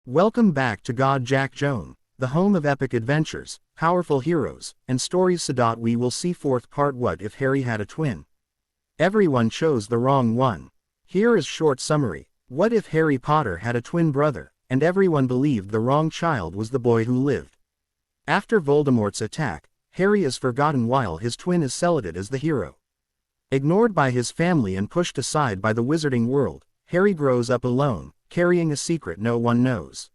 Welcome back to God Jack Joan, the home of epic adventures, powerful heroes, and stories. We will see fourth part. What if Harry had a twin? Everyone chose the wrong one. Here is short summary. What if Harry Potter had a twin brother, and everyone believed the wrong child was the boy who lived? After Voldemort's attack, Harry is forgotten while his twin is celebrated as the hero. Ignored by his family and pushed aside by the wizarding world, Harry grows up alone, carrying a secret no one knows.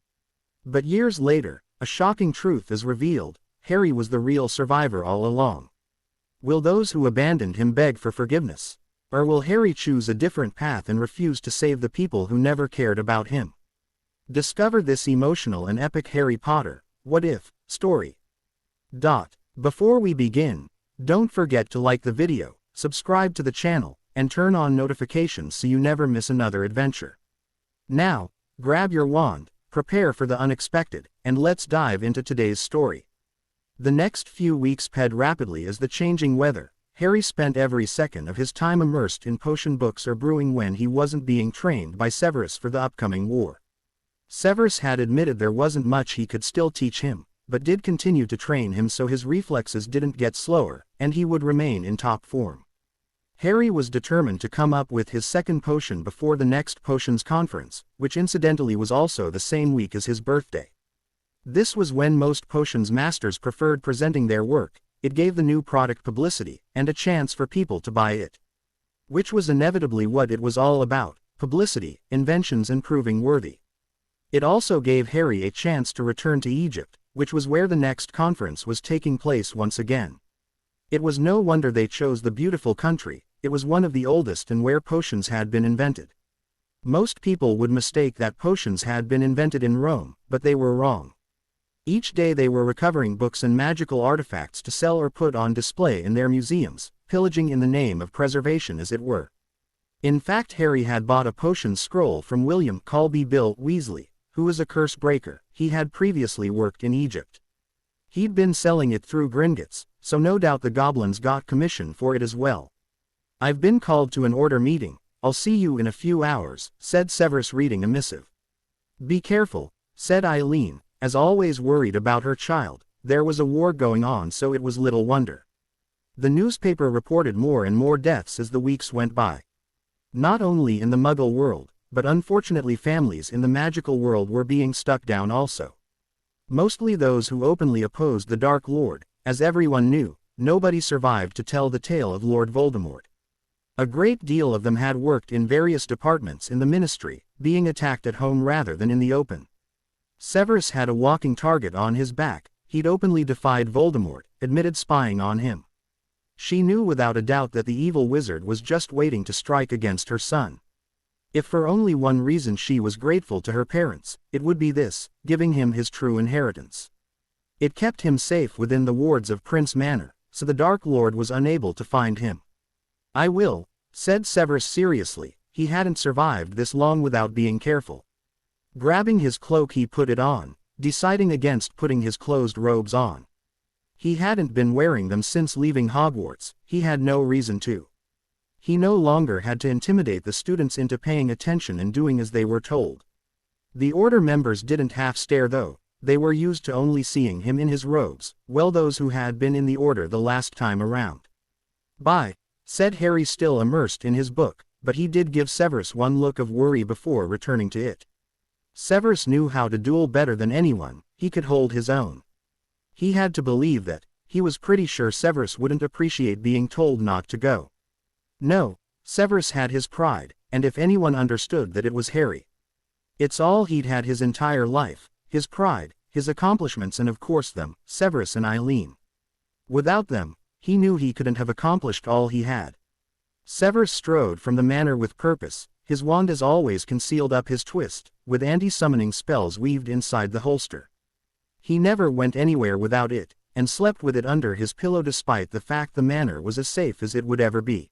But years later, a shocking truth is revealed: Harry was the real survivor all along. Will those who abandoned him beg for forgiveness? Or will Harry choose a different path and refuse to save the people who never cared about him? Discover this emotional and epic Harry Potter, What If? Story. Before we begin, don't forget to like the video, subscribe to the channel, and turn on notifications so you never miss another adventure. Now, grab your wand, prepare for the unexpected, and let's dive into today's story. The next few weeks passed rapidly as the changing weather. Harry spent every second of his time immersed in potion books or brewing when he wasn't being trained by Severus for the upcoming war. Severus had admitted there wasn't much he could still teach him, but did continue to train him so his reflexes didn't get slower, and he would remain in top form. Harry was determined to come up with his second potion before the next potions conference, which incidentally was also the same week as his birthday. This was when most potions masters preferred presenting their work. It gave the new product publicity, and a chance for people to buy it. Which was inevitably what it was all about: publicity, inventions, and proving worthy. It also gave Harry a chance to return to Egypt, which was where the next conference was taking place once again. It was no wonder they chose the beautiful country. It was one of the oldest and where potions had been invented. Most people would mistake that potions had been invented in Rome, but they were wrong. Each day they were recovering books and magical artifacts to sell or put on display in their museums, pillaging in the name of preservation as it were. In fact, Harry had bought a potion scroll from William Colby Bill Weasley, who was a curse breaker. He had previously worked in Egypt. He'd been selling it through Gringotts, so no doubt the goblins got commission for it as well. "I've been called to an order meeting. I'll see you in a few hours," said Severus, reading a missive. "Be careful," said Eileen, as always worried about her child. There was a war going on, so it was little wonder. The newspaper reported more and more deaths as the weeks went by. Not only in the Muggle world, but unfortunately families in the magical world were being struck down also. Mostly those who openly opposed the Dark Lord. As everyone knew, nobody survived to tell the tale of Lord Voldemort. A great deal of them had worked in various departments in the ministry, being attacked at home rather than in the open. Severus had a walking target on his back. He'd openly defied Voldemort, admitted spying on him. She knew without a doubt that the evil wizard was just waiting to strike against her son. If for only one reason she was grateful to her parents, it would be this: giving him his true inheritance. It kept him safe within the wards of Prince Manor, so the Dark Lord was unable to find him. "I will," said Severus seriously. He hadn't survived this long without being careful. Grabbing his cloak, he put it on, deciding against putting his closed robes on. He hadn't been wearing them since leaving Hogwarts. He had no reason to. He no longer had to intimidate the students into paying attention and doing as they were told. The order members didn't half stare though. They were used to only seeing him in his robes, well, those who had been in the order the last time around. "Bye," said Harry, still immersed in his book, but he did give Severus one look of worry before returning to it. Severus knew how to duel better than anyone. He could hold his own. He had to believe that. He was pretty sure Severus wouldn't appreciate being told not to go. No, Severus had his pride, and if anyone understood that, it was Harry. It's all he'd had his entire life: his pride, his accomplishments, and of course them, Severus and Eileen. Without them, he knew he couldn't have accomplished all he had. Severus strode from the manor with purpose, his wand as always concealed up his twist, with anti-summoning spells weaved inside the holster. He never went anywhere without it, and slept with it under his pillow despite the fact the manor was as safe as it would ever be.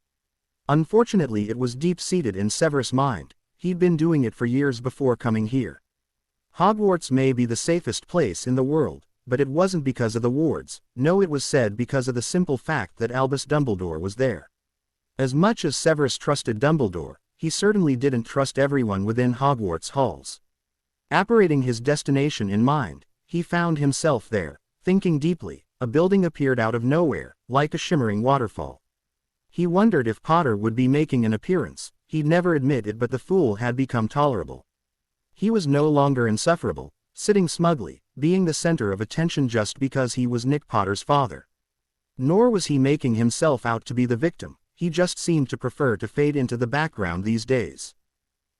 Unfortunately, it was deep-seated in Severus' mind. He'd been doing it for years before coming here. Hogwarts may be the safest place in the world, but it wasn't because of the wards. No, it was said because of the simple fact that Albus Dumbledore was there. As much as Severus trusted Dumbledore, he certainly didn't trust everyone within Hogwarts halls. Apparating his destination in mind, he found himself there, thinking deeply. A building appeared out of nowhere, like a shimmering waterfall. He wondered if Potter would be making an appearance. He'd never admit it, but the fool had become tolerable. He was no longer insufferable, sitting smugly, being the center of attention just because he was Nick Potter's father. Nor was he making himself out to be the victim, he just seemed to prefer to fade into the background these days.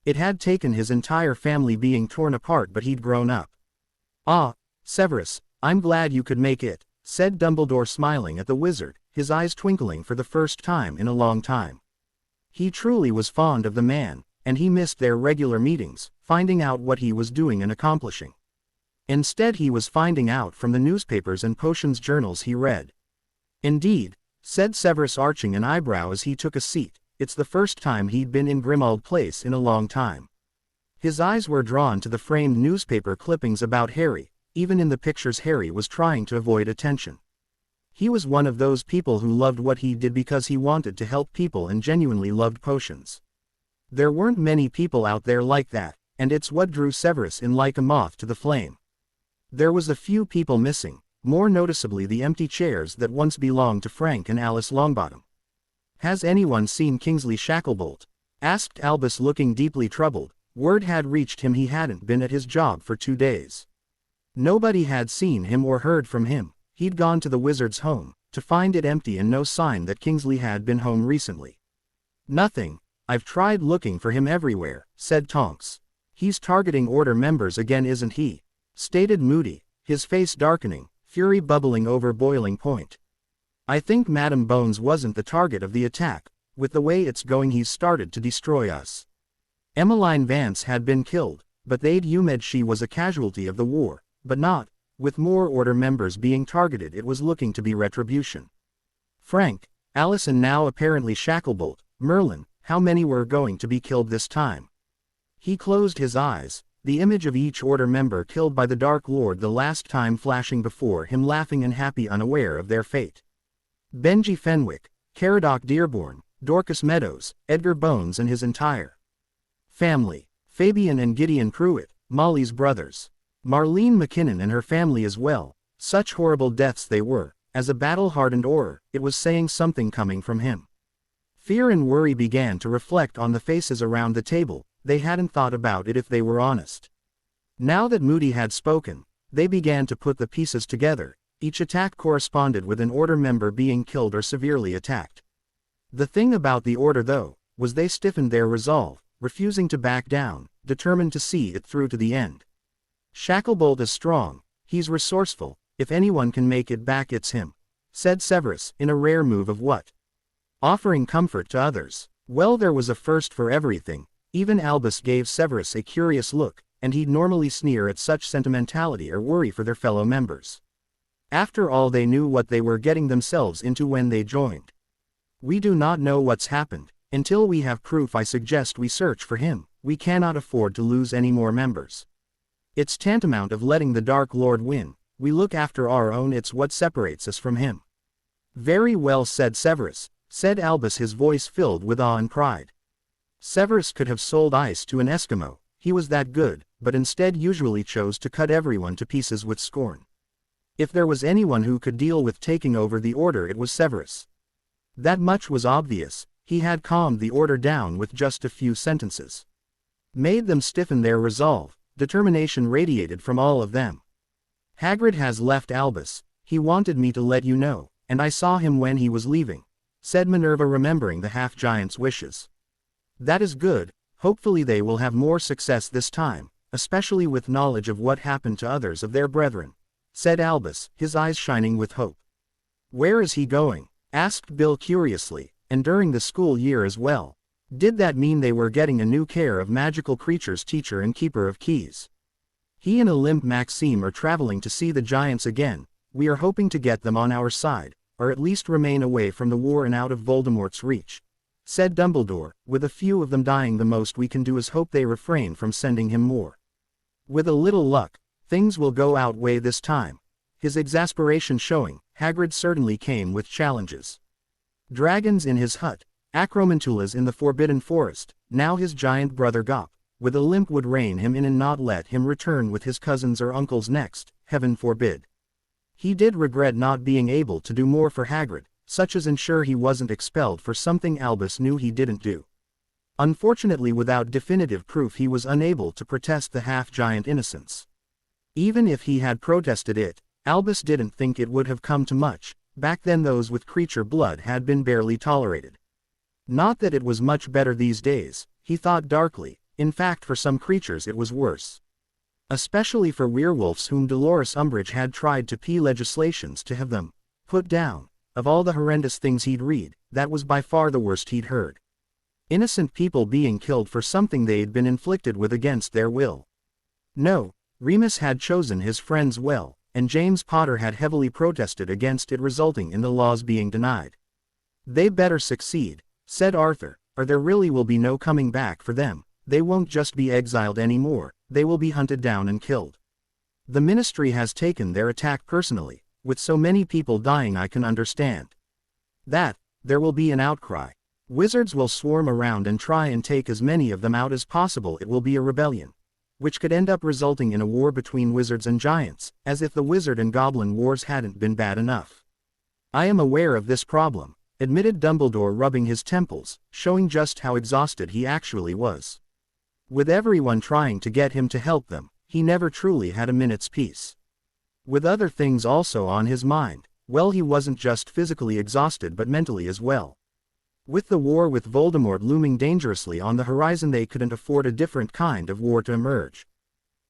It had taken his entire family being torn apart, but he'd grown up. "Ah, Severus, I'm glad you could make it," said Dumbledore, smiling at the wizard, his eyes twinkling for the first time in a long time. He truly was fond of the man, and he missed their regular meetings, finding out what he was doing and accomplishing. Instead, he was finding out from the newspapers and potions journals he read. "Indeed," said Severus, arching an eyebrow as he took a seat. It's the first time he'd been in Grimmauld Place in a long time. His eyes were drawn to the framed newspaper clippings about Harry. Even in the pictures, Harry was trying to avoid attention. He was one of those people who loved what he did because he wanted to help people and genuinely loved potions. There weren't many people out there like that, and it's what drew Severus in like a moth to the flame. There was a few people missing, more noticeably the empty chairs that once belonged to Frank and Alice Longbottom. "Has anyone seen Kingsley Shacklebolt?" asked Albus, looking deeply troubled. Word had reached him he hadn't been at his job for 2 days. Nobody had seen him or heard from him. He'd gone to the wizard's home, to find it empty and no sign that Kingsley had been home recently. "Nothing. I've tried looking for him everywhere," said Tonks. "He's targeting Order members again, isn't he?" stated Moody, his face darkening, fury bubbling over boiling point. "I think Madam Bones wasn't the target of the attack. With the way it's going, he's started to destroy us." Emmeline Vance had been killed, but they'd assumed she was a casualty of the war, but not. With more Order members being targeted, it was looking to be retribution. Frank, Alice, and now apparently Shacklebolt, Merlin, how many were going to be killed this time? He closed his eyes, the image of each Order member killed by the Dark Lord the last time flashing before him, laughing and happy, unaware of their fate. Benji Fenwick, Caradoc Dearborn, Dorcas Meadows, Edgar Bones and his entire family, Fabian and Gideon Pruitt, Molly's brothers, Marlene McKinnon and her family as well. Such horrible deaths they were. As a battle-hardened Auror, it was saying something coming from him. Fear and worry began to reflect on the faces around the table. They hadn't thought about it if they were honest. Now that Moody had spoken, they began to put the pieces together. Each attack corresponded with an Order member being killed or severely attacked. The thing about the Order, though, was they stiffened their resolve, refusing to back down, determined to see it through to the end. "Shacklebolt is strong, he's resourceful, if anyone can make it back it's him," said Severus, in a rare move of what? Offering comfort to others. Well, there was a first for everything. Even Albus gave Severus a curious look, and he'd normally sneer at such sentimentality or worry for their fellow members. After all, they knew what they were getting themselves into when they joined. "We do not know what's happened. Until we have proof, I suggest we search for him. We cannot afford to lose any more members. It's tantamount of letting the Dark Lord win. We look after our own, it's what separates us from him." "Very well said, Severus," said Albus, his voice filled with awe and pride. Severus could have sold ice to an Eskimo, he was that good, but instead usually chose to cut everyone to pieces with scorn. If there was anyone who could deal with taking over the Order, it was Severus. That much was obvious. He had calmed the Order down with just a few sentences. Made them stiffen their resolve. Determination radiated from all of them. "Hagrid has left, Albus. He wanted me to let you know, and I saw him when he was leaving," said Minerva, remembering the half-giant's wishes. "That is good. Hopefully they will have more success this time, especially with knowledge of what happened to others of their brethren," said Albus, his eyes shining with hope. "Where is he going?" asked Bill curiously. "And during the school year as well. Did that mean they were getting a new Care of Magical Creatures teacher and keeper of keys? He and Olympe Maxime are traveling to see the giants again. We are hoping to get them on our side, or at least remain away from the war and out of Voldemort's reach," said Dumbledore. "With a few of them dying, the most we can do is hope they refrain from sending him more. With a little luck, things will go our way this time." His exasperation showing, Hagrid certainly came with challenges. Dragons in his hut, Acromantulas in the Forbidden Forest, now his giant brother Gop. with a limp would rein him in and not let him return with his cousins or uncles next, heaven forbid. He did regret not being able to do more for Hagrid, such as ensure he wasn't expelled for something Albus knew he didn't do. Unfortunately, without definitive proof, he was unable to protest the half-giant innocence. Even if he had protested it, Albus didn't think it would have come to much. Back then those with creature blood had been barely tolerated. Not that it was much better these days, he thought darkly. In fact, for some creatures it was worse. Especially for werewolves whom Dolores Umbridge had tried to pee legislations to have them put down. Of all the horrendous things he'd read, that was by far the worst he'd heard. Innocent people being killed for something they'd been inflicted with against their will. No, Remus had chosen his friends well, and James Potter had heavily protested against it, resulting in the laws being denied. They better succeed, said Arthur, or there really will be no coming back for them. They won't just be exiled anymore, they will be hunted down and killed. The Ministry has taken their attack personally. With so many people dying, I can understand that there will be an outcry. Wizards will swarm around and try and take as many of them out as possible. It will be a rebellion, which could end up resulting in a war between wizards and giants, as if the wizard and goblin wars hadn't been bad enough. I am aware of this problem, admitted Dumbledore, rubbing his temples, showing just how exhausted he actually was. With everyone trying to get him to help them, he never truly had a minute's peace. With other things also on his mind, well, he wasn't just physically exhausted but mentally as well. With the war with Voldemort looming dangerously on the horizon, they couldn't afford a different kind of war to emerge.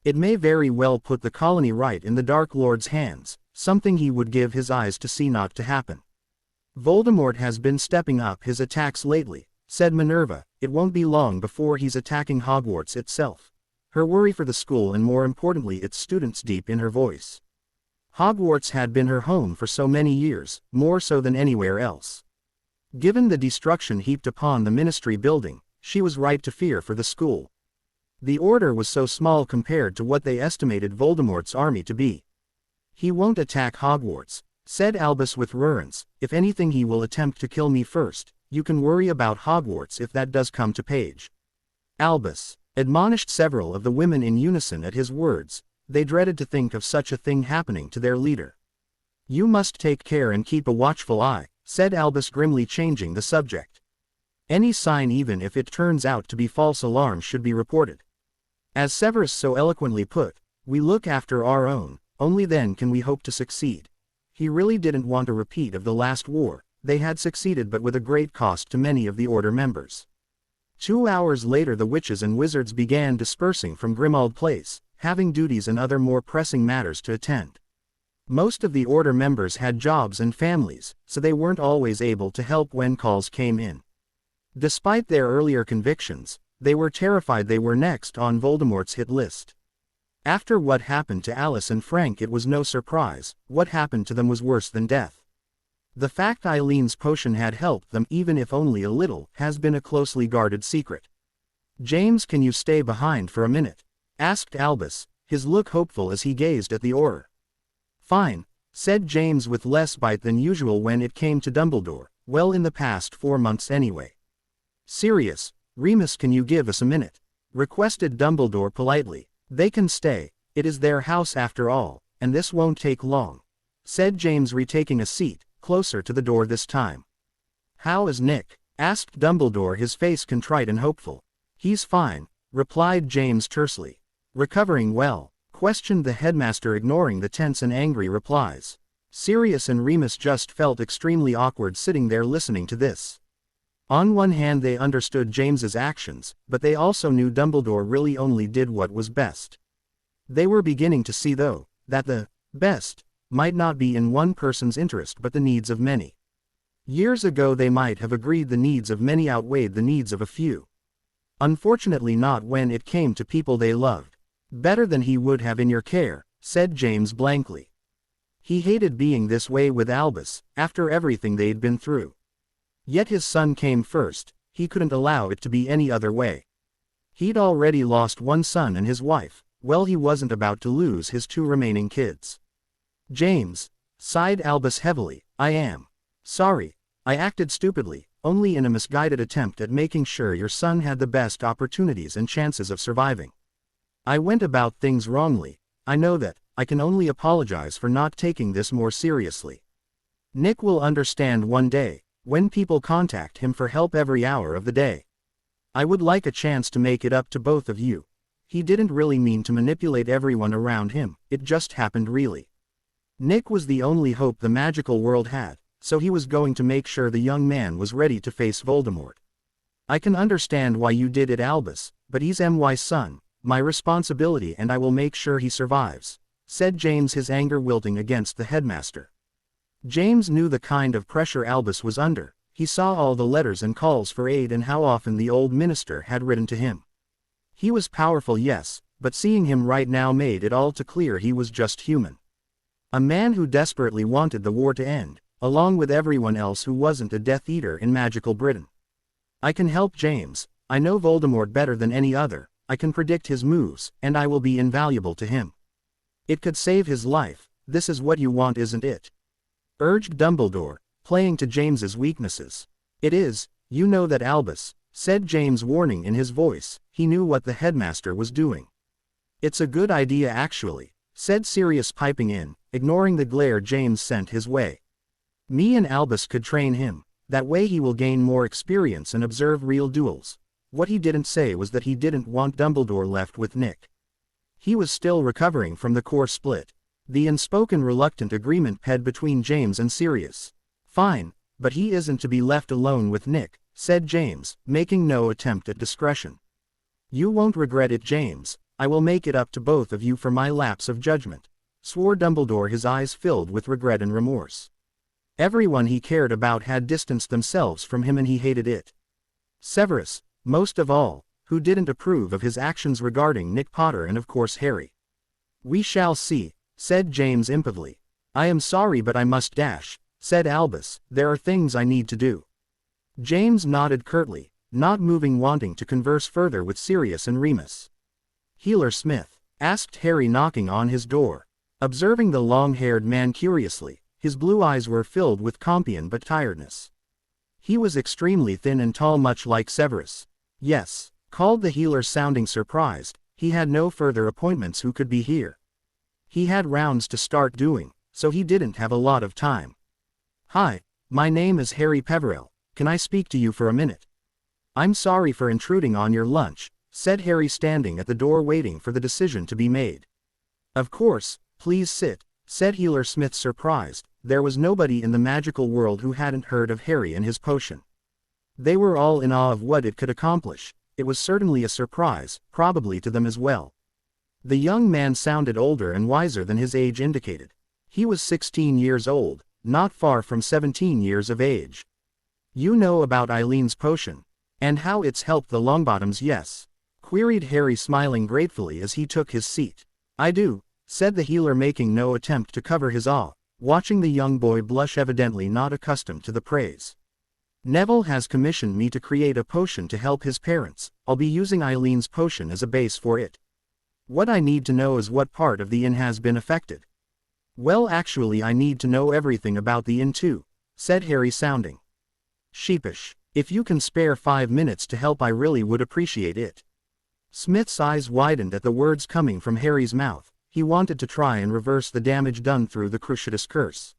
It may very well put the colony right in the Dark Lord's hands, something he would give his eyes to see not to happen. Voldemort has been stepping up his attacks lately, said Minerva. It won't be long before he's attacking Hogwarts itself. Her worry for the school and more importantly its students deep in her voice. Hogwarts had been her home for so many years, more so than anywhere else. Given the destruction heaped upon the Ministry building, she was right to fear for the school. The Order was so small compared to what they estimated Voldemort's army to be. He won't attack Hogwarts, said Albus with reverence. If anything, he will attempt to kill me first. You can worry about Hogwarts if that does come to page. Albus admonished several of the women in unison at his words. They dreaded to think of such a thing happening to their leader. You must take care and keep a watchful eye, said Albus grimly, changing the subject. Any sign, even if it turns out to be false alarm, should be reported. As Severus so eloquently put, we look after our own, only then can we hope to succeed. He really didn't want a repeat of the last war. They had succeeded, but with a great cost to many of the Order members. 2 hours later the witches and wizards began dispersing from Grimmauld Place, having duties and other more pressing matters to attend. Most of the Order members had jobs and families, so they weren't always able to help when calls came in. Despite their earlier convictions, they were terrified they were next on Voldemort's hit list. After what happened to Alice and Frank, it was no surprise. What happened to them was worse than death. The fact Eileen's potion had helped them, even if only a little, has been a closely guarded secret. James, can you stay behind for a minute? Asked Albus, his look hopeful as he gazed at the Auror. Fine, said James with less bite than usual when it came to Dumbledore. Well, in the past 4 months anyway. Sirius, Remus, can you give us a minute? Requested Dumbledore politely. They can stay, it is their house after all, and this won't take long, said James, retaking a seat, closer to the door this time. How is Nick? Asked Dumbledore, his face contrite and hopeful. He's fine, replied James tersely. Recovering well? Questioned the headmaster, ignoring the tense and angry replies. Sirius and Remus just felt extremely awkward sitting there listening to this. On one hand, they understood James's actions, but they also knew Dumbledore really only did what was best. They were beginning to see, though, that the best might not be in one person's interest but the needs of many. Years ago they might have agreed the needs of many outweighed the needs of a few. Unfortunately not when it came to people they loved. Better than he would have in your care, said James blankly. He hated being this way with Albus, after everything they'd been through. Yet his son came first, he couldn't allow it to be any other way. He'd already lost one son and his wife, well, he wasn't about to lose his 2 remaining kids. James, sighed Albus heavily, I am sorry. I acted stupidly. only in a misguided attempt at making sure your son had the best opportunities and chances of surviving. I went about things wrongly. I know that. I can only apologize for not taking this more seriously. Nick will understand one day, when people contact him for help every hour of the day. I would like a chance to make it up to both of you. He didn't really mean to manipulate everyone around him, it just happened really. Nick was the only hope the magical world had, so he was going to make sure the young man was ready to face Voldemort. I can understand why you did it, Albus, but he's my son, my responsibility, and I will make sure he survives, said James, his anger wilting against the headmaster. James knew the kind of pressure Albus was under. He saw all the letters and calls for aid and how often the old minister had written to him. He was powerful, yes, but seeing him right now made it all too clear he was just human. A man who desperately wanted the war to end, along with everyone else who wasn't a Death Eater in magical Britain. I can help James. I know Voldemort better than any other. I can predict his moves, and I will be invaluable to him. It could save his life. This is what you want, isn't it? Urged Dumbledore, playing to James's weaknesses. It is. You know that, Albus, said James, warning in his voice. He knew what the headmaster was doing. It's a good idea actually, said Sirius, piping in, ignoring the glare James sent his way. Me and Albus could train him. That way he will gain more experience and observe real duels. What he didn't say was that he didn't want Dumbledore left with Nick. He was still recovering from the core split. The unspoken reluctant agreement ped between James and Sirius. Fine, but he isn't to be left alone with Nick, said James, making no attempt at discretion. You won't regret it, James. I will make it up to both of you for my lapse of judgment, swore Dumbledore, his eyes filled with regret and remorse. Everyone he cared about had distanced themselves from him and he hated it. Severus, most of all, who didn't approve of his actions regarding Nick Potter and of course Harry. We shall see, said James impotently. I am sorry but I must dash, said Albus. There are things I need to do. James nodded curtly, not moving, wanting to converse further with Sirius and Remus. Healer Smith, asked Harry, knocking on his door. Observing the long-haired man curiously, his blue eyes were filled with compion but tiredness. He was extremely thin and tall, much like Severus. Yes, called the healer, sounding surprised. He had no further appointments who could be here. He had rounds to start doing, so he didn't have a lot of time. Hi, my name is Harry Peverell. Can I speak to you for a minute? I'm sorry for intruding on your lunch, said Harry, standing at the door waiting for the decision to be made. Of course, please sit, said Healer Smith, surprised. There was nobody in the magical world who hadn't heard of Harry and his potion. They were all in awe of what it could accomplish. It was certainly a surprise, probably to them as well. The young man sounded older and wiser than his age indicated. He was 16 years old, not far from 17 years of age. You know about Eileen's potion, and how it's helped the Longbottoms, yes? Queried Harry, smiling gratefully as he took his seat. I do, said the healer, making no attempt to cover his awe, watching the young boy blush, evidently not accustomed to the praise. Neville has commissioned me to create a potion to help his parents. I'll be using Eileen's potion as a base for it. What I need to know is what part of the inn has been affected. Well, actually I need to know everything about the inn too, said Harry, sounding sheepish. If you can spare 5 minutes to help, I really would appreciate it. Smith's eyes widened at the words coming from Harry's mouth. He wanted to try and reverse the damage done through the Cruciatus curse.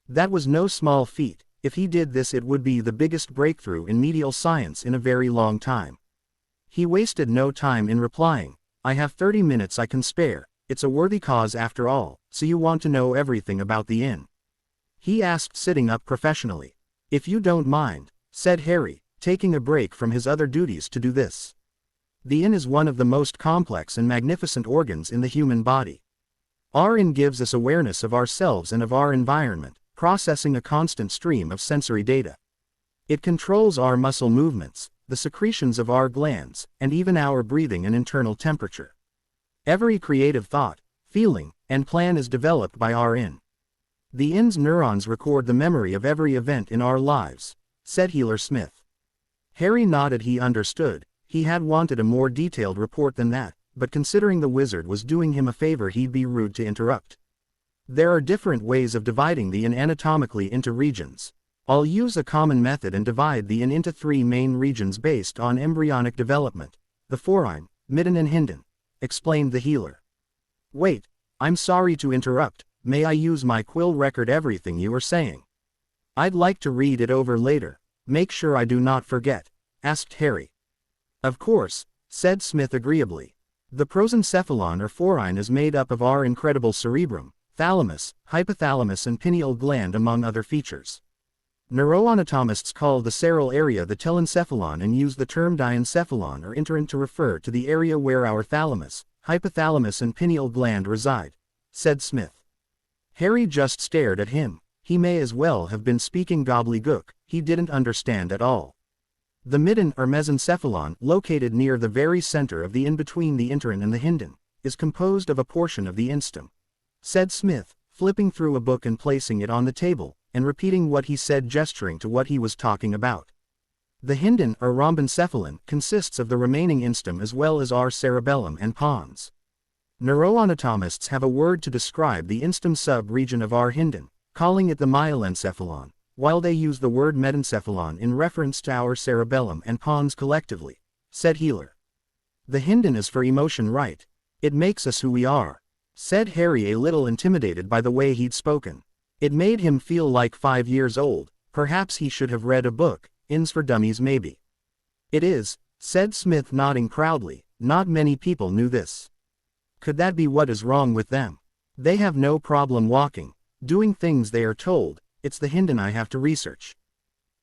That was no small feat. If he did this, it would be the biggest breakthrough in medial science in a very long time. He wasted no time in replying. I have 30 minutes I can spare. It's a worthy cause after all. So you want to know everything about the inn? He asked, sitting up professionally. If you don't mind, said Harry, taking a break from his other duties to do this. The inn is one of the most complex and magnificent organs in the human body. Our inn gives us awareness of ourselves and of our environment, processing a constant stream of sensory data. It controls our muscle movements, the secretions of our glands, and even our breathing and internal temperature. Every creative thought, feeling, and plan is developed by our inn. The inn's neurons record the memory of every event in our lives, said Healer Smith. Harry nodded. He understood. He had wanted a more detailed report than that, but considering the wizard was doing him a favor, he'd be rude to interrupt. There are different ways of dividing the inn anatomically into regions. I'll use a common method and divide the yin into 3 main regions based on embryonic development, the forehind, midden and hinden, explained the healer. Wait, I'm sorry to interrupt, may I use my quill record everything you are saying? I'd like to read it over later, make sure I do not forget, asked Harry. Of course, said Smith agreeably. The prosencephalon or forehind is made up of our incredible cerebrum, thalamus, hypothalamus and pineal gland among other features. Neuroanatomists call the cerebral area the telencephalon and use the term diencephalon or interin to refer to the area where our thalamus, hypothalamus and pineal gland reside, said Smith. Harry just stared at him. He may as well have been speaking gobbledygook, he didn't understand at all. The midden or mesencephalon, located near the very center of the in-between the interin and the hinden, is composed of a portion of the instem, said Smith, flipping through a book and placing it on the table, and repeating what he said, gesturing to what he was talking about. The hinden or rhombencephalon consists of the remaining instem as well as our cerebellum and pons. Neuroanatomists have a word to describe the instem sub-region of our hinden, calling it the myelencephalon, while they use the word medencephalon in reference to our cerebellum and pons collectively, said Healer. The hinden is for emotion, right? It makes us who we are, said Harry, a little intimidated by the way he'd spoken. It made him feel like 5 years old. Perhaps he should have read a book, Ins for Dummies maybe. It is, said Smith, nodding proudly. Not many people knew this. Could that be what is wrong with them? They have no problem walking, doing things they are told. It's the hinden I have to research,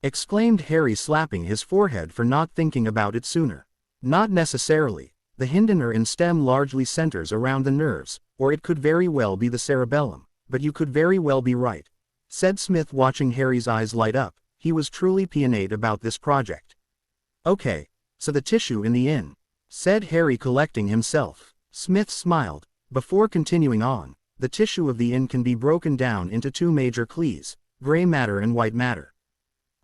exclaimed Harry, slapping his forehead for not thinking about it sooner. Not necessarily. The hinden or instem largely centers around the nerves, or it could very well be the cerebellum, but you could very well be right, said Smith, watching Harry's eyes light up. He was truly passionate about this project. Okay, so the tissue in the yin, said Harry, collecting himself. Smith smiled. Before continuing on, the tissue of the yin can be broken down into 2 major clees, gray matter and white matter.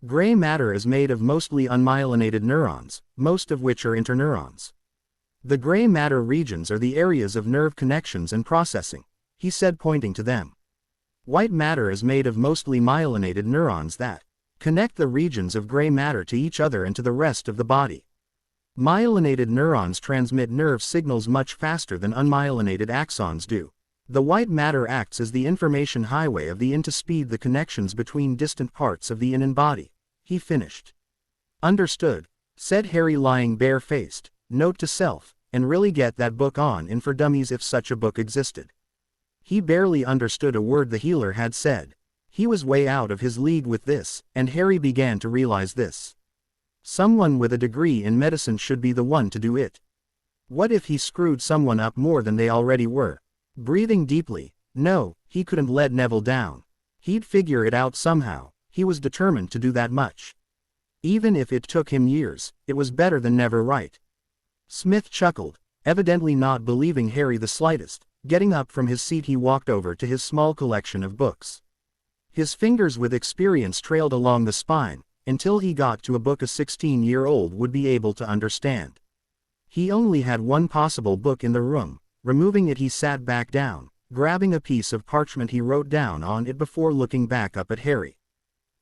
Gray matter is made of mostly unmyelinated neurons, most of which are interneurons. The gray matter regions are the areas of nerve connections and processing, he said, pointing to them. White matter is made of mostly myelinated neurons that connect the regions of gray matter to each other and to the rest of the body. Myelinated neurons transmit nerve signals much faster than unmyelinated axons do. The white matter acts as the information highway of the yin to speed the connections between distant parts of the yin and body, he finished. Understood, said Harry, lying bare-faced. Note to self, and really get that book on Yin for Dummies if such a book existed. He barely understood a word the healer had said. He was way out of his league with this, and Harry began to realize this. Someone with a degree in medicine should be the one to do it. What if he screwed someone up more than they already were? Breathing deeply, no, he couldn't let Neville down. He'd figure it out somehow. He was determined to do that much. Even if it took him years, it was better than never, right? Smith chuckled, evidently not believing Harry the slightest. Getting up from his seat, he walked over to his small collection of books. His fingers with experience trailed along the spine, until he got to a book a 16-year-old would be able to understand. He only had one possible book in the room. Removing it, he sat back down. Grabbing a piece of parchment, he wrote down on it before looking back up at Harry.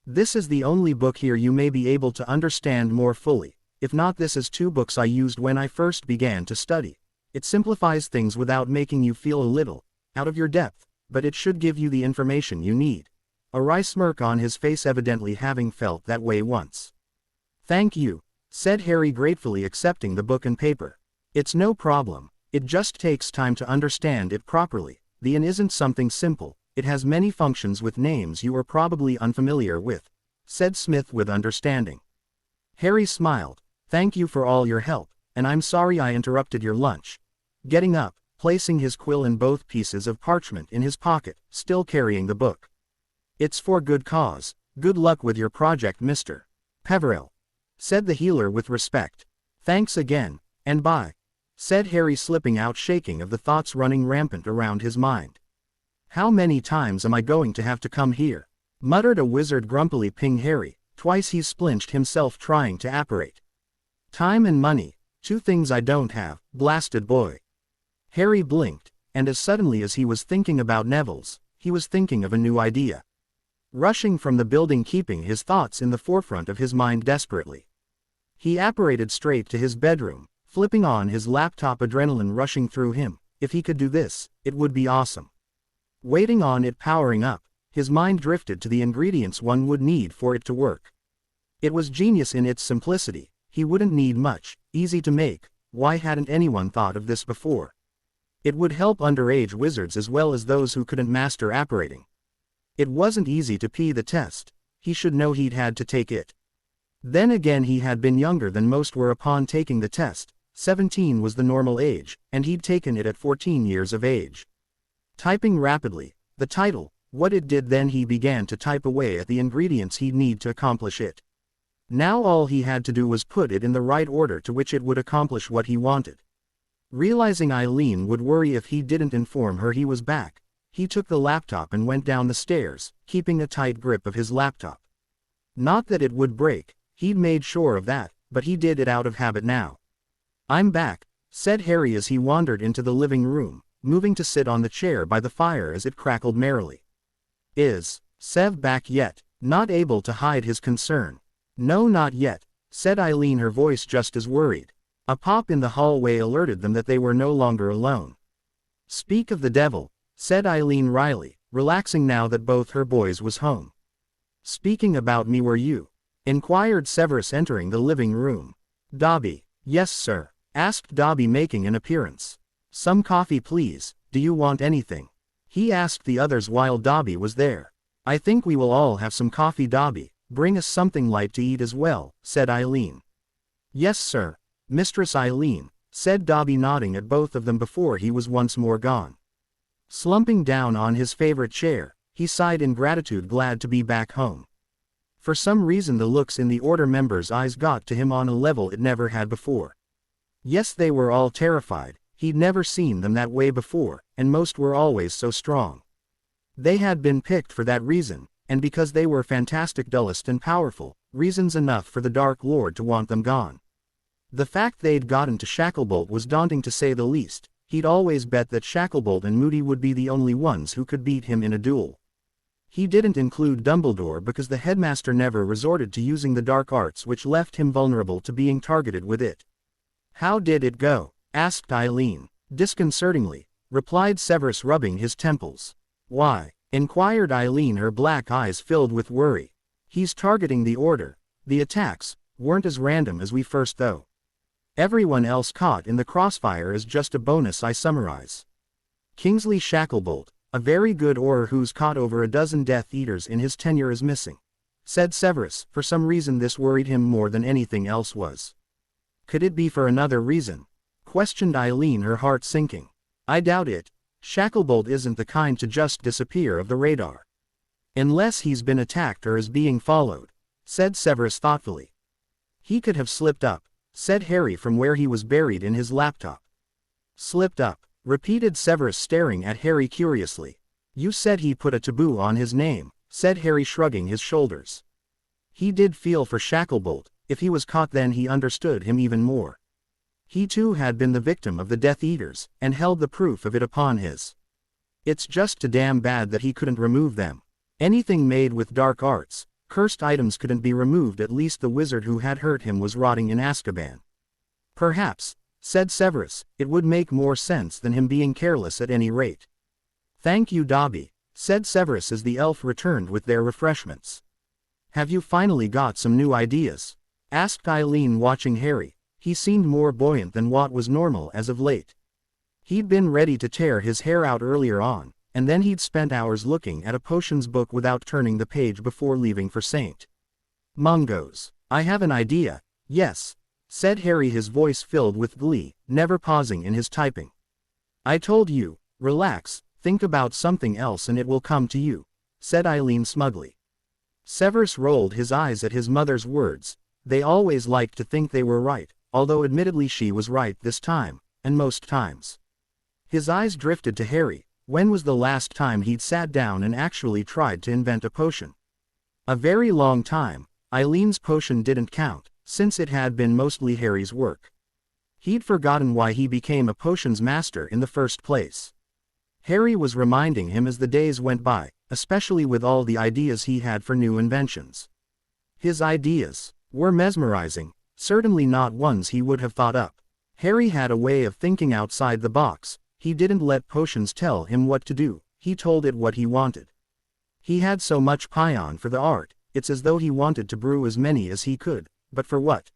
This is the only book here you may be able to understand more fully. If not, this is 2 books I used when I first began to study. It simplifies things without making you feel a little out of your depth, but it should give you the information you need. A wry smirk on his face, evidently having felt that way once. Thank you, said Harry, gratefully accepting the book and paper. It's no problem. It just takes time to understand it properly. The yin isn't something simple. It has many functions with names you are probably unfamiliar with, said Smith with understanding. Harry smiled. Thank you for all your help, and I'm sorry I interrupted your lunch. Getting up, placing his quill and both pieces of parchment in his pocket, still carrying the book. It's for good cause. Good luck with your project, Mr. Peveril, said the healer with respect. Thanks again, and bye, said Harry, slipping out, shaking of the thoughts running rampant around his mind. How many times am I going to have to come here? Muttered a wizard grumpily, ping Harry. Twice he splinched himself trying to apparate. Time and money, 2 things I don't have, blasted boy. Harry blinked, and as suddenly as he was thinking about Neville's, he was thinking of a new idea. rushing from the building, keeping his thoughts in the forefront of his mind desperately. He apparated straight to his bedroom, flipping on his laptop, adrenaline rushing through him. If he could do this, it would be awesome. Waiting on it powering up, his mind drifted to the ingredients one would need for it to work. It was genius in its simplicity. He wouldn't need much, easy to make. Why hadn't anyone thought of this before? It would help underage wizards as well as those who couldn't master apparating. It wasn't easy to pee the test. He should know he'd had to take it. Then again, he had been younger than most were upon taking the test. 17 was the normal age, and he'd taken it at 14 years of age. Typing rapidly, the title, what it did, then he began to type away at the ingredients he'd need to accomplish it. Now all he had to do was put it in the right order to which it would accomplish what he wanted. Realizing Eileen would worry if he didn't inform her he was back, he took the laptop and went down the stairs, keeping a tight grip of his laptop. Not that it would break, he'd made sure of that, but he did it out of habit now. "I'm back," said Harry as he wandered into the living room, moving to sit on the chair by the fire as it crackled merrily. "Is Sev back yet?" Not able to hide his concern. "No, not yet," said Eileen, her voice just as worried. A pop in the hallway alerted them that they were no longer alone. "Speak of the devil," said Eileen wryly, relaxing now that both her boys was home. "Speaking about me, were you?" inquired Severus, entering the living room. "Dobby." "Yes, sir," asked Dobby, making an appearance. "Some coffee, please. Do you want anything?" he asked the others while Dobby was there. "I think we will all have some coffee, Dobby. Bring us something light to eat as well," said Eileen. "Yes, sir, Mistress Eileen," said Dobby, nodding at both of them before he was once more gone. Slumping down on his favorite chair, he sighed in gratitude, glad to be back home. For some reason the looks in the Order members' eyes got to him on a level it never had before. Yes, they were all terrified. He'd never seen them that way before, and most were always so strong. They had been picked for that reason, and because they were fantastic, dullest and powerful, reasons enough for the Dark Lord to want them gone. The fact they'd gotten to Shacklebolt was daunting to say the least. He'd always bet that Shacklebolt and Moody would be the only ones who could beat him in a duel. He didn't include Dumbledore because the headmaster never resorted to using the dark arts, which left him vulnerable to being targeted with it. "How did it go?" asked Eileen. "Disconcertingly," replied Severus, rubbing his temples. "Why?" inquired Eileen, her black eyes filled with worry. "He's targeting the Order. The attacks weren't as random as we first thought. Everyone else caught in the crossfire is just a bonus, I summarize. Kingsley Shacklebolt, a very good Auror who's caught over a dozen Death Eaters in his tenure, is missing," said Severus. For some reason this worried him more than anything else was. "Could it be for another reason?" questioned Eileen, her heart sinking. "I doubt it. Shacklebolt isn't the kind to just disappear off the radar. Unless he's been attacked or is being followed," said Severus thoughtfully. "He could have slipped up," said Harry from where he was buried in his laptop. "Slipped up," repeated Severus, staring at Harry curiously. "You said he put a taboo on his name," said Harry, shrugging his shoulders. He did feel for Shacklebolt. If he was caught, then he understood him even more. He too had been the victim of the Death Eaters, and held the proof of it upon his. It's just too damn bad that he couldn't remove them. Anything made with dark arts, cursed items couldn't be removed. At least the wizard who had hurt him was rotting in Azkaban. "Perhaps," said Severus, "it would make more sense than him being careless at any rate." "Thank you, Dobby," said Severus as the elf returned with their refreshments. "Have you finally got some new ideas?" asked Eileen, watching Harry. He seemed more buoyant than what was normal as of late. He'd been ready to tear his hair out earlier on, and then he'd spent hours looking at a potions book without turning the page before leaving for St. Mungo's. "I have an idea." "Yes," said Harry, his voice filled with glee, never pausing in his typing. "I told you, relax, think about something else and it will come to you," said Eileen smugly. Severus rolled his eyes at his mother's words. They always liked to think they were right, although admittedly she was right this time, and most times. His eyes drifted to Harry. When was the last time he'd sat down and actually tried to invent a potion? A very long time. Eileen's potion didn't count, since it had been mostly Harry's work. He'd forgotten why he became a potions master in the first place. Harry was reminding him as the days went by, especially with all the ideas he had for new inventions. His ideas were mesmerizing, certainly not ones he would have thought up. Harry had a way of thinking outside the box. He didn't let potions tell him what to do, he told it what he wanted. He had so much payon for the art, it's as though he wanted to brew as many as he could, but for what?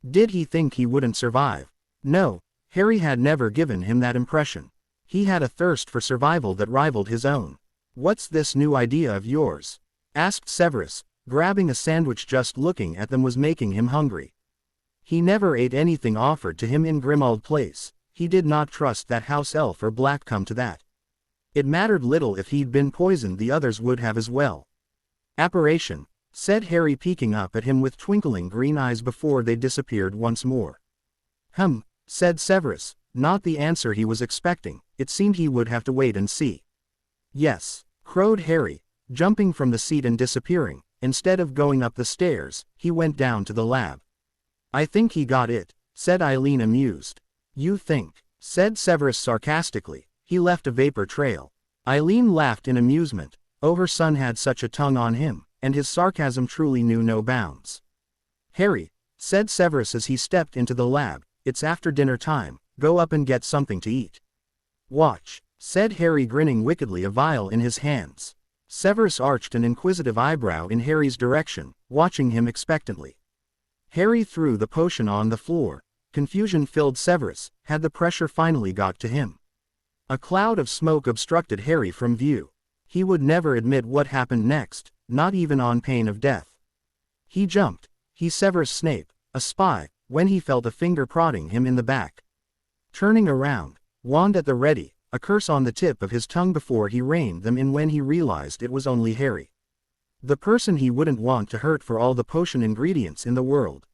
Did he think he wouldn't survive? No, Harry had never given him that impression. He had a thirst for survival that rivaled his own. "What's this new idea of yours?" asked Severus, grabbing a sandwich. Just looking at them was making him hungry. He never ate anything offered to him in Grimmauld Place. He did not trust that house elf or black come to that. It mattered little if he'd been poisoned, the others would have as well. "Apparition," said Harry, peeking up at him with twinkling green eyes before they disappeared once more. Said Severus, not the answer he was expecting. It seemed he would have to wait and see. "Yes," crowed Harry, jumping from the seat and disappearing. Instead of going up the stairs, he went down to the lab. "I think he got it," said Eileen, amused. "You think?" said Severus sarcastically. "He left a vapor trail." Eileen laughed in amusement. Oh, her son had such a tongue on him, and his sarcasm truly knew no bounds. "Harry," said Severus as he stepped into the lab, "it's after dinner time, go up and get something to eat." "Watch," said Harry, grinning wickedly, a vial in his hands. Severus arched an inquisitive eyebrow in Harry's direction, watching him expectantly. Harry threw the potion on the floor. Confusion filled Severus. Had the pressure finally got to him? A cloud of smoke obstructed Harry from view. He would never admit what happened next, not even on pain of death. He jumped. He Severus Snape, a spy, when he felt a finger prodding him in the back. Turning around, wand at the ready, a curse on the tip of his tongue before he reined them in when he realized it was only Harry. The person he wouldn't want to hurt for all the potion ingredients in the world.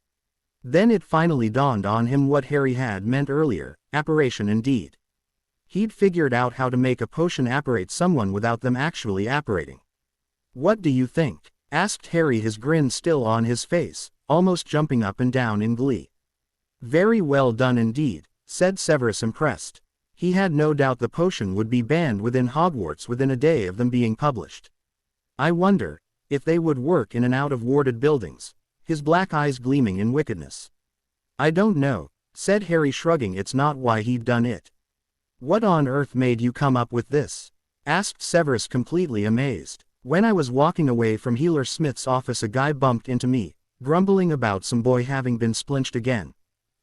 Then it finally dawned on him what Harry had meant earlier, apparition indeed. He'd figured out how to make a potion apparate someone without them actually apparating. "What do you think?" asked Harry, his grin still on his face, almost jumping up and down in glee. "Very well done indeed," said Severus, impressed. He had no doubt the potion would be banned within Hogwarts within a day of them being published. "I wonder if they would work in and out of warded buildings," his black eyes gleaming in wickedness. "I don't know," said Harry, shrugging. "It's not why he'd done it." "What on earth made you come up with this?" asked Severus, completely amazed. "When I was walking away from Healer Smith's office, a guy bumped into me, grumbling about some boy having been splinched again,"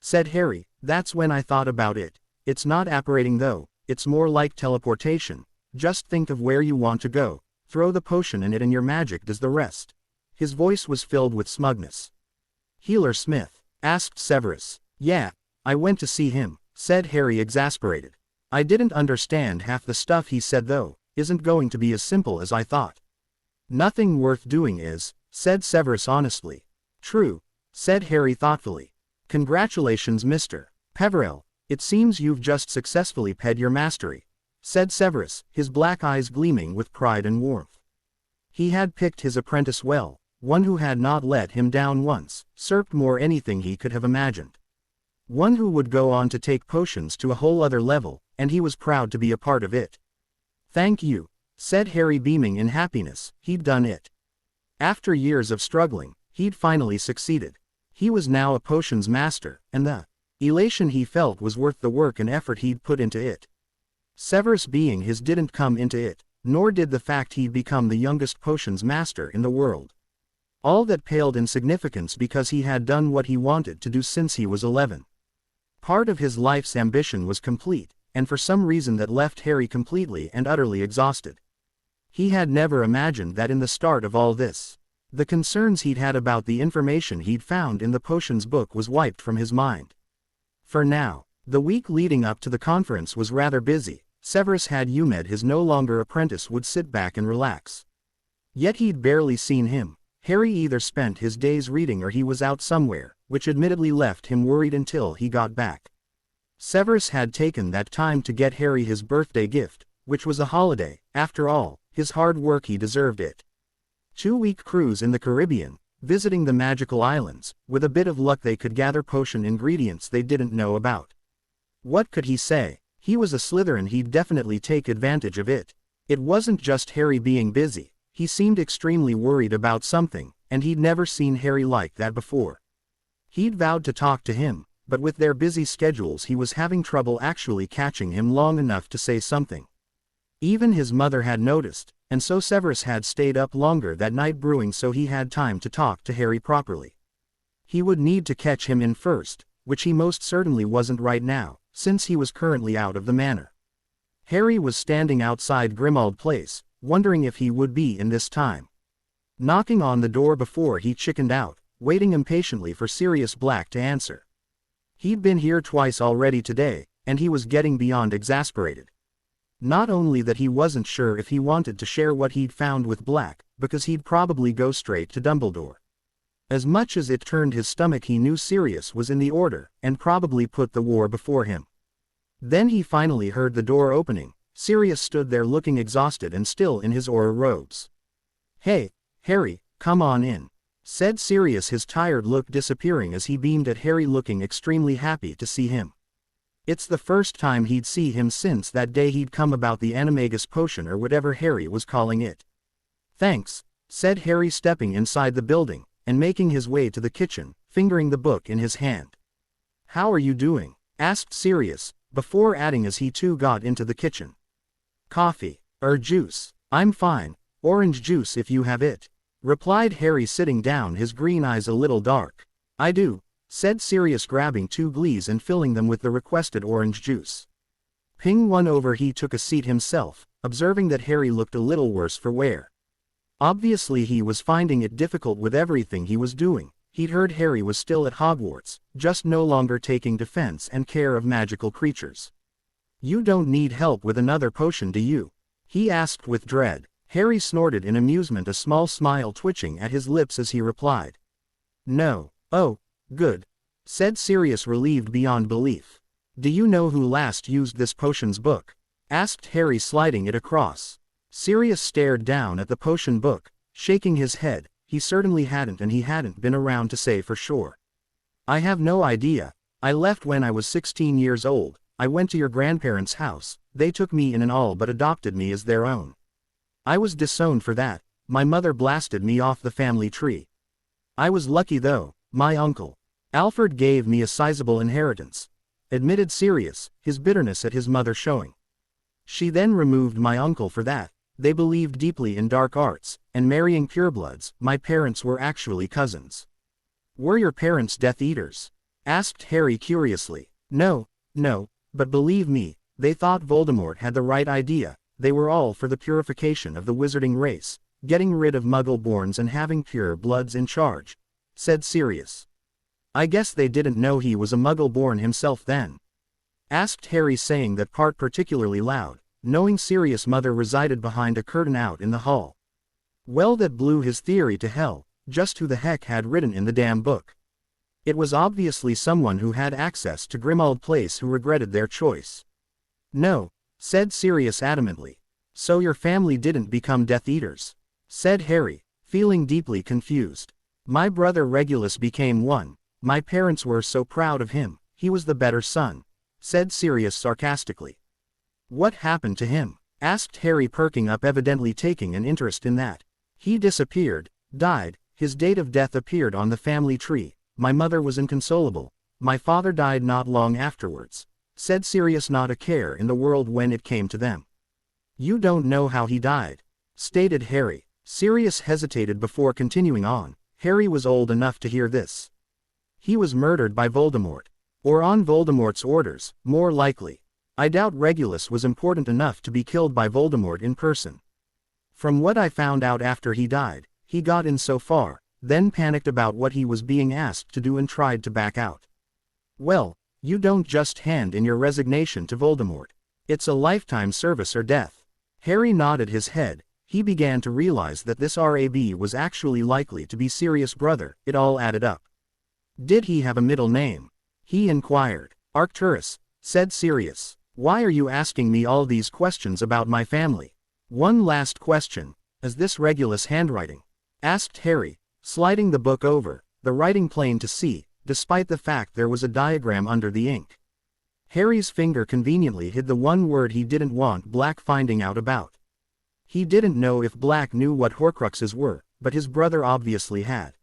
said Harry. "That's when I thought about it. It's not apparating though, it's more like teleportation. Just think of where you want to go, throw the potion in it, and your magic does the rest." His voice was filled with smugness. "Healer Smith?" asked Severus. "Yeah, I went to see him," said Harry, exasperated. "I didn't understand half the stuff he said though. Isn't going to be as simple as I thought." "Nothing worth doing is," said Severus honestly. "True," said Harry thoughtfully. "Congratulations, Mr. Peverell. It seems you've just successfully ped your mastery," said Severus, his black eyes gleaming with pride and warmth. He had picked his apprentice well, one who had not let him down once, served more anything he could have imagined. One who would go on to take potions to a whole other level, and he was proud to be a part of it. "Thank you," said Harry, beaming in happiness. He'd done it. After years of struggling, he'd finally succeeded. He was now a potions master, and the elation he felt was worth the work and effort he'd put into it. Severus being his didn't come into it, nor did the fact he'd become the youngest potions master in the world. All that paled in significance because he had done what he wanted to do since he was 11. Part of his life's ambition was complete, and for some reason that left Harry completely and utterly exhausted. He had never imagined that in the start of all this, the concerns he'd had about the information he'd found in the potions book was wiped from his mind. For now, the week leading up to the conference was rather busy. Severus had Umed, his no longer apprentice, would sit back and relax. Yet he'd barely seen him. Harry either spent his days reading or he was out somewhere, which admittedly left him worried until he got back. Severus had taken that time to get Harry his birthday gift, which was a holiday. After all, his hard work, he deserved it. 2-week cruise in the Caribbean, visiting the magical islands. With a bit of luck they could gather potion ingredients they didn't know about. What could he say? He was a Slytherin, he'd definitely take advantage of it. It wasn't just Harry being busy, he seemed extremely worried about something, and he'd never seen Harry like that before. He'd vowed to talk to him, but with their busy schedules he was having trouble actually catching him long enough to say something. Even his mother had noticed, and so Severus had stayed up longer that night brewing so he had time to talk to Harry properly. He would need to catch him in first, which he most certainly wasn't right now, since he was currently out of the manor. Harry was standing outside Grimmauld Place, wondering if he would be in this time. Knocking on the door before he chickened out, waiting impatiently for Sirius Black to answer. He'd been here twice already today, and he was getting beyond exasperated. Not only that he wasn't sure if he wanted to share what he'd found with Black, because he'd probably go straight to Dumbledore. As much as it turned his stomach, he knew Sirius was in the Order, and probably put the war before him. Then he finally heard the door opening. Sirius stood there looking exhausted and still in his Auror robes. "Hey, Harry, come on in," said Sirius, his tired look disappearing as he beamed at Harry, looking extremely happy to see him. It's the first time he'd see him since that day he'd come about the Animagus potion or whatever Harry was calling it. "Thanks," said Harry, stepping inside the building, and making his way to the kitchen, fingering the book in his hand. "How are you doing?" asked Sirius, before adding as he too got into the kitchen. "Coffee, or juice?" "I'm fine, orange juice if you have it," replied Harry, sitting down, his green eyes a little dark. "I do," said Sirius, grabbing 2 glees and filling them with the requested orange juice. Ping one over. He took a seat himself, observing that Harry looked a little worse for wear. Obviously he was finding it difficult with everything he was doing. He'd heard Harry was still at Hogwarts, just no longer taking defense and care of magical creatures. "You don't need help with another potion, do you?" he asked with dread. Harry snorted in amusement, a small smile twitching at his lips as he replied. "No." "Oh, good," said Sirius, relieved beyond belief. "Do you know who last used this potions book?" asked Harry, sliding it across. Sirius stared down at the potion book, shaking his head. He certainly hadn't, and he hadn't been around to say for sure. "I have no idea. I left when I was 16 years old. I went to your grandparents' house. They took me in and all but adopted me as their own. I was disowned for that. My mother blasted me off the family tree. I was lucky though. My uncle Alfred gave me a sizable inheritance," admitted Sirius, his bitterness at his mother showing. "She then removed my uncle for that. They believed deeply in dark arts, and marrying purebloods. My parents were actually cousins." "Were your parents Death Eaters?" asked Harry curiously. No, but believe me, they thought Voldemort had the right idea. They were all for the purification of the wizarding race, getting rid of Muggle-borns and having pure bloods in charge," said Sirius. "I guess they didn't know he was a Muggle-born himself then?" asked Harry, saying that part particularly loud, knowing Sirius' mother resided behind a curtain out in the hall. Well, that blew his theory to hell. Just who the heck had written in the damn book? It was obviously someone who had access to Grimmauld Place who regretted their choice. "No," said Sirius adamantly. "So your family didn't become Death Eaters?" said Harry, feeling deeply confused. "My brother Regulus became one. My parents were so proud of him. He was the better son," said Sirius sarcastically. "What happened to him?" asked Harry, perking up, evidently taking an interest in that. "He disappeared, died. His date of death appeared on the family tree. My mother was inconsolable. My father died not long afterwards," said Sirius, not a care in the world when it came to them. "You don't know how he died?" stated Harry. Sirius hesitated before continuing on. Harry was old enough to hear this. "He was murdered by Voldemort. Or on Voldemort's orders, more likely. I doubt Regulus was important enough to be killed by Voldemort in person. From what I found out after he died, he got in so far, then panicked about what he was being asked to do and tried to back out." "Well, you don't just hand in your resignation to Voldemort. It's a lifetime service or death." Harry nodded his head. He began to realize that this RAB was actually likely to be Sirius' brother. It all added up. "Did he have a middle name?" he inquired. "Arcturus," said Sirius. "Why are you asking me all these questions about my family?" "One last question. Is this Regulus' handwriting?" asked Harry, sliding the book over, the writing plain to see, despite the fact there was a diagram under the ink. Harry's finger conveniently hid the one word he didn't want Black finding out about. He didn't know if Black knew what Horcruxes were, but his brother obviously had.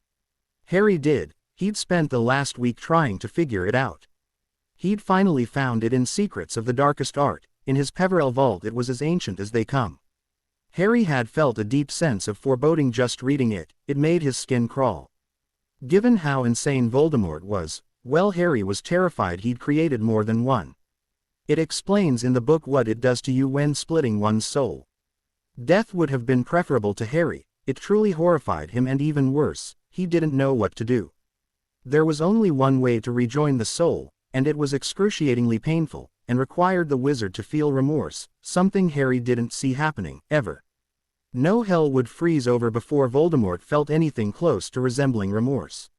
Harry did. He'd spent the last week trying to figure it out. He'd finally found it in Secrets of the Darkest Art. In his Peverell vault it was as ancient as they come. Harry had felt a deep sense of foreboding just reading it. It made his skin crawl. Given how insane Voldemort was, well, Harry was terrified he'd created more than one. It explains in the book what it does to you when splitting one's soul. Death would have been preferable to Harry. It truly horrified him, and even worse, he didn't know what to do. There was only one way to rejoin the soul, and it was excruciatingly painful, and required the wizard to feel remorse, something Harry didn't see happening, ever. No hell would freeze over before Voldemort felt anything close to resembling remorse.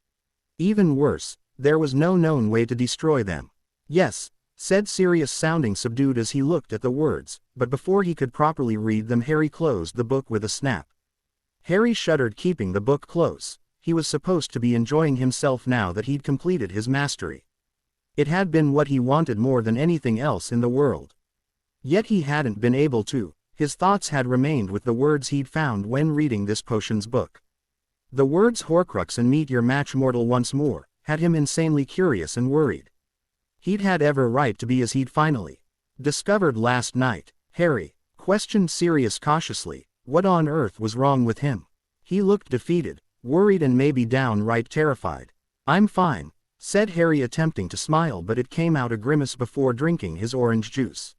Even worse, there was no known way to destroy them. Yes, said Sirius, sounding subdued as he looked at the words, but before he could properly read them Harry closed the book with a snap. Harry shuddered, keeping the book close. He was supposed to be enjoying himself now that he'd completed his mastery. It had been what he wanted more than anything else in the world. Yet he hadn't been able to. His thoughts had remained with the words he'd found when reading this potions book. The words Horcrux and meet your match mortal once more had him insanely curious and worried. He'd had every right to be, as he'd finally discovered last night. Harry questioned Sirius cautiously. What on earth was wrong with him? He looked defeated, worried, and maybe downright terrified. I'm fine, said Harry, attempting to smile, but it came out a grimace before drinking his orange juice.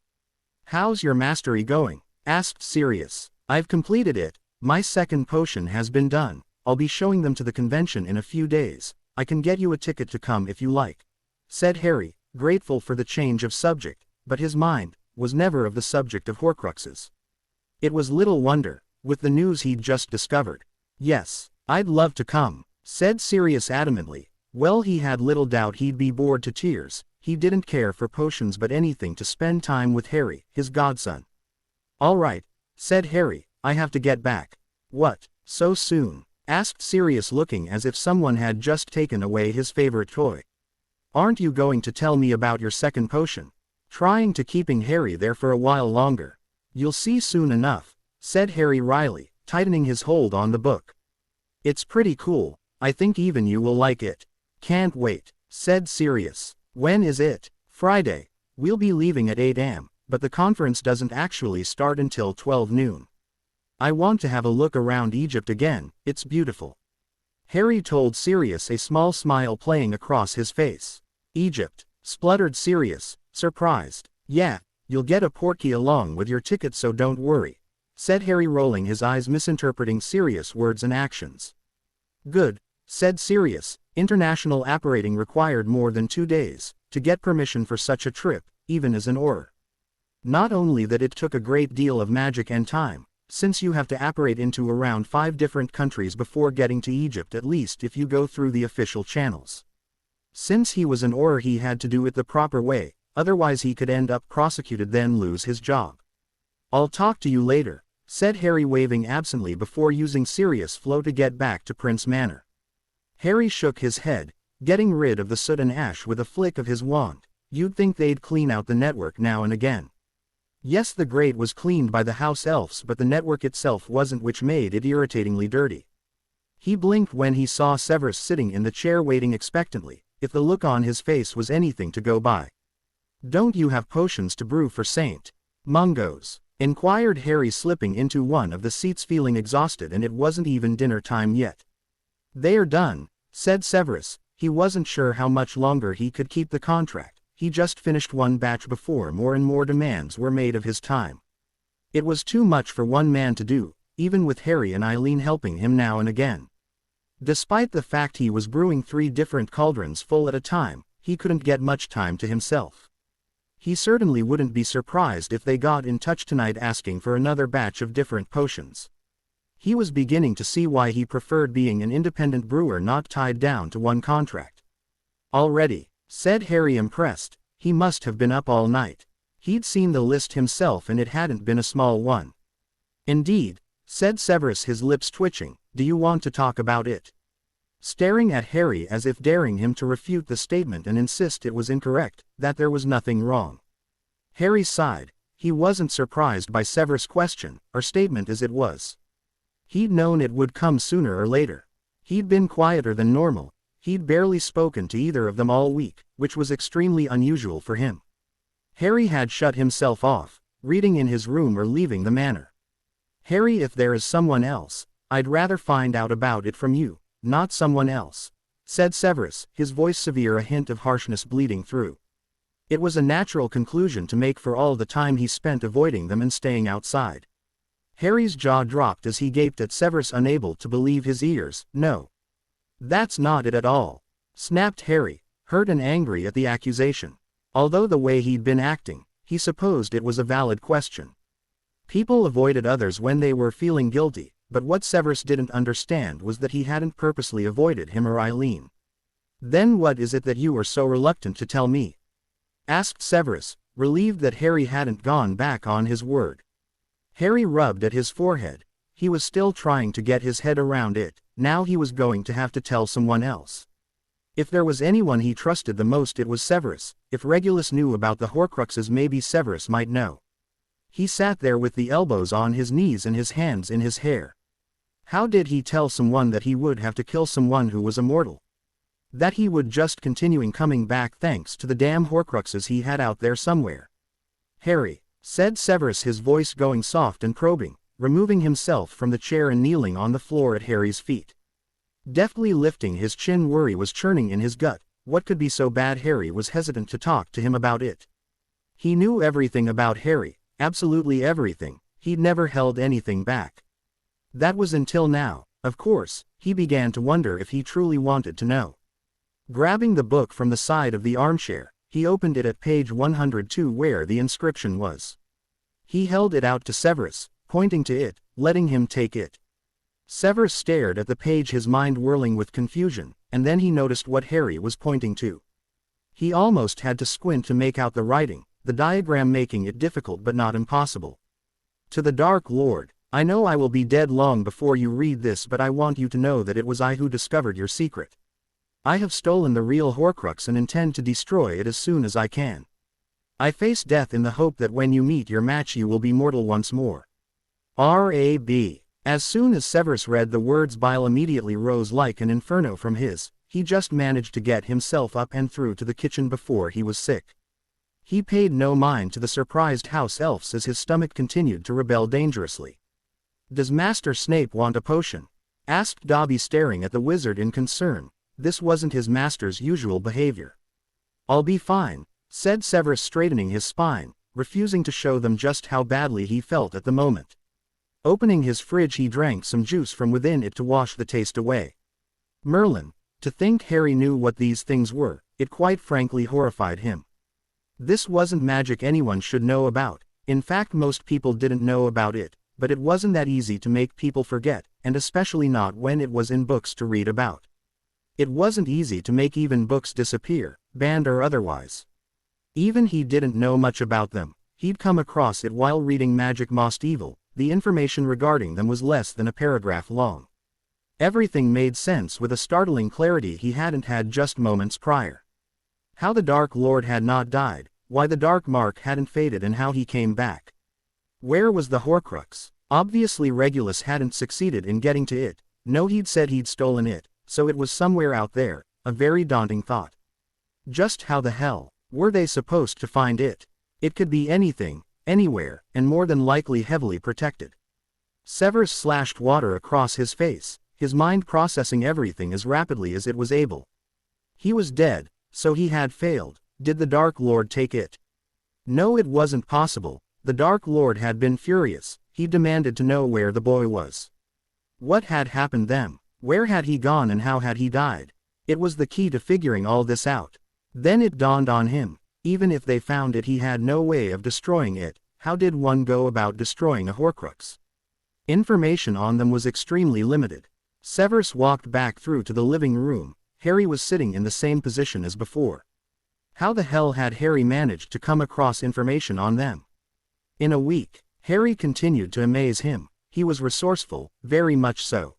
How's your mastery going? Asked Sirius. I've completed it. My second potion has been done. I'll be showing them to the convention in a few days. I can get you a ticket to come if you like, said Harry, grateful for the change of subject, but his mind was never of the subject of Horcruxes. It was little wonder, with the news he'd just discovered. Yes, I'd love to come, said Sirius adamantly. Well, he had little doubt he'd be bored to tears. He didn't care for potions but anything to spend time with Harry, his godson. All right, said Harry, I have to get back. What, so soon? Asked Sirius, looking as if someone had just taken away his favorite toy. Aren't you going to tell me about your second potion? Trying to keeping Harry there for a while longer. You'll see soon enough, said Harry wryly, tightening his hold on the book. It's pretty cool. I think even you will like it. Can't wait, said Sirius. When is it? Friday. We'll be leaving at 8 am, but the conference doesn't actually start until 12 noon. I want to have a look around Egypt again. It's beautiful. Harry told Sirius, a small smile playing across his face. Egypt, spluttered Sirius, surprised. Yeah, you'll get a portkey along with your ticket, so don't worry, said Harry, rolling his eyes, misinterpreting Sirius' words and actions. Good, said Sirius. International apparating required more than 2 days to get permission for such a trip, even as an Auror. Not only that, it took a great deal of magic and time, since you have to apparate into around 5 different countries before getting to Egypt, at least if you go through the official channels. Since he was an Auror, he had to do it the proper way, otherwise he could end up prosecuted, then lose his job. I'll talk to you later, said Harry, waving absently before using Sirius' flow to get back to Prince Manor. Harry shook his head, getting rid of the soot and ash with a flick of his wand. You'd think they'd clean out the network now and again. Yes, the grate was cleaned by the house elves, but the network itself wasn't, which made it irritatingly dirty. He blinked when he saw Severus sitting in the chair waiting expectantly, if the look on his face was anything to go by. Don't you have potions to brew for Saint Mungo's? Inquired Harry, slipping into one of the seats, feeling exhausted, and it wasn't even dinner time yet. They're done, said Severus. He wasn't sure how much longer he could keep the contract. He just finished one batch before more and more demands were made of his time. It was too much for one man to do, even with Harry and Eileen helping him now and again. Despite the fact he was brewing 3 different cauldrons full at a time, he couldn't get much time to himself. He certainly wouldn't be surprised if they got in touch tonight asking for another batch of different potions. He was beginning to see why he preferred being an independent brewer, not tied down to one contract. Already, said Harry, impressed. He must have been up all night. He'd seen the list himself, and it hadn't been a small one. Indeed, said Severus, his lips twitching. Do you want to talk about it? staring at Harry as if daring him to refute the statement and insist it was incorrect, that there was nothing wrong. Harry sighed. He wasn't surprised by Severus' question, or statement as it was. He'd known it would come sooner or later. He'd been quieter than normal. He'd barely spoken to either of them all week, which was extremely unusual for him. Harry had shut himself off, reading in his room or leaving the manor. Harry, if there is someone else, I'd rather find out about it from you, not someone else, said Severus, his voice severe, a hint of harshness bleeding through. It was a natural conclusion to make for all the time he spent avoiding them and staying outside. Harry's jaw dropped as he gaped at Severus, unable to believe his ears. No. That's not it at all, snapped Harry, hurt and angry at the accusation. Although the way he'd been acting, he supposed it was a valid question. People avoided others when they were feeling guilty, but what Severus didn't understand was that he hadn't purposely avoided him or Eileen. Then what is it that you are so reluctant to tell me? Asked Severus, relieved that Harry hadn't gone back on his word. Harry rubbed at his forehead. He was still trying to get his head around it. Now he was going to have to tell someone else. If there was anyone he trusted the most, it was Severus. If Regulus knew about the Horcruxes, maybe Severus might know. He sat there with the elbows on his knees and his hands in his hair. How did he tell someone that he would have to kill someone who was immortal? That he would just continuing coming back thanks to the damn Horcruxes he had out there somewhere? Harry, said Severus, his voice going soft and probing, removing himself from the chair and kneeling on the floor at Harry's feet. Deftly lifting his chin, worry was churning in his gut. What could be so bad? Harry was hesitant to talk to him about it. He knew everything about Harry, absolutely everything. He'd never held anything back. That was until now. Of course, he began to wonder if he truly wanted to know. Grabbing the book from the side of the armchair, he opened it at page 102 where the inscription was. He held it out to Severus, pointing to it, letting him take it. Severus stared at the page, his mind whirling with confusion, and then he noticed what Harry was pointing to. He almost had to squint to make out the writing, the diagram making it difficult but not impossible. To the Dark Lord, I know I will be dead long before you read this, but I want you to know that it was I who discovered your secret. I have stolen the real Horcrux and intend to destroy it as soon as I can. I face death in the hope that when you meet your match you will be mortal once more. R.A.B. As soon as Severus read the words, bile immediately rose like an inferno from he just managed to get himself up and through to the kitchen before he was sick. He paid no mind to the surprised house elves as his stomach continued to rebel dangerously. Does Master Snape want a potion? Asked Dobby, staring at the wizard in concern. This wasn't his master's usual behavior. I'll be fine, said Severus, straightening his spine, refusing to show them just how badly he felt at the moment. Opening his fridge, he drank some juice from within it to wash the taste away. Merlin, to think Harry knew what these things were, it quite frankly horrified him. This wasn't magic anyone should know about. In fact, most people didn't know about it, but it wasn't that easy to make people forget, and especially not when it was in books to read about. It wasn't easy to make even books disappear, banned or otherwise. Even he didn't know much about them. He'd come across it while reading Magic Most Evil. The information regarding them was less than a paragraph long. Everything made sense with a startling clarity he hadn't had just moments prior. How the Dark Lord had not died, why the Dark Mark hadn't faded, and how he came back. Where was the Horcrux? Obviously Regulus hadn't succeeded in getting to it. No, he'd said he'd stolen it, so it was somewhere out there, a very daunting thought. Just how the hell were they supposed to find it? It could be anything, anywhere, and more than likely heavily protected. Severus slashed water across his face, his mind processing everything as rapidly as it was able. He was dead, so he had failed. Did the Dark Lord take it? No, it wasn't possible. The Dark Lord had been furious. He demanded to know where the boy was. What had happened then? Where had he gone and how had he died? It was the key to figuring all this out. Then it dawned on him. Even if they found it, he had no way of destroying it. How did one go about destroying a Horcrux? Information on them was extremely limited. Severus walked back through to the living room. Harry was sitting in the same position as before. How the hell had Harry managed to come across information on them? In a week, Harry continued to amaze him. He was resourceful, very much so.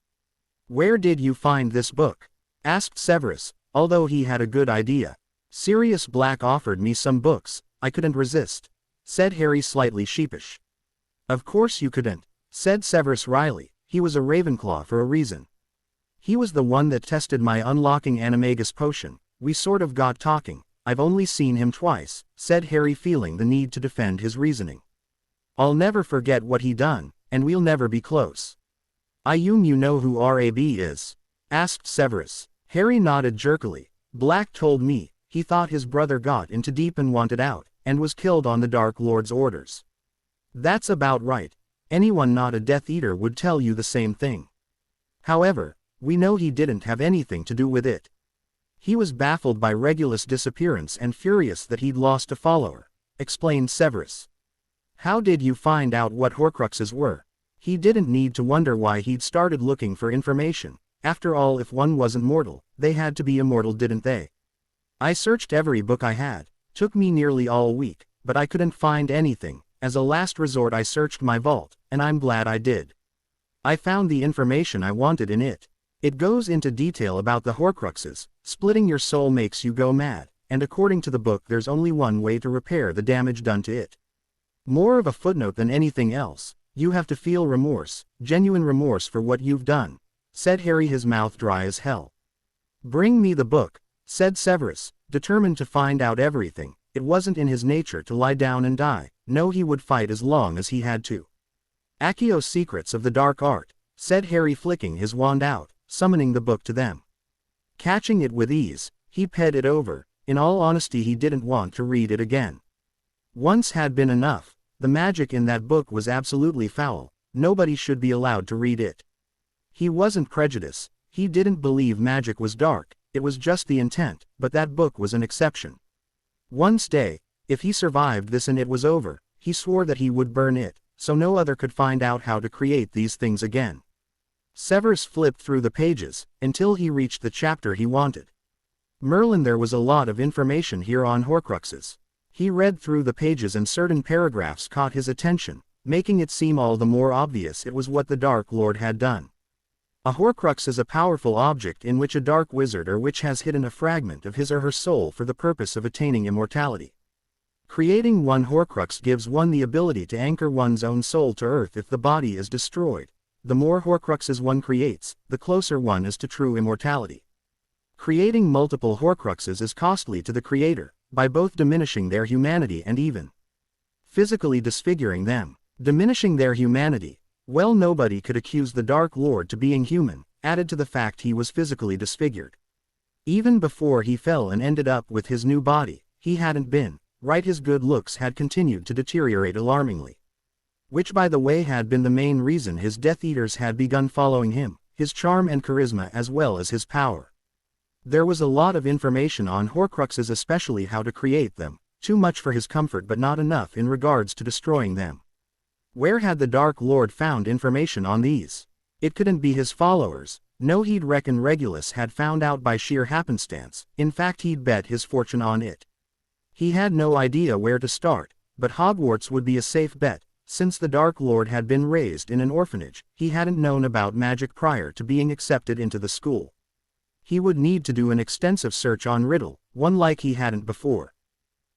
Where did you find this book? asked Severus, although he had a good idea. Sirius Black offered me some books, I couldn't resist, said Harry, slightly sheepish. Of course you couldn't, said Severus wryly. He was a Ravenclaw for a reason. He was the one that tested my unlocking animagus potion. We sort of got talking. I've only seen him twice, said Harry, feeling the need to defend his reasoning. I'll never forget what he done, and we'll never be close. You know who RAB is? Asked Severus. Harry nodded jerkily. Black told me. He thought his brother got into deep and wanted out, and was killed on the Dark Lord's orders. That's about right. Anyone not a Death Eater would tell you the same thing. However, we know he didn't have anything to do with it. He was baffled by Regulus' disappearance and furious that he'd lost a follower, explained Severus. How did you find out what Horcruxes were? He didn't need to wonder why he'd started looking for information. After all, if one wasn't mortal, they had to be immortal, didn't they? I searched every book I had. Took me nearly all week, but I couldn't find anything. As a last resort I searched my vault, and I'm glad I did. I found the information I wanted in it. It goes into detail about the Horcruxes. Splitting your soul makes you go mad, and according to the book there's only one way to repair the damage done to it. More of a footnote than anything else, you have to feel remorse, genuine remorse for what you've done, said Harry, his mouth dry as hell. Bring me the book, said Severus, determined to find out everything. It wasn't in his nature to lie down and die. No, he would fight as long as he had to. Accio Secrets of the Dark Art, said Harry, flicking his wand out, summoning the book to them. Catching it with ease, he ped it over. In all honesty, he didn't want to read it again. Once had been enough. The magic in that book was absolutely foul. Nobody should be allowed to read it. He wasn't prejudiced. He didn't believe magic was dark. It was just the intent, but that book was an exception. Once day, if he survived this and it was over, he swore that he would burn it, so no other could find out how to create these things again. Severus flipped through the pages, until he reached the chapter he wanted. Merlin, there was a lot of information here on Horcruxes. He read through the pages and certain paragraphs caught his attention, making it seem all the more obvious it was what the Dark Lord had done. A Horcrux is a powerful object in which a dark wizard or witch has hidden a fragment of his or her soul for the purpose of attaining immortality. Creating one Horcrux gives one the ability to anchor one's own soul to earth if the body is destroyed. The more Horcruxes one creates, the closer one is to true immortality. Creating multiple Horcruxes is costly to the creator, by both diminishing their humanity and even physically disfiguring them. Diminishing their humanity. Well, nobody could accuse the Dark Lord to being human, added to the fact he was physically disfigured. Even before he fell and ended up with his new body, he hadn't been right. His good looks had continued to deteriorate alarmingly. Which, by the way, had been the main reason his Death Eaters had begun following him, his charm and charisma as well as his power. There was a lot of information on Horcruxes, especially how to create them, too much for his comfort but not enough in regards to destroying them. Where had the Dark Lord found information on these? It couldn't be his followers. No, he'd reckon Regulus had found out by sheer happenstance. In fact, he'd bet his fortune on it. He had no idea where to start, but Hogwarts would be a safe bet. Since the Dark Lord had been raised in an orphanage, he hadn't known about magic prior to being accepted into the school. He would need to do an extensive search on Riddle, one like he hadn't before.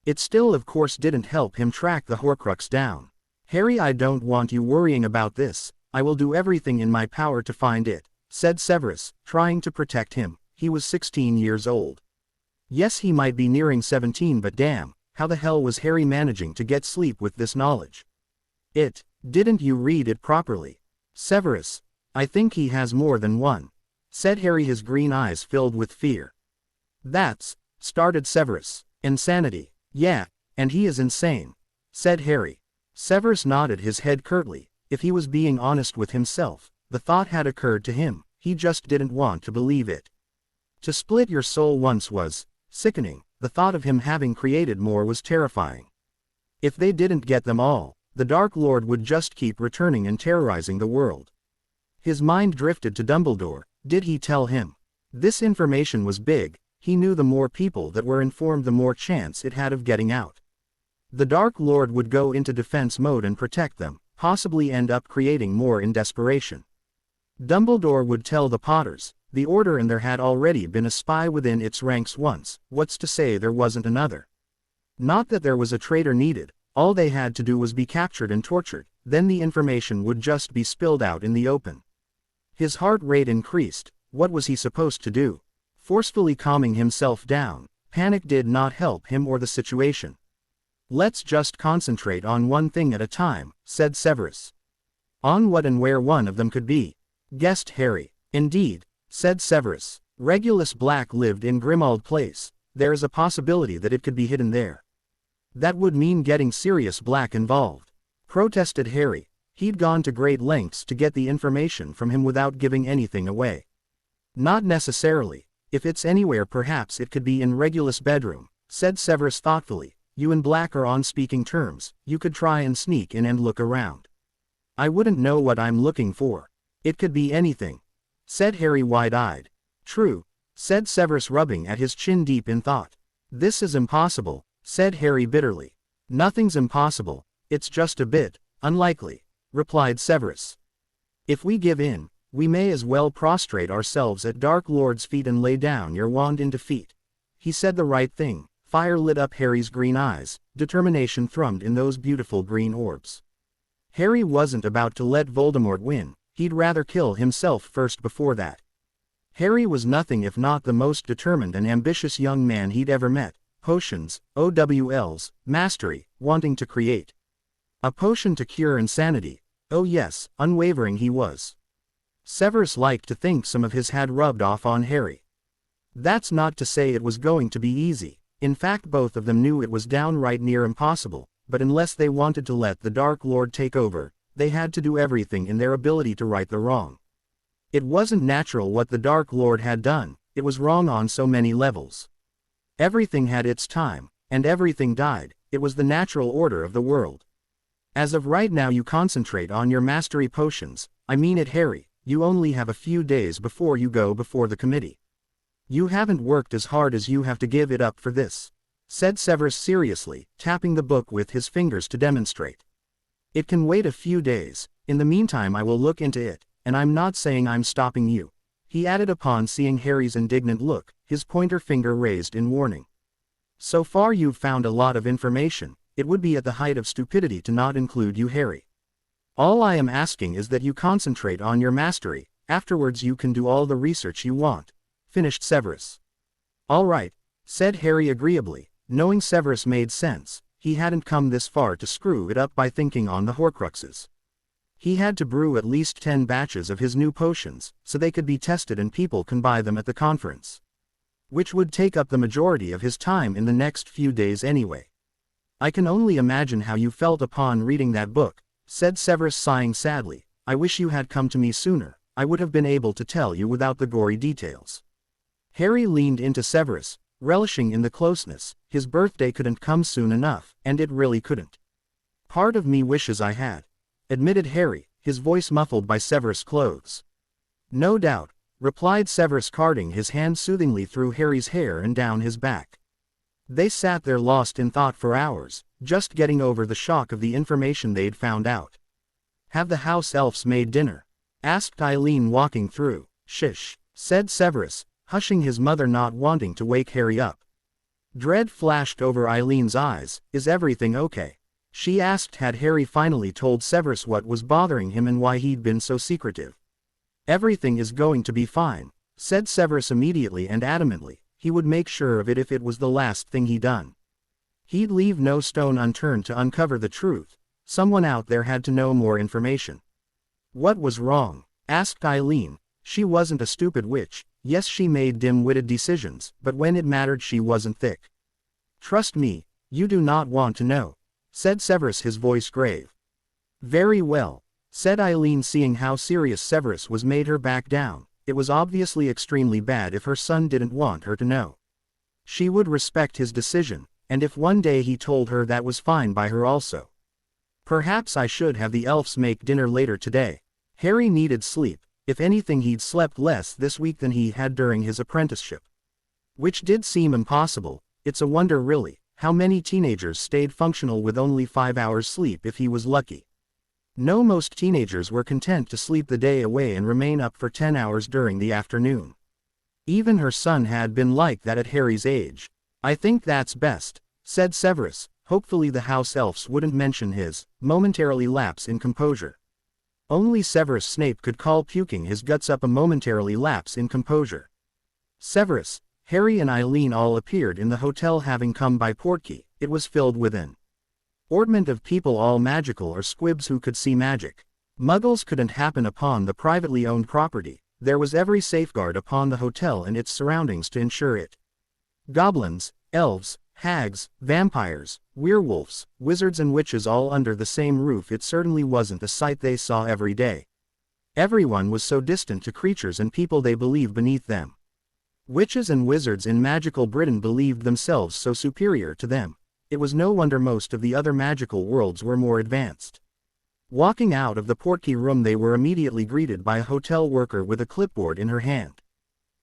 It still, of course, didn't help him track the Horcrux down. Harry, I don't want you worrying about this. I will do everything in my power to find it, said Severus, trying to protect him. He was 16 years old. Yes, he might be nearing 17, but damn, how the hell was Harry managing to get sleep with this knowledge? Didn't you read it properly? Severus, I think he has more than one, said Harry, his green eyes filled with fear. Started Severus. Insanity. Yeah, and he is insane, said Harry. Severus nodded his head curtly. If he was being honest with himself, the thought had occurred to him, he just didn't want to believe it. To split your soul once was sickening. The thought of him having created more was terrifying. If they didn't get them all, the Dark Lord would just keep returning and terrorizing the world. His mind drifted to Dumbledore. Did he tell him? This information was big. He knew the more people that were informed, the more chance it had of getting out. The Dark Lord would go into defense mode and protect them, possibly end up creating more in desperation. Dumbledore would tell the Potters. The Order, and there had already been a spy within its ranks once, what's to say there wasn't another? Not that there was a traitor needed, all they had to do was be captured and tortured, then the information would just be spilled out in the open. His heart rate increased. What was he supposed to do? Forcefully calming himself down, panic did not help him or the situation. Let's just concentrate on one thing at a time, said Severus. On what and where one of them could be? Guessed Harry. Indeed, said Severus. Regulus Black lived in Grimmauld Place. There is a possibility that it could be hidden there. That would mean getting Sirius Black involved, protested Harry. He'd gone to great lengths to get the information from him without giving anything away. Not necessarily. If it's anywhere, perhaps it could be in Regulus' bedroom, said Severus thoughtfully. You and Black are on speaking terms, you could try and sneak in and look around. I wouldn't know what I'm looking for. It could be anything, said Harry wide-eyed. True, said Severus, rubbing at his chin deep in thought. This is impossible, said Harry bitterly. Nothing's impossible, it's just a bit unlikely, replied Severus. If we give in, we may as well prostrate ourselves at Dark Lord's feet and lay down your wand in defeat. He said the right thing. Fire lit up Harry's green eyes, determination thrummed in those beautiful green orbs. Harry wasn't about to let Voldemort win, he'd rather kill himself first before that. Harry was nothing if not the most determined and ambitious young man he'd ever met. Potions, OWLs, mastery, wanting to create. A potion to cure insanity. Oh yes, unwavering he was. Severus liked to think some of his had rubbed off on Harry. That's not to say it was going to be easy. In fact, both of them knew it was downright near impossible, but unless they wanted to let the Dark Lord take over, they had to do everything in their ability to right the wrong. It wasn't natural what the Dark Lord had done, it was wrong on so many levels. Everything had its time, and everything died. It was the natural order of the world. As of right now, you concentrate on your mastery potions. I mean it, Harry, you only have a few days before you go before the committee. You haven't worked as hard as you have to give it up for this, said Severus seriously, tapping the book with his fingers to demonstrate. It can wait a few days. In the meantime I will look into it, and I'm not saying I'm stopping you, he added upon seeing Harry's indignant look, his pointer finger raised in warning. So far you've found a lot of information. It would be at the height of stupidity to not include you, Harry. All I am asking is that you concentrate on your mastery. Afterwards you can do all the research you want, finished Severus. All right, said Harry agreeably, knowing Severus made sense. He hadn't come this far to screw it up by thinking on the Horcruxes. He had to brew at least 10 batches of his new potions, so they could be tested and people can buy them at the conference. Which would take up the majority of his time in the next few days anyway. I can only imagine how you felt upon reading that book, said Severus, sighing sadly. I wish you had come to me sooner, I would have been able to tell you without the gory details. Harry leaned into Severus, relishing in the closeness. His birthday couldn't come soon enough, and it really couldn't. Part of me wishes I had, admitted Harry, his voice muffled by Severus' clothes. No doubt, replied Severus, carding his hand soothingly through Harry's hair and down his back. They sat there lost in thought for hours, just getting over the shock of the information they'd found out. Have the house elves made dinner? Asked Eileen walking through. Shish, said Severus, hushing his mother, not wanting to wake Harry up. Dread flashed over Eileen's eyes. Is everything okay? She asked. Had Harry finally told Severus what was bothering him and why he'd been so secretive? Everything is going to be fine, said Severus immediately and adamantly. He would make sure of it if it was the last thing he'd done. He'd leave no stone unturned to uncover the truth. Someone out there had to know more information. What was wrong? Asked Eileen. She wasn't a stupid witch. Yes, she made dim-witted decisions, but when it mattered she wasn't thick. Trust me, you do not want to know, said Severus, his voice grave. Very well, said Eileen, seeing how serious Severus was made her back down. It was obviously extremely bad if her son didn't want her to know. She would respect his decision, and if one day he told her, that was fine by her also. Perhaps I should have the elves make dinner later today. Harry needed sleep. If anything, he'd slept less this week than he had during his apprenticeship. Which did seem impossible. It's a wonder really, how many teenagers stayed functional with only 5 hours sleep if he was lucky. No, most teenagers were content to sleep the day away and remain up for 10 hours during the afternoon. Even her son had been like that at Harry's age. I think that's best, said Severus. Hopefully the house elves wouldn't mention his momentarily lapse in composure. Only Severus Snape could call puking his guts up a momentarily lapse in composure. Severus, Harry and Eileen all appeared in the hotel, having come by portkey. It was filled with an assortment of people, all magical or squibs who could see magic. Muggles couldn't happen upon the privately owned property. There was every safeguard upon the hotel and its surroundings to ensure it. Goblins, elves, hags, vampires, werewolves, wizards and witches all under the same roof. It certainly wasn't a sight they saw every day. Everyone was so distant to creatures and people they believed beneath them. Witches and wizards in magical Britain believed themselves so superior to them. It was no wonder most of the other magical worlds were more advanced. Walking out of the portkey room, they were immediately greeted by a hotel worker with a clipboard in her hand.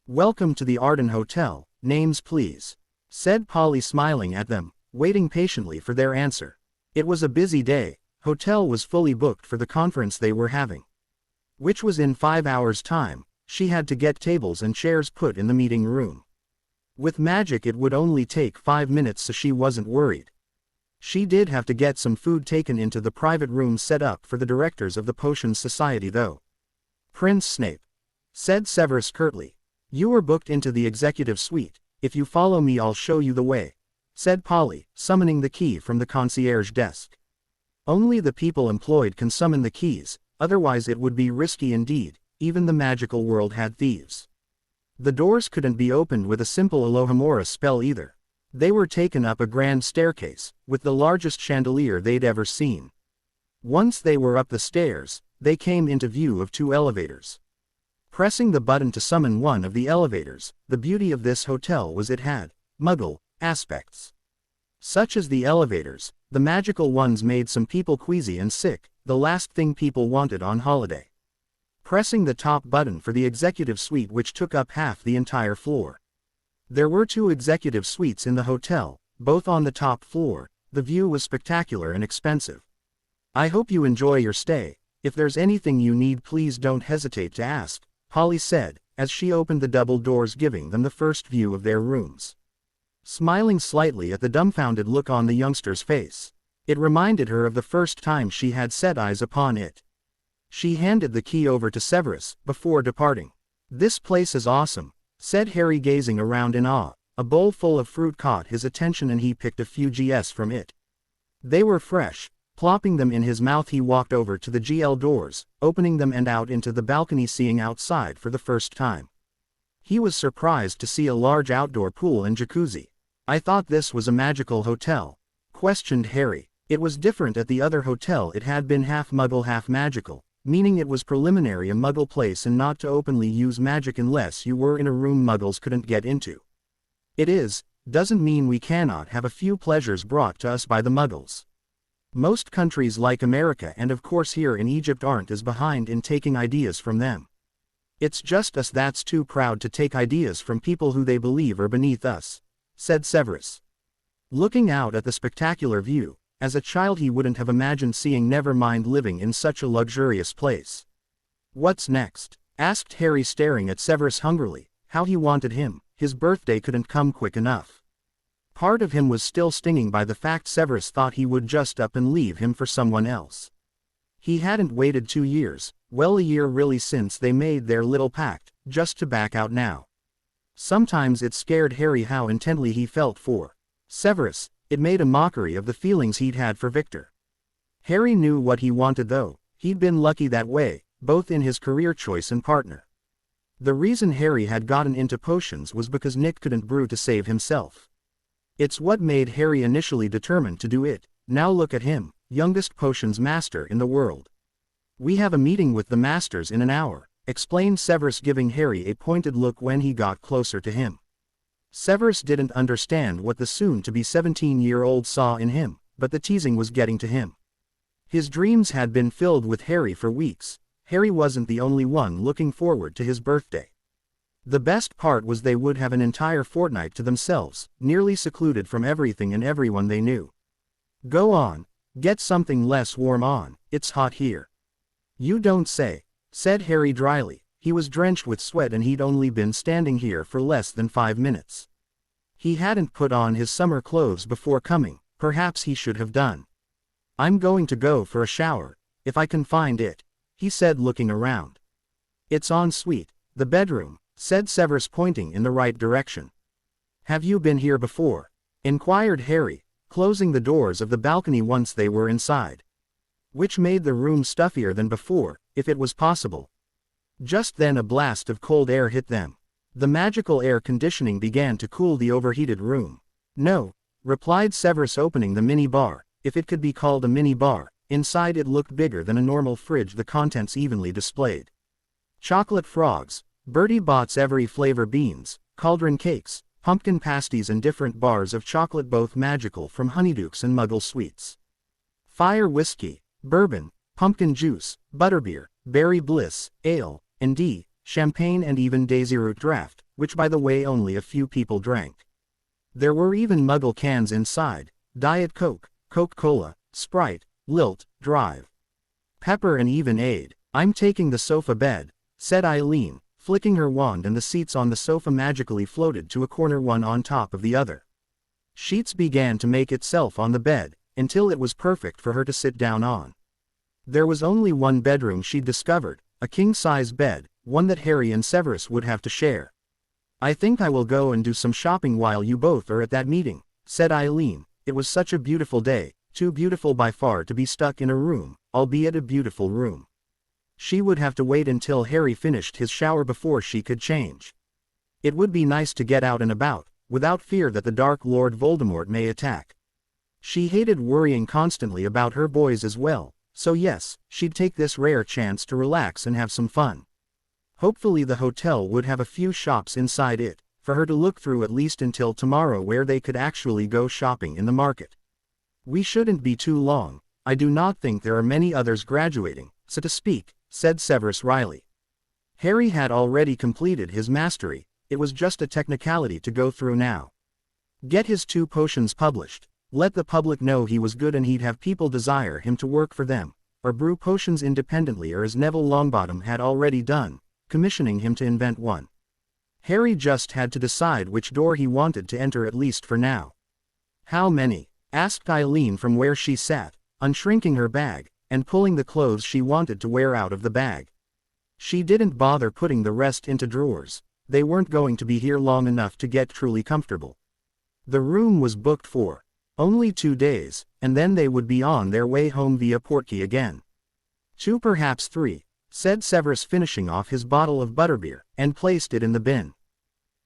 "Welcome to the Arden Hotel, names please," said Polly, smiling at them, waiting patiently for their answer. It was a busy day. Hotel was fully booked for the conference they were having, which was in 5 hours' time. She had to get tables and chairs put in the meeting room. With magic it would only take 5 minutes, so she wasn't worried. She did have to get some food taken into the private room set up for the directors of the Potions Society though. "Prince Snape," said Severus curtly, "you were booked into the executive suite. If you follow me I'll show you the way," said Polly, summoning the key from the concierge desk. Only the people employed can summon the keys, otherwise it would be risky indeed. Even the magical world had thieves. The doors couldn't be opened with a simple Alohomora spell either. They were taken up a grand staircase, with the largest chandelier they'd ever seen. Once they were up the stairs, they came into view of 2 elevators. Pressing the button to summon one of the elevators, the beauty of this hotel was it had Muggle aspects. Such as the elevators, the magical ones made some people queasy and sick, the last thing people wanted on holiday. Pressing the top button for the executive suite, which took up half the entire floor. There were 2 executive suites in the hotel, both on the top floor. The view was spectacular and expensive. "I hope you enjoy your stay. If there's anything you need please don't hesitate to ask," Polly said, as she opened the double doors, giving them the first view of their rooms. Smiling slightly at the dumbfounded look on the youngster's face. It reminded her of the first time she had set eyes upon it. She handed the key over to Severus, before departing. "This place is awesome," said Harry, gazing around in awe. A bowl full of fruit caught his attention and he picked a few GS from it. They were fresh. Plopping them in his mouth, he walked over to the GL doors, opening them and out into the balcony, seeing outside for the first time. He was surprised to see a large outdoor pool and jacuzzi. "I thought this was a magical hotel," questioned Harry. It was different at the other hotel. It had been half Muggle half magical, meaning it was preliminary a Muggle place and not to openly use magic unless you were in a room Muggles couldn't get into. "It is, doesn't mean we cannot have a few pleasures brought to us by the Muggles. Most countries like America and of course here in Egypt aren't as behind in taking ideas from them. It's just us that's too proud to take ideas from people who they believe are beneath us," said Severus. Looking out at the spectacular view, as a child he wouldn't have imagined seeing, never mind living in such a luxurious place. "What's next?" asked Harry, staring at Severus hungrily. How he wanted him. His birthday couldn't come quick enough. Part of him was still stinging by the fact Severus thought he would just up and leave him for someone else. He hadn't waited 2 years, well, a year really, since they made their little pact, just to back out now. Sometimes it scared Harry how intently he felt for Severus. It made a mockery of the feelings he'd had for Victor. Harry knew what he wanted though. He'd been lucky that way, both in his career choice and partner. The reason Harry had gotten into potions was because Nick couldn't brew to save himself. It's what made Harry initially determined to do it. Now look at him, youngest potions master in the world. "We have a meeting with the masters in an hour," explained Severus, giving Harry a pointed look when he got closer to him. Severus didn't understand what the soon-to-be 17-year-old saw in him, but the teasing was getting to him. His dreams had been filled with Harry for weeks. Harry wasn't the only one looking forward to his birthday. The best part was they would have an entire fortnight to themselves, nearly secluded from everything and everyone they knew. "Go on, get something less warm on, it's hot here." "You don't say," said Harry dryly. He was drenched with sweat and he'd only been standing here for less than 5 minutes. He hadn't put on his summer clothes before coming, perhaps he should have done. I'm going to go for a shower, if I can find it, he said looking around. It's en suite, the bedroom, said Severus pointing in the right direction. Have you been here before? Inquired Harry, closing the doors of the balcony once they were inside. Which made the room stuffier than before, if it was possible. Just then a blast of cold air hit them. The magical air conditioning began to cool the overheated room. No, replied Severus opening the mini bar, if it could be called a mini bar. Inside it looked bigger than a normal fridge, the contents evenly displayed. Chocolate frogs, Bertie Bott's every flavor beans, cauldron cakes, pumpkin pasties and different bars of chocolate, both magical, from Honeydukes and Muggle sweets. Fire whiskey, bourbon, pumpkin juice, butterbeer, berry bliss, ale, and champagne, and even daisy root draft, which by the way only a few people drank. There were even Muggle cans inside, Diet Coke, Coca-Cola, Sprite, Lilt, Drive, Pepper, and even Aid. I'm taking the sofa bed, said Eileen, flicking her wand, and the seats on the sofa magically floated to a corner, one on top of the other. Sheets began to make itself on the bed, until it was perfect for her to sit down on. There was only one bedroom she'd discovered, a king-size bed, one that Harry and Severus would have to share. I think I will go and do some shopping while you both are at that meeting, said Eileen. It was such a beautiful day, too beautiful by far to be stuck in a room, albeit a beautiful room. She would have to wait until Harry finished his shower before she could change. It would be nice to get out and about, without fear that the Dark Lord Voldemort may attack. She hated worrying constantly about her boys as well, so yes, she'd take this rare chance to relax and have some fun. Hopefully the hotel would have a few shops inside it, for her to look through at least until tomorrow, where they could actually go shopping in the market. We shouldn't be too long. I do not think there are many others graduating, so to speak, said Severus wryly. Harry had already completed his mastery, it was just a technicality to go through now. Get his 2 potions published, let the public know he was good, and he'd have people desire him to work for them, or brew potions independently, or as Neville Longbottom had already done, commissioning him to invent one. Harry just had to decide which door he wanted to enter, at least for now. How many? Asked Eileen from where she sat, unshrinking her bag, and pulling the clothes she wanted to wear out of the bag. She didn't bother putting the rest into drawers, they weren't going to be here long enough to get truly comfortable. The room was booked for only 2 days, and then they would be on their way home via Portkey again. 2, perhaps 3, said Severus, finishing off his bottle of butterbeer, and placed it in the bin.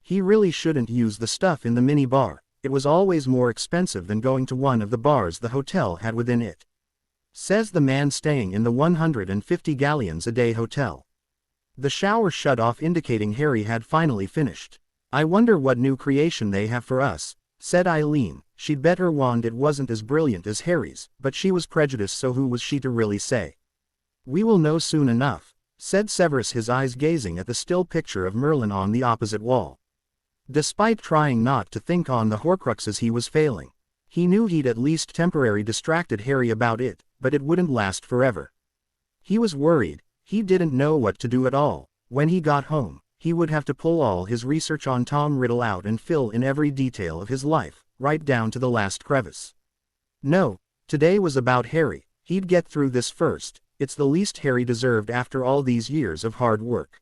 He really shouldn't use the stuff in the mini bar. It was always more expensive than going to one of the bars the hotel had within it. Says the man staying in the 150 galleons a day hotel. The shower shut off, indicating Harry had finally finished. I wonder what new creation they have for us, said Eileen. She'd bet her wand it wasn't as brilliant as Harry's, but she was prejudiced, so who was she to really say? We will know soon enough, said Severus, his eyes gazing at the still picture of Merlin on the opposite wall. Despite trying not to think on the Horcruxes, he was failing. He knew he'd at least temporarily distracted Harry about it, but it wouldn't last forever. He was worried. He didn't know what to do at all. When he got home, he would have to pull all his research on Tom Riddle out and fill in every detail of his life, right down to the last crevice. No, today was about Harry. He'd get through this first. It's the least Harry deserved after all these years of hard work.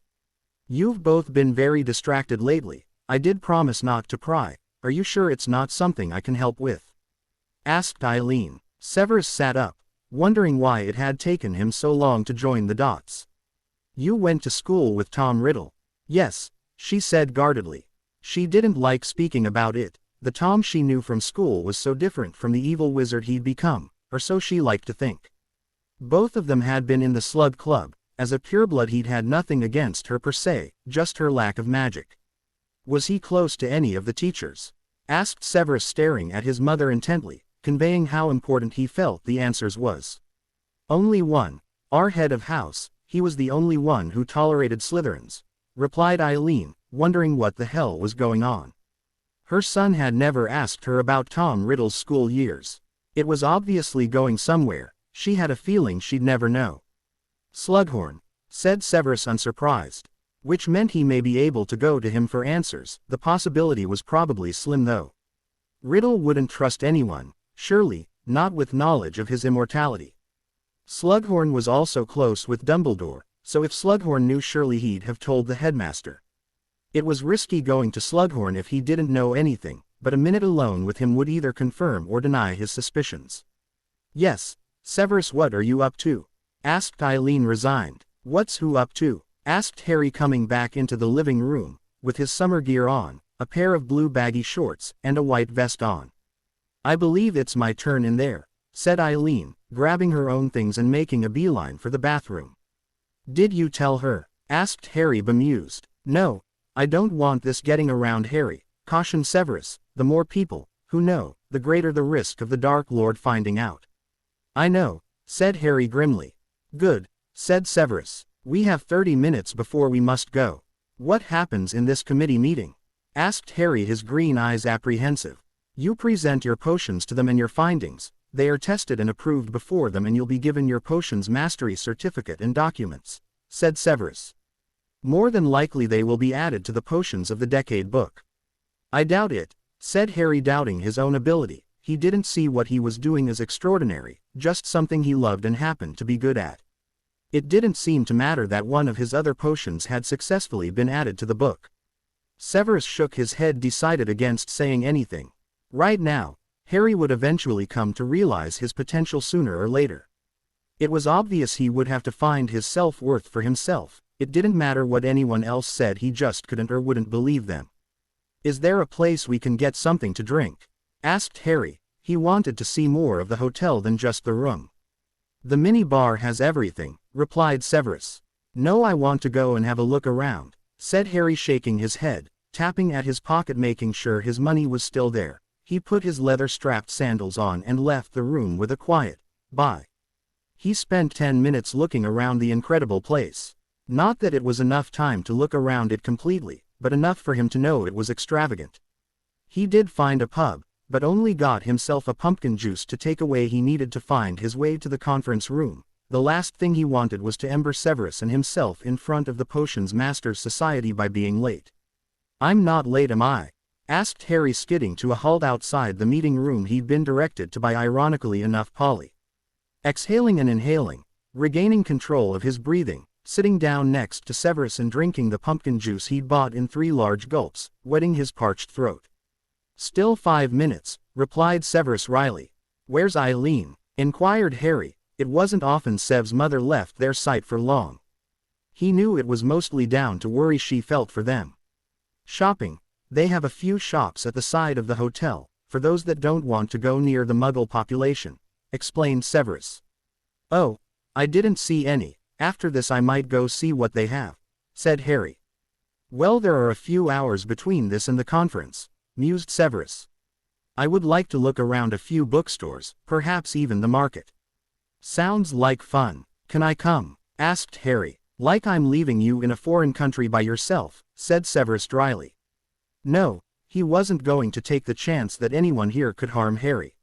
You've both been very distracted lately. I did promise not to pry. Are you sure it's not something I can help with? Asked Eileen. Severus sat up, wondering why it had taken him so long to join the dots. You went to school with Tom Riddle? Yes, she said guardedly. She didn't like speaking about it. The Tom she knew from school was so different from the evil wizard he'd become, or so she liked to think. Both of them had been in the Slug Club. As a pureblood, he'd had nothing against her per se, just her lack of magic. Was he close to any of the teachers? Asked Severus, staring at his mother intently, conveying how important he felt the answers was. Only one. Our head of house. He was the only one who tolerated Slytherins, replied Eileen, wondering what the hell was going on. Her son had never asked her about Tom Riddle's school years. It was obviously going somewhere. She had a feeling she'd never know. Slughorn, said Severus, unsurprised. Which meant he may be able to go to him for answers. The possibility was probably slim though. Riddle wouldn't trust anyone, surely, not with knowledge of his immortality. Slughorn was also close with Dumbledore, so if Slughorn knew surely he'd have told the headmaster. It was risky going to Slughorn if he didn't know anything, but a minute alone with him would either confirm or deny his suspicions. "Yes, Severus, what are you up to?" asked Eileen resigned. "What's who up to?" asked Harry coming back into the living room, with his summer gear on, a pair of blue baggy shorts, and a white vest on. "I believe it's my turn in there," said Eileen, grabbing her own things and making a beeline for the bathroom. "Did you tell her?" asked Harry bemused. "No, I don't want this getting around, Harry," cautioned Severus. "The more people who know, the greater the risk of the Dark Lord finding out." "I know," said Harry grimly. "Good," said Severus. "We have 30 minutes before we must go." "What happens in this committee meeting?" asked Harry, his green eyes apprehensive. "You present your potions to them and your findings. They are tested and approved before them and you'll be given your potions mastery certificate and documents," said Severus. "More than likely they will be added to the potions of the Decade book." "I doubt it," said Harry, doubting his own ability. He didn't see what he was doing as extraordinary, just something he loved and happened to be good at. It didn't seem to matter that one of his other potions had successfully been added to the book. Severus shook his head, decided against saying anything. Right now, Harry would eventually come to realize his potential sooner or later. It was obvious he would have to find his self-worth for himself. It didn't matter what anyone else said, he just couldn't or wouldn't believe them. "Is there a place we can get something to drink?" asked Harry. He wanted to see more of the hotel than just the room. "The mini bar has everything," replied Severus. "No, I want to go and have a look around," said Harry, shaking his head, tapping at his pocket making sure his money was still there. He put his leather-strapped sandals on and left the room with a quiet bye. He spent 10 minutes looking around the incredible place. Not that it was enough time to look around it completely, but enough for him to know it was extravagant. He did find a pub, but only got himself a pumpkin juice to take away. He needed to find his way to the conference room. The last thing he wanted was to ember Severus and himself in front of the Potions Masters Society by being late. "I'm not late, am I?" asked Harry, skidding to a halt outside the meeting room he'd been directed to by, ironically enough, Polly. Exhaling and inhaling, regaining control of his breathing, sitting down next to Severus and drinking the pumpkin juice he'd bought in 3 large gulps, wetting his parched throat. "Still 5 minutes, replied Severus wryly. "Where's Eileen?" inquired Harry. It wasn't often Sev's mother left their sight for long. He knew it was mostly down to worry she felt for them. "Shopping. They have a few shops at the side of the hotel, for those that don't want to go near the Muggle population," explained Severus. "Oh, I didn't see any. After this I might go see what they have," said Harry. "Well, there are a few hours between this and the conference," mused Severus. "I would like to look around a few bookstores, perhaps even the market." "Sounds like fun. Can I come?" asked Harry. "Like I'm leaving you in a foreign country by yourself," said Severus dryly. No, he wasn't going to take the chance that anyone here could harm Harry.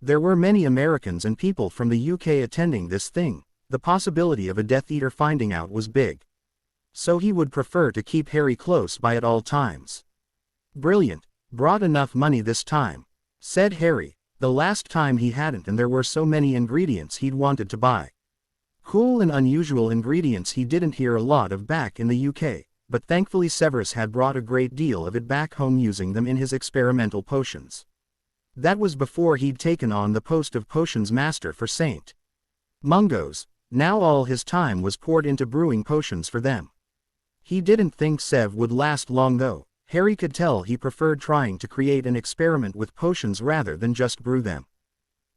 There were many Americans and people from the UK attending this thing. The possibility of a Death Eater finding out was big. So he would prefer to keep Harry close by at all times. "Brilliant. Brought enough money this time," said Harry. The last time he hadn't, and there were so many ingredients he'd wanted to buy. Cool and unusual ingredients he didn't hear a lot of back in the UK, but thankfully Severus had brought a great deal of it back home, using them in his experimental potions. That was before he'd taken on the post of Potions Master for St. Mungo's. Now all his time was poured into brewing potions for them. He didn't think Sev would last long though. Harry could tell he preferred trying to create an experiment with potions rather than just brew them.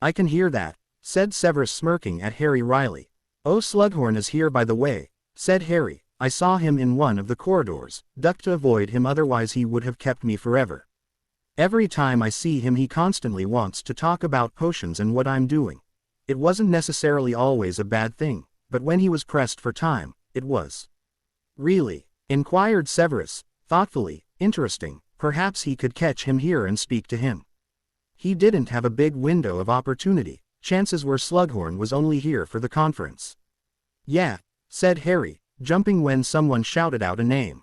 "I can hear that," said Severus, smirking at Harry wryly. "Oh, Slughorn is here by the way," said Harry. "I saw him in one of the corridors, ducked to avoid him, otherwise he would have kept me forever. Every time I see him he constantly wants to talk about potions and what I'm doing. It wasn't necessarily always a bad thing, but when he was pressed for time, it was." "Really?" inquired Severus, thoughtfully. "Interesting. Perhaps he could catch him here and speak to him." He didn't have a big window of opportunity. Chances were Slughorn was only here for the conference. "Yeah," said Harry, jumping when someone shouted out a name.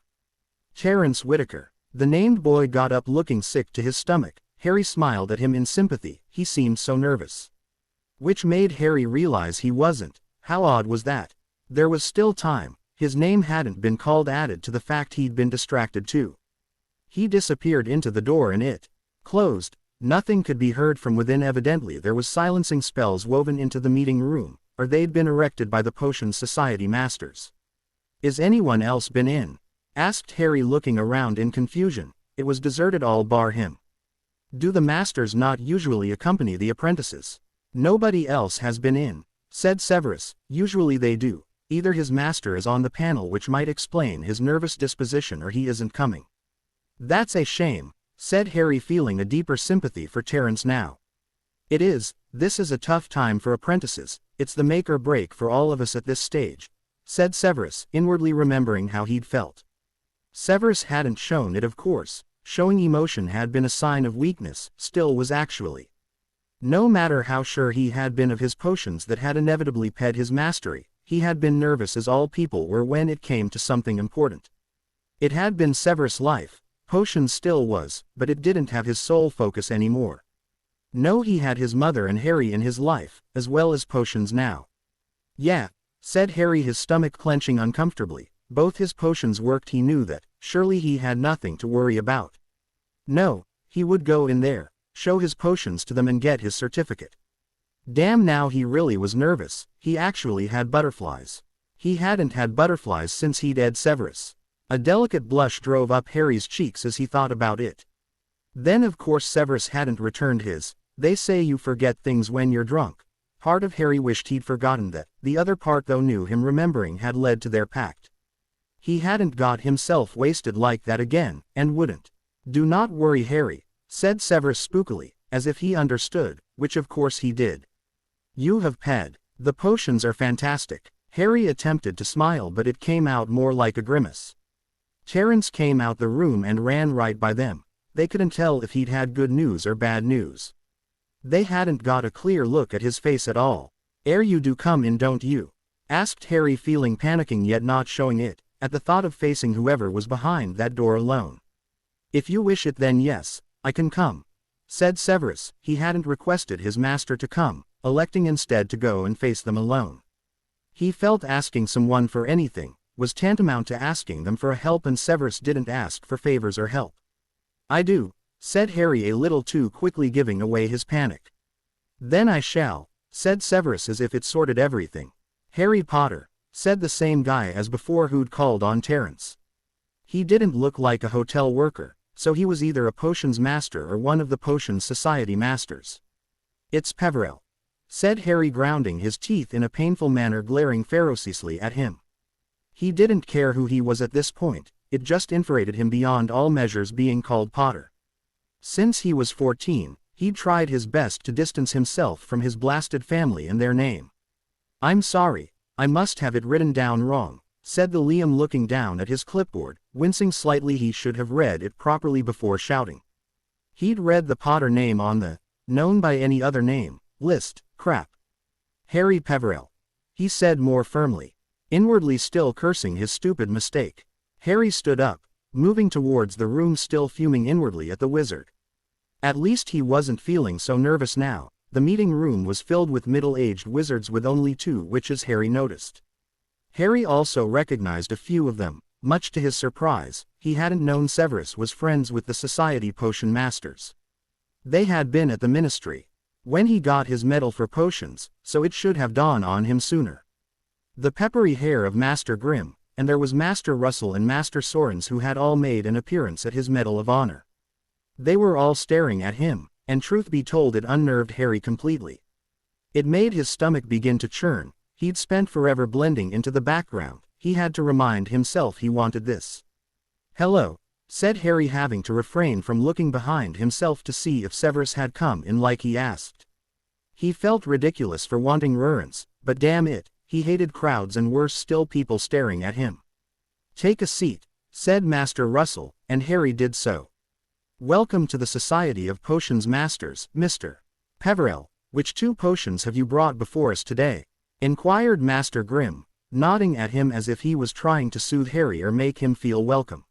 Terence Whitaker. The named boy got up looking sick to his stomach. Harry smiled at him in sympathy, he seemed so nervous. Which made Harry realize he wasn't. How odd was that? There was still time. His name hadn't been called, added to the fact he'd been distracted too. He disappeared into the door and it closed. Nothing could be heard from within. Evidently there was silencing spells woven into the meeting room, or they'd been erected by the Potion Society masters. Is anyone else been in? Asked Harry, looking around in confusion. It was deserted all bar him. Do the masters not usually accompany the apprentices? Nobody else has been in, said Severus. Usually they do. Either his master is on the panel, which might explain his nervous disposition, or he isn't coming. That's a shame, said Harry, feeling a deeper sympathy for Terence now. It is. This is a tough time for apprentices. It's the make or break for all of us at this stage, said Severus, inwardly remembering how he'd felt. Severus hadn't shown it, of course. Showing emotion had been a sign of weakness, still was actually. No matter how sure he had been of his potions that had inevitably ped his mastery, he had been nervous, as all people were when it came to something important. It had been Severus' life. Potions still was, but it didn't have his sole focus anymore. No, he had his mother and Harry in his life, as well as potions now. Yeah, said Harry, his stomach clenching uncomfortably. Both his potions worked. He knew that. Surely he had nothing to worry about. No, he would go in there, show his potions to them and get his certificate. Damn, now he really was nervous. He actually had butterflies. He hadn't had butterflies since he'd ed Severus. A delicate blush drove up Harry's cheeks as he thought about it. Then of course Severus hadn't returned his, "They say you forget things when you're drunk." Part of Harry wished he'd forgotten that. The other part, though, knew him remembering had led to their pact. He hadn't got himself wasted like that again, and wouldn't. Do not worry, Harry, said Severus spookily, as if he understood, which of course he did. You have ped. The potions are fantastic. Harry attempted to smile, but it came out more like a grimace. Terence came out the room and ran right by them. They couldn't tell if he'd had good news or bad news. They hadn't got a clear look at his face at all. You do come in, don't you?" asked Harry, feeling panicking yet not showing it, at the thought of facing whoever was behind that door alone. "If you wish it, then yes, I can come," said Severus. He hadn't requested his master to come, electing instead to go and face them alone. He felt asking someone for anything was tantamount to asking them for help, and Severus didn't ask for favors or help. "I do," said Harry, a little too quickly giving away his panic. "Then I shall," said Severus, as if it sorted everything. "Harry Potter," said the same guy as before who'd called on Terence. He didn't look like a hotel worker, so he was either a potions master or one of the Potions Society masters. "It's Peverell," said Harry, grounding his teeth in a painful manner, glaring ferociously at him. He didn't care who he was at this point. It just infuriated him beyond all measures being called Potter. Since he was 14, he'd tried his best to distance himself from his blasted family and their name. "I'm sorry, I must have it written down wrong," said the Liam, looking down at his clipboard, wincing slightly. He should have read it properly before shouting. He'd read the Potter name on the known by any other name list. Crap. "Harry Peverell," he said more firmly, inwardly still cursing his stupid mistake. Harry stood up, moving towards the room, still fuming inwardly at the wizard. At least he wasn't feeling so nervous now. The meeting room was filled with middle-aged wizards, with only 2 witches, Harry noticed. Harry also recognized a few of them. Much to his surprise, he hadn't known Severus was friends with the Society Potion Masters. They had been at the Ministry when he got his medal for potions, so it should have dawned on him sooner. The peppery hair of Master Grimm, and there was Master Russell and Master Sorens, who had all made an appearance at his Medal of Honor. They were all staring at him, and truth be told, it unnerved Harry completely. It made his stomach begin to churn. He'd spent forever blending into the background. He had to remind himself he wanted this. "Hello," said Harry, having to refrain from looking behind himself to see if Severus had come in like he asked. He felt ridiculous for wanting reverence, but damn it, he hated crowds, and worse still, people staring at him. "Take a seat," said Master Russell, and Harry did so. "Welcome to the Society of Potions Masters, Mr. Peverell. Which 2 potions have you brought before us today?" inquired Master Grimm. nodding at him as if he was trying to soothe Harry or make him feel welcome.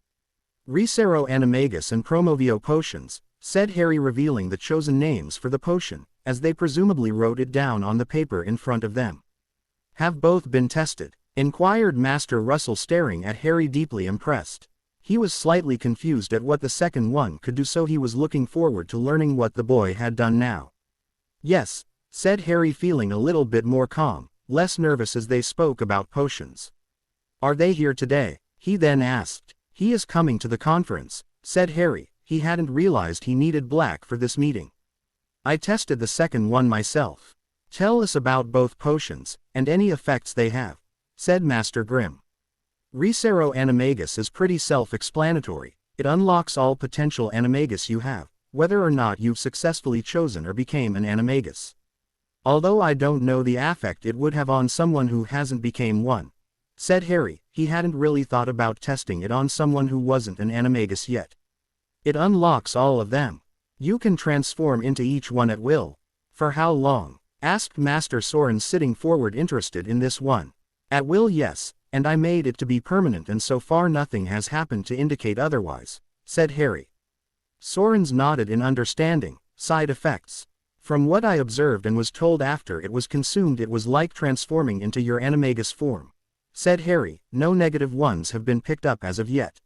Recero Animagus and Promovio potions, said Harry, revealing the chosen names for the potion, as they presumably wrote it down on the paper in front of them. Have both been tested? Inquired Master Russell, staring at Harry, deeply impressed. He was slightly confused at what the second one could do, so he was looking forward to learning what the boy had done now. Yes, said Harry, feeling a little bit more calm, less nervous as they spoke about potions. Are they here today? He then asked. He is coming to the conference, said Harry. He hadn't realized he needed Black for this meeting. I tested the second one myself. Tell us about both potions, and any effects they have, said Master Grimm. Recero Animagus is pretty self-explanatory. It unlocks all potential Animagus you have, whether or not you've successfully chosen or became an Animagus. Although I don't know the effect it would have on someone who hasn't became one, said Harry. He hadn't really thought about testing it on someone who wasn't an Animagus yet. It unlocks all of them. You can transform into each one at will. For how long? Asked Master Soren, sitting forward, interested in this one. At will, yes, and I made it to be permanent, and so far nothing has happened to indicate otherwise, said Harry. Soren's nodded in understanding. Side effects. From what I observed and was told after it was consumed, it was like transforming into your Animagus form, said Harry. No negative ones have been picked up as of yet.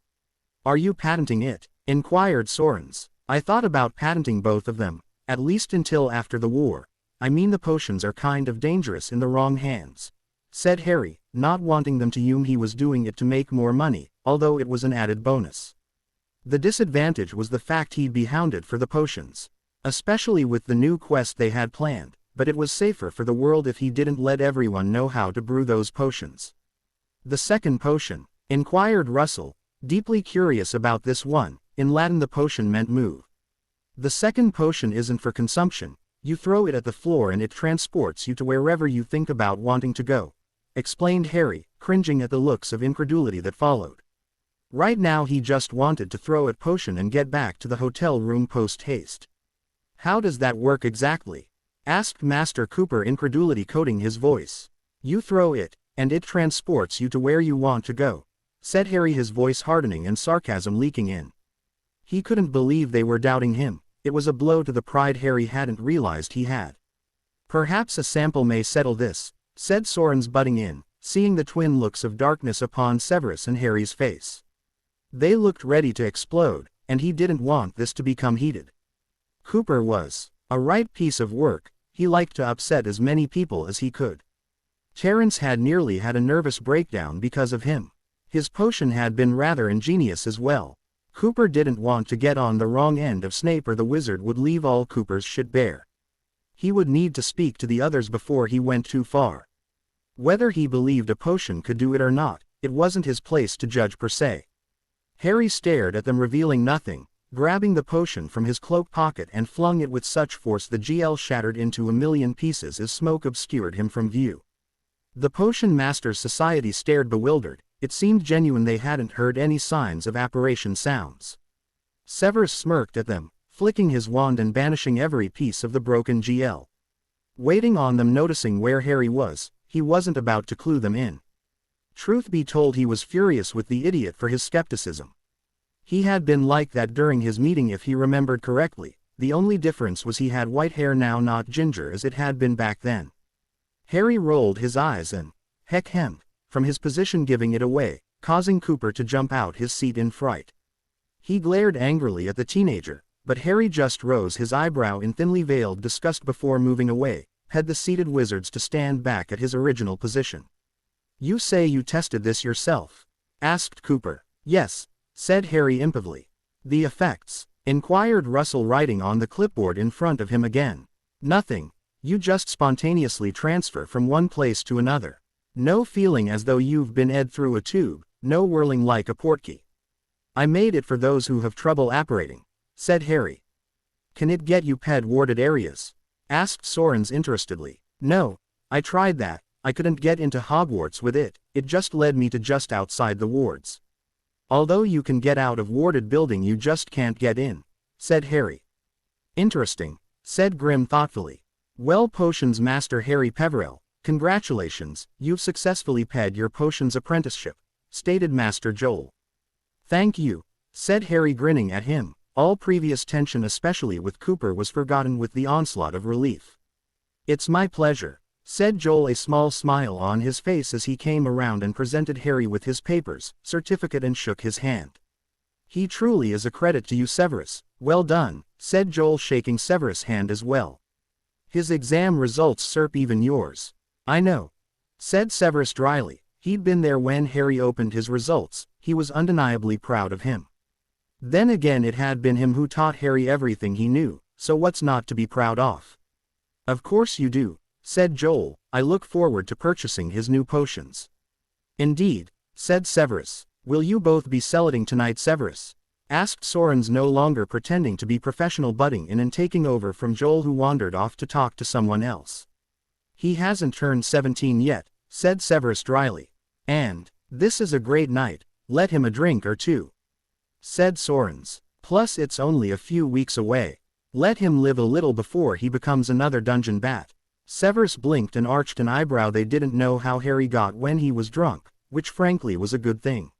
Are you patenting it? Inquired Sorens. I thought about patenting both of them, at least until after the war. I mean, the potions are kind of dangerous in the wrong hands, said Harry, not wanting them to assume he was doing it to make more money, although it was an added bonus. The disadvantage was the fact he'd be hounded for the potions, especially with the new quest they had planned, but it was safer for the world if he didn't let everyone know how to brew those potions. The second potion? Inquired Russell, deeply curious about this one. In Latin the potion meant move. The second potion isn't for consumption. You throw it at the floor and it transports you to wherever you think about wanting to go, explained Harry, cringing at the looks of incredulity that followed. Right now he just wanted to throw a potion and get back to the hotel room post-haste. How does that work exactly? Asked Master Cooper, incredulity coating his voice. You throw it, and it transports you to where you want to go, said Harry, his voice hardening and sarcasm leaking in. He couldn't believe they were doubting him. It was a blow to the pride Harry hadn't realized he had. Perhaps a sample may settle this, said Sorens, butting in, seeing the twin looks of darkness upon Severus and Harry's face. They looked ready to explode, and he didn't want this to become heated. Cooper was a right piece of work. He liked to upset as many people as he could. Terence had nearly had a nervous breakdown because of him. His potion had been rather ingenious as well. Cooper didn't want to get on the wrong end of Snape, or the wizard would leave all Cooper's shit bare. He would need to speak to the others before he went too far. Whether he believed a potion could do it or not, it wasn't his place to judge per se. Harry stared at them, revealing nothing, grabbing the potion from his cloak pocket and flung it with such force the GL shattered into a million pieces as smoke obscured him from view. The Potion Masters Society stared bewildered. It seemed genuine. They hadn't heard any signs of apparition sounds. Severus smirked at them, flicking his wand and banishing every piece of the broken GL. Waiting on them, noticing where Harry was, he wasn't about to clue them in. Truth be told, he was furious with the idiot for his skepticism. He had been like that during his meeting if he remembered correctly. The only difference was he had white hair now, not ginger as it had been back then. Harry rolled his eyes and hemmed from his position, giving it away, causing Cooper to jump out his seat in fright. He glared angrily at the teenager, but Harry just rose his eyebrow in thinly veiled disgust before moving away, had the seated wizards to stand back at his original position. You say you tested this yourself? Asked Cooper. Yes, said Harry impulsively. The effects? Inquired Russell, writing on the clipboard in front of him again. Nothing. You just spontaneously transfer from one place to another. No feeling as though you've been ed through a tube, no whirling like a portkey. I made it for those who have trouble apparating, said Harry. Can it get you ped warded areas? Asked Sorens interestedly. No, I tried that. I couldn't get into Hogwarts with it. It just led me to just outside the wards. Although you can get out of warded building, you just can't get in, said Harry. Interesting, said Grimm thoughtfully. Well, Potions Master Harry Peverell, Congratulations, you've successfully paid your potions apprenticeship, stated Master Joel. Thank you, said Harry, grinning at him. All previous tension, especially with Cooper, was forgotten with the onslaught of relief. It's my pleasure, said Joel, a small smile on his face as he came around and presented Harry with his papers, certificate, and shook his hand. He truly is a credit to you, Severus. Well done, said Joel, shaking Severus' hand as well. His exam results surp even yours. I know, said Severus dryly. He'd been there when Harry opened his results. He was undeniably proud of him. Then again, it had been him who taught Harry everything he knew, so what's not to be proud of? Of course you do, said Joel. I look forward to purchasing his new potions. Indeed, said Severus. Will you both be cellating tonight, Severus? Asked Sorens, no longer pretending to be professional, butting in and taking over from Joel, who wandered off to talk to someone else. He hasn't turned 17 yet, said Severus dryly. And, this is a great night, let him a drink or two, said Sorens. Plus it's only a few weeks away. Let him live a little before he becomes another dungeon bat. Severus blinked and arched an eyebrow. They didn't know how Harry got when he was drunk, which frankly was a good thing.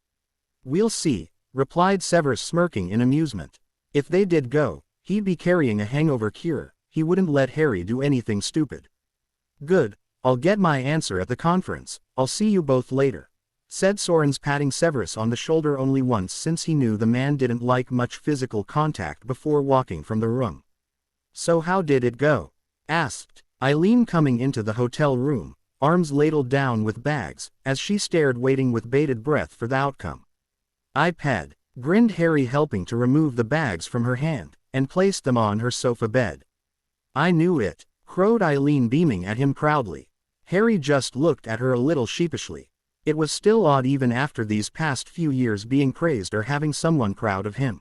We'll see, replied Severus, smirking in amusement. If they did go, he'd be carrying a hangover cure. He wouldn't let Harry do anything stupid. Good, I'll get my answer at the conference. I'll see you both later, said Sorens, patting Severus on the shoulder only once, since he knew the man didn't like much physical contact, before walking from the room. So how did it go? Asked Eileen, coming into the hotel room, arms ladled down with bags, as she stared, waiting with bated breath for the outcome. iPad, grinned Harry, helping to remove the bags from her hand, and placed them on her sofa bed. I knew it, crowed Eileen, beaming at him proudly. Harry just looked at her a little sheepishly. It was still odd, even after these past few years, being praised or having someone proud of him.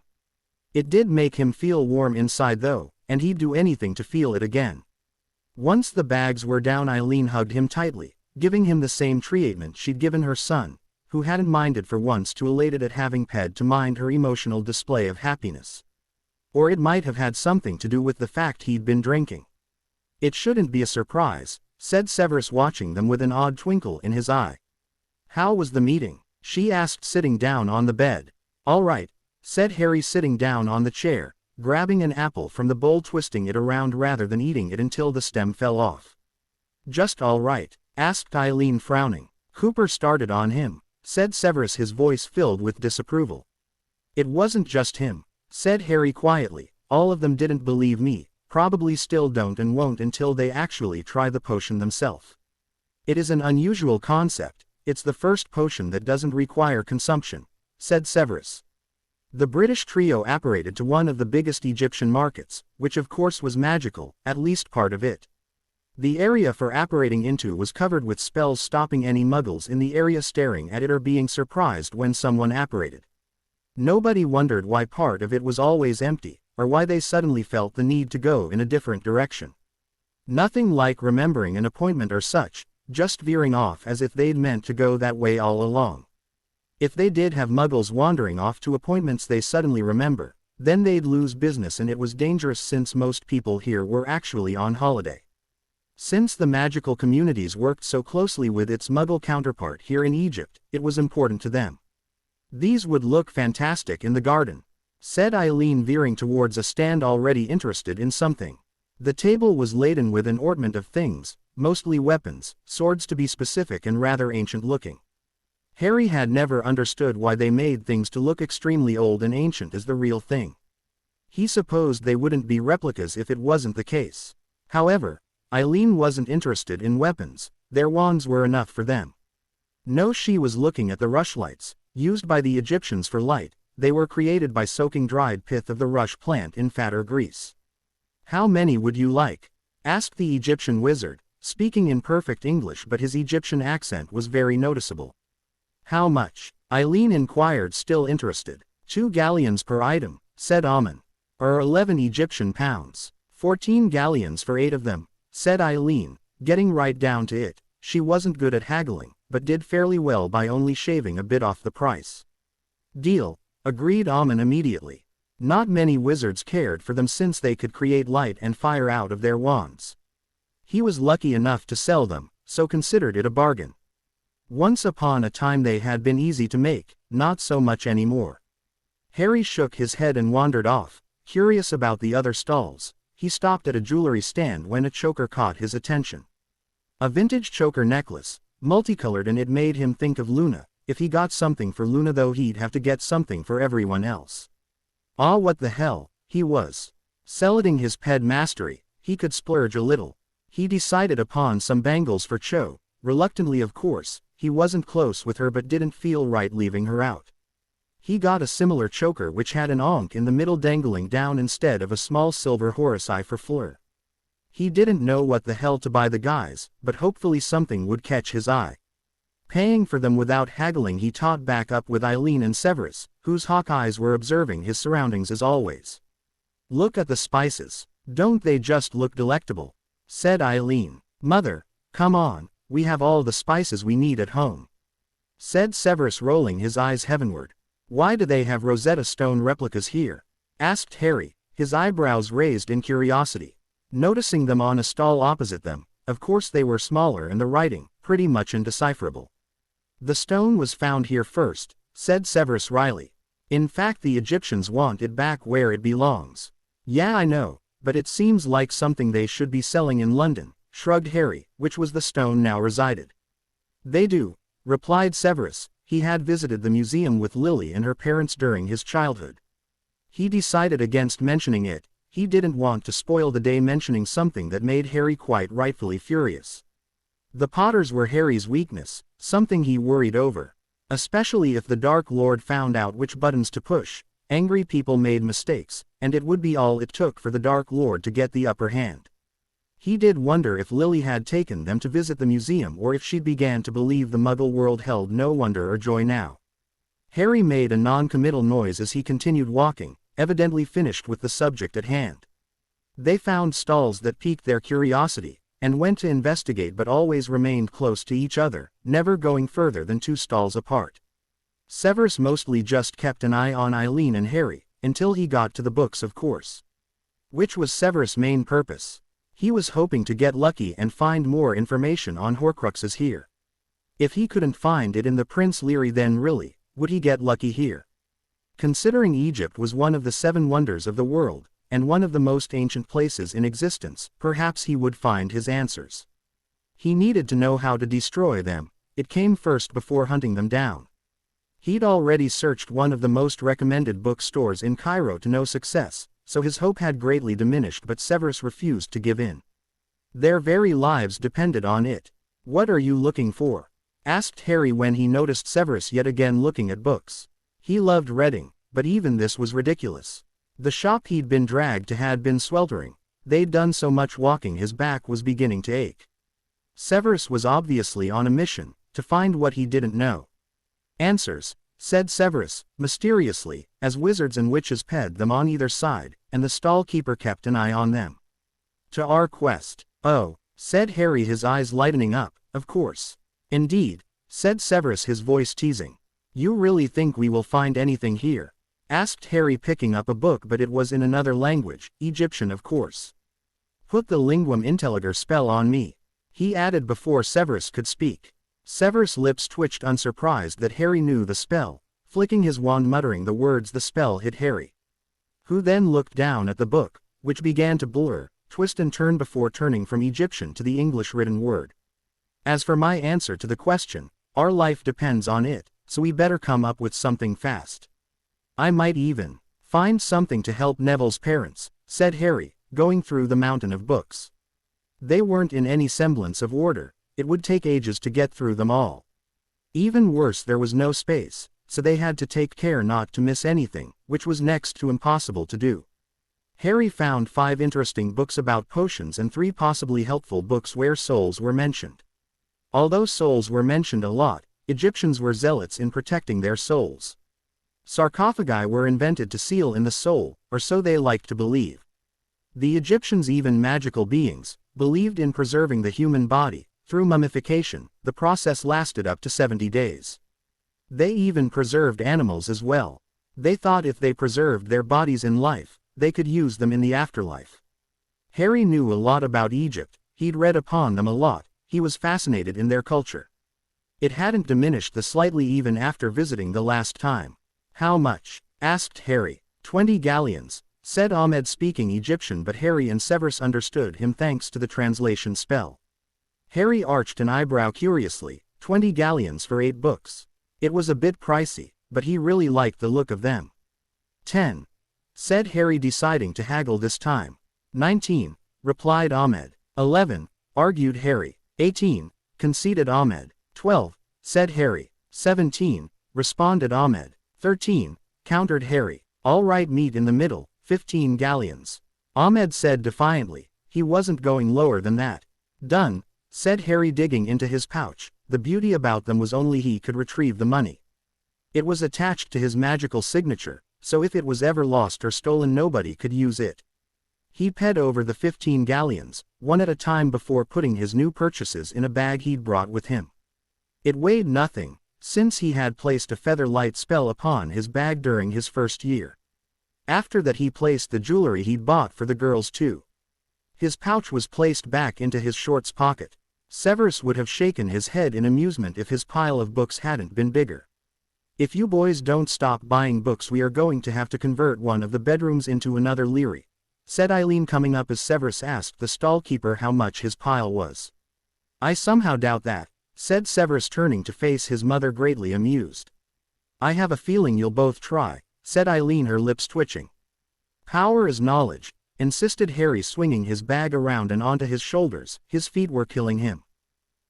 It did make him feel warm inside though, and he'd do anything to feel it again. Once the bags were down, Eileen hugged him tightly, giving him the same treatment she'd given her son, who hadn't minded for once, too elated at having paid to mind her emotional display of happiness. Or it might have had something to do with the fact he'd been drinking. It shouldn't be a surprise, said Severus, watching them with an odd twinkle in his eye. How was the meeting? She asked, sitting down on the bed. All right, said Harry, sitting down on the chair, grabbing an apple from the bowl, twisting it around rather than eating it until the stem fell off. Just all right? Asked Eileen, frowning. Cooper started on him, said Severus, his voice filled with disapproval. It wasn't just him, said Harry quietly. All of them didn't believe me, probably still don't and won't until they actually try the potion themselves. It is an unusual concept. It's the first potion that doesn't require consumption, said Severus. The British trio apparated to one of the biggest Egyptian markets, which of course was magical, at least part of it. The area for apparating into was covered with spells, stopping any muggles in the area staring at it or being surprised when someone apparated. Nobody wondered why part of it was always empty, or why they suddenly felt the need to go in a different direction. Nothing like remembering an appointment or such, just veering off as if they'd meant to go that way all along. If they did have muggles wandering off to appointments they suddenly remember, then they'd lose business, and it was dangerous since most people here were actually on holiday. Since the magical communities worked so closely with its muggle counterpart here in Egypt, it was important to them. These would look fantastic in the garden, said Eileen, veering towards a stand, already interested in something. The table was laden with an assortment of things, mostly weapons, swords to be specific, and rather ancient looking. Harry had never understood why they made things to look extremely old and ancient as the real thing. He supposed they wouldn't be replicas if it wasn't the case. However, Eileen wasn't interested in weapons, their wands were enough for them. No, she was looking at the rushlights, used by the Egyptians for light. They were created by soaking dried pith of the rush plant in fat or grease. How many would you like? Asked the Egyptian wizard, speaking in perfect English, but his Egyptian accent was very noticeable. How much? Eileen inquired, still interested. 2 galleons per item, said Amun. Or 11 Egyptian pounds. 14 galleons for 8 of them, said Eileen, getting right down to it. She wasn't good at haggling, but did fairly well by only shaving a bit off the price. Deal, agreed Amun immediately. Not many wizards cared for them since they could create light and fire out of their wands. He was lucky enough to sell them, so considered it a bargain. Once upon a time they had been easy to make, not so much anymore. Harry shook his head and wandered off, curious about the other stalls. He stopped at a jewelry stand when a choker caught his attention. A vintage choker necklace, multicolored, and it made him think of Luna. If he got something for Luna though, he'd have to get something for everyone else. Ah, what the hell, he was celading his ped mastery. He could splurge a little. He decided upon some bangles for Cho, reluctantly of course. He wasn't close with her but didn't feel right leaving her out. He got a similar choker which had an ankh in the middle dangling down instead of a small silver horse eye for Fleur. He didn't know what the hell to buy the guys, but hopefully something would catch his eye. Paying for them without haggling, he taught back up with Eileen and Severus, whose hawk eyes were observing his surroundings as always. "Look at the spices. Don't they just look delectable?" said Eileen. "Mother, come on, we have all the spices we need at home," said Severus, rolling his eyes heavenward. "Why do they have Rosetta Stone replicas here?" asked Harry, his eyebrows raised in curiosity. Noticing them on a stall opposite them, of course they were smaller and the writing pretty much indecipherable. "The stone was found here first," said Severus wryly. "In fact, the Egyptians want it back where it belongs." "Yeah, I know, but it seems like something they should be selling in London," shrugged Harry, which was the stone now resided. "They do," replied Severus. He had visited the museum with Lily and her parents during his childhood. He decided against mentioning it. He didn't want to spoil the day mentioning something that made Harry quite rightfully furious. The Potters were Harry's weakness, something he worried over. Especially if the Dark Lord found out which buttons to push. Angry people made mistakes, and it would be all it took for the Dark Lord to get the upper hand. He did wonder if Lily had taken them to visit the museum or if she'd began to believe the Muggle world held no wonder or joy now. Harry made a non-committal noise as he continued walking, evidently finished with the subject at hand. They found stalls that piqued their curiosity, and went to investigate, but always remained close to each other, never going further than 2 stalls apart. Severus mostly just kept an eye on Eileen and Harry, until he got to the books, of course. Which was Severus' main purpose. He was hoping to get lucky and find more information on Horcruxes here. If he couldn't find it in the Prince Leary, then really, would he get lucky here? Considering Egypt was one of the 7 wonders of the world, and one of the most ancient places in existence, perhaps he would find his answers. He needed to know how to destroy them. It came first before hunting them down. He'd already searched one of the most recommended bookstores in Cairo to no success, so his hope had greatly diminished, but Severus refused to give in. Their very lives depended on it. "What are you looking for?" asked Harry when he noticed Severus yet again looking at books. He loved reading, but even this was ridiculous. The shop he'd been dragged to had been sweltering. They'd done so much walking his back was beginning to ache. Severus was obviously on a mission, to find what he didn't know. "Answers," said Severus, mysteriously, as wizards and witches ped them on either side, and the stall keeper kept an eye on them. "To our quest." "Oh," said Harry, his eyes lightening up. "Of course." "Indeed," said Severus, his voice teasing. "You really think we will find anything here?" asked Harry, picking up a book, but it was in another language, Egyptian of course. "Put the linguam intelliger spell on me," he added before Severus could speak. Severus' lips twitched, unsurprised that Harry knew the spell, flicking his wand, muttering the words. The spell hit Harry, who then looked down at the book, which began to blur, twist and turn before turning from Egyptian to the English written word. "As for my answer to the question, our life depends on it, so we better come up with something fast. I might even find something to help Neville's parents," said Harry, going through the mountain of books. They weren't in any semblance of order. It would take ages to get through them all. Even worse, there was no space, so they had to take care not to miss anything, which was next to impossible to do. Harry found 5 interesting books about potions and 3 possibly helpful books where souls were mentioned. Although souls were mentioned a lot, Egyptians were zealots in protecting their souls. Sarcophagi were invented to seal in the soul, or so they liked to believe. The Egyptians, even magical beings, believed in preserving the human body. Through mummification, the process lasted up to 70 days. They even preserved animals as well. They thought if they preserved their bodies in life, they could use them in the afterlife. Harry knew a lot about Egypt. He'd read upon them a lot. he was fascinated in their culture. It hadn't diminished the slightly even after visiting the last time. How much? Asked Harry. 20 galleons, said Ahmed, speaking Egyptian, but Harry and Severus understood him thanks to the translation spell. Harry arched an eyebrow curiously. 20 galleons for 8 books. It was a bit pricey, but he really liked the look of them. 10. Said Harry, deciding to haggle this time. 19. Replied Ahmed. 11. Argued Harry. 18. Conceded Ahmed. 12. Said Harry. 17. Responded Ahmed. 13. Countered Harry. All right, meet in the middle. 15 galleons. Ahmed said defiantly. He wasn't going lower than that. Done, said Harry, digging into his pouch. The beauty about them was only he could retrieve the money. It was attached to his magical signature, so if it was ever lost or stolen, nobody could use it. He ped over the 15 galleons, one at a time, before putting his new purchases in a bag he'd brought with him. It weighed nothing, since he had placed a feather-light spell upon his bag during his first year. After that he placed the jewelry he'd bought for the girls too. His pouch was placed back into his shorts pocket. Severus would have shaken his head in amusement if his pile of books hadn't been bigger. If you boys don't stop buying books, we are going to have to convert one of the bedrooms into another Leary, said Eileen, coming up as Severus asked the stallkeeper how much his pile was. I somehow doubt that, said Severus, turning to face his mother, greatly amused. I have a feeling you'll both try, said Eileen, her lips twitching. Power is knowledge, insisted Harry, swinging his bag around and onto his shoulders. His feet were killing him.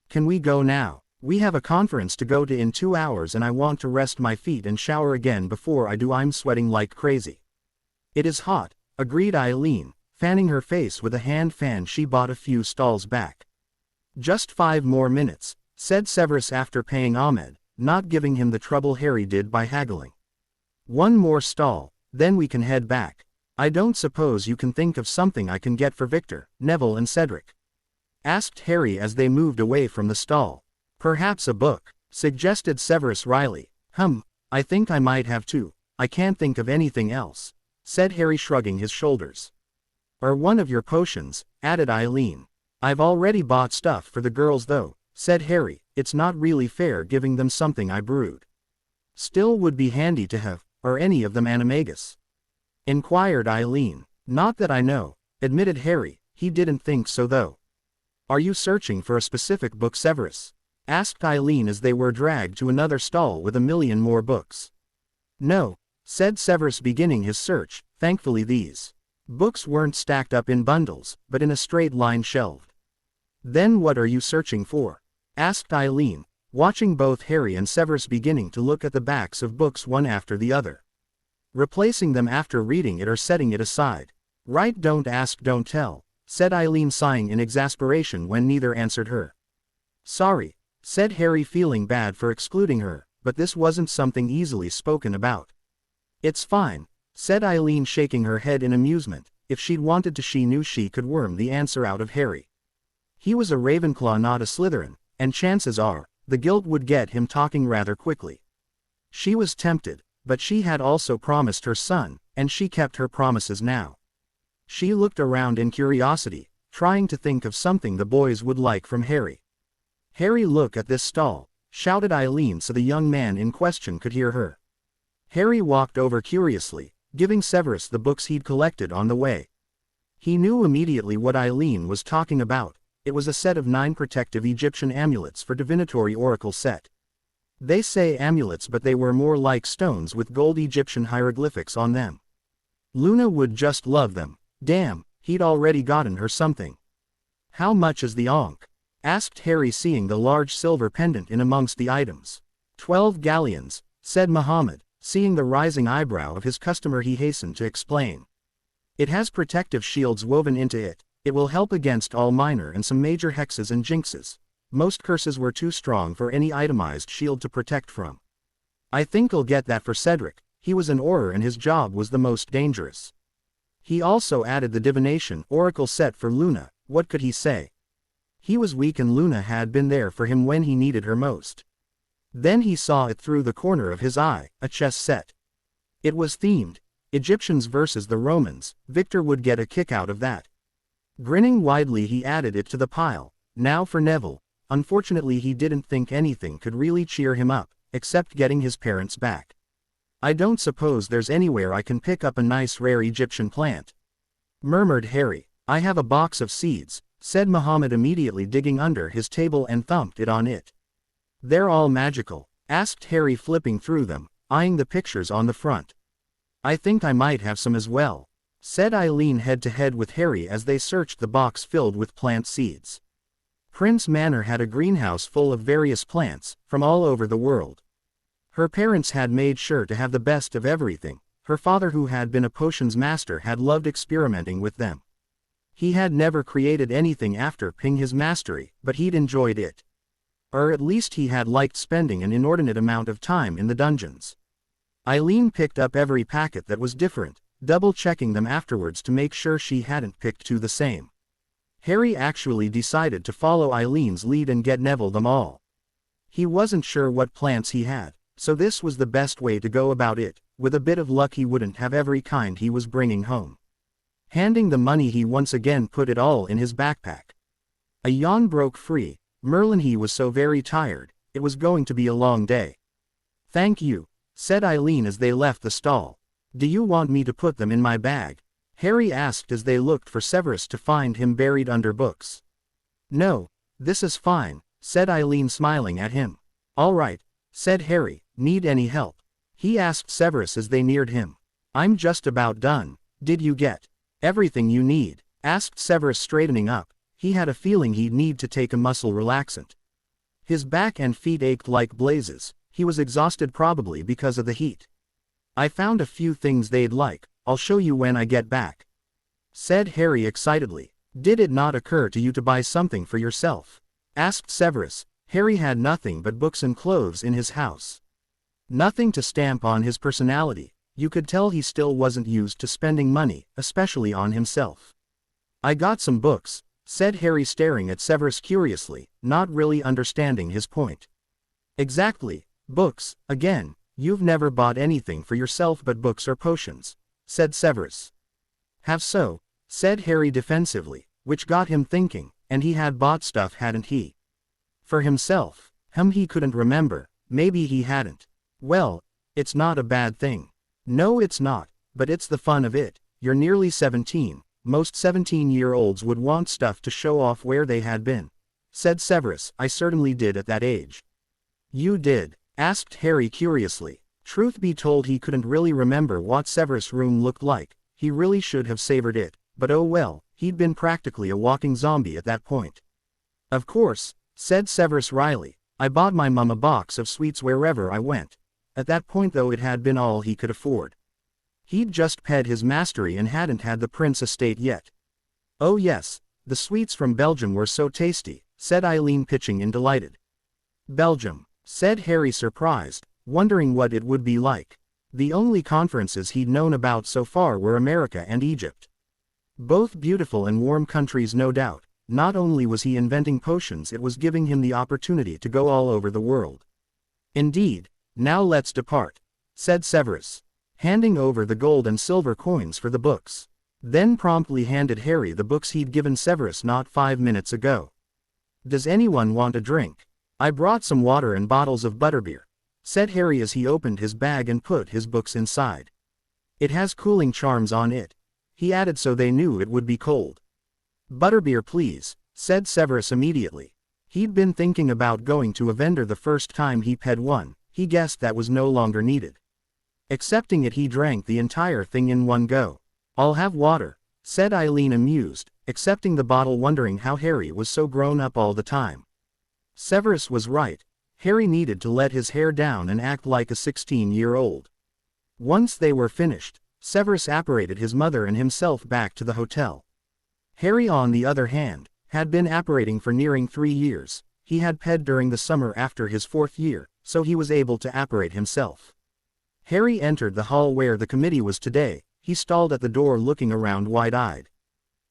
Can we go now? We have a conference to go to in 2 hours and I want to rest my feet and shower again before I do. I'm sweating like crazy. It is hot, agreed Eileen, fanning her face with a hand fan she bought a few stalls back. Just 5 more minutes, said Severus after paying Ahmed, not giving him the trouble Harry did by haggling. 1 more stall, then we can head back. I don't suppose you can think of something I can get for Victor, Neville and Cedric? Asked Harry as they moved away from the stall. Perhaps a book, suggested Severus wryly. I think I might have to. I can't think of anything else, said Harry, shrugging his shoulders. Or one of your potions, added Eileen. I've already bought stuff for the girls though, said Harry. It's not really fair giving them something I brewed. Still would be handy to have. Are any of them animagus? Inquired Eileen. Not that I know, admitted Harry. He didn't think so though. Are you searching for a specific book, Severus? Asked Eileen as they were dragged to another stall with 1,000,000 more books. No, said Severus, beginning his search. Thankfully these books weren't stacked up in bundles, but in a straight line shelved. Then what are you searching for? Asked Eileen, watching both Harry and Severus beginning to look at the backs of books one after the other. Replacing them after reading it or setting it aside. Right, don't ask, don't tell, said Eileen, sighing in exasperation when neither answered her. Sorry, said Harry, feeling bad for excluding her, but this wasn't something easily spoken about. It's fine, said Eileen, shaking her head in amusement. If she'd wanted to, she knew she could worm the answer out of Harry. He was a Ravenclaw, not a Slytherin, and chances are, the guilt would get him talking rather quickly. She was tempted, but she had also promised her son, and she kept her promises now. She looked around in curiosity, trying to think of something the boys would like from Harry. Harry, look at this stall, shouted Eileen so the young man in question could hear her. Harry walked over curiously, giving Severus the books he'd collected on the way. He knew immediately what Eileen was talking about. It was a set of 9 protective Egyptian amulets for divinatory oracle set. They say amulets, but they were more like stones with gold Egyptian hieroglyphics on them. Luna would just love them. Damn, he'd already gotten her something. How much is the onk? Asked Harry, seeing the large silver pendant in amongst the items. 12 galleons, said Muhammad, seeing the rising eyebrow of his customer. He hastened to explain. It has protective shields woven into it. It will help against all minor and some major hexes and jinxes. Most curses were too strong for any itemized shield to protect from. I think I'll get that for Cedric. He was an Auror and his job was the most dangerous. He also added the divination oracle set for Luna. What could he say? He was weak and Luna had been there for him when he needed her most. Then he saw it through the corner of his eye, a chess set. It was themed, Egyptians versus the Romans. Victor would get a kick out of that. Grinning widely, he added it to the pile. Now for Neville, Unfortunately he didn't think anything could really cheer him up, except getting his parents back. I don't suppose there's anywhere I can pick up a nice rare Egyptian plant, murmured Harry. I have a box of seeds, said Muhammad immediately, digging under his table and thumped it on it. They're all magical? Asked Harry, flipping through them, eyeing the pictures on the front. I think I might have some as well, said Eileen, head to head with Harry as they searched the box filled with plant seeds. Prince Manor had a greenhouse full of various plants, from all over the world. Her parents had made sure to have the best of everything. Her father, who had been a potions master, had loved experimenting with them. He had never created anything after ping his mastery, but he'd enjoyed it. Or at least he had liked spending an inordinate amount of time in the dungeons. Eileen picked up every packet that was different, double-checking them afterwards to make sure she hadn't picked two the same. Harry actually decided to follow Eileen's lead and get Neville them all. He wasn't sure what plants he had, so this was the best way to go about it. With a bit of luck he wouldn't have every kind he was bringing home. Handing the money, he once again put it all in his backpack. A yawn broke free. Merlin, he was so very tired, it was going to be a long day. Thank you, said Eileen as they left the stall. Do you want me to put them in my bag? Harry asked as they looked for Severus to find him buried under books. No, this is fine, said Eileen, smiling at him. All right, said Harry. Need any help? He asked Severus as they neared him. I'm just about done. Did you get everything you need? Asked Severus, straightening up. He had a feeling he'd need to take a muscle relaxant. His back and feet ached like blazes. He was exhausted, probably because of the heat. I found a few things they'd like. I'll show you when I get back, said Harry excitedly. Did it not occur to you to buy something for yourself? Asked Severus. Harry had nothing but books and clothes in his house. Nothing to stamp on his personality. You could tell he still wasn't used to spending money, especially on himself. I got some books, said Harry, staring at Severus curiously, not really understanding his point. Exactly, books, again. You've never bought anything for yourself but books or potions, said Severus. Have so, said Harry defensively, which got him thinking. And he had bought stuff, hadn't he? For himself? He couldn't remember. Maybe he hadn't. Well, it's not a bad thing. No, it's not, but it's the fun of it. You're nearly 17. Most 17-year-olds would want stuff to show off where they had been, said Severus. I certainly did at that age. You did? Asked Harry curiously. Truth be told, he couldn't really remember what Severus' room looked like. He really should have savored it, but oh well, he'd been practically a walking zombie at that point. Of course, said Severus wryly. I bought my mum a box of sweets wherever I went. At that point though, it had been all he could afford. He'd just paid his mastery and hadn't had the prince estate yet. Oh yes, the sweets from Belgium were so tasty, said Eileen, pitching in delighted. Belgium, said Harry, surprised, wondering what it would be like. The only conferences he'd known about so far were America and Egypt. Both beautiful and warm countries, no doubt. Not only was he inventing potions, it was giving him the opportunity to go all over the world. Indeed. Now let's depart, said Severus, handing over the gold and silver coins for the books. Then promptly handed Harry the books he'd given Severus not 5 minutes ago. Does anyone want a drink? I brought some water and bottles of butterbeer, said Harry as he opened his bag and put his books inside. It has cooling charms on it, he added, so they knew it would be cold. Butterbeer please, said Severus immediately. He'd been thinking about going to a vendor the first time he paid one. He guessed that was no longer needed. Accepting it, he drank the entire thing in one go. I'll have water, said Eileen, amused, accepting the bottle, wondering how Harry was so grown up all the time. Severus was right. Harry needed to let his hair down and act like a 16-year-old. Once they were finished, Severus apparated his mother and himself back to the hotel. Harry, on the other hand, had been apparating for nearing 3 years. He had paid during the summer after his 4th year, so he was able to apparate himself. Harry entered the hall where the committee was today. He stalled at the door, looking around wide-eyed.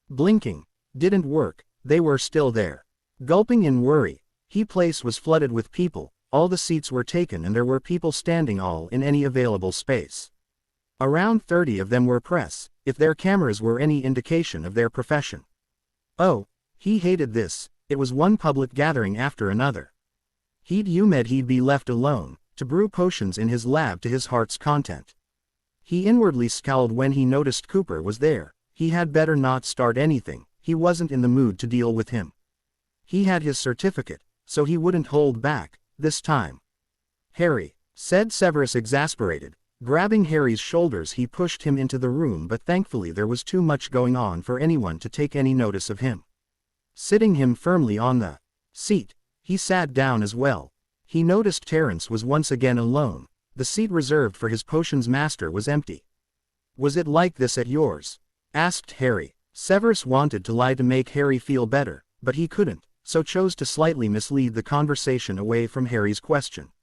Blinking didn't work. They were still there. Gulping in worry, the place was flooded with people. All the seats were taken and there were people standing all in any available space. Around 30 of them were press, if their cameras were any indication of their profession. Oh, he hated this. It was one public gathering after another. He'd be left alone, to brew potions in his lab to his heart's content. He inwardly scowled when he noticed Cooper was there. He had better not start anything, he wasn't in the mood to deal with him. He had his certificate, so he wouldn't hold back, this time. "Harry," said Severus, exasperated. Grabbing Harry's shoulders, he pushed him into the room, but thankfully there was too much going on for anyone to take any notice of him. Sitting him firmly on the seat, he sat down as well. He noticed Terence was once again alone. The seat reserved for his potions master was empty. "Was it like this at yours?" asked Harry. Severus wanted to lie to make Harry feel better, but he couldn't, so chose to slightly mislead the conversation away from Harry's question.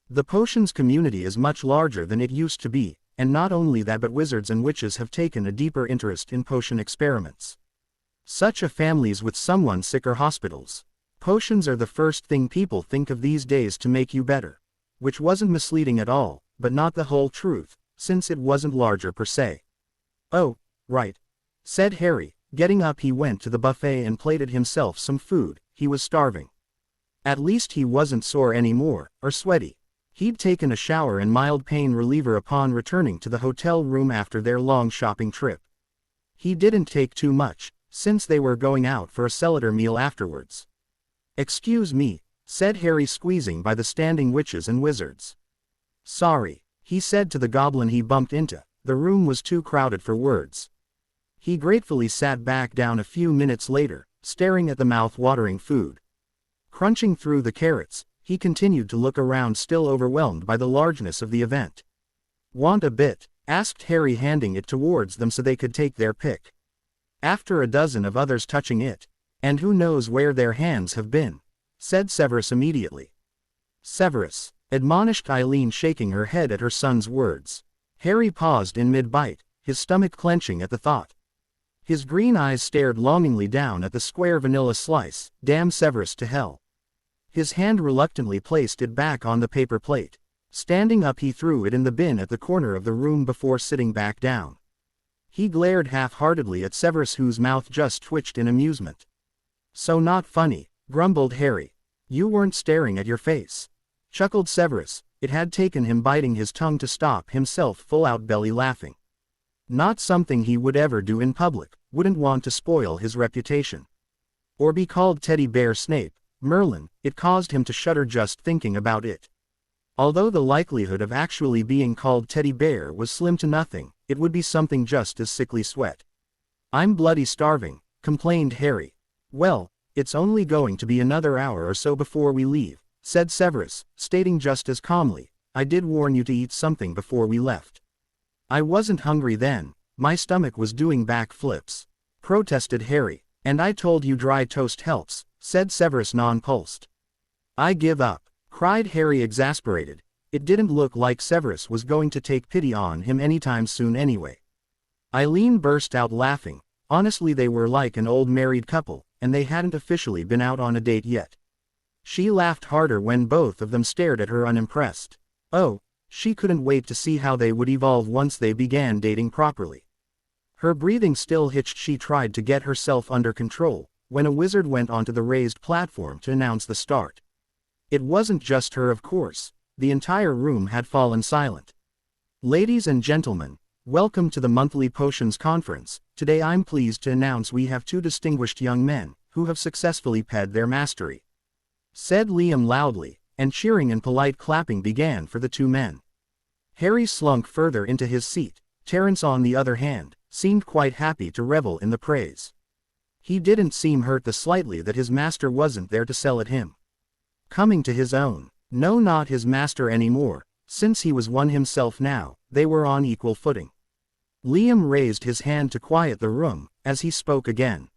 "The potions community is much larger than it used to be, and not only that, but wizards and witches have taken a deeper interest in potion experiments. Such as families with someone sick or hospitals. Potions are the first thing people think of these days to make you better." Which wasn't misleading at all, but not the whole truth, since it wasn't larger per se. "Oh, right," said Harry. Getting up, he went to the buffet and plated himself some food. He was starving. At least he wasn't sore anymore, or sweaty. He'd taken a shower and mild pain reliever upon returning to the hotel room after their long shopping trip. He didn't take too much, since they were going out for a cellar meal afterwards. "Excuse me," said Harry, squeezing by the standing witches and wizards. "Sorry," he said to the goblin he bumped into. The room was too crowded for words. He gratefully sat back down a few minutes later, staring at the mouth-watering food. Crunching through the carrots, he continued to look around, still overwhelmed by the largeness of the event. "Want a bit?" asked Harry, handing it towards them so they could take their pick. After a dozen of others touching it, "And who knows where their hands have been," said Severus immediately. "Severus," admonished Eileen, shaking her head at her son's words. Harry paused in mid-bite, his stomach clenching at the thought. His green eyes stared longingly down at the square vanilla slice. Damn Severus to hell. His hand reluctantly placed it back on the paper plate. Standing up, he threw it in the bin at the corner of the room before sitting back down. He glared half-heartedly at Severus, whose mouth just twitched in amusement. "So not funny," grumbled Harry. "You weren't staring at your face," chuckled Severus. It had taken him biting his tongue to stop himself full out belly laughing. Not something he would ever do in public, wouldn't want to spoil his reputation. Or be called Teddy Bear Snape, Merlin. It caused him to shudder just thinking about it. Although the likelihood of actually being called Teddy Bear was slim to nothing, it would be something just as sickly sweat. "I'm bloody starving," complained Harry. "Well, it's only going to be another hour or so before we leave," said Severus, stating just as calmly, "I did warn you to eat something before we left." "I wasn't hungry then, my stomach was doing backflips," protested Harry. "And I told you dry toast helps," said Severus, nonplussed. "I give up," cried Harry, exasperated. It didn't look like Severus was going to take pity on him anytime soon anyway. Eileen burst out laughing. Honestly, they were like an old married couple, and they hadn't officially been out on a date yet. She laughed harder when both of them stared at her unimpressed. Oh, she couldn't wait to see how they would evolve once they began dating properly. Her breathing still hitched. She tried to get herself under control, when a wizard went onto the raised platform to announce the start. It wasn't just her, of course. The entire room had fallen silent. "Ladies and gentlemen, welcome to the monthly Potions Conference. Today I'm pleased to announce we have two distinguished young men, who have successfully ped their mastery," said Liam loudly, and cheering and polite clapping began for the two men. Harry slunk further into his seat. Terence, on the other hand, seemed quite happy to revel in the praise. He didn't seem hurt the slightly that his master wasn't there to sell at him. Coming to his own. No, not his master anymore, since he was one himself now. They were on equal footing. Liam raised his hand to quiet the room, as he spoke again.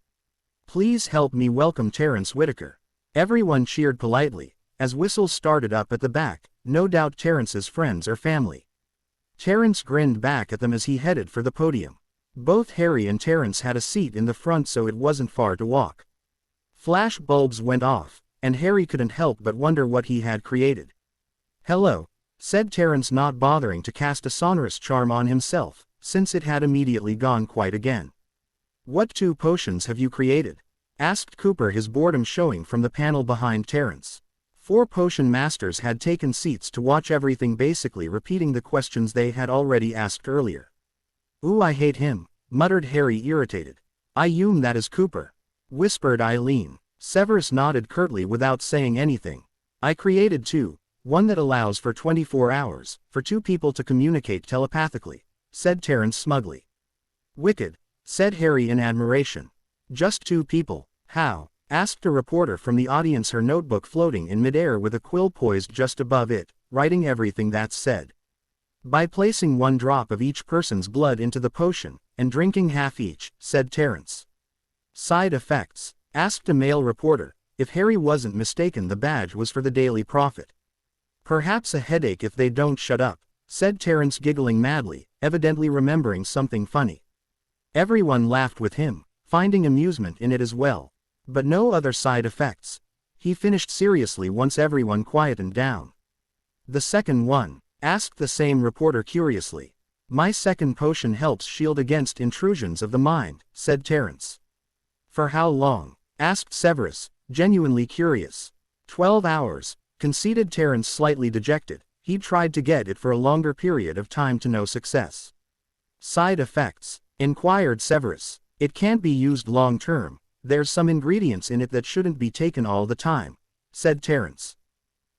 "Please help me welcome Terence Whitaker." Everyone cheered politely, as whistles started up at the back, no doubt Terence's friends or family. Terence grinned back at them as he headed for the podium. Both Harry and Terence had a seat in the front, so it wasn't far to walk. Flash bulbs went off, and Harry couldn't help but wonder what he had created. "Hello," said Terence, not bothering to cast a sonorous charm on himself, since it had immediately gone quiet again. "What two potions have you created?" asked Cooper, his boredom showing from the panel behind Terence. 4 potion masters had taken seats to watch everything, basically repeating the questions they had already asked earlier. "Ooh, I hate him," muttered Harry, irritated. That is Cooper," whispered Eileen. Severus nodded curtly without saying anything. "I created 2, one that allows for 24 hours, for 2 people to communicate telepathically," said Terence smugly. "Wicked," said Harry in admiration. "Just 2 people, how?" asked a reporter from the audience, her notebook floating in midair with a quill poised just above it, writing everything that's said. "By placing 1 drop of each person's blood into the potion, and drinking half each," said Terence. "Side effects?" asked a male reporter. If Harry wasn't mistaken, the badge was for the Daily Prophet. "Perhaps a headache if they don't shut up," said Terence, giggling madly, evidently remembering something funny. Everyone laughed with him, finding amusement in it as well. "But no other side effects?" he finished seriously once everyone quietened down. "The second one?" asked the same reporter curiously. "My second potion helps shield against intrusions of the mind," said Terence. "For how long?" asked Severus, genuinely curious. 12 hours, conceded Terence, slightly dejected. He'd tried to get it for a longer period of time to no success. "Side effects?" inquired Severus. "It can't be used long term. There's some ingredients in it that shouldn't be taken all the time," said Terence.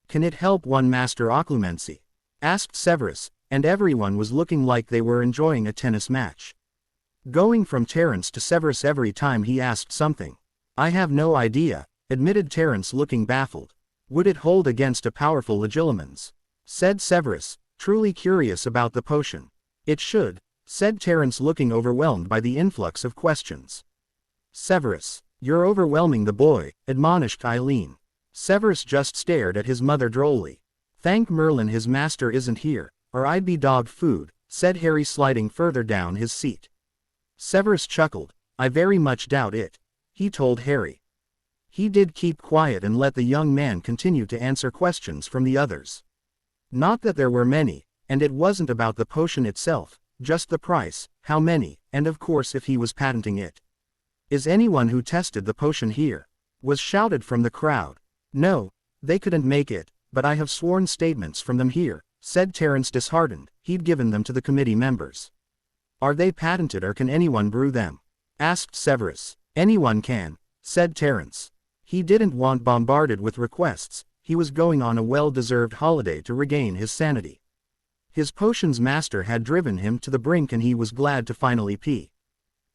"Can it help one master occlumency?" asked Severus, and everyone was looking like they were enjoying a tennis match. Going from Terence to Severus every time he asked something. "I have no idea," admitted Terence, looking baffled. "Would it hold against a powerful legilimens?" said Severus, truly curious about the potion. "It should," said Terence, looking overwhelmed by the influx of questions. "Severus, you're overwhelming the boy," admonished Eileen. Severus just stared at his mother drolly. "Thank Merlin his master isn't here, or I'd be dog food," said Harry, sliding further down his seat. Severus chuckled. "I very much doubt it," he told Harry. He did keep quiet and let the young man continue to answer questions from the others. Not that there were many, and it wasn't about the potion itself, just the price, how many, and of course if he was patenting it. "Is anyone who tested the potion here?" was shouted from the crowd. "No, they couldn't make it, but I have sworn statements from them here," said Terence, disheartened. He'd given them to the committee members. "Are they patented, or can anyone brew them?" asked Severus. "Anyone can," said Terence. He didn't want bombarded with requests. He was going on a well-deserved holiday to regain his sanity. His potions master had driven him to the brink, and he was glad to finally pee.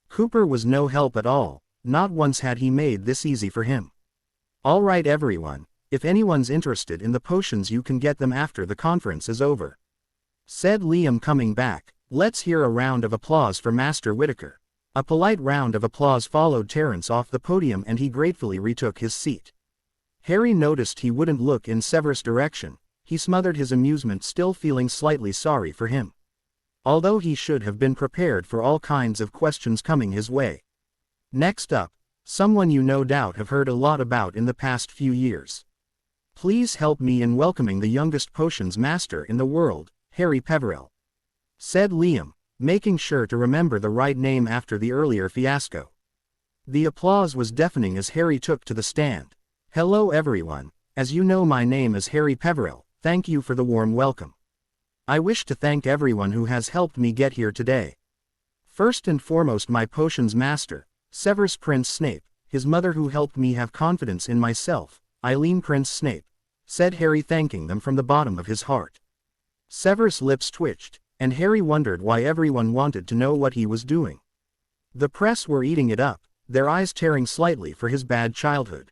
Cooper was no help at all. Not once had he made this easy for him. "All right everyone, if anyone's interested in the potions you can get them after the conference is over," said Liam, coming back. "Let's hear a round of applause for Master Whitaker." A polite round of applause followed Terence off the podium, and he gratefully retook his seat. Harry noticed he wouldn't look in Severus' direction. He smothered his amusement, still feeling slightly sorry for him. Although he should have been prepared for all kinds of questions coming his way. Next up, someone you no doubt have heard a lot about in the past few years. "Please help me in welcoming the youngest potions master in the world, Harry Peverell," said Liam, making sure to remember the right name after the earlier fiasco. The applause was deafening as Harry took to the stand. "Hello everyone, as you know my name is Harry Peverell. Thank you for the warm welcome. I wish to thank everyone who has helped me get here today. First and foremost my potions master, Severus Prince Snape, his mother who helped me have confidence in myself, Eileen Prince Snape," said Harry, thanking them from the bottom of his heart. Severus' lips twitched, and Harry wondered why everyone wanted to know what he was doing. The press were eating it up, their eyes tearing slightly for his bad childhood.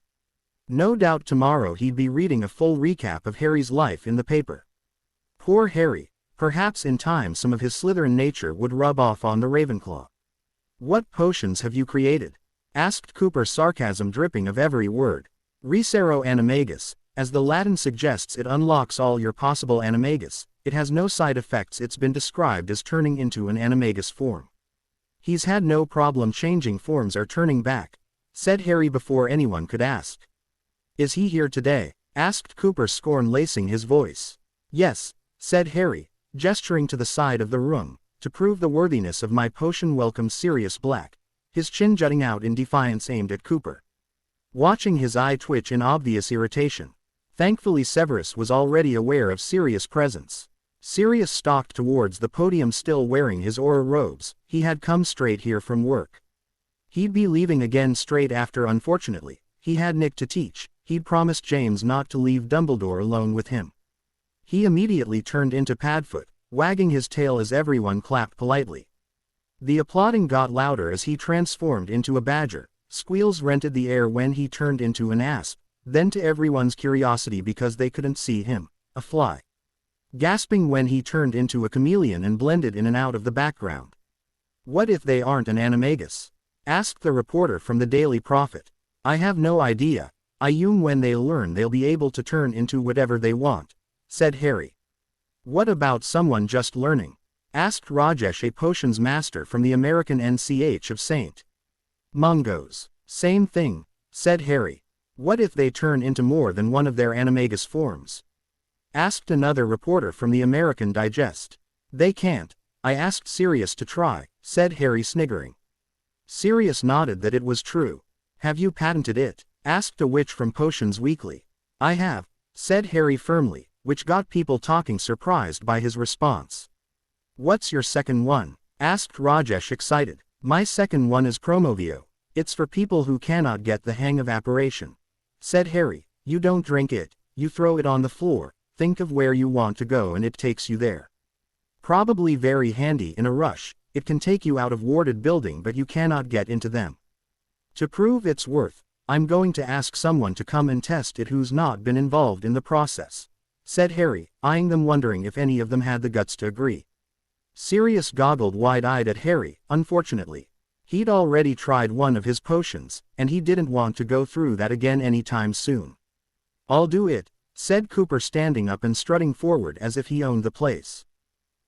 No doubt tomorrow he'd be reading a full recap of Harry's life in the paper. Poor Harry, perhaps in time some of his Slytherin nature would rub off on the Ravenclaw. "What potions have you created?" asked Cooper, sarcasm dripping of every word. "Recero animagus, as the Latin suggests, it unlocks all your possible animagus. It has no side effects. It's been described as turning into an animagus form. He's had no problem changing forms or turning back," said Harry before anyone could ask. "Is he here today?" asked Cooper, scorn lacing his voice. "Yes," said Harry, gesturing to the side of the room, "to prove the worthiness of my potion. Welcome Sirius Black," his chin jutting out in defiance aimed at Cooper. watching his eye twitch in obvious irritation. Thankfully Severus was already aware of Sirius' presence. Sirius stalked towards the podium still wearing his aura robes. He had come straight here from work. He'd be leaving again straight after. Unfortunately, he had Nick to teach. He'd promised James not to leave Dumbledore alone with him. He immediately turned into Padfoot, wagging his tail as everyone clapped politely. The applauding got louder as he transformed into a badger. Squeals rented the air when he turned into an asp, then to everyone's curiosity because they couldn't see him, a fly. Gasping when he turned into a chameleon and blended in and out of the background. "What if they aren't an animagus?" asked the reporter from the Daily Prophet. "I have no idea. I assume when they learn they'll be able to turn into whatever they want," said Harry. "What about someone just learning?" asked Rajesh, a potions master from the American NCH of St. Mungo's. "Same thing," said Harry. "What if they turn into more than one of their animagus forms?" asked another reporter from the American Digest. "They can't. I asked Sirius to try," said Harry, sniggering. Sirius nodded that it was true. "Have you patented it?" asked a witch from Potions Weekly. "I have," said Harry firmly, which got people talking, surprised by his response. "What's your second one?" asked Rajesh, excited. "My second one is Promovio. It's for people who cannot get the hang of apparition," said Harry. "You don't drink it, you throw it on the floor, think of where you want to go and it takes you there. Probably very handy in a rush. It can take you out of warded building but you cannot get into them. To prove its worth, I'm going to ask someone to come and test it who's not been involved in the process," said Harry, eyeing them, wondering if any of them had the guts to agree. Sirius goggled wide-eyed at Harry. Unfortunately, he'd already tried one of his potions, and he didn't want to go through that again anytime soon. "I'll do it," said Cooper, standing up and strutting forward as if he owned the place.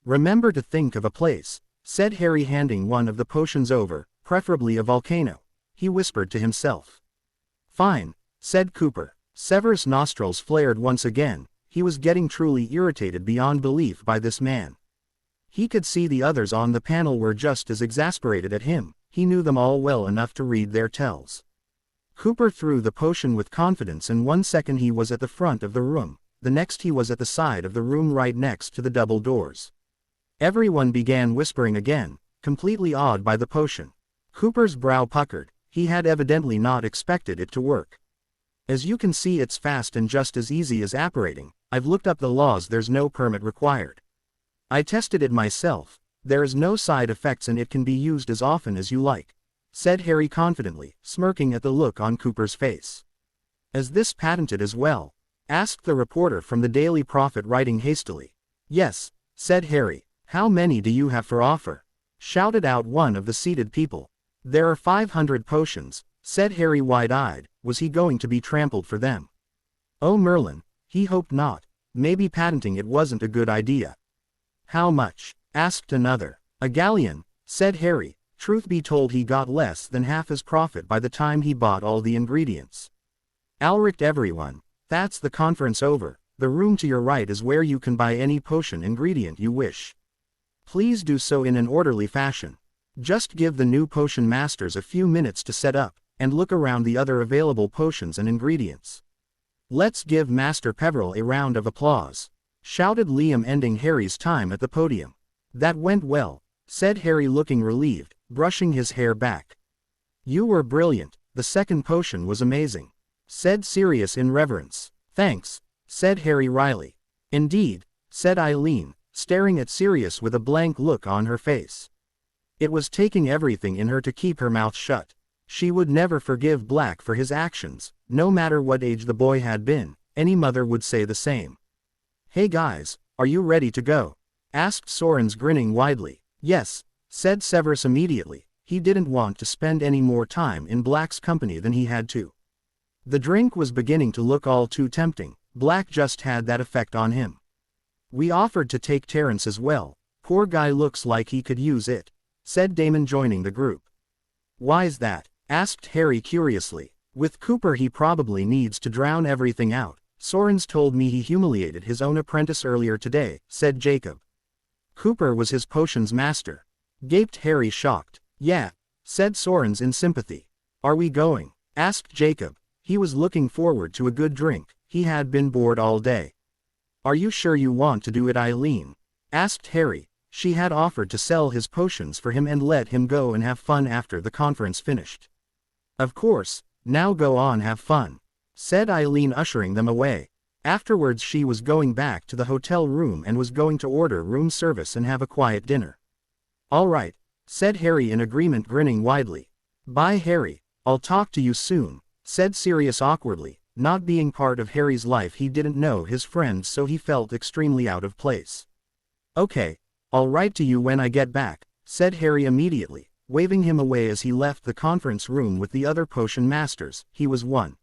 "Remember to think of a place," said Harry, handing one of the potions over, "preferably a volcano," he whispered to himself. "Fine," said Cooper. Severus' nostrils flared once again. He was getting truly irritated beyond belief by this man. He could see the others on the panel were just as exasperated at him. He knew them all well enough to read their tells. Cooper threw the potion with confidence, and 1 second he was at the front of the room, the next he was at the side of the room right next to the double doors. Everyone began whispering again, completely awed by the potion. Cooper's brow puckered. He had evidently not expected it to work. "As you can see, it's fast and just as easy as apparating. I've looked up the laws, there's no permit required. I tested it myself. There is no side effects and it can be used as often as you like," said Harry confidently, smirking at the look on Cooper's face. "Is this patented as well?" asked the reporter from the Daily Prophet, writing hastily. "Yes," said Harry. "How many do you have for offer?" shouted out one of the seated people. "There are 500 potions," said Harry, wide-eyed. Was he going to be trampled for them? Oh Merlin, he hoped not. Maybe patenting it wasn't a good idea. "How much?" asked another. "A galleon," said Harry. Truth be told, he got less than half his profit by the time he bought all the ingredients. "Alright everyone, that's the conference over. The room to your right is where you can buy any potion ingredient you wish. Please do so in an orderly fashion. Just give the new potion masters a few minutes to set up, and look around the other available potions and ingredients. Let's give Master Peveril a round of applause," shouted Liam, ending Harry's time at the podium. "That went well," said Harry, looking relieved, brushing his hair back. "You were brilliant. The second potion was amazing," said Sirius in reverence. "Thanks," said Harry wryly. "Indeed," said Eileen, staring at Sirius with a blank look on her face. It was taking everything in her to keep her mouth shut. She would never forgive Black for his actions, no matter what age the boy had been. Any mother would say the same. "Hey guys, are you ready to go?" asked Sorens, grinning widely. "Yes," said Severus immediately. He didn't want to spend any more time in Black's company than he had to. The drink was beginning to look all too tempting. Black just had that effect on him. "We offered to take Terrence as well. Poor guy looks like he could use it," said Damon, joining the group. "Why's that?" asked Harry curiously. "With Cooper he probably needs to drown everything out. Sorens told me he humiliated his own apprentice earlier today," said Jacob. "Cooper was his potions master," gaped Harry, shocked. "Yeah," said Sorens in sympathy. "Are we going?" asked Jacob. He was looking forward to a good drink, he had been bored all day. "Are you sure you want to do it, Eileen?" asked Harry. She had offered to sell his potions for him and let him go and have fun after the conference finished. "Of course, now go on, have fun," said Eileen, ushering them away. Afterwards she was going back to the hotel room and was going to order room service and have a quiet dinner. "All right," said Harry in agreement, grinning widely. "Bye, Harry, I'll talk to you soon," said Sirius awkwardly. Not being part of Harry's life, he didn't know his friends, so he felt extremely out of place. "Okay, I'll write to you when I get back," said Harry immediately, waving him away as he left the conference room with the other potion masters. He was one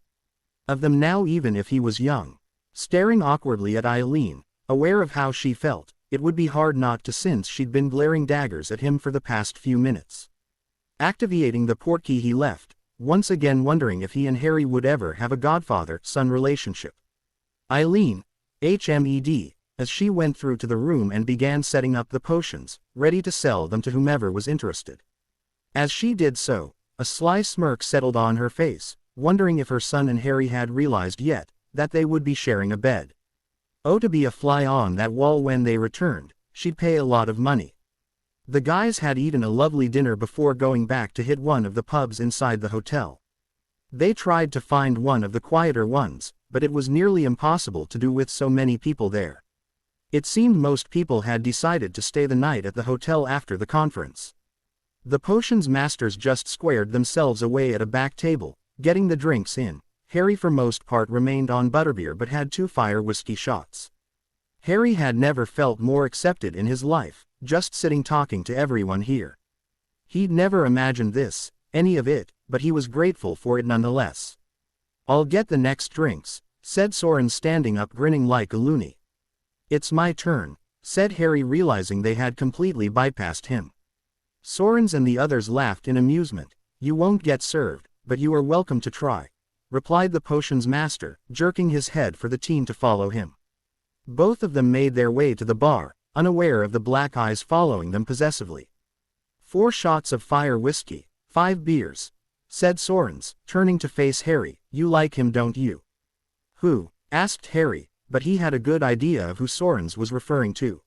of them now, even if he was young. Staring awkwardly at Eileen, aware of how she felt, it would be hard not to since she'd been glaring daggers at him for the past few minutes. Activating the portkey, he left, once again wondering if he and Harry would ever have a godfather-son relationship. Eileen, HMED, as she went through to the room and began setting up the potions, ready to sell them to whomever was interested. As she did so, a sly smirk settled on her face, wondering if her son and Harry had realized yet that they would be sharing a bed. Oh, to be a fly on that wall when they returned, she'd pay a lot of money. The guys had eaten a lovely dinner before going back to hit one of the pubs inside the hotel. They tried to find one of the quieter ones, but it was nearly impossible to do with so many people there. It seemed most people had decided to stay the night at the hotel after the conference. The potions masters just squared themselves away at a back table, getting the drinks in. Harry for most part remained on butterbeer but had 2 fire whiskey shots. Harry had never felt more accepted in his life, just sitting talking to everyone here. He'd never imagined this, any of it, but he was grateful for it nonetheless. "I'll get the next drinks," said Soren, standing up grinning like a loony. "It's my turn," said Harry, realizing they had completely bypassed him. Soren's and the others laughed in amusement. "You won't get served, but you are welcome to try," replied the potions master, jerking his head for the team to follow him. Both of them made their way to the bar, unaware of the black eyes following them possessively. 4 shots of fire whiskey, 5 beers," said Sorens, turning to face Harry. "You like him, don't you?" "Who?" asked Harry, but he had a good idea of who Sorens was referring to.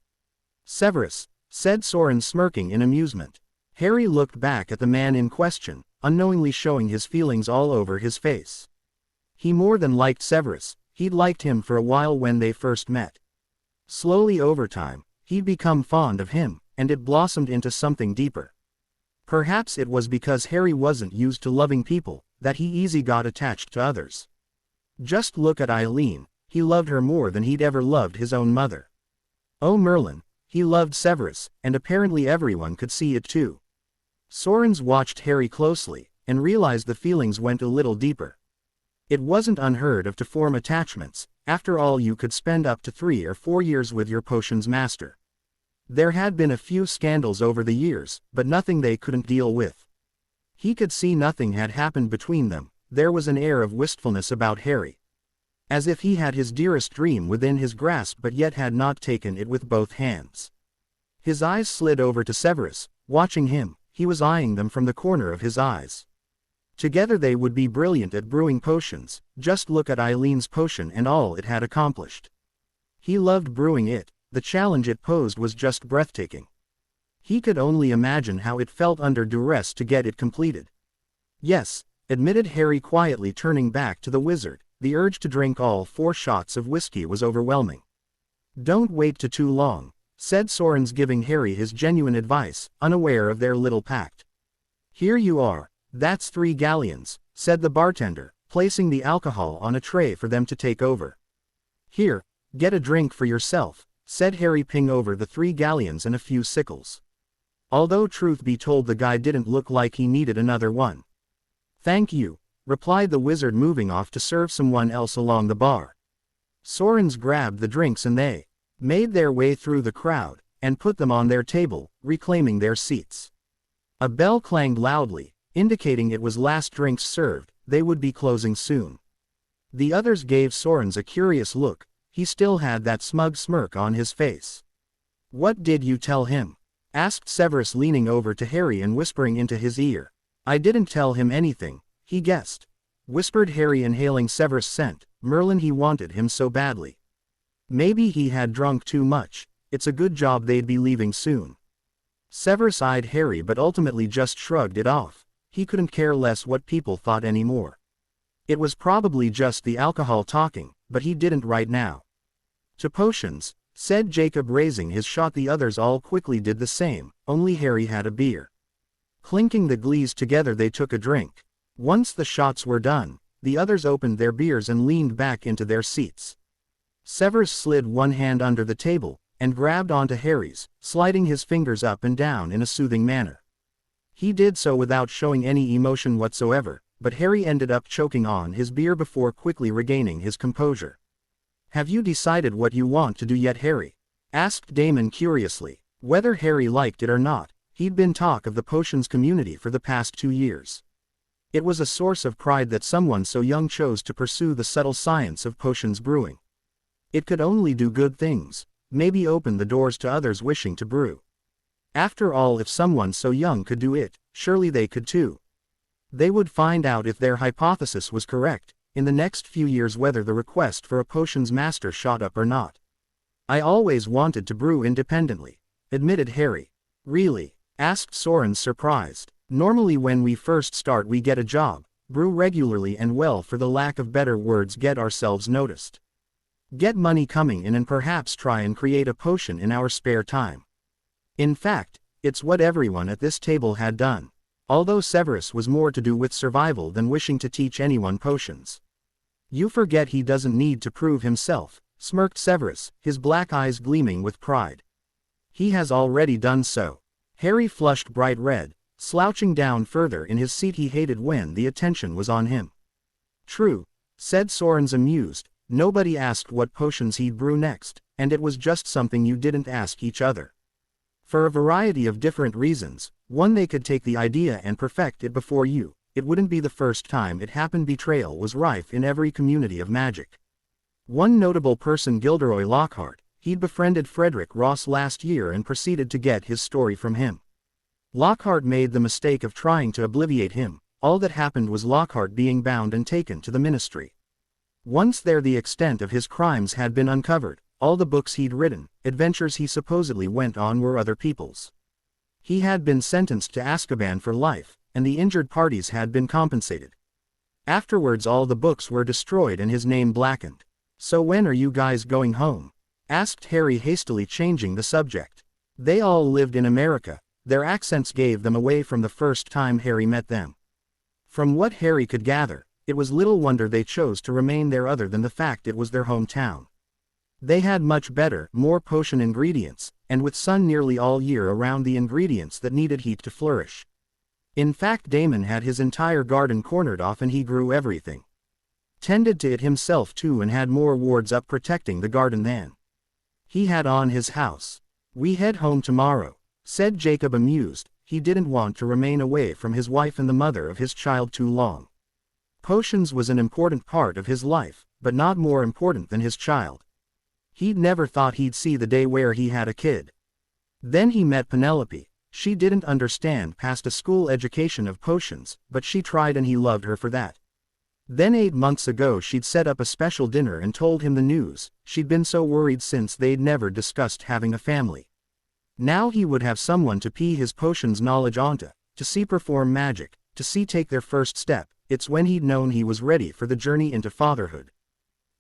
"Severus," said Sorens, smirking in amusement. Harry looked back at the man in question, unknowingly showing his feelings all over his face. He more than liked Severus, he'd liked him for a while when they first met. Slowly over time, he'd become fond of him, and it blossomed into something deeper. Perhaps it was because Harry wasn't used to loving people, that he easily got attached to others. Just look at Eileen, he loved her more than he'd ever loved his own mother. Oh Merlin, he loved Severus, and apparently everyone could see it too. Sorens watched Harry closely, and realized the feelings went a little deeper. It wasn't unheard of to form attachments. After all, you could spend up to 3 or 4 years with your potions master. There had been a few scandals over the years, but nothing they couldn't deal with. He could see nothing had happened between them. There was an air of wistfulness about Harry. As if he had his dearest dream within his grasp but yet had not taken it with both hands. His eyes slid over to Severus, watching him. He was eyeing them from the corner of his eyes. Together they would be brilliant at brewing potions. Just look at Eileen's potion and all it had accomplished. He loved brewing it. The challenge it posed was just breathtaking. He could only imagine how it felt under duress to get it completed. "Yes," admitted Harry quietly, turning back to the wizard. The urge to drink all 4 shots of whiskey was overwhelming. "Don't wait too long," said Sorens, giving Harry his genuine advice, unaware of their little pact. "Here you are. That's 3 galleons," said the bartender, placing the alcohol on a tray for them to take over. "Here, get a drink for yourself," said Harry, ping over the 3 galleons and a few sickles. Although truth be told, the guy didn't look like he needed another one. "Thank you," replied the wizard, moving off to serve someone else along the bar. Sorens grabbed the drinks and they made their way through the crowd, and put them on their table, reclaiming their seats. A bell clanged loudly, indicating it was last drinks served. They would be closing soon. The others gave Sorens a curious look. He still had that smug smirk on his face. "What did you tell him?" asked Severus, leaning over to Harry and whispering into his ear. "I didn't tell him anything. He guessed," whispered Harry, inhaling Severus' scent. Merlin, he wanted him so badly. Maybe he had drunk too much. It's a good job they'd be leaving soon. Severus eyed Harry but ultimately just shrugged it off. He couldn't care less what people thought anymore. It was probably just the alcohol talking, but he didn't right now. To potions, said Jacob, raising his shot. The others all quickly did the same, only Harry had a beer. Clinking the glees together, they took a drink. Once the shots were done, the others opened their beers and leaned back into their seats. Severus slid one hand under the table, and grabbed onto Harry's, sliding his fingers up and down in a soothing manner. He did so without showing any emotion whatsoever, but Harry ended up choking on his beer before quickly regaining his composure. "Have you decided what you want to do yet, Harry?" asked Damon curiously. Whether Harry liked it or not, he'd been talk of the potions community for the past 2 years. It was a source of pride that someone so young chose to pursue the subtle science of potions brewing. It could only do good things, maybe open the doors to others wishing to brew. After all, if someone so young could do it, surely they could too. They would find out if their hypothesis was correct in the next few years, whether the request for a potions master shot up or not. "I always wanted to brew independently," admitted Harry. "Really?" asked Soren, surprised. "Normally when we first start we get a job, brew regularly and, well, for the lack of better words, get ourselves noticed. Get money coming in and perhaps try and create a potion in our spare time." In fact, it's what everyone at this table had done. Although Severus was more to do with survival than wishing to teach anyone potions. "You forget he doesn't need to prove himself," smirked Severus, his black eyes gleaming with pride. "He has already done so." Harry flushed bright red, slouching down further in his seat. He hated when the attention was on him. "True," said Soren, amused. "Nobody asked what potions he'd brew next, and it was just something you didn't ask each other. For a variety of different reasons. One, they could take the idea and perfect it before you. It wouldn't be the first time it happened. Betrayal was rife in every community of magic. One notable person, Gilderoy Lockhart, he'd befriended Frederick Ross last year and proceeded to get his story from him. Lockhart made the mistake of trying to obliviate him. All that happened was Lockhart being bound and taken to the ministry. Once there, the extent of his crimes had been uncovered. All the books he'd written, adventures he supposedly went on, were other people's. He had been sentenced to Azkaban for life, and the injured parties had been compensated. Afterwards all the books were destroyed and his name blackened. "So when are you guys going home?" asked Harry, hastily changing the subject. They all lived in America. Their accents gave them away from the first time Harry met them. From what Harry could gather, it was little wonder they chose to remain there, other than the fact it was their hometown. They had much better, more potion ingredients, and with sun nearly all year around, the ingredients that needed heat to flourish. In fact, Damon had his entire garden cornered off and he grew everything. Tended to it himself too, and had more wards up protecting the garden than he had on his house. "We head home tomorrow," said Jacob, amused. He didn't want to remain away from his wife and the mother of his child too long. Potions was an important part of his life, but not more important than his child. He'd never thought he'd see the day where he had a kid. Then he met Penelope. She didn't understand past a school education of potions, but she tried and he loved her for that. Then 8 months ago she'd set up a special dinner and told him the news. She'd been so worried since they'd never discussed having a family. Now he would have someone to pee his potions knowledge onto, to see perform magic, to see take their first step. It's when he'd known he was ready for the journey into fatherhood.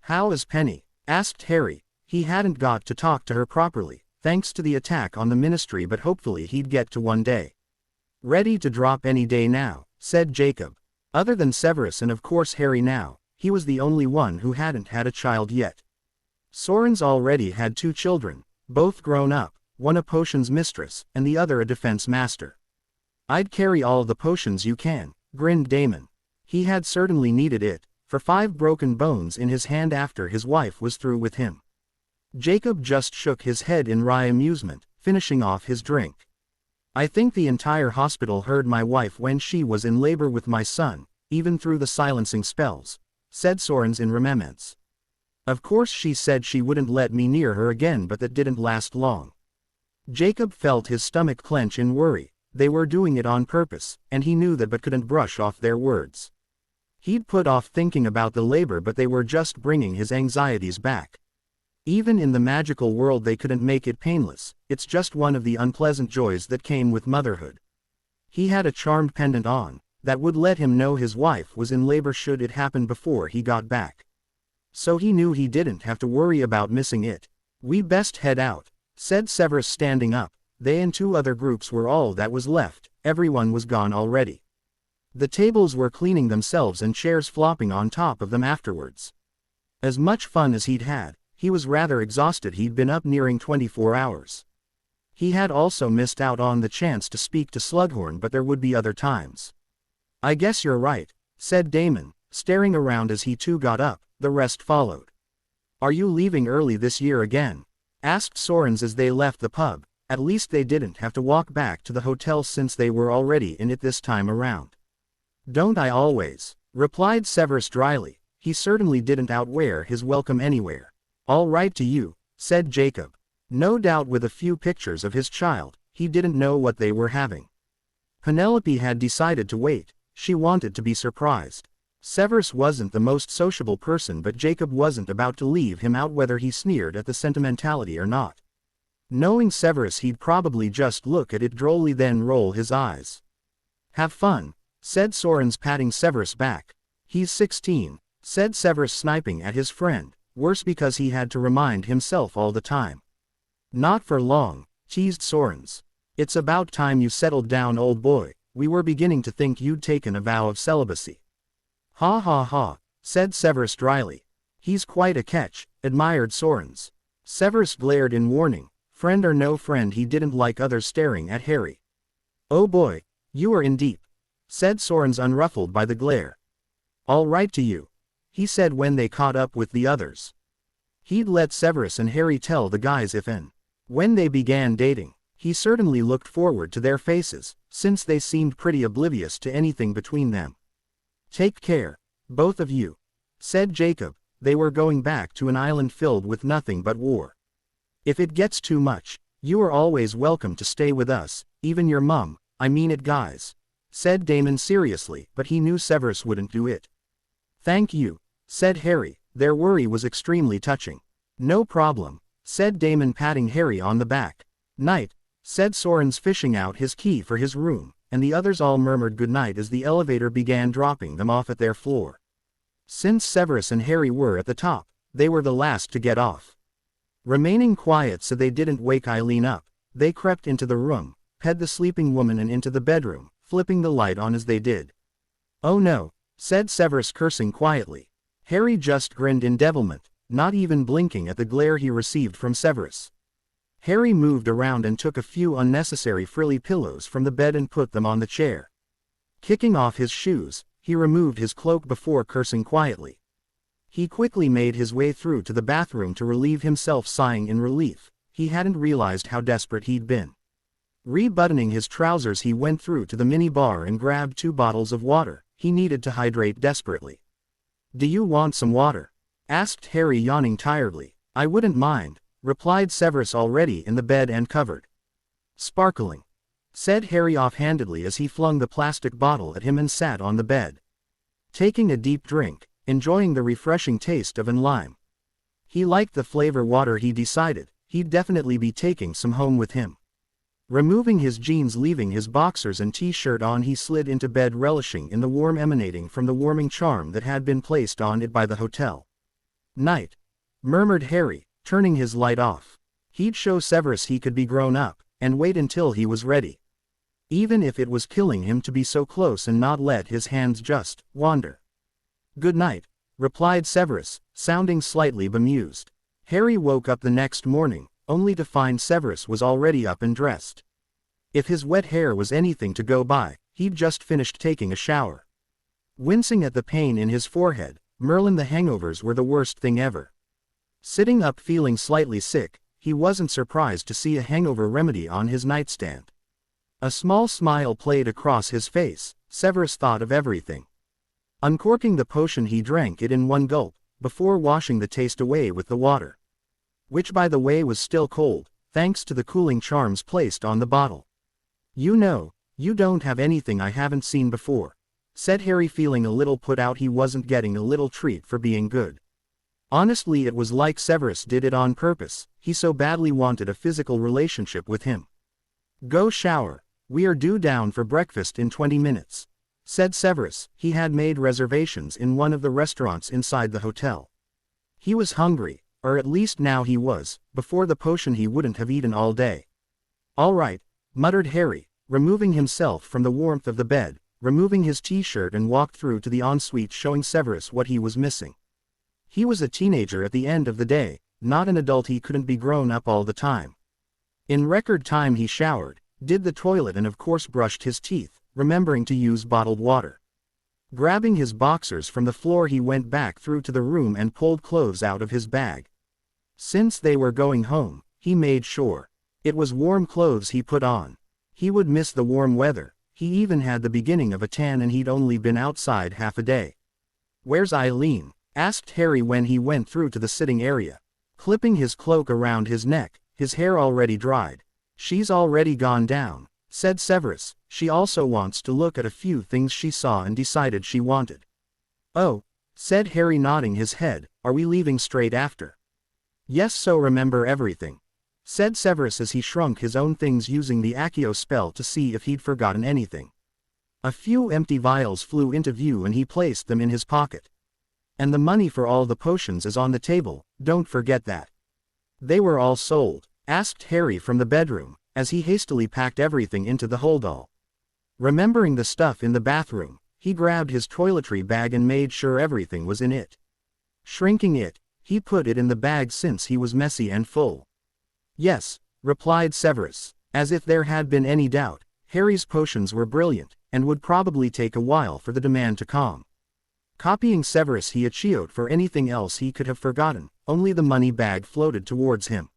"How is Penny?" asked Harry. He hadn't got to talk to her properly, thanks to the attack on the ministry, but hopefully he'd get to one day. "Ready to drop any day now," said Jacob. Other than Severus and of course Harry now, he was the only one who hadn't had a child yet. Soren's already had 2 children, both grown up, one a potions mistress, and the other a defense master. "I'd carry all the potions you can," grinned Damon. He had certainly needed it, for 5 broken bones in his hand after his wife was through with him. Jacob just shook his head in wry amusement, finishing off his drink. "I think the entire hospital heard my wife when she was in labor with my son, even through the silencing spells," said Sorens in remembrance. "Of course she said she wouldn't let me near her again, but that didn't last long." Jacob felt his stomach clench in worry. They were doing it on purpose, and he knew that, but couldn't brush off their words. He'd put off thinking about the labor, but they were just bringing his anxieties back. Even in the magical world they couldn't make it painless. It's just one of the unpleasant joys that came with motherhood. He had a charmed pendant on, that would let him know his wife was in labor should it happen before he got back. So he knew he didn't have to worry about missing it. "We best head out," said Severus, standing up. They and two other groups were all that was left, everyone was gone already. The tables were cleaning themselves and chairs flopping on top of them afterwards. As much fun as he'd had, he was rather exhausted. He'd been up nearing 24 hours. He had also missed out on the chance to speak to Slughorn, but there would be other times. "I guess you're right," said Damon, staring around as he too got up. The rest followed. "Are you leaving early this year again?" asked Sorens as they left the pub. At least they didn't have to walk back to the hotel since they were already in it this time around. "Don't I always?" replied Severus dryly. He certainly didn't outwear his welcome anywhere. "All right to you," said Jacob. No doubt with a few pictures of his child, he didn't know what they were having. Penelope had decided to wait. She wanted to be surprised. Severus wasn't the most sociable person, but Jacob wasn't about to leave him out whether he sneered at the sentimentality or not. Knowing Severus, he'd probably just look at it drolly then roll his eyes. "Have fun," said Sorens, patting Severus' back. "He's 16, said Severus, sniping at his friend, worse because he had to remind himself all the time. "Not for long," teased Sorens. "It's about time you settled down, old boy. We were beginning to think you'd taken a vow of celibacy." "Ha ha ha," said Severus dryly. "He's quite a catch," admired Sorens. Severus glared in warning. Friend or no friend, he didn't like others staring at Harry. "Oh boy, you are in deep," said Sorens, unruffled by the glare. "All right to you," he said when they caught up with the others. He'd let Severus and Harry tell the guys if and when they began dating. He certainly looked forward to their faces, since they seemed pretty oblivious to anything between them. "Take care, both of you," said Jacob. They were going back to an island filled with nothing but war. "If it gets too much, you are always welcome to stay with us, even your mum. I mean it, guys," said Damon seriously, but he knew Severus wouldn't do it. "Thank you," said Harry. Their worry was extremely touching. "No problem," said Damon, patting Harry on the back. "Night," said Sorens, fishing out his key for his room, and the others all murmured goodnight as the elevator began dropping them off at their floor. Since Severus and Harry were at the top, they were the last to get off. Remaining quiet so they didn't wake Eileen up, they crept into the room, ped the sleeping woman and into the bedroom, flipping the light on as they did. "Oh no," said Severus, cursing quietly. Harry just grinned in devilment, not even blinking at the glare he received from Severus. Harry moved around and took a few unnecessary frilly pillows from the bed and put them on the chair. Kicking off his shoes, he removed his cloak before cursing quietly. He quickly made his way through to the bathroom to relieve himself, sighing in relief. He hadn't realized how desperate he'd been. Rebuttoning his trousers, he went through to the mini bar and grabbed 2 bottles of water. He needed to hydrate desperately. "Do you want some water?" asked Harry, yawning tiredly. "I wouldn't mind," replied Severus, already in the bed and covered. "Sparkling," said Harry offhandedly as he flung the plastic bottle at him and sat on the bed. Taking a deep drink, enjoying the refreshing taste of an lime. He liked the flavor water. He decided he'd definitely be taking some home with him. Removing his jeans, leaving his boxers and t-shirt on, he slid into bed, relishing in the warmth emanating from the warming charm that had been placed on it by the hotel. "Night," murmured Harry, turning his light off. He'd show Severus he could be grown up, and wait until he was ready. Even if it was killing him to be so close and not let his hands just wander. "Good night," replied Severus, sounding slightly bemused. Harry woke up the next morning, only to find Severus was already up and dressed. If his wet hair was anything to go by, he'd just finished taking a shower. Wincing at the pain in his forehead, Merlin, the hangovers were the worst thing ever. Sitting up feeling slightly sick, he wasn't surprised to see a hangover remedy on his nightstand. A small smile played across his face. Severus thought of everything. Uncorking the potion, he drank it in one gulp, before washing the taste away with the water. Which, by the way, was still cold, thanks to the cooling charms placed on the bottle. "You know, you don't have anything I haven't seen before," said Harry, feeling a little put out he wasn't getting a little treat for being good. Honestly, it was like Severus did it on purpose, he so badly wanted a physical relationship with him. Go shower. We are due down for breakfast in 20 minutes. Said Severus. He had made reservations in one of the restaurants inside the hotel. He was hungry, or at least now he was. Before the potion he wouldn't have eaten all day. All right, muttered Harry, removing himself from the warmth of the bed, removing his t-shirt, and walked through to the ensuite, showing Severus what he was missing. He was a teenager at the end of the day, not an adult. He couldn't be grown up all the time. In record time he showered, did the toilet, and of course brushed his teeth, remembering to use bottled water. Grabbing his boxers from the floor, he went back through to the room and pulled clothes out of his bag. Since they were going home, he made sure it was warm clothes he put on. He would miss the warm weather. He even had the beginning of a tan, and he'd only been outside half a day. Where's Eileen? Asked Harry when he went through to the sitting area. Clipping his cloak around his neck, his hair already dried. She's already gone down, said Severus. She also wants to look at a few things she saw and decided she wanted. Oh, said Harry, nodding his head. Are we leaving straight after? Yes, so remember everything, said Severus as he shrunk his own things using the Accio spell to see if he'd forgotten anything. A few empty vials flew into view and he placed them in his pocket. And the money for all the potions is on the table, don't forget that. They were all sold, asked Harry from the bedroom, as he hastily packed everything into the holdall. Remembering the stuff in the bathroom, he grabbed his toiletry bag and made sure everything was in it. Shrinking it, he put it in the bag since he was messy and full. Yes, replied Severus, as if there had been any doubt. Harry's potions were brilliant, and would probably take a while for the demand to calm. Copying Severus, he achioed for anything else he could have forgotten. Only the money bag floated towards him.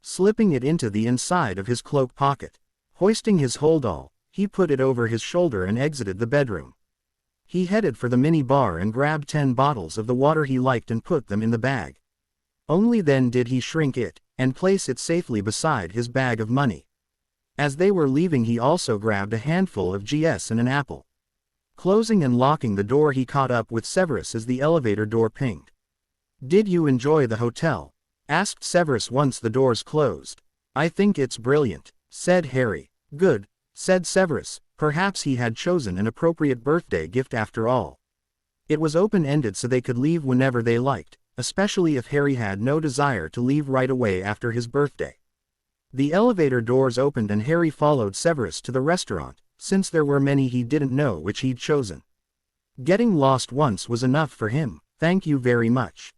Slipping it into the inside of his cloak pocket. Hoisting his holdall, he put it over his shoulder and exited the bedroom. He headed for the mini bar and grabbed 10 bottles of the water he liked and put them in the bag. Only then did he shrink it, and place it safely beside his bag of money. As they were leaving, he also grabbed a handful of GS and an apple. Closing and locking the door, he caught up with Severus as the elevator door pinged. Did you enjoy the hotel? Asked Severus once the doors closed. I think it's brilliant, said Harry. Good, said Severus. Perhaps he had chosen an appropriate birthday gift after all. It was open-ended, so they could leave whenever they liked, especially if Harry had no desire to leave right away after his birthday. The elevator doors opened and Harry followed Severus to the restaurant, since there were many he didn't know which he'd chosen. Getting lost once was enough for him. Thank you very much.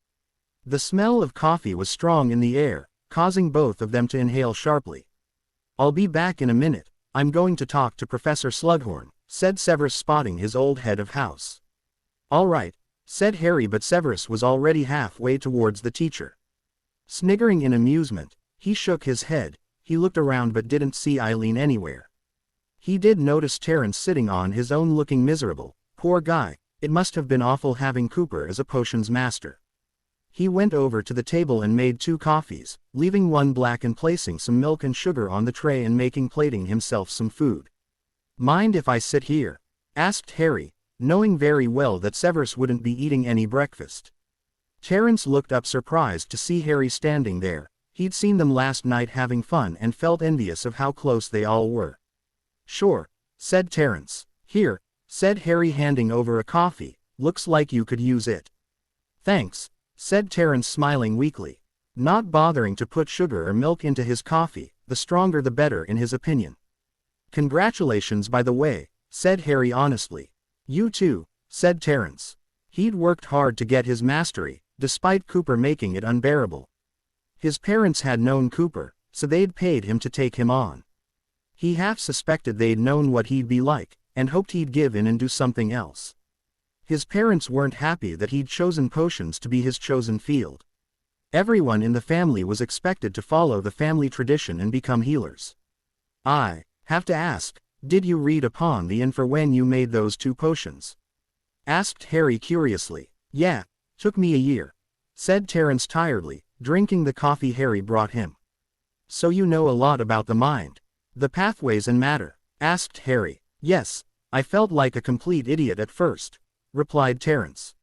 The smell of coffee was strong in the air, causing both of them to inhale sharply. I'll be back in a minute. I'm going to talk to Professor Slughorn, said Severus, spotting his old head of house. All right, said Harry, but Severus was already halfway towards the teacher. Sniggering in amusement, he shook his head. He looked around but didn't see Eileen anywhere. He did notice Terence sitting on his own, looking miserable. Poor guy, it must have been awful having Cooper as a potions master. He went over to the table and made 2 coffees, leaving one black and placing some milk and sugar on the tray and plating himself some food. Mind if I sit here? Asked Harry, knowing very well that Severus wouldn't be eating any breakfast. Terence looked up surprised to see Harry standing there. He'd seen them last night having fun and felt envious of how close they all were. Sure, said Terence. Here, said Harry, handing over a coffee. Looks like you could use it. Thanks, said Terence, smiling weakly. Not bothering to put sugar or milk into his coffee, the stronger the better in his opinion. Congratulations, by the way, said Harry honestly. You too, said Terence. He'd worked hard to get his mastery, despite Cooper making it unbearable. His parents had known Cooper, so they'd paid him to take him on. He half suspected they'd known what he'd be like, and hoped he'd give in and do something else. His parents weren't happy that he'd chosen potions to be his chosen field. Everyone in the family was expected to follow the family tradition and become healers. I have to ask, did you read upon the info when you made those 2 potions? Asked Harry curiously. Yeah, took me a year, said Terence tiredly, drinking the coffee Harry brought him. So you know a lot about the mind, the pathways and matter? Asked Harry. Yes, I felt like a complete idiot at first, replied Terence.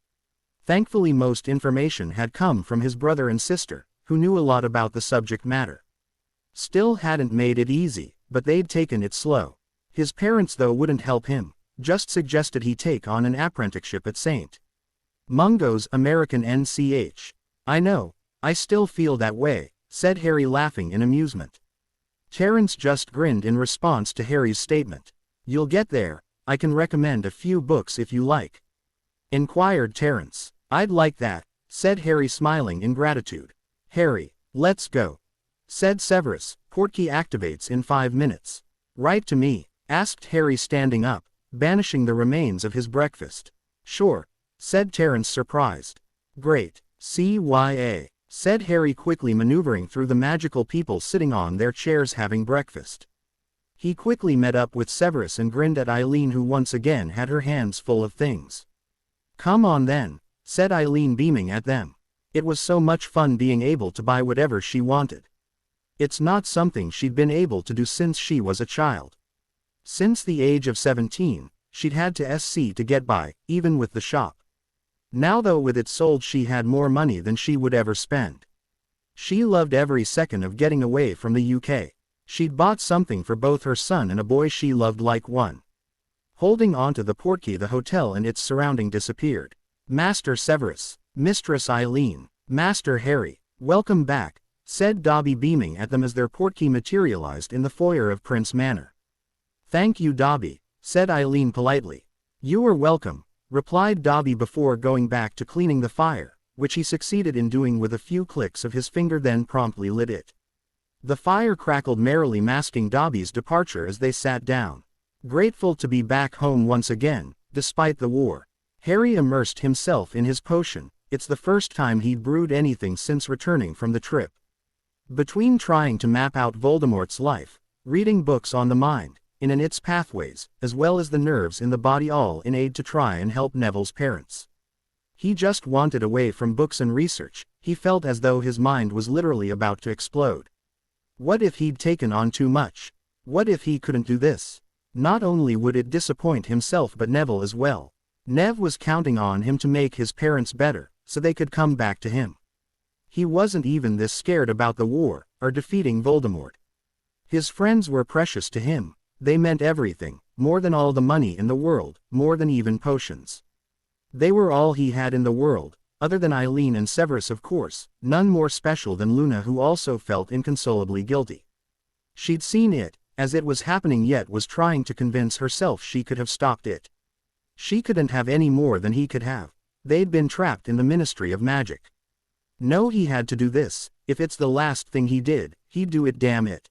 Thankfully most information had come from his brother and sister, who knew a lot about the subject matter. Still hadn't made it easy, but they'd taken it slow. His parents though wouldn't help him, just suggested he take on an apprenticeship at St. Mungo's American NCH. I know, I still feel that way, said Harry laughing in amusement. Terence just grinned in response to Harry's statement. You'll get there, I can recommend a few books if you like. Inquired Terence. I'd like that, said Harry smiling in gratitude. Harry, let's go, said Severus. Portkey activates in 5 minutes. Right to me, asked Harry standing up, banishing the remains of his breakfast. Sure, said Terence surprised. Great, CYA, said Harry quickly maneuvering through the magical people sitting on their chairs having breakfast. He quickly met up with Severus and grinned at Eileen, who once again had her hands full of things. Come on then, said Eileen beaming at them. It was so much fun being able to buy whatever she wanted. It's not something she'd been able to do since she was a child. Since the age of 17, she'd had to SC to get by, even with the shop. Now though with it sold she had more money than she would ever spend. She loved every second of getting away from the UK. She'd bought something for both her son and a boy she loved like one. Holding onto the portkey, the hotel and its surrounding disappeared. Master Severus, Mistress Eileen, Master Harry, welcome back, said Dobby beaming at them as their portkey materialized in the foyer of Prince Manor. Thank you Dobby, said Eileen politely. You are welcome, replied Dobby before going back to cleaning the fire, which he succeeded in doing with a few clicks of his finger, then promptly lit it. The fire crackled merrily, masking Dobby's departure as they sat down. Grateful to be back home once again, despite the war, Harry immersed himself in his potion. It's the first time he'd brewed anything since returning from the trip. Between trying to map out Voldemort's life, reading books on the mind, in and its pathways, as well as the nerves in the body, all in aid to try and help Neville's parents. He just wanted away from books and research. He felt as though his mind was literally about to explode. What if he'd taken on too much? What if he couldn't do this? Not only would it disappoint himself but Neville as well. Nev was counting on him to make his parents better, so they could come back to him. He wasn't even this scared about the war, or defeating Voldemort. His friends were precious to him. They meant everything, more than all the money in the world, more than even potions. They were all he had in the world, other than Eileen and Severus of course, none more special than Luna, who also felt inconsolably guilty. She'd seen it, as it was happening, yet was trying to convince herself she could have stopped it. She couldn't have any more than he could have. They'd been trapped in the Ministry of Magic. No, he had to do this. If it's the last thing he did, he'd do it, damn it.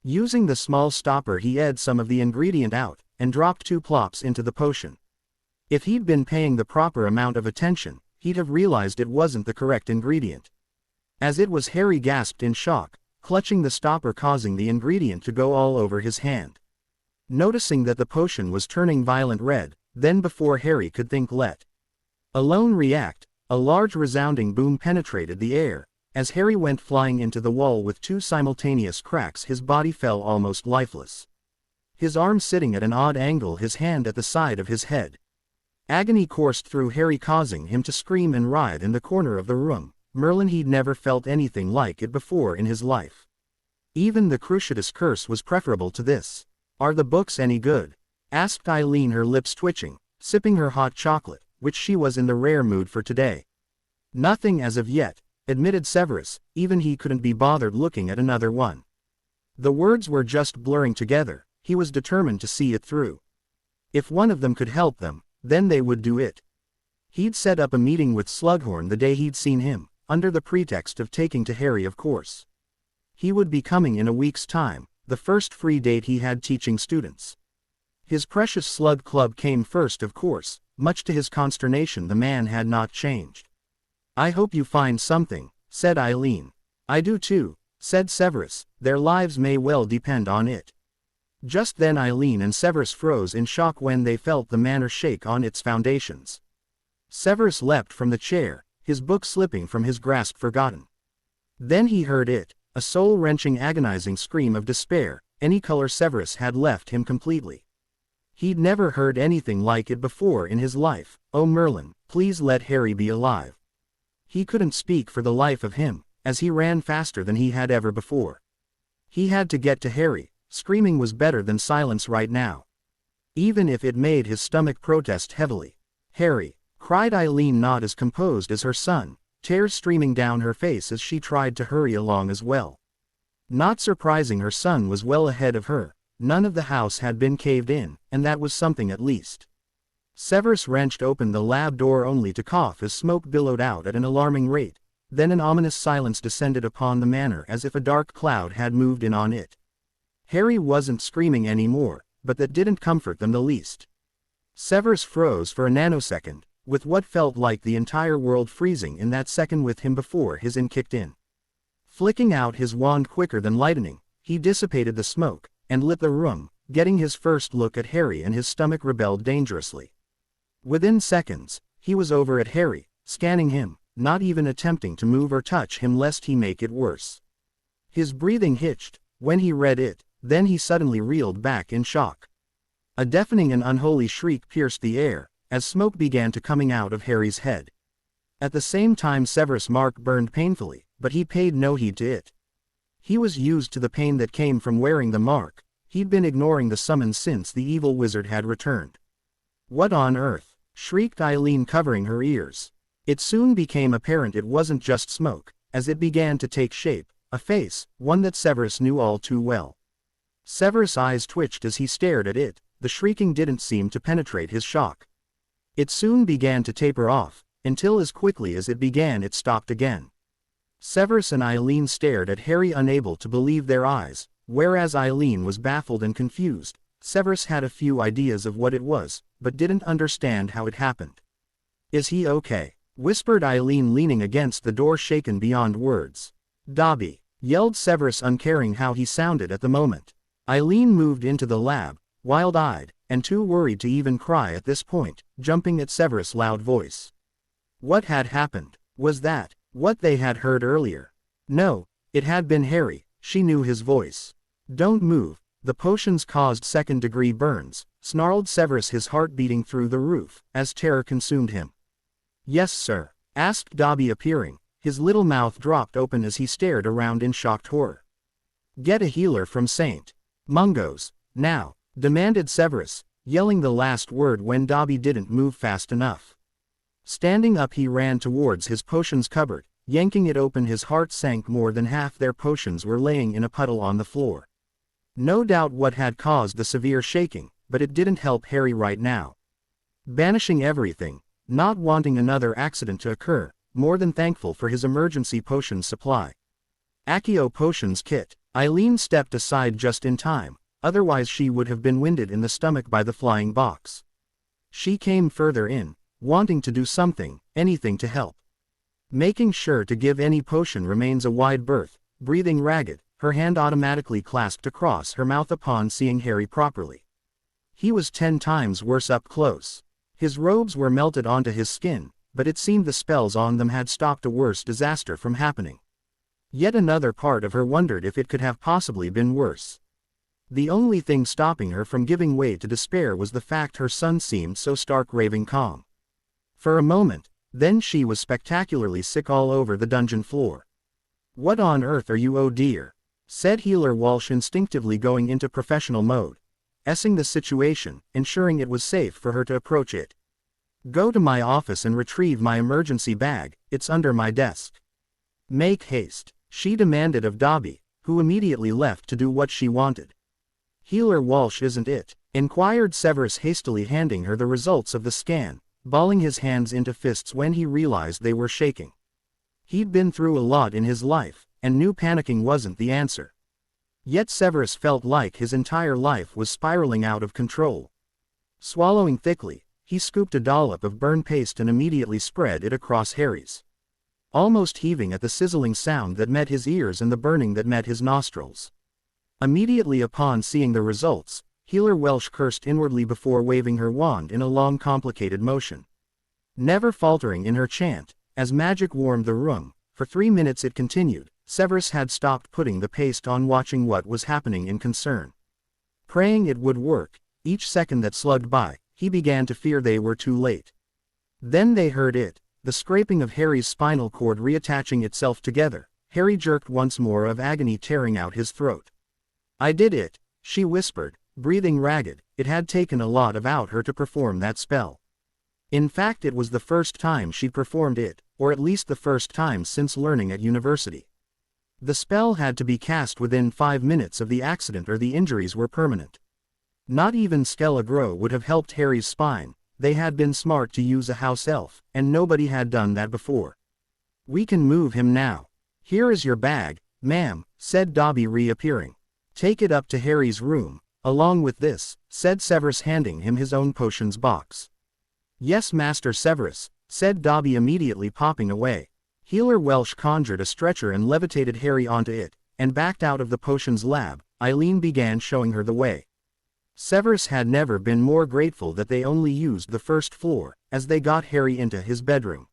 Using the small stopper, he edged some of the ingredient out, and dropped 2 plops into the potion. If he'd been paying the proper amount of attention, he'd have realized it wasn't the correct ingredient. As it was, Harry gasped in shock, clutching the stopper, causing the ingredient to go all over his hand. Noticing that the potion was turning violent red, then before Harry could think, let alone react, a large resounding boom penetrated the air. As Harry went flying into the wall with 2 simultaneous cracks, his body fell almost lifeless. His arm sitting at an odd angle, his hand at the side of his head. Agony coursed through Harry, causing him to scream and writhe in the corner of the room. Merlin, he'd never felt anything like it before in his life. Even the Cruciatus curse was preferable to this. Are the books any good? Asked Eileen, her lips twitching, sipping her hot chocolate, which she was in the rare mood for today. Nothing as of yet, admitted Severus. Even he couldn't be bothered looking at another one. The words were just blurring together. He was determined to see it through. If one of them could help them, then they would do it. He'd set up a meeting with Slughorn the day he'd seen him, under the pretext of taking to Harry, of course. He would be coming in a week's time, the first free date he had teaching students. His precious Slug Club came first, of course. Much to his consternation, the man had not changed. I hope you find something, said Eileen. I do too, said Severus. Their lives may well depend on it. Just then Eileen and Severus froze in shock when they felt the manor shake on its foundations. Severus leapt from the chair, his book slipping from his grasp, forgotten. Then he heard it, a soul-wrenching, agonizing scream of despair. Any color Severus had left him completely. He'd never heard anything like it before in his life. "Oh Merlin, please let Harry be alive." He couldn't speak for the life of him, as he ran faster than he had ever before. He had to get to Harry. Screaming was better than silence right now, even if it made his stomach protest heavily. "Harry!" cried Eileen, not as composed as her son, tears streaming down her face as she tried to hurry along as well. Not surprising, her son was well ahead of her. None of the house had been caved in, and that was something at least. Severus wrenched open the lab door only to cough as smoke billowed out at an alarming rate. Then an ominous silence descended upon the manor as if a dark cloud had moved in on it. Harry wasn't screaming anymore, but that didn't comfort them the least. Severus froze for a nanosecond, with what felt like the entire world freezing in that second with him before his in kicked in. Flicking out his wand quicker than lightning, he dissipated the smoke, and lit the room, getting his first look at Harry, and his stomach rebelled dangerously. Within seconds, he was over at Harry, scanning him, not even attempting to move or touch him lest he make it worse. His breathing hitched when he read it, then he suddenly reeled back in shock. A deafening and unholy shriek pierced the air, as smoke began to coming out of Harry's head. At the same time Severus' mark burned painfully, but he paid no heed to it. He was used to the pain that came from wearing the mark. He'd been ignoring the summons since the evil wizard had returned. "What on earth?" shrieked Eileen, covering her ears. It soon became apparent it wasn't just smoke, as it began to take shape, a face, one that Severus knew all too well. Severus' eyes twitched as he stared at it. The shrieking didn't seem to penetrate his shock. It soon began to taper off, until as quickly as it began it stopped again. Severus and Eileen stared at Harry, unable to believe their eyes. Whereas Eileen was baffled and confused, Severus had a few ideas of what it was, but didn't understand how it happened. "Is he okay?" whispered Eileen, leaning against the door, shaken beyond words. "Dobby!" yelled Severus, uncaring how he sounded at the moment. Eileen moved into the lab, wild-eyed, and too worried to even cry at this point, jumping at Severus' loud voice. What had happened? Was that what they had heard earlier? No, it had been Harry. She knew his voice. "Don't move, the potions caused second-degree burns," snarled Severus, his heart beating through the roof, as terror consumed him. "Yes, sir?" asked Dobby, appearing. His little mouth dropped open as he stared around in shocked horror. "Get a healer from St. Mungo's, now," demanded Severus, yelling the last word when Dobby didn't move fast enough. Standing up, he ran towards his potions cupboard. Yanking it open, his heart sank. More than half their potions were laying in a puddle on the floor. No doubt what had caused the severe shaking, but it didn't help Harry right now. Banishing everything, not wanting another accident to occur, more than thankful for his emergency potion supply. Accio potions kit. Eileen stepped aside just in time, otherwise she would have been winded in the stomach by the flying box. She came further in, wanting to do something, anything to help. Making sure to give any potion remains a wide berth, breathing ragged, her hand automatically clasped across her mouth upon seeing Harry properly. He was 10 times worse up close. His robes were melted onto his skin, but it seemed the spells on them had stopped a worse disaster from happening. Yet another part of her wondered if it could have possibly been worse. The only thing stopping her from giving way to despair was the fact her son seemed so stark raving calm. For a moment, then she was spectacularly sick all over the dungeon floor. "What on earth are you, oh dear?" said Healer Walsh, instinctively going into professional mode, assessing the situation, ensuring it was safe for her to approach it. "Go to my office and retrieve my emergency bag, it's under my desk. Make haste," she demanded of Dobby, who immediately left to do what she wanted. "Healer Walsh, isn't it?" inquired Severus, hastily handing her the results of the scan, balling his hands into fists when he realized they were shaking. He'd been through a lot in his life, and knew panicking wasn't the answer. Yet Severus felt like his entire life was spiraling out of control. Swallowing thickly, he scooped a dollop of burn paste and immediately spread it across Harry's. Almost heaving at the sizzling sound that met his ears and the burning that met his nostrils. Immediately upon seeing the results, Healer Welsh cursed inwardly before waving her wand in a long, complicated motion. Never faltering in her chant, as magic warmed the room, for 3 minutes it continued. Severus had stopped putting the paste on, watching what was happening in concern. Praying it would work, Each second that slugged by, he began to fear they were too late. Then they heard it, the scraping of Harry's spinal cord reattaching itself together. Harry jerked once more of agony tearing out his throat. "I did it," she whispered, breathing ragged. It had taken a lot out her to perform that spell. In fact, it was the first time she'd performed it, or at least the first time since learning at university. The spell had to be cast within 5 minutes of the accident or the injuries were permanent. Not even Skele-Gro would have helped Harry's spine. They had been smart to use a house elf, and nobody had done that before. "We can move him now. Here is your bag, ma'am," said Dobby, reappearing. "Take it up to Harry's room, along with this," said Severus, handing him his own potions box. "Yes, Master Severus," said Dobby, immediately popping away. Healer Welsh conjured a stretcher and levitated Harry onto it, and backed out of the potions lab. Eileen began showing her the way. Severus had never been more grateful that they only used the first floor, as they got Harry into his bedroom.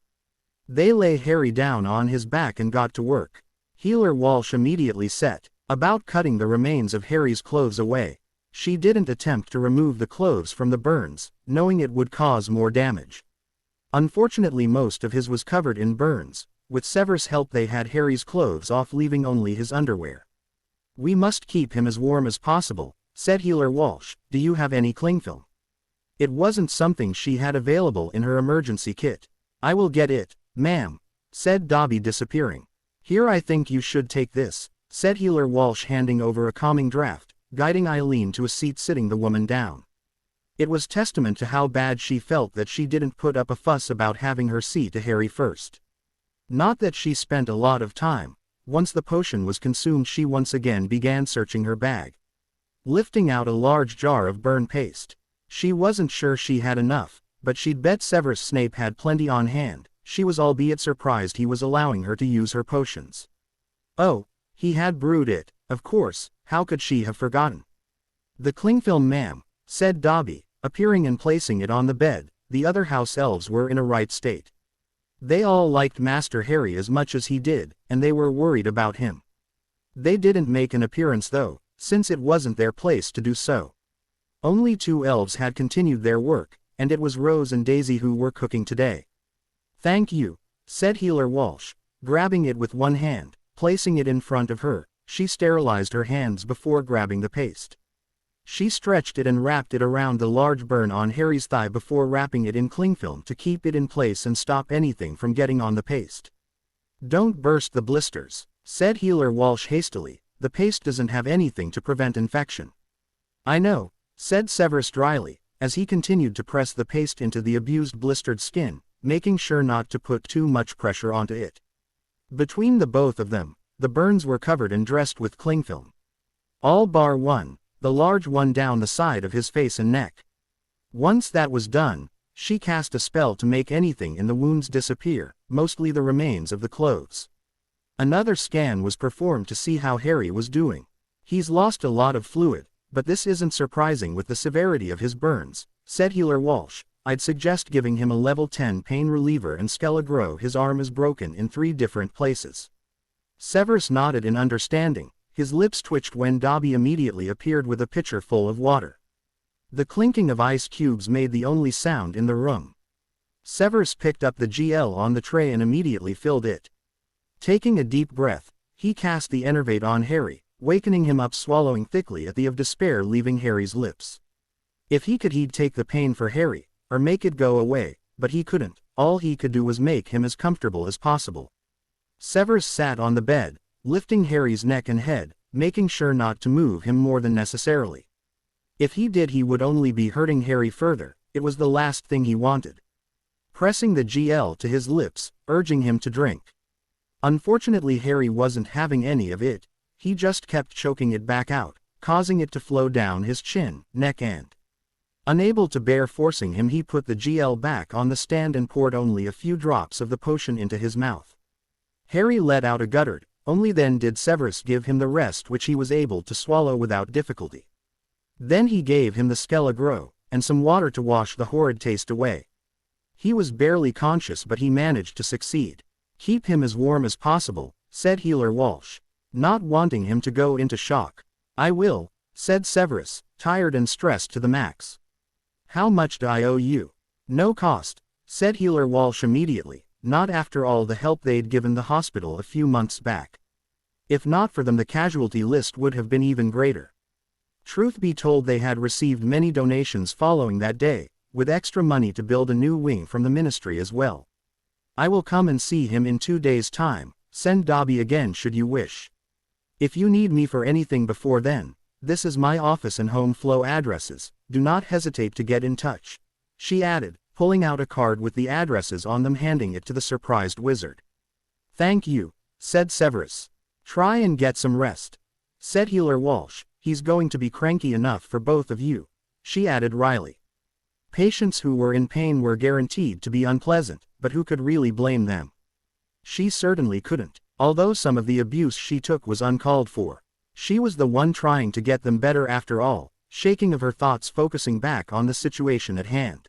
They lay Harry down on his back and got to work. Healer Walsh immediately set about cutting the remains of Harry's clothes away. She didn't attempt to remove the clothes from the burns, knowing it would cause more damage. Unfortunately, most of his was covered in burns. With Severus' help they had Harry's clothes off, leaving only his underwear. "We must keep him as warm as possible," said Healer Walsh. "Do you have any cling film?" It wasn't something she had available in her emergency kit. "I will get it, ma'am," said Dobby, disappearing. "Here, I think you should take this," said Healer Walsh, handing over a calming draft, guiding Eileen to a seat, sitting the woman down. It was testament to how bad she felt that she didn't put up a fuss about having her see to Harry first. Not that she spent a lot of time. Once the potion was consumed, she once again began searching her bag, lifting out a large jar of burn paste. She wasn't sure she had enough, but she'd bet Severus Snape had plenty on hand. She was albeit surprised he was allowing her to use her potions. Oh, he had brewed it, of course, how could she have forgotten? "The cling film, ma'am," said Dobby, appearing and placing it on the bed. The other house elves were in a right state. They all liked Master Harry as much as he did, and they were worried about him. They didn't make an appearance though, since it wasn't their place to do so. Only 2 elves had continued their work, and it was Rose and Daisy who were cooking today. "Thank you," said Healer Walsh, grabbing it with one hand. Placing it in front of her, she sterilized her hands before grabbing the paste. She stretched it and wrapped it around the large burn on Harry's thigh before wrapping it in cling film to keep it in place and stop anything from getting on the paste. "Don't burst the blisters," said Healer Walsh hastily. "The paste doesn't have anything to prevent infection." "I know," said Severus dryly, as he continued to press the paste into the abused blistered skin, making sure not to put too much pressure onto it. Between the both of them, the burns were covered and dressed with cling film. All bar one, the large one down the side of his face and neck. Once that was done, she cast a spell to make anything in the wounds disappear, mostly the remains of the clothes. Another scan was performed to see how Harry was doing. "He's lost a lot of fluid, but this isn't surprising with the severity of his burns," said Healer Walsh. "I'd suggest giving him a level 10 pain reliever and Skele-Gro. His arm is broken in 3 different places." Severus nodded in understanding. His lips twitched when Dobby immediately appeared with a pitcher full of water. The clinking of ice cubes made the only sound in the room. Severus picked up the GL on the tray and immediately filled it. Taking a deep breath, he cast the enervate on Harry, wakening him up, swallowing thickly at the of despair leaving Harry's lips. If he could, he'd take the pain for Harry, or make it go away, but he couldn't. All he could do was make him as comfortable as possible. Severus sat on the bed, lifting Harry's neck and head, making sure not to move him more than necessarily. If he did, he would only be hurting Harry further. It was the last thing he wanted. Pressing the GL to his lips, urging him to drink. Unfortunately, Harry wasn't having any of it. He just kept choking it back out, causing it to flow down his chin, neck and. Unable to bear forcing him, he put the GL back on the stand and poured only a few drops of the potion into his mouth. Harry let out a gutter. Only then did Severus give him the rest, which he was able to swallow without difficulty. Then he gave him the Skele-Gro, and some water to wash the horrid taste away. He was barely conscious, but he managed to succeed. "Keep him as warm as possible," said Healer Walsh, not wanting him to go into shock. "I will," said Severus, tired and stressed to the max. How much do I owe you? No cost, said Healer Walsh immediately, not after all the help they'd given the hospital a few months back. If not for them, the casualty list would have been even greater. Truth be told, they had received many donations following that day, with extra money to build a new wing from the ministry as well. I will come and see him in 2 days' time. Send Dobby again should you wish. If you need me for anything before then, this is my office and home flow addresses, do not hesitate to get in touch, she added, pulling out a card with the addresses on them, handing it to the surprised wizard. Thank you, said Severus. Try and get some rest, said Healer Walsh. He's going to be cranky enough for both of you, she added wryly. Patients who were in pain were guaranteed to be unpleasant, but who could really blame them? She certainly couldn't, although some of the abuse she took was uncalled for. She was the one trying to get them better after all, shaking of her thoughts, focusing back on the situation at hand.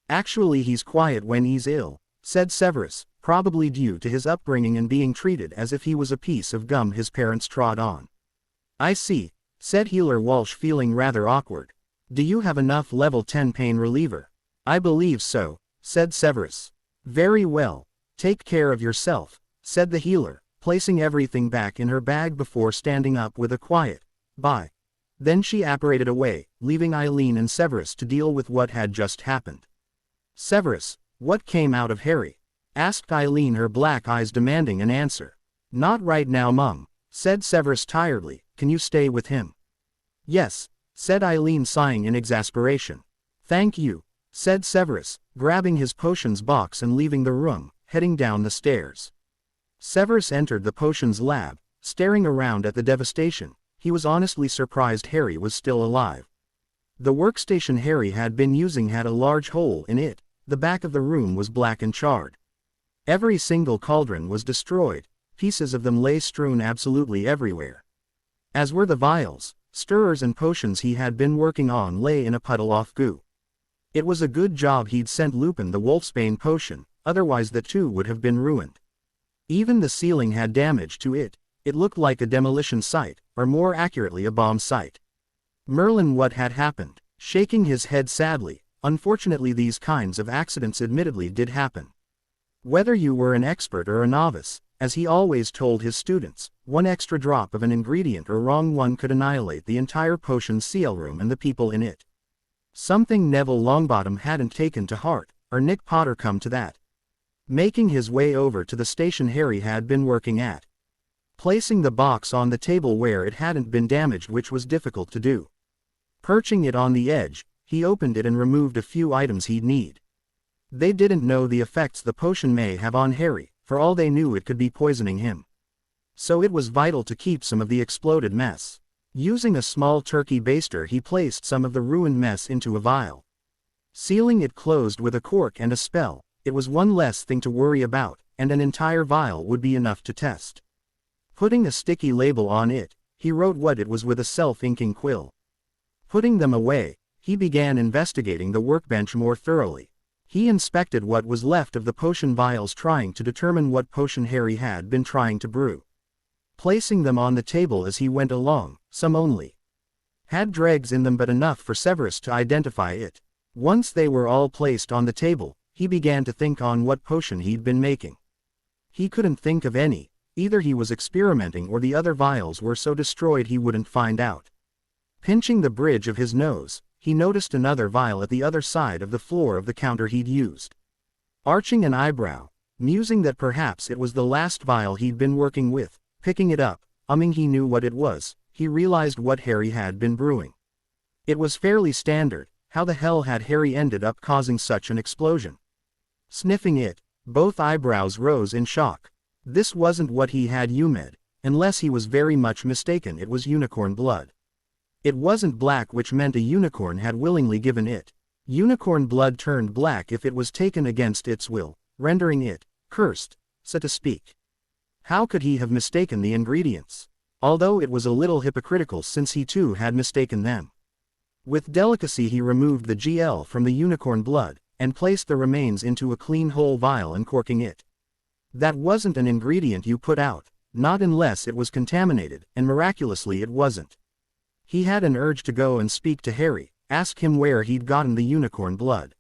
Actually, he's quiet when he's ill, said Severus, probably due to his upbringing and being treated as if he was a piece of gum his parents trod on. I see, said Healer Walsh, feeling rather awkward. Do you have enough level 10 pain reliever? I believe so, said Severus. Very well. Take care of yourself, said the healer, placing everything back in her bag before standing up with a quiet, bye. Then she apparated away, leaving Eileen and Severus to deal with what had just happened. Severus, what came out of Harry? Asked Eileen, her black eyes demanding an answer. Not right now, Mum, said Severus tiredly. Can you stay with him? Yes, said Eileen, sighing in exasperation. Thank you, said Severus, grabbing his potions box and leaving the room, heading down the stairs. Severus entered the potions lab, staring around at the devastation. He was honestly surprised Harry was still alive. The workstation Harry had been using had a large hole in it. The back of the room was black and charred. Every single cauldron was destroyed. Pieces of them lay strewn absolutely everywhere. As were the vials, stirrers and potions he had been working on lay in a puddle of goo. It was a good job he'd sent Lupin the Wolfsbane potion, otherwise the two would have been ruined. Even the ceiling had damage to it. It looked like a demolition site, or more accurately a bomb site. Merlin, what had happened? Shaking his head sadly. Unfortunately, these kinds of accidents admittedly did happen. Whether you were an expert or a novice, as he always told his students, one extra drop of an ingredient or wrong one could annihilate the entire potion seal room and the people in it. Something Neville Longbottom hadn't taken to heart, or Nick Potter come to that. Making his way over to the station Harry had been working at. Placing the box on the table where it hadn't been damaged, which was difficult to do. Perching it on the edge, he opened it and removed a few items he'd need. They didn't know the effects the potion may have on Harry, for all they knew it could be poisoning him. So it was vital to keep some of the exploded mess. Using a small turkey baster, he placed some of the ruined mess into a vial. Sealing it closed with a cork and a spell, it was one less thing to worry about, and an entire vial would be enough to test. Putting a sticky label on it, he wrote what it was with a self-inking quill. Putting them away, he began investigating the workbench more thoroughly. He inspected what was left of the potion vials, trying to determine what potion Harry had been trying to brew. Placing them on the table as he went along, some only had dregs in them, but enough for Severus to identify it. Once they were all placed on the table, he began to think on what potion he'd been making. He couldn't think of any. Either he was experimenting or the other vials were so destroyed he wouldn't find out. Pinching the bridge of his nose, he noticed another vial at the other side of the floor of the counter he'd used. Arching an eyebrow, musing that perhaps it was the last vial he'd been working with, picking it up, he knew what it was, he realized what Harry had been brewing. It was fairly standard. How the hell had Harry ended up causing such an explosion? Sniffing it, both eyebrows rose in shock. This wasn't what he had UMed, unless he was very much mistaken. It was unicorn blood. It wasn't black, which meant a unicorn had willingly given it. Unicorn blood turned black if it was taken against its will, rendering it cursed, so to speak. How could he have mistaken the ingredients? Although it was a little hypocritical, since he too had mistaken them. With delicacy he removed the GL from the unicorn blood, and placed the remains into a clean whole vial, uncorking it. That wasn't an ingredient you put out, not unless it was contaminated, and miraculously it wasn't. He had an urge to go and speak to Harry, ask him where he'd gotten the unicorn blood.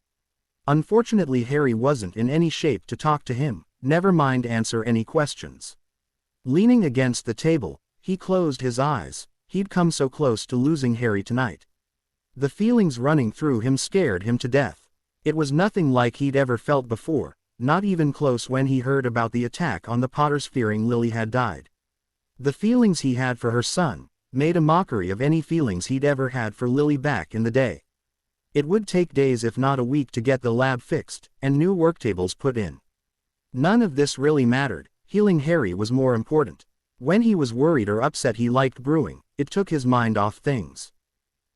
Unfortunately, Harry wasn't in any shape to talk to him, never mind answer any questions. Leaning against the table, he closed his eyes. He'd come so close to losing Harry tonight. The feelings running through him scared him to death. It was nothing like he'd ever felt before, not even close when he heard about the attack on the Potters fearing Lily had died. The feelings he had for her son made a mockery of any feelings he'd ever had for Lily back in the day. It would take days if not a week to get the lab fixed and new worktables put in. None of this really mattered. Healing Harry was more important. When he was worried or upset, he liked brewing. It took his mind off things.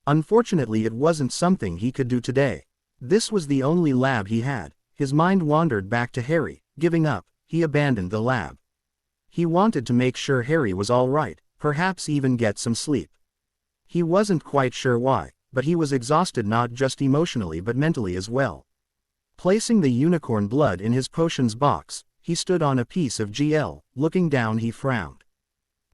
Unfortunately, it wasn't something he could do today. This was the only lab he had. His mind wandered back to Harry. Giving up, he abandoned the lab. He wanted to make sure Harry was all right, perhaps even get some sleep. He wasn't quite sure why, but he was exhausted, not just emotionally but mentally as well. Placing the unicorn blood in his potions box, he stood on a piece of GL. Looking down, he frowned.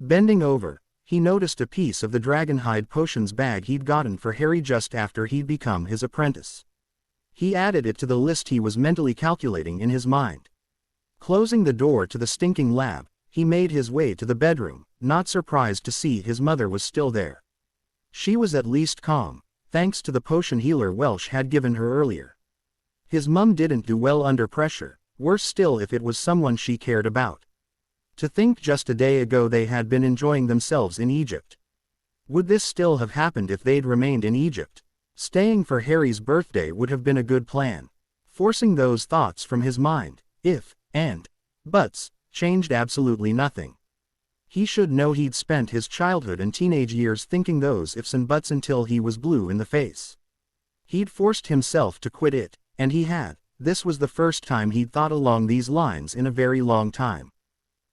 Bending over, he noticed a piece of the dragonhide potions bag he'd gotten for Harry just after he'd become his apprentice. He added it to the list he was mentally calculating in his mind. Closing the door to the stinking lab, he made his way to the bedroom, not surprised to see his mother was still there. She was at least calm, thanks to the potion healer Welsh had given her earlier. His mum didn't do well under pressure, worse still if it was someone she cared about. To think just a day ago they had been enjoying themselves in Egypt. Would this still have happened if they'd remained in Egypt? Staying for Harry's birthday would have been a good plan. Forcing those thoughts from his mind, if, and, buts, changed absolutely nothing. He should know he'd spent his childhood and teenage years thinking those ifs and buts until he was blue in the face. He'd forced himself to quit it, and he had. This was the first time he'd thought along these lines in a very long time.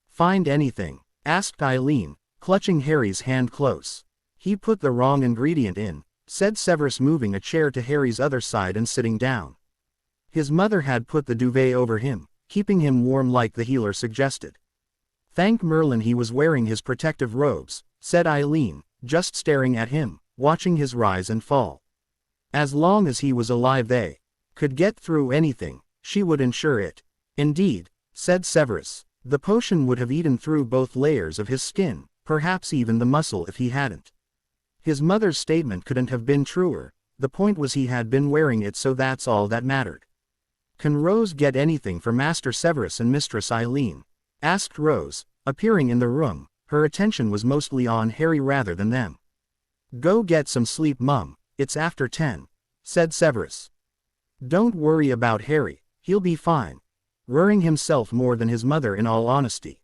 "Find anything?" asked Eileen, clutching Harry's hand close. "He put the wrong ingredient in," said Severus, moving a chair to Harry's other side and sitting down. His mother had put the duvet over him, keeping him warm like the healer suggested. "Thank Merlin he was wearing his protective robes," said Eileen, just staring at him, watching his rise and fall. As long as he was alive they could get through anything. She would ensure it. "Indeed," said Severus, "the potion would have eaten through both layers of his skin, perhaps even the muscle if he hadn't." His mother's statement couldn't have been truer. The point was he had been wearing it, so that's all that mattered. "Can Rose get anything for Master Severus and Mistress Eileen?" asked Rose, appearing in the room. Her attention was mostly on Harry rather than them. "Go get some sleep, Mum, it's after 10, said Severus. "Don't worry about Harry, he'll be fine," worrying himself more than his mother in all honesty.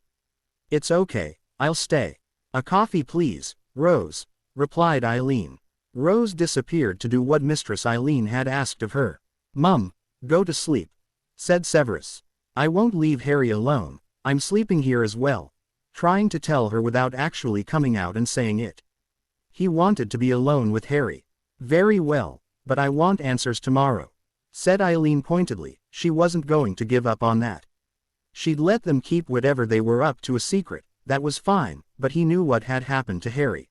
"It's okay, I'll stay." "A coffee please, Rose," replied Eileen. Rose disappeared to do what Mistress Eileen had asked of her. "Mum, go to sleep," said Severus. "I won't leave Harry alone, I'm sleeping here as well," trying to tell her without actually coming out and saying it. He wanted to be alone with Harry. "Very well, but I want answers tomorrow," said Eileen pointedly. She wasn't going to give up on that. She'd let them keep whatever they were up to a secret, that was fine, but he knew what had happened to Harry.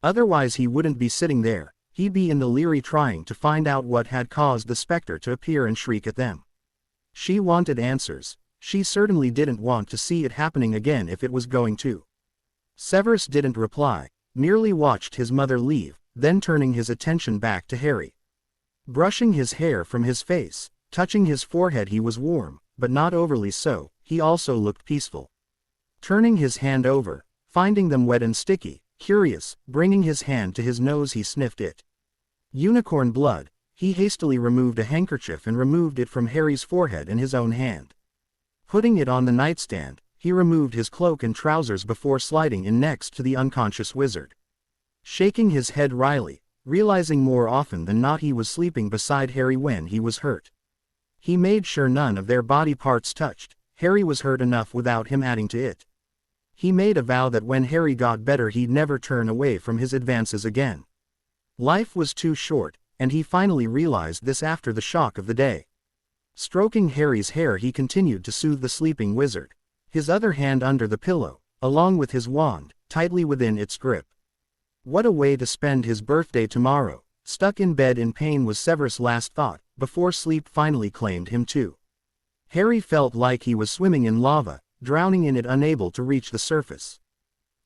Otherwise he wouldn't be sitting there, he'd be in the Leary trying to find out what had caused the specter to appear and shriek at them. She wanted answers. She certainly didn't want to see it happening again if it was going to. Severus didn't reply, merely watched his mother leave, then turning his attention back to Harry. Brushing his hair from his face, touching his forehead, he was warm, but not overly so. He also looked peaceful. Turning his hand over, finding them wet and sticky, curious, bringing his hand to his nose, he sniffed it. Unicorn blood. He hastily removed a handkerchief and removed it from Harry's forehead in his own hand. Putting it on the nightstand, he removed his cloak and trousers before sliding in next to the unconscious wizard. Shaking his head wryly, realizing more often than not he was sleeping beside Harry when he was hurt. He made sure none of their body parts touched. Harry was hurt enough without him adding to it. He made a vow that when Harry got better he'd never turn away from his advances again. Life was too short, and he finally realized this after the shock of the day. Stroking Harry's hair, he continued to soothe the sleeping wizard, his other hand under the pillow, along with his wand, tightly within its grip. What a way to spend his birthday tomorrow. Stuck in bed in pain was Severus' last thought, before sleep finally claimed him too. Harry felt like he was swimming in lava, drowning in it, unable to reach the surface.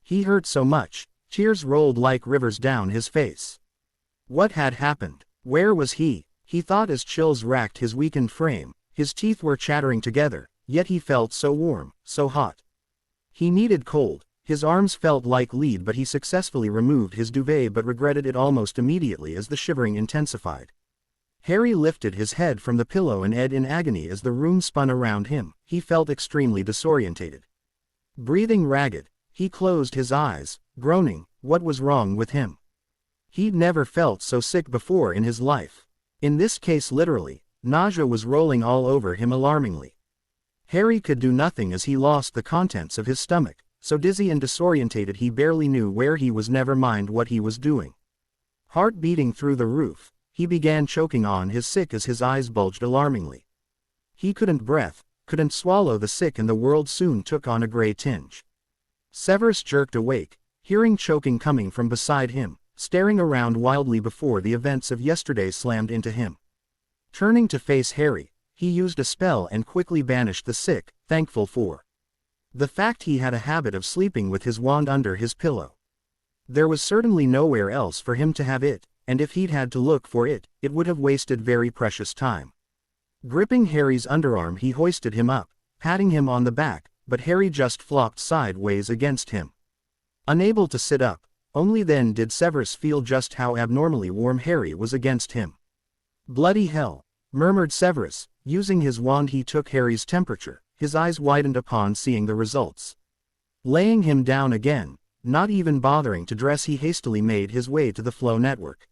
He hurt so much, tears rolled like rivers down his face. What had happened? Where was he? He thought as chills racked his weakened frame. His teeth were chattering together, yet he felt so warm, so hot. He needed cold. His arms felt like lead, but he successfully removed his duvet but regretted it almost immediately as the shivering intensified. Harry lifted his head from the pillow and ed in agony as the room spun around him. He felt extremely disorientated. Breathing ragged, he closed his eyes, groaning. What was wrong with him? He'd never felt so sick before in his life. In this case literally, nausea was rolling all over him alarmingly. Harry could do nothing as he lost the contents of his stomach. So dizzy and disorientated he barely knew where he was, never mind what he was doing. Heart beating through the roof, he began choking on his sick as his eyes bulged alarmingly. He couldn't breathe, couldn't swallow the sick, and the world soon took on a gray tinge. Severus jerked awake, hearing choking coming from beside him, staring around wildly before the events of yesterday slammed into him. Turning to face Harry, he used a spell and quickly banished the sick, thankful for the fact he had a habit of sleeping with his wand under his pillow. There was certainly nowhere else for him to have it, and if he'd had to look for it, it would have wasted very precious time. Gripping Harry's underarm, he hoisted him up, patting him on the back, but Harry just flopped sideways against him. Unable to sit up, only then did Severus feel just how abnormally warm Harry was against him. Bloody hell, murmured Severus. Using his wand he took Harry's temperature. His eyes widened upon seeing the results. Laying him down again, not even bothering to dress, he hastily made his way to the flow network.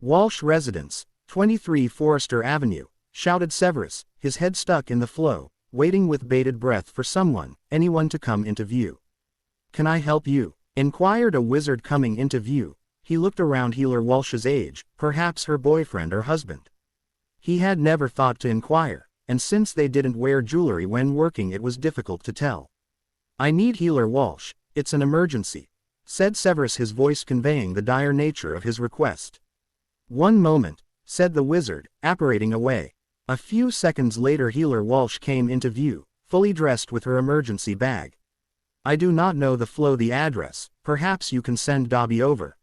Walsh Residence, 23 Forrester Avenue, shouted Severus, his head stuck in the flow, waiting with bated breath for anyone to come into view. Can I help you? Inquired a wizard coming into view. He looked around. Healer Walsh's age, perhaps her boyfriend or husband. He had never thought to inquire, and since they didn't wear jewelry when working it was difficult to tell. I need Healer Walsh, it's an emergency, said Severus, his voice conveying the dire nature of his request. One moment, said the wizard, apparating away. A few seconds later Healer Walsh came into view, fully dressed with her emergency bag. I do not know the address, perhaps you can send Dobby over.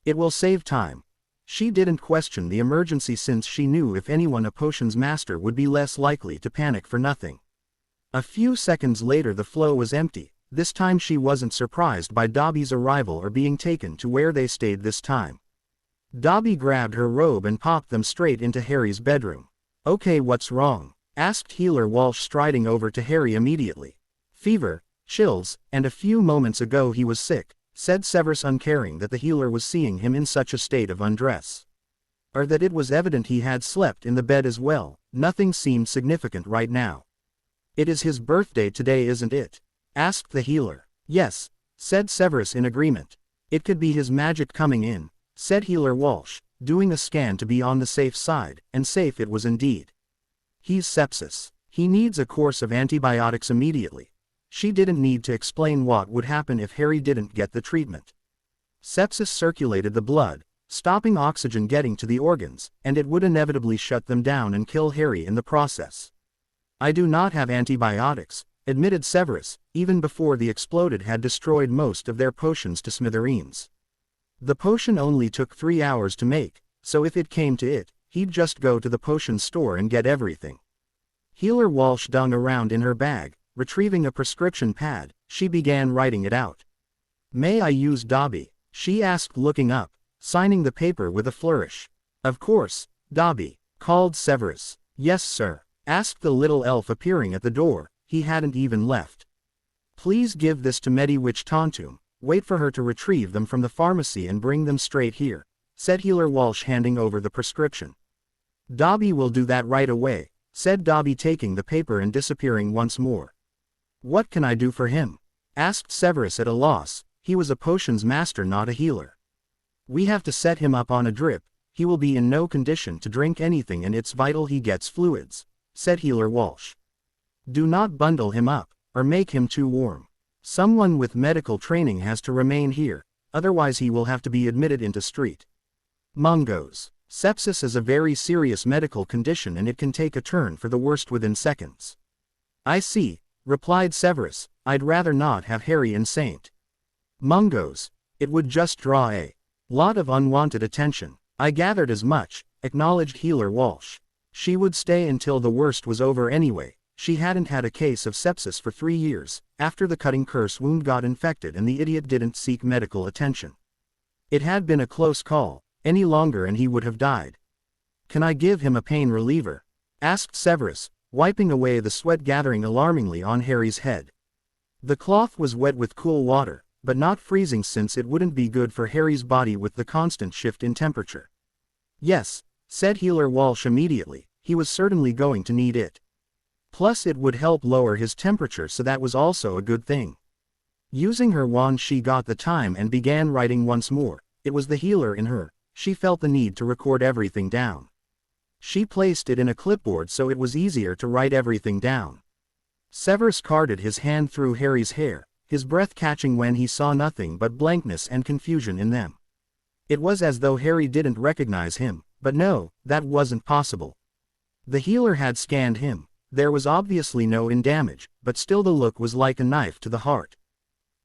It will save time. She didn't question the emergency since she knew if anyone, a potions master, would be less likely to panic for nothing. A few seconds later the flow was empty. This time she wasn't surprised by Dobby's arrival or being taken to where they stayed this time. Dobby grabbed her robe and popped them straight into Harry's bedroom. Okay, what's wrong? Asked Healer Walsh, striding over to Harry immediately. Fever, chills, and a few moments ago he was sick, said Severus, uncaring that the healer was seeing him in such a state of undress. Or that it was evident he had slept in the bed as well. Nothing seemed significant right now. It is his birthday today, isn't it? Asked the healer. Yes, said Severus in agreement. It could be his magic coming in, said Healer Walsh, doing a scan to be on the safe side, and safe it was indeed. He's sepsis. He needs a course of antibiotics immediately. She didn't need to explain what would happen if Harry didn't get the treatment. Sepsis circulated the blood, stopping oxygen getting to the organs, and it would inevitably shut them down and kill Harry in the process. I do not have antibiotics, admitted Severus, even before the exploded had destroyed most of their potions to smithereens. The potion only took 3 hours to make, so if it came to it, he'd just go to the potion store and get everything. Healer Walsh dug around in her bag. Retrieving a prescription pad, she began writing it out. May I use Dobby? She asked, looking up, signing the paper with a flourish. Of course, Dobby, called Severus. Yes, sir, asked the little elf, appearing at the door. He hadn't even left. Please give this to Mediwitch Tontum. Wait for her to retrieve them from the pharmacy and bring them straight here, said Healer Walsh, handing over the prescription. Dobby will do that right away, said Dobby, taking the paper and disappearing once more. What can I do for him? Asked Severus, at a loss. He was a potions master, not a healer. We have to set him up on a drip. He will be in no condition to drink anything and it's vital he gets fluids, said Healer Walsh. Do not bundle him up, or make him too warm. Someone with medical training has to remain here, otherwise he will have to be admitted into street. Mungos. Sepsis is a very serious medical condition and it can take a turn for the worst within seconds. I see, replied Severus, I'd rather not have Harry and Saint Mungos. It would just draw a lot of unwanted attention. I gathered as much, acknowledged Healer Walsh. She would stay until the worst was over anyway. She hadn't had a case of sepsis for 3 years, after the cutting curse wound got infected and the idiot didn't seek medical attention. It had been a close call, any longer and he would have died. Can I give him a pain reliever? Asked Severus, wiping away the sweat gathering alarmingly on Harry's head. The cloth was wet with cool water, but not freezing since it wouldn't be good for Harry's body with the constant shift in temperature. Yes, said Healer Walsh immediately, he was certainly going to need it. Plus it would help lower his temperature, so that was also a good thing. Using her wand she got the time and began writing once more. It was the healer in her. She felt the need to record everything down. She placed it in a clipboard so it was easier to write everything down. Severus carded his hand through Harry's hair, his breath catching when he saw nothing but blankness and confusion in them. It was as though Harry didn't recognize him, but no, that wasn't possible. The healer had scanned him. There was obviously no damage, but still the look was like a knife to the heart.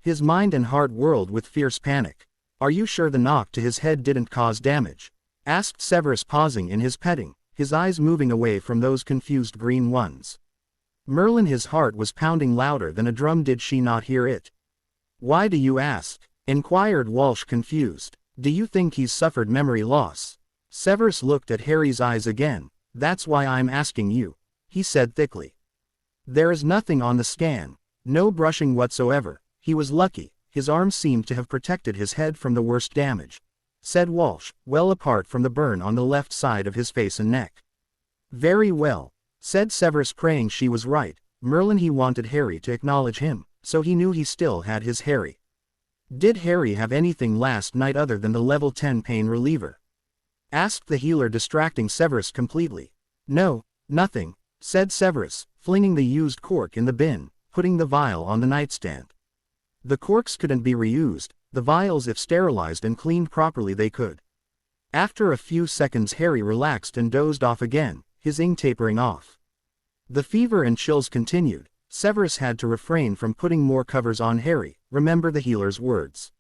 His mind and heart whirled with fierce panic. Are you sure the knock to his head didn't cause damage? Asked Severus, pausing in his petting, his eyes moving away from those confused green ones. Merlin, his heart was pounding louder than a drum. Did she not hear it? Why do you ask? Inquired Walsh, confused. Do you think he's suffered memory loss? Severus looked at Harry's eyes again. That's why I'm asking you, he said thickly. There is nothing on the scan. No brushing whatsoever. He was lucky. His arms seemed to have protected his head from the worst damage, said Walsh, well apart from the burn on the left side of his face and neck. Very well, said Severus, praying she was right. Merlin, he wanted Harry to acknowledge him, so he knew he still had his Harry. Did Harry have anything last night other than the level 10 pain reliever? Asked the healer, distracting Severus completely. No, nothing, said Severus, flinging the used cork in the bin, putting the vial on the nightstand. The corks couldn't be reused, the vials, if sterilized and cleaned properly, they could. After a few seconds Harry relaxed and dozed off again, his ink tapering off. The fever and chills continued. Severus had to refrain from putting more covers on Harry. Remember the healer's words.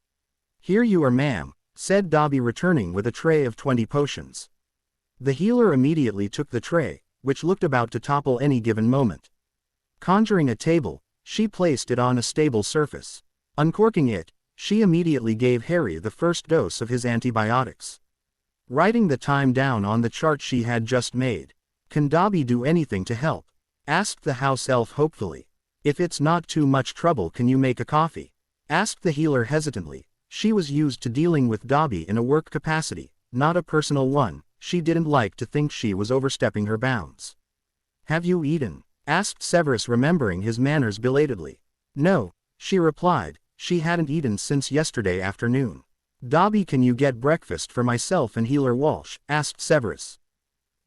Here you are, ma'am, said Dobby, returning with a tray of 20 potions. The healer immediately took the tray, which looked about to topple any given moment. Conjuring a table, she placed it on a stable surface. Uncorking it, she immediately gave Harry the first dose of his antibiotics. Writing the time down on the chart she had just made. Can Dobby do anything to help? Asked the house elf hopefully. If it's not too much trouble, can you make a coffee? Asked the healer hesitantly. She was used to dealing with Dobby in a work capacity, not a personal one. She didn't like to think she was overstepping her bounds. Have you eaten? Asked Severus, remembering his manners belatedly. No, she replied. She hadn't eaten since yesterday afternoon. Dobby, can you get breakfast for myself and Healer Walsh? Asked Severus.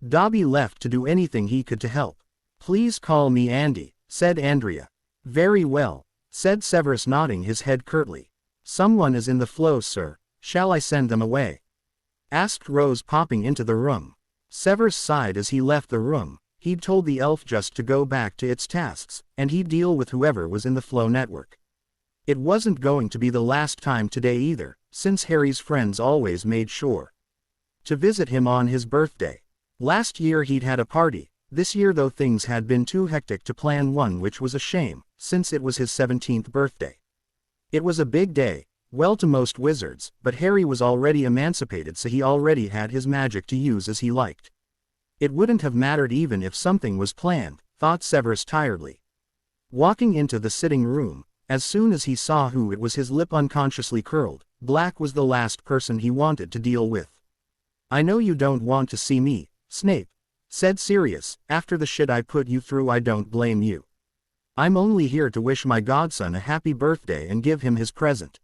Dobby left to do anything he could to help. Please call me Andy, said Andrea. Very well, said Severus, nodding his head curtly. Someone is in the flow, sir. Shall I send them away? Asked Rose, popping into the room. Severus sighed as he left the room. He'd told the elf just to go back to its tasks, and he'd deal with whoever was in the flow network. It wasn't going to be the last time today either, since Harry's friends always made sure to visit him on his birthday. Last year he'd had a party. This year, though, things had been too hectic to plan one, which was a shame, since it was his 17th birthday. It was a big day, well, to most wizards, but Harry was already emancipated, so he already had his magic to use as he liked. It wouldn't have mattered even if something was planned, thought Severus tiredly. Walking into the sitting room, as soon as he saw who it was, his lip unconsciously curled. Black was the last person he wanted to deal with. I know you don't want to see me, Snape, said Sirius. After the shit I put you through, I don't blame you. I'm only here to wish my godson a happy birthday and give him his present.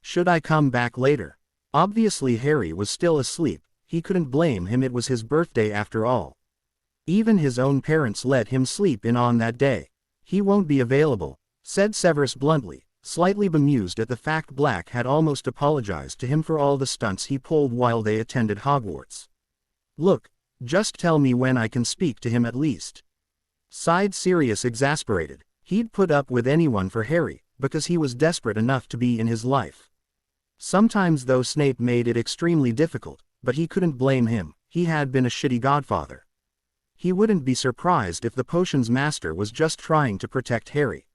Should I come back later? Obviously Harry was still asleep. He couldn't blame him, it was his birthday after all. Even his own parents let him sleep in on that day. He won't be available, said Severus bluntly, slightly bemused at the fact Black had almost apologized to him for all the stunts he pulled while they attended Hogwarts. "Look, just tell me when I can speak to him at least," sighed Sirius, exasperated. He'd put up with anyone for Harry, because he was desperate enough to be in his life. Sometimes though Snape made it extremely difficult, but he couldn't blame him, he had been a shitty godfather. He wouldn't be surprised if the potions master was just trying to protect Harry.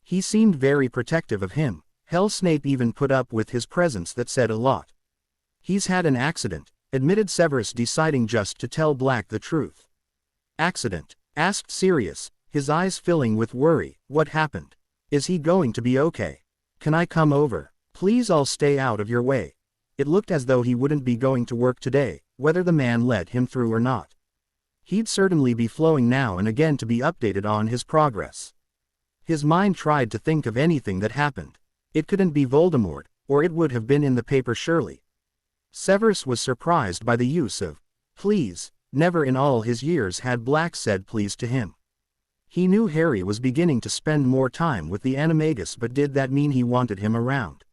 He seemed very protective of him. Hell, Snape even put up with his presence. That said a lot. "He's had an accident," admitted Severus, deciding just to tell Black the truth. "Accident?" asked Sirius, his eyes filling with worry. "What happened? Is he going to be okay? Can I come over? Please, I'll stay out of your way." It looked as though he wouldn't be going to work today, whether the man let him through or not. He'd certainly be flowing now and again to be updated on his progress. His mind tried to think of anything that happened. It couldn't be Voldemort, or it would have been in the paper surely. Severus was surprised by the use of "please." Never in all his years had Black said please to him. He knew Harry was beginning to spend more time with the animagus, but did that mean he wanted him around?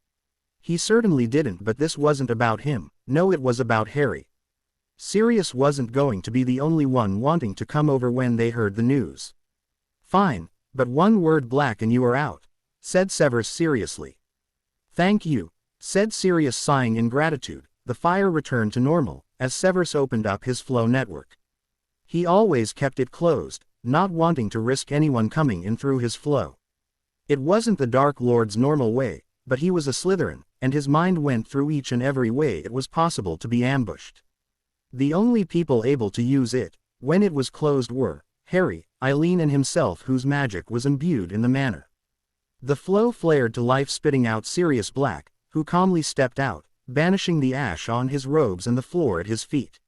He certainly didn't, but this wasn't about him. No, it was about Harry. Sirius wasn't going to be the only one wanting to come over when they heard the news. "Fine, but one word, Black, and you are out," said Severus seriously. "Thank you," said Sirius, sighing in gratitude. The fire returned to normal, as Severus opened up his flow network. He always kept it closed, not wanting to risk anyone coming in through his flow. It wasn't the Dark Lord's normal way, but he was a Slytherin, and his mind went through each and every way it was possible to be ambushed. The only people able to use it, when it was closed, were Harry, Eileen, and himself, whose magic was imbued in the manner. The flow flared to life, spitting out Sirius Black, who calmly stepped out, banishing the ash on his robes and the floor at his feet.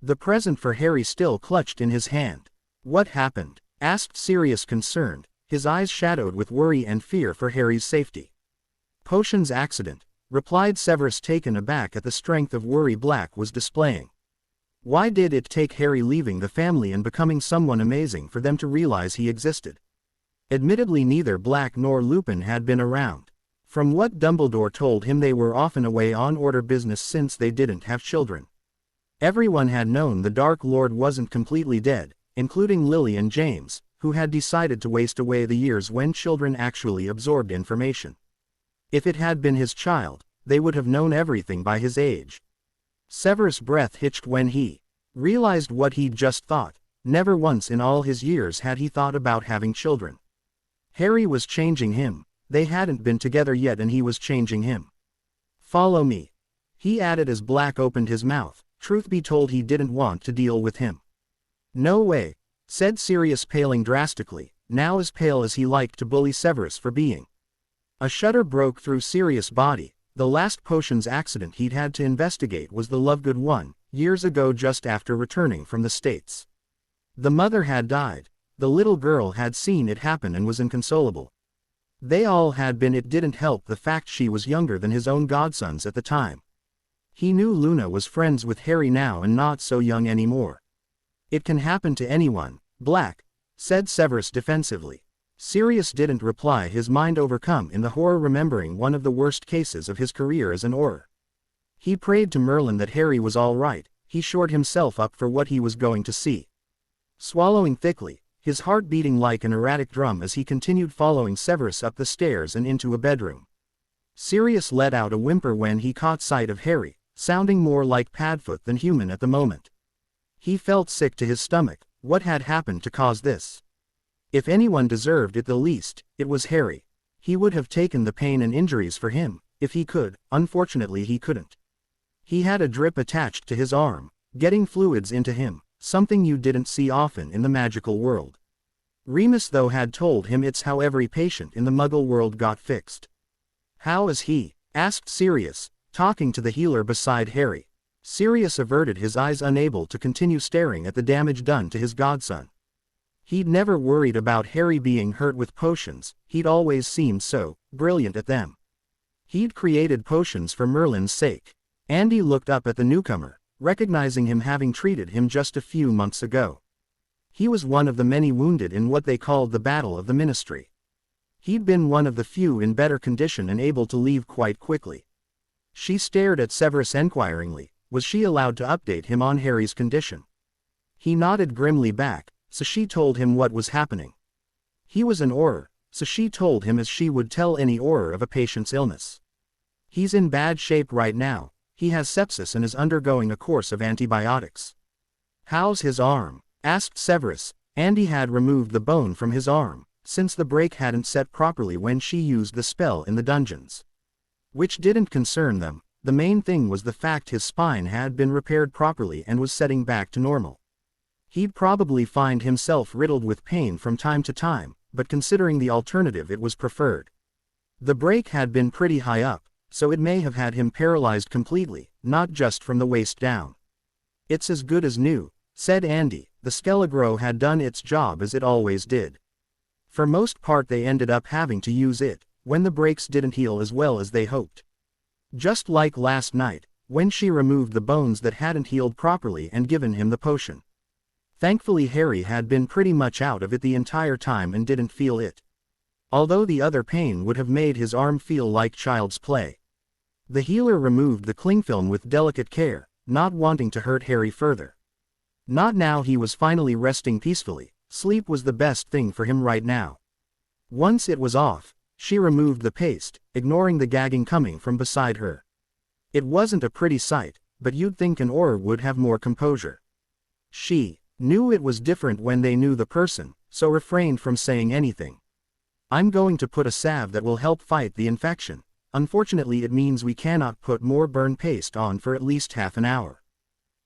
The present for Harry still clutched in his hand. "What happened?" asked Sirius, concerned, his eyes shadowed with worry and fear for Harry's safety. "Potions accident," replied Severus, taken aback at the strength of worry Black was displaying. Why did it take Harry leaving the family and becoming someone amazing for them to realize he existed? Admittedly, neither Black nor Lupin had been around. From what Dumbledore told him, they were often away on order business since they didn't have children. Everyone had known the Dark Lord wasn't completely dead, including Lily and James, who had decided to waste away the years when children actually absorbed information. If it had been his child, they would have known everything by his age. Severus' breath hitched when he realized what he'd just thought. Never once in all his years had he thought about having children. Harry was changing him. They hadn't been together yet, and he was changing him. "Follow me," he added as Black opened his mouth. Truth be told, he didn't want to deal with him. "No way," said Sirius, paling drastically, now as pale as he liked to bully Severus for being. A shudder broke through Sirius' body. The last potions accident he'd had to investigate was the Lovegood one, years ago, just after returning from the States. The mother had died. The little girl had seen it happen and was inconsolable. They all had been. It didn't help the fact she was younger than his own godsons at the time. He knew Luna was friends with Harry now and not so young anymore. "It can happen to anyone, Black," said Severus defensively. Sirius didn't reply, his mind overcome in the horror, remembering one of the worst cases of his career as an Auror. He prayed to Merlin that Harry was all right. He shored himself up for what he was going to see. Swallowing thickly, his heart beating like an erratic drum as he continued following Severus up the stairs and into a bedroom. Sirius let out a whimper when he caught sight of Harry, sounding more like Padfoot than human at the moment. He felt sick to his stomach. What had happened to cause this? If anyone deserved it the least, it was Harry. He would have taken the pain and injuries for him, if he could. Unfortunately, he couldn't. He had a drip attached to his arm, getting fluids into him, something you didn't see often in the magical world. Remus, though, had told him it's how every patient in the Muggle world got fixed. "How is he?" asked Sirius, talking to the healer beside Harry. Sirius averted his eyes, unable to continue staring at the damage done to his godson. He'd never worried about Harry being hurt with potions. He'd always seemed so brilliant at them. He'd created potions for Merlin's sake. Andy looked up at the newcomer, recognizing him, having treated him just a few months ago. He was one of the many wounded in what they called the Battle of the Ministry. He'd been one of the few in better condition and able to leave quite quickly. She stared at Severus enquiringly. Was she allowed to update him on Harry's condition? He nodded grimly back, so she told him what was happening. He was an Auror, so she told him as she would tell any Auror of a patient's illness. He's in bad shape right now, he has sepsis and is undergoing a course of antibiotics. How's his arm? Asked Severus. Andy had removed the bone from his arm, since the break hadn't set properly when she used the spell in the dungeons. Which didn't concern them. The main thing was the fact his spine had been repaired properly and was setting back to normal. He'd probably find himself riddled with pain from time to time, but considering the alternative it was preferred. The break had been pretty high up, so it may have had him paralyzed completely, not just from the waist down. It's as good as new, said Andy. The Skelegro had done its job as it always did. For most part they ended up having to use it, when the breaks didn't heal as well as they hoped. Just like last night, when she removed the bones that hadn't healed properly and given him the potion. Thankfully Harry had been pretty much out of it the entire time and didn't feel it. Although the other pain would have made his arm feel like child's play. The healer removed the cling film with delicate care, not wanting to hurt Harry further. Not now he was finally resting peacefully. Sleep was the best thing for him right now. Once it was off, she removed the paste, ignoring the gagging coming from beside her. It wasn't a pretty sight, but you'd think an Auror would have more composure. She knew it was different when they knew the person, so refrained from saying anything. I'm going to put a salve that will help fight the infection. Unfortunately it means we cannot put more burn paste on for at least half an hour.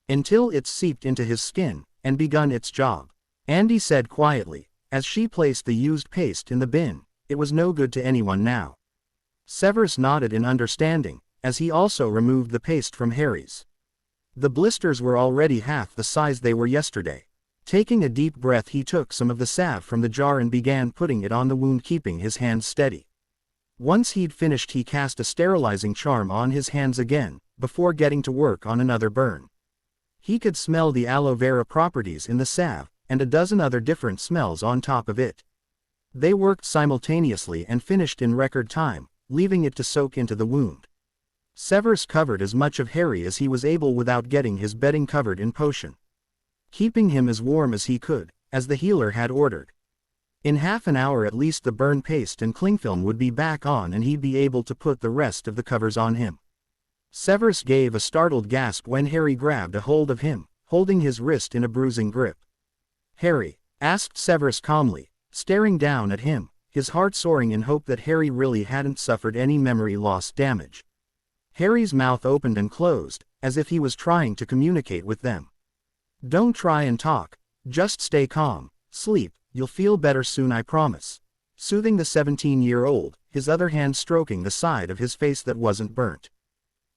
Until it's seeped into his skin, and begun its job. Andy said quietly, as she placed the used paste in the bin. It was no good to anyone now. Severus nodded in understanding, as he also removed the paste from Harry's. The blisters were already half the size they were yesterday. Taking a deep breath he took some of the salve from the jar and began putting it on the wound, keeping his hands steady. Once he'd finished he cast a sterilizing charm on his hands again, before getting to work on another burn. He could smell the aloe vera properties in the salve, and a dozen other different smells on top of it. They worked simultaneously and finished in record time, leaving it to soak into the wound. Severus covered as much of Harry as he was able without getting his bedding covered in potion. Keeping him as warm as he could, as the healer had ordered. In half an hour at least the burn paste and cling film would be back on and he'd be able to put the rest of the covers on him. Severus gave a startled gasp when Harry grabbed a hold of him, holding his wrist in a bruising grip. "Harry?" asked Severus calmly, staring down at him, his heart soaring in hope that Harry really hadn't suffered any memory loss damage. Harry's mouth opened and closed, as if he was trying to communicate with them. "Don't try and talk, just stay calm, sleep, you'll feel better soon, I promise," soothing the 17-year-old, his other hand stroking the side of his face that wasn't burnt.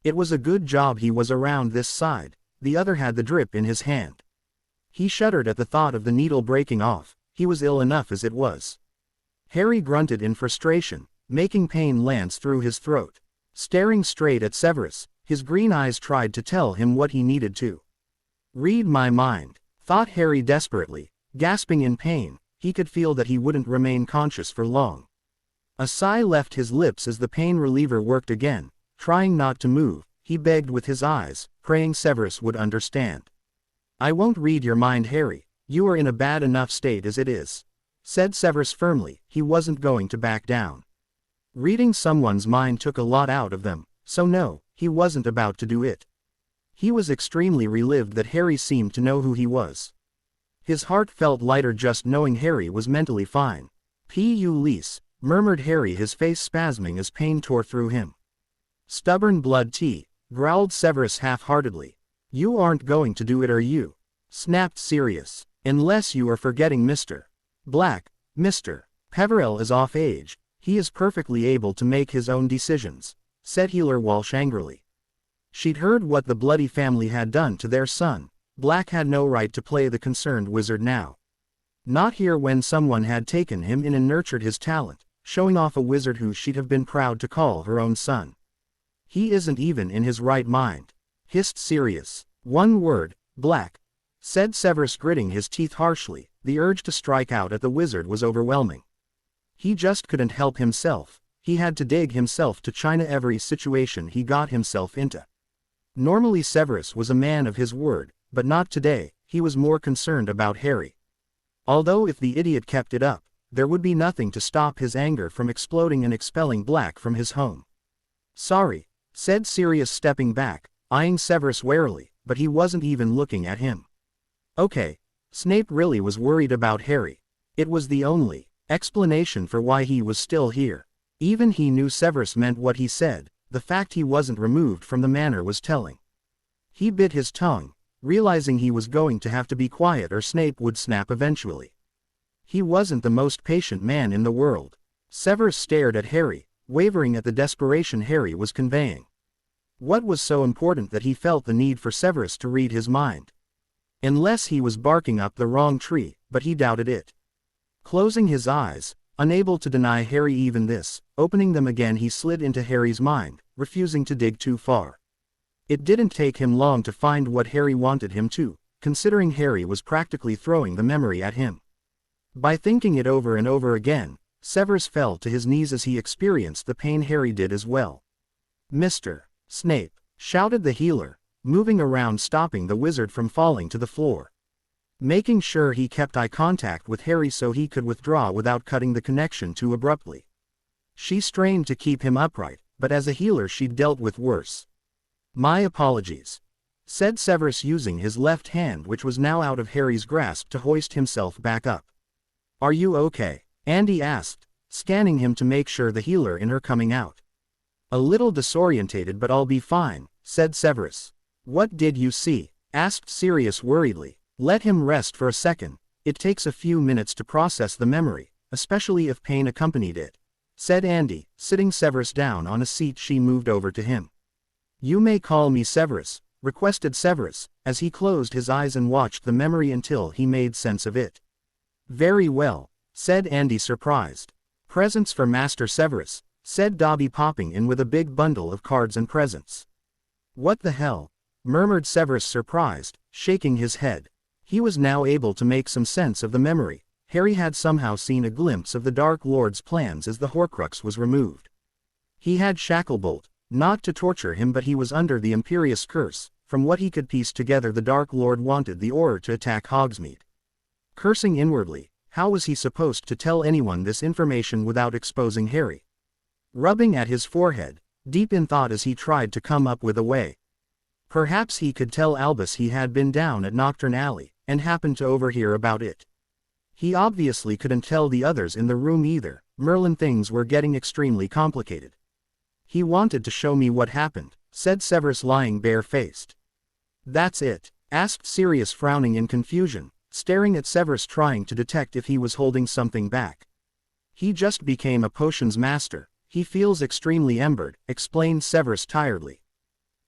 It was a good job he was around this side, the other had the drip in his hand. He shuddered at the thought of the needle breaking off. He was ill enough as it was. Harry grunted in frustration, making pain lance through his throat. Staring straight at Severus, his green eyes tried to tell him what he needed to. "Read my mind," thought Harry desperately, gasping in pain. He could feel that he wouldn't remain conscious for long. A sigh left his lips as the pain reliever worked again. Trying not to move, he begged with his eyes, praying Severus would understand. "I won't read your mind, Harry. You are in a bad enough state as it is," said Severus firmly. He wasn't going to back down. Reading someone's mind took a lot out of them, so no, he wasn't about to do it. He was extremely relieved that Harry seemed to know who he was. His heart felt lighter just knowing Harry was mentally fine. "Please," murmured Harry, his face spasming as pain tore through him. "Stubborn blood tea," growled Severus half-heartedly. "You aren't going to do it, are you?" snapped Sirius. "Unless you are forgetting Mr. Black. Mr. Peverell is off age. He is perfectly able to make his own decisions," said Healer Walsh angrily. She'd heard what the Bloody family had done to their son. Black had no right to play the concerned wizard now. Not here when someone had taken him in and nurtured his talent, showing off a wizard who she'd have been proud to call her own son. "He isn't even in his right mind," hissed Sirius. "One word, Black," said Severus, gritting his teeth harshly. The urge to strike out at the wizard was overwhelming. He just couldn't help himself. He had to dig himself to China every situation he got himself into. Normally Severus was a man of his word, but not today. He was more concerned about Harry. Although if the idiot kept it up, there would be nothing to stop his anger from exploding and expelling Black from his home. "Sorry," said Sirius stepping back, eyeing Severus warily, but he wasn't even looking at him. Okay. Snape really was worried about Harry. It was the only explanation for why he was still here. Even he knew Severus meant what he said. The fact he wasn't removed from the manor was telling. He bit his tongue, realizing he was going to have to be quiet or Snape would snap eventually. He wasn't the most patient man in the world. Severus stared at Harry, wavering at the desperation Harry was conveying. What was so important that he felt the need for Severus to read his mind? Unless he was barking up the wrong tree, but he doubted it. Closing his eyes, unable to deny Harry even this, opening them again he slid into Harry's mind, refusing to dig too far. It didn't take him long to find what Harry wanted him to, considering Harry was practically throwing the memory at him. By thinking it over and over again, Severus fell to his knees as he experienced the pain Harry did as well. "Mr. Snape," shouted the healer, moving around stopping the wizard from falling to the floor. Making sure he kept eye contact with Harry so he could withdraw without cutting the connection too abruptly. She strained to keep him upright, but as a healer she'd dealt with worse. "My apologies," said Severus using his left hand which was now out of Harry's grasp to hoist himself back up. "Are you okay?" Andy asked, scanning him to make sure the healer in her coming out. "A little disorientated but I'll be fine," said Severus. "What did you see?" asked Sirius worriedly. "Let him rest for a second. It takes a few minutes to process the memory, especially if pain accompanied it," said Andy, sitting Severus down on a seat. She moved over to him. "You may call me Severus," requested Severus, as he closed his eyes and watched the memory until he made sense of it. "Very well," said Andy surprised. "Presents for Master Severus," said Dobby popping in with a big bundle of cards and presents. "What the hell?" murmured Severus surprised, shaking his head. He was now able to make some sense of the memory. Harry had somehow seen a glimpse of the Dark Lord's plans as the Horcrux was removed. He had Shacklebolt, not to torture him but he was under the Imperious curse. From what he could piece together the Dark Lord wanted the Auror to attack Hogsmeade. Cursing inwardly, how was he supposed to tell anyone this information without exposing Harry? Rubbing at his forehead, deep in thought as he tried to come up with a way. Perhaps he could tell Albus he had been down at Nocturne Alley, and happened to overhear about it. He obviously couldn't tell the others in the room either. Merlin, things were getting extremely complicated. "He wanted to show me what happened," said Severus lying bare-faced. "That's it?" asked Sirius frowning in confusion, staring at Severus trying to detect if he was holding something back. "He just became a potions master. He feels extremely embered," explained Severus tiredly.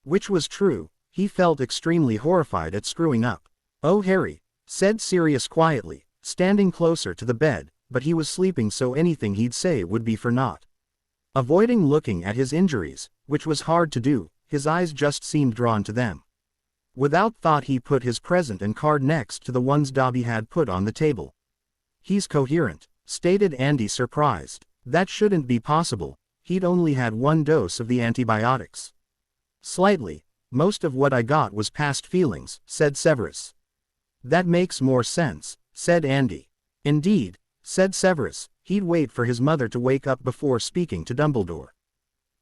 Which was true. He felt extremely horrified at screwing up. "Oh Harry," said Sirius quietly, standing closer to the bed, but he was sleeping so anything he'd say would be for naught. Avoiding looking at his injuries, which was hard to do, his eyes just seemed drawn to them. Without thought he put his present and card next to the ones Dobby had put on the table. "He's coherent," stated Andy surprised. "That shouldn't be possible. He'd only had one dose of the antibiotics." "Slightly. Most of what I got was past feelings," said Severus. "That makes more sense," said Andy. "Indeed," said Severus, he'd wait for his mother to wake up before speaking to Dumbledore.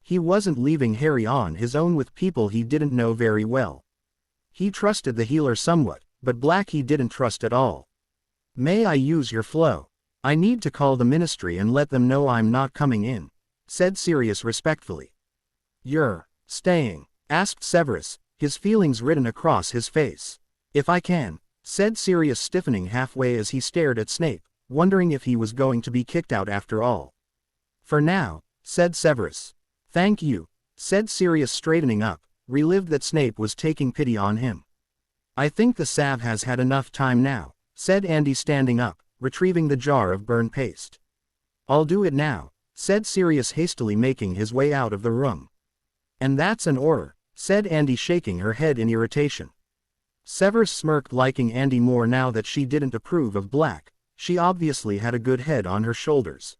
He wasn't leaving Harry on his own with people he didn't know very well. He trusted the healer somewhat, but Black he didn't trust at all. "May I use your flow? I need to call the ministry and let them know I'm not coming in," said Sirius respectfully. "You're staying?" asked Severus, his feelings written across his face. "If I can," said Sirius stiffening halfway as he stared at Snape, wondering if he was going to be kicked out after all. "For now," said Severus. "Thank you," said Sirius straightening up, relieved that Snape was taking pity on him. "I think the salve has had enough time now," said Andy standing up, retrieving the jar of burned paste. "I'll do it now," said Sirius hastily making his way out of the room. "And that's an Auror," said Andy shaking her head in irritation. Severus smirked, liking Andy more now that she didn't approve of Black. She obviously had a good head on her shoulders.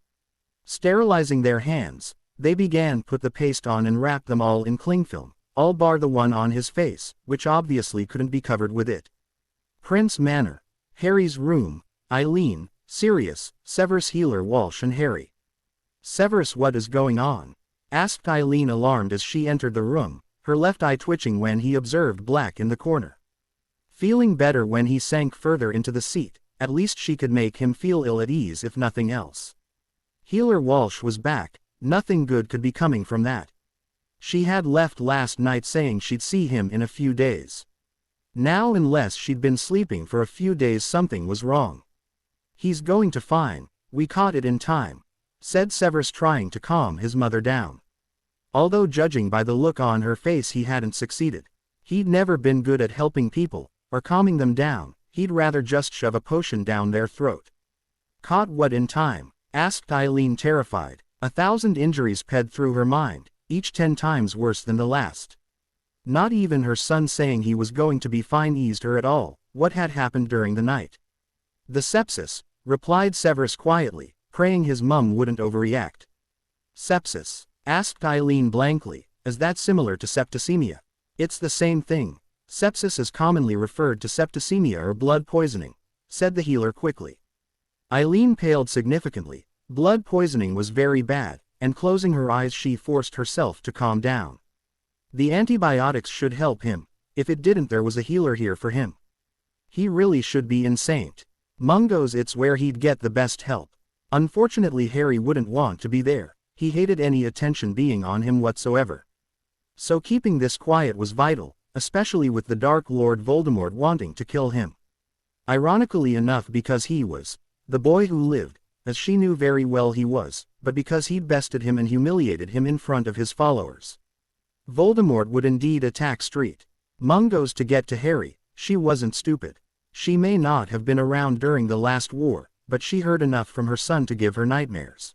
Sterilizing their hands, they began put the paste on and wrap them all in cling film, all bar the one on his face, which obviously couldn't be covered with it. Prince Manor. Harry's room. Eileen, Sirius, Severus Healer Walsh and Harry. Severus, what is going on? Asked Eileen, alarmed as she entered the room, her left eye twitching when he observed Black in the corner. Feeling better when he sank further into the seat, at least she could make him feel ill at ease if nothing else. Healer Walsh was back, nothing good could be coming from that. She had left last night saying she'd see him in a few days. Now, unless she'd been sleeping for a few days, something was wrong. He's going to fine, we caught it in time, said Severus, trying to calm his mother down. Although judging by the look on her face he hadn't succeeded. He'd never been good at helping people, or calming them down, he'd rather just shove a potion down their throat. Caught what in time? Asked Eileen, terrified. 1,000 injuries ped through her mind, each 10 times worse than the last. Not even her son saying he was going to be fine eased her at all. What had happened during the night? The sepsis, replied Severus quietly, praying his mum wouldn't overreact. Sepsis? Asked Eileen blankly. Is that similar to septicemia? It's the same thing. Sepsis is commonly referred to septicemia or blood poisoning, said the healer quickly. Eileen paled significantly. Blood poisoning was very bad, and closing her eyes she forced herself to calm down. The antibiotics should help him. If it didn't, there was a healer here for him. He really should be insane. Mungo's, it's where he'd get the best help. Unfortunately, Harry wouldn't want to be there. He hated any attention being on him whatsoever. So keeping this quiet was vital, especially with the Dark Lord Voldemort wanting to kill him. Ironically enough, because he was the boy who lived, as she knew very well he was, but because he'd bested him and humiliated him in front of his followers. Voldemort would indeed attack Street Mungo's to get to Harry. She wasn't stupid. She may not have been around during the last war, but she heard enough from her son to give her nightmares.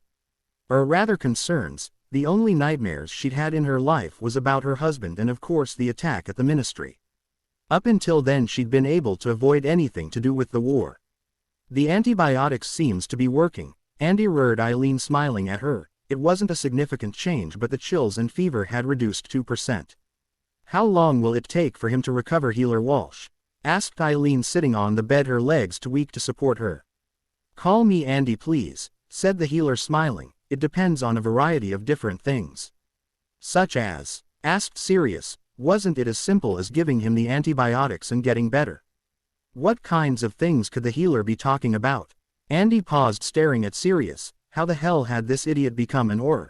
Or rather concerns. The only nightmares she'd had in her life was about her husband and of course the attack at the ministry. Up until then she'd been able to avoid anything to do with the war. The antibiotics seems to be working, Andy read Eileen, smiling at her. It wasn't a significant change, but the chills and fever had reduced 2%. How long will it take for him to recover, Healer Walsh? Asked Eileen, sitting on the bed, her legs too weak to support her. Call me Andy please, said the healer, smiling. It depends on a variety of different things. Such as? Asked Sirius. Wasn't it as simple as giving him the antibiotics and getting better? What kinds of things could the healer be talking about? Andy paused, staring at Sirius. How the hell had this idiot become an Auror?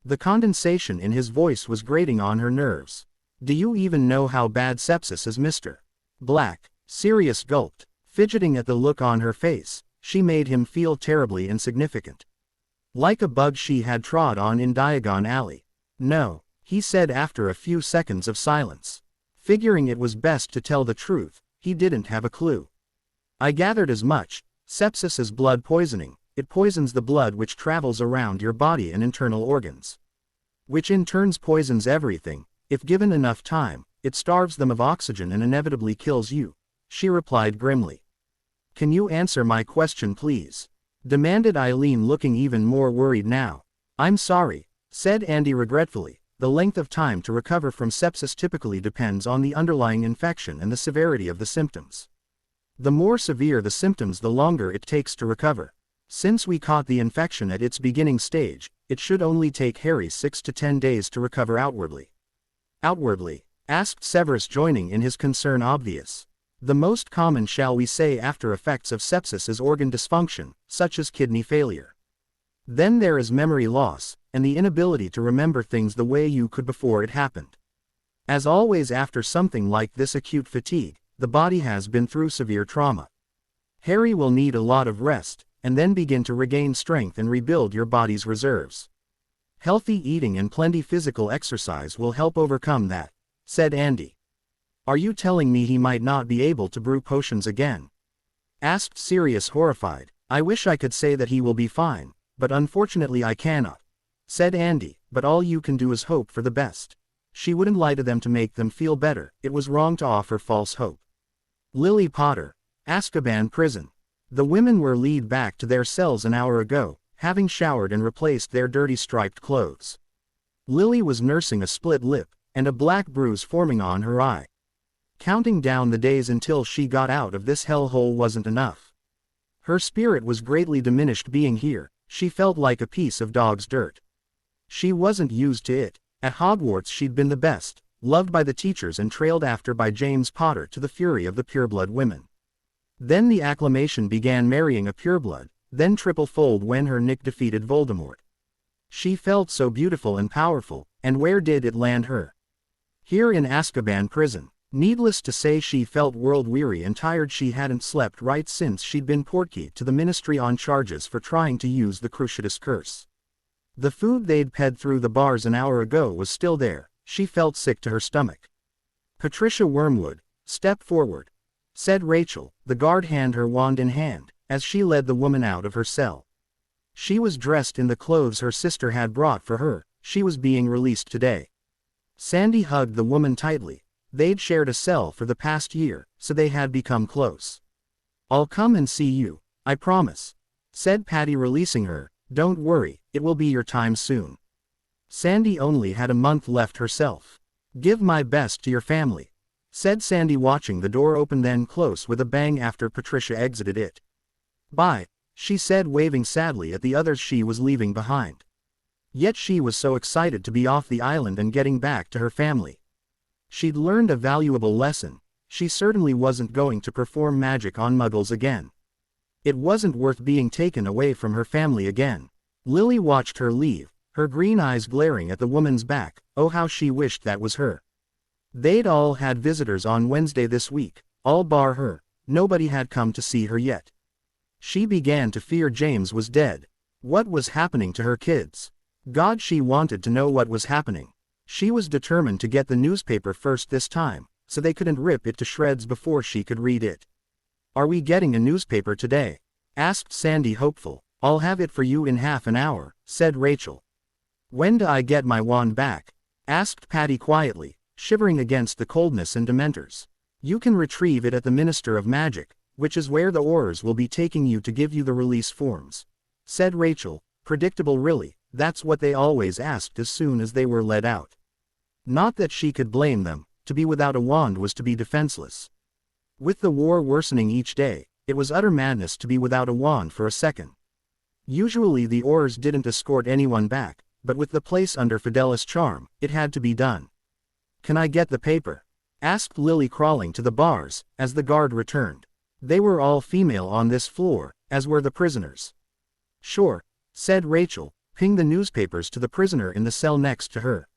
The condensation in his voice was grating on her nerves. Do you even know how bad sepsis is, Mr. Black? Sirius gulped, fidgeting at the look on her face. She made him feel terribly insignificant. Like a bug she had trod on in Diagon Alley. No, he said after a few seconds of silence. Figuring it was best to tell the truth, he didn't have a clue. I gathered as much. Sepsis is blood poisoning. It poisons the blood which travels around your body and internal organs. Which in turn poisons everything. If given enough time, it starves them of oxygen and inevitably kills you, she replied grimly. Can you answer my question please? Demanded Eileen, looking even more worried now. I'm sorry, said Andy regretfully. The length of time to recover from sepsis typically depends on the underlying infection and the severity of the symptoms. The more severe the symptoms, the longer it takes to recover. Since we caught the infection at its beginning stage, it should only take Harry 6 to 10 days to recover outwardly. Outwardly? Asked Severus, joining in his concern obvious. The most common, shall we say, after effects of sepsis is organ dysfunction, such as kidney failure. Then there is memory loss, and the inability to remember things the way you could before it happened. As always, after something like this acute fatigue, the body has been through severe trauma. Harry will need a lot of rest, and then begin to regain strength and rebuild your body's reserves. Healthy eating and plenty physical exercise will help overcome that, said Andy. Are you telling me he might not be able to brew potions again? Asked Sirius, horrified. I wish I could say that he will be fine, but unfortunately I cannot, said Andy. But all you can do is hope for the best. She wouldn't lie to them to make them feel better. It was wrong to offer false hope. Lily Potter. Azkaban prison. The women were led back to their cells an hour ago, having showered and replaced their dirty striped clothes. Lily was nursing a split lip, and a black bruise forming on her eye. Counting down the days until she got out of this hellhole wasn't enough. Her spirit was greatly diminished being here. She felt like a piece of dog's dirt. She wasn't used to it. At Hogwarts she'd been the best, loved by the teachers and trailed after by James Potter to the fury of the pureblood women. Then the acclamation began marrying a pureblood, then triple-fold when her Nick defeated Voldemort. She felt so beautiful and powerful, and where did it land her? Here in Azkaban prison. Needless to say she felt world-weary and tired. She hadn't slept right since she'd been portkeyed to the ministry on charges for trying to use the Cruciatus curse. The food they'd ped through the bars an hour ago was still there. She felt sick to her stomach. "Patricia Wormwood, step forward," said Rachel, the guard hand her wand in hand, as she led the woman out of her cell. She was dressed in the clothes her sister had brought for her. She was being released today. Sandy hugged the woman tightly. They'd shared a cell for the past year, so they had become close. "I'll come and see you, I promise," said Patty, releasing her. "Don't worry, it will be your time soon." Sandy only had a month left herself. "Give my best to your family," said Sandy, watching the door open then close with a bang after Patricia exited it. "Bye," she said, waving sadly at the others she was leaving behind. Yet she was so excited to be off the island and getting back to her family. She'd learned a valuable lesson. She certainly wasn't going to perform magic on muggles again. It wasn't worth being taken away from her family again. Lily watched her leave, her green eyes glaring at the woman's back. Oh, how she wished that was her. They'd all had visitors on Wednesday this week, all bar her. Nobody had come to see her yet. She began to fear James was dead. What was happening to her kids? God, she wanted to know what was happening. She was determined to get the newspaper first this time, so they couldn't rip it to shreds before she could read it. "Are we getting a newspaper today?" asked Sandy, hopeful. "I'll have it for you in half an hour," said Rachel. "When do I get my wand back?" asked Patty quietly, shivering against the coldness and dementors. "You can retrieve it at the Minister of Magic, which is where the Aurors will be taking you to give you the release forms," said Rachel. Predictable, really. That's what they always asked as soon as they were let out. Not that she could blame them. To be without a wand was to be defenseless. With the war worsening each day, it was utter madness to be without a wand for a second. Usually the Aurors didn't escort anyone back, but with the place under Fidelis' charm, it had to be done. "Can I get the paper?" asked Lily, crawling to the bars, as the guard returned. They were all female on this floor, as were the prisoners. "Sure," said Rachel, ping the newspapers to the prisoner in the cell next to her.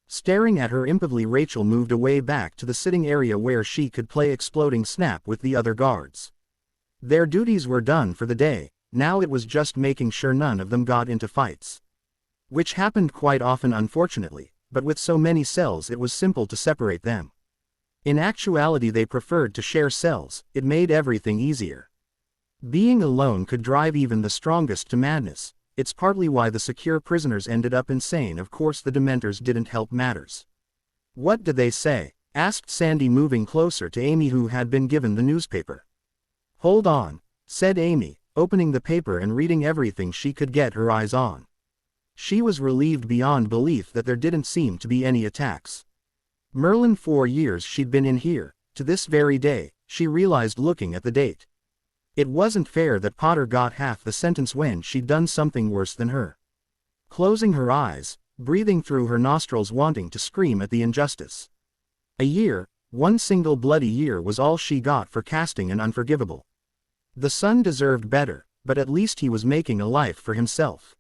Staring at her impavely, Rachel moved away back to the sitting area where she could play Exploding Snap with the other guards. Their duties were done for the day. Now it was just making sure none of them got into fights. Which happened quite often, unfortunately, but with so many cells it was simple to separate them. In actuality they preferred to share cells. It made everything easier. Being alone could drive even the strongest to madness. It's partly why the secure prisoners ended up insane. Of course the Dementors didn't help matters. "What did they say?" asked Sandy, moving closer to Amy, who had been given the newspaper. "Hold on," said Amy, opening the paper and reading everything she could get her eyes on. She was relieved beyond belief that there didn't seem to be any attacks. Merlin, 4 years she'd been in here, to this very day, she realized looking at the date. It wasn't fair that Potter got half the sentence when she'd done something worse than her. Closing her eyes, breathing through her nostrils, wanting to scream at the injustice. A year, one single bloody year, was all she got for casting an unforgivable. The son deserved better, but at least he was making a life for himself.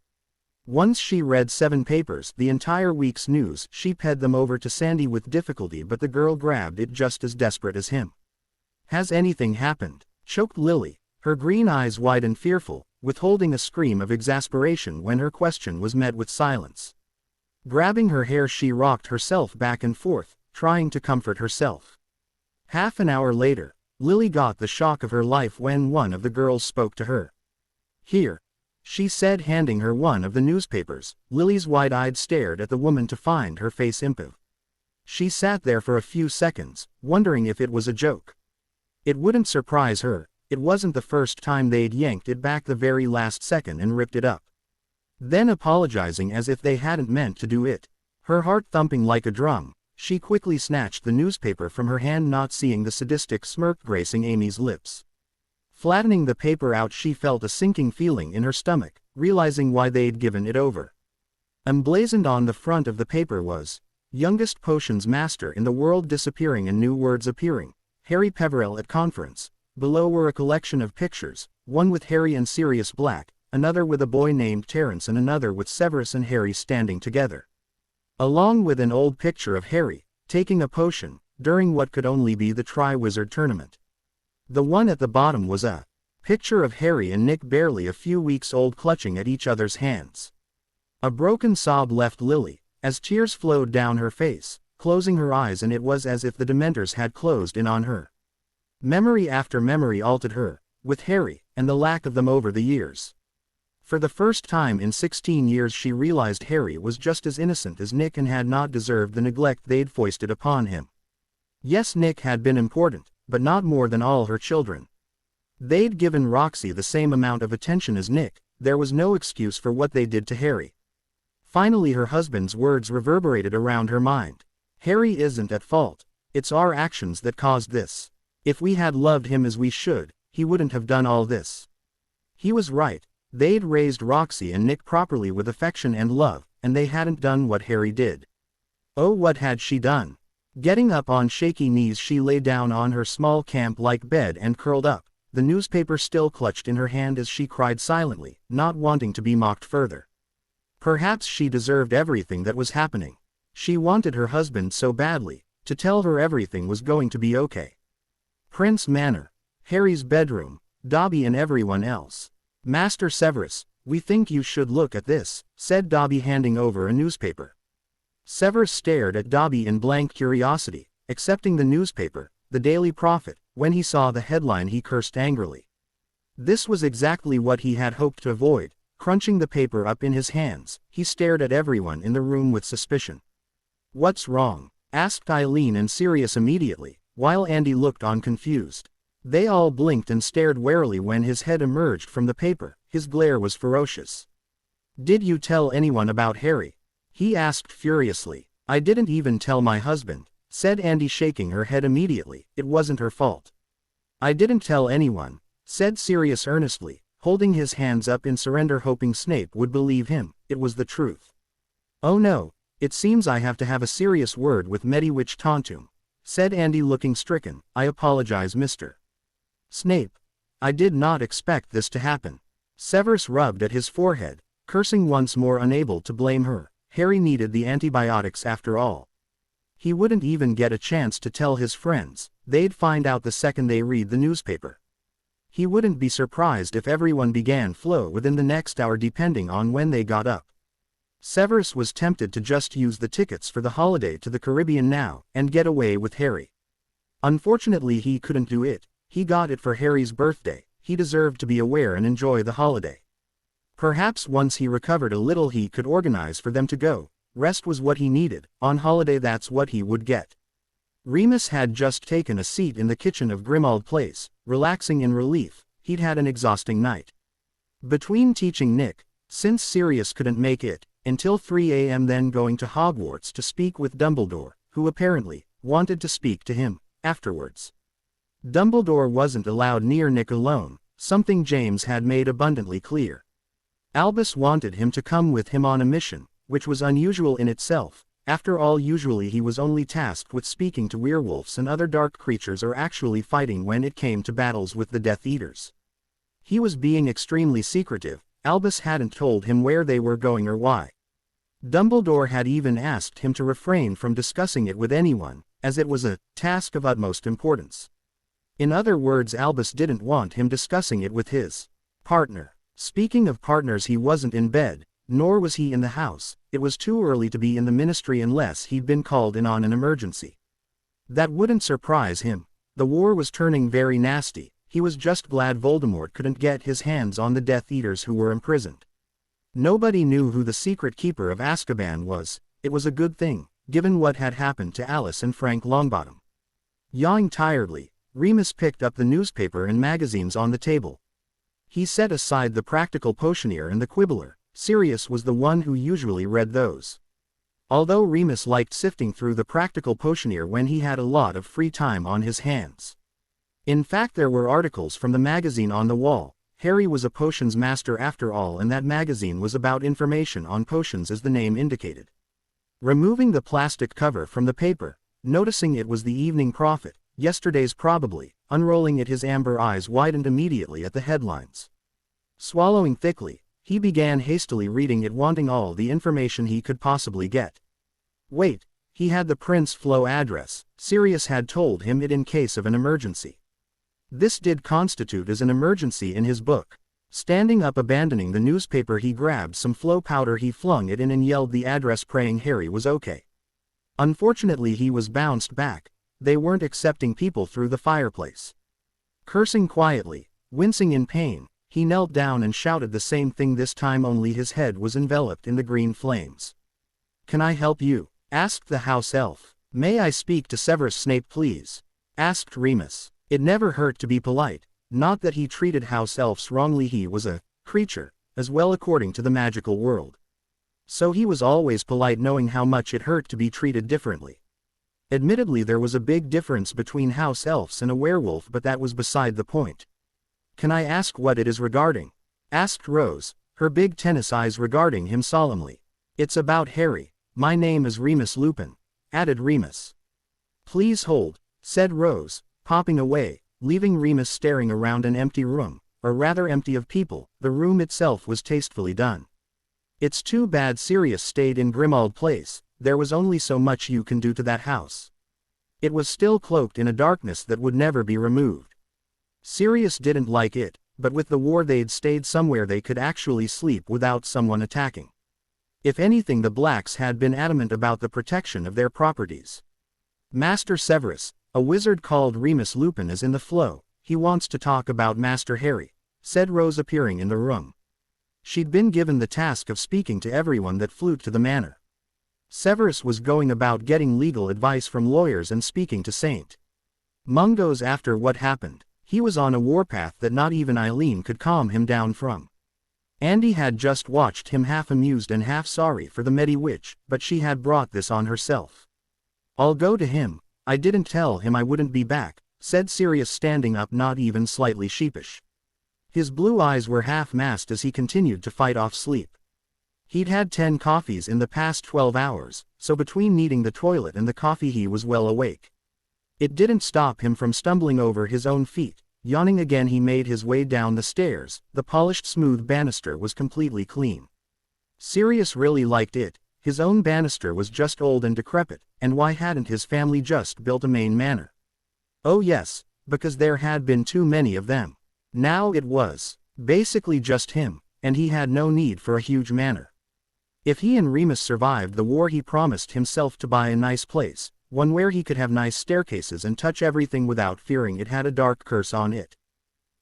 Once she read 7 papers, the entire week's news. She ped them over to Sandy with difficulty, but the girl grabbed it just as desperate as him. "Has anything happened?" choked Lily, her green eyes wide and fearful, withholding a scream of exasperation when her question was met with silence. Grabbing her hair, she rocked herself back and forth, trying to comfort herself. Half an hour later, Lily got the shock of her life when one of the girls spoke to her. "Here," she said, handing her one of the newspapers. Lily's wide-eyed stared at the woman to find her face impassive. She sat there for a few seconds, wondering if it was a joke. It wouldn't surprise her. It wasn't the first time they'd yanked it back the very last second and ripped it up. then apologizing as if they hadn't meant to do it. Her heart thumping like a drum, she quickly snatched the newspaper from her hand, not seeing the sadistic smirk gracing Amy's lips. Flattening the paper out, she felt a sinking feeling in her stomach, realizing why they'd given it over. Emblazoned on the front of the paper was, "Youngest potions master in the world disappearing and new words appearing. Harry Peverell at conference." Below were a collection of pictures, one with Harry and Sirius Black, another with a boy named Terence, and another with Severus and Harry standing together. Along with an old picture of Harry, taking a potion, during what could only be the Triwizard Tournament. The one at the bottom was a picture of Harry and Nick, barely a few weeks old, clutching at each other's hands. A broken sob left Lily, as tears flowed down her face, closing her eyes, and it was as if the Dementors had closed in on her. Memory after memory altered her, with Harry, and the lack of them over the years. For the first time in 16 years she realized Harry was just as innocent as Nick and had not deserved the neglect they'd foisted upon him. Yes, Nick had been important, but not more than all her children. They'd given Roxy the same amount of attention as Nick. There was no excuse for what they did to Harry. Finally her husband's words reverberated around her mind. "Harry isn't at fault. It's our actions that caused this. If we had loved him as we should, he wouldn't have done all this." He was right. They'd raised Roxy and Nick properly with affection and love, and they hadn't done what Harry did. Oh, what had she done? Getting up on shaky knees, she lay down on her small camp-like bed and curled up, the newspaper still clutched in her hand as she cried silently, not wanting to be mocked further. Perhaps she deserved everything that was happening. She wanted her husband so badly, to tell her everything was going to be okay. Prince Manor, Harry's bedroom, Dobby and everyone else. "Master Severus, we think you should look at this," said Dobby, handing over a newspaper. Severus stared at Dobby in blank curiosity, accepting the newspaper, the Daily Prophet. When he saw the headline he cursed angrily. This was exactly what he had hoped to avoid. Crunching the paper up in his hands, he stared at everyone in the room with suspicion. "What's wrong?" asked Eileen and Sirius immediately, while Andy looked on confused. They all blinked and stared warily when his head emerged from the paper. His glare was ferocious. "Did you tell anyone about Harry?" he asked furiously. "I didn't even tell my husband," said Andy, shaking her head immediately. "It wasn't her fault." "I didn't tell anyone," said Sirius earnestly, holding his hands up in surrender, hoping Snape would believe him. "It was the truth." "Oh no, it seems I have to have a serious word with Mediwitch Tauntum," said Andy, looking stricken. "I apologize, Mr. Snape. I did not expect this to happen." Severus rubbed at his forehead, cursing once more, unable to blame her. Harry needed the antibiotics after all. He wouldn't even get a chance to tell his friends. They'd find out the second they read the newspaper. He wouldn't be surprised if everyone began flow within the next hour, depending on when they got up. Severus was tempted to just use the tickets for the holiday to the Caribbean now, and get away with Harry. Unfortunately he couldn't do it. He got it for Harry's birthday. He deserved to be aware and enjoy the holiday. Perhaps once he recovered a little he could organize for them to go. Rest was what he needed. On holiday that's what he would get. Remus had just taken a seat in the kitchen of Grimmauld Place, relaxing in relief. He'd had an exhausting night. Between teaching Nick, since Sirius couldn't make it, until 3 a.m., then going to Hogwarts to speak with Dumbledore, who apparently wanted to speak to him afterwards. Dumbledore wasn't allowed near Nick alone, something James had made abundantly clear. Albus wanted him to come with him on a mission, which was unusual in itself. After all, usually he was only tasked with speaking to werewolves and other dark creatures, or actually fighting when it came to battles with the Death Eaters. He was being extremely secretive. Albus hadn't told him where they were going or why. Dumbledore had even asked him to refrain from discussing it with anyone, as it was a task of utmost importance. In other words, Albus didn't want him discussing it with his partner. Speaking of partners, he wasn't in bed, nor was he in the house. It was too early to be in the Ministry unless he'd been called in on an emergency. That wouldn't surprise him. The war was turning very nasty. He was just glad Voldemort couldn't get his hands on the Death Eaters who were imprisoned. Nobody knew who the secret keeper of Azkaban was. It was a good thing, given what had happened to Alice and Frank Longbottom. Yawning tiredly, Remus picked up the newspaper and magazines on the table. He set aside the Practical Potioneer and the Quibbler, Sirius was the one who usually read those. Although Remus liked sifting through the Practical Potioneer when he had a lot of free time on his hands. In fact, there were articles from the magazine on the wall. Harry was a potions master after all, and that magazine was about information on potions as the name indicated. Removing the plastic cover from the paper, noticing it was the Evening Prophet, yesterday's probably, unrolling it, his amber eyes widened immediately at the headlines. Swallowing thickly, he began hastily reading it, wanting all the information he could possibly get. Wait, he had the Prince Flo address. Sirius had told him it in case of an emergency. This did constitute as an emergency in his book. Standing up, abandoning the newspaper, he grabbed some Flo powder, he flung it in and yelled the address, praying Harry was okay. Unfortunately, he was bounced back. They weren't accepting people through the fireplace. Cursing quietly, wincing in pain, he knelt down and shouted the same thing, this time only his head was enveloped in the green flames. "Can I help you?" asked the house elf. "May I speak to Severus Snape, please?" asked Remus. It never hurt to be polite, not that he treated house elves wrongly, he was a creature, as well according to the magical world. So he was always polite, knowing how much it hurt to be treated differently. Admittedly, there was a big difference between house elves and a werewolf, but that was beside the point. "Can I ask what it is regarding?" asked Rose, her big tennis eyes regarding him solemnly. "It's about Harry. My name is Remus Lupin," added Remus. "Please hold," said Rose, popping away, leaving Remus staring around an empty room, or rather empty of people. The room itself was tastefully done. It's too bad Sirius stayed in Grimmauld Place. There was only so much you can do to that house. It was still cloaked in a darkness that would never be removed. Sirius didn't like it, but with the war they'd stayed somewhere they could actually sleep without someone attacking. If anything, the Blacks had been adamant about the protection of their properties. "Master Severus, a wizard called Remus Lupin is in the flow. He wants to talk about Master Harry," said Rose, appearing in the room. She'd been given the task of speaking to everyone that flew to the manor. Severus was going about getting legal advice from lawyers and speaking to St. Mungo's after what happened. He was on a warpath that not even Eileen could calm him down from. Andy had just watched him, half amused and half sorry for the Medi-Witch, but she had brought this on herself. "I'll go to him. I didn't tell him I wouldn't be back," said Sirius, standing up, not even slightly sheepish. His blue eyes were half-masked as he continued to fight off sleep. He'd had 10 coffees in the past 12 hours, so between needing the toilet and the coffee he was well awake. It didn't stop him from stumbling over his own feet. Yawning again, he made his way down the stairs. The polished smooth banister was completely clean. Sirius really liked it. His own banister was just old and decrepit, and why hadn't his family just built a main manor? Oh yes, because there had been too many of them. Now it was basically just him, and he had no need for a huge manor. If he and Remus survived the war, he promised himself to buy a nice place, one where he could have nice staircases and touch everything without fearing it had a dark curse on it.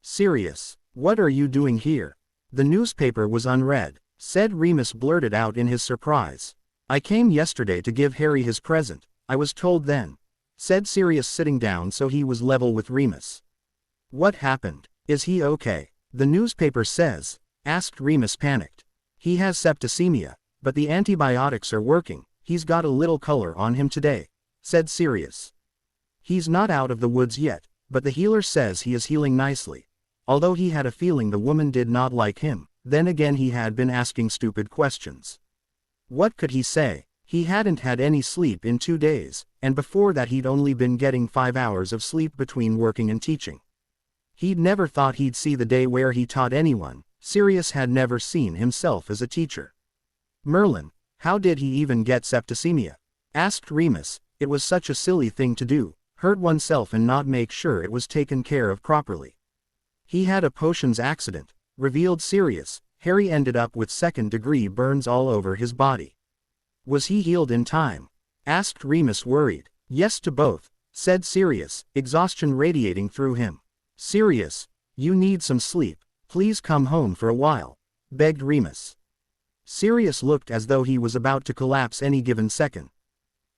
"Sirius, what are you doing here?" "The newspaper was unread," said Remus, blurted out in his surprise. "I came yesterday to give Harry his present, I was told then," said Sirius, sitting down so he was level with Remus. "What happened? Is he okay?" "The newspaper says," asked Remus, panicked. "He has septicemia, but the antibiotics are working. He's got a little color on him today," said Sirius. "He's not out of the woods yet, but the healer says he is healing nicely." Although he had a feeling the woman did not like him, then again he had been asking stupid questions. What could he say? He hadn't had any sleep in 2 days, and before that he'd only been getting 5 hours of sleep between working and teaching. He'd never thought he'd see the day where he taught anyone. Sirius had never seen himself as a teacher. "Merlin, how did he even get septicemia?" asked Remus. It was such a silly thing to do, hurt oneself and not make sure it was taken care of properly. "He had a potions accident," revealed Sirius. "Harry ended up with second-degree burns all over his body." "Was he healed in time?" asked Remus, worried. "Yes to both," said Sirius, exhaustion radiating through him. "Sirius, you need some sleep. Please come home for a while," begged Remus. Sirius looked as though he was about to collapse any given second.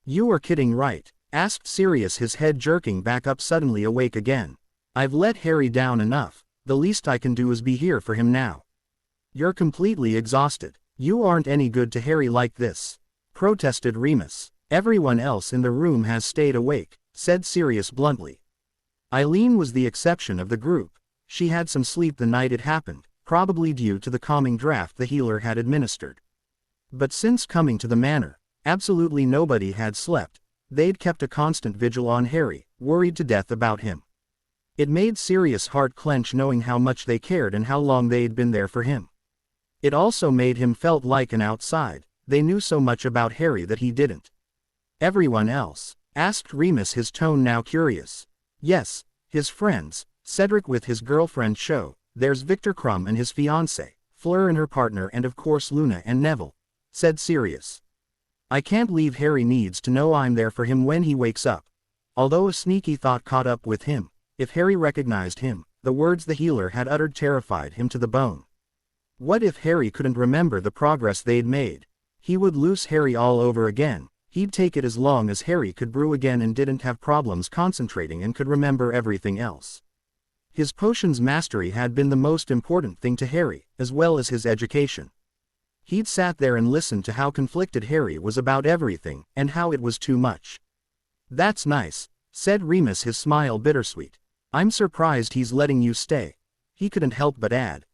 "You are kidding, right?" asked Sirius, his head jerking back up, suddenly awake again. "I've let Harry down enough. The least I can do is be here for him now." "You're completely exhausted," You aren't any good to Harry like this, protested Remus. Everyone else in the room has stayed awake, said Sirius bluntly. Eileen was the exception of the group. She had some sleep the night it happened, probably due to the calming draft the healer had administered. But since coming to the manor, absolutely nobody had slept. They'd kept a constant vigil on Harry, worried to death about him. It made Sirius' heart clench knowing how much they cared and how long they'd been there for him. It also made him felt like an outside. They knew so much about Harry that he didn't. Everyone else? Asked Remus, his tone now curious. Yes, his friends, Cedric with his girlfriend Cho, there's Victor Crumb and his fiancée, Fleur and her partner, and of course Luna and Neville, said Sirius. I can't leave. Harry needs to know I'm there for him when he wakes up. Although a sneaky thought caught up with him, if Harry recognized him, the words the healer had uttered terrified him to the bone. What if Harry couldn't remember the progress they'd made? He would lose Harry all over again. He'd take it as long as Harry could brew again and didn't have problems concentrating and could remember everything else. His potions mastery had been the most important thing to Harry, as well as his education. He'd sat there and listened to how conflicted Harry was about everything, and how it was too much. That's nice, said Remus, his smile bittersweet. I'm surprised he's letting you stay. He couldn't help but add.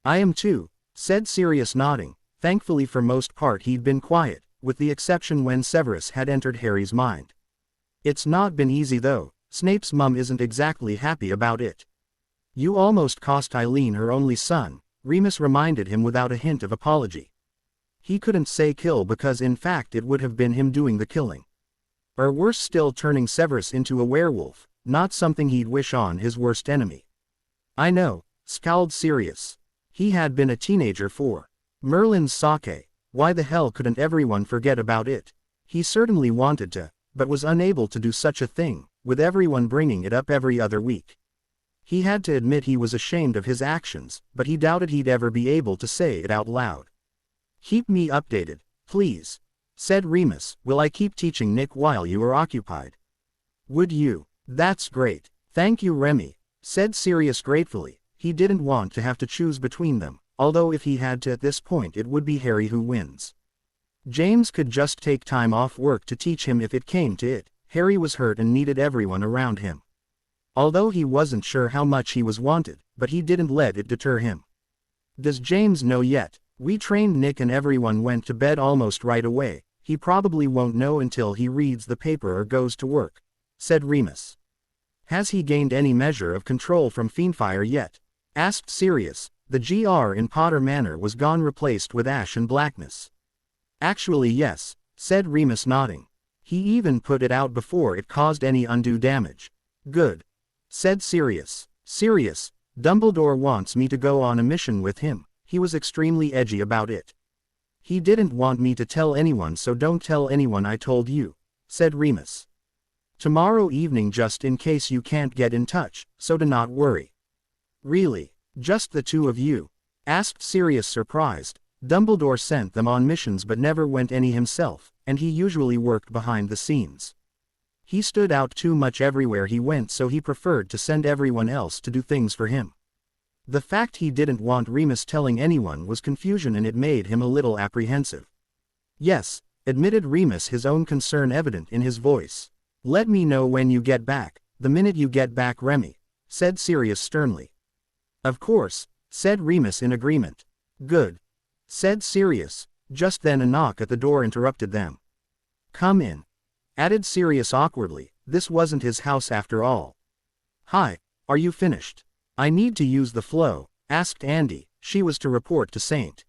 I am too, said Sirius, nodding. Thankfully for most part he'd been quiet, with the exception when Severus had entered Harry's mind. It's not been easy though. Snape's mum isn't exactly happy about it. You almost cost Eileen her only son, Remus reminded him without a hint of apology. He couldn't say kill because in fact it would have been him doing the killing. Or worse still, turning Severus into a werewolf, not something he'd wish on his worst enemy. I know, scowled Sirius. He had been a teenager for Merlin's sake. Why the hell couldn't everyone forget about it? He certainly wanted to, but was unable to do such a thing, with everyone bringing it up every other week. He had to admit he was ashamed of his actions, but he doubted he'd ever be able to say it out loud. Keep me updated, please, said Remus. Will I keep teaching Nick while you are occupied? Would you? That's great. Thank you, Remy, said Sirius gratefully. He didn't want to have to choose between them, although if he had to at this point it would be Harry who wins. James could just take time off work to teach him if it came to it. Harry was hurt and needed everyone around him. Although he wasn't sure how much he was wanted, but he didn't let it deter him. Does James know yet? We trained Nick and everyone went to bed almost right away. He probably won't know until he reads the paper or goes to work, said Remus. Has he gained any measure of control from Fiendfire yet? Asked Sirius. The GR in Potter Manor was gone, replaced with ash and blackness. Actually yes, said Remus, nodding. He even put it out before it caused any undue damage. Good, said Sirius. Sirius, Dumbledore wants me to go on a mission with him. He was extremely edgy about it. He didn't want me to tell anyone, so don't tell anyone I told you, said Remus. Tomorrow evening, just in case you can't get in touch, so do not worry. Really? Just the two of you? Asked Sirius, surprised. Dumbledore sent them on missions but never went any himself, and he usually worked behind the scenes. He stood out too much everywhere he went, so he preferred to send everyone else to do things for him. The fact he didn't want Remus telling anyone was confusion, and it made him a little apprehensive. Yes, admitted Remus, his own concern evident in his voice. Let me know when you get back. The minute you get back, Remy, said Sirius sternly. Of course, said Remus in agreement. Good, said Sirius. Just then a knock at the door interrupted them. Come in, added Sirius awkwardly. This wasn't his house after all. Hi, are you finished? I need to use the flow, asked Andy. She was to report to St.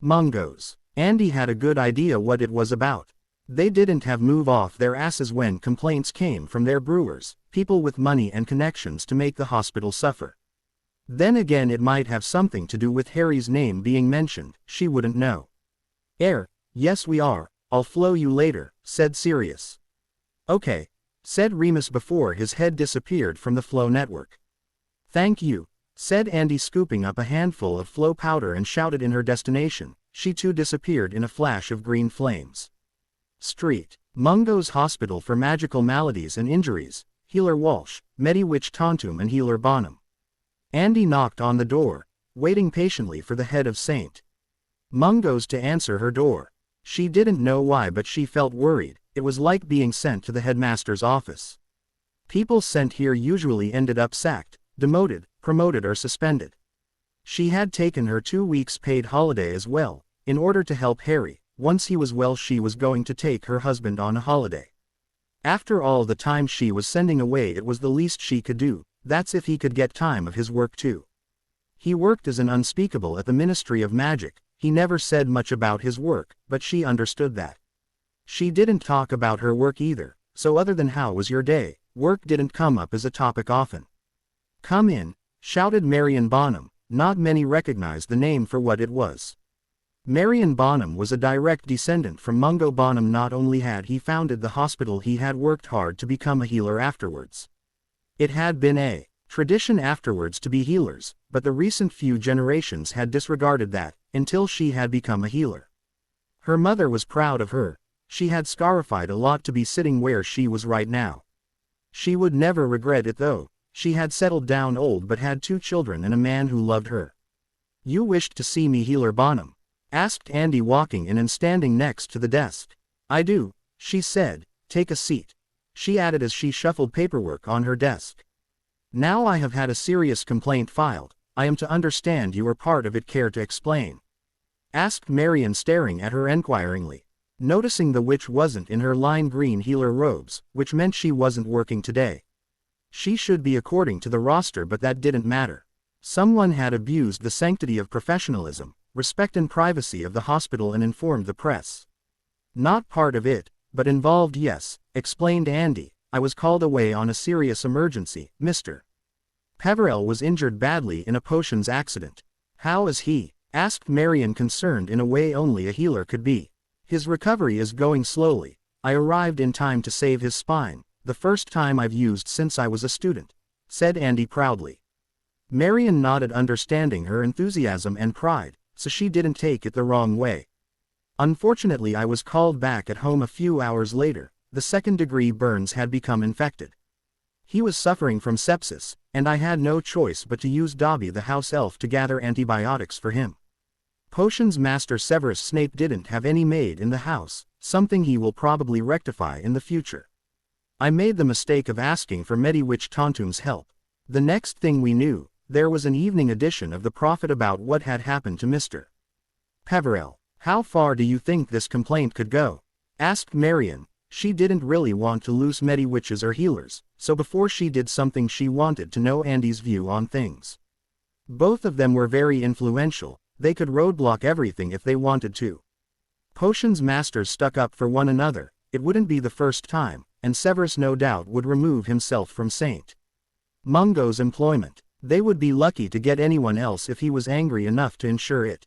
Mungo's. Andy had a good idea what it was about. They didn't have move off their asses when complaints came from their brewers, people with money and connections to make the hospital suffer. Then again, it might have something to do with Harry's name being mentioned. She wouldn't know. Yes we are. I'll flow you later, said Sirius. Okay, said Remus before his head disappeared from the flow network. Thank you, said Andy, scooping up a handful of flow powder and shouted in her destination. She too disappeared in a flash of green flames. Street. Mungo's Hospital for Magical Maladies and Injuries, Healer Walsh, Mediwitch Tauntum and Healer Bonham. Andy knocked on the door, waiting patiently for the head of St. Mung goes to answer her door. She didn't know why, but she felt worried. It was like being sent to the headmaster's office. People sent here usually ended up sacked, demoted, promoted or suspended. She had taken her 2 weeks paid holiday as well, in order to help Harry. Once he was well, she was going to take her husband on a holiday. After all the time she was sending away, it was the least she could do. That's if he could get time of his work too. He worked as an unspeakable at the Ministry of Magic. He never said much about his work, but she understood that. She didn't talk about her work either, so other than how was your day, work didn't come up as a topic often. Come in, shouted Marion Bonham. Not many recognized the name for what it was. Marion Bonham was a direct descendant from Mungo Bonham. Not only had he founded the hospital, he had worked hard to become a healer afterwards. It had been a tradition afterwards to be healers, but the recent few generations had disregarded that, until she had become a healer. Her mother was proud of her. She had scarified a lot to be sitting where she was right now. She would never regret it though. She had settled down old but had 2 children and a man who loved her. You wished to see me, Healer Bonham? Asked Andy, walking in and standing next to the desk. I do, she said. Take a seat, she added as she shuffled paperwork on her desk. Now I have had a serious complaint filed. I am to understand you are part of it. Care to explain? Asked Marion, staring at her enquiringly. Noticing the witch wasn't in her lime green healer robes, which meant she wasn't working today. She should be according to the roster, but that didn't matter. Someone had abused the sanctity of professionalism, respect and privacy of the hospital and informed the press. Not part of it, but involved, yes, explained Andy. I was called away on a serious emergency. Mr. Peverell was injured badly in a potions accident. How is he? Asked Marion, concerned in a way only a healer could be. His recovery is going slowly. I arrived in time to save his spine. The first time I've used since I was a student, said Andy proudly. Marion nodded, understanding her enthusiasm and pride, so she didn't take it the wrong way. Unfortunately, I was called back at home a few hours later. The 2nd-degree burns had become infected. He was suffering from sepsis, and I had no choice but to use Dobby the house elf to gather antibiotics for him. Potions Master Severus Snape didn't have any made in the house, something he will probably rectify in the future. I made the mistake of asking for Mediwitch Tauntum's help. The next thing we knew, there was an evening edition of The Prophet about what had happened to Mr. Peverell. How far do you think this complaint could go? Asked Marion. She didn't really want to lose Mediwitches or healers, so before she did something she wanted to know Andy's view on things. Both of them were very influential. They could roadblock everything if they wanted to. Potions masters stuck up for one another. It wouldn't be the first time, and Severus no doubt would remove himself from St. Mungo's employment. They would be lucky to get anyone else if he was angry enough to ensure it.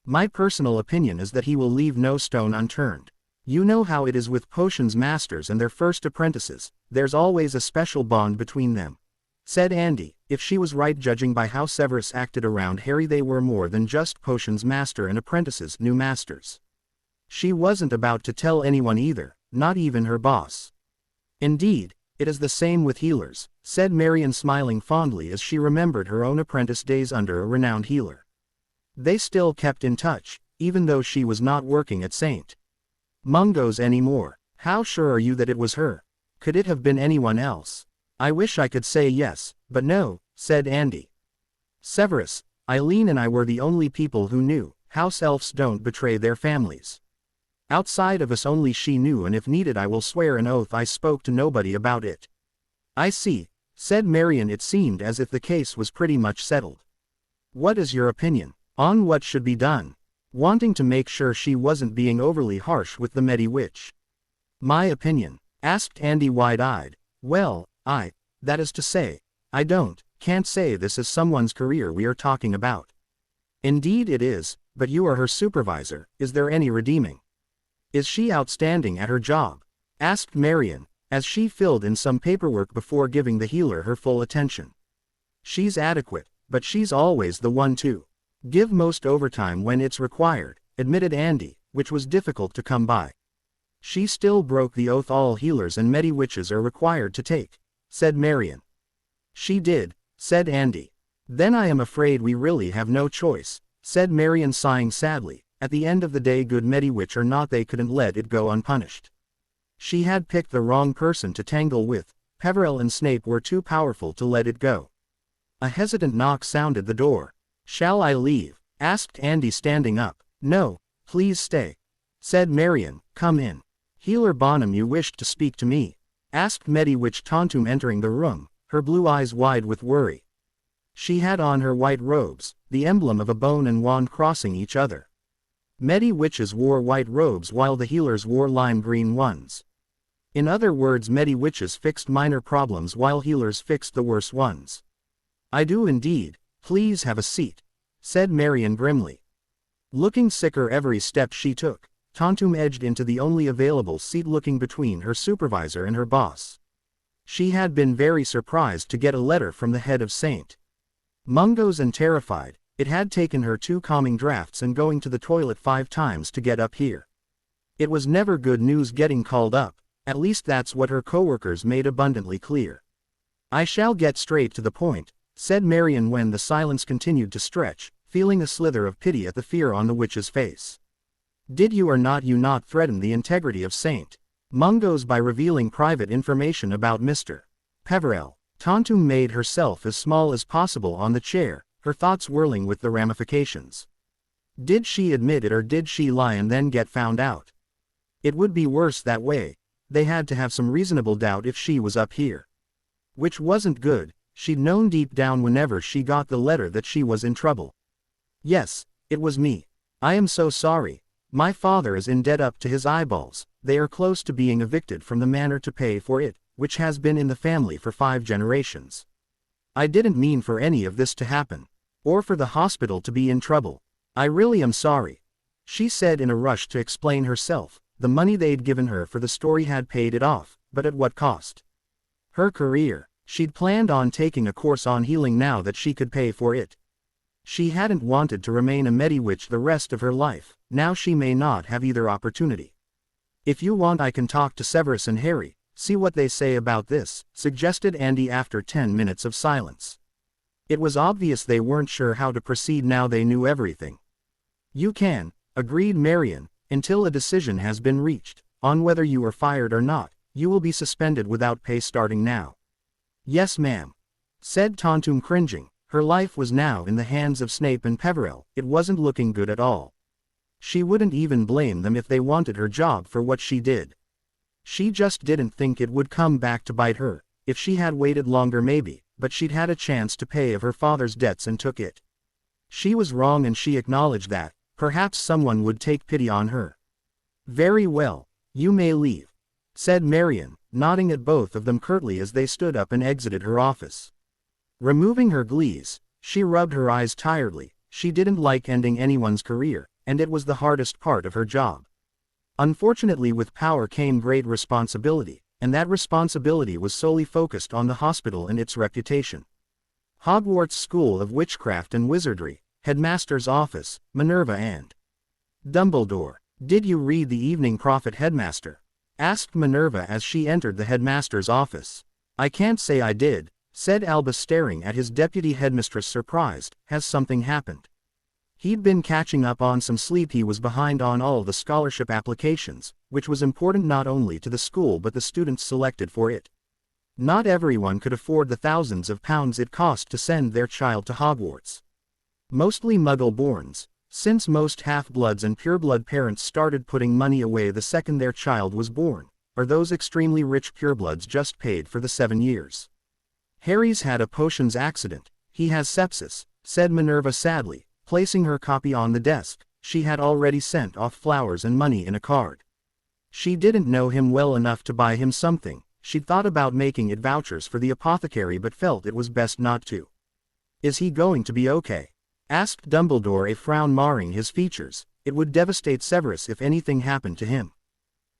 My personal opinion is that he will leave no stone unturned. You know how it is with potions masters and their first apprentices, there's always a special bond between them, said Andy. If she was right judging by how Severus acted around Harry, they were more than just potions master and apprentices, new masters. She wasn't about to tell anyone either, not even her boss. Indeed, it is the same with healers, said Marion, smiling fondly as she remembered her own apprentice days under a renowned healer. They still kept in touch, even though she was not working at St. Mungo's anymore. How sure are you that it was her? Could it have been anyone else? I wish I could say yes, but no, said Andy. Severus, Eileen and I were the only people who knew. House elves don't betray their families. Outside of us only she knew, and if needed I will swear an oath I spoke to nobody about it. I see, said Marion. It seemed as if the case was pretty much settled. What is your opinion on what should be done? Wanting to make sure she wasn't being overly harsh with the Mediwitch. My opinion? Asked Andy, wide-eyed. Well, that is to say, I can't say this is someone's career we are talking about. Indeed it is, but you are her supervisor. Is there any redeeming? Is she outstanding at her job? Asked Marion, as she filled in some paperwork before giving the healer her full attention. She's adequate, but she's always the one to give most overtime when it's required, admitted Andy, which was difficult to come by. She still broke the oath all healers and Mediwitches are required to take, said Marion. She did, said Andy. Then I am afraid we really have no choice, said Marion, sighing sadly. at the end of the day, good Mediwitch or not, they couldn't let it go unpunished. She had picked the wrong person to tangle with. Peverell and Snape were too powerful to let it go. A hesitant knock sounded the door. "Shall I leave?" asked Andy, standing up. "No, please stay," said Marion. "Come in." "Healer Bonham, you wished to speak to me?" asked Mediwitch Tontum, entering the room, her blue eyes wide with worry. She had on her white robes, the emblem of a bone and wand crossing each other. Mediwitches wore white robes while the healers wore lime green ones. In other words, Mediwitches fixed minor problems while healers fixed the worse ones. "I do indeed. Please have a seat," said Marion grimly. Looking sicker every step she took, Tontum edged into the only available seat, looking between her supervisor and her boss. She had been very surprised to get a letter from the head of St. Mungo's, and terrified. It had taken her 2 calming drafts and going to the toilet 5 times to get up here. It was never good news getting called up, at least that's what her coworkers made abundantly clear. "I shall get straight to the point," said Marion when the silence continued to stretch, feeling a slither of pity at the fear on the witch's face. "Did you or not you not threaten the integrity of St. Mungo's by revealing private information about Mr. Peverell?" Tontum made herself as small as possible on the chair, her thoughts whirling with the ramifications. Did she admit it, or did she lie and then get found out? It would be worse that way. They had to have some reasonable doubt if she was up here. Which wasn't good. She'd known deep down whenever she got the letter that she was in trouble. "Yes, it was me. I am so sorry. My father is in debt up to his eyeballs. They are close to being evicted from the manor to pay for it, which has been in the family for 5 generations. I didn't mean for any of this to happen, or for the hospital to be in trouble. I really am sorry," she said in a rush to explain herself. The money they'd given her for the story had paid it off, but at what cost? Her career. She'd planned on taking a course on healing now that she could pay for it. She hadn't wanted to remain a Mediwitch the rest of her life. Now she may not have either opportunity. "If you want, I can talk to Severus and Harry, see what they say about this," suggested Andy after 10 minutes of silence. It was obvious they weren't sure how to proceed now they knew everything. "You can," agreed Marion, "until a decision has been reached on whether you are fired or not. You will be suspended without pay starting now." "Yes, ma'am," said Tontum, cringing. Her life was now in the hands of Snape and Peverell. It wasn't looking good at all. She wouldn't even blame them if they wanted her job for what she did. She just didn't think it would come back to bite her. If she had waited longer maybe, but she'd had a chance to pay of her father's debts and took it. She was wrong and she acknowledged that. Perhaps someone would take pity on her. "Very well, you may leave," said Marion, nodding at both of them curtly as they stood up and exited her office. Removing her glees, she rubbed her eyes tiredly. She didn't like ending anyone's career, and it was the hardest part of her job. Unfortunately, with power came great responsibility, and that responsibility was solely focused on the hospital and its reputation. Hogwarts School of Witchcraft and Wizardry, Headmaster's Office, Minerva and Dumbledore. "Did you read the Evening Prophet, Headmaster?" asked Minerva as she entered the headmaster's office. "I can't say I did," said Albus, staring at his deputy headmistress, surprised. "Has something happened?" He'd been catching up on some sleep. He was behind on all the scholarship applications, which was important not only to the school but the students selected for it. Not everyone could afford the thousands of pounds it cost to send their child to Hogwarts. Mostly Muggle-borns, since most half-bloods and pureblood parents started putting money away the second their child was born, or those extremely rich purebloods just paid for the 7 years. "Harry's had a potions accident. He has sepsis," said Minerva sadly, placing her copy on the desk. She had already sent off flowers and money in a card. She didn't know him well enough to buy him something. She'd thought about making it vouchers for the apothecary but felt it was best not to. "Is he going to be okay?" asked Dumbledore, a frown marring his features. It would devastate Severus if anything happened to him.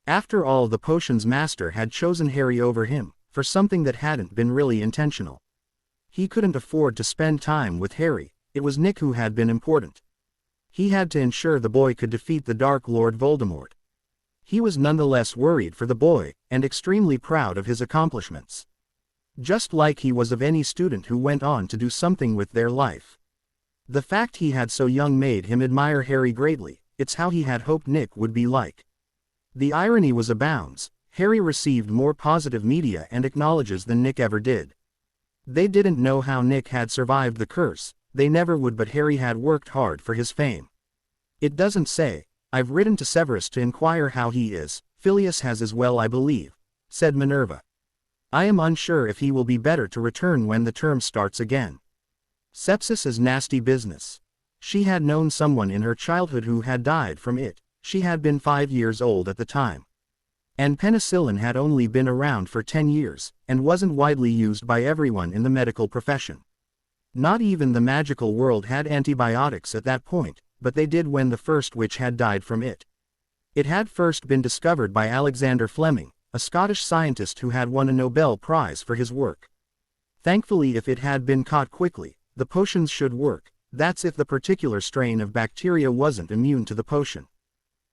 After all, the potions master had chosen Harry over him, for something that hadn't been really intentional. He couldn't afford to spend time with Harry. It was Nick who had been important. He had to ensure the boy could defeat the Dark Lord Voldemort. He was nonetheless worried for the boy, and extremely proud of his accomplishments. Just like he was of any student who went on to do something with their life. The fact he had so young made him admire Harry greatly. it's how he had hoped Nick would be like. The irony was abounds. Harry received more positive media and acknowledges than Nick ever did. They didn't know how Nick had survived the curse, they never would, but Harry had worked hard for his fame. It doesn't say. I've written to Severus to inquire how he is. Phileas has as well, I believe, said Minerva. I am unsure if he will be better to return when the term starts again. Sepsis is nasty business. She had known someone in her childhood who had died from it. She had been 5 years old at the time. And penicillin had only been around for 10 years, and wasn't widely used by everyone in the medical profession. Not even the magical world had antibiotics at that point, but they did when the first witch had died from it. It had first been discovered by Alexander Fleming, a Scottish scientist who had won a Nobel Prize for his work. Thankfully, if it had been caught quickly, the potions should work. That's if the particular strain of bacteria wasn't immune to the potion.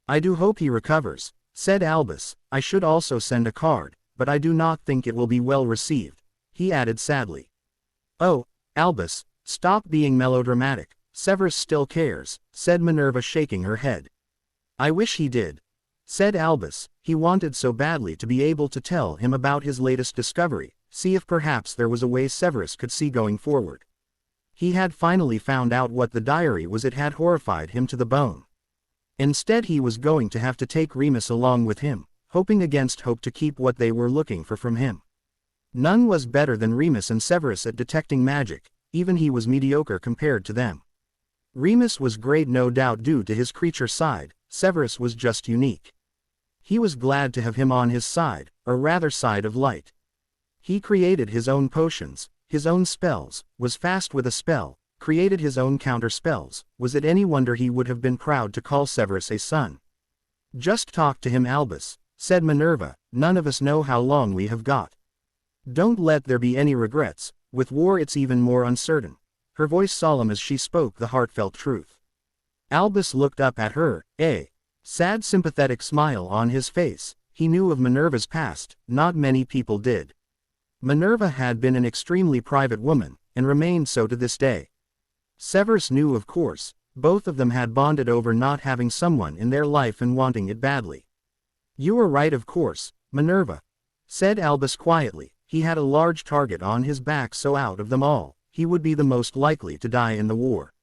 I do hope he recovers, said Albus. I should also send a card, but I do not think it will be well received, he added sadly. Oh, Albus, stop being melodramatic. Severus still cares, said Minerva, shaking her head. I wish he did, said Albus. He wanted so badly to be able to tell him about his latest discovery, see if perhaps there was a way Severus could see going forward. He had finally found out what the diary was. It had horrified him to the bone. Instead, he was going to have to take Remus along with him, hoping against hope to keep what they were looking for from him. None was better than Remus and Severus at detecting magic, even he was mediocre compared to them. Remus was great, no doubt due to his creature side. Severus was just unique. He was glad to have him on his side, or rather side of light. He created his own potions, his own spells, was fast with a spell, created his own counter spells. Was it any wonder he would have been proud to call Severus a son? Just talk to him, Albus, said Minerva. None of us know how long we have got. Don't let there be any regrets. With war it's even more uncertain. Her voice solemn as she spoke the heartfelt truth. Albus looked up at her, a sad sympathetic smile on his face. He knew of Minerva's past. Not many people did. Minerva had been an extremely private woman, and remained so to this day. Severus knew, of course. Both of them had bonded over not having someone in their life and wanting it badly. You were right, of course, Minerva, said Albus quietly. He had a large target on his back, so out of them all, he would be the most likely to die in the war.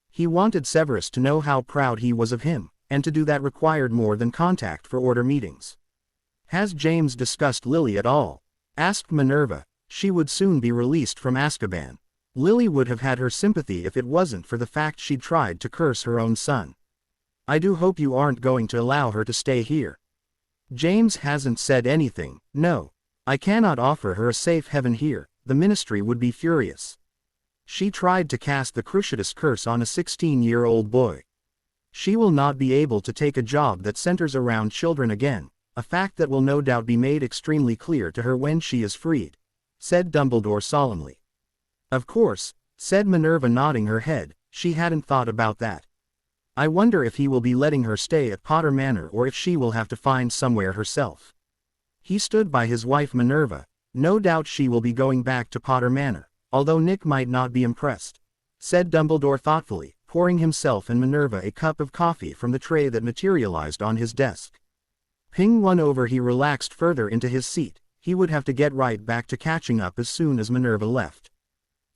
He wanted Severus to know how proud he was of him, and to do that required more than contact for order meetings. Has James discussed Lily at all? Asked Minerva. She would soon be released from Azkaban. Lily would have had her sympathy if it wasn't for the fact she'd tried to curse her own son. I do hope you aren't going to allow her to stay here. James hasn't said anything. No. I cannot offer her a safe haven here. The ministry would be furious. She tried to cast the Cruciatus curse on a 16-year-old boy. She will not be able to take a job that centers around children again, a fact that will no doubt be made extremely clear to her when she is freed, said Dumbledore solemnly. Of course, said Minerva, nodding her head. She hadn't thought about that. I wonder if he will be letting her stay at Potter Manor or if she will have to find somewhere herself. He stood by his wife Minerva. No doubt she will be going back to Potter Manor, although Nick might not be impressed, said Dumbledore thoughtfully, pouring himself and Minerva a cup of coffee from the tray that materialized on his desk. Ping one over. He relaxed further into his seat. He would have to get right back to catching up as soon as Minerva left.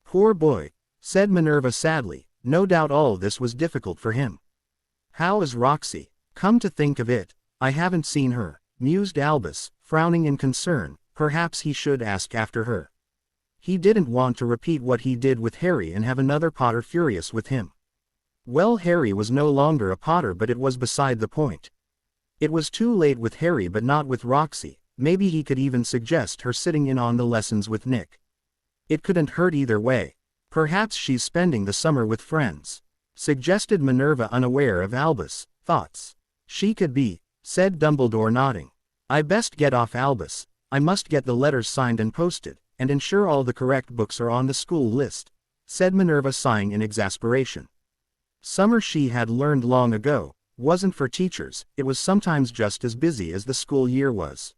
Poor boy, said Minerva sadly. No doubt all this was difficult for him. How is Roxy? Come to think of it, I haven't seen her, mused Albus, frowning in concern. Perhaps he should ask after her. He didn't want to repeat what he did with Harry and have another Potter furious with him. Well, Harry was no longer a Potter, but it was beside the point. It was too late with Harry, but not with Roxy. Maybe he could even suggest her sitting in on the lessons with Nick. It couldn't hurt either way. Perhaps she's spending the summer with friends, suggested Minerva, unaware of Albus' thoughts. She could be, said Dumbledore, nodding. I best get off, Albus. I must get the letters signed and posted, and ensure all the correct books are on the school list, said Minerva, sighing in exasperation. Summer, she had learned long ago, wasn't for teachers. It was sometimes just as busy as the school year was.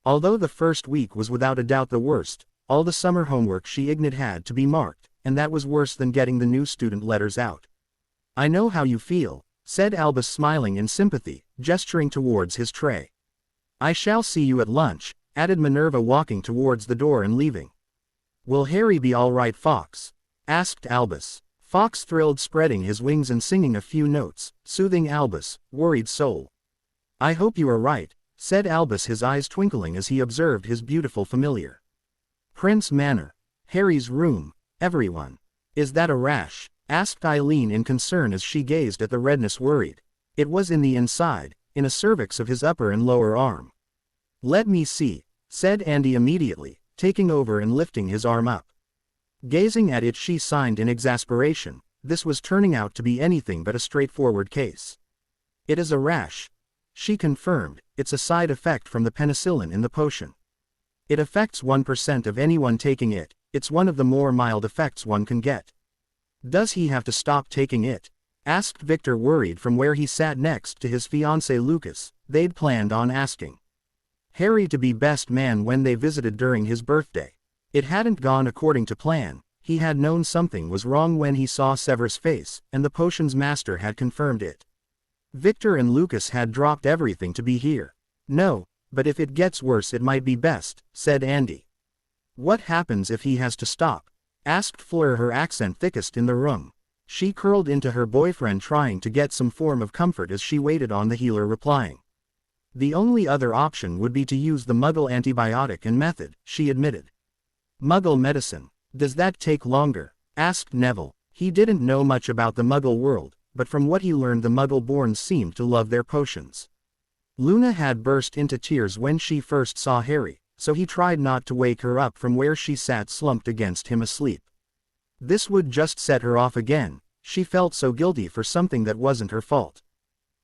Although the first week was without a doubt the worst, all the summer homework she ignored had to be marked, and that was worse than getting the new student letters out. I know how you feel, said Albus smiling in sympathy, gesturing towards his tray. I shall see you at lunch, added Minerva walking towards the door and leaving. Will Harry be all right, Fawkes? Asked Albus. Fawkes thrilled, spreading his wings and singing a few notes, soothing Albus' worried soul. I hope you are right, said Albus, his eyes twinkling as he observed his beautiful familiar. Prince Manor. Harry's room. Everyone. Is that a rash? Asked Eileen in concern as she gazed at the redness, worried. It was in the inside, in a cervix of his upper and lower arm. Let me see, said Andy immediately, taking over and lifting his arm up. Gazing at it, she sighed in exasperation. This was turning out to be anything but a straightforward case. It is a rash, she confirmed. It's a side effect from the penicillin in the potion. It affects 1% of anyone taking it. It's one of the more mild effects one can get. Does he have to stop taking it? Asked Victor, worried, from where he sat next to his fiancé Lucas. They'd planned on asking Harry to be best man when they visited during his birthday. It hadn't gone according to plan. He had known something was wrong when he saw Severus' face, and the potion's master had confirmed it. Victor and Lucas had dropped everything to be here. No, but if it gets worse it might be best, said Andy. What happens if he has to stop? Asked Fleur, her accent thickest in the room. She curled into her boyfriend, trying to get some form of comfort as she waited on the healer replying. The only other option would be to use the Muggle antibiotic and method, she admitted. Muggle medicine. Does that take longer? Asked Neville. He didn't know much about the Muggle world, but from what he learned the Muggle-born seemed to love their potions. Luna had burst into tears when she first saw Harry, so he tried not to wake her up from where she sat slumped against him asleep. This would just set her off again. She felt so guilty for something that wasn't her fault.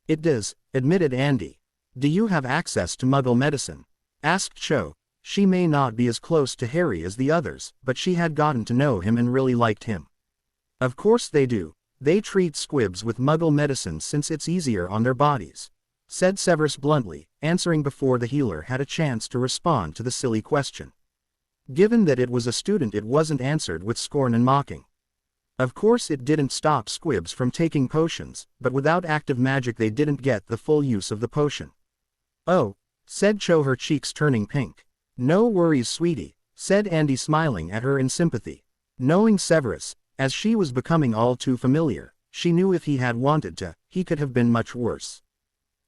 It does, admitted Andy. Do you have access to Muggle medicine? Asked Cho. She may not be as close to Harry as the others, but she had gotten to know him and really liked him. Of course they do. They treat squibs with Muggle medicine since it's easier on their bodies, said Severus bluntly, answering before the healer had a chance to respond to the silly question. Given that it was a student, it wasn't answered with scorn and mocking. Of course it didn't stop squibs from taking potions, but without active magic they didn't get the full use of the potion. Oh, said Cho, her cheeks turning pink. No worries, sweetie, said Andy, smiling at her in sympathy. Knowing Severus, as she was becoming all too familiar, she knew if he had wanted to, he could have been much worse.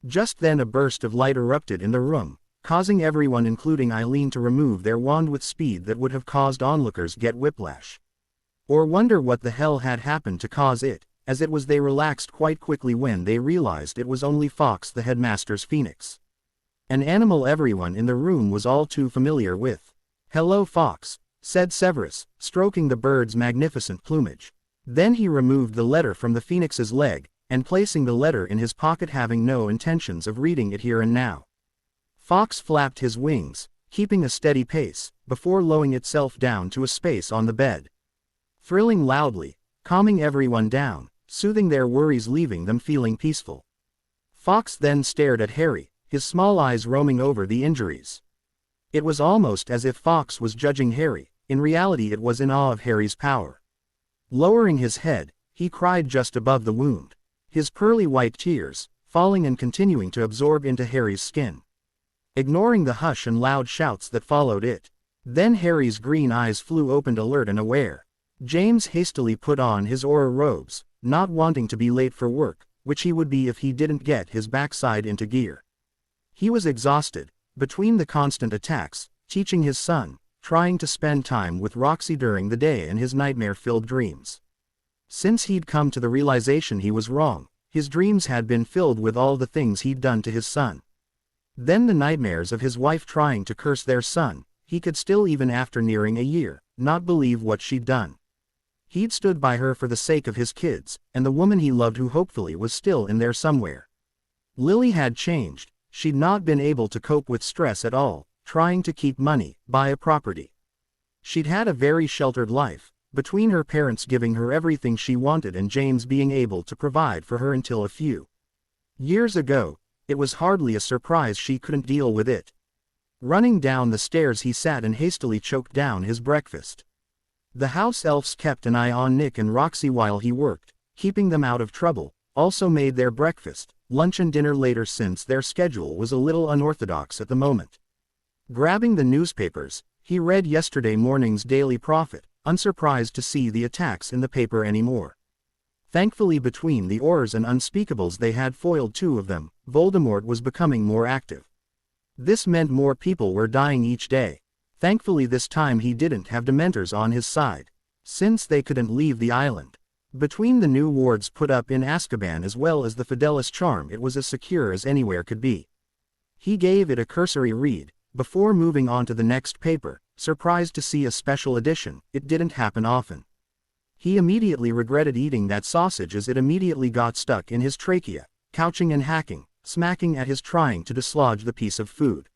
Just then a burst of light erupted in the room, causing everyone including Eileen to remove their wand with speed that would have caused onlookers get whiplash. Or wonder what the hell had happened to cause it. As it was, they relaxed quite quickly when they realized it was only Fawkes, the headmaster's phoenix. An animal everyone in the room was all too familiar with. Hello, Fawkes, said Severus, stroking the bird's magnificent plumage. Then he removed the letter from the phoenix's leg, and placing the letter in his pocket, having no intentions of reading it here and now. Fawkes flapped his wings, keeping a steady pace, before lowering itself down to a space on the bed. Thrilling loudly, calming everyone down, soothing their worries, leaving them feeling peaceful. Fawkes then stared at Harry, his small eyes roaming over the injuries. It was almost as if Fawkes was judging Harry. In reality it was in awe of Harry's power. Lowering his head, he cried just above the wound, his pearly white tears falling and continuing to absorb into Harry's skin, ignoring the hush and loud shouts that followed it. Then Harry's green eyes flew open, alert and aware. James hastily put on his aura robes, not wanting to be late for work, which he would be if he didn't get his backside into gear. He was exhausted, between the constant attacks, teaching his son, trying to spend time with Roxy during the day, and his nightmare-filled dreams. Since he'd come to the realization he was wrong, his dreams had been filled with all the things he'd done to his son. Then the nightmares of his wife trying to curse their son. He could still, even after nearing a year, not believe what she'd done. He'd stood by her for the sake of his kids, and the woman he loved, who hopefully was still in there somewhere. Lily had changed. She'd not been able to cope with stress at all, trying to keep money, buy a property. She'd had a very sheltered life, between her parents giving her everything she wanted and James being able to provide for her until a few years ago. It was hardly a surprise she couldn't deal with it. Running down the stairs, he sat and hastily choked down his breakfast. The house elves kept an eye on Nick and Roxy while he worked, keeping them out of trouble, also made their breakfast, lunch and dinner later since their schedule was a little unorthodox at the moment. Grabbing the newspapers, he read yesterday morning's Daily Prophet, unsurprised to see the attacks in the paper anymore. Thankfully, between the Aurors and Unspeakables they had foiled two of them. Voldemort was becoming more active. This meant more people were dying each day. Thankfully this time he didn't have Dementors on his side, since they couldn't leave the island. Between the new wards put up in Azkaban as well as the Fidelis charm, it was as secure as anywhere could be. He gave it a cursory read, before moving on to the next paper, surprised to see a special edition. It didn't happen often. He immediately regretted eating that sausage as it immediately got stuck in his trachea, couching and hacking, smacking at his trying to dislodge the piece of food.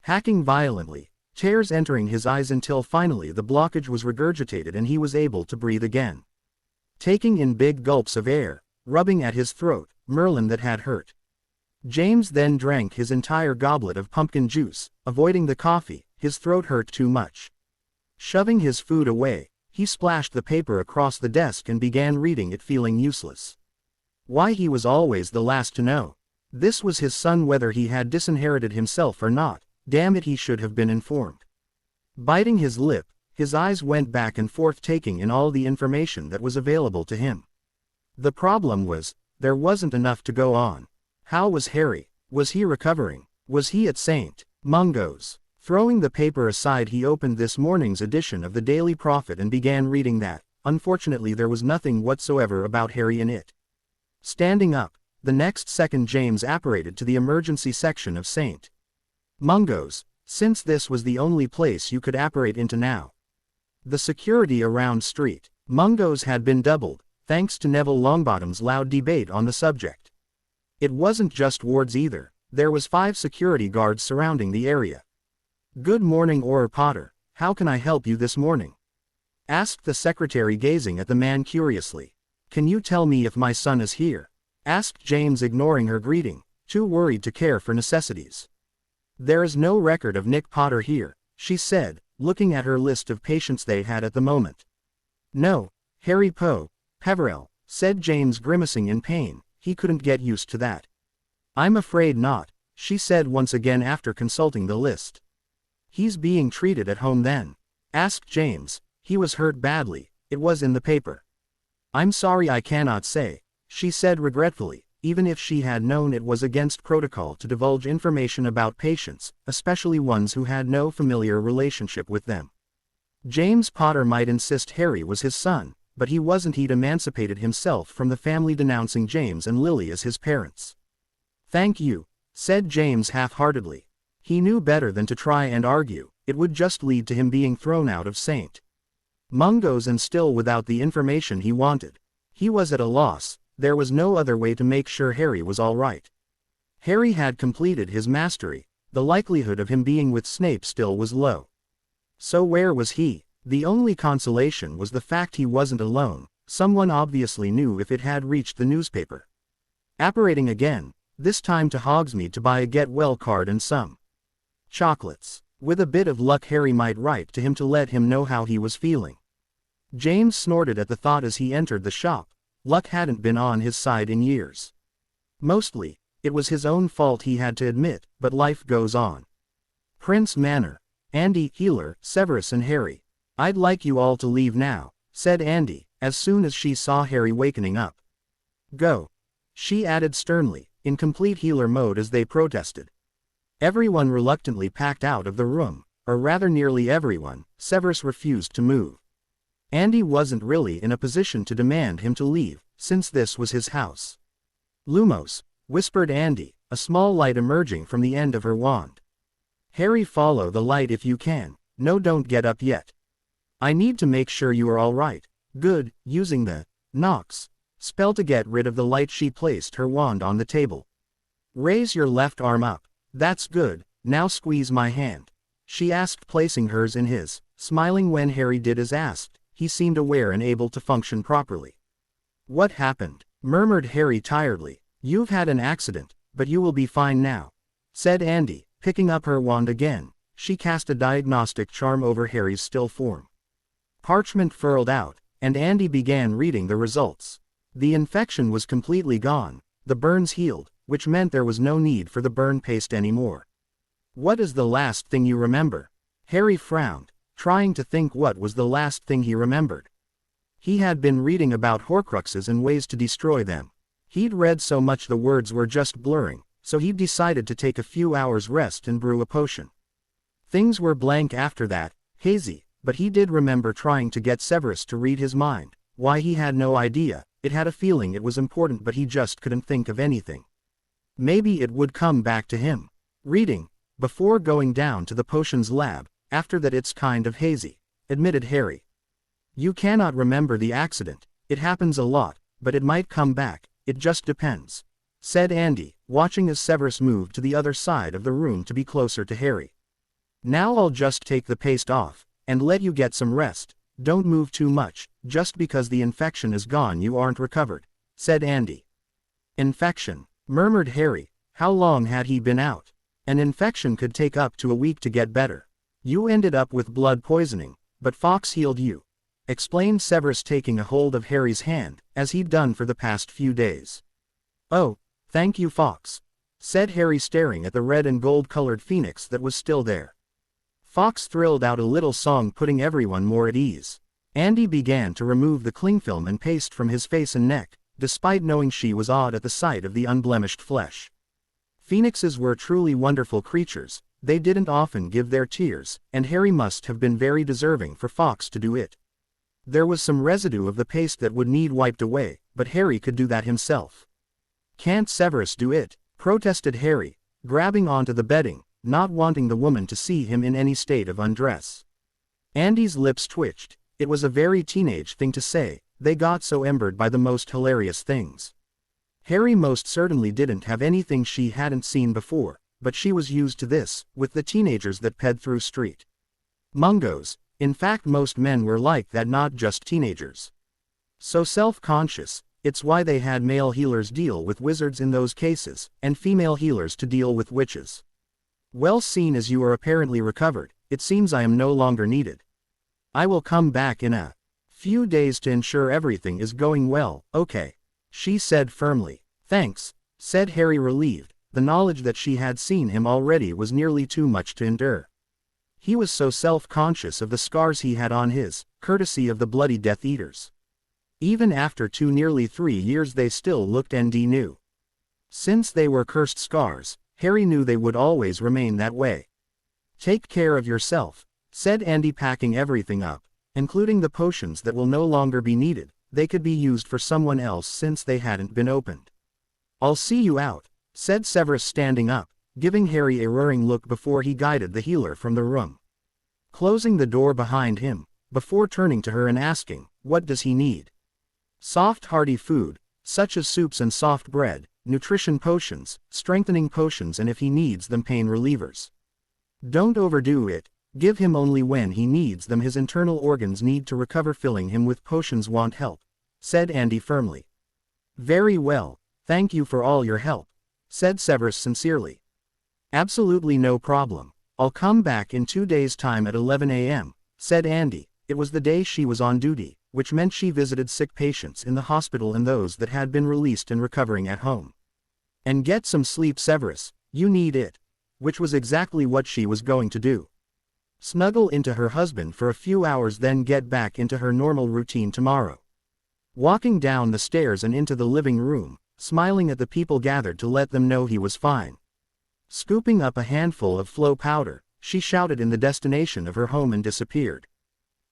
Hacking violently, tears entering his eyes until finally the blockage was regurgitated and he was able to breathe again. Taking in big gulps of air, rubbing at his throat, Merlin that had hurt. James then drank his entire goblet of pumpkin juice, avoiding the coffee, his throat hurt too much. Shoving his food away, he splashed the paper across the desk and began reading it, feeling useless. Why he was always the last to know. This was his son, whether he had disinherited himself or not. Damn it, he should have been informed. Biting his lip, his eyes went back and forth taking in all the information that was available to him. The problem was, there wasn't enough to go on. How was Harry? Was he recovering? Was he at St. Mungo's? Throwing the paper aside, he opened this morning's edition of the Daily Prophet and began reading that. Unfortunately there was nothing whatsoever about Harry in it. Standing up, the next second James apparated to the emergency section of St. Mungo's, since this was the only place you could apparate into now. The security around St. Mungo's had been doubled, thanks to Neville Longbottom's loud debate on the subject. It wasn't just wards either, there was 5 security guards surrounding the area. "Good morning, Auror Potter, how can I help you this morning?" asked the secretary, gazing at the man curiously. "Can you tell me if my son is here?" asked James, ignoring her greeting, too worried to care for necessities. "There is no record of Nick Potter here," she said, looking at her list of patients they had at the moment. "No, Harry Peverell," said James, grimacing in pain. He couldn't get used to that. "I'm afraid not," she said once again after consulting the list. "He's being treated at home then?" asked James. "He was hurt badly, it was in the paper." "I'm sorry, I cannot say," she said regretfully, even if she had known it was against protocol to divulge information about patients, especially ones who had no familiar relationship with them. James Potter might insist Harry was his son, but he wasn't. He'd emancipated himself from the family, denouncing James and Lily as his parents. "Thank you," said James half-heartedly. He knew better than to try and argue. It would just lead to him being thrown out of St. Mungo's and still without the information he wanted. He was at a loss. There was no other way to make sure Harry was all right. Harry had completed his mastery. The likelihood of him being with Snape still was low. So where was he? The only consolation was the fact he wasn't alone. Someone obviously knew if it had reached the newspaper. Apparating again, this time to Hogsmeade to buy a get-well card and some chocolates. With a bit of luck Harry might write to him to let him know how he was feeling. James snorted at the thought as he entered the shop. Luck hadn't been on his side in years. Mostly, it was his own fault, he had to admit, but life goes on. Prince Manor. Andy, Healer, Severus and Harry. "I'd like you all to leave now," said Andy, as soon as she saw Harry wakening up. "Go," she added sternly, in complete healer mode as they protested. Everyone reluctantly packed out of the room, or rather nearly everyone. Severus refused to move. Andy wasn't really in a position to demand him to leave, since this was his house. "Lumos," whispered Andy, a small light emerging from the end of her wand. "Harry, follow the light if you can. No, don't get up yet. I need to make sure you are all right." "Good," using the Nox spell to get rid of the light, she placed her wand on the table. "Raise your left arm up. That's good, now squeeze my hand," she asked, placing hers in his. Smiling when Harry did as asked, he seemed aware and able to function properly. "What happened?" murmured Harry tiredly. "You've had an accident, but you will be fine now," said Andy, picking up her wand again. She cast a diagnostic charm over Harry's still form. Parchment furled out, and Andy began reading the results. The infection was completely gone, the burns healed, which meant there was no need for the burn paste anymore. What is the last thing you remember? Harry frowned, trying to think what was the last thing he remembered. He had been reading about Horcruxes and ways to destroy them. He'd read so much the words were just blurring, so he'd decided to take a few hours rest and brew a potion. Things were blank after that, hazy, but he did remember trying to get Severus to read his mind. Why, he had no idea. It had a feeling it was important, but he just couldn't think of anything. Maybe it would come back to him. Reading, before going down to the potions lab. After that it's kind of hazy, admitted Harry. You cannot remember the accident. It happens a lot, but it might come back. It just depends, said Andy, watching as Severus moved to the other side of the room to be closer to Harry. Now I'll just take the paste off, and let you get some rest. Don't move too much. Just because the infection is gone you aren't recovered, said Andy. Infection, murmured Harry. How long had he been out? An infection could take up to a week to get better. You ended up with blood poisoning, but Fawkes healed you, explained Severus, taking a hold of Harry's hand, as he'd done for the past few days. Oh, thank you, Fawkes, said Harry, staring at the red and gold-colored phoenix that was still there. Fawkes thrilled out a little song, putting everyone more at ease. Andy began to remove the cling film and paste from his face and neck, despite knowing she was awed at the sight of the unblemished flesh. Phoenixes were truly wonderful creatures. They didn't often give their tears, and Harry must have been very deserving for Fawkes to do it. There was some residue of the paste that would need wiped away, but Harry could do that himself. Can't Severus do it? Protested Harry, grabbing onto the bedding, not wanting the woman to see him in any state of undress. Andy's lips twitched. It was a very teenage thing to say. They got so embered by the most hilarious things. Harry most certainly didn't have anything she hadn't seen before, but she was used to this, with the teenagers that ped through street Mungos. In fact, most men were like that, not just teenagers. So self-conscious. It's why they had male healers deal with wizards in those cases, and female healers to deal with witches. Well, seeing as you are apparently recovered, it seems I am no longer needed. I will come back in a few days to ensure everything is going well, okay? She said firmly. Thanks, said Harry, relieved. The knowledge that she had seen him already was nearly too much to endure. He was so self-conscious of the scars he had on his, courtesy of the bloody Death Eaters. Even after nearly 3 years they still looked and new. Since they were cursed scars, Harry knew they would always remain that way. Take care of yourself, said Andy, packing everything up, including the potions that will no longer be needed. They could be used for someone else since they hadn't been opened. I'll see you out, said Severus, standing up, giving Harry a roaring look before he guided the healer from the room, closing the door behind him, before turning to her and asking, what does he need? Soft, hearty food, such as soups and soft bread, nutrition potions, strengthening potions, and if he needs them, pain relievers. Don't overdo it. Give him only when he needs them. His internal organs need to recover. Filling him with potions won't help, said Andy firmly. Very well, thank you for all your help, said Severus sincerely. Absolutely no problem. I'll come back in 2 days' time at 11 a.m., said Andy. It was the day she was on duty, which meant she visited sick patients in the hospital and those that had been released and recovering at home. And get some sleep, Severus, you need it. Which was exactly what she was going to do. Snuggle into her husband for a few hours, then get back into her normal routine tomorrow. Walking down the stairs and into the living room, smiling at the people gathered to let them know he was fine. Scooping up a handful of flow powder, she shouted in the destination of her home and disappeared.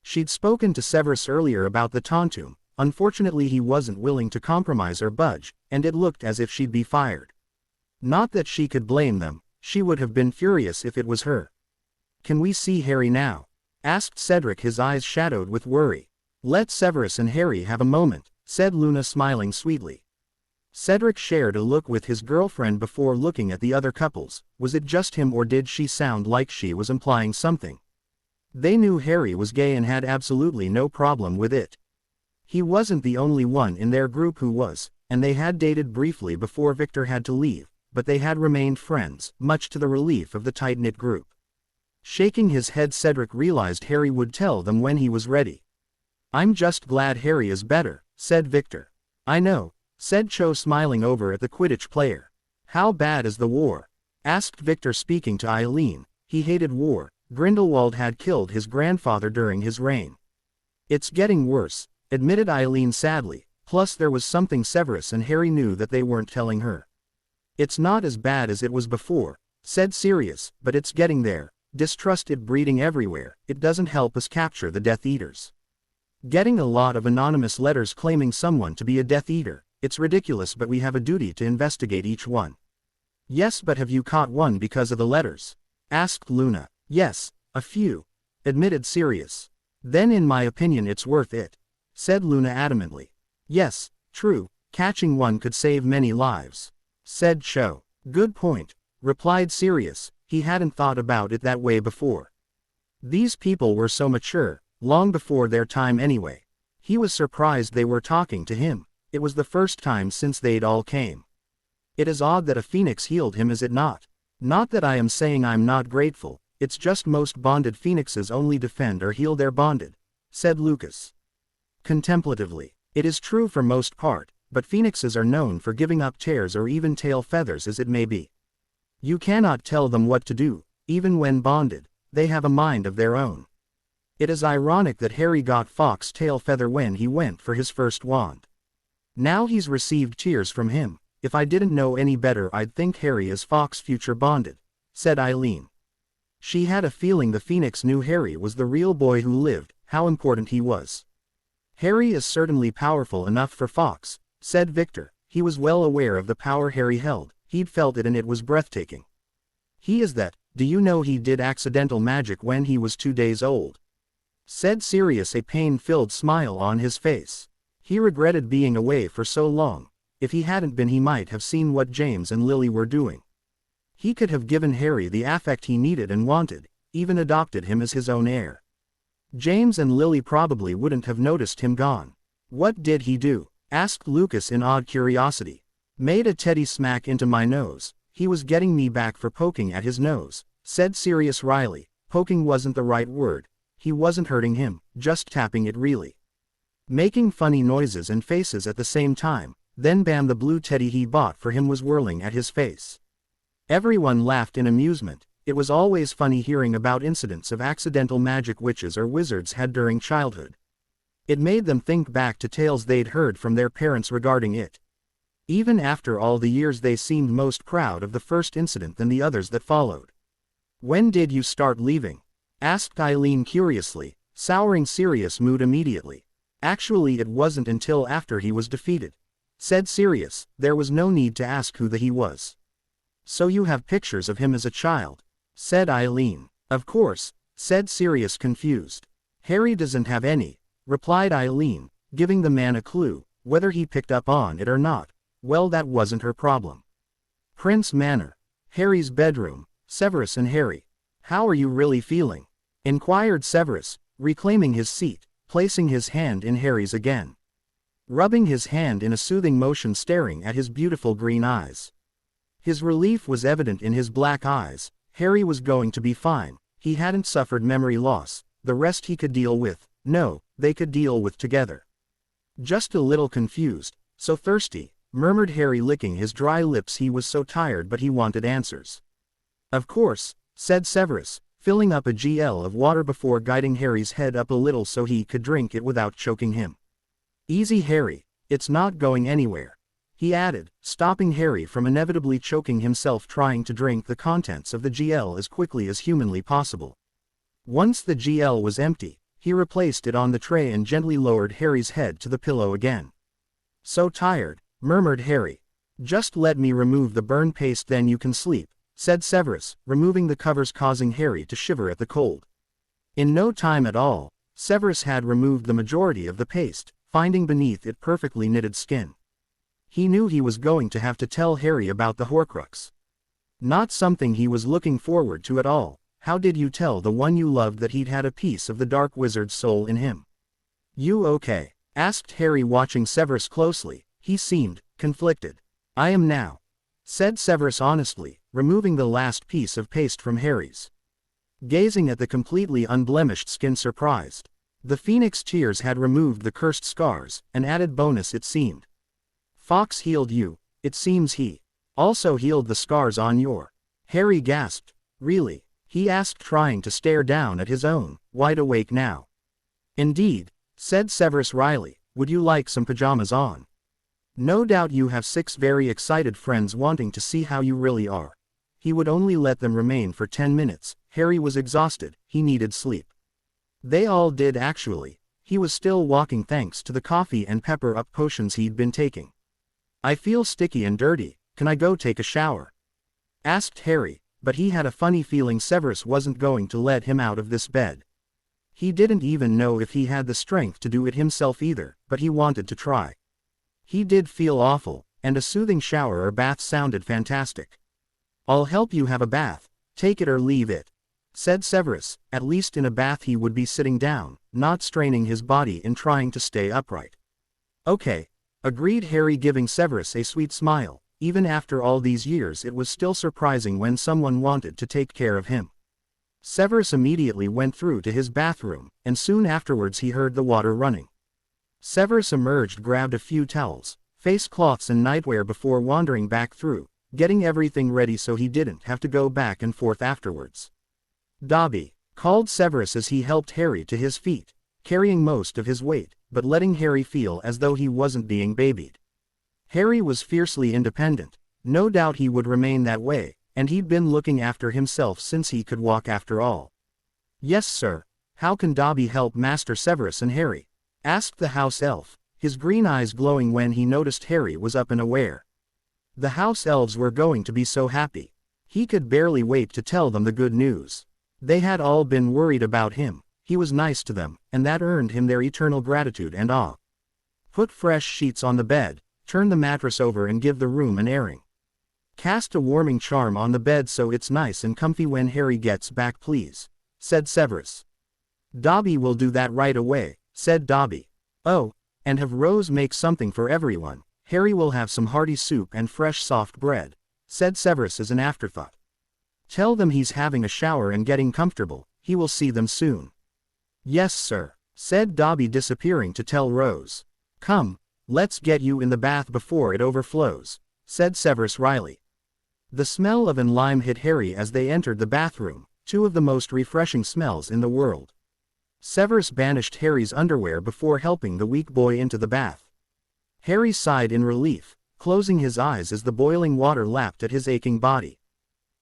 She'd spoken to Severus earlier about the Tontum. Unfortunately, he wasn't willing to compromise or budge, and it looked as if she'd be fired. Not that she could blame them. She would have been furious if it was her. Can we see Harry now? Asked Cedric, his eyes shadowed with worry. Let Severus and Harry have a moment, said Luna, smiling sweetly. Cedric shared a look with his girlfriend before looking at the other couples. Was it just him, or did she sound like she was implying something? They knew Harry was gay and had absolutely no problem with it. He wasn't the only one in their group who was, and they had dated briefly before Victor had to leave, but they had remained friends, much to the relief of the tight-knit group. Shaking his head, Cedric realized Harry would tell them when he was ready. I'm just glad Harry is better, said Victor. I know, said Cho, smiling over at the Quidditch player. How bad is the war? Asked Victor, speaking to Eileen. He hated war. Grindelwald had killed his grandfather during his reign. It's getting worse, admitted Eileen sadly, plus there was something Severus and Harry knew that they weren't telling her. It's not as bad as it was before, said Sirius, but it's getting there. Distrust it breeding everywhere. It doesn't help us capture the Death Eaters. Getting a lot of anonymous letters claiming someone to be a Death Eater. It's ridiculous, but we have a duty to investigate each one. Yes, but have you caught one because of the letters? Asked Luna. Yes, a few, admitted Sirius. Then in my opinion it's worth it, said Luna adamantly. Yes, true, catching one could save many lives, said Cho. Good point, replied Sirius. He hadn't thought about it that way before. These people were so mature, long before their time anyway. He was surprised they were talking to him. It was the first time since they'd all came. It is odd that a phoenix healed him, is it not? Not that I am saying I'm not grateful, it's just most bonded phoenixes only defend or heal their bonded, said Lucas. Contemplatively, it is true for most part, but phoenixes are known for giving up tears or even tail feathers as it may be. You cannot tell them what to do, even when bonded, they have a mind of their own. It is ironic that Harry got Fox tail feather when he went for his first wand. Now he's received tears from him. If I didn't know any better I'd think Harry is Fox future bonded, said Eileen. She had a feeling the Phoenix knew Harry was the real boy who lived, how important he was. Harry is certainly powerful enough for Fox, said Victor. He was well aware of the power Harry held, he'd felt it and it was breathtaking. He is that. Do you know he did accidental magic when he was 2 days old? Said Sirius, a pain-filled smile on his face. He regretted being away for so long. If he hadn't been he might have seen what James and Lily were doing. He could have given Harry the affect he needed and wanted, even adopted him as his own heir. James and Lily probably wouldn't have noticed him gone. What did he do? Asked Lucas in odd curiosity. Made a teddy smack into my nose. He was getting me back for poking at his nose, said Sirius wryly. Poking wasn't the right word. He wasn't hurting him, just tapping it really. Making funny noises and faces at the same time. Then bam, the blue teddy he bought for him was whirling at his face. Everyone laughed in amusement. It was always funny hearing about incidents of accidental magic witches or wizards had during childhood. It made them think back to tales they'd heard from their parents regarding it. Even after all the years they seemed most proud of the first incident than the others that followed. When did you start leaving? Asked Eileen curiously, souring Sirius' mood immediately. Actually it wasn't until after he was defeated, said Sirius. There was no need to ask who he was. So you have pictures of him as a child, said Eileen. Of course, said Sirius confused. Harry doesn't have any, replied Eileen, giving the man a clue. Whether he picked up on it or not, well, that wasn't her problem. Prince Manor, Harry's bedroom, Severus and Harry. How are you really feeling? Inquired Severus, reclaiming his seat, placing his hand in Harry's again. Rubbing his hand in a soothing motion, staring at his beautiful green eyes. His relief was evident in his black eyes. Harry was going to be fine. He hadn't suffered memory loss. The rest he could deal with. No, they could deal with together. Just a little confused. So thirsty, murmured Harry, licking his dry lips. He was so tired, but he wanted answers. Of course, said Severus, filling up a GL of water before guiding Harry's head up a little so he could drink it without choking him. Easy, Harry, it's not going anywhere, he added, stopping Harry from inevitably choking himself trying to drink the contents of the GL as quickly as humanly possible. Once the GL was empty, he replaced it on the tray and gently lowered Harry's head to the pillow again. So tired, murmured Harry. Just let me remove the burn paste, then you can sleep, said Severus, removing the covers, causing Harry to shiver at the cold. In no time at all, Severus had removed the majority of the paste, finding beneath it perfectly knitted skin. He knew he was going to have to tell Harry about the Horcrux. Not something he was looking forward to at all. How did you tell the one you loved that he'd had a piece of the dark wizard's soul in him? You okay? Asked Harry, watching Severus closely. He seemed conflicted. I am now, said Severus honestly, removing the last piece of paste from Harry's. Gazing at the completely unblemished skin, surprised. The phoenix tears had removed the cursed scars, an added bonus it seemed. Fawkes healed you. It seems he also healed the scars on your. Harry gasped. Really? He asked, trying to stare down at his own, wide awake now. Indeed, said Severus wryly. Would you like some pajamas on? No doubt you have 6 very excited friends wanting to see how you really are. He would only let them remain for 10 minutes. Harry was exhausted, he needed sleep. They all did actually. He was still walking thanks to the coffee and pepper-up potions he'd been taking. I feel sticky and dirty, can I go take a shower? Asked Harry, but he had a funny feeling Severus wasn't going to let him out of this bed. He didn't even know if he had the strength to do it himself either, but he wanted to try. He did feel awful, and a soothing shower or bath sounded fantastic. I'll help you have a bath, take it or leave it, said Severus. At least in a bath he would be sitting down, not straining his body in trying to stay upright. Okay, agreed Harry, giving Severus a sweet smile. Even after all these years it was still surprising when someone wanted to take care of him. Severus immediately went through to his bathroom, and soon afterwards he heard the water running. Severus emerged, grabbed a few towels, face cloths and nightwear before wandering back through, getting everything ready so he didn't have to go back and forth afterwards. Dobby, called Severus as he helped Harry to his feet, carrying most of his weight, but letting Harry feel as though he wasn't being babied. Harry was fiercely independent, no doubt he would remain that way, and he'd been looking after himself since he could walk after all. Yes sir, how can Dobby help Master Severus and Harry? Asked the house elf, his green eyes glowing when he noticed Harry was up and aware. The house elves were going to be so happy. He could barely wait to tell them the good news. They had all been worried about him. He was nice to them, and that earned him their eternal gratitude and awe. Put fresh sheets on the bed, turn the mattress over and give the room an airing. Cast a warming charm on the bed so it's nice and comfy when Harry gets back, please, said Severus. Dobby will do that right away, said Dobby. Oh, and have Rose make something for everyone. Harry will have some hearty soup and fresh soft bread, said Severus as an afterthought. Tell them he's having a shower and getting comfortable, he will see them soon. Yes sir, said Dobby, disappearing to tell Rose. Come, let's get you in the bath before it overflows, said Severus wryly. The smell of lime hit Harry as they entered the bathroom, 2 of the most refreshing smells in the world. Severus banished Harry's underwear before helping the weak boy into the bath. Harry sighed in relief, closing his eyes as the boiling water lapped at his aching body.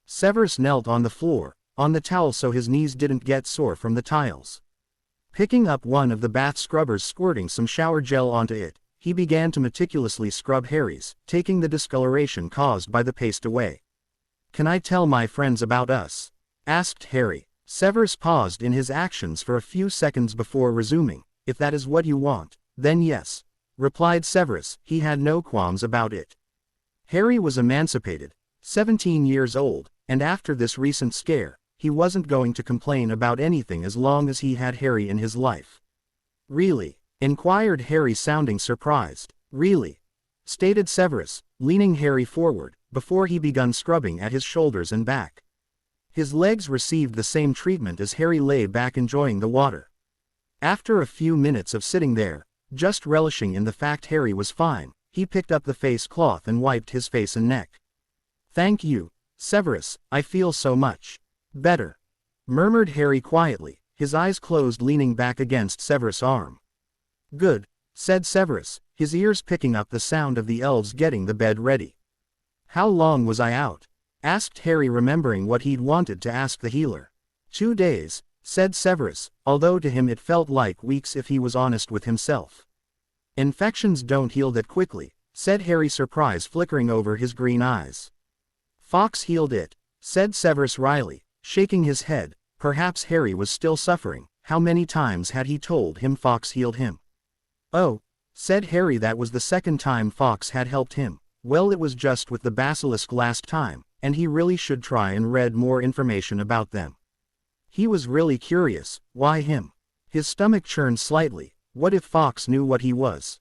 Severus knelt on the floor, on the towel so his knees didn't get sore from the tiles. Picking up one of the bath scrubbers, squirting some shower gel onto it, he began to meticulously scrub Harry's, taking the discoloration caused by the paste away. Can I tell my friends about us? Asked Harry. Severus paused in his actions for a few seconds before resuming. If that is what you want, then yes, replied Severus. He had no qualms about it. Harry was emancipated, 17 years old, and after this recent scare, he wasn't going to complain about anything as long as he had Harry in his life. Really? Inquired Harry, sounding surprised. Really? Stated Severus, leaning Harry forward, before he began scrubbing at his shoulders and back. His legs received the same treatment as Harry lay back enjoying the water. After a few minutes of sitting there, just relishing in the fact Harry was fine, he picked up the face cloth and wiped his face and neck. Thank you, Severus, I feel so much better, murmured Harry quietly, his eyes closed, leaning back against Severus' arm. Good, said Severus, his ears picking up the sound of the elves getting the bed ready. How long was I out? Asked Harry, remembering what he'd wanted to ask the healer. 2 days, said Severus, although to him it felt like weeks if he was honest with himself. Infections don't heal that quickly, said Harry, surprise flickering over his green eyes. Fawkes healed it, said Severus wryly, shaking his head. Perhaps Harry was still suffering. How many times had he told him Fawkes healed him? Oh, said Harry, that was the 2nd time Fawkes had helped him. Well, it was just with the basilisk last time, and he really should try and read more information about them. He was really curious. Why him? His stomach churned slightly. What if Fawkes knew what he was?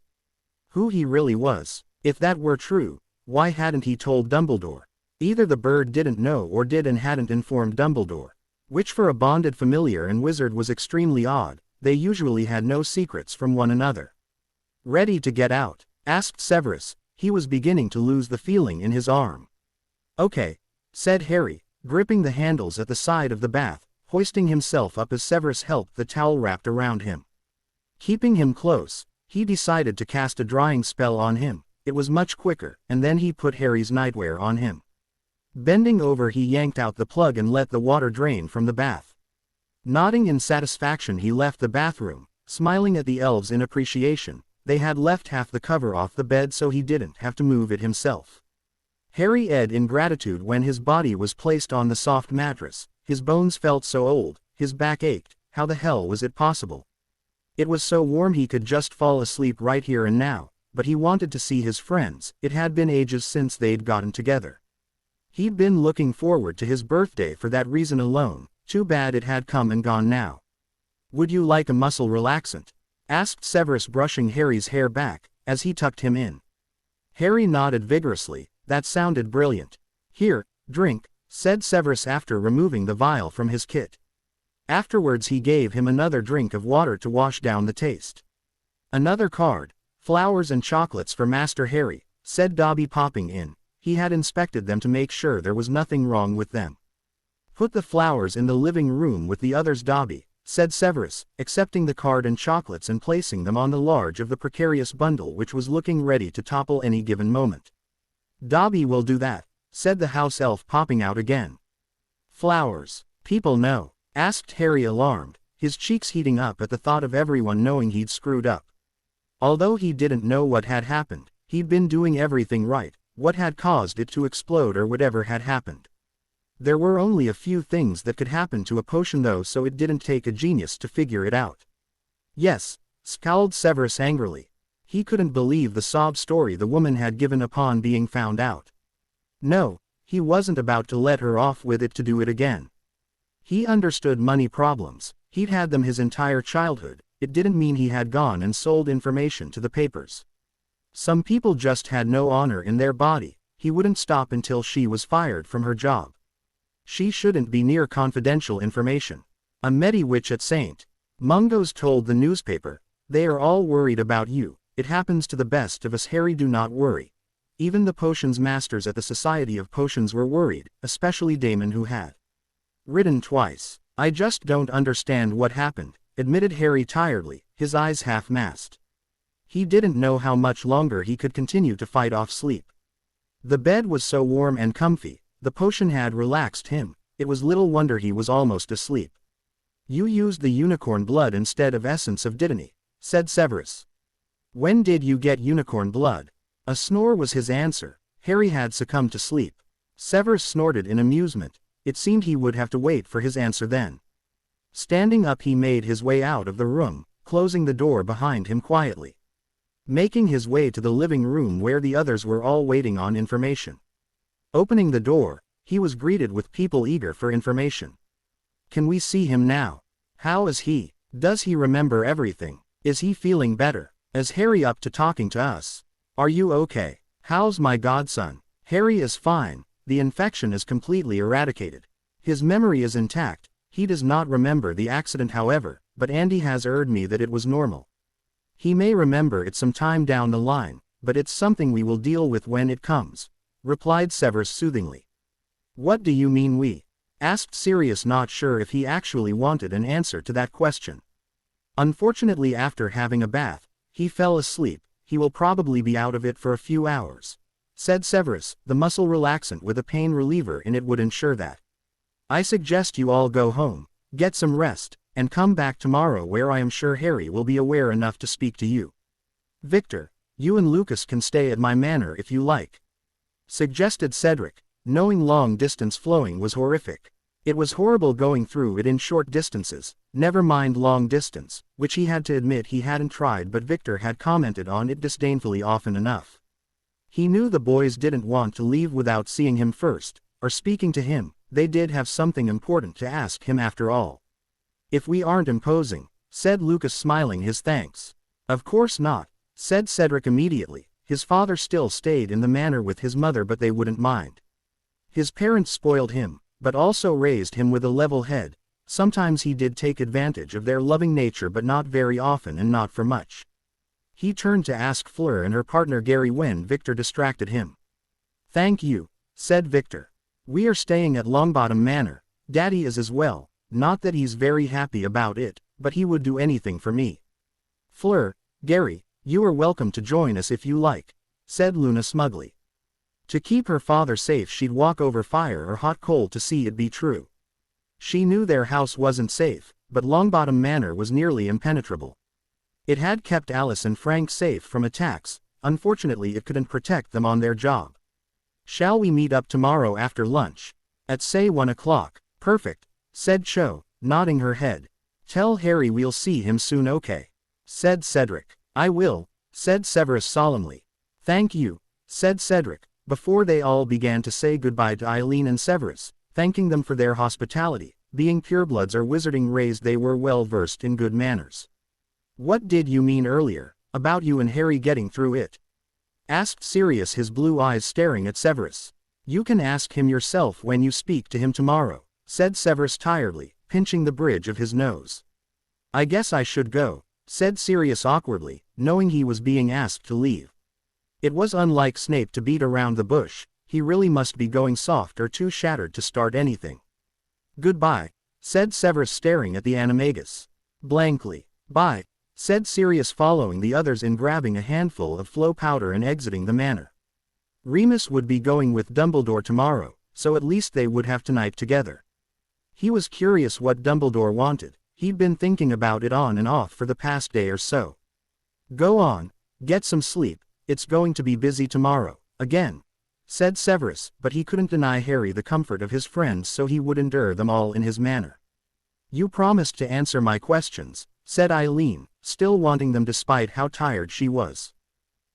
Who he really was? If that were true, why hadn't he told Dumbledore? Either the bird didn't know or did and hadn't informed Dumbledore, which for a bonded familiar and wizard was extremely odd. They usually had no secrets from one another. Ready to get out? Asked Severus, He was beginning to lose the feeling in his arm. "Okay," said Harry, gripping the handles at the side of the bath, hoisting himself up as Severus helped the towel wrapped around him. Keeping him close, he decided to cast a drying spell on him. It was much quicker, and then he put Harry's nightwear on him. Bending over, he yanked out the plug and let the water drain from the bath. Nodding in satisfaction, he left the bathroom, smiling at the elves in appreciation. They had left half the cover off the bed so he didn't have to move it himself. Harry edged in gratitude when his body was placed on the soft mattress. His bones felt so old, his back ached. How the hell was it possible? It was so warm he could just fall asleep right here and now, but he wanted to see his friends. It had been ages since they'd gotten together. He'd been looking forward to his birthday for that reason alone. Too bad it had come and gone now. "Would you like a muscle relaxant?" asked Severus, brushing Harry's hair back, as he tucked him in. Harry nodded vigorously. That sounded brilliant. "Here, drink," said Severus after removing the vial from his kit. Afterwards he gave him another drink of water to wash down the taste. "Another card. Flowers and chocolates for Master Harry," said Dobby, popping in. He had inspected them to make sure there was nothing wrong with them. "Put the flowers in the living room with the others, Dobby," said Severus, accepting the card and chocolates and placing them on the large of the precarious bundle which was looking ready to topple any given moment. "Dobby will do that," said the house elf, popping out again. "Flowers. People know?" asked Harry, alarmed, his cheeks heating up at the thought of everyone knowing he'd screwed up. Although he didn't know what had happened, he'd been doing everything right. What had caused it to explode or whatever had happened? There were only a few things that could happen to a potion though, so it didn't take a genius to figure it out. "Yes," scowled Severus angrily. He couldn't believe the sob story the woman had given upon being found out. No, he wasn't about to let her off with it to do it again. He understood money problems. He'd had them his entire childhood. It didn't mean he had gone and sold information to the papers. Some people just had no honor in their body. He wouldn't stop until she was fired from her job. She shouldn't be near confidential information. A Mediwitch at St. Mungo's told the newspaper, "They are all worried about you. It happens to the best of us, Harry, do not worry." Even the potions masters at the Society of Potions were worried, especially Damon, who had written twice. "I just don't understand what happened," admitted Harry tiredly, his eyes half-masked. He didn't know how much longer he could continue to fight off sleep. The bed was so warm and comfy, the potion had relaxed him. It was little wonder he was almost asleep. "You used the unicorn blood instead of essence of Dittany," said Severus. "When did you get unicorn blood?" A snore was his answer. Harry had succumbed to sleep. Severus snorted in amusement. It seemed he would have to wait for his answer then. Standing up, he made his way out of the room, closing the door behind him quietly. Making his way to the living room where the others were all waiting on information. Opening the door, he was greeted with people eager for information. "Can we see him now? How is he? Does he remember everything? Is he feeling better? Is Harry up to talking to us? Are you okay? How's my godson?" "Harry is fine. The infection is completely eradicated. His memory is intact. He does not remember the accident, however, but Andy has assured me that it was normal. He may remember it some time down the line, but it's something we will deal with when it comes," replied Severus soothingly. "What do you mean we?" asked Sirius, not sure if he actually wanted an answer to that question. "Unfortunately, after having a bath, he fell asleep. He will probably be out of it for a few hours," said Severus. "The muscle relaxant with a pain reliever in it would ensure that. I suggest you all go home, get some rest, and come back tomorrow, where I am sure Harry will be aware enough to speak to you. Victor, you and Lucas can stay at my manor if you like," suggested Cedric, knowing long-distance flowing was horrific. It was horrible going through it in short distances, never mind long distance, which he had to admit he hadn't tried, but Victor had commented on it disdainfully often enough. He knew the boys didn't want to leave without seeing him first, or speaking to him. They did have something important to ask him after all. "If we aren't imposing," said Lucas, smiling his thanks. "Of course not," said Cedric immediately. His father still stayed in the manor with his mother, but they wouldn't mind. His parents spoiled him, but also raised him with a level head. Sometimes he did take advantage of their loving nature, but not very often and not for much. He turned to ask Fleur and her partner Gary when Victor distracted him. "Thank you," said Victor. "We are staying at Longbottom Manor. Daddy is as well, not that he's very happy about it, but he would do anything for me." "Fleur, Gary, you are welcome to join us if you like," said Luna smugly. To keep her father safe she'd walk over fire or hot coal to see it be true. She knew their house wasn't safe, but Longbottom Manor was nearly impenetrable. It had kept Alice and Frank safe from attacks, unfortunately it couldn't protect them on their job. "Shall we meet up tomorrow after lunch? At say 1 o'clock, perfect," said Cho, nodding her head. "Tell Harry we'll see him soon, okay?" said Cedric. "I will," said Severus solemnly. "Thank you," said Cedric, before they all began to say goodbye to Eileen and Severus, thanking them for their hospitality. Being purebloods or wizarding raised, they were well versed in good manners. "What did you mean earlier, about you and Harry getting through it?" asked Sirius, his blue eyes staring at Severus. "You can ask him yourself when you speak to him tomorrow," said Severus tiredly, pinching the bridge of his nose. "I guess I should go," said Sirius awkwardly, knowing he was being asked to leave. It was unlike Snape to beat around the bush. He really must be going soft or too shattered to start anything. "Goodbye," said Severus, staring at the animagus. Blankly. "Bye," said Sirius, following the others in, grabbing a handful of flow powder and exiting the manor. Remus would be going with Dumbledore tomorrow, so at least they would have tonight together. He was curious what Dumbledore wanted. He'd been thinking about it on and off for the past day or so. "Go on, get some sleep, it's going to be busy tomorrow, again," said Severus, but he couldn't deny Harry the comfort of his friends, so he would endure them all in his manner. "You promised to answer my questions," said Eileen, still wanting them despite how tired she was.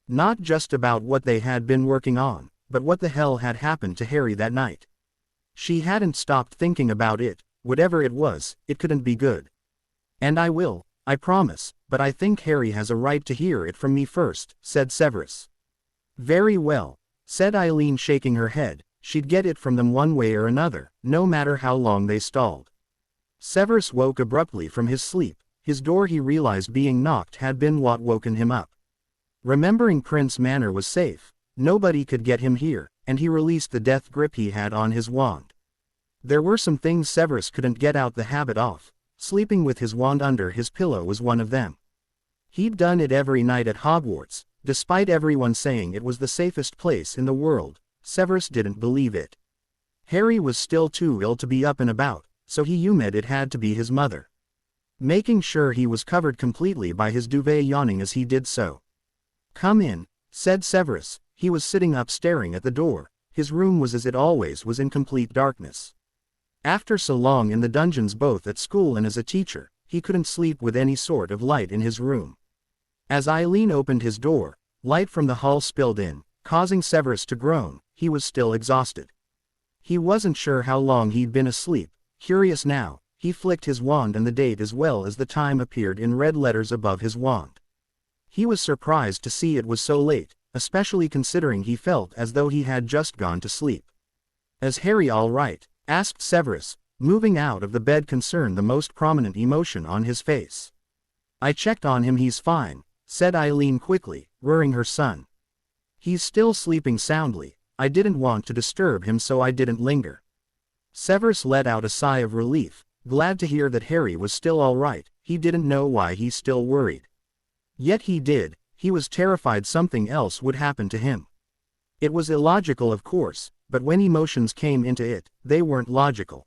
Not just about what they had been working on, but what the hell had happened to Harry that night. She hadn't stopped thinking about it. Whatever it was, it couldn't be good. "And I will, I promise, but I think Harry has a right to hear it from me first," said Severus. "Very well," said Eileen, shaking her head. She'd get it from them one way or another, no matter how long they stalled. Severus woke abruptly from his sleep. His door, he realized, being knocked had been what woken him up. Remembering Prince Manor was safe, nobody could get him here, and he released the death grip he had on his wand. There were some things Severus couldn't get out the habit of. Sleeping with his wand under his pillow was one of them. He'd done it every night at Hogwarts, despite everyone saying it was the safest place in the world. Severus didn't believe it. Harry was still too ill to be up and about, so he assumed it had to be his mother. Making sure he was covered completely by his duvet, yawning as he did so. "Come in," said Severus. He was sitting up staring at the door. His room was as it always was, in complete darkness. After so long in the dungeons, both at school and as a teacher, he couldn't sleep with any sort of light in his room. As Eileen opened his door, light from the hall spilled in, causing Severus to groan. He was still exhausted. He wasn't sure how long he'd been asleep. Curious now, he flicked his wand and the date as well as the time appeared in red letters above his wand. He was surprised to see it was so late, especially considering he felt as though he had just gone to sleep. "Is Harry all right?" asked Severus, moving out of the bed, concern the most prominent emotion on his face. "I checked on him, he's fine," said Eileen quickly, rearing her son. "He's still sleeping soundly. I didn't want to disturb him, so I didn't linger." Severus let out a sigh of relief, glad to hear that Harry was still all right. He didn't know why he still worried. Yet he did. He was terrified something else would happen to him. It was illogical, of course, but when emotions came into it, they weren't logical.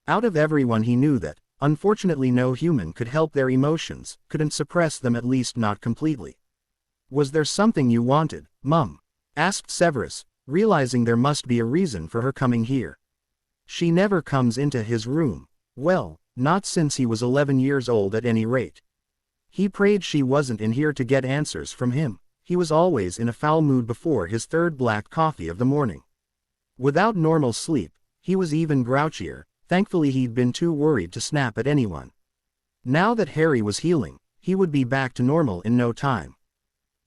Out of everyone he knew that, unfortunately, no human could help their emotions, couldn't suppress them, at least not completely. "Was there something you wanted, Mum?" asked Severus, realizing there must be a reason for her coming here. "She never comes into his room. Well, not since he was 11 years old at any rate." He prayed she wasn't in here to get answers from him. He was always in a foul mood before his third black coffee of the morning. Without normal sleep, he was even grouchier. Thankfully he'd been too worried to snap at anyone. Now that Harry was healing, he would be back to normal in no time.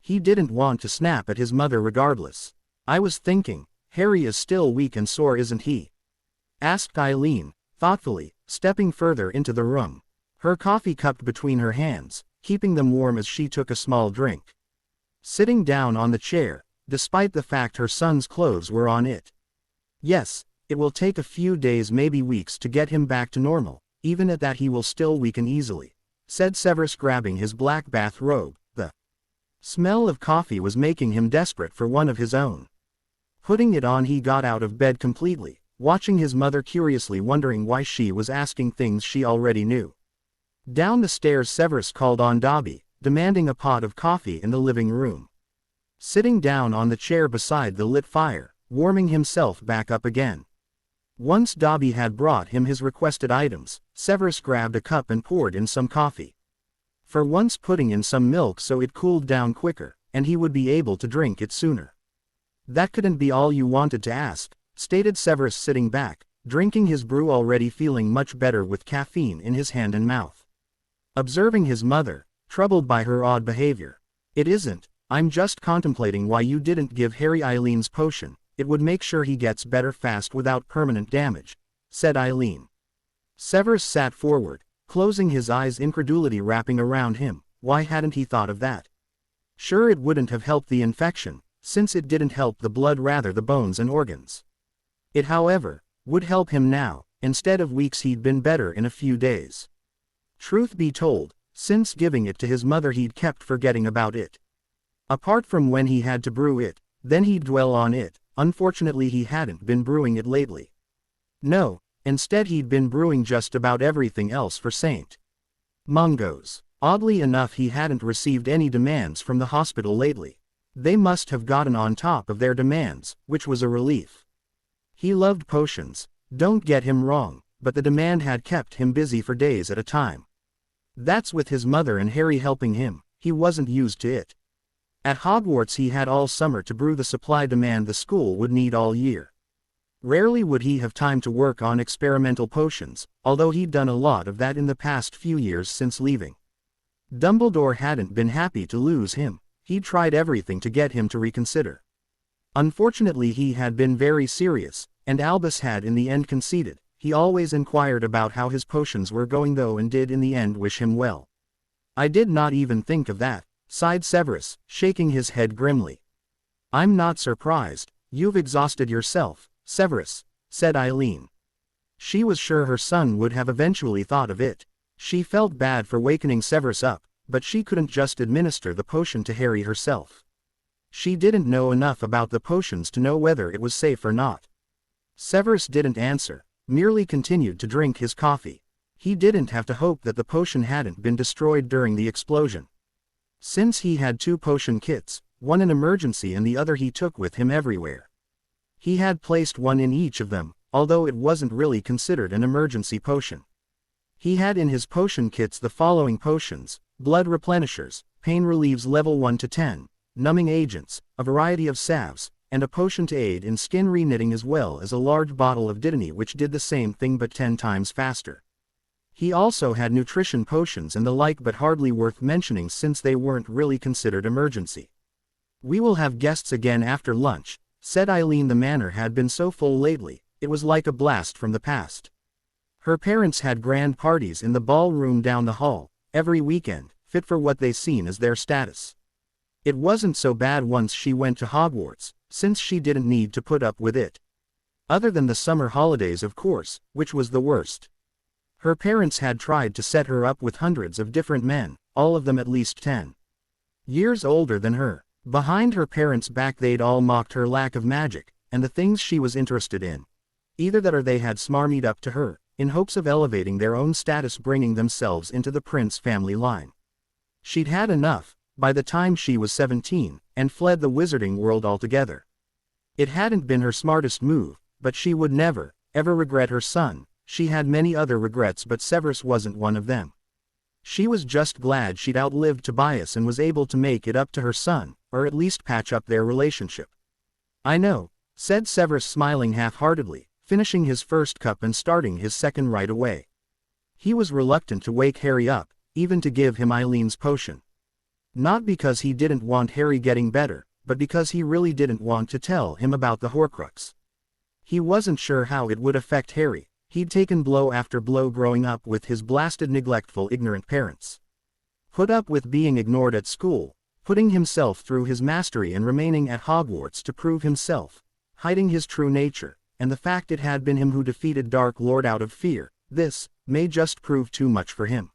He didn't want to snap at his mother regardless. "I was thinking, Harry is still weak and sore, isn't he?" asked Eileen, thoughtfully, stepping further into the room. Her coffee cupped between her hands, keeping them warm as she took a small drink. sitting down on the chair, despite the fact her son's clothes were on it. Yes, it will take a few days, maybe weeks, to get him back to normal. Even at that he will still weaken easily, said Severus, grabbing his black bath robe. The smell of coffee was making him desperate for one of his own. Putting it on, he got out of bed completely, watching his mother curiously, wondering why she was asking things she already knew. Down the stairs, Severus called on Dobby, demanding a pot of coffee in the living room. Sitting down on the chair beside the lit fire, warming himself back up again. Once Dobby had brought him his requested items, Severus grabbed a cup and poured in some coffee. For once putting in some milk so it cooled down quicker, and he would be able to drink it sooner. That couldn't be all you wanted to ask, stated Severus, sitting back, drinking his brew, already feeling much better with caffeine in his hand and mouth. Observing his mother, troubled by her odd behavior. It isn't, I'm just contemplating why you didn't give Harry Eileen's potion. It would make sure he gets better fast without permanent damage, said Eileen. Severus sat forward, closing his eyes, incredulity wrapping around him. Why hadn't he thought of that? Sure, it wouldn't have helped the infection, since it didn't help the blood, rather the bones and organs. It, however, would help him now. Instead of weeks, he'd been better in a few days. Truth be told, since giving it to his mother, he'd kept forgetting about it. Apart from when he had to brew it, then he'd dwell on it. Unfortunately, he hadn't been brewing it lately. No, instead he'd been brewing just about everything else for St. Mungo's. Oddly enough, he hadn't received any demands from the hospital lately. They must have gotten on top of their demands, which was a relief. He loved potions, don't get him wrong, but the demand had kept him busy for days at a time. That's with his mother and Harry helping him, he wasn't used to it. At Hogwarts he had all summer to brew the supply demand the school would need all year. Rarely would he have time to work on experimental potions, although he'd done a lot of that in the past few years since leaving. Dumbledore hadn't been happy to lose him. He'd tried everything to get him to reconsider. Unfortunately, he had been very serious, and Albus had in the end conceded. He always inquired about how his potions were going though, and did in the end wish him well. I did not even think of that, sighed Severus, shaking his head grimly. I'm not surprised. You've exhausted yourself, Severus, said Eileen. She was sure her son would have eventually thought of it. She felt bad for wakening Severus up, but she couldn't just administer the potion to Harry herself. She didn't know enough about the potions to know whether it was safe or not. Severus didn't answer, merely continued to drink his coffee. He didn't have to hope that the potion hadn't been destroyed during the explosion. Since he had 2 potion kits, one in emergency and the other he took with him everywhere. He had placed one in each of them, although it wasn't really considered an emergency potion. He had in his potion kits the following potions: blood replenishers, pain relieves level 1 to 10, numbing agents, a variety of salves, and a potion to aid in skin reknitting, as well as a large bottle of Dittany which did the same thing but 10 times faster. He also had nutrition potions and the like, but hardly worth mentioning since they weren't really considered emergency. We will have guests again after lunch, said Eileen. The manor had been so full lately, it was like a blast from the past. Her parents had grand parties in the ballroom down the hall, every weekend, fit for what they seen as their status. It wasn't so bad once she went to Hogwarts, since she didn't need to put up with it. Other than the summer holidays, of course, which was the worst. Her parents had tried to set her up with hundreds of different men, all of them at least 10 years older than her. Behind her parents' back they'd all mocked her lack of magic, and the things she was interested in. Either that or they had smarmied up to her, in hopes of elevating their own status, bringing themselves into the Prince family line. She'd had enough, by the time she was 17, and fled the wizarding world altogether. It hadn't been her smartest move, but she would never, ever regret her son. She had many other regrets, but Severus wasn't one of them. She was just glad she'd outlived Tobias and was able to make it up to her son, or at least patch up their relationship. I know, said Severus, smiling half-heartedly, finishing his first cup and starting his second right away. He was reluctant to wake Harry up, even to give him Eileen's potion. Not because he didn't want Harry getting better, but because he really didn't want to tell him about the Horcrux. He wasn't sure how it would affect Harry. He'd taken blow after blow growing up with his blasted, neglectful, ignorant parents. Put up with being ignored at school, putting himself through his mastery and remaining at Hogwarts to prove himself, hiding his true nature, and the fact it had been him who defeated Dark Lord out of fear. This may just prove too much for him.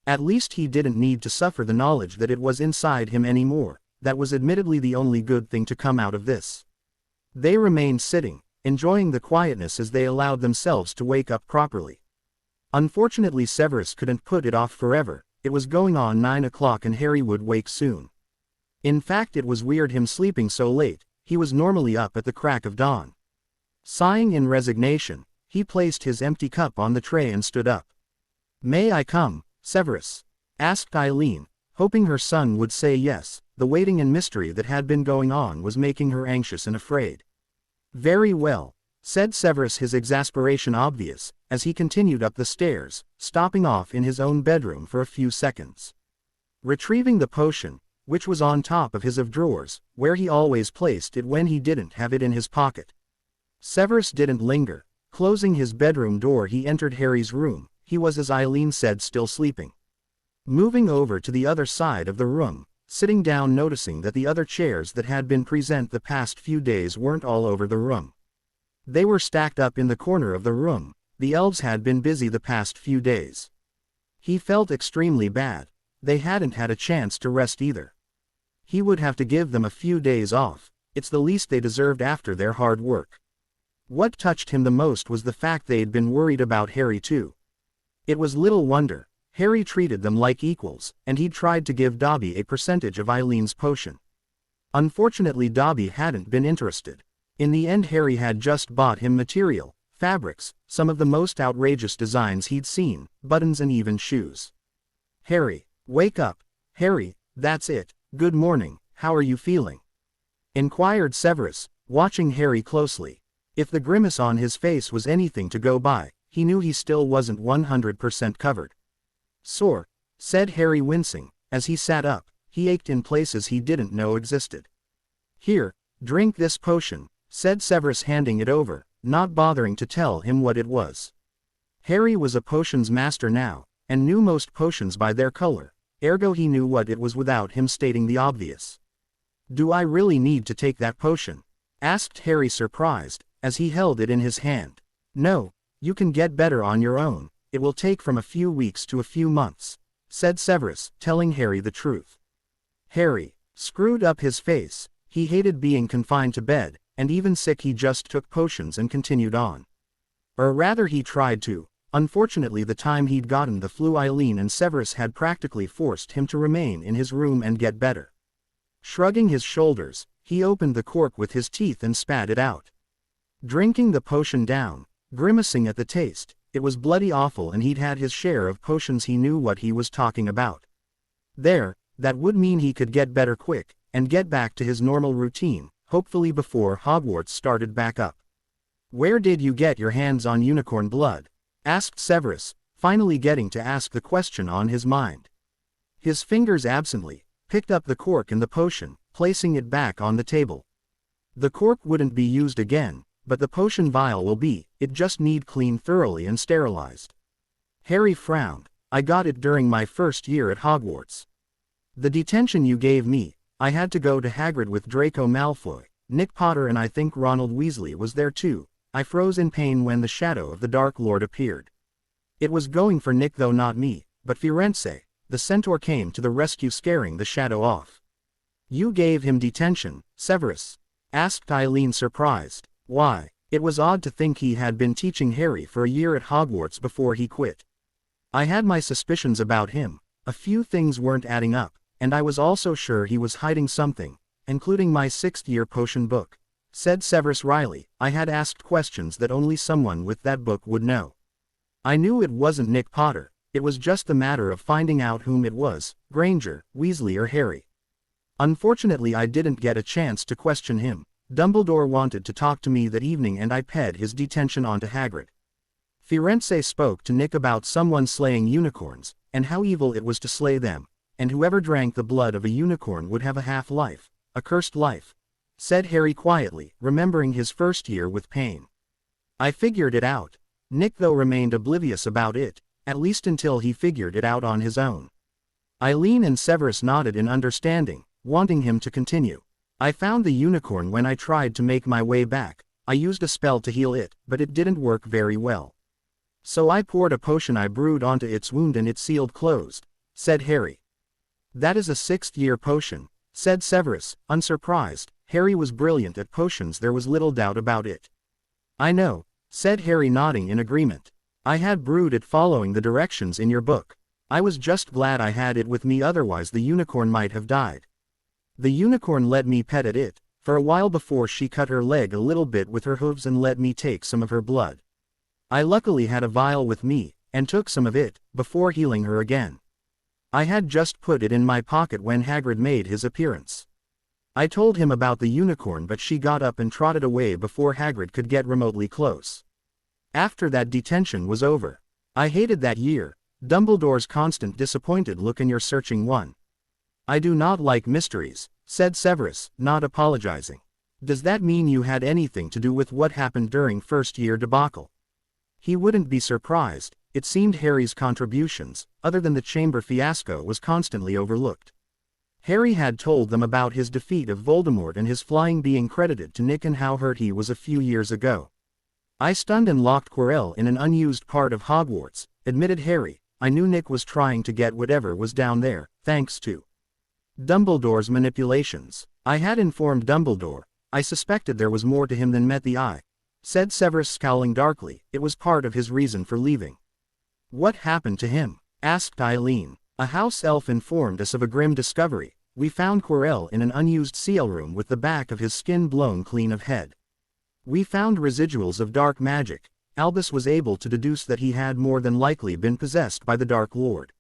At least he didn't need to suffer the knowledge that it was inside him anymore. That was admittedly the only good thing to come out of this. They remained sitting, enjoying the quietness as they allowed themselves to wake up properly. Unfortunately, Severus couldn't put it off forever. It was going on 9 o'clock and Harry would wake soon. In fact, it was weird him sleeping so late. He was normally up at the crack of dawn. Sighing in resignation, he placed his empty cup on the tray and stood up. "May I come, Severus?" asked Eileen, hoping her son would say yes. The waiting and mystery that had been going on was making her anxious and afraid. "Very well," said Severus, his exasperation obvious, as he continued up the stairs, stopping off in his own bedroom for a few seconds. Retrieving the potion, which was on top of his drawers, where he always placed it when he didn't have it in his pocket. Severus didn't linger. Closing his bedroom door, he entered Harry's room. He was, as Eileen said, still sleeping. Moving over to the other side of the room, sitting down, noticing that the other chairs that had been present the past few days weren't all over the room. They were stacked up in the corner of the room. The elves had been busy the past few days. He felt extremely bad. They hadn't had a chance to rest either. He would have to give them a few days off. It's the least they deserved after their hard work. What touched him the most was the fact they'd been worried about Harry too. It was little wonder. Harry treated them like equals, and he'd tried to give Dobby a percentage of Eileen's potion. Unfortunately, Dobby hadn't been interested. In the end, Harry had just bought him material, fabrics, some of the most outrageous designs he'd seen, buttons and even shoes. "Harry, wake up. Harry, that's it. Good morning, how are you feeling?" inquired Severus, watching Harry closely. If the grimace on his face was anything to go by, he knew he still wasn't 100% covered. "Sore," said Harry, wincing. As he sat up, he ached in places he didn't know existed. "Here, drink this potion," said Severus, handing it over, not bothering to tell him what it was. Harry was a potions master now, and knew most potions by their color, ergo he knew what it was without him stating the obvious. "Do I really need to take that potion?" asked Harry, surprised, as he held it in his hand. "No, you can get better on your own. It will take from a few weeks to a few months," said Severus, telling Harry the truth. Harry screwed up his face. He hated being confined to bed, and even sick he just took potions and continued on. Or rather, he tried to. Unfortunately, the time he'd gotten the flu, Eileen and Severus had practically forced him to remain in his room and get better. Shrugging his shoulders, he opened the cork with his teeth and spat it out. Drinking the potion down, grimacing at the taste. It was bloody awful, and he'd had his share of potions. He knew what he was talking about. That would mean he could get better quick, and get back to his normal routine, hopefully before Hogwarts started back up. "Where did you get your hands on unicorn blood?" asked Severus, finally getting to ask the question on his mind. His fingers absently picked up the cork and the potion, placing it back on the table. "The cork wouldn't be used again, but the potion vial will be. It just need cleaned thoroughly and sterilized." Harry frowned. "I got it during my first year at Hogwarts. The detention you gave me, I had to go to Hagrid with Draco Malfoy, Nick Potter, and I think Ronald Weasley was there too. I froze in pain when the shadow of the Dark Lord appeared. It was going for Nick though, not me, but Firenze, the centaur, came to the rescue, scaring the shadow off." "You gave him detention, Severus?" asked Eileen, surprised. Why, it was odd to think he had been teaching Harry for a year at Hogwarts before he quit. "I had my suspicions about him. A few things weren't adding up, and I was also sure he was hiding something, including my 6th-year potion book," said Severus wryly. "I had asked questions that only someone with that book would know. I knew it wasn't Nick Potter. It was just the matter of finding out whom it was, Granger, Weasley or Harry. Unfortunately, I didn't get a chance to question him. Dumbledore wanted to talk to me that evening and I ped his detention onto Hagrid. Firenze spoke to Nick about someone slaying unicorns, and how evil it was to slay them, and whoever drank the blood of a unicorn would have a half-life, a cursed life," said Harry quietly, remembering his first year with pain. "I figured it out." Nick though remained oblivious about it, at least until he figured it out on his own. Eileen and Severus nodded in understanding. wanting him to continue. I found the unicorn when I tried to make my way back. I used a spell to heal it, but it didn't work very well. So I poured a potion I brewed onto its wound and it sealed closed, said Harry. That is a 6th-year potion, said Severus, unsurprised. Harry was brilliant at potions, there was little doubt about it. I know, said Harry, nodding in agreement. I had brewed it following the directions in your book. I was just glad I had it with me, otherwise the unicorn might have died. The unicorn let me pet at it for a while before she cut her leg a little bit with her hooves and let me take some of her blood. I luckily had a vial with me, and took some of it, before healing her again. I had just put it in my pocket when Hagrid made his appearance. I told him about the unicorn, but she got up and trotted away before Hagrid could get remotely close. After that detention was over. I hated that year, Dumbledore's constant disappointed look in your searching one. I do not like mysteries, said Severus, not apologizing. Does that mean you had anything to do with what happened during first-year debacle? He wouldn't be surprised. It seemed Harry's contributions, other than the chamber fiasco, was constantly overlooked. Harry had told them about his defeat of Voldemort and his flying being credited to Nick and how hurt he was a few years ago. I stunned and locked Quirrell in an unused part of Hogwarts, admitted Harry. I knew Nick was trying to get whatever was down there, thanks to Dumbledore's manipulations. I had informed Dumbledore. I suspected there was more to him than met the eye, said Severus, scowling darkly. It was part of his reason for leaving. What happened to him? Asked Eileen. A house elf informed us of a grim discovery. We found Quirrell in an unused seal room with the back of his skin blown clean of head. We found residuals of dark magic. Albus was able to deduce that he had more than likely been possessed by the Dark Lord,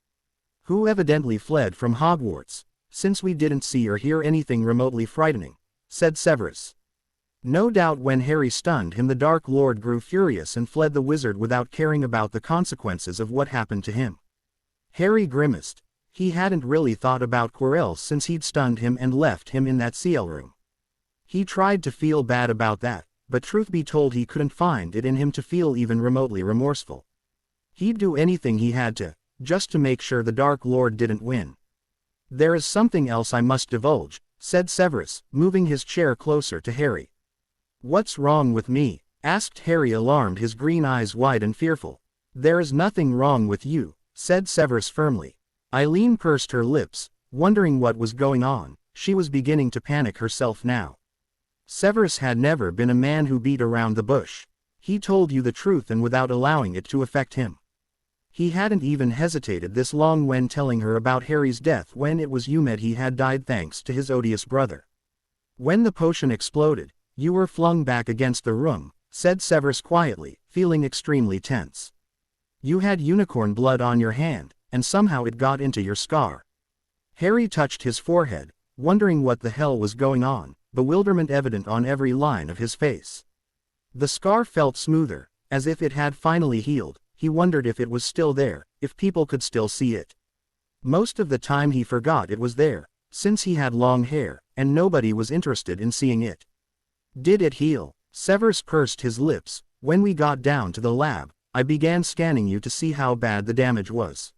who evidently fled from Hogwarts, since we didn't see or hear anything remotely frightening, said Severus. No doubt when Harry stunned him, the Dark Lord grew furious and fled the wizard without caring about the consequences of what happened to him. Harry grimaced. He hadn't really thought about Quirrell since he'd stunned him and left him in that seal room. He tried to feel bad about that, but truth be told he couldn't find it in him to feel even remotely remorseful. He'd do anything he had to, just to make sure the Dark Lord didn't win. There is something else I must divulge, said Severus, moving his chair closer to Harry. What's wrong with me? Asked Harry, alarmed, his green eyes wide and fearful. There is nothing wrong with you, said Severus firmly. Eileen pursed her lips, wondering what was going on. She was beginning to panic herself now. Severus had never been a man who beat around the bush. He told you the truth and without allowing it to affect him. He hadn't even hesitated this long when telling her about Harry's death when it was Umed he had died thanks to his odious brother. When the potion exploded, you were flung back against the room, said Severus quietly, feeling extremely tense. You had unicorn blood on your hand, and somehow it got into your scar. Harry touched his forehead, wondering what the hell was going on, bewilderment evident on every line of his face. The scar felt smoother, as if it had finally healed. He wondered if it was still there, if people could still see it. Most of the time he forgot it was there, since he had long hair, and nobody was interested in seeing it. Did it heal? Severus pursed his lips. When we got down to the lab, I began scanning you to see how bad the damage was.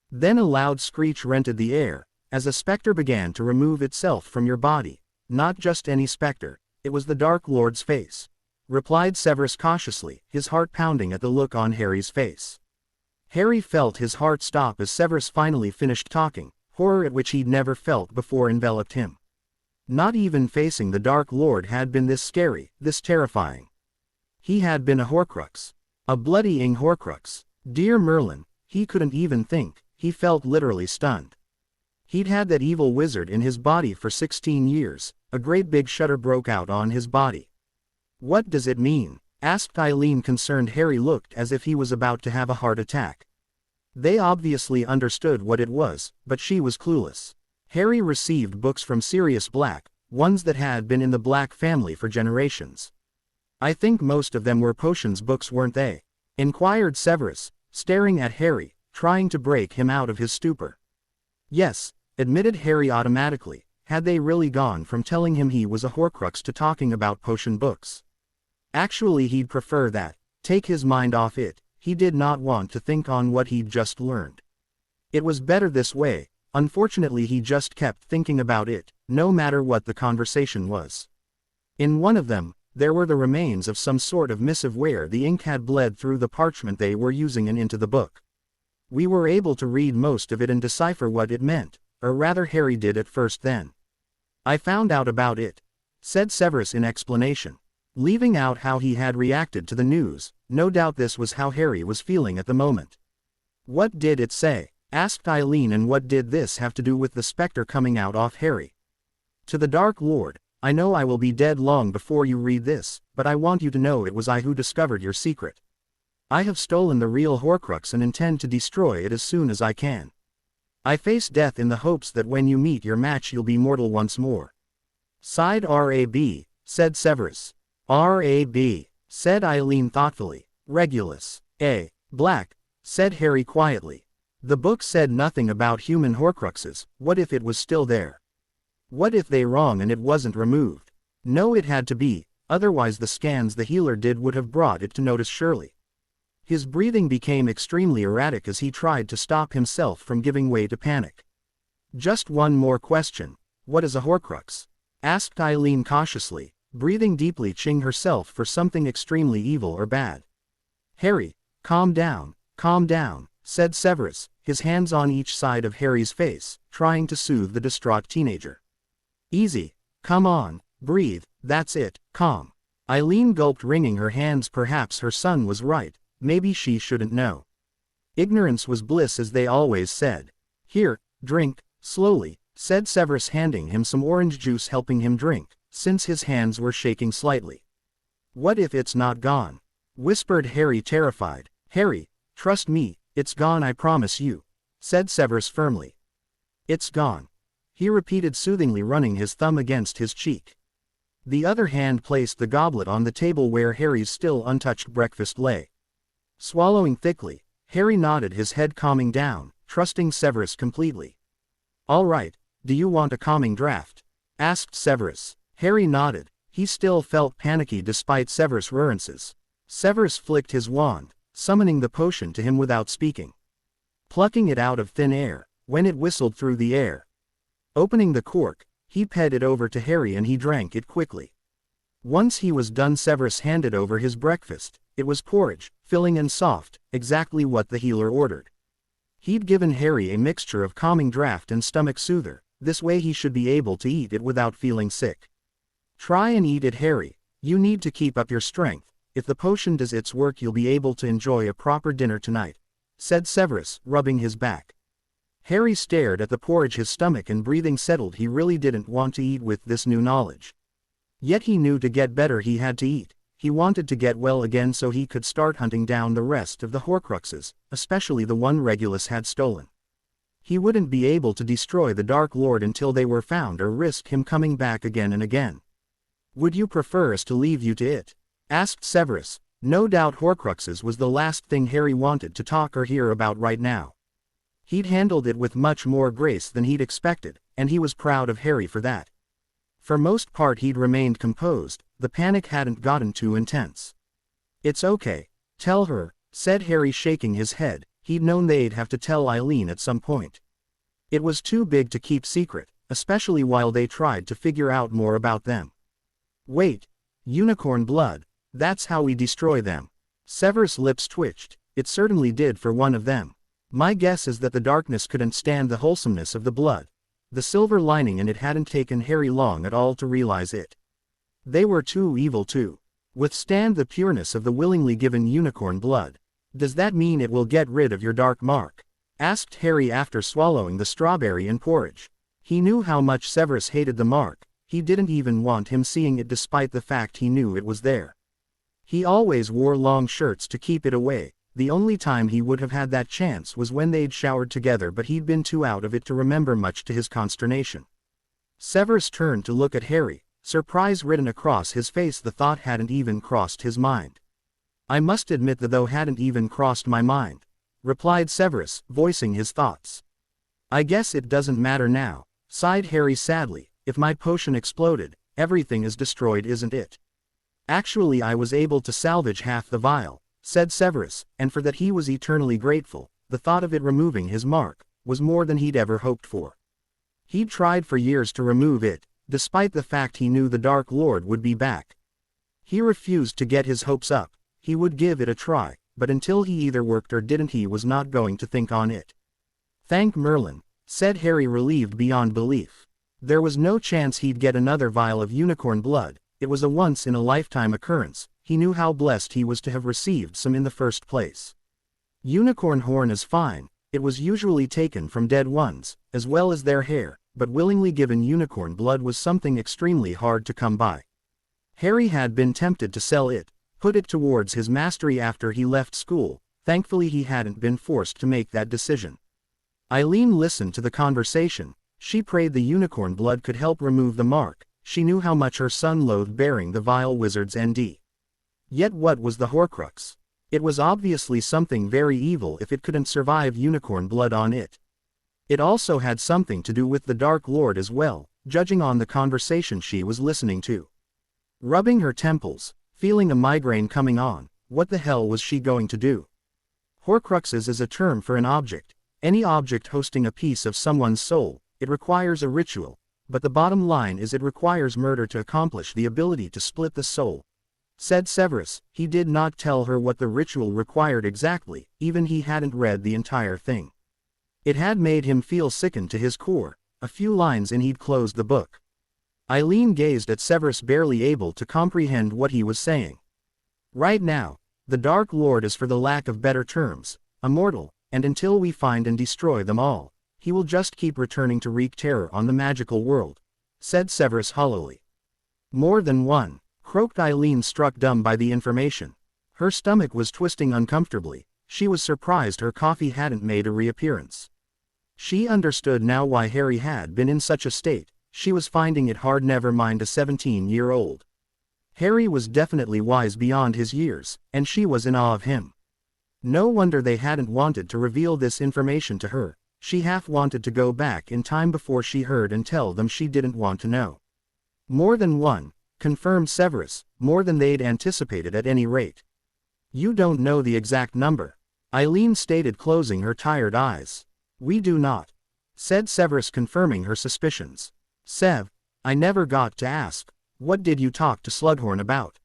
Then a loud screech rented the air, as a specter began to remove itself from your body. Not just any specter, it was the Dark Lord's face, replied Severus cautiously, his heart pounding at the look on Harry's face. Harry felt his heart stop as Severus finally finished talking. Horror at which he'd never felt before enveloped him. Not even facing the Dark Lord had been this scary, this terrifying. He had been a Horcrux. A bloodying Horcrux. Dear Merlin, he couldn't even think. He felt literally stunned. He'd had that evil wizard in his body for 16 years. A great big shudder broke out on his body. What does it mean? Asked Eileen, concerned. Harry looked as if he was about to have a heart attack. They obviously understood what it was, but she was clueless. Harry received books from Sirius Black, ones that had been in the Black family for generations. I think most of them were potions books, weren't they? Inquired Severus, staring at Harry, trying to break him out of his stupor. Yes, admitted Harry automatically. Had they really gone from telling him he was a Horcrux to talking about potion books? Actually, he'd prefer that. Take his mind off it. He did not want to think on what he'd just learned. It was better this way. Unfortunately he just kept thinking about it, no matter what the conversation was. In one of them, there were the remains of some sort of missive where the ink had bled through the parchment they were using and into the book. We were able to read most of it and decipher what it meant, or rather Harry did at first then. I found out about it, said Severus in explanation. Leaving out how he had reacted to the news, no doubt this was how Harry was feeling at the moment. What did it say? Asked Eileen, and what did this have to do with the spectre coming out of Harry? To the Dark Lord, I know I will be dead long before you read this, but I want you to know it was I who discovered your secret. I have stolen the real Horcrux and intend to destroy it as soon as I can. I face death in the hopes that when you meet your match you'll be mortal once more. Sighed R.A.B., said Severus. R.A.B., said Eileen thoughtfully. Regulus. A. Black, said Harry quietly. The book said nothing about human Horcruxes. What if it was still there? What if they wrong and it wasn't removed? No, it had to be, otherwise the scans the healer did would have brought it to notice surely. His breathing became extremely erratic as he tried to stop himself from giving way to panic. Just one more question. What is a Horcrux? Asked Eileen cautiously, breathing deeply, ching herself for something extremely evil or bad. Harry, calm down, said Severus, his hands on each side of Harry's face, trying to soothe the distraught teenager. Easy, come on, breathe, that's it, calm. Eileen gulped, wringing her hands. Perhaps her son was right, maybe she shouldn't know. Ignorance was bliss, as they always said. Here, drink, slowly, said Severus, handing him some orange juice, helping him drink, since his hands were shaking slightly. What if it's not gone? Whispered Harry, terrified. Harry, trust me, it's gone, I promise you, said Severus firmly. It's gone, he repeated soothingly, running his thumb against his cheek. The other hand placed the goblet on the table where Harry's still untouched breakfast lay. Swallowing thickly, Harry nodded his head, calming down, trusting Severus completely. All right, do you want a calming draft? Asked Severus. Harry nodded. He still felt panicky despite Severus' reassurances. Severus flicked his wand, summoning the potion to him without speaking. Plucking it out of thin air, when it whistled through the air. Opening the cork, he poured it over to Harry and he drank it quickly. Once he was done, Severus handed over his breakfast. It was porridge, filling and soft, exactly what the healer ordered. He'd given Harry a mixture of calming draft and stomach soother, this way he should be able to eat it without feeling sick. Try and eat it, Harry, you need to keep up your strength. If the potion does its work you'll be able to enjoy a proper dinner tonight, said Severus, rubbing his back. Harry stared at the porridge, his stomach and breathing settled. He really didn't want to eat with this new knowledge. Yet he knew to get better he had to eat. He wanted to get well again so he could start hunting down the rest of the Horcruxes, especially the one Regulus had stolen. He wouldn't be able to destroy the Dark Lord until they were found, or risk him coming back again and again. Would you prefer us to leave you to it? Asked Severus. No doubt Horcruxes was the last thing Harry wanted to talk or hear about right now. He'd handled it with much more grace than he'd expected, and he was proud of Harry for that. For most part he'd remained composed, the panic hadn't gotten too intense. It's okay, tell her, said Harry, shaking his head. He'd known they'd have to tell Eileen at some point. It was too big to keep secret, especially while they tried to figure out more about them. Wait, unicorn blood, that's how we destroy them. Severus' lips twitched. It certainly did for one of them. My guess is that the darkness couldn't stand the wholesomeness of the blood. The silver lining, and it hadn't taken Harry long at all to realize it. They were too evil to withstand the pureness of the willingly given unicorn blood. Does that mean it will get rid of your dark mark? Asked Harry after swallowing the strawberry and porridge. He knew how much Severus hated the mark. He didn't even want him seeing it, despite the fact he knew it was there. He always wore long shirts to keep it away. The only time he would have had that chance was when they'd showered together, but he'd been too out of it to remember, much to his consternation. Severus turned to look at Harry, surprise written across his face. The thought hadn't even crossed his mind. I must admit the thought hadn't even crossed my mind, replied Severus, voicing his thoughts. I guess it doesn't matter now, sighed Harry sadly. If my potion exploded, everything is destroyed, isn't it? Actually, I was able to salvage half the vial, said Severus, and for that he was eternally grateful. The thought of it removing his mark was more than he'd ever hoped for. He'd tried for years to remove it, despite the fact he knew the Dark Lord would be back. He refused to get his hopes up. He would give it a try, but until he either worked or didn't, he was not going to think on it. "Thank Merlin," said Harry, relieved beyond belief. There was no chance he'd get another vial of unicorn blood. It was a once-in-a-lifetime occurrence. He knew how blessed he was to have received some in the first place. Unicorn horn is fine. It was usually taken from dead ones, as well as their hair, but willingly given unicorn blood was something extremely hard to come by. Harry had been tempted to sell it, put it towards his mastery after he left school. Thankfully he hadn't been forced to make that decision. Eileen listened to the conversation. She prayed the unicorn blood could help remove the mark. She knew how much her son loathed bearing the vile wizard's ND. Yet what was the Horcrux? It was obviously something very evil if it couldn't survive unicorn blood on it. It also had something to do with the Dark Lord as well, judging on the conversation she was listening to. Rubbing her temples, feeling a migraine coming on, what the hell was she going to do? Horcruxes is a term for an object. Any object hosting a piece of someone's soul. It requires a ritual, but the bottom line is it requires murder to accomplish the ability to split the soul, said Severus. He did not tell her what the ritual required exactly, even he hadn't read the entire thing. It had made him feel sickened to his core. A few lines in he'd closed the book. Eileen gazed at Severus, barely able to comprehend what he was saying. Right now, the Dark Lord is, for the lack of better terms, immortal, and until we find and destroy them all, he will just keep returning to wreak terror on the magical world, said Severus hollowly. More than one, croaked Eileen, struck dumb by the information. Her stomach was twisting uncomfortably. She was surprised her coffee hadn't made a reappearance. She understood now why Harry had been in such a state. She was finding it hard, never mind a 17-year-old. Harry was definitely wise beyond his years, and she was in awe of him. No wonder they hadn't wanted to reveal this information to her. She half wanted to go back in time before she heard and tell them she didn't want to know. More than one, confirmed Severus, more than they'd anticipated at any rate. You don't know the exact number, Eileen stated, closing her tired eyes. We do not, said Severus, confirming her suspicions. Sev, I never got to ask, what did you talk to Slughorn about?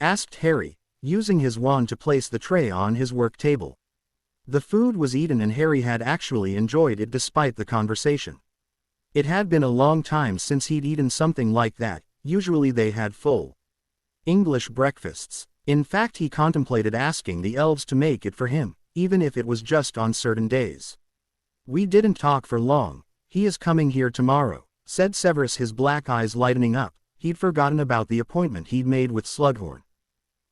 Asked Harry, using his wand to place the tray on his work table. The food was eaten and Harry had actually enjoyed it despite the conversation. It had been a long time since he'd eaten something like that. Usually they had full English breakfasts. In fact, he contemplated asking the elves to make it for him, even if it was just on certain days. We didn't talk for long. He is coming here tomorrow, said Severus, his black eyes lightening up. He'd forgotten about the appointment he'd made with Slughorn.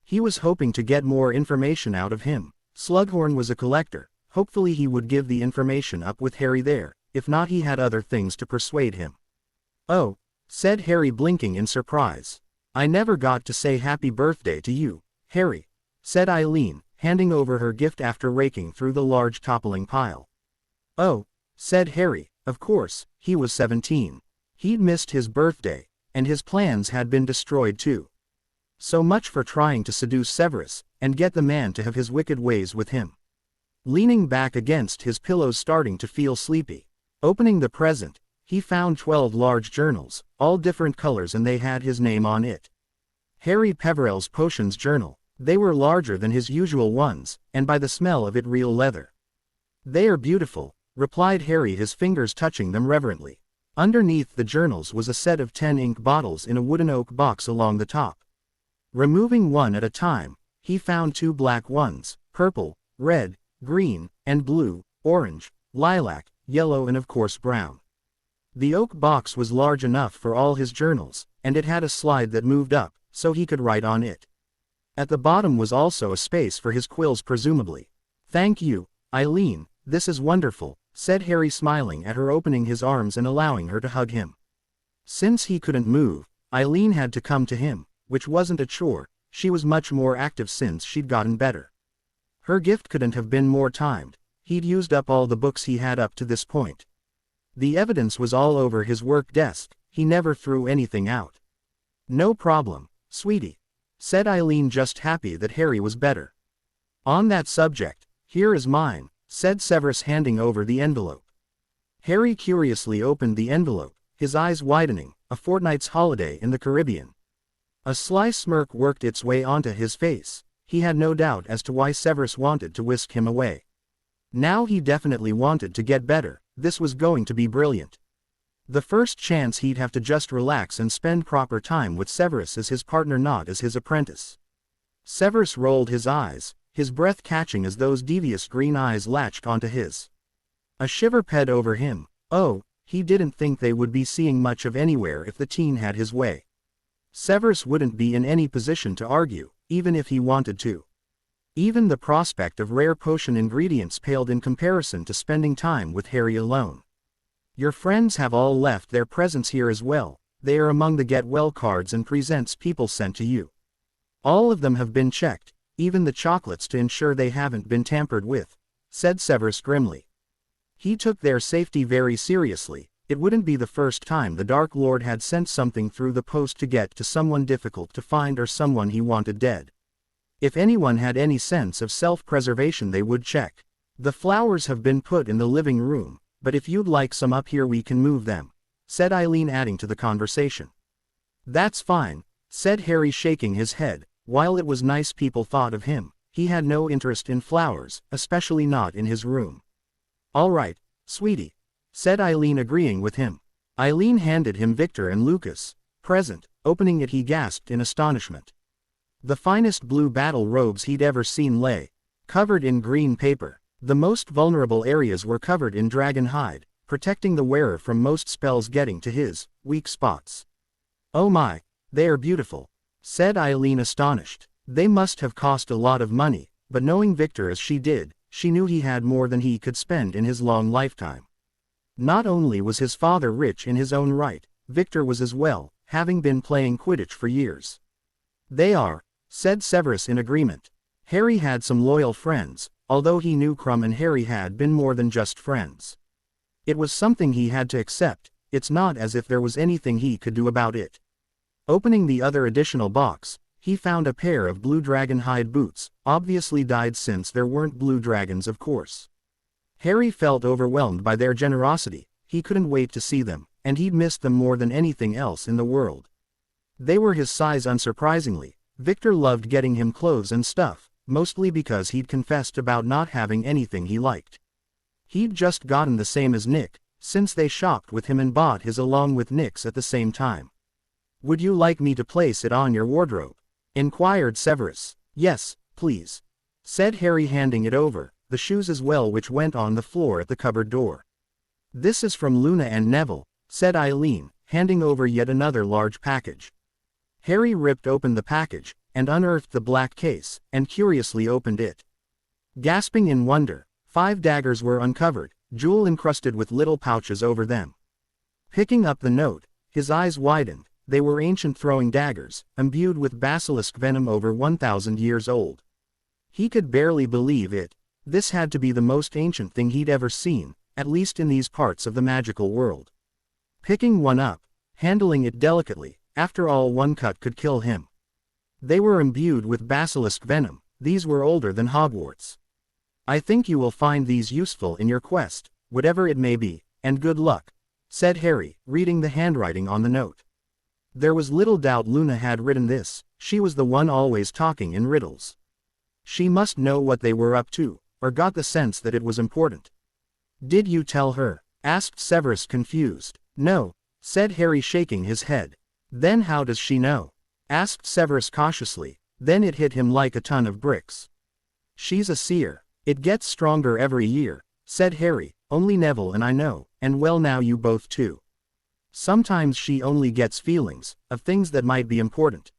He was hoping to get more information out of him. Slughorn was a collector. Hopefully he would give the information up with Harry there. If not, he had other things to persuade him. Oh, said Harry, blinking in surprise. I never got to say happy birthday to you, Harry, said Eileen, handing over her gift after raking through the large toppling pile. Oh, said Harry, of course, he was 17. He'd missed his birthday, and his plans had been destroyed too. So much for trying to seduce Severus, and get the man to have his wicked ways with him. Leaning back against his pillows, starting to feel sleepy. Opening the present, he found 12 large journals, all different colors, and they had his name on it. Harry Peverell's Potions Journal. They were larger than his usual ones, and by the smell of it, real leather. They are beautiful, replied Harry, his fingers touching them reverently. Underneath the journals was a set of 10 ink bottles in a wooden oak box along the top. Removing one at a time, he found 2 black ones, purple, red, green, and blue, orange, lilac, yellow, and of course brown. The oak box was large enough for all his journals, and it had a slide that moved up, so he could write on it. At the bottom was also a space for his quills, presumably. Thank you, Eileen, this is wonderful, said Harry, smiling at her, opening his arms and allowing her to hug him. Since he couldn't move, Eileen had to come to him, which wasn't a chore. She was much more active since she'd gotten better. Her gift couldn't have been more timed. He'd used up all the books he had up to this point. The evidence was all over his work desk. He never threw anything out. No problem, sweetie, said Eileen, just happy that Harry was better. On that subject, here is mine, said Severus, handing over the envelope. Harry curiously opened the envelope, his eyes widening. A fortnight's holiday in the Caribbean. A sly smirk worked its way onto his face. He had no doubt as to why Severus wanted to whisk him away. Now he definitely wanted to get better. This was going to be brilliant. The first chance he'd have to just relax and spend proper time with Severus as his partner, not as his apprentice. Severus rolled his eyes, his breath catching as those devious green eyes latched onto his. A shiver passed over him. Oh, he didn't think they would be seeing much of anywhere if the teen had his way. Severus wouldn't be in any position to argue, even if he wanted to. Even the prospect of rare potion ingredients paled in comparison to spending time with Harry alone. Your friends have all left their presents here as well. They are among the get well cards and presents people sent to you. All of them have been checked, even the chocolates, to ensure they haven't been tampered with, said Severus grimly. He took their safety very seriously. It wouldn't be the first time the Dark Lord had sent something through the post to get to someone difficult to find or someone he wanted dead. If anyone had any sense of self-preservation, they would check. The flowers have been put in the living room, but if you'd like some up here we can move them, said Eileen, adding to the conversation. That's fine, said Harry, shaking his head. While it was nice people thought of him, he had no interest in flowers, especially not in his room. All right, sweetie, said Eileen, agreeing with him. Eileen handed him Victor and Lucas' present. Opening it, he gasped in astonishment. The finest blue battle robes he'd ever seen lay, covered in green paper. The most vulnerable areas were covered in dragon hide, protecting the wearer from most spells getting to his weak spots. Oh my, they are beautiful, said Eileen, astonished. They must have cost a lot of money, but knowing Victor as she did, she knew he had more than he could spend in his long lifetime. Not only was his father rich in his own right, Victor was as well, having been playing Quidditch for years. They are, said Severus in agreement. Harry had some loyal friends, although he knew Crumb and Harry had been more than just friends. It was something he had to accept. It's not as if there was anything he could do about it. Opening the other additional box, he found a pair of blue dragon hide boots, obviously dyed since there weren't blue dragons, of course. Harry felt overwhelmed by their generosity. He couldn't wait to see them, and he'd missed them more than anything else in the world. They were his size, unsurprisingly. Victor loved getting him clothes and stuff, mostly because he'd confessed about not having anything he liked. He'd just gotten the same as Nick, since they shopped with him and bought his along with Nick's at the same time. Would you like me to place it on your wardrobe? Inquired Severus. Yes, please, said Harry, handing it over, the shoes as well, which went on the floor at the cupboard door. This is from Luna and Neville, said Eileen, handing over yet another large package. Harry ripped open the package, and unearthed the black case, and curiously opened it. Gasping in wonder, 5 daggers were uncovered, jewel encrusted with little pouches over them. Picking up the note, his eyes widened. They were ancient throwing daggers, imbued with basilisk venom over 1,000 years old. He could barely believe it. This had to be the most ancient thing he'd ever seen, at least in these parts of the magical world. Picking one up, handling it delicately, after all, one cut could kill him. They were imbued with basilisk venom. These were older than Hogwarts. I think you will find these useful in your quest, whatever it may be, and good luck, said Harry, reading the handwriting on the note. There was little doubt Luna had written this. She was the one always talking in riddles. She must know what they were up to, or got the sense that it was important. Did you tell her? Asked Severus, confused. No, said Harry, shaking his head. Then how does she know? Asked Severus cautiously. Then it hit him like a ton of bricks. She's a seer. It gets stronger every year, said Harry. Only Neville and I know, and well, now you both too. Sometimes she only gets feelings of things that might be important.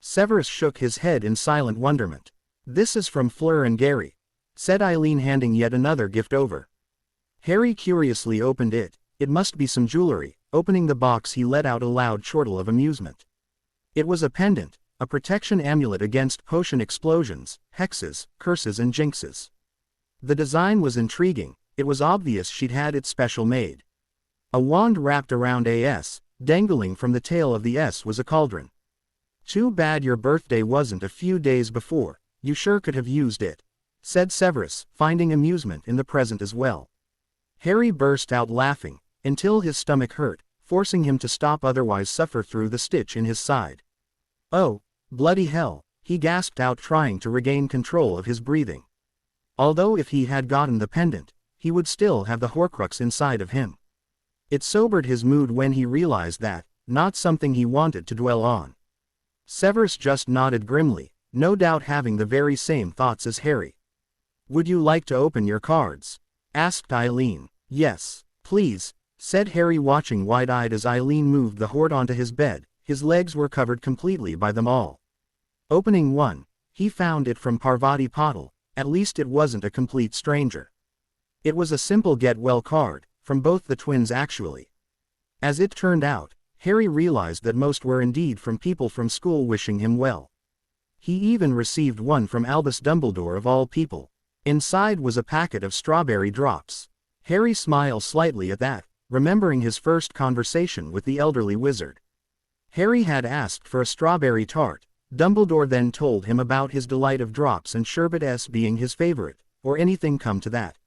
Severus shook his head in silent wonderment. This is from Fleur and Gary, said Eileen, handing yet another gift over. Harry curiously opened it. It must be some jewelry. Opening the box, he let out a loud chortle of amusement. It was a pendant, a protection amulet against potion explosions, hexes, curses and jinxes. The design was intriguing. It was obvious she'd had it special made. A wand wrapped around a S, dangling from the tail of the S was a cauldron. Too bad your birthday wasn't a few days before. You sure could have used it, said Severus, finding amusement in the present as well. Harry burst out laughing, until his stomach hurt, forcing him to stop otherwise suffer through the stitch in his side. "Oh, bloody hell," he gasped out trying to regain control of his breathing. Although if he had gotten the pendant, he would still have the Horcrux inside of him. It sobered his mood when he realized that, not something he wanted to dwell on. Severus just nodded grimly, no doubt having the very same thoughts as Harry. "Would you like to open your cards?" asked Eileen. "Yes, please," said Harry watching wide-eyed as Eileen moved the hoard onto his bed. His legs were covered completely by them all. Opening one, he found it from Parvati Patil. At least it wasn't a complete stranger. It was a simple get-well card, from both the twins actually. As it turned out, Harry realized that most were indeed from people from school wishing him well. He even received one from Albus Dumbledore of all people. Inside was a packet of strawberry drops. Harry smiled slightly at that, remembering his first conversation with the elderly wizard. Harry had asked for a strawberry tart. Dumbledore then told him about his delight of drops and sherbet being his favorite, or anything come to that.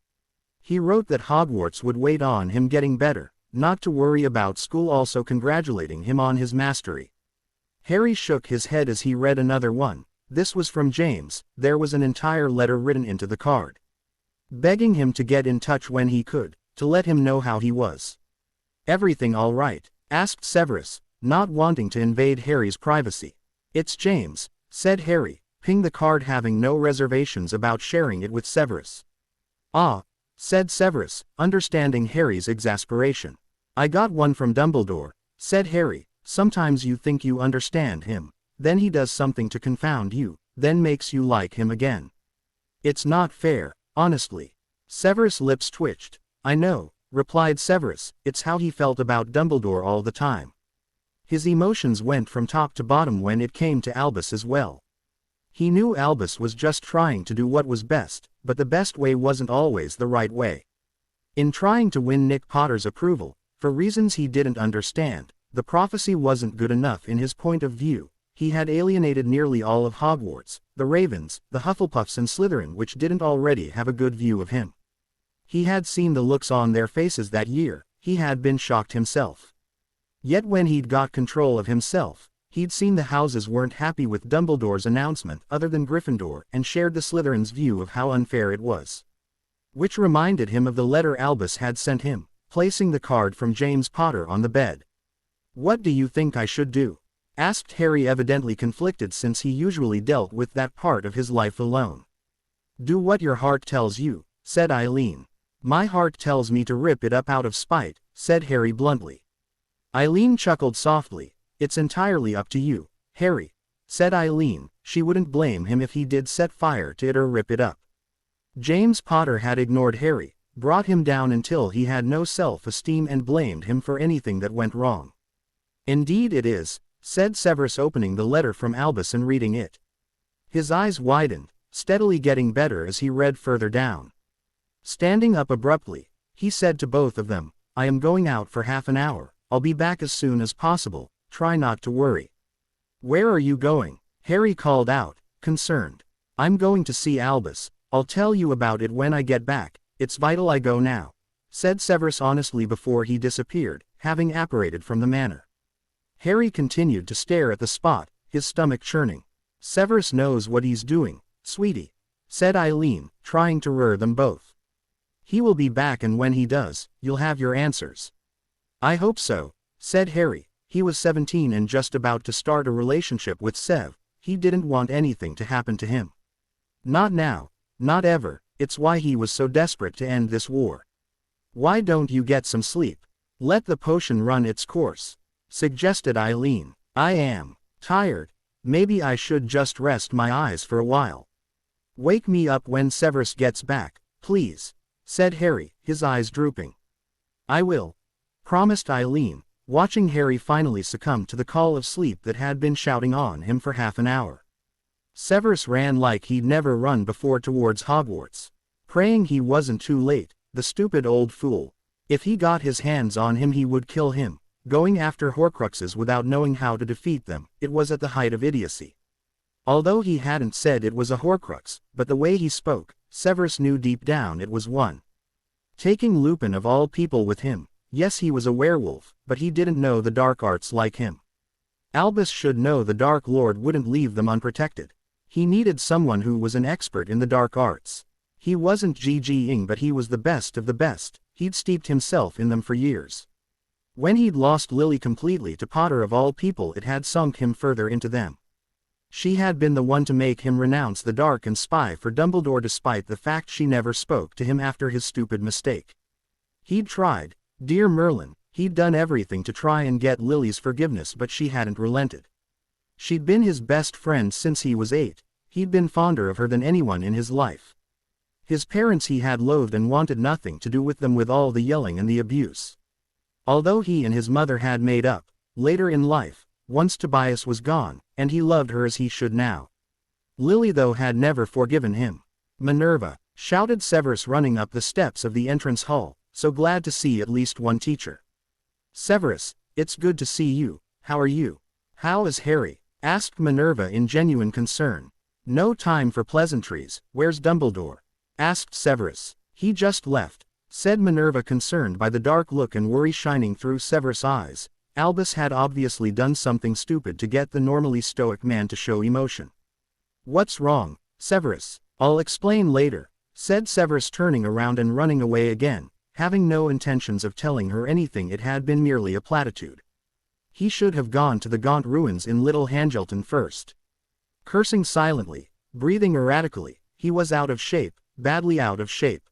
He wrote that Hogwarts would wait on him getting better, not to worry about school, also congratulating him on his mastery. Harry shook his head as he read another one. This was from James. There was an entire letter written into the card, begging him to get in touch when he could, to let him know how he was. "Everything all right?" asked Severus, not wanting to invade Harry's privacy. "It's James," said Harry, ping the card, having no reservations about sharing it with Severus. "Ah," said Severus, understanding Harry's exasperation. "I got one from Dumbledore," said Harry. "Sometimes you think you understand him, then he does something to confound you, then makes you like him again. It's not fair, honestly." Severus' lips twitched. "I know," replied Severus. It's how he felt about Dumbledore all the time. His emotions went from top to bottom when it came to Albus as well. He knew Albus was just trying to do what was best, but the best way wasn't always the right way. In trying to win Nick Potter's approval, for reasons he didn't understand, the prophecy wasn't good enough in his point of view. He had alienated nearly all of Hogwarts, the Ravens, the Hufflepuffs and Slytherin, which didn't already have a good view of him. He had seen the looks on their faces that year. He had been shocked himself. Yet when he'd got control of himself, he'd seen the houses weren't happy with Dumbledore's announcement other than Gryffindor, and shared the Slytherin's view of how unfair it was. Which reminded him of the letter Albus had sent him, placing the card from James Potter on the bed. "What do you think I should do?" asked Harry, evidently conflicted since he usually dealt with that part of his life alone. "Do what your heart tells you," said Eileen. "My heart tells me to rip it up out of spite," said Harry bluntly. Eileen chuckled softly. "It's entirely up to you, Harry," said Eileen. She wouldn't blame him if he did set fire to it or rip it up. James Potter had ignored Harry, brought him down until he had no self-esteem, and blamed him for anything that went wrong. "Indeed it is," said Severus, opening the letter from Albus and reading it. His eyes widened, steadily getting better as he read further down. Standing up abruptly, he said to both of them, "I am going out for half an hour. I'll be back as soon as possible. Try not to worry." "Where are you going?" Harry called out, concerned. "I'm going to see Albus. I'll tell you about it when I get back. It's vital I go now," said Severus honestly before he disappeared, having apparated from the manor. Harry continued to stare at the spot, his stomach churning. "Severus knows what he's doing, sweetie," said Eileen, trying to rear them both. "He will be back, and when he does, you'll have your answers." "I hope so," said Harry. He was 17 and just about to start a relationship with Sev. He didn't want anything to happen to him. Not now, not ever. It's why he was so desperate to end this war. "Why don't you get some sleep? Let the potion run its course," suggested Eileen. "I am tired. Maybe I should just rest my eyes for a while." "Wake me up when Severus gets back, please," said Harry, his eyes drooping. "I will," promised Eileen, watching Harry finally succumb to the call of sleep that had been shouting on him for half an hour. Severus ran like he'd never run before towards Hogwarts, praying he wasn't too late. The stupid old fool. If he got his hands on him, he would kill him. Going after Horcruxes without knowing how to defeat them, it was at the height of idiocy. Although he hadn't said it was a Horcrux, but the way he spoke, Severus knew deep down it was one. Taking Lupin of all people with him. Yes, he was a werewolf, but he didn't know the dark arts like him. Albus should know the Dark Lord wouldn't leave them unprotected. He needed someone who was an expert in the dark arts. He wasn't Ji-Ing, but he was the best of the best. He'd steeped himself in them for years. When he'd lost Lily completely to Potter of all people, it had sunk him further into them. She had been the one to make him renounce the dark and spy for Dumbledore, despite the fact she never spoke to him after his stupid mistake. He'd tried. Dear Merlin, he'd done everything to try and get Lily's forgiveness, but she hadn't relented. She'd been his best friend since he was 8, he'd been fonder of her than anyone in his life. His parents he had loathed and wanted nothing to do with them, with all the yelling and the abuse. Although he and his mother had made up, later in life, once Tobias was gone, and he loved her as he should now. Lily, though, had never forgiven him. Minerva, shouted Severus, running up the steps of the entrance hall, so glad to see at least one teacher. Severus, it's good to see you. How are you? How is Harry? Asked Minerva in genuine concern. No time for pleasantries. Where's Dumbledore? Asked Severus. He just left, said Minerva, concerned by the dark look and worry shining through Severus' eyes. Albus had obviously done something stupid to get the normally stoic man to show emotion. What's wrong, Severus? I'll explain later, said Severus, turning around and running away again, having no intentions of telling her anything. It had been merely a platitude. He should have gone to the gaunt ruins in Little Hangelton first. Cursing silently, breathing erratically, he was out of shape, badly out of shape.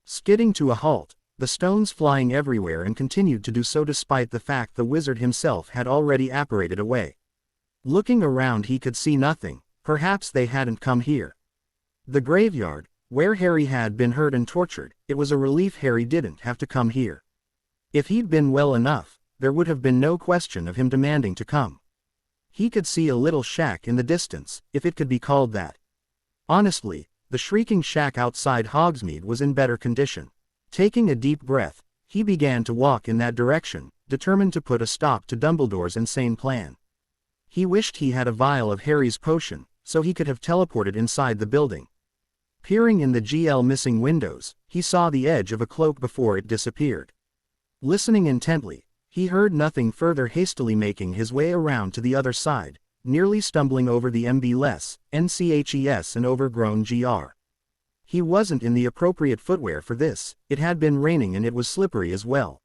Skidding to a halt, the stones flying everywhere, and continued to do so despite the fact the wizard himself had already apparated away. Looking around, he could see nothing. Perhaps they hadn't come here. The graveyard, where Harry had been hurt and tortured, it was a relief Harry didn't have to come here. If he'd been well enough, there would have been no question of him demanding to come. He could see a little shack in the distance, if it could be called that. Honestly, the shrieking shack outside Hogsmeade was in better condition. Taking a deep breath, he began to walk in that direction, determined to put a stop to Dumbledore's insane plan. He wished he had a vial of Harry's potion, so he could have teleported inside the building. Peering in the GL missing windows, he saw the edge of a cloak before it disappeared. Listening intently, he heard nothing further, hastily making his way around to the other side, nearly stumbling over the MB-less, NCHES and overgrown GR. He wasn't in the appropriate footwear for this. It had been raining and it was slippery as well.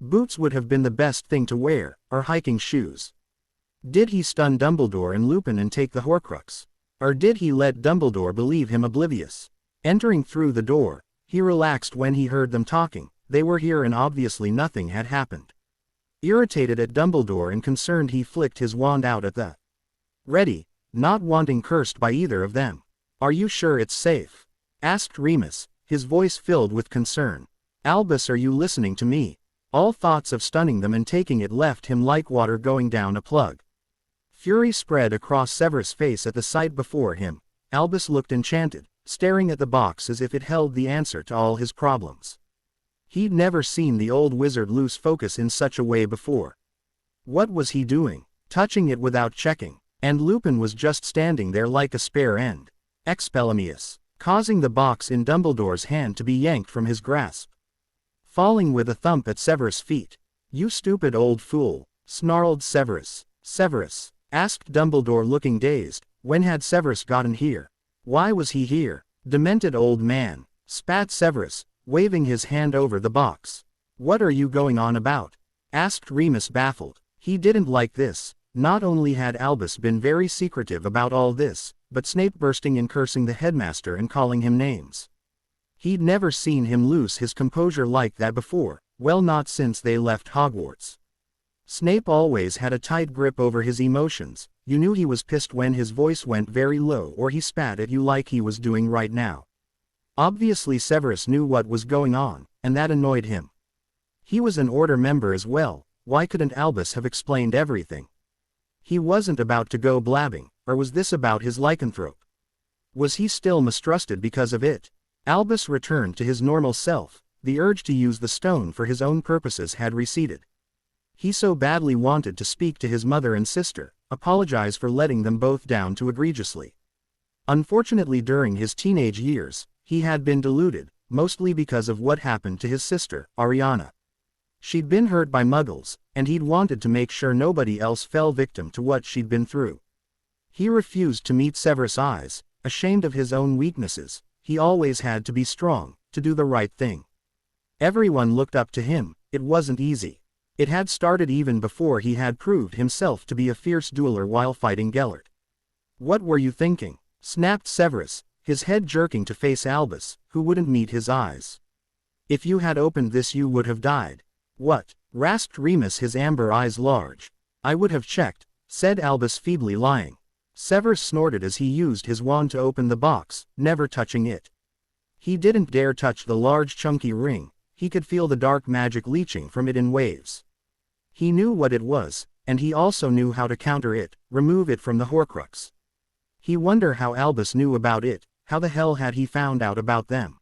Boots would have been the best thing to wear, or hiking shoes. Did he stun Dumbledore and Lupin and take the Horcrux? Or did he let Dumbledore believe him oblivious? Entering through the door, he relaxed when he heard them talking. They were here and obviously nothing had happened. Irritated at Dumbledore and concerned, he flicked his wand out at the ready, not wanting cursed by either of them. Are you sure it's safe? Asked Remus, his voice filled with concern. Albus, are you listening to me? All thoughts of stunning them and taking it left him like water going down a plug. Fury spread across Severus' face at the sight before him. Albus looked enchanted, staring at the box as if it held the answer to all his problems. He'd never seen the old wizard lose focus in such a way before. What was he doing? Touching it without checking. And Lupin was just standing there like a spare end. Expelliarmus, causing the box in Dumbledore's hand to be yanked from his grasp. Falling with a thump at Severus' feet. You stupid old fool, snarled Severus. Severus, asked Dumbledore, looking dazed. When had Severus gotten here? Why was he here? Demented old man, spat Severus, waving his hand over the box. What are you going on about? Asked Remus, baffled. He didn't like this. Not only had Albus been very secretive about all this, but Snape bursting in, cursing the headmaster and calling him names. He'd never seen him lose his composure like that before, well, not since they left Hogwarts. Snape always had a tight grip over his emotions. You knew he was pissed when his voice went very low or he spat at you like he was doing right now. Obviously Severus knew what was going on, and that annoyed him. He was an Order member as well. Why couldn't Albus have explained everything? He wasn't about to go blabbing, or was this about his lycanthrope? Was he still mistrusted because of it? Albus returned to his normal self. The urge to use the stone for his own purposes had receded. He so badly wanted to speak to his mother and sister, apologize for letting them both down too egregiously. Unfortunately, during his teenage years, he had been deluded, mostly because of what happened to his sister, Ariana. She'd been hurt by muggles, and he'd wanted to make sure nobody else fell victim to what she'd been through. He refused to meet Severus' eyes, ashamed of his own weaknesses. He always had to be strong, to do the right thing. Everyone looked up to him. It wasn't easy. It had started even before he had proved himself to be a fierce dueler while fighting Gellert. "What were you thinking?" snapped Severus, his head jerking to face Albus, who wouldn't meet his eyes. "If you had opened this you would have died." "What?" rasped Remus, his amber eyes large. "I would have checked," said Albus, feebly lying. Severus snorted as he used his wand to open the box, never touching it. He didn't dare touch the large chunky ring. He could feel the dark magic leaching from it in waves. He knew what it was, and he also knew how to counter it, remove it from the Horcrux. He wondered how Albus knew about it. How the hell had he found out about them?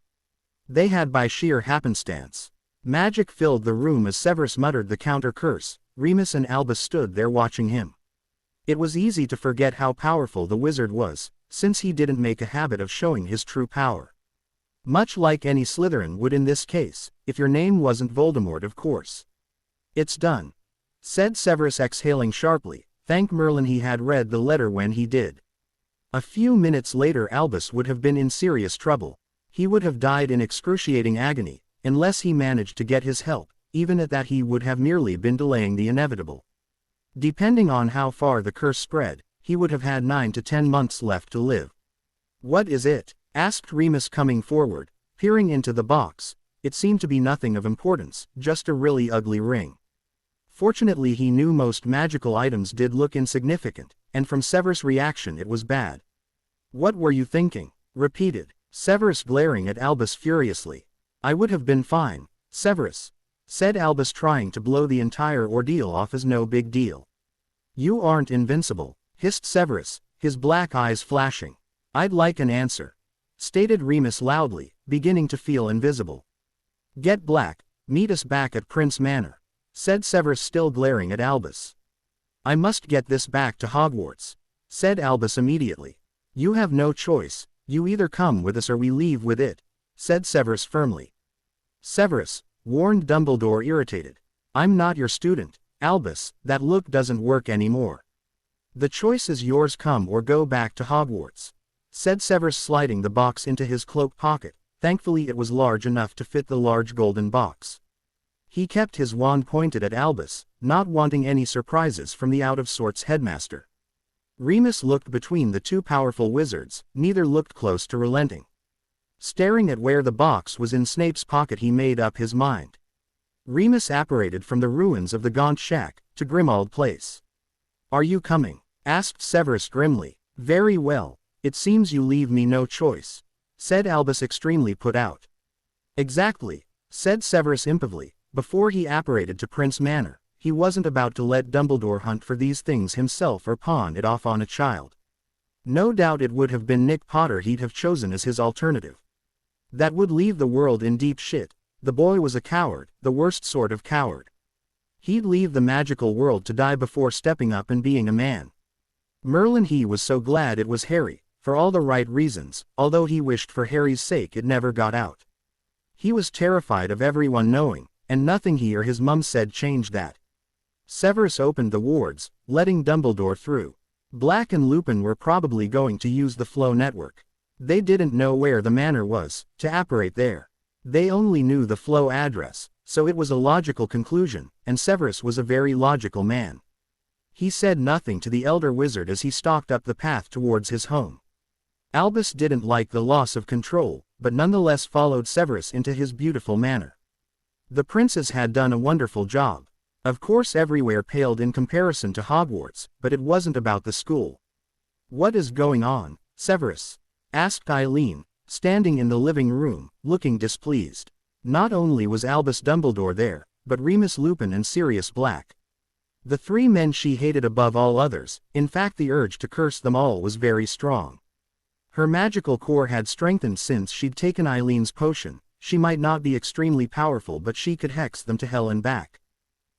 They had by sheer happenstance. Magic filled the room as Severus muttered the counter curse. Remus and Albus stood there watching him. It was easy to forget how powerful the wizard was, since he didn't make a habit of showing his true power. Much like any Slytherin would in this case, if your name wasn't Voldemort, of course. "It's done," said Severus, exhaling sharply. Thank Merlin he had read the letter when he did. A few minutes later Albus would have been in serious trouble. He would have died in excruciating agony, unless he managed to get his help. Even at that he would have merely been delaying the inevitable. Depending on how far the curse spread, he would have had 9 to 10 months left to live. "What is it?" asked Remus, coming forward, peering into the box. It seemed to be nothing of importance, just a really ugly ring. Fortunately he knew most magical items did look insignificant, and from Severus' reaction it was bad. "What were you thinking?" repeated Severus, glaring at Albus furiously. "I would have been fine, Severus," said Albus, trying to blow the entire ordeal off as no big deal. "You aren't invincible," hissed Severus, his black eyes flashing. "I'd like an answer," stated Remus loudly, beginning to feel invisible. "Get black, meet us back at Prince Manor," said Severus, still glaring at Albus. "I must get this back to Hogwarts," said Albus immediately. "You have no choice, you either come with us or we leave with it," said Severus firmly. "Severus," warned Dumbledore, irritated. "I'm not your student, Albus, that look doesn't work anymore. The choice is yours, come or go back to Hogwarts," said Severus, sliding the box into his cloak pocket. Thankfully it was large enough to fit the large golden box. He kept his wand pointed at Albus, not wanting any surprises from the out-of-sorts headmaster. Remus looked between the two powerful wizards. Neither looked close to relenting. Staring at where the box was in Snape's pocket, he made up his mind. Remus apparated from the ruins of the Gaunt Shack to Grimmauld Place. "Are you coming?" asked Severus grimly. "Very well. It seems you leave me no choice," said Albus, extremely put out. "Exactly," said Severus impulsively. Before he apparated to Prince Manor, he wasn't about to let Dumbledore hunt for these things himself or pawn it off on a child. No doubt it would have been Nick Potter he'd have chosen as his alternative. That would leave the world in deep shit. The boy was a coward, the worst sort of coward. He'd leave the magical world to die before stepping up and being a man. Merlin, he was so glad it was Harry, for all the right reasons, although he wished for Harry's sake it never got out. He was terrified of everyone knowing, and nothing he or his mum said changed that. Severus opened the wards, letting Dumbledore through. Black and Lupin were probably going to use the flow network. They didn't know where the manor was to apparate there. They only knew the flow address, so it was a logical conclusion, and Severus was a very logical man. He said nothing to the elder wizard as he stalked up the path towards his home. Albus didn't like the loss of control, but nonetheless followed Severus into his beautiful manor. The princes had done a wonderful job. Of course everywhere paled in comparison to Hogwarts, but it wasn't about the school. "What is going on, Severus?" asked Eileen, standing in the living room, looking displeased. Not only was Albus Dumbledore there, but Remus Lupin and Sirius Black. The three men she hated above all others. In fact, the urge to curse them all was very strong. Her magical core had strengthened since she'd taken Eileen's potion. She might not be extremely powerful, but she could hex them to hell and back.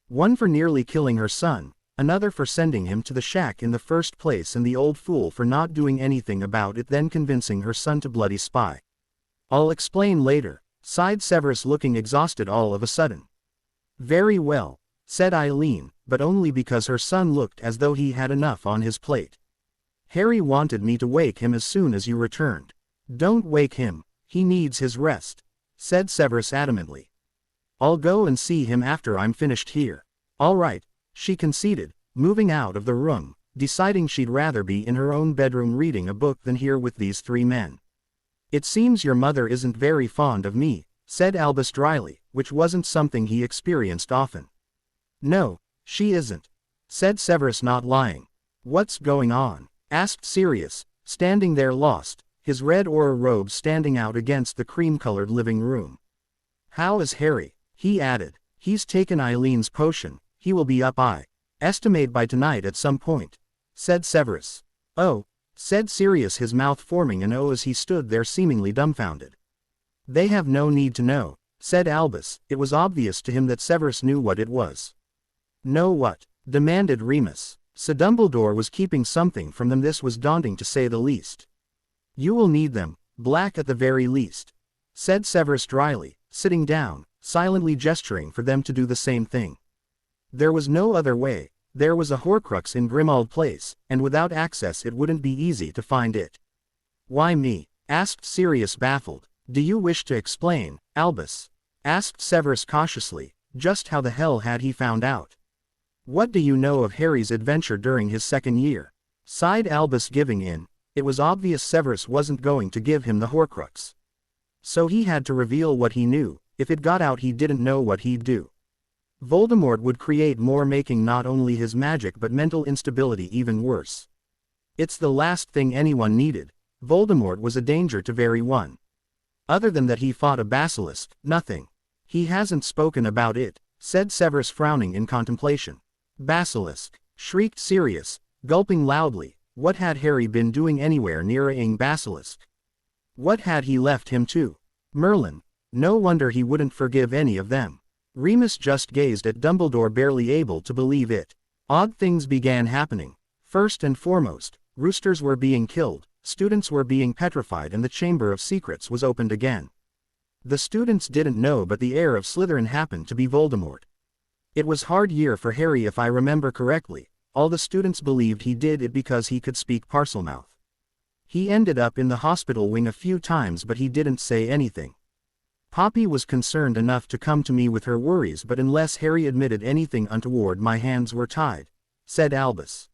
One for nearly killing her son, another for sending him to the shack in the first place, and the old fool for not doing anything about it, then convincing her son to bloody spy. "I'll explain later," sighed Severus, looking exhausted all of a sudden. Very well, said Eileen, but only because her son looked as though he had enough on his plate. Harry wanted me to wake him as soon as you returned. Don't wake him, he needs his rest, said Severus adamantly. I'll go and see him after I'm finished here. All right, she conceded, moving out of the room, deciding she'd rather be in her own bedroom reading a book than here with these three men. It seems your mother isn't very fond of me, said Albus dryly, which wasn't something he experienced often. No, she isn't, said Severus, not lying. What's going on? Asked Sirius, standing there lost, his red aura robe standing out against the cream-colored living room. How is Harry? He added. He's taken Eileen's potion, he will be up, I estimate, by tonight at some point, said Severus. Oh, said Sirius, his mouth forming an O as he stood there seemingly dumbfounded. They have no need to know, said Albus. It was obvious to him that Severus knew what it was. Know what? Demanded Remus. So Dumbledore was keeping something from them. This was daunting to say the least. You will need them, Black, at the very least, said Severus dryly, sitting down, silently gesturing for them to do the same thing. There was no other way. There was a Horcrux in Grimmauld Place, and without access it wouldn't be easy to find it. Why me? Asked Sirius, baffled. Do you wish to explain, Albus? Asked Severus cautiously. Just how the hell had he found out? What do you know of Harry's adventure during his second year? Sighed Albus, giving in. It was obvious Severus wasn't going to give him the Horcrux. So he had to reveal what he knew. If it got out, he didn't know what he'd do. Voldemort would create more, making not only his magic but mental instability even worse. It's the last thing anyone needed. Voldemort was a danger to everyone. Other than that, he fought a basilisk, nothing. He hasn't spoken about it, said Severus, frowning in contemplation. Basilisk, shrieked Sirius, gulping loudly. What had Harry been doing anywhere near a basilisk? What had he left him to? Merlin. No wonder he wouldn't forgive any of them. Remus just gazed at Dumbledore, barely able to believe it. Odd things began happening. First and foremost, roosters were being killed, students were being petrified, and the Chamber of Secrets was opened again. The students didn't know, but the heir of Slytherin happened to be Voldemort. It was hard year for Harry, if I remember correctly. All the students believed he did it because he could speak Parselmouth. He ended up in the hospital wing a few times, but he didn't say anything. Poppy was concerned enough to come to me with her worries, but unless Harry admitted anything untoward, my hands were tied, said Albus.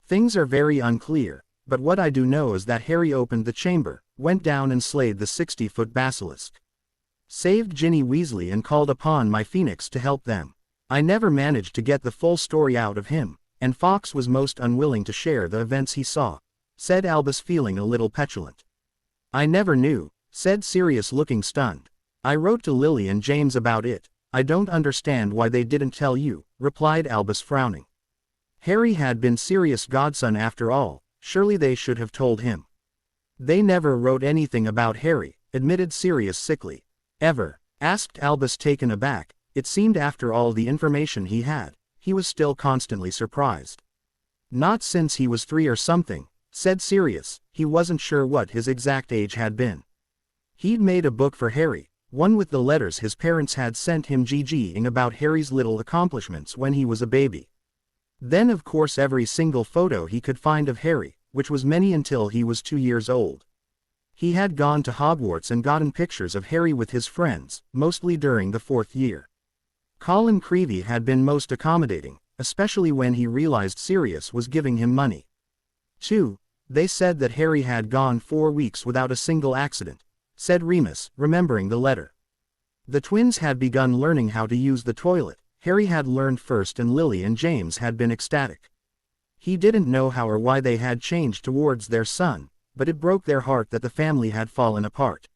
Things are very unclear, but what I do know is that Harry opened the chamber, went down and slayed the 60-foot basilisk. Saved Ginny Weasley and called upon my Phoenix to help them. I never managed to get the full story out of him, and Fawkes was most unwilling to share the events he saw, said Albus, feeling a little petulant. I never knew, said Sirius, looking stunned. I wrote to Lily and James about it. I don't understand why they didn't tell you, replied Albus, frowning. Harry had been Sirius' godson after all, surely they should have told him. They never wrote anything about Harry, admitted Sirius sickly. Ever? Asked Albus, taken aback. It seemed after all the information he had, he was still constantly surprised. Not since he was 3 or something, said Sirius. He wasn't sure what his exact age had been. He'd made a book for Harry, one with the letters his parents had sent him GGing about Harry's little accomplishments when he was a baby. Then of course every single photo he could find of Harry, which was many until he was 2 years old. He had gone to Hogwarts and gotten pictures of Harry with his friends, mostly during the 4th year. Colin Creevey had been most accommodating, especially when he realized Sirius was giving him money. 2. They said that Harry had gone 4 weeks without a single accident, said Remus, remembering the letter. The twins had begun learning how to use the toilet. Harry had learned first, and Lily and James had been ecstatic. He didn't know how or why they had changed towards their son, but it broke their heart that the family had fallen apart.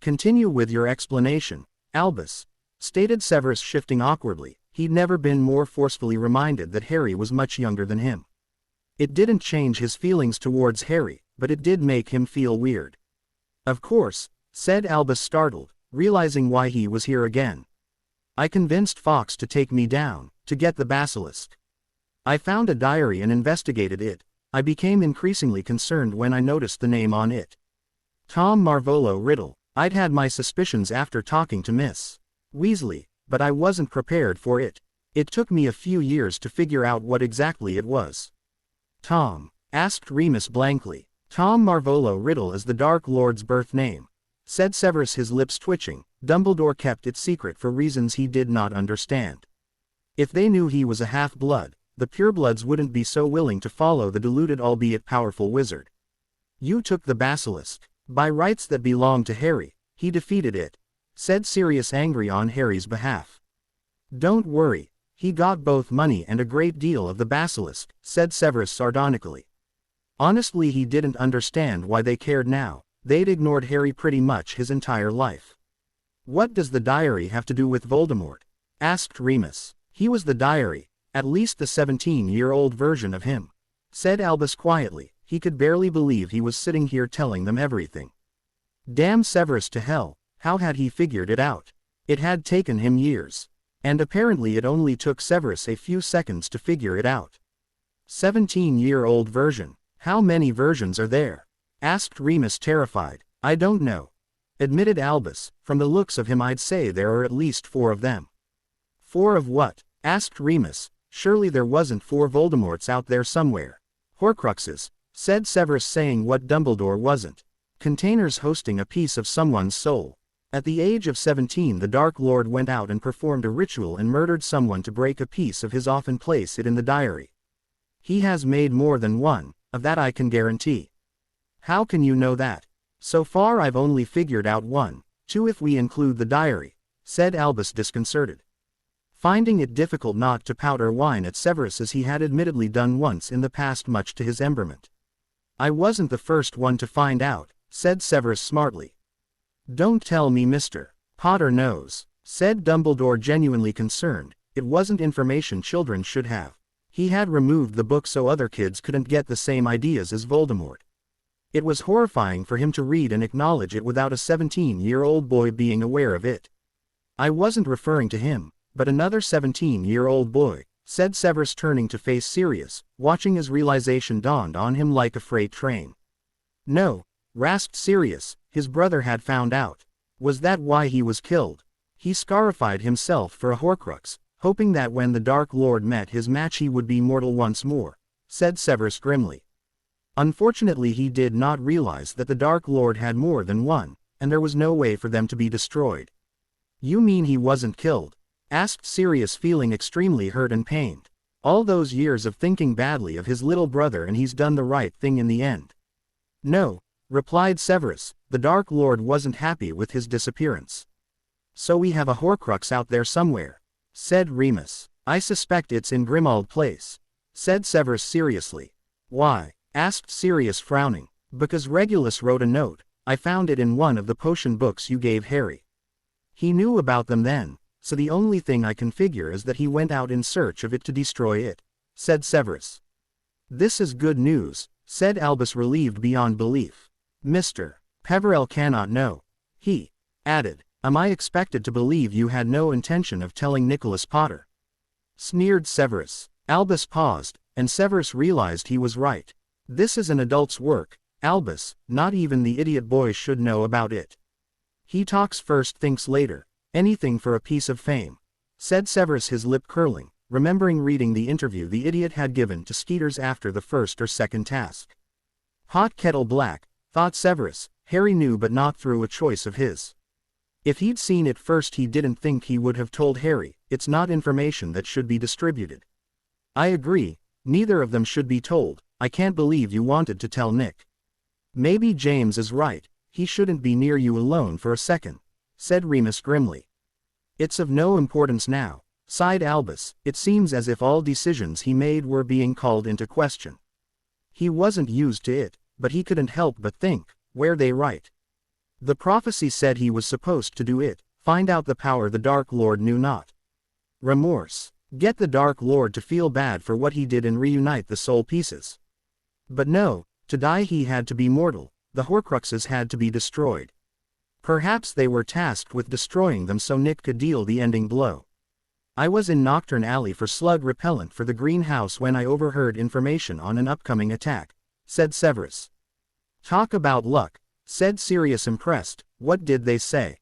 Continue with your explanation, Albus, stated Severus, shifting awkwardly. He'd never been more forcefully reminded that Harry was much younger than him. It didn't change his feelings towards Harry, but it did make him feel weird. Of course, said Albus, startled, realizing why he was here again. I convinced Fawkes to take me down, to get the basilisk. I found a diary and investigated it. I became increasingly concerned when I noticed the name on it. Tom Marvolo Riddle. I'd had my suspicions after talking to Miss Weasley, but I wasn't prepared for it. It took me a few years to figure out what exactly it was. Tom? Asked Remus blankly. Tom Marvolo Riddle is the Dark Lord's birth name, said Severus, his lips twitching. Dumbledore kept it secret for reasons he did not understand. If they knew he was a half-blood, the purebloods wouldn't be so willing to follow the deluded albeit powerful wizard. You took the basilisk. By rights that belonged to Harry, he defeated it, said Sirius, angry on Harry's behalf. Don't worry, he got both money and a great deal of the basilisk, said Severus sardonically. Honestly, he didn't understand why they cared now. They'd ignored Harry pretty much his entire life. What does the diary have to do with Voldemort? Asked Remus. He was the diary, at least the 17-year-old version of him, said Albus quietly. He could barely believe he was sitting here telling them everything. Damn Severus to hell, how had he figured it out? It had taken him years. And apparently it only took Severus a few seconds to figure it out. 17-year-old version. How many versions are there? Asked Remus, terrified. I don't know, admitted Albus. From the looks of him, I'd say there are at least 4 of them. 4 of what? Asked Remus. Surely there wasn't 4 Voldemorts out there somewhere. Horcruxes, said Severus, saying what Dumbledore wasn't. Containers hosting a piece of someone's soul. At the age of 17, the Dark Lord went out and performed a ritual and murdered someone to break a piece of his off and place it in the diary. He has made more than one, of that I can guarantee. How can you know that? So far I've only figured out 1, 2 if we include the diary, said Albus, disconcerted. Finding it difficult not to pout or whine at Severus, as he had admittedly done once in the past, much to his embarrassment. I wasn't the first one to find out, said Severus smartly. Don't tell me Mr. Potter knows, said Dumbledore, genuinely concerned. It wasn't information children should have. He had removed the book so other kids couldn't get the same ideas as Voldemort. It was horrifying for him to read and acknowledge it without a 17-year-old boy being aware of it. I wasn't referring to him, but another 17-year-old boy, said Severus, turning to face Sirius, watching as realization dawned on him like a freight train. No, rasped Sirius, his brother had found out. Was that why he was killed? He scarified himself for a Horcrux, hoping that when the Dark Lord met his match he would be mortal once more, said Severus grimly. Unfortunately, he did not realize that the Dark Lord had more than one, and there was no way for them to be destroyed. You mean he wasn't killed? Asked Sirius, feeling extremely hurt and pained. All those years of thinking badly of his little brother, and he's done the right thing in the end. No, replied Severus, the Dark Lord wasn't happy with his disappearance. So we have a Horcrux out there somewhere, said Remus. I suspect it's in Grimmauld Place, said Severus seriously. Why? Asked Sirius, frowning. Because Regulus wrote a note. I found it in one of the potion books you gave Harry. He knew about them then, so the only thing I can figure is that he went out in search of it to destroy it, said Severus. This is good news, said Albus, relieved beyond belief. Mr. Peverell cannot know. He added, am I expected to believe you had no intention of telling Nicholas Potter? Sneered Severus. Albus paused, and Severus realized he was right. This is an adult's work, Albus, not even the idiot boy should know about it. He talks first, thinks later. Anything for a piece of fame, said Severus, his lip curling, remembering reading the interview the idiot had given to Skeeters after the first or second task. Hot kettle black, thought Severus. Harry knew, but not through a choice of his. If he'd seen it first, he didn't think he would have told Harry. It's not information that should be distributed. I agree, neither of them should be told. I can't believe you wanted to tell Nick. Maybe James is right. He shouldn't be near you alone for a second, said Remus grimly. It's of no importance now, sighed Albus. It seems as if all decisions he made were being called into question. He wasn't used to it, but he couldn't help but think, were they right? The prophecy said he was supposed to do it, find out the power the Dark Lord knew not. Remorse. Get the Dark Lord to feel bad for what he did and reunite the soul pieces. But no, to die he had to be mortal. The Horcruxes had to be destroyed. Perhaps they were tasked with destroying them so Nick could deal the ending blow. I was in Nocturne Alley for slug repellent for the greenhouse when I overheard information on an upcoming attack, said Severus. Talk about luck, said Sirius, impressed. What did they say?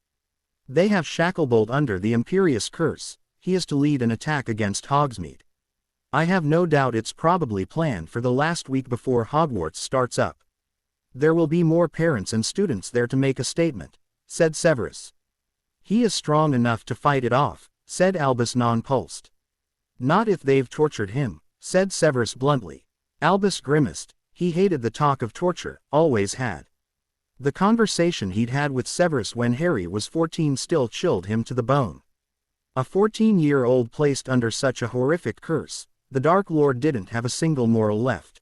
They have Shacklebolt under the Imperious curse. He is to lead an attack against Hogsmeade. I have no doubt it's probably planned for the last week before Hogwarts starts up. There will be more parents and students there to make a statement, said Severus. He is strong enough to fight it off, said Albus nonplussed. Not if they've tortured him, said Severus bluntly. Albus grimaced. He hated the talk of torture, always had. The conversation he'd had with Severus when Harry was 14 still chilled him to the bone. A 14-year-old placed under such a horrific curse, the Dark Lord didn't have a single moral left.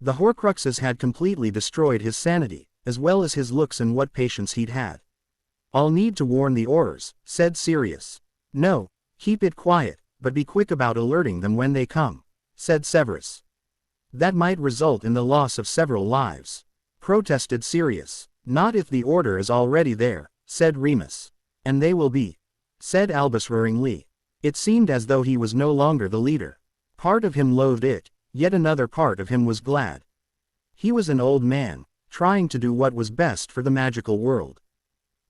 The Horcruxes had completely destroyed his sanity, as well as his looks and what patience he'd had. I'll need to warn the Aurors, said Sirius. No, keep it quiet, but be quick about alerting them when they come, said Severus. That might result in the loss of several lives, protested Sirius. Not if the order is already there, said Remus. And they will be, said Albus roaringly. It seemed as though he was no longer the leader. Part of him loathed it, yet another part of him was glad. He was an old man, trying to do what was best for the magical world.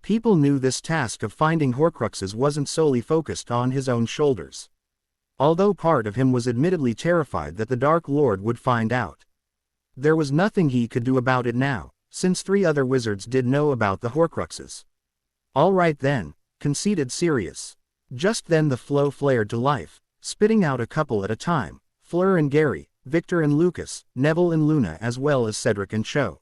People knew this task of finding Horcruxes wasn't solely focused on his own shoulders. Although part of him was admittedly terrified that the Dark Lord would find out. There was nothing he could do about it now, since 3 other wizards did know about the Horcruxes. All right then, conceded Sirius. Just then the flow flared to life, spitting out a couple at a time, Fleur and Gary, Victor and Lucas, Neville and Luna as well as Cedric and Cho.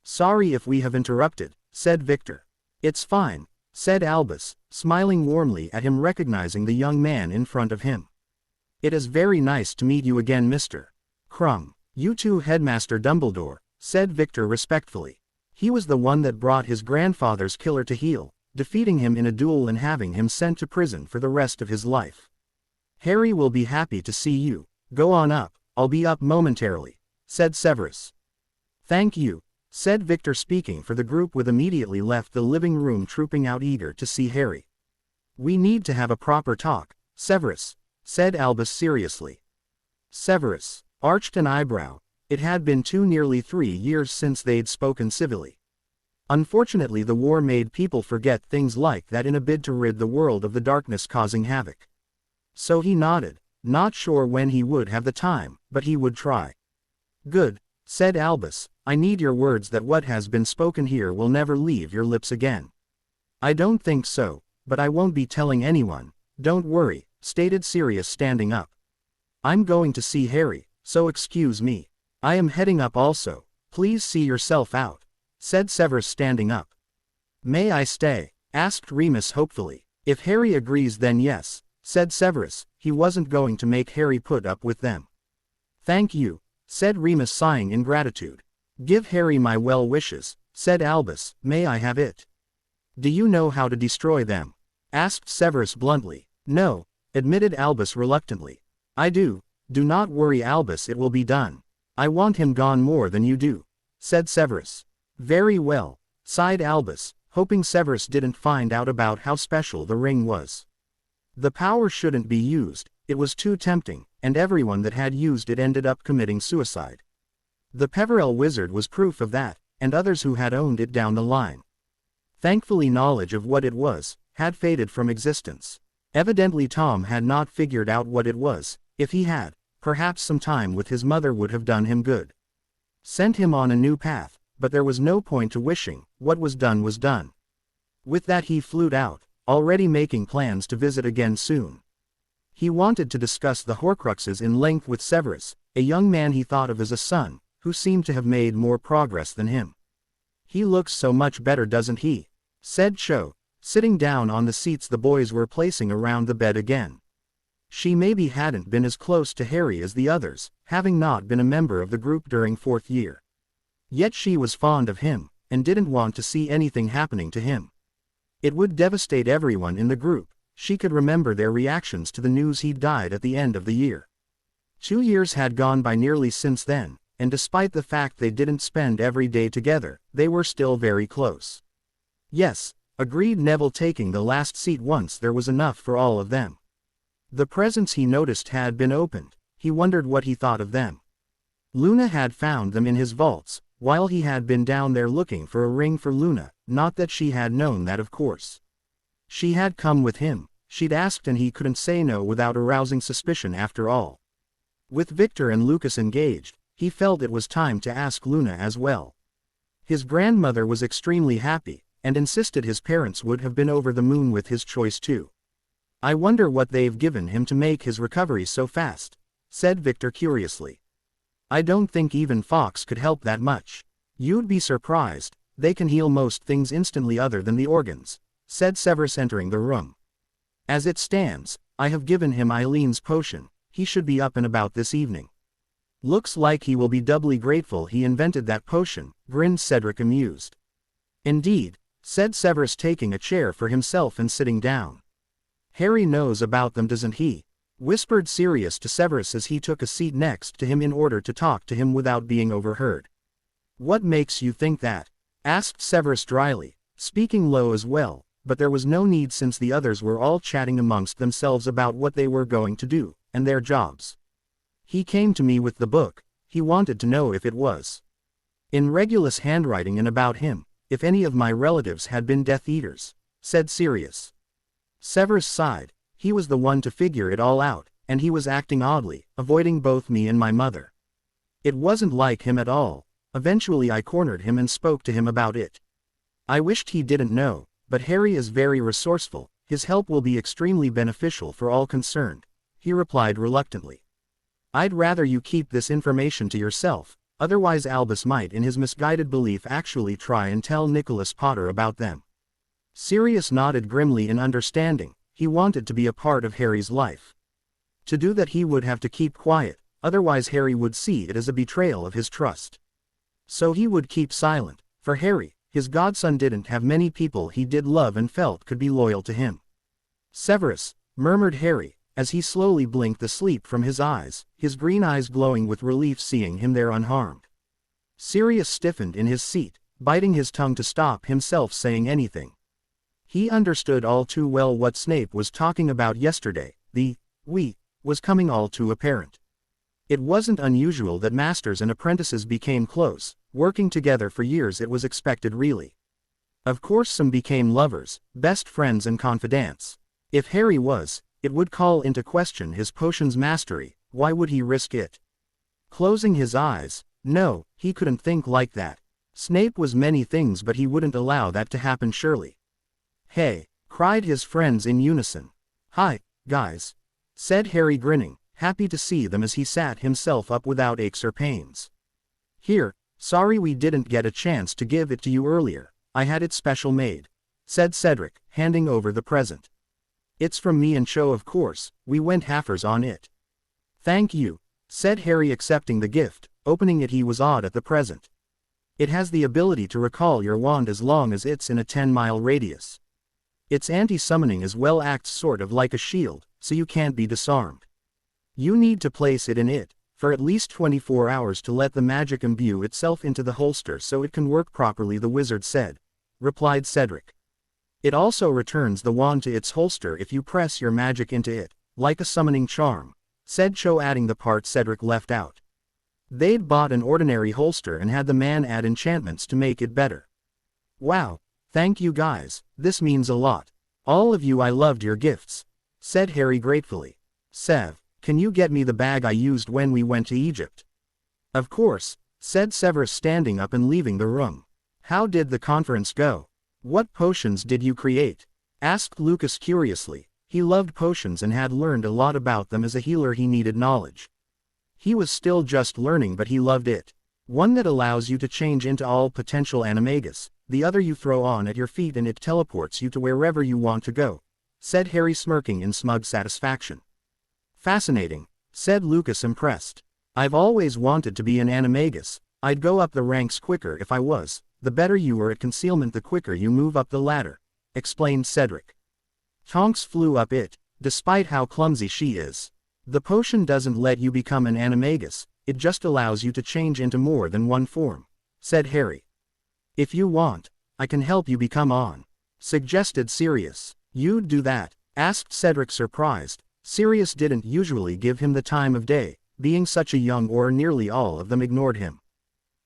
Sorry if we have interrupted, said Victor. It's fine, said Albus, smiling warmly at him recognizing the young man in front of him. It is very nice to meet you again, Mr. Crumb. You too, Headmaster Dumbledore, said Victor respectfully. He was the one that brought his grandfather's killer to heel, defeating him in a duel and having him sent to prison for the rest of his life. Harry will be happy to see you. Go on up, I'll be up momentarily, said Severus. Thank you, said Victor speaking for the group with immediately left the living room trooping out eager to see Harry. We need to have a proper talk, Severus, said Albus seriously. Severus arched an eyebrow. It had been nearly 3 years since they'd spoken civilly. Unfortunately the war made people forget things like that in a bid to rid the world of the darkness causing havoc. So he nodded, not sure when he would have the time, but he would try. Good, said Albus, I need your words that what has been spoken here will never leave your lips again. I don't think so, but I won't be telling anyone, don't worry, stated Sirius standing up. I'm going to see Harry, so excuse me. I am heading up also, please see yourself out, said Severus standing up. May I stay? Asked Remus hopefully. If Harry agrees then yes, said Severus, he wasn't going to make Harry put up with them. Thank you, said Remus sighing in gratitude. Give Harry my well wishes, said Albus, may I have it? Do you know how to destroy them? Asked Severus bluntly. No, admitted Albus reluctantly. I do not worry Albus, it will be done. I want him gone more than you do, said Severus. Very well, sighed Albus, hoping Severus didn't find out about how special the ring was. The power shouldn't be used, it was too tempting, and everyone that had used it ended up committing suicide. The Peverell wizard was proof of that, and others who had owned it down the line. Thankfully knowledge of what it was had faded from existence. Evidently Tom had not figured out what it was. If he had, perhaps some time with his mother would have done him good. Sent him on a new path, but there was no point to wishing, what was done was done. With that he flew out, already making plans to visit again soon. He wanted to discuss the Horcruxes in length with Severus, a young man he thought of as a son, who seemed to have made more progress than him. He looks so much better, doesn't he? Said Cho, sitting down on the seats the boys were placing around the bed again. She maybe hadn't been as close to Harry as the others, having not been a member of the group during 4th year. Yet she was fond of him, and didn't want to see anything happening to him. It would devastate everyone in the group. She could remember their reactions to the news he'd died at the end of the year. 2 years had gone by nearly since then, and despite the fact they didn't spend every day together, they were still very close. Yes, agreed Neville, taking the last seat once there was enough for all of them. The presents he noticed had been opened. He wondered what he thought of them. Luna had found them in his vaults, while he had been down there looking for a ring for Luna, not that she had known that of course. She had come with him, she'd asked and he couldn't say no without arousing suspicion after all. With Victor and Lucas engaged, he felt it was time to ask Luna as well. His grandmother was extremely happy, and insisted his parents would have been over the moon with his choice too. I wonder what they've given him to make his recovery so fast, said Victor curiously. I don't think even Fox could help that much. You'd be surprised, they can heal most things instantly other than the organs, said Severus entering the room. As it stands, I have given him Eileen's potion, he should be up and about this evening. Looks like he will be doubly grateful he invented that potion, grinned Cedric amused. Indeed, said Severus taking a chair for himself and sitting down. Harry knows about them doesn't he? Whispered Sirius to Severus as he took a seat next to him in order to talk to him without being overheard. What makes you think that? Asked Severus dryly, speaking low as well, but there was no need since the others were all chatting amongst themselves about what they were going to do, and their jobs. He came to me with the book, he wanted to know if it was in Regulus' handwriting and about him, if any of my relatives had been Death Eaters, said Sirius. Severus sighed, he was the one to figure it all out, and he was acting oddly, avoiding both me and my mother. It wasn't like him at all. Eventually I cornered him and spoke to him about it. I wished he didn't know, but Harry is very resourceful, his help will be extremely beneficial for all concerned, he replied reluctantly. I'd rather you keep this information to yourself, otherwise Albus might in his misguided belief actually try and tell Nicholas Potter about them. Sirius nodded grimly in understanding, he wanted to be a part of Harry's life. To do that he would have to keep quiet, otherwise Harry would see it as a betrayal of his trust. So he would keep silent, for Harry, his godson didn't have many people he did love and felt could be loyal to him. Severus, murmured Harry, as he slowly blinked the sleep from his eyes, his green eyes glowing with relief seeing him there unharmed. Sirius stiffened in his seat, biting his tongue to stop himself saying anything. He understood all too well what Snape was talking about yesterday, we, was coming all too apparent. It wasn't unusual that masters and apprentices became close, working together for years it was expected really. Of course some became lovers, best friends and confidants. If Harry was, it would call into question his potion's mastery, why would he risk it? Closing his eyes, no, he couldn't think like that. Snape was many things but he wouldn't allow that to happen surely. Hey, cried his friends in unison. Hi, guys, said Harry grinning, happy to see them as he sat himself up without aches or pains. Here, sorry we didn't get a chance to give it to you earlier, I had it special made, said Cedric, handing over the present. It's from me and Cho of course, we went halfers on it. Thank you, said Harry accepting the gift, opening it he was awed at the present. It has the ability to recall your wand as long as it's in a 10-mile radius. Its anti-summoning as well acts sort of like a shield, so you can't be disarmed. You need to place it in it, for at least 24 hours to let the magic imbue itself into the holster so it can work properly, the wizard said, replied Cedric. It also returns the wand to its holster if you press your magic into it, like a summoning charm, said Cho, adding the part Cedric left out. They'd bought an ordinary holster and had the man add enchantments to make it better. Wow, thank you guys, this means a lot. All of you, I loved your gifts, said Harry gratefully. Sev, can you get me the bag I used when we went to Egypt? Of course, said Severus standing up and leaving the room. How did the conference go? What potions did you create? Asked Lucas curiously. He loved potions and had learned a lot about them as a healer. He needed knowledge. He was still just learning but he loved it. One that allows you to change into all potential animagus, the other you throw on at your feet and it teleports you to wherever you want to go, said Harry smirking in smug satisfaction. Fascinating, said Lucas impressed. I've always wanted to be an animagus. I'd go up the ranks quicker if I was. The better you are at concealment the quicker you move up the ladder, explained Cedric. Tonks flew up it, despite how clumsy she is. The potion doesn't let you become an animagus, it just allows you to change into more than one form, said Harry. If you want, I can help you become on, suggested Sirius. You'd do that? Asked Cedric surprised. Sirius didn't usually give him the time of day, being such a young or nearly all of them ignored him.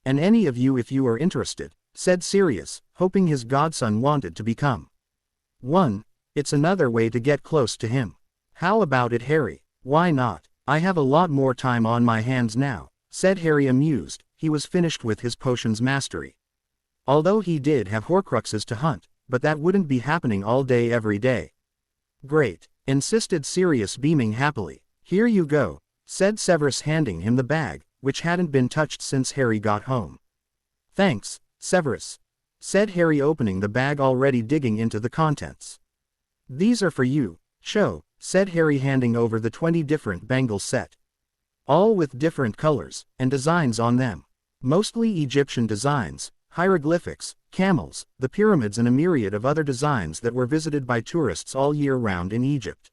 And any of you if you are interested, said Sirius, hoping his godson wanted to become one. It's another way to get close to him. How about it, Harry? Why not? I have a lot more time on my hands now, said Harry, amused. He was finished with his potions mastery. Although he did have Horcruxes to hunt, but that wouldn't be happening all day every day. Great, insisted Sirius, beaming happily. Here you go, said Severus, handing him the bag, which hadn't been touched since Harry got home. Thanks, Severus, said Harry, opening the bag, already digging into the contents. These are for you, Cho, said Harry, handing over the 20 different bangles set. All with different colors and designs on them. Mostly Egyptian designs, hieroglyphics, camels, the pyramids, and a myriad of other designs that were visited by tourists all year round in Egypt.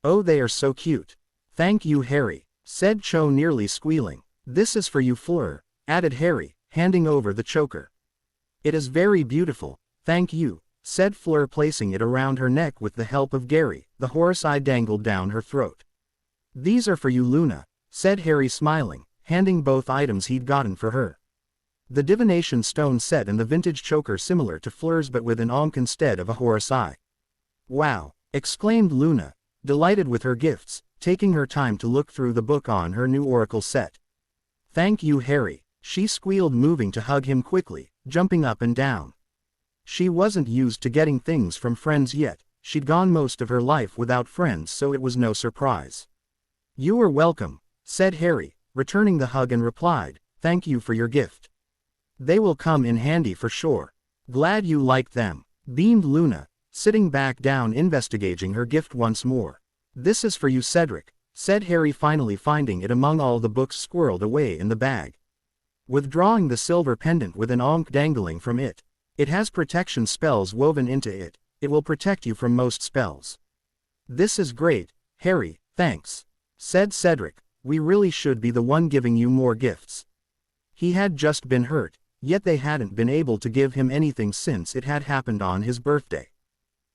Oh, they are so cute. Thank you, Harry, said Cho, nearly squealing. This is for you, Fleur, added Harry, handing over the choker. It is very beautiful, thank you, said Fleur, placing it around her neck with the help of Gary. The horse eye dangled down her throat. These are for you, Luna, said Harry, smiling, handing both items he'd gotten for her. The divination stone set and the vintage choker, similar to Fleur's but with an ankh instead of a horse eye. Wow, exclaimed Luna, delighted with her gifts, taking her time to look through the book on her new oracle set. Thank you, Harry, she squealed, moving to hug him quickly, jumping up and down. She wasn't used to getting things from friends yet. She'd gone most of her life without friends, so it was no surprise. You are welcome, said Harry, returning the hug, and replied, thank you for your gift. They will come in handy for sure. Glad you liked them, beamed Luna, sitting back down, investigating her gift once more. This is for you, Cedric, said Harry, finally finding it among all the books squirreled away in the bag. Withdrawing the silver pendant with an ankh dangling from it. It has protection spells woven into it. It will protect you from most spells. This is great, Harry, thanks, said Cedric. We really should be the one giving you more gifts. He had just been hurt, yet they hadn't been able to give him anything since it had happened on his birthday.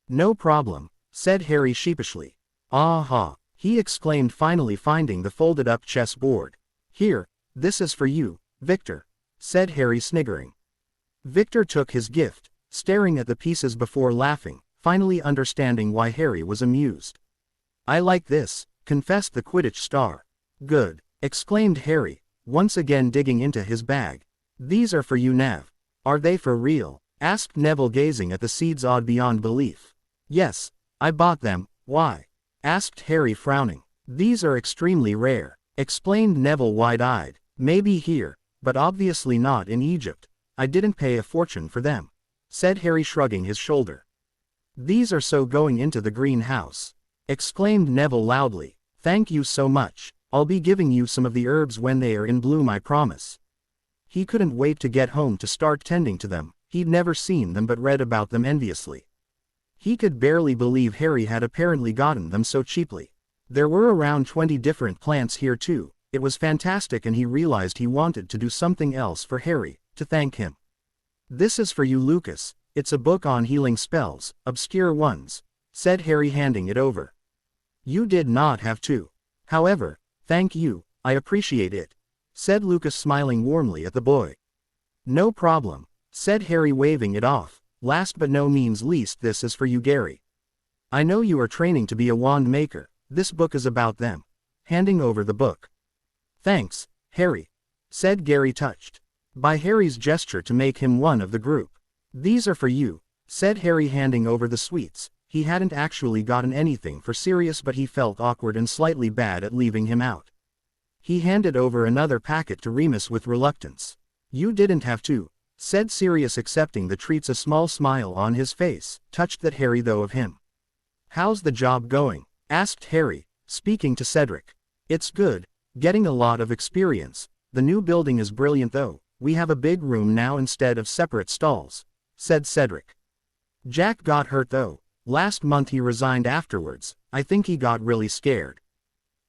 No problem, said Harry sheepishly. Aha, he exclaimed, finally finding the folded-up chessboard. Here, this is for you, Victor, said Harry, sniggering. Victor took his gift, staring at the pieces before laughing, finally understanding why Harry was amused. I like this, confessed the Quidditch star. Good, exclaimed Harry, once again digging into his bag. These are for you, Nev. Are they for real? Asked Neville, gazing at the seeds, awed beyond belief. Yes, I bought them. Why? Asked Harry, frowning. These are extremely rare, explained Neville, wide-eyed. Maybe here, but obviously not in Egypt. I didn't pay a fortune for them, said Harry, shrugging his shoulder. These are so going into the greenhouse, exclaimed Neville loudly. Thank you so much. I'll be giving you some of the herbs when they are in bloom, I promise. He couldn't wait to get home to start tending to them. He'd never seen them but read about them enviously. He could barely believe Harry had apparently gotten them so cheaply. There were around 20 different plants here too. It was fantastic, and he realized he wanted to do something else for Harry, to thank him. This is for you, Lucas. It's a book on healing spells, obscure ones, said Harry, handing it over. You did not have to. However, thank you, I appreciate it, said Lucas, smiling warmly at the boy. No problem, said Harry, waving it off. Last but no means least, this is for you, Gary. I know you are training to be a wand maker. This book is about them. Handing over the book. Thanks, Harry, said Gary, touched by Harry's gesture to make him one of the group. These are for you, said Harry, handing over the sweets. He hadn't actually gotten anything for Sirius, but he felt awkward and slightly bad at leaving him out. He handed over another packet to Remus with reluctance. You didn't have to, said Sirius, accepting the treats, a small smile on his face, touched that Harry though of him. How's the job going? Asked Harry, speaking to Cedric. It's good, getting a lot of experience. The new building is brilliant though. We have a big room now instead of separate stalls, said Cedric. Jack got hurt though. Last month he resigned afterwards. I think he got really scared.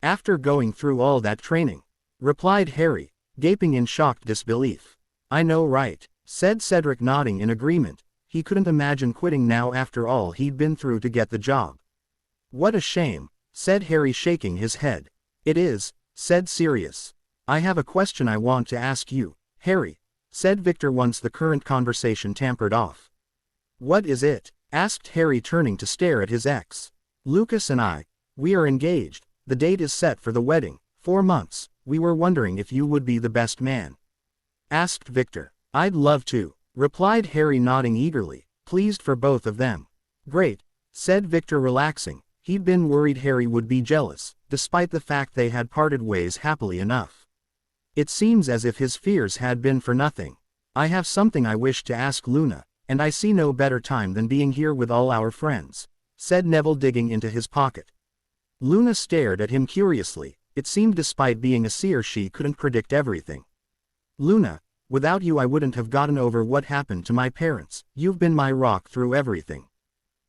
After going through all that training, replied Harry, gaping in shocked disbelief. I know, right, said Cedric, nodding in agreement. He couldn't imagine quitting now after all he'd been through to get the job. What a shame, said Harry, shaking his head. It is, said Sirius. I have a question I want to ask you, Harry, said Victor once the current conversation tampered off. What is it? Asked Harry, turning to stare at his ex. Lucas and I, we are engaged, the date is set for the wedding, 4 months, we were wondering if you would be the best man. Asked Victor. I'd love to, replied Harry, nodding eagerly, pleased for both of them. Great, said Victor, relaxing. He'd been worried Harry would be jealous, despite the fact they had parted ways happily enough. It seems as if his fears had been for nothing. I have something I wish to ask Luna, and I see no better time than being here with all our friends, said Neville, digging into his pocket. Luna stared at him curiously. It seemed despite being a seer she couldn't predict everything. Luna, without you I wouldn't have gotten over what happened to my parents. You've been my rock through everything.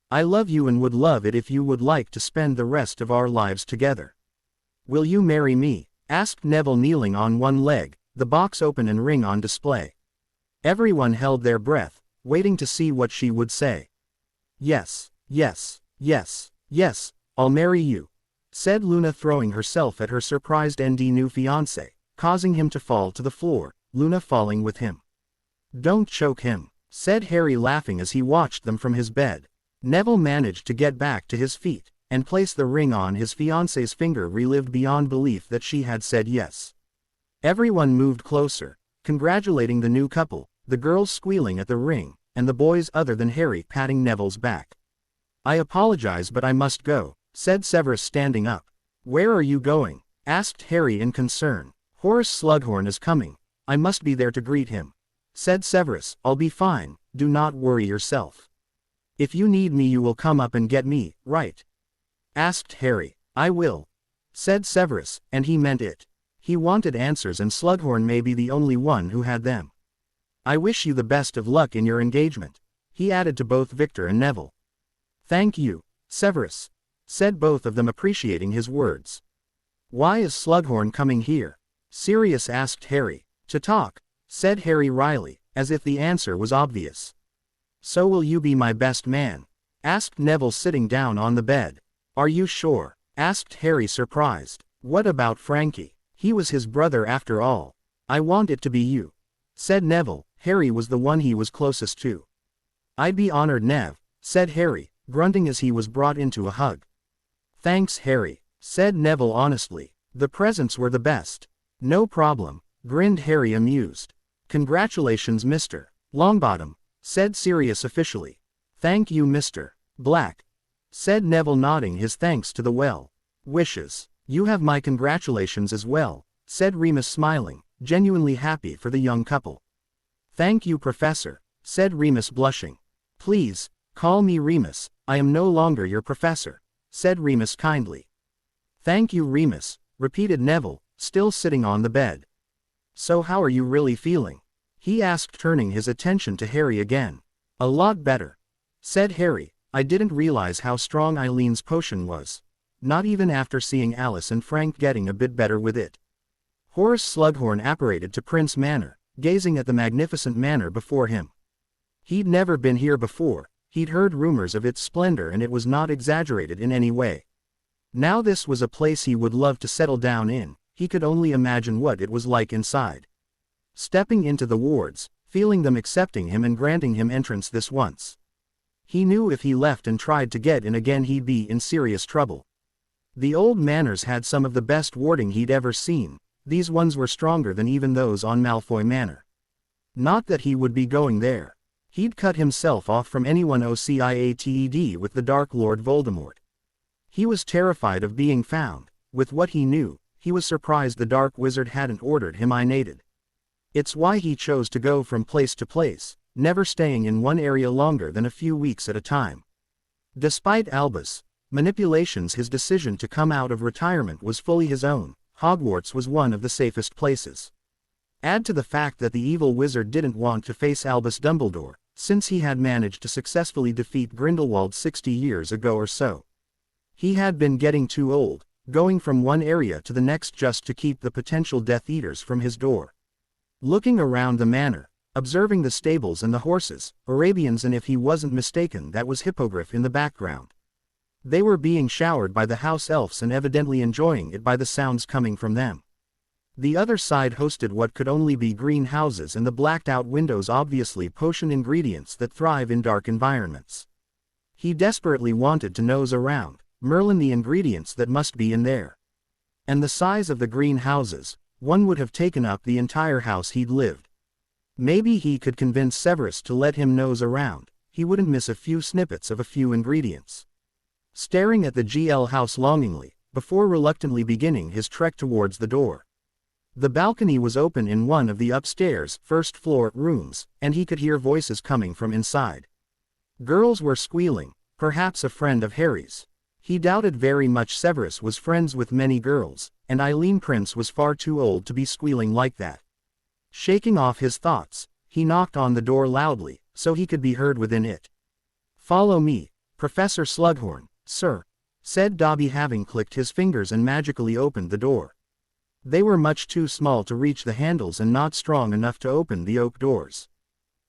I love you and would love it if you would like to spend the rest of our lives together. Will you marry me? Asked Neville, kneeling on one leg, the box open and ring on display. Everyone held their breath, waiting to see what she would say. Yes, yes, yes, yes, I'll marry you, said Luna, throwing herself at her surprised new fiancé, causing him to fall to the floor, Luna falling with him. Don't choke him, said Harry, laughing as he watched them from his bed. Neville managed to get back to his feet, and place the ring on his fiancée's finger, relived beyond belief that she had said yes. Everyone moved closer, congratulating the new couple, the girls squealing at the ring, and the boys other than Harry patting Neville's back. I apologize but I must go, said Severus, standing up. Where are you going? Asked Harry in concern. Horace Slughorn is coming. I must be there to greet him, said Severus. I'll be fine, do not worry yourself. If you need me you will come up and get me, right? Asked Harry. I will, said Severus, and he meant it. He wanted answers and Slughorn may be the only one who had them. I wish you the best of luck in your engagement, he added to both Victor and Neville. Thank you, Severus, said both of them, appreciating his words. Why is Slughorn coming here? Sirius asked Harry. To talk, said Harry wryly, as if the answer was obvious. So will you be my best man? Asked Neville, sitting down on the bed. Are you sure? Asked Harry, surprised. What about Frankie? He was his brother after all. I want it to be you, said Neville. Harry was the one he was closest to. I'd be honored, Nev, said Harry, grunting as he was brought into a hug. Thanks, Harry, said Neville honestly. The presents were the best. No problem, grinned Harry, amused. Congratulations, Mr. Longbottom, said Sirius officially. Thank you, Mr. Black, said Neville, nodding his thanks to the well wishes. You have my congratulations as well, said Remus, smiling, genuinely happy for the young couple. Thank you, Professor, said Remus, blushing. Please, call me Remus, I am no longer your professor, said Remus kindly. Thank you, Remus, repeated Neville, still sitting on the bed. So how are you really feeling? He asked, turning his attention to Harry again. A lot better, said Harry. I didn't realize how strong Eileen's potion was. Not even after seeing Alice and Frank getting a bit better with it. Horace Slughorn apparated to Prince Manor, gazing at the magnificent manor before him. He'd never been here before, he'd heard rumors of its splendor and it was not exaggerated in any way. Now this was a place he would love to settle down in, he could only imagine what it was like inside. Stepping into the wards, feeling them accepting him and granting him entrance this once. He knew if he left and tried to get in again he'd be in serious trouble. The old manors had some of the best warding he'd ever seen, these ones were stronger than even those on Malfoy Manor. Not that he would be going there. He'd cut himself off from anyone associated with the Dark Lord Voldemort. He was terrified of being found. With what he knew, he was surprised the Dark Wizard hadn't ordered him inated. It's why he chose to go from place to place, never staying in one area longer than a few weeks at a time. Despite Albus' manipulations, his decision to come out of retirement was fully his own. Hogwarts was one of the safest places. Add to the fact that the evil wizard didn't want to face Albus Dumbledore, since he had managed to successfully defeat Grindelwald 60 years ago or so. He had been getting too old, going from one area to the next just to keep the potential Death Eaters from his door. Looking around the manor, observing the stables and the horses, Arabians, and if he wasn't mistaken that was Hippogriff in the background. They were being showered by the house elves and evidently enjoying it by the sounds coming from them. The other side hosted what could only be greenhouses and the blacked-out windows obviously potion ingredients that thrive in dark environments. He desperately wanted to nose around, Merlin the ingredients that must be in there. And the size of the greenhouses, one would have taken up the entire house he'd lived. Maybe he could convince Severus to let him nose around, he wouldn't miss a few snippets of a few ingredients. Staring at the GL house longingly, before reluctantly beginning his trek towards the door. The balcony was open in one of the upstairs, first-floor rooms, and he could hear voices coming from inside. Girls were squealing, perhaps a friend of Harry's. He doubted very much Severus was friends with many girls, and Eileen Prince was far too old to be squealing like that. Shaking off his thoughts, he knocked on the door loudly, so he could be heard within it. "Follow me, Professor Slughorn, sir," said Dobby, having clicked his fingers and magically opened the door. They were much too small to reach the handles and not strong enough to open the oak doors.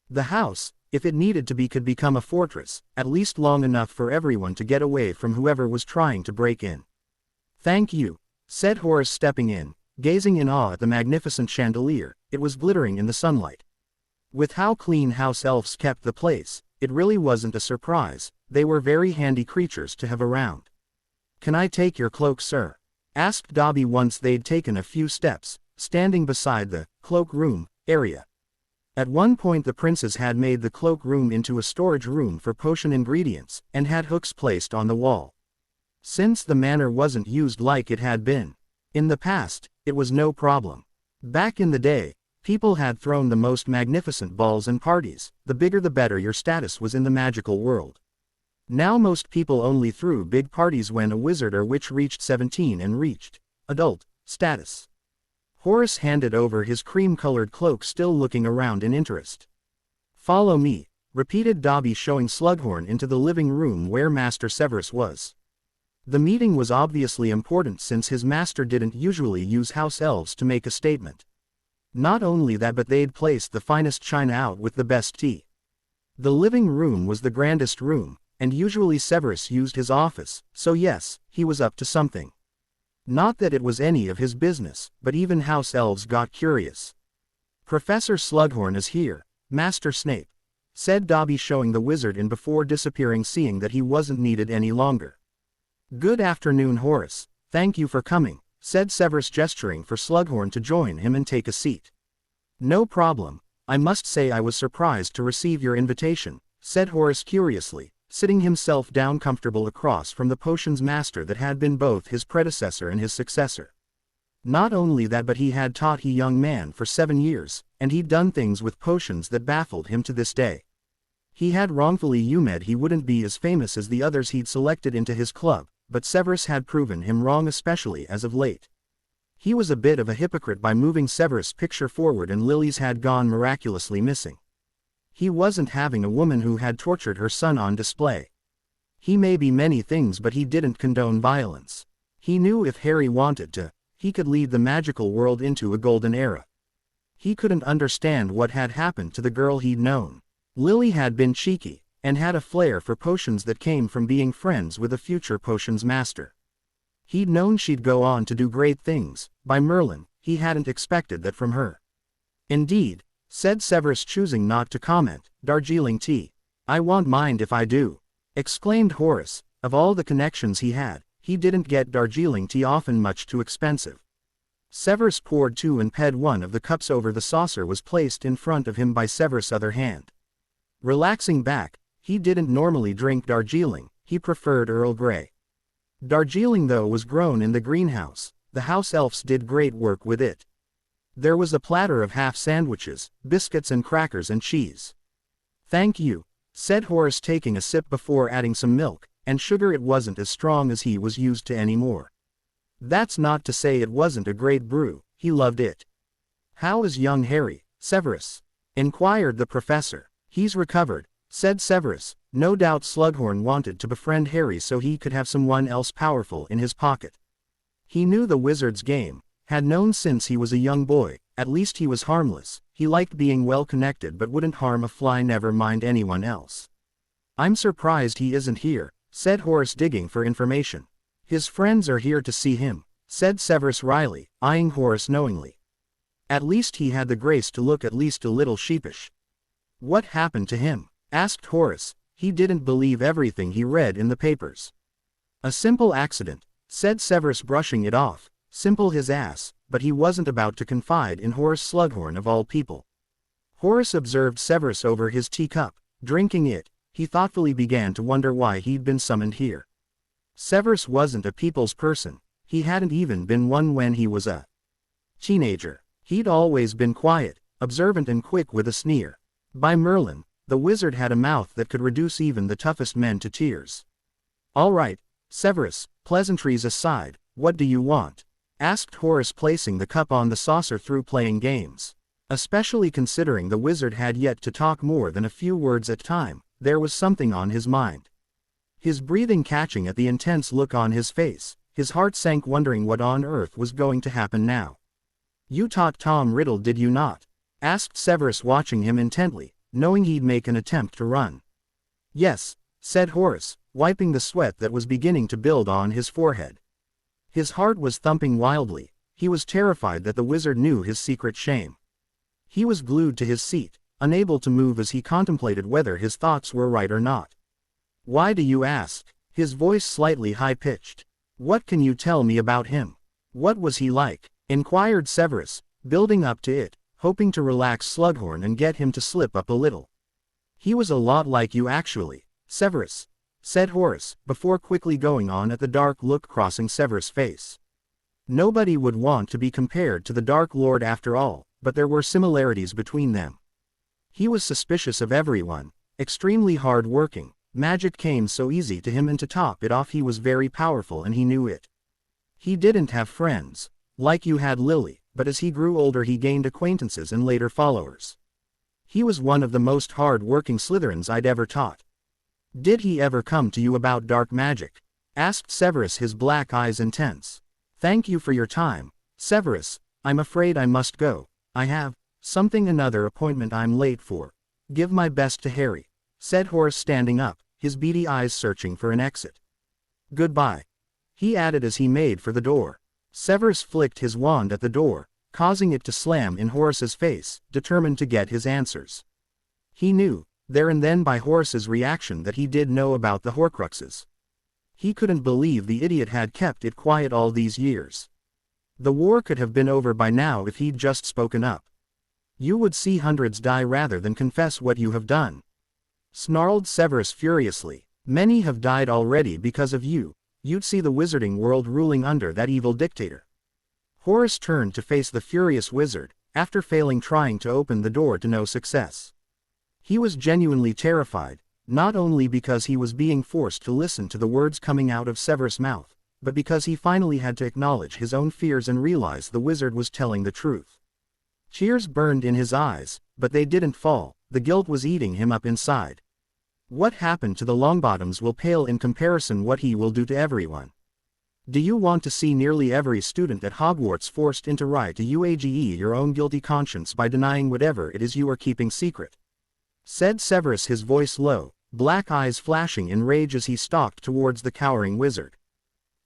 The house, if it needed to be, could become a fortress, at least long enough for everyone to get away from whoever was trying to break in. "Thank you," said Horace, stepping in, gazing in awe at the magnificent chandelier. It was glittering in the sunlight. With how clean house elves kept the place, it really wasn't a surprise. They were very handy creatures to have around. "Can I take your cloak, sir?" asked Dobby once they'd taken a few steps, standing beside the cloak-room area. At one point the princes had made the cloak-room into a storage room for potion ingredients, and had hooks placed on the wall. Since the manor wasn't used like it had been in the past, it was no problem. Back in the day, people had thrown the most magnificent balls and parties. The bigger the better your status was in the magical world. Now most people only threw big parties when a wizard or witch reached 17 and reached adult status. Horace handed over his cream-colored cloak, still looking around in interest. "Follow me," repeated Dobby, showing Slughorn into the living room where Master Severus was. The meeting was obviously important since his master didn't usually use house elves to make a statement. Not only that, but they'd placed the finest china out with the best tea. The living room was the grandest room, and usually Severus used his office, so yes, he was up to something. Not that it was any of his business, but even house elves got curious. "Professor Slughorn is here, Master Snape," said Dobby, showing the wizard in before disappearing, seeing that he wasn't needed any longer. "Good afternoon, Horace. Thank you for coming," said Severus, gesturing for Slughorn to join him and take a seat. "No problem. I must say I was surprised to receive your invitation," said Horace curiously, sitting himself down comfortable across from the potions master that had been both his predecessor and his successor. Not only that, but he had taught the young man for 7 years, and he'd done things with potions that baffled him to this day. He had wrongfully assumed he wouldn't be as famous as the others he'd selected into his club, but Severus had proven him wrong, especially as of late. He was a bit of a hypocrite by moving Severus' picture forward, and Lily's had gone miraculously missing. He wasn't having a woman who had tortured her son on display. He may be many things, but he didn't condone violence. He knew if Harry wanted to, he could lead the magical world into a golden era. He couldn't understand what had happened to the girl he'd known. Lily had been cheeky, and had a flair for potions that came from being friends with a future potions master. He'd known she'd go on to do great things. By Merlin, he hadn't expected that from her. "Indeed," said Severus, choosing not to comment. "Darjeeling tea. I won't mind if I do," exclaimed Horace. Of all the connections he had, he didn't get Darjeeling tea often, much too expensive. Severus poured 2 and ped one of the cups over. The saucer was placed in front of him by Severus' other hand. Relaxing back, he didn't normally drink Darjeeling, he preferred Earl Grey. Darjeeling, though, was grown in the greenhouse. The house elves did great work with it. There was a platter of half sandwiches, biscuits and crackers and cheese. "Thank you," said Horace, taking a sip before adding some milk and sugar. It wasn't as strong as he was used to anymore. That's not to say it wasn't a great brew, he loved it. "How is young Harry, Severus?" inquired the professor. "He's recovered," said Severus. No doubt Slughorn wanted to befriend Harry so he could have someone else powerful in his pocket. He knew the wizard's game, had known since he was a young boy. At least he was harmless. He liked being well connected but wouldn't harm a fly, never mind anyone else. "I'm surprised he isn't here," said Horace, digging for information. "His friends are here to see him," said Severus wryly, eyeing Horace knowingly. At least he had the grace to look at least a little sheepish. What happened to him? Asked Horace. He didn't believe everything he read in the papers. A simple accident, said Severus, brushing it off. Simple his ass, but he wasn't about to confide in Horace Slughorn of all people. Horace observed Severus over his teacup, drinking it. He thoughtfully began to wonder why he'd been summoned here. Severus wasn't a people's person. He hadn't even been one when he was a teenager. He'd always been quiet, observant and quick with a sneer. By Merlin, the wizard had a mouth that could reduce even the toughest men to tears. All right, Severus, pleasantries aside, what do you want? Asked Horace, placing the cup on the saucer through playing games. Especially considering the wizard had yet to talk more than a few words at a time, there was something on his mind. His breathing catching at the intense look on his face, his heart sank, wondering what on earth was going to happen now. You taught Tom Riddle, did you not? Asked Severus, watching him intently, knowing he'd make an attempt to run. Yes, said Horace, wiping the sweat that was beginning to build on his forehead. His heart was thumping wildly. He was terrified that the wizard knew his secret shame. He was glued to his seat, unable to move as he contemplated whether his thoughts were right or not. Why do you ask? His voice slightly high-pitched. What can you tell me about him? What was he like? Inquired Severus, building up to it, hoping to relax Slughorn and get him to slip up a little. He was a lot like you actually, Severus, said Horace, before quickly going on at the dark look crossing Severus' face. Nobody would want to be compared to the Dark Lord after all, but there were similarities between them. He was suspicious of everyone, extremely hard-working. Magic came so easy to him, and to top it off he was very powerful and he knew it. He didn't have friends, like you had Lily, but as he grew older he gained acquaintances and later followers. He was one of the most hard-working Slytherins I'd ever taught. Did he ever come to you about dark magic? Asked Severus, his black eyes intense. Thank you for your time, Severus. I'm afraid I must go. I have another appointment I'm late for. Give my best to Harry, said Horace, standing up, his beady eyes searching for an exit. Goodbye, he added as he made for the door. Severus flicked his wand at the door, causing it to slam in Horace's face, determined to get his answers. He knew, there and then by Horace's reaction, that he did know about the Horcruxes. He couldn't believe the idiot had kept it quiet all these years. The war could have been over by now if he'd just spoken up. You would see hundreds die rather than confess what you have done, snarled Severus furiously. Many have died already because of you. You'd see the wizarding world ruling under that evil dictator. Horace turned to face the furious wizard, after failing trying to open the door to no success. He was genuinely terrified, not only because he was being forced to listen to the words coming out of Severus' mouth, but because he finally had to acknowledge his own fears and realize the wizard was telling the truth. Tears burned in his eyes, but they didn't fall. The guilt was eating him up inside. What happened to the Longbottoms will pale in comparison what he will do to everyone. Do you want to see nearly every student at Hogwarts forced into right to UAGE your own guilty conscience by denying whatever it is you are keeping secret? Said Severus, his voice low, black eyes flashing in rage as he stalked towards the cowering wizard.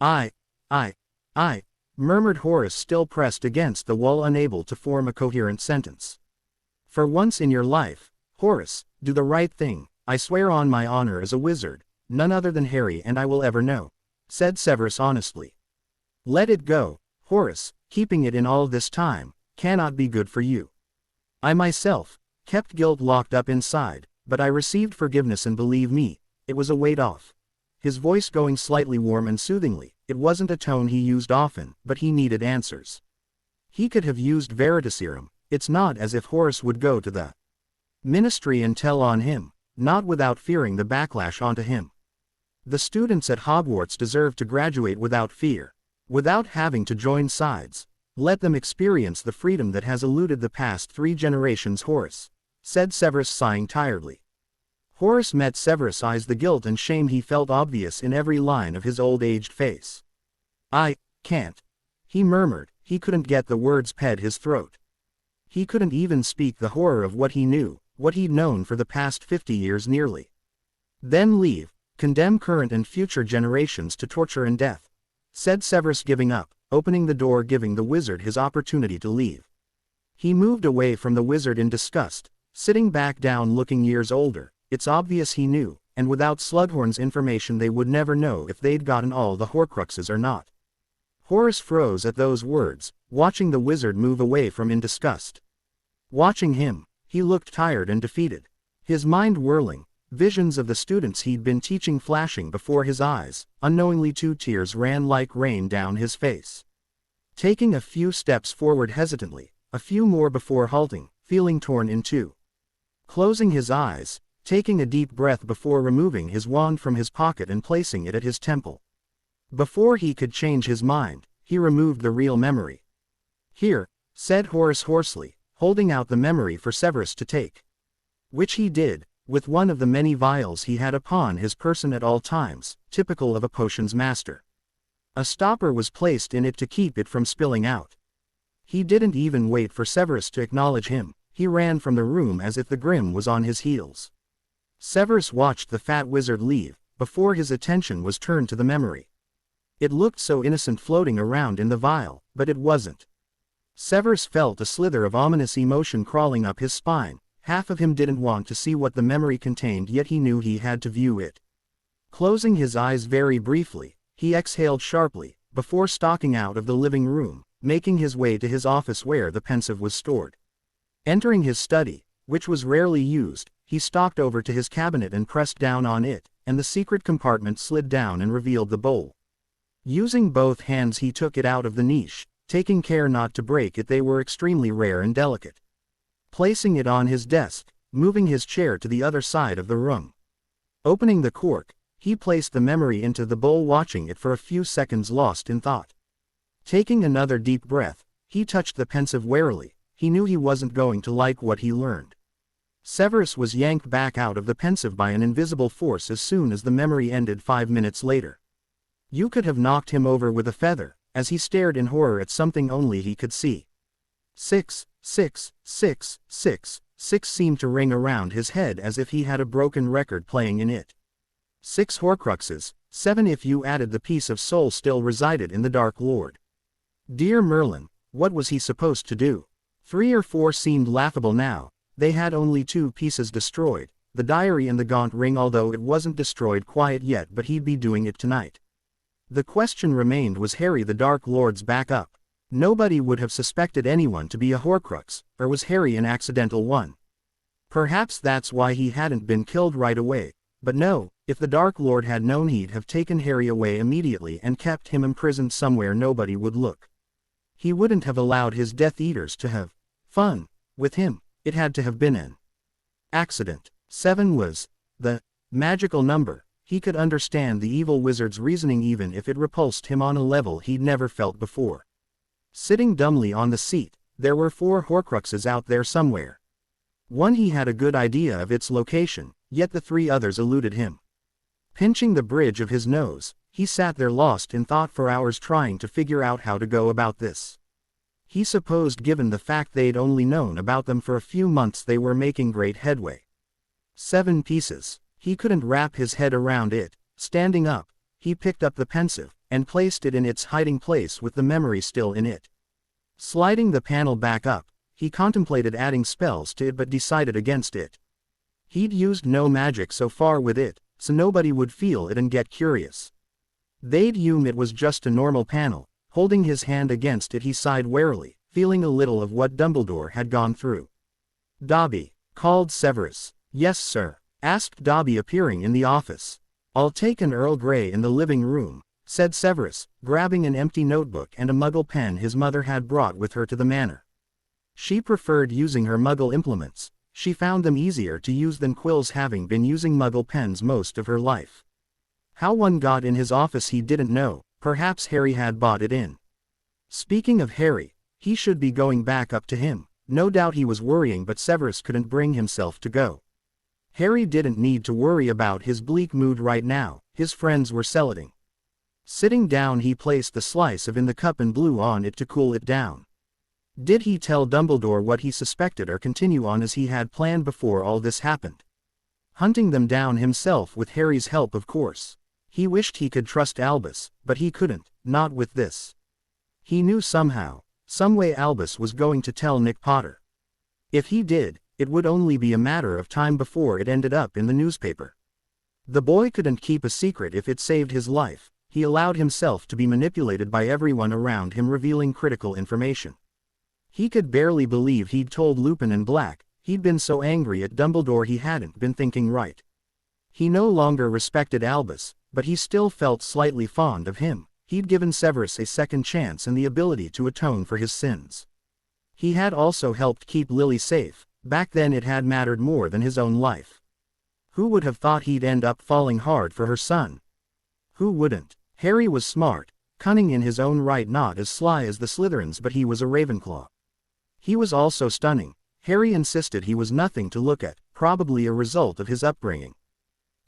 I, murmured Horace, still pressed against the wall, unable to form a coherent sentence. For once in your life, Horace, do the right thing. I swear on my honor as a wizard, none other than Harry and I will ever know, said Severus honestly. Let it go, Horace. Keeping it in all this time cannot be good for you. I myself kept guilt locked up inside, but I received forgiveness, and believe me, it was a weight off. His voice going slightly warm and soothingly. It wasn't a tone he used often, but he needed answers. He could have used Veritaserum. It's not as if Horace would go to the ministry and tell on him, not without fearing the backlash onto him. The students at Hogwarts deserve to graduate without fear, without having to join sides. Let them experience the freedom that has eluded the past 3 generations, Horace, said Severus, sighing tiredly. Horace met Severus' eyes, the guilt and shame he felt obvious in every line of his old-aged face. I can't, he murmured. He couldn't get the words past his throat. He couldn't even speak the horror of what he knew, what he'd known for the past 50 years nearly. Then leave, condemn current and future generations to torture and death, said Severus, giving up, opening the door giving the wizard his opportunity to leave. He moved away from the wizard in disgust, sitting back down looking years older. It's obvious he knew, and without Slughorn's information they would never know if they'd gotten all the Horcruxes or not. Horace froze at those words, watching the wizard move away from in disgust. Watching him, he looked tired and defeated. His mind whirling, visions of the students he'd been teaching flashing before his eyes. Unknowingly 2 tears ran like rain down his face. Taking a few steps forward hesitantly, a few more before halting, feeling torn in two. Closing his eyes, taking a deep breath before removing his wand from his pocket and placing it at his temple. Before he could change his mind, he removed the real memory. "Here," said Horace hoarsely, holding out the memory for Severus to take. Which he did, with one of the many vials he had upon his person at all times, typical of a potions master. A stopper was placed in it to keep it from spilling out. He didn't even wait for Severus to acknowledge him, he ran from the room as if the Grim was on his heels. Severus watched the fat wizard leave, before his attention was turned to the memory. It looked so innocent floating around in the vial, but it wasn't. Severus felt a slither of ominous emotion crawling up his spine. Half of him didn't want to see what the memory contained, yet he knew he had to view it. Closing his eyes very briefly, he exhaled sharply, before stalking out of the living room, making his way to his office where the pensive was stored. Entering his study, which was rarely used, he stalked over to his cabinet and pressed down on it, and the secret compartment slid down and revealed the bowl. Using both hands he took it out of the niche, taking care not to break it. They were extremely rare and delicate. Placing it on his desk, moving his chair to the other side of the room. Opening the cork, he placed the memory into the bowl, watching it for a few seconds lost in thought. Taking another deep breath, he touched the pensive warily. He knew he wasn't going to like what he learned. Severus was yanked back out of the pensive by an invisible force as soon as the memory ended 5 minutes later. You could have knocked him over with a feather, as he stared in horror at something only he could see. 6, 6, 6, 6, 6 seemed to ring around his head as if he had a broken record playing in it. 6 Horcruxes, 7 if you added the piece of soul still resided in the Dark Lord. Dear Merlin, what was he supposed to do? 3 or 4 seemed laughable now. They had only 2 pieces destroyed, the diary and the gaunt ring, although it wasn't destroyed quite yet, but he'd be doing it tonight. The question remained, was Harry the Dark Lord's backup? Nobody would have suspected anyone to be a Horcrux, or was Harry an accidental one? Perhaps that's why he hadn't been killed right away, but no, if the Dark Lord had known, he'd have taken Harry away immediately and kept him imprisoned somewhere nobody would look. He wouldn't have allowed his Death Eaters to have fun with him. It had to have been an accident. 7 was the magical number. He could understand the evil wizard's reasoning even if it repulsed him on a level he'd never felt before. Sitting dumbly on the seat, there were 4 Horcruxes out there somewhere. One he had a good idea of its location, yet the 3 others eluded him. Pinching the bridge of his nose, he sat there lost in thought for hours, trying to figure out how to go about this. He supposed, given the fact they'd only known about them for a few months, they were making great headway. 7 pieces. He couldn't wrap his head around it. Standing up, he picked up the pensive, and placed it in its hiding place with the memory still in it. Sliding the panel back up, he contemplated adding spells to it but decided against it. He'd used no magic so far with it, so nobody would feel it and get curious. They'd assume it was just a normal panel. Holding his hand against it, he sighed warily, feeling a little of what Dumbledore had gone through. "Dobby," called Severus. "Yes, sir," asked Dobby, appearing in the office. "I'll take an Earl Grey in the living room," said Severus, grabbing an empty notebook and a Muggle pen his mother had brought with her to the manor. She preferred using her Muggle implements. She found them easier to use than quills, having been using Muggle pens most of her life. How one got in his office he didn't know. Perhaps Harry had bought it in. Speaking of Harry, he should be going back up to him. No doubt he was worrying, but Severus couldn't bring himself to go. Harry didn't need to worry about his bleak mood right now. His friends were celading. Sitting down, he placed the slice of in the cup and blew on it to cool it down. Did he tell Dumbledore what he suspected, or continue on as he had planned before all this happened? Hunting them down himself with Harry's help, of course. He wished he could trust Albus, but he couldn't, not with this. He knew somehow, some way Albus was going to tell Nick Potter. If he did, it would only be a matter of time before it ended up in the newspaper. The boy couldn't keep a secret if it saved his life. He allowed himself to be manipulated by everyone around him, revealing critical information. He could barely believe he'd told Lupin and Black. He'd been so angry at Dumbledore he hadn't been thinking right. He no longer respected Albus, but he still felt slightly fond of him. He'd given Severus a second chance and the ability to atone for his sins. He had also helped keep Lily safe. Back then it had mattered more than his own life. Who would have thought he'd end up falling hard for her son? Who wouldn't? Harry was smart, cunning in his own right, not as sly as the Slytherins, but he was a Ravenclaw. He was also stunning. Harry insisted he was nothing to look at, probably a result of his upbringing.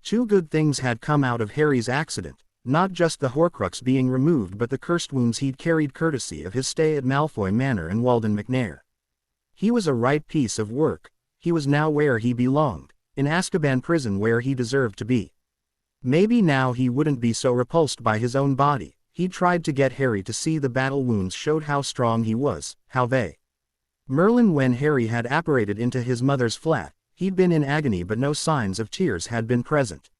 Two good things had come out of Harry's accident, not just the Horcrux being removed but the cursed wounds he'd carried courtesy of his stay at Malfoy Manor and Walden McNair. He was a right piece of work. He was now where he belonged, in Azkaban prison where he deserved to be. Maybe now he wouldn't be so repulsed by his own body. He tried to get Harry to see the battle wounds showed how strong he was, how they. Merlin, when Harry had apparated into his mother's flat, he'd been in agony but no signs of tears had been present.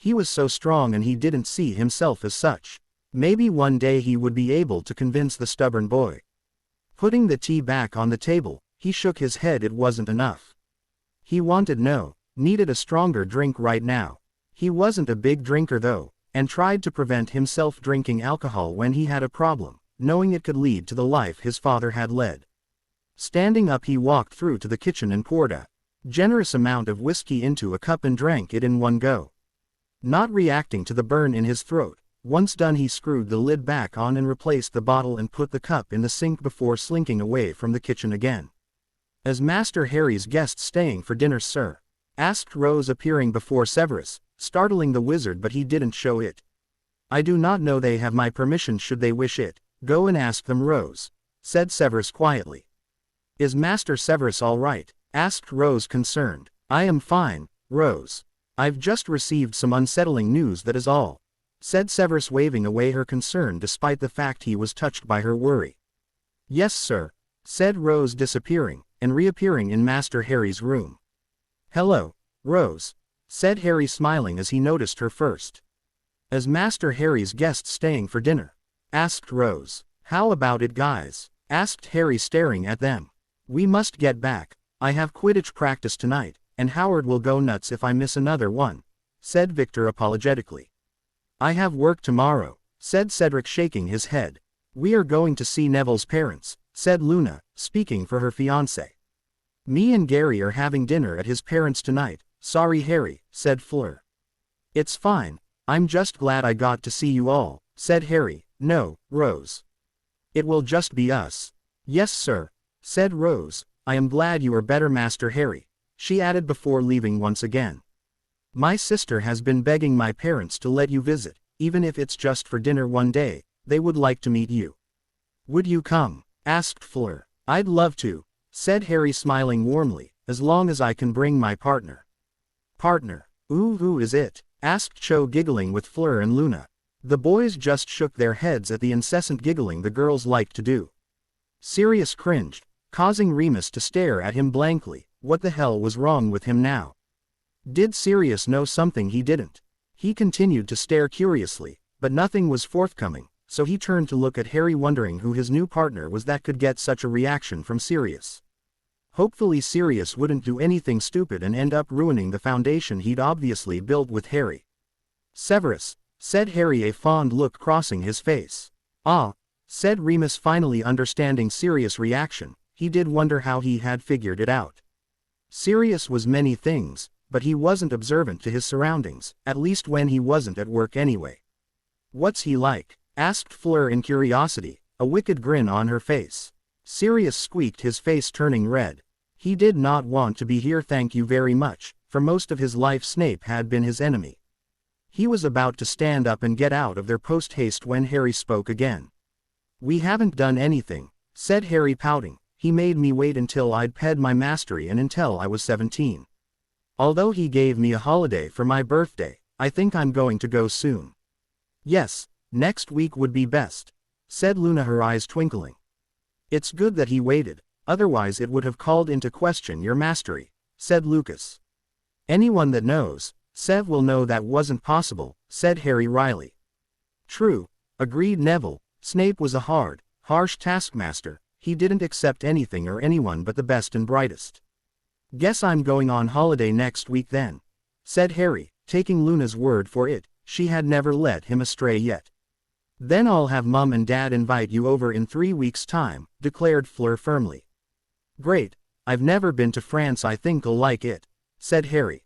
He was so strong and he didn't see himself as such. Maybe one day he would be able to convince the stubborn boy. Putting the tea back on the table, he shook his head. It wasn't enough. He needed a stronger drink right now. He wasn't a big drinker though, and tried to prevent himself drinking alcohol when he had a problem, knowing it could lead to the life his father had led. Standing up, he walked through to the kitchen and poured a generous amount of whiskey into a cup and drank it in one go. Not reacting to the burn in his throat, once done he screwed the lid back on and replaced the bottle and put the cup in the sink before slinking away from the kitchen again. "Is Master Harry's guest staying for dinner, sir?" asked Rose, appearing before Severus, startling the wizard, but he didn't show it. "I do not know. They have my permission should they wish it. Go and ask them, Rose," said Severus quietly. "Is Master Severus all right?" asked Rose, concerned. "I am fine, Rose. I've just received some unsettling news, that is all," said Severus, waving away her concern despite the fact he was touched by her worry. "Yes, sir," said Rose, disappearing, and reappearing in Master Harry's room. "Hello, Rose," said Harry, smiling as he noticed her first. "Is Master Harry's guest staying for dinner?" asked Rose. "How about it, guys?" asked Harry, staring at them. "We must get back. I have Quidditch practice tonight, and Howard will go nuts if I miss another one," said Victor apologetically. "I have work tomorrow," said Cedric, shaking his head. "We are going to see Neville's parents," said Luna, speaking for her fiancé. "Me and Gary are having dinner at his parents tonight." "Sorry, Harry," said Fleur. "It's fine. I'm just glad I got to see you all," said Harry. "No, Rose. It will just be us." "Yes, sir," said Rose. "I am glad you are better, Master Harry," she added before leaving once again. "My sister has been begging my parents to let you visit, even if it's just for dinner one day. They would like to meet you." "Would you come?" asked Fleur. "I'd love to," said Harry, smiling warmly, "as long as I can bring my partner." "Partner? Ooh, who is it?" asked Cho, giggling with Fleur and Luna. The boys just shook their heads at the incessant giggling the girls liked to do. Sirius cringed, causing Remus to stare at him blankly. What the hell was wrong with him now? Did Sirius know something he didn't? He continued to stare curiously, but nothing was forthcoming, so he turned to look at Harry, wondering who his new partner was that could get such a reaction from Sirius. Hopefully Sirius wouldn't do anything stupid and end up ruining the foundation he'd obviously built with Harry. "Severus," said Harry, a fond look crossing his face. "Ah," said Remus, finally understanding Sirius' reaction. He did wonder how he had figured it out. Sirius was many things, but he wasn't observant to his surroundings, at least when he wasn't at work anyway. "What's he like?" asked Fleur in curiosity, a wicked grin on her face. Sirius squeaked, his face turning red. He did not want to be here, thank you very much. For most of his life Snape had been his enemy. He was about to stand up and get out of there post-haste when Harry spoke again. "We haven't done anything," said Harry, pouting. "He made me wait until I'd ped my mastery and until I was 17. Although he gave me a holiday for my birthday, I think I'm going to go soon." "Yes, next week would be best," said Luna, her eyes twinkling. It's good that he waited, otherwise it would have called into question your mastery, said Lucas. Anyone that knows Sev will know that wasn't possible, said Harry wryly. True, agreed Neville. Snape was a hard, harsh taskmaster. He didn't accept anything or anyone but the best and brightest. Guess I'm going on holiday next week then, said Harry, taking Luna's word for it. She had never led him astray yet. Then I'll have Mum and Dad invite you over in 3 weeks' time, declared Fleur firmly. Great, I've never been to France. I think I'll like it, said Harry.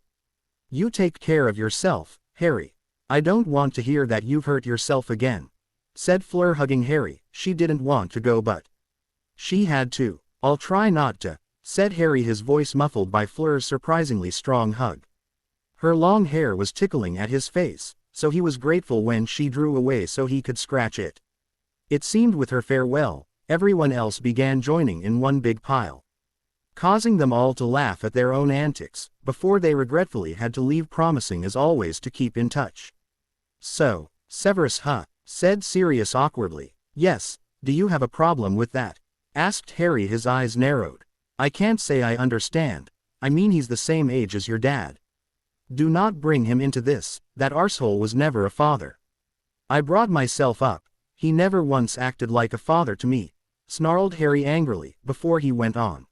You take care of yourself, Harry. I don't want to hear that you've hurt yourself again, said Fleur, hugging Harry. She didn't want to go but she had to. I'll try not to, said Harry, his voice muffled by Fleur's surprisingly strong hug. Her long hair was tickling at his face, so he was grateful when she drew away so he could scratch it. It seemed with her farewell, everyone else began joining in one big pile, causing them all to laugh at their own antics, before they regretfully had to leave, promising as always to keep in touch. So, Severus, said Sirius awkwardly. Yes, do you have a problem with that? Asked Harry, his eyes narrowed. I can't say I understand. I mean, he's the same age as your dad. Do not bring him into this. That arsehole was never a father. I brought myself up. He never once acted like a father to me, snarled Harry angrily, before he went on.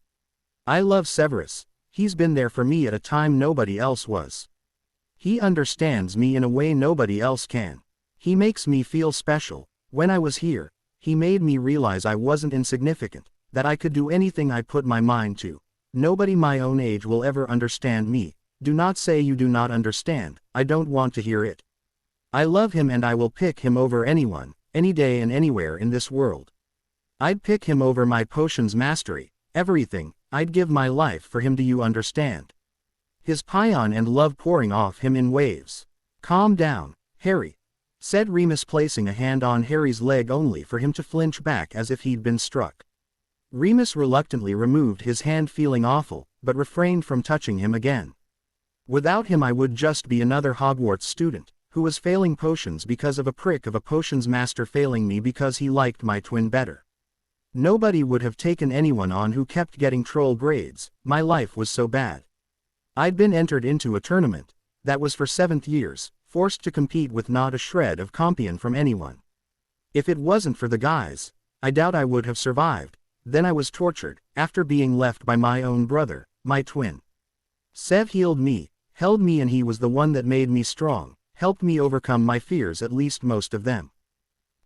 I love Severus. He's been there for me at a time nobody else was. He understands me in a way nobody else can. He makes me feel special. When I was here, he made me realize I wasn't insignificant, that I could do anything I put my mind to. Nobody my own age will ever understand me. Do not say you do not understand. I don't want to hear it. I love him and I will pick him over anyone, any day and anywhere in this world. I'd pick him over my potions mastery, everything. I'd give my life for him. Do you understand? His paean and love pouring off him in waves. Calm down, Harry, said Remus, placing a hand on Harry's leg only for him to flinch back as if he'd been struck. Remus reluctantly removed his hand, feeling awful, but refrained from touching him again. Without him I would just be another Hogwarts student, who was failing potions because of a prick of a potions master failing me because he liked my twin better. Nobody would have taken anyone on who kept getting troll grades. My life was so bad. I'd been entered into a tournament, that was for 7th years, forced to compete with not a shred of compion from anyone. If it wasn't for the guys, I doubt I would have survived. Then I was tortured, after being left by my own brother, my twin. Sev healed me, held me, and he was the one that made me strong, helped me overcome my fears, at least most of them.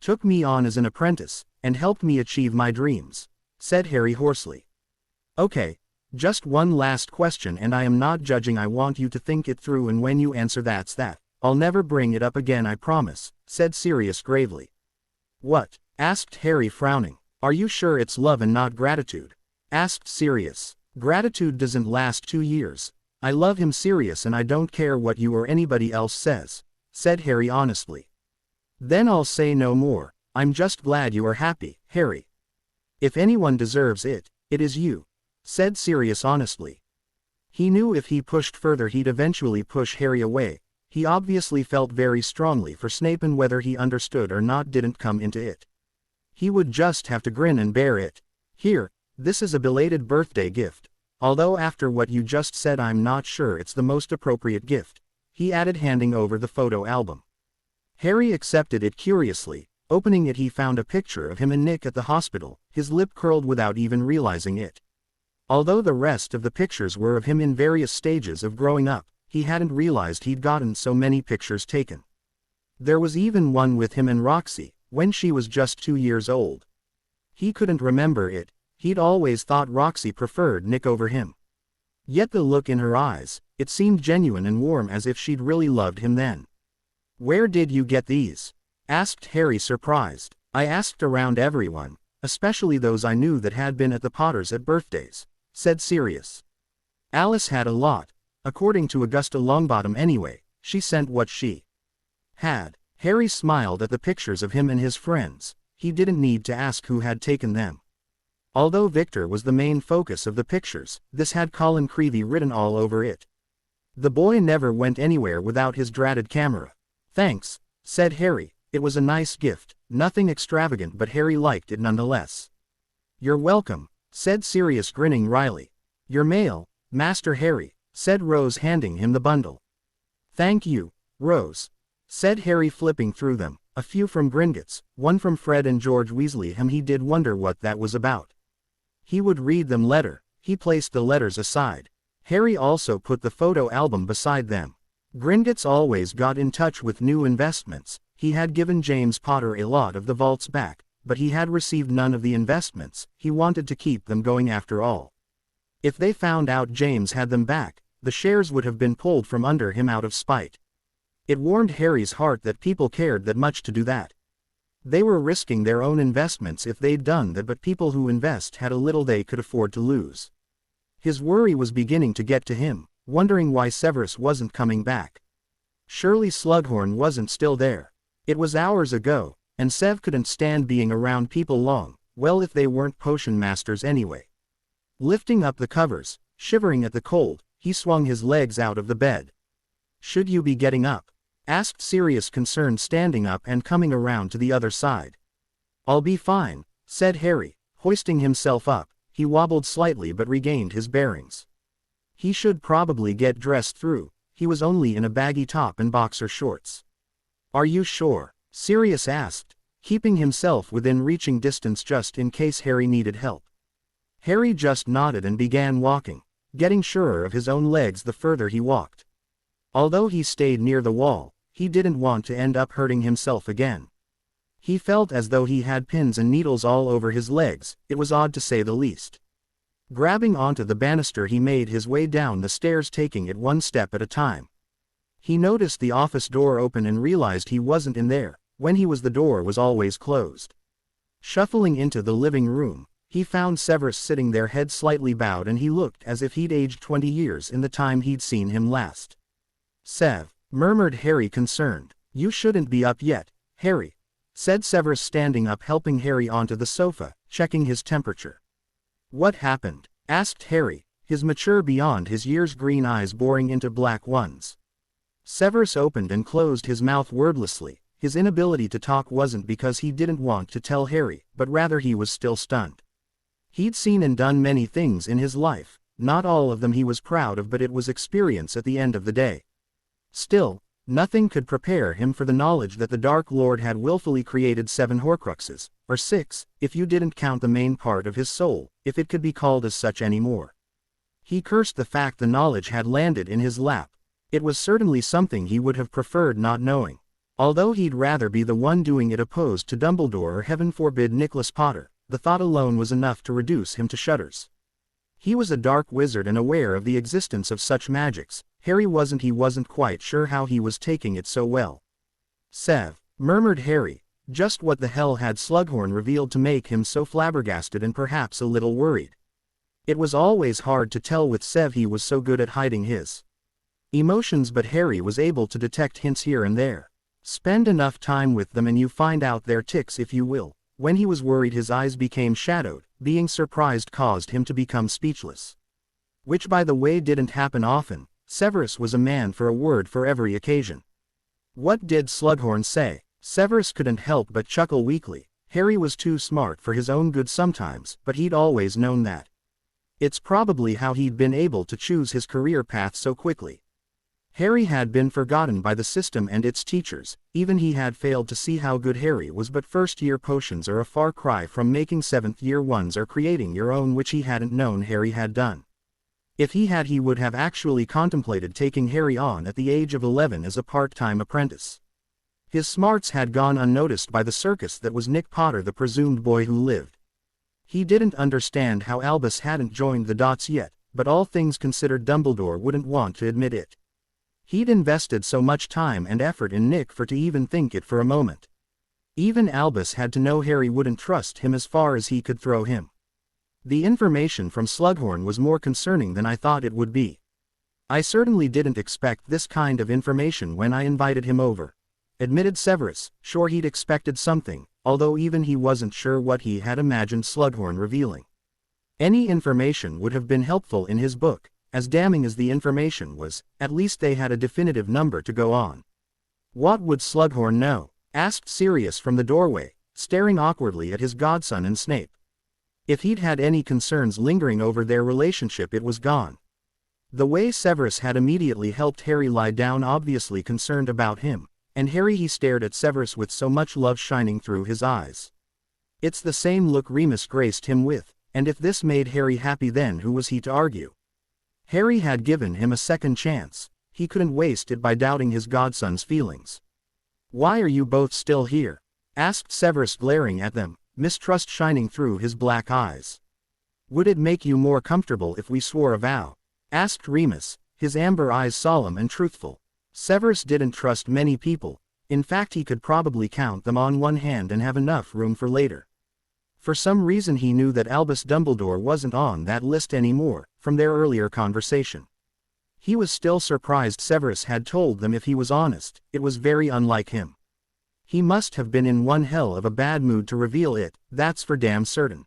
Took me on as an apprentice, and helped me achieve my dreams, said Harry hoarsely. Okay, just one last question, and I am not judging. I want you to think it through, and when you answer that's that. I'll never bring it up again, I promise, said Sirius gravely. What? Asked Harry, frowning. Are you sure it's love and not gratitude? Asked Sirius. Gratitude doesn't last 2 years. I love him, Sirius, and I don't care what you or anybody else says, said Harry honestly. Then I'll say no more. I'm just glad you are happy, Harry. If anyone deserves it, it is you, said Sirius honestly. He knew if he pushed further he'd eventually push Harry away. He obviously felt very strongly for Snape, and whether he understood or not didn't come into it. He would just have to grin and bear it. Here, this is a belated birthday gift. Although after what you just said I'm not sure it's the most appropriate gift, he added, handing over the photo album. Harry accepted it curiously. Opening it, he found a picture of him and Nick at the hospital, his lip curled without even realizing it. Although the rest of the pictures were of him in various stages of growing up, he hadn't realized he'd gotten so many pictures taken. There was even one with him and Roxy, when she was just 2 years old. He couldn't remember it. He'd always thought Roxy preferred Nick over him. Yet the look in her eyes, it seemed genuine and warm, as if she'd really loved him then. Where did you get these? Asked Harry, surprised. I asked around everyone, especially those I knew that had been at the Potters at birthdays, said Sirius. Alice had a lot. According to Augusta Longbottom anyway, she sent what she had. Harry smiled at the pictures of him and his friends. He didn't need to ask who had taken them. Although Victor was the main focus of the pictures, this had Colin Creevey written all over it. The boy never went anywhere without his dratted camera. Thanks, said Harry, it was a nice gift. nothing extravagant, but Harry liked it nonetheless. "You're welcome," said Sirius, grinning wryly. "Your mail, Master Harry," said Rose, handing him the bundle. "Thank you, Rose," said Harry, flipping through them. A few from Gringotts, one from Fred and George Weasley. He did wonder what that was about. He would read them later. He placed the letters aside. Harry also put the photo album beside them. Gringotts always got in touch with new investments. He had given James Potter a lot of the vaults back, but he had received none of the investments. He wanted to keep them going after all. If they found out James had them back, the shares would have been pulled from under him out of spite. It warmed Harry's heart that people cared that much to do that. They were risking their own investments if they'd done that, but people who invest had a little they could afford to lose. His worry was beginning to get to him, wondering why Severus wasn't coming back. Surely Slughorn wasn't still there. It was hours ago, and Sev couldn't stand being around people long, well, if they weren't potion masters anyway. Lifting up the covers, shivering at the cold, he swung his legs out of the bed. "Should you be getting up?" asked Sirius, concerned, standing up and coming around to the other side. "I'll be fine," said Harry, hoisting himself up. He wobbled slightly but regained his bearings. He should probably get dressed through. He was only in a baggy top and boxer shorts. "Are you sure?" Sirius asked, keeping himself within reaching distance just in case Harry needed help. Harry just nodded and began walking, getting surer of his own legs the further he walked. Although he stayed near the wall, he didn't want to end up hurting himself again. He felt as though he had pins and needles all over his legs. It was odd to say the least. Grabbing onto the banister, he made his way down the stairs, taking it one step at a time. He noticed the office door open and realized he wasn't in there. When he was, the door was always closed. Shuffling into the living room, he found Severus sitting there, head slightly bowed, and he looked as if he'd aged 20 years in the time he'd seen him last. "Sev," murmured Harry, concerned. "You shouldn't be up yet, Harry," said Severus, standing up, helping Harry onto the sofa, checking his temperature. "What happened?" asked Harry, his mature beyond his years green eyes boring into black ones. Severus opened and closed his mouth wordlessly. His inability to talk wasn't because he didn't want to tell Harry, but rather he was still stunned. He'd seen and done many things in his life, not all of them he was proud of, but it was experience at the end of the day. Still, nothing could prepare him for the knowledge that the Dark Lord had willfully created 7 Horcruxes, or 6, if you didn't count the main part of his soul, if it could be called as such anymore. He cursed the fact the knowledge had landed in his lap. It was certainly something he would have preferred not knowing. Although he'd rather be the one doing it opposed to Dumbledore or, heaven forbid, Nicholas Potter, the thought alone was enough to reduce him to shudders. He was a dark wizard and aware of the existence of such magics. Harry wasn't. He wasn't quite sure how he was taking it so well. "Sev," murmured Harry. Just what the hell had Slughorn revealed to make him so flabbergasted and perhaps a little worried? It was always hard to tell with Sev. He was so good at hiding his emotions, but Harry was able to detect hints here and there. Spend enough time with them and you find out their tics, if you will. When he was worried, his eyes became shadowed. Being surprised caused him to become speechless. Which, by the way, didn't happen often. Severus was a man for a word for every occasion. What did Slughorn say? Severus couldn't help but chuckle weakly. Harry was too smart for his own good sometimes, but he'd always known that. It's probably how he'd been able to choose his career path so quickly. Harry had been forgotten by the system and its teachers. Even he had failed to see how good Harry was, but first-year potions are a far cry from making 7th-year ones or creating your own, which he hadn't known Harry had done. If he had, he would have actually contemplated taking Harry on at the age of 11 as a part-time apprentice. His smarts had gone unnoticed by the circus that was Nick Potter, the presumed boy who lived. He didn't understand how Albus hadn't joined the dots yet, but all things considered, Dumbledore wouldn't want to admit it. He'd invested so much time and effort in Nick for to even think it for a moment. Even Albus had to know Harry wouldn't trust him as far as he could throw him. The information from Slughorn was more concerning than I thought it would be. I certainly didn't expect this kind of information when I invited him over, admitted Severus. Sure, he'd expected something, although even he wasn't sure what he had imagined Slughorn revealing. Any information would have been helpful in his book. As damning as the information was, at least they had a definitive number to go on. What would Slughorn know? Asked Sirius from the doorway. staring awkwardly at his godson and Snape. If he'd had any concerns lingering over their relationship, it was gone. The way Severus had immediately helped Harry lie down, obviously concerned about him, and he stared at Severus with so much love shining through his eyes. It's the same look Remus graced him with, and if this made Harry happy, then who was he to argue? Harry had given him a second chance. He couldn't waste it by doubting his godson's feelings. "Why are you both still here?" asked Severus, glaring at them, mistrust shining through his black eyes. "Would it make you more comfortable if we swore a vow?" asked Remus, his amber eyes solemn and truthful. Severus didn't trust many people. In fact, he could probably count them on one hand and have enough room for later. For some reason he knew that Albus Dumbledore wasn't on that list anymore, from their earlier conversation. He was still surprised Severus had told them if he was honest. It was very unlike him. He must have been in one hell of a bad mood to reveal it, that's for damn certain.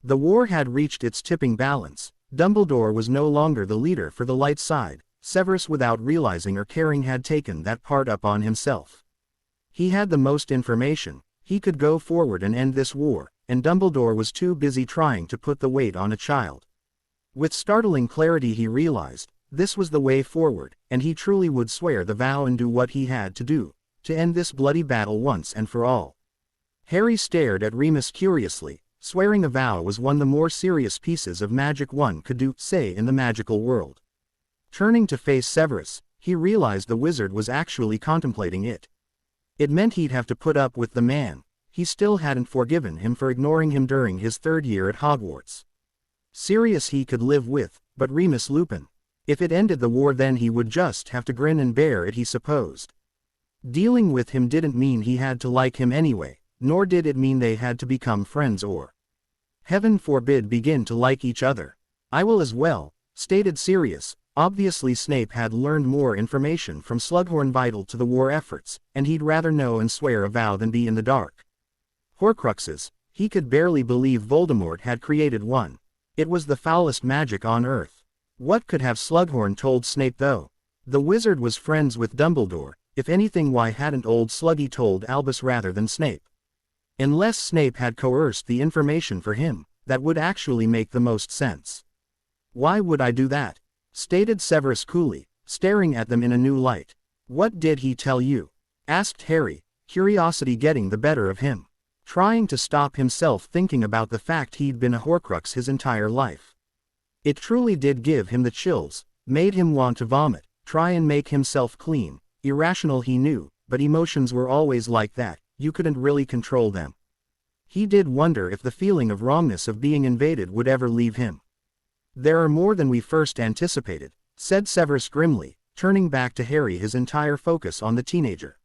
The war had reached its tipping balance. Dumbledore was no longer the leader for the light side. Severus, without realizing or caring, had taken that part up on himself. He had the most information. He could go forward and end this war, and Dumbledore was too busy trying to put the weight on a child. With startling clarity he realized, this was the way forward, and he truly would swear the vow and do what he had to do, to end this bloody battle once and for all. Harry stared at Remus curiously. Swearing a vow was one of the more serious pieces of magic one could do, say, in the magical world. Turning to face Severus, he realized the wizard was actually contemplating it. It meant he'd have to put up with the man. He still hadn't forgiven him for ignoring him during his third year at Hogwarts. Sirius he could live with, but Remus Lupin. If it ended the war, then he would just have to grin and bear it, he supposed. Dealing with him didn't mean he had to like him anyway, nor did it mean they had to become friends or, heaven forbid, begin to like each other. "I will as well," stated Sirius. Obviously Snape had learned more information from Slughorn vital to the war efforts, and he'd rather know and swear a vow than be in the dark. Horcruxes. He could barely believe Voldemort had created one. It was the foulest magic on earth. What could have Slughorn told Snape though? The wizard was friends with Dumbledore. If anything, why hadn't old Sluggy told Albus rather than Snape? Unless Snape had coerced the information for him, that would actually make the most sense. "Why would I do that?" stated Severus coolly, staring at them in a new light. "What did he tell you?" asked Harry, curiosity getting the better of him, trying to stop himself thinking about the fact he'd been a Horcrux his entire life. It truly did give him the chills, made him want to vomit, try and make himself clean. Irrational, he knew, but emotions were always like that. You couldn't really control them. He did wonder if the feeling of wrongness of being invaded would ever leave him. "There are more than we first anticipated," said Severus grimly, turning back to Harry, his entire focus on the teenager.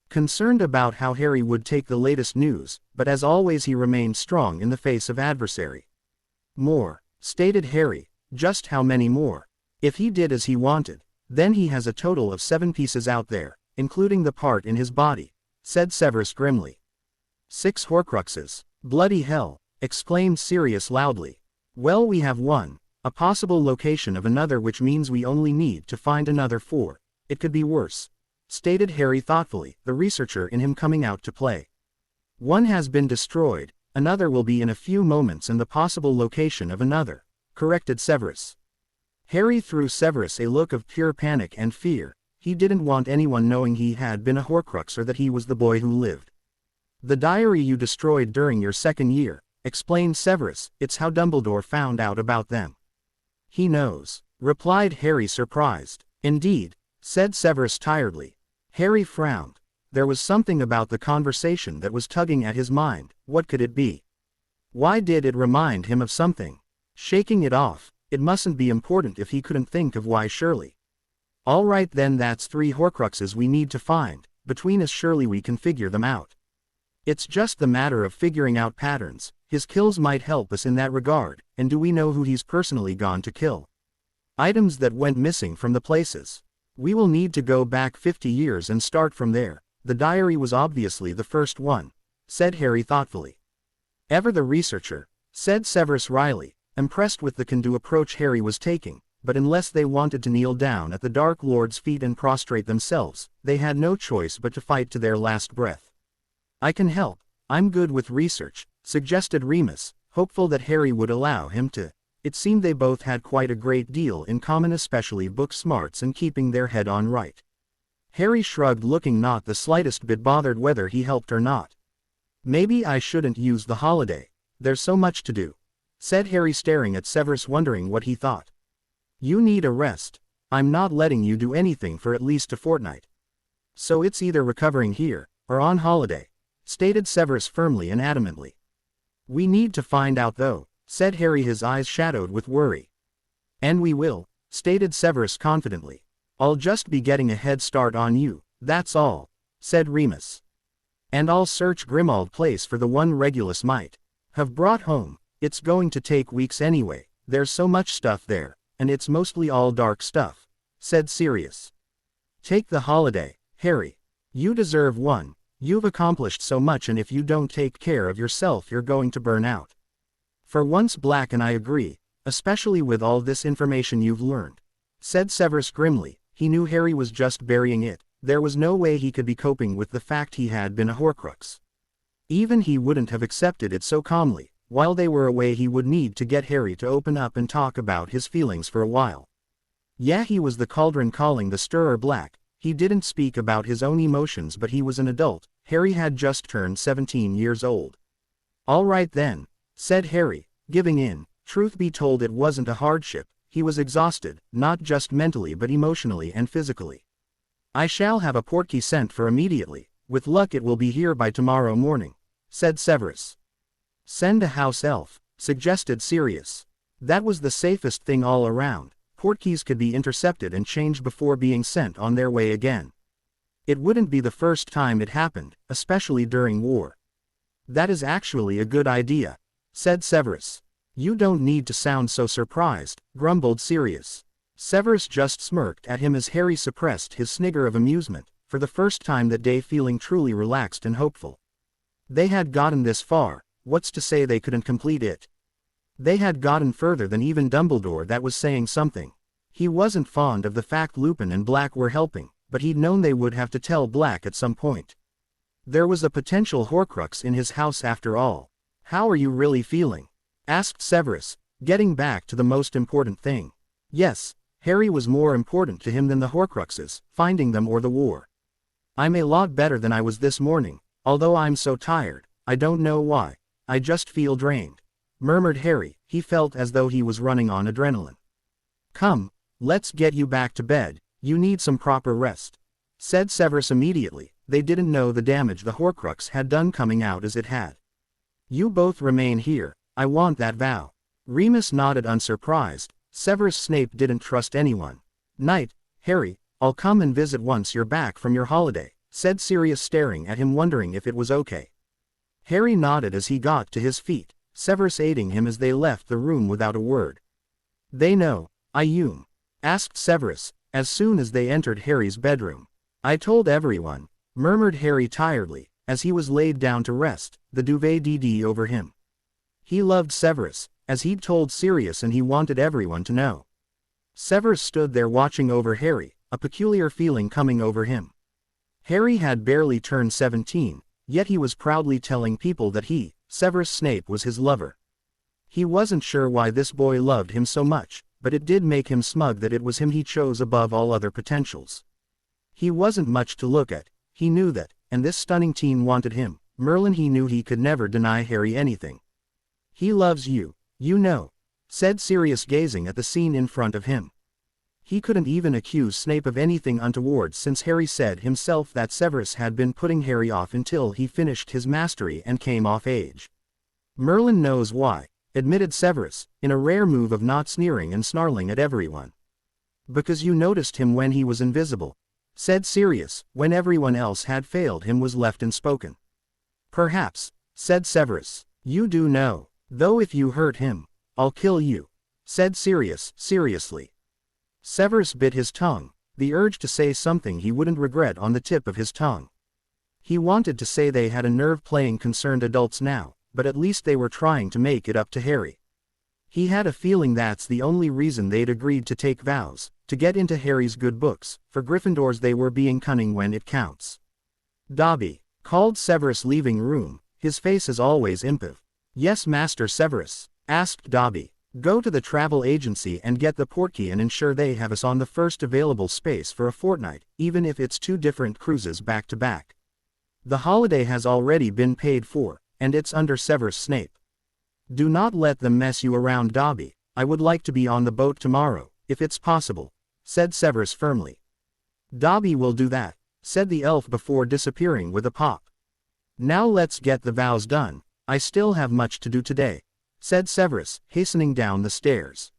Concerned about how Harry would take the latest news, but as always he remained strong in the face of adversary. "More," stated Harry. "Just how many more?" "If he did as he wanted, then he has a total of 7 pieces out there, including the part in his body," said Severus grimly. 6 Horcruxes. Bloody hell, exclaimed Sirius loudly. "Well, we have one, a possible location of another, which means we only need to find another 4. It could be worse," stated Harry thoughtfully, the researcher in him coming out to play. "One has been destroyed, another will be in a few moments, and the possible location of another," corrected Severus. Harry threw Severus a look of pure panic and fear. He didn't want anyone knowing he had been a Horcrux or that he was the boy who lived. "The diary you destroyed during your second year," explained Severus. "It's how Dumbledore found out about them." "He knows," replied Harry, surprised. "Indeed," said Severus tiredly. Harry frowned. There was something about the conversation that was tugging at his mind. What could it be? Why did it remind him of something? Shaking it off. It mustn't be important if he couldn't think of why. Surely. "All right then, that's 3 Horcruxes we need to find. Between us surely we can figure them out. It's just the matter of figuring out patterns. His kills might help us in that regard, and do we know who he's personally gone to kill? Items that went missing from the places. We will need to go back 50 years and start from there. The diary was obviously the first one," said Harry thoughtfully. "Ever the researcher," said Severus wryly, impressed with the can-do approach Harry was taking, but unless they wanted to kneel down at the Dark Lord's feet and prostrate themselves, they had no choice but to fight to their last breath. "I can help," I'm good with research, suggested Remus, hopeful that Harry would allow him to. It seemed they both had quite a great deal in common, especially book smarts and keeping their head on right. Harry shrugged, looking not the slightest bit bothered whether he helped or not. Maybe I shouldn't use the holiday. There's so much to do, said Harry, staring at Severus, wondering what he thought. You need a rest. I'm not letting you do anything for at least a fortnight. So it's either recovering here, or on holiday, stated Severus firmly and adamantly. We need to find out though, said Harry, his eyes shadowed with worry. And we will, stated Severus confidently. I'll just be getting a head start on you, that's all, said Remus. And I'll search Grimmauld Place for the one Regulus might have brought home. It's going to take weeks anyway, there's so much stuff there, and it's mostly all dark stuff, said Sirius. Take the holiday, Harry. You deserve one. You've accomplished so much, and if you don't take care of yourself you're going to burn out. For once Black and I agree, especially with all this information you've learned, said Severus grimly. He knew Harry was just burying it. There was no way he could be coping with the fact he had been a Horcrux. Even he wouldn't have accepted it so calmly. While they were away he would need to get Harry to open up and talk about his feelings for a while. Yeah, he was the cauldron calling the stirrer black. He didn't speak about his own emotions, but he was an adult. Harry had just turned 17 years old. All right then, said Harry, giving in. Truth be told, it wasn't a hardship. He was exhausted, not just mentally but emotionally and physically. I shall have a portkey sent for immediately. With luck it will be here by tomorrow morning, said Severus. Send a house elf, suggested Sirius. That was the safest thing all around. Portkeys could be intercepted and changed before being sent on their way again. It wouldn't be the first time it happened, especially during war. That is actually a good idea, said Severus. You don't need to sound so surprised, grumbled Sirius. Severus just smirked at him as Harry suppressed his snigger of amusement, for the first time that day feeling truly relaxed and hopeful. They had gotten this far, what's to say they couldn't complete it? They had gotten further than even Dumbledore. That was saying something. He wasn't fond of the fact Lupin and Black were helping, but he'd known they would have to tell Black at some point. There was a potential Horcrux in his house after all. How are you really feeling? Asked Severus, getting back to the most important thing. Yes, Harry was more important to him than the Horcruxes, finding them or the war. I'm a lot better than I was this morning, although I'm so tired, I don't know why. I just feel drained, murmured Harry. He felt as though he was running on adrenaline. Come, let's get you back to bed, you need some proper rest, said Severus immediately. They didn't know the damage the Horcrux had done coming out as it had. You both remain here, I want that vow. Remus nodded unsurprised. Severus Snape didn't trust anyone. Night, Harry, I'll come and visit once you're back from your holiday, said Sirius, staring at him wondering if it was okay. Harry nodded as he got to his feet, Severus aiding him as they left the room without a word. They know, Ayum? Asked Severus, as soon as they entered Harry's bedroom. I told everyone, murmured Harry tiredly, as he was laid down to rest, the duvet DD over him. He loved Severus, as he'd told Sirius, and he wanted everyone to know. Severus stood there watching over Harry, a peculiar feeling coming over him. Harry had barely turned 17, yet he was proudly telling people that he, Severus Snape, was his lover. He wasn't sure why this boy loved him so much, but it did make him smug that it was him he chose above all other potentials. He wasn't much to look at, he knew that, and this stunning teen wanted him. Merlin, he knew he could never deny Harry anything. He loves you, you know, said Sirius, gazing at the scene in front of him. He couldn't even accuse Snape of anything untoward, since Harry said himself that Severus had been putting Harry off until he finished his mastery and came of age. Merlin knows why, admitted Severus, in a rare move of not sneering and snarling at everyone. Because you noticed him when he was invisible, said Sirius, when everyone else had failed him was left unspoken. Perhaps, said Severus, you do know, though if you hurt him, I'll kill you, said Sirius, seriously. Severus bit his tongue, the urge to say something he wouldn't regret on the tip of his tongue. He wanted to say they had a nerve playing concerned adults now, but at least they were trying to make it up to Harry. He had a feeling that's the only reason they'd agreed to take vows, to get into Harry's good books. For Gryffindors they were being cunning when it counts. Dobby, called Severus, leaving room, His face is always impiv. Yes, Master Severus, asked Dobby. Go to the travel agency and get the portkey and ensure they have us on the first available space for a fortnight, even if it's 2 different cruises back to back. The holiday has already been paid for, and it's under Severus Snape. Do not let them mess you around, Dobby. I would like to be on the boat tomorrow, if it's possible, said Severus firmly. Dobby will do that, said the elf before disappearing with a pop. Now let's get the vows done. I still have much to do today, said Severus, hastening down the stairs.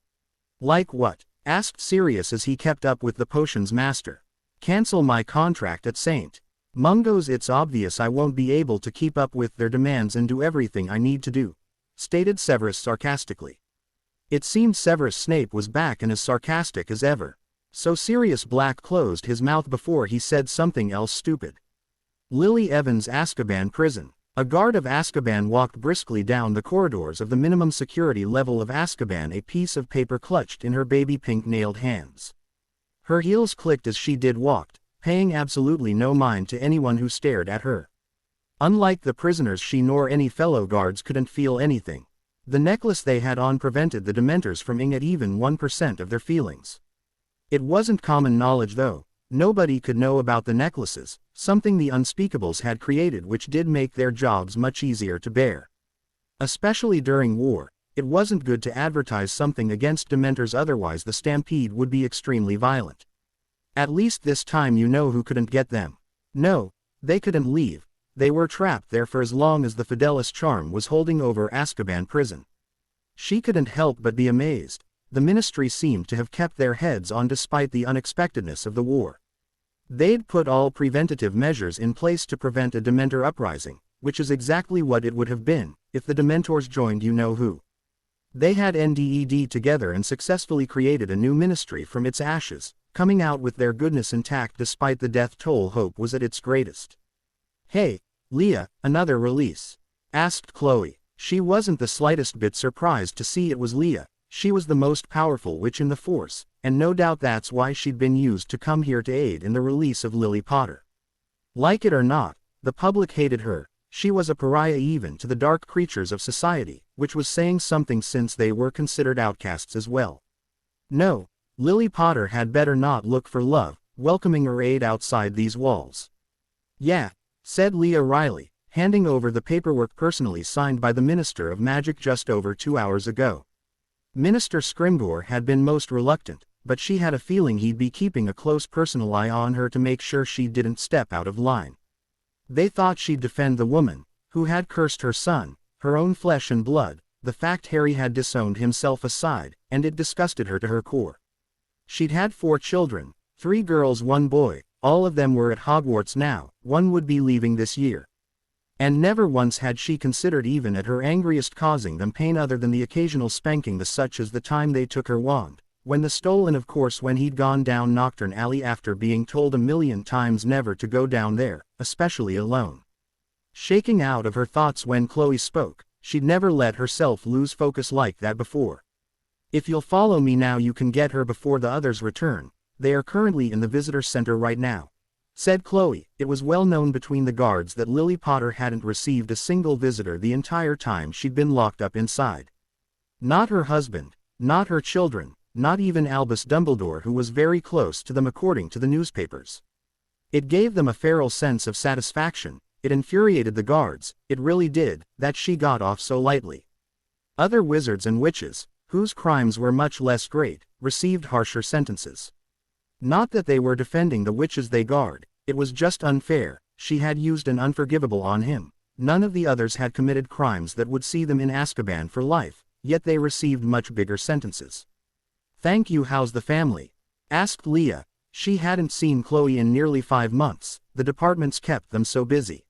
Like what? Asked Sirius as he kept up with the potions master. Cancel my contract at St. Mungo's. It's obvious I won't be able to keep up with their demands and do everything I need to do, stated Severus sarcastically. It seemed Severus Snape was back and as sarcastic as ever. So Sirius Black closed his mouth before he said something else stupid. Lily Evans' Azkaban prison. A guard of Azkaban walked briskly down the corridors of the minimum security level of Azkaban, a piece of paper clutched in her baby pink nailed hands. Her heels clicked as she did walked, paying absolutely no mind to anyone who stared at her. Unlike the prisoners, she nor any fellow guards couldn't feel anything. The necklace they had on prevented the Dementors from ing at even 1% of their feelings. It wasn't common knowledge though. Nobody could know about the necklaces, something the Unspeakables had created which did make their jobs much easier to bear. Especially during war, it wasn't good to advertise something against Dementors, otherwise the stampede would be extremely violent. At least this time you know who couldn't get them. No, they couldn't leave. They were trapped there for as long as the Fidelis charm was holding over Azkaban prison. She couldn't help but be amazed. The Ministry seemed to have kept their heads on despite the unexpectedness of the war. They'd put all preventative measures in place to prevent a Dementor uprising, which is exactly what it would have been, if the Dementors joined you-know-who. They had NDED together and successfully created a new ministry from its ashes, coming out with their goodness intact despite the death toll. Hope was at its greatest. Hey, Leah, another release? Asked Chloe. She wasn't the slightest bit surprised to see it was Leah. She was the most powerful witch in the Force, and no doubt that's why she'd been used to come here to aid in the release of Lily Potter. Like it or not, the public hated her. She was a pariah even to the dark creatures of society, which was saying something since they were considered outcasts as well. No, Lily Potter had better not look for love, welcoming her aid outside these walls. Yeah, said Leah Riley, handing over the paperwork personally signed by the Minister of Magic just over 2 hours ago. Minister Scrimgeour had been most reluctant, but she had a feeling he'd be keeping a close personal eye on her to make sure she didn't step out of line. They thought she'd defend the woman, who had cursed her son, her own flesh and blood, the fact Harry had disowned himself aside, and it disgusted her to her core. She'd had 4 children, 3 girls 1 boy, all of them were at Hogwarts now, 1 would be leaving this year. And never once had she considered even at her angriest causing them pain other than the occasional spanking, such as the time they took her wand, when the stolen, of course when he'd gone down Nocturne Alley after being told a million times never to go down there, especially alone. Shaking out of her thoughts when Chloe spoke, she'd never let herself lose focus like that before. If you'll follow me now you can get her before the others return. They are currently in the visitor center right now, said Chloe. It was well known between the guards that Lily Potter hadn't received a single visitor the entire time she'd been locked up inside. Not her husband, not her children, not even Albus Dumbledore, who was very close to them according to the newspapers. It gave them a feral sense of satisfaction. It infuriated the guards, it really did, that she got off so lightly. Other wizards and witches, whose crimes were much less great, received harsher sentences. Not that they were defending the witches they guard, it was just unfair. She had used an unforgivable on him. None of the others had committed crimes that would see them in Azkaban for life, yet they received much bigger sentences. Thank you. How's the family? Asked Leah. She hadn't seen Chloe in nearly 5 months, the departments kept them so busy.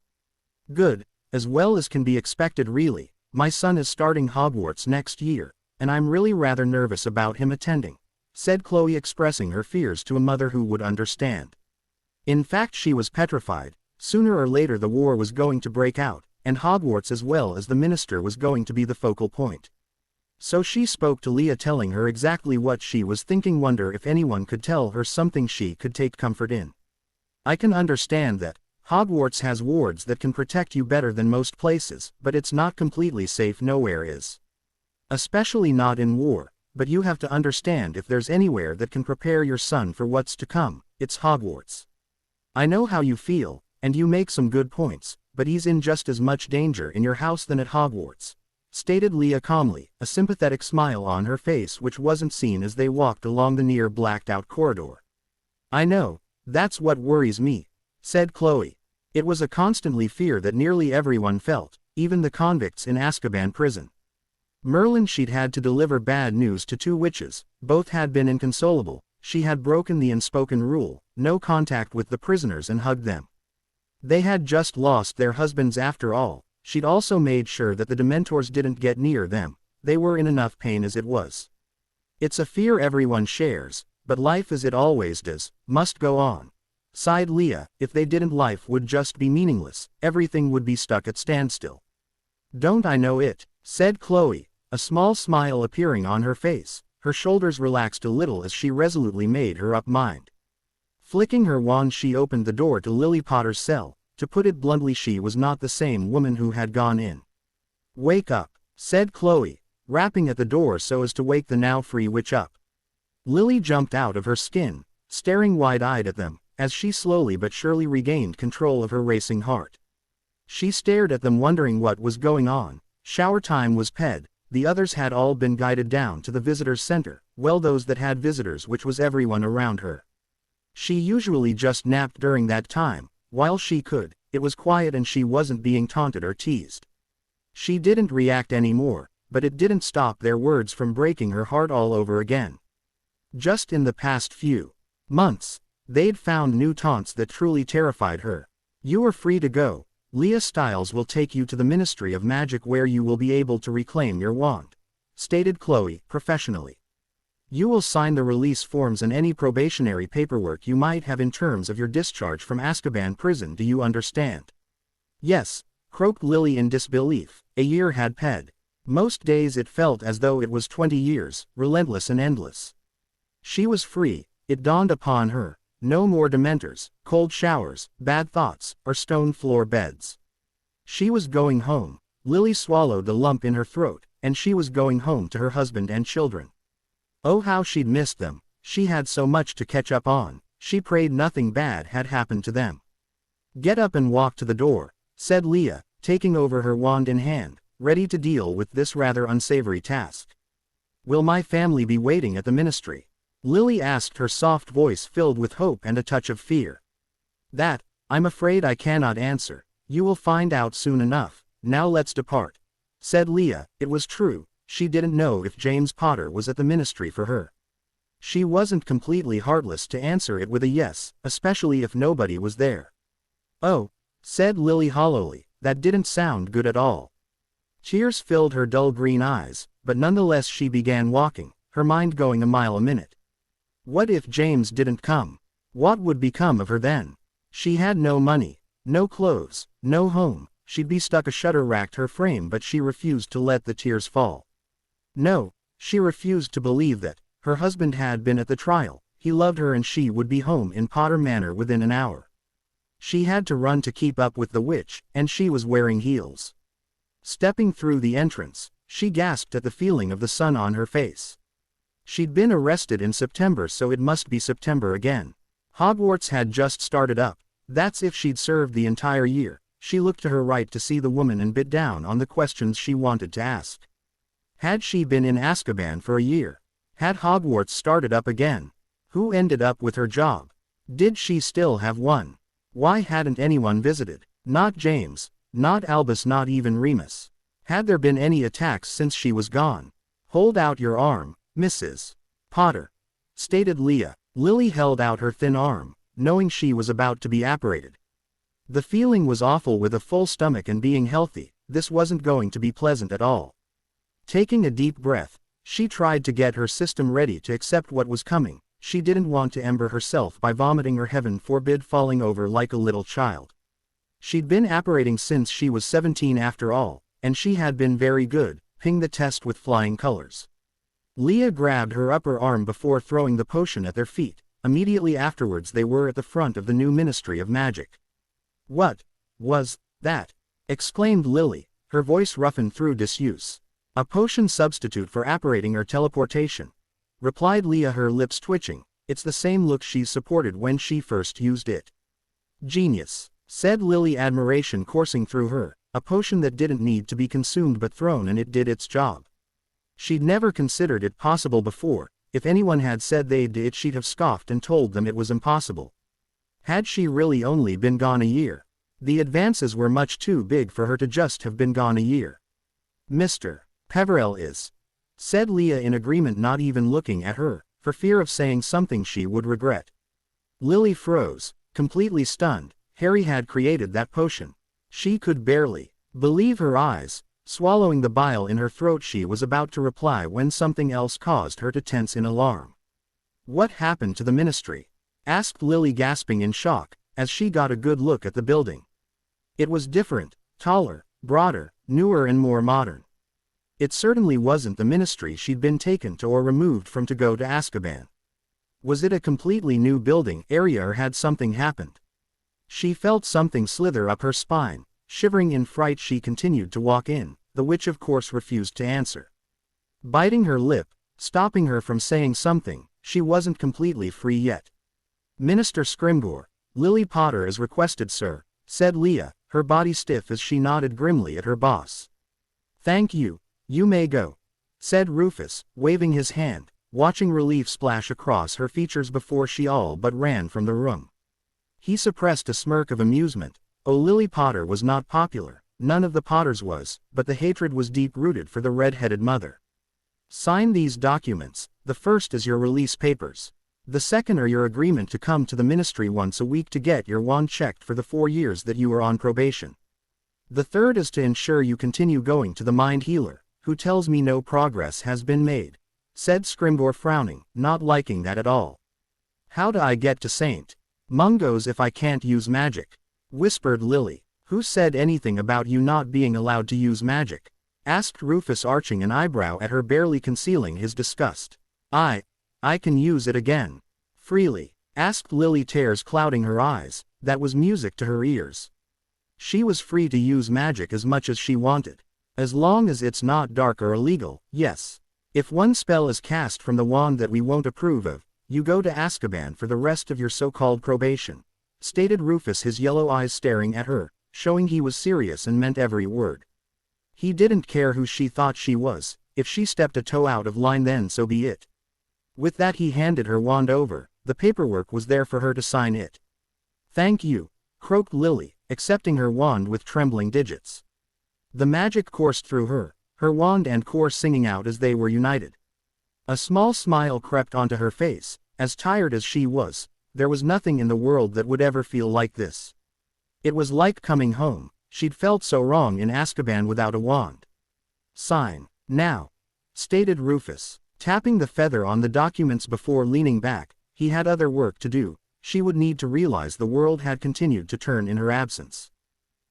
Good, as well as can be expected really. My son is starting Hogwarts next year, and I'm really rather nervous about him attending, said Chloe, expressing her fears to a mother who would understand. In fact, she was petrified. Sooner or later the war was going to break out, and Hogwarts as well as the minister was going to be the focal point. So she spoke to Leah, telling her exactly what she was thinking. Wonder if anyone could tell her something she could take comfort in. I can understand that. Hogwarts has wards that can protect you better than most places, but it's not completely safe. Nowhere is. Especially not in war, but you have to understand, if there's anywhere that can prepare your son for what's to come, it's Hogwarts. I know how you feel, and you make some good points, but he's in just as much danger in your house than at Hogwarts, stated Leah calmly, a sympathetic smile on her face which wasn't seen as they walked along the near blacked-out corridor. I know, that's what worries me, said Chloe. It was a constantly fear that nearly everyone felt, even the convicts in Azkaban prison. Merlin, she'd had to deliver bad news to 2 witches, both had been inconsolable. She had broken the unspoken rule, no contact with the prisoners, and hugged them. They had just lost their husbands after all. She'd also made sure that the Dementors didn't get near them. They were in enough pain as it was. It's a fear everyone shares, but life, as it always does, must go on, sighed Leah. If they didn't, life would just be meaningless, everything would be stuck at standstill. Don't I know it, said Chloe, a small smile appearing on her face. Her shoulders relaxed a little as she resolutely made her up mind. Flicking her wand, she opened the door to Lily Potter's cell. To put it bluntly, she was not the same woman who had gone in. Wake up, said Chloe, rapping at the door so as to wake the now free witch up. Lily jumped out of her skin, staring wide-eyed at them, as she slowly but surely regained control of her racing heart. She stared at them, wondering what was going on. Shower time was ped. The others had all been guided down to the visitors' center, well, those that had visitors, which was everyone around her. She usually just napped during that time. While she could, it was quiet and she wasn't being taunted or teased. She didn't react anymore, but it didn't stop their words from breaking her heart all over again. Just in the past few months, they'd found new taunts that truly terrified her. You are free to go. Leah Stiles will take you to the Ministry of Magic, where you will be able to reclaim your wand, stated Chloe, professionally. You will sign the release forms and any probationary paperwork you might have in terms of your discharge from Azkaban prison. Do you understand? Yes, croaked Lily in disbelief. A year had ped. Most days it felt as though it was 20 years, relentless and endless. She was free, it dawned upon her. No more Dementors, cold showers, bad thoughts, or stone floor beds. She was going home. Lily swallowed a lump in her throat, and she was going home to her husband and children. Oh, how she'd missed them. She had so much to catch up on. She prayed nothing bad had happened to them. Get up and walk to the door, said Leah, taking over her wand in hand, ready to deal with this rather unsavory task. Will my family be waiting at the ministry? Lily asked, her soft voice filled with hope and a touch of fear. That, I'm afraid I cannot answer. You will find out soon enough. Now let's depart, said Leah. It was true, she didn't know if James Potter was at the ministry for her. She wasn't completely heartless to answer it with a yes, especially if nobody was there. Oh, said Lily hollowly, that didn't sound good at all. Tears filled her dull green eyes, but nonetheless she began walking, her mind going a mile a minute. What if James didn't come? What would become of her then? She had no money, no clothes, no home. She'd be stuck. A shudder racked her frame, but she refused to let the tears fall. No, she refused to believe that. Her husband had been at the trial, he loved her, and she would be home in Potter Manor within an hour. She had to run to keep up with the witch, and she was wearing heels. Stepping through the entrance, she gasped at the feeling of the sun on her face. She'd been arrested in September, so it must be September again. Hogwarts had just started up. That's if she'd served the entire year. She looked to her right to see the woman and bit down on the questions she wanted to ask. Had she been in Azkaban for a year? Had Hogwarts started up again? Who ended up with her job? Did she still have one? Why hadn't anyone visited? Not James, not Albus, not even Remus. Had there been any attacks since she was gone? Hold out your arm, Mrs. Potter, stated Leah. Lily held out her thin arm, knowing she was about to be apparated. The feeling was awful. With a full stomach and being healthy, this wasn't going to be pleasant at all. Taking a deep breath, she tried to get her system ready to accept what was coming. She didn't want to ember herself by vomiting or, heaven forbid, falling over like a little child. She'd been apparating since she was 17 after all, and she had been very good, ping the test with flying colors. Leah grabbed her upper arm before throwing the potion at their feet. Immediately afterwards they were at the front of the new Ministry of Magic. What was that? Exclaimed Lily, her voice roughened through disuse. A potion substitute for apparating or teleportation, replied Leah, her lips twitching. It's the same look she supported when she first used it. Genius, said Lily, admiration coursing through her. A potion that didn't need to be consumed but thrown, and it did its job. She'd never considered it possible before. If anyone had said they'd do it, she'd have scoffed and told them it was impossible. Had she really only been gone a year? The advances were much too big for her to just have been gone a year. Mr. Peverell is, said Leah in agreement, not even looking at her, for fear of saying something she would regret. Lily froze, completely stunned. Harry had created that potion. She could barely believe her eyes. Swallowing the bile in her throat, she was about to reply when something else caused her to tense in alarm. What happened to the ministry? Asked Lily, gasping in shock, as she got a good look at the building. It was different, taller, broader, newer and more modern. It certainly wasn't the ministry she'd been taken to or removed from to go to Azkaban. Was it a completely new building area, or had something happened? She felt something slither up her spine. Shivering in fright, she continued to walk in. The witch of course refused to answer, biting her lip, stopping her from saying something. She wasn't completely free yet. Minister Scrimgeour, Lily Potter as requested, sir, said Leah, her body stiff as she nodded grimly at her boss. Thank you. You may go, said Rufus, waving his hand, watching relief splash across her features before she all but ran from the room. He suppressed a smirk of amusement. Oh, Lily Potter was not popular. None of the Potters was, but the hatred was deep-rooted for the red-headed mother. Sign these documents. The first is your release papers. The second are your agreement to come to the ministry once a week to get your wand checked for the 4 years that you are on probation. The third is to ensure you continue going to the mind healer, who tells me no progress has been made, said Scrimgeour, frowning, not liking that at all. How do I get to St. Mungo's if I can't use magic? Whispered Lily. Who said anything about you not being allowed to use magic? Asked Rufus, arching an eyebrow at her, barely concealing his disgust. I can use it again. Freely? Asked Lily, tears clouding her eyes. That was music to her ears. She was free to use magic as much as she wanted. As long as it's not dark or illegal, yes. If one spell is cast from the wand that we won't approve of, you go to Azkaban for the rest of your so-called probation, stated Rufus, his yellow eyes staring at her, showing he was serious and meant every word. He didn't care who she thought she was. If she stepped a toe out of line, then so be it. With that, he handed her wand over. The paperwork was there for her to sign it. Thank you, croaked Lily, accepting her wand with trembling digits. The magic coursed through her wand and core singing out as they were united. A small smile crept onto her face. As tired as she was, there was nothing in the world that would ever feel like this. It was like coming home. She'd felt so wrong in Azkaban without a wand. Sign, now, stated Rufus, tapping the feather on the documents before leaning back. He had other work to do. She would need to realize the world had continued to turn in her absence.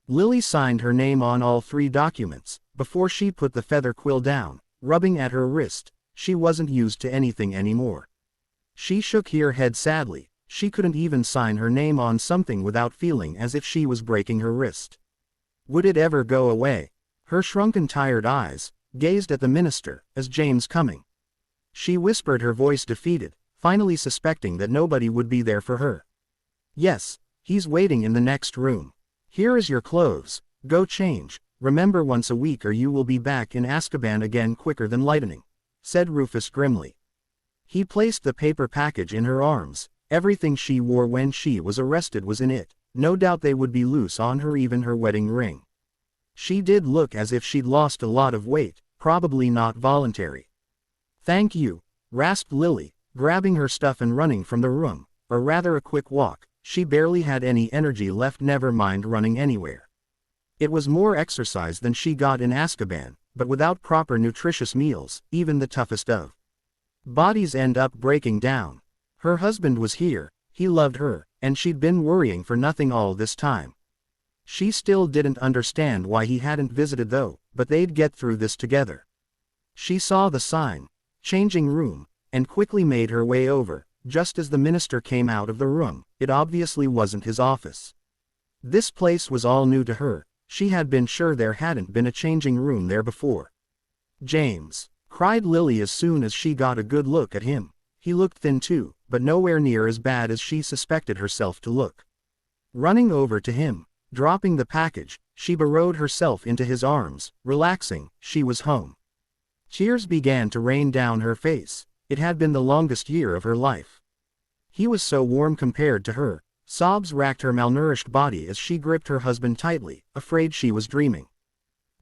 Lily signed her name on all 3 documents, before she put the feather quill down, rubbing at her wrist. She wasn't used to anything anymore. She shook her head sadly. She couldn't even sign her name on something without feeling as if she was breaking her wrist. Would it ever go away? Her shrunken, tired eyes gazed at the minister. Is James coming? She whispered, her voice defeated, finally suspecting that nobody would be there for her. Yes, he's waiting in the next room. Here is your clothes. Go change. Remember, once a week or you will be back in Azkaban again quicker than lightning, said Rufus grimly. He placed the paper package in her arms. Everything she wore when she was arrested was in it. No doubt they would be loose on her, even her wedding ring. She did look as if she'd lost a lot of weight, probably not voluntary. Thank you, rasped Lily, grabbing her stuff and running from the room, or rather a quick walk. She barely had any energy left, never mind running anywhere. It was more exercise than she got in Azkaban, but without proper nutritious meals, even the toughest of bodies end up breaking down. Her husband was here, he loved her, and she'd been worrying for nothing all this time. She still didn't understand why he hadn't visited though, but they'd get through this together. She saw the sign, changing room, and quickly made her way over. Just as the minister came out of the room, it obviously wasn't his office. This place was all new to her. She had been sure there hadn't been a changing room there before. "James!" cried Lily as soon as she got a good look at him. He looked thin too, but nowhere near as bad as she suspected herself to look. Running over to him, dropping the package, she burrowed herself into his arms, relaxing. She was home. Tears began to rain down her face. It had been the longest year of her life. He was so warm compared to her. Sobs racked her malnourished body as she gripped her husband tightly, afraid she was dreaming.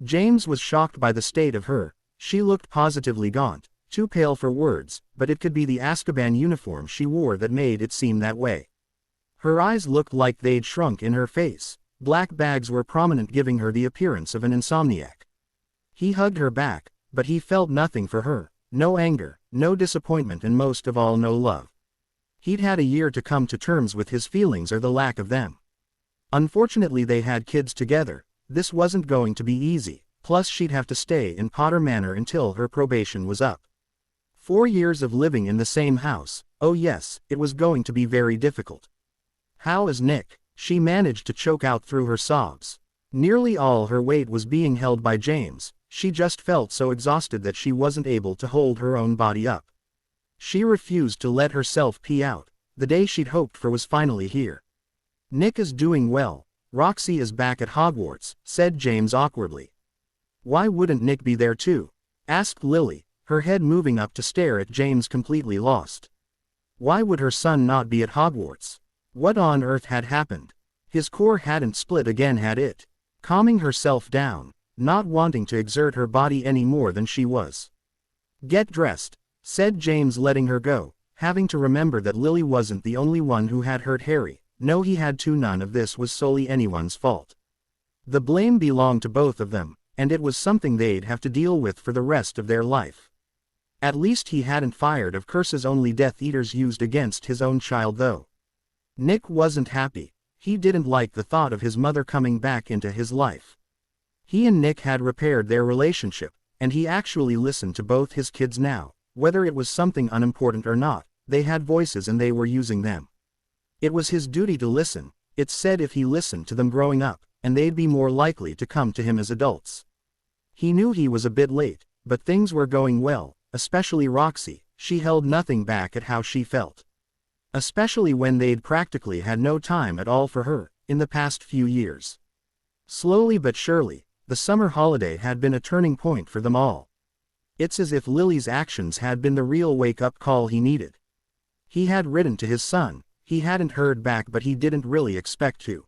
James was shocked by the state of her. She looked positively gaunt, too pale for words, but it could be the Azkaban uniform she wore that made it seem that way. Her eyes looked like they'd shrunk in her face. Black bags were prominent, giving her the appearance of an insomniac. He hugged her back, but he felt nothing for her. No anger, no disappointment, and most of all no love. He'd had a year to come to terms with his feelings or the lack of them. Unfortunately they had kids together. This wasn't going to be easy, plus she'd have to stay in Potter Manor until her probation was up. 4 years of living in the same house. Oh yes, it was going to be very difficult. How is Nick? She managed to choke out through her sobs. Nearly all her weight was being held by James. She just felt so exhausted that she wasn't able to hold her own body up. She refused to let herself pee out. The day she'd hoped for was finally here. "Nick is doing well. Roxy is back at Hogwarts," said James awkwardly. "Why wouldn't Nick be there too?" asked Lily, her head moving up to stare at James, completely lost. Why would her son not be at Hogwarts? What on earth had happened? His core hadn't split again, had it? Calming herself down, not wanting to exert her body any more than she was. "Get dressed," said James, letting her go, having to remember that Lily wasn't the only one who had hurt Harry. No, he had too. None of this was solely anyone's fault. The blame belonged to both of them, and it was something they'd have to deal with for the rest of their life. At least he hadn't fired of curses only Death Eaters used against his own child though. Nick wasn't happy. He didn't like the thought of his mother coming back into his life. He and Nick had repaired their relationship, and he actually listened to both his kids now. Whether it was something unimportant or not, they had voices and they were using them. It was his duty to listen. It said if he listened to them growing up, and they'd be more likely to come to him as adults. He knew he was a bit late, but things were going well, especially Roxy. She held nothing back at how she felt. Especially when they'd practically had no time at all for her, in the past few years. Slowly but surely, the summer holiday had been a turning point for them all. It's as if Lily's actions had been the real wake-up call he needed. He had written to his son. He hadn't heard back, but he didn't really expect to.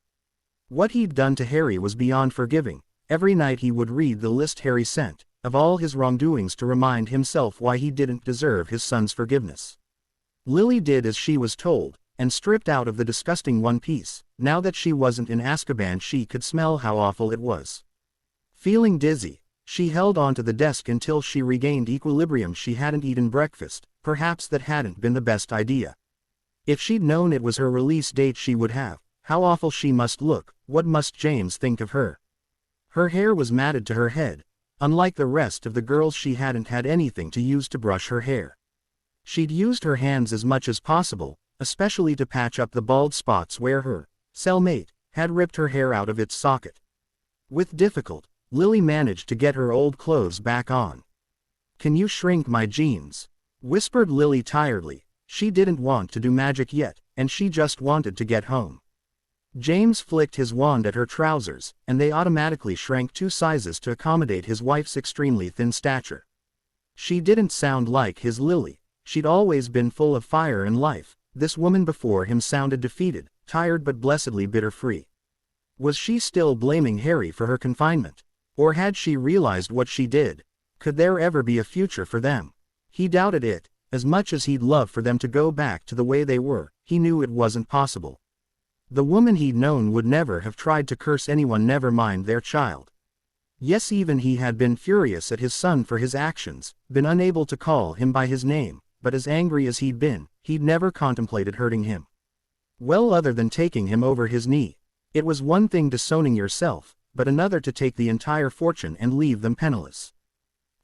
What he'd done to Harry was beyond forgiving. Every night he would read the list Harry sent, of all his wrongdoings, to remind himself why he didn't deserve his son's forgiveness. Lily did as she was told, and stripped out of the disgusting one piece. Now that she wasn't in Azkaban, she could smell how awful it was. Feeling dizzy, she held onto the desk until she regained equilibrium. She hadn't eaten breakfast. Perhaps that hadn't been the best idea. If she'd known it was her release date, she would have. How awful she must look. What must James think of her? Her hair was matted to her head. Unlike the rest of the girls, she hadn't had anything to use to brush her hair. She'd used her hands as much as possible, especially to patch up the bald spots where her cellmate had ripped her hair out of its socket. With difficulty, Lily managed to get her old clothes back on. "Can you shrink my jeans?" whispered Lily tiredly. She didn't want to do magic yet, and she just wanted to get home. James flicked his wand at her trousers, and they automatically shrank 2 sizes to accommodate his wife's extremely thin stature. She didn't sound like his Lily. She'd always been full of fire in life. This woman before him sounded defeated, tired, but blessedly bitter-free. Was she still blaming Harry for her confinement? Or had she realized what she did? Could there ever be a future for them? He doubted it. As much as he'd love for them to go back to the way they were, he knew it wasn't possible. The woman he'd known would never have tried to curse anyone, never mind their child. Yes, even he had been furious at his son for his actions, been unable to call him by his name, but as angry as he'd been, he'd never contemplated hurting him. Well, other than taking him over his knee. It was one thing disowning yourself, but another to take the entire fortune and leave them penniless.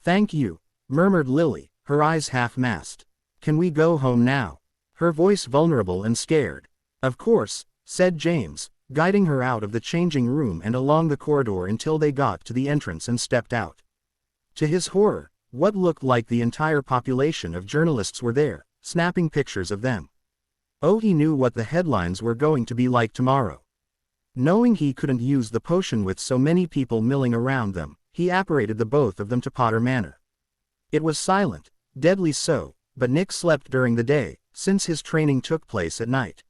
"Thank you," murmured Lily, her eyes half-masked. "Can we go home now?" Her voice vulnerable and scared. "Of course," said James, guiding her out of the changing room and along the corridor until they got to the entrance and stepped out. To his horror, what looked like the entire population of journalists were there, snapping pictures of them. Oh, he knew what the headlines were going to be like tomorrow. Knowing he couldn't use the potion with so many people milling around them, he apparated the both of them to Potter Manor. It was silent, deadly so, but Nick slept during the day, since his training took place at night.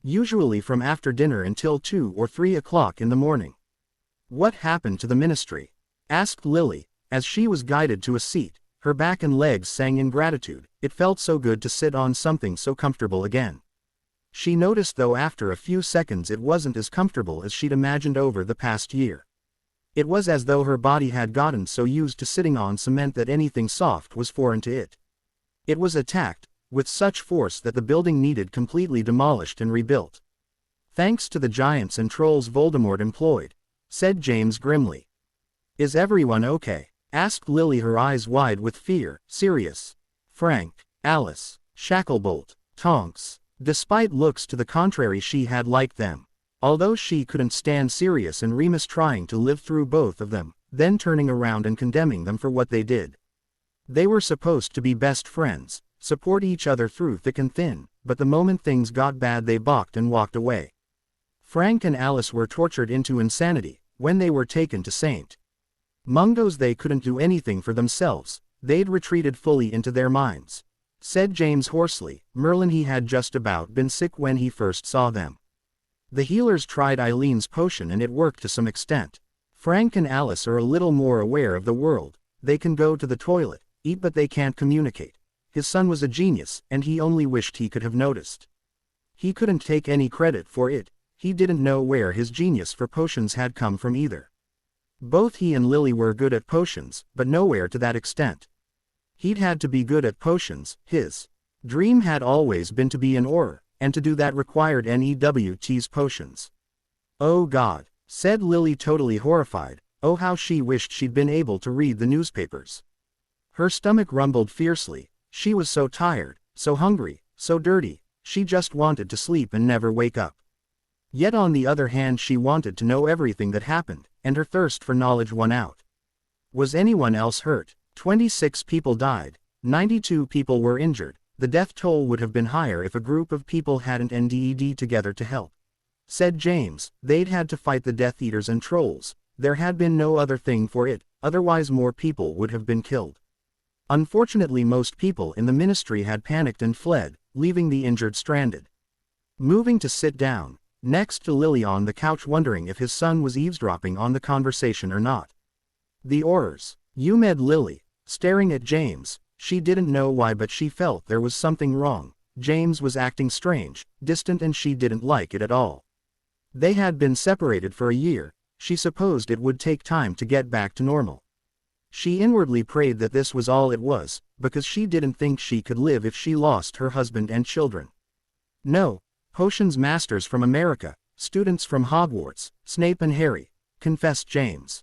Usually from after dinner until 2 or 3 o'clock in the morning. What happened to the ministry? Asked Lily, as she was guided to a seat. Her back and legs sang in gratitude. It felt so good to sit on something so comfortable again. She noticed though after a few seconds it wasn't as comfortable as she'd imagined over the past year. It was as though her body had gotten so used to sitting on cement that anything soft was foreign to it. It was attacked, with such force that the building needed completely demolished and rebuilt. Thanks to the giants and trolls Voldemort employed, said James grimly. Is everyone okay? Asked Lily, her eyes wide with fear. Sirius, Frank, Alice, Shacklebolt, Tonks. Despite looks to the contrary, she had liked them. Although she couldn't stand Sirius and Remus trying to live through both of them, then turning around and condemning them for what they did. They were supposed to be best friends, support each other through thick and thin, but the moment things got bad they balked and walked away. Frank and Alice were tortured into insanity when they were taken to St. Mungo's. They couldn't do anything for themselves, they'd retreated fully into their minds. Said James hoarsely. Merlin, he had just about been sick when he first saw them. The healers tried Eileen's potion and it worked to some extent. Frank and Alice are a little more aware of the world. They can go to the toilet, eat, but they can't communicate. His son was a genius, and he only wished he could have noticed. He couldn't take any credit for it. He didn't know where his genius for potions had come from either. Both he and Lily were good at potions, but nowhere to that extent. He'd had to be good at potions. His dream had always been to be an Auror, and to do that required NEWT's potions. Oh God, said Lily, totally horrified. Oh, how she wished she'd been able to read the newspapers. Her stomach rumbled fiercely. She was so tired, so hungry, so dirty, she just wanted to sleep and never wake up. Yet on the other hand she wanted to know everything that happened, and her thirst for knowledge won out. Was anyone else hurt? 26 people died, 92 people were injured. The death toll would have been higher if a group of people hadn't NDED together to help. Said James, they'd had to fight the Death Eaters and trolls. There had been no other thing for it, otherwise more people would have been killed. Unfortunately most people in the ministry had panicked and fled, leaving the injured stranded. Moving to sit down, next to Lily on the couch, wondering if his son was eavesdropping on the conversation or not. The Aurors. You med Lily, staring at James. She didn't know why, but she felt there was something wrong. James was acting strange, distant, and she didn't like it at all. They had been separated for a year. She supposed it would take time to get back to normal. She inwardly prayed that this was all it was, because she didn't think she could live if she lost her husband and children. No, potions masters from America, students from Hogwarts, Snape and Harry, confessed James.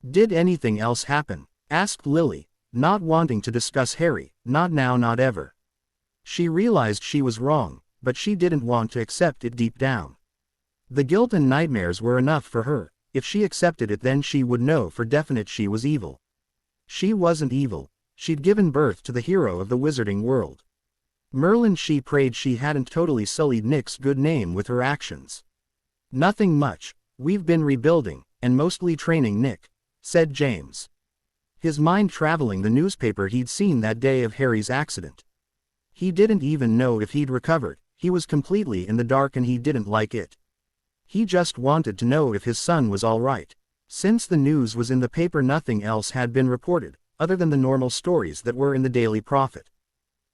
Did anything else happen? Asked Lily, not wanting to discuss Harry. Not now, not ever. She realized she was wrong, but she didn't want to accept it deep down. The guilt and nightmares were enough for her. If she accepted it, then she would know for definite she was evil. She wasn't evil. She'd given birth to the hero of the wizarding world. Merlin. She prayed she hadn't totally sullied Nick's good name with her actions. Nothing much. We've been rebuilding, and mostly training Nick, said James. His mind traveling the newspaper he'd seen that day of Harry's accident. He didn't even know if he'd recovered. He was completely in the dark and he didn't like it. He just wanted to know if his son was all right. Since the news was in the paper, nothing else had been reported, other than the normal stories that were in the Daily Prophet.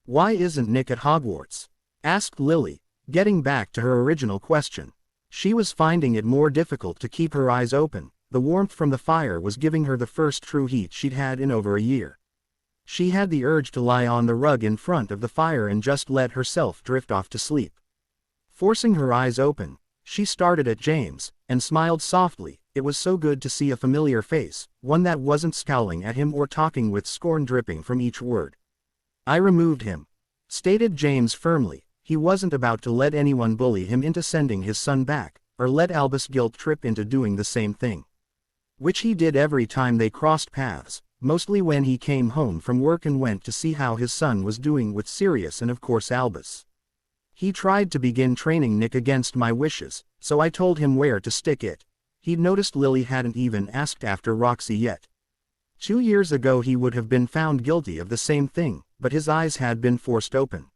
Why isn't Nick at Hogwarts? Asked Lily, getting back to her original question. She was finding it more difficult to keep her eyes open. The warmth from the fire was giving her the first true heat she'd had in over a year. She had the urge to lie on the rug in front of the fire and just let herself drift off to sleep. Forcing her eyes open, she started at James, and smiled softly. It was so good to see a familiar face, one that wasn't scowling at him or talking with scorn dripping from each word. I removed him, stated James firmly. He wasn't about to let anyone bully him into sending his son back. or let Albus guilt trip into doing the same thing. Which he did every time they crossed paths, mostly when he came home from work and went to see how his son was doing with Sirius and of course Albus. He tried to begin training Nick against my wishes, so I told him where to stick it. He'd noticed Lily hadn't even asked after Roxy yet. 2 years ago he would have been found guilty of the same thing, but his eyes had been forced open.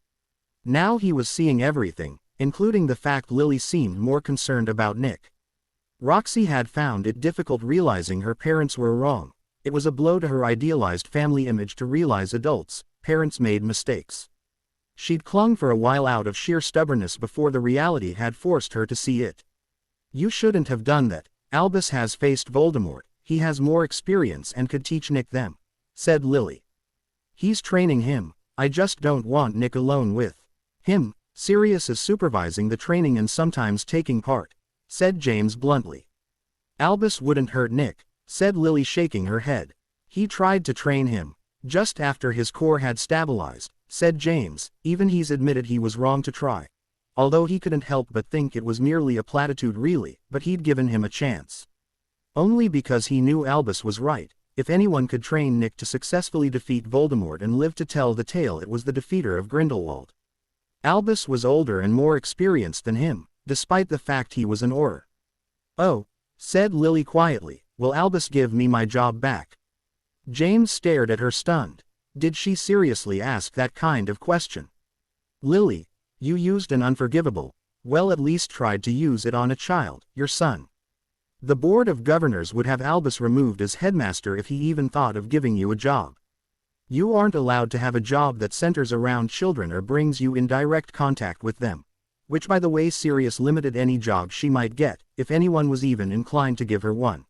Now he was seeing everything, including the fact Lily seemed more concerned about Nick. Roxy had found it difficult realizing her parents were wrong. It was a blow to her idealized family image to realize parents made mistakes. She'd clung for a while out of sheer stubbornness before the reality had forced her to see it. You shouldn't have done that. Albus has faced Voldemort, he has more experience and could teach Nick them, said Lily. He's training him, I just don't want Nick alone with him. Sirius is supervising the training and sometimes taking part, said James bluntly. Albus wouldn't hurt Nick, said Lily shaking her head. He tried to train him, just after his core had stabilized, said James, even he's admitted he was wrong to try. Although he couldn't help but think it was merely a platitude really, but he'd given him a chance. Only because he knew Albus was right. If anyone could train Nick to successfully defeat Voldemort and live to tell the tale, it was the defeater of Grindelwald. Albus was older and more experienced than him, despite the fact he was an Auror. Oh, said Lily quietly, will Albus give me my job back? James stared at her stunned. Did she seriously ask that kind of question? Lily, you used an unforgivable, well, at least tried to use it on a child, your son. The Board of Governors would have Albus removed as headmaster if he even thought of giving you a job. You aren't allowed to have a job that centers around children or brings you in direct contact with them. Which, by the way, Sirius limited any job she might get, if anyone was even inclined to give her one.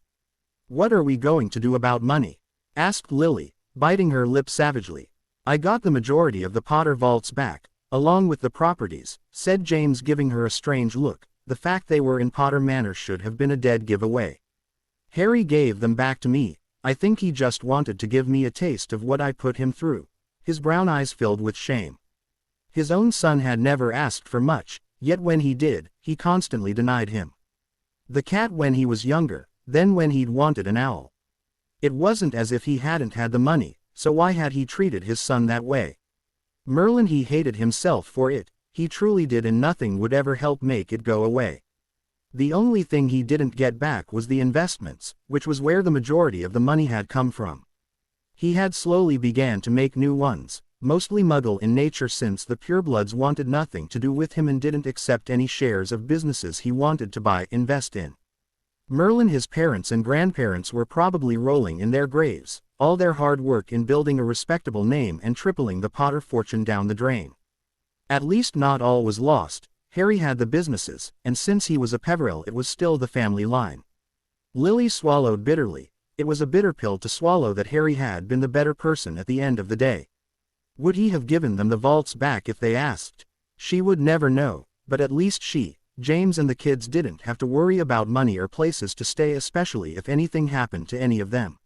What are we going to do about money? Asked Lily, biting her lip savagely. I got the majority of the Potter vaults back, along with the properties, said James, giving her a strange look. The fact they were in Potter Manor should have been a dead giveaway. Harry gave them back to me. I think he just wanted to give me a taste of what I put him through. His brown eyes filled with shame. His own son had never asked for much, yet when he did, he constantly denied him. The cat when he was younger, then when he'd wanted an owl. It wasn't as if he hadn't had the money, so why had he treated his son that way? Merlin, he hated himself for it. He truly did, and nothing would ever help make it go away. The only thing he didn't get back was the investments, which was where the majority of the money had come from. He had slowly began to make new ones, mostly Muggle in nature, since the purebloods wanted nothing to do with him and didn't accept any shares of businesses he wanted to invest in. Merlin, his parents and grandparents were probably rolling in their graves, all their hard work in building a respectable name and tripling the Potter fortune down the drain. At least not all was lost. Harry had the businesses, and since he was a Peverell, it was still the family line. Lily swallowed bitterly. It was a bitter pill to swallow that Harry had been the better person at the end of the day. Would he have given them the vaults back if they asked? She would never know, but at least she, James, and the kids didn't have to worry about money or places to stay, especially if anything happened to any of them.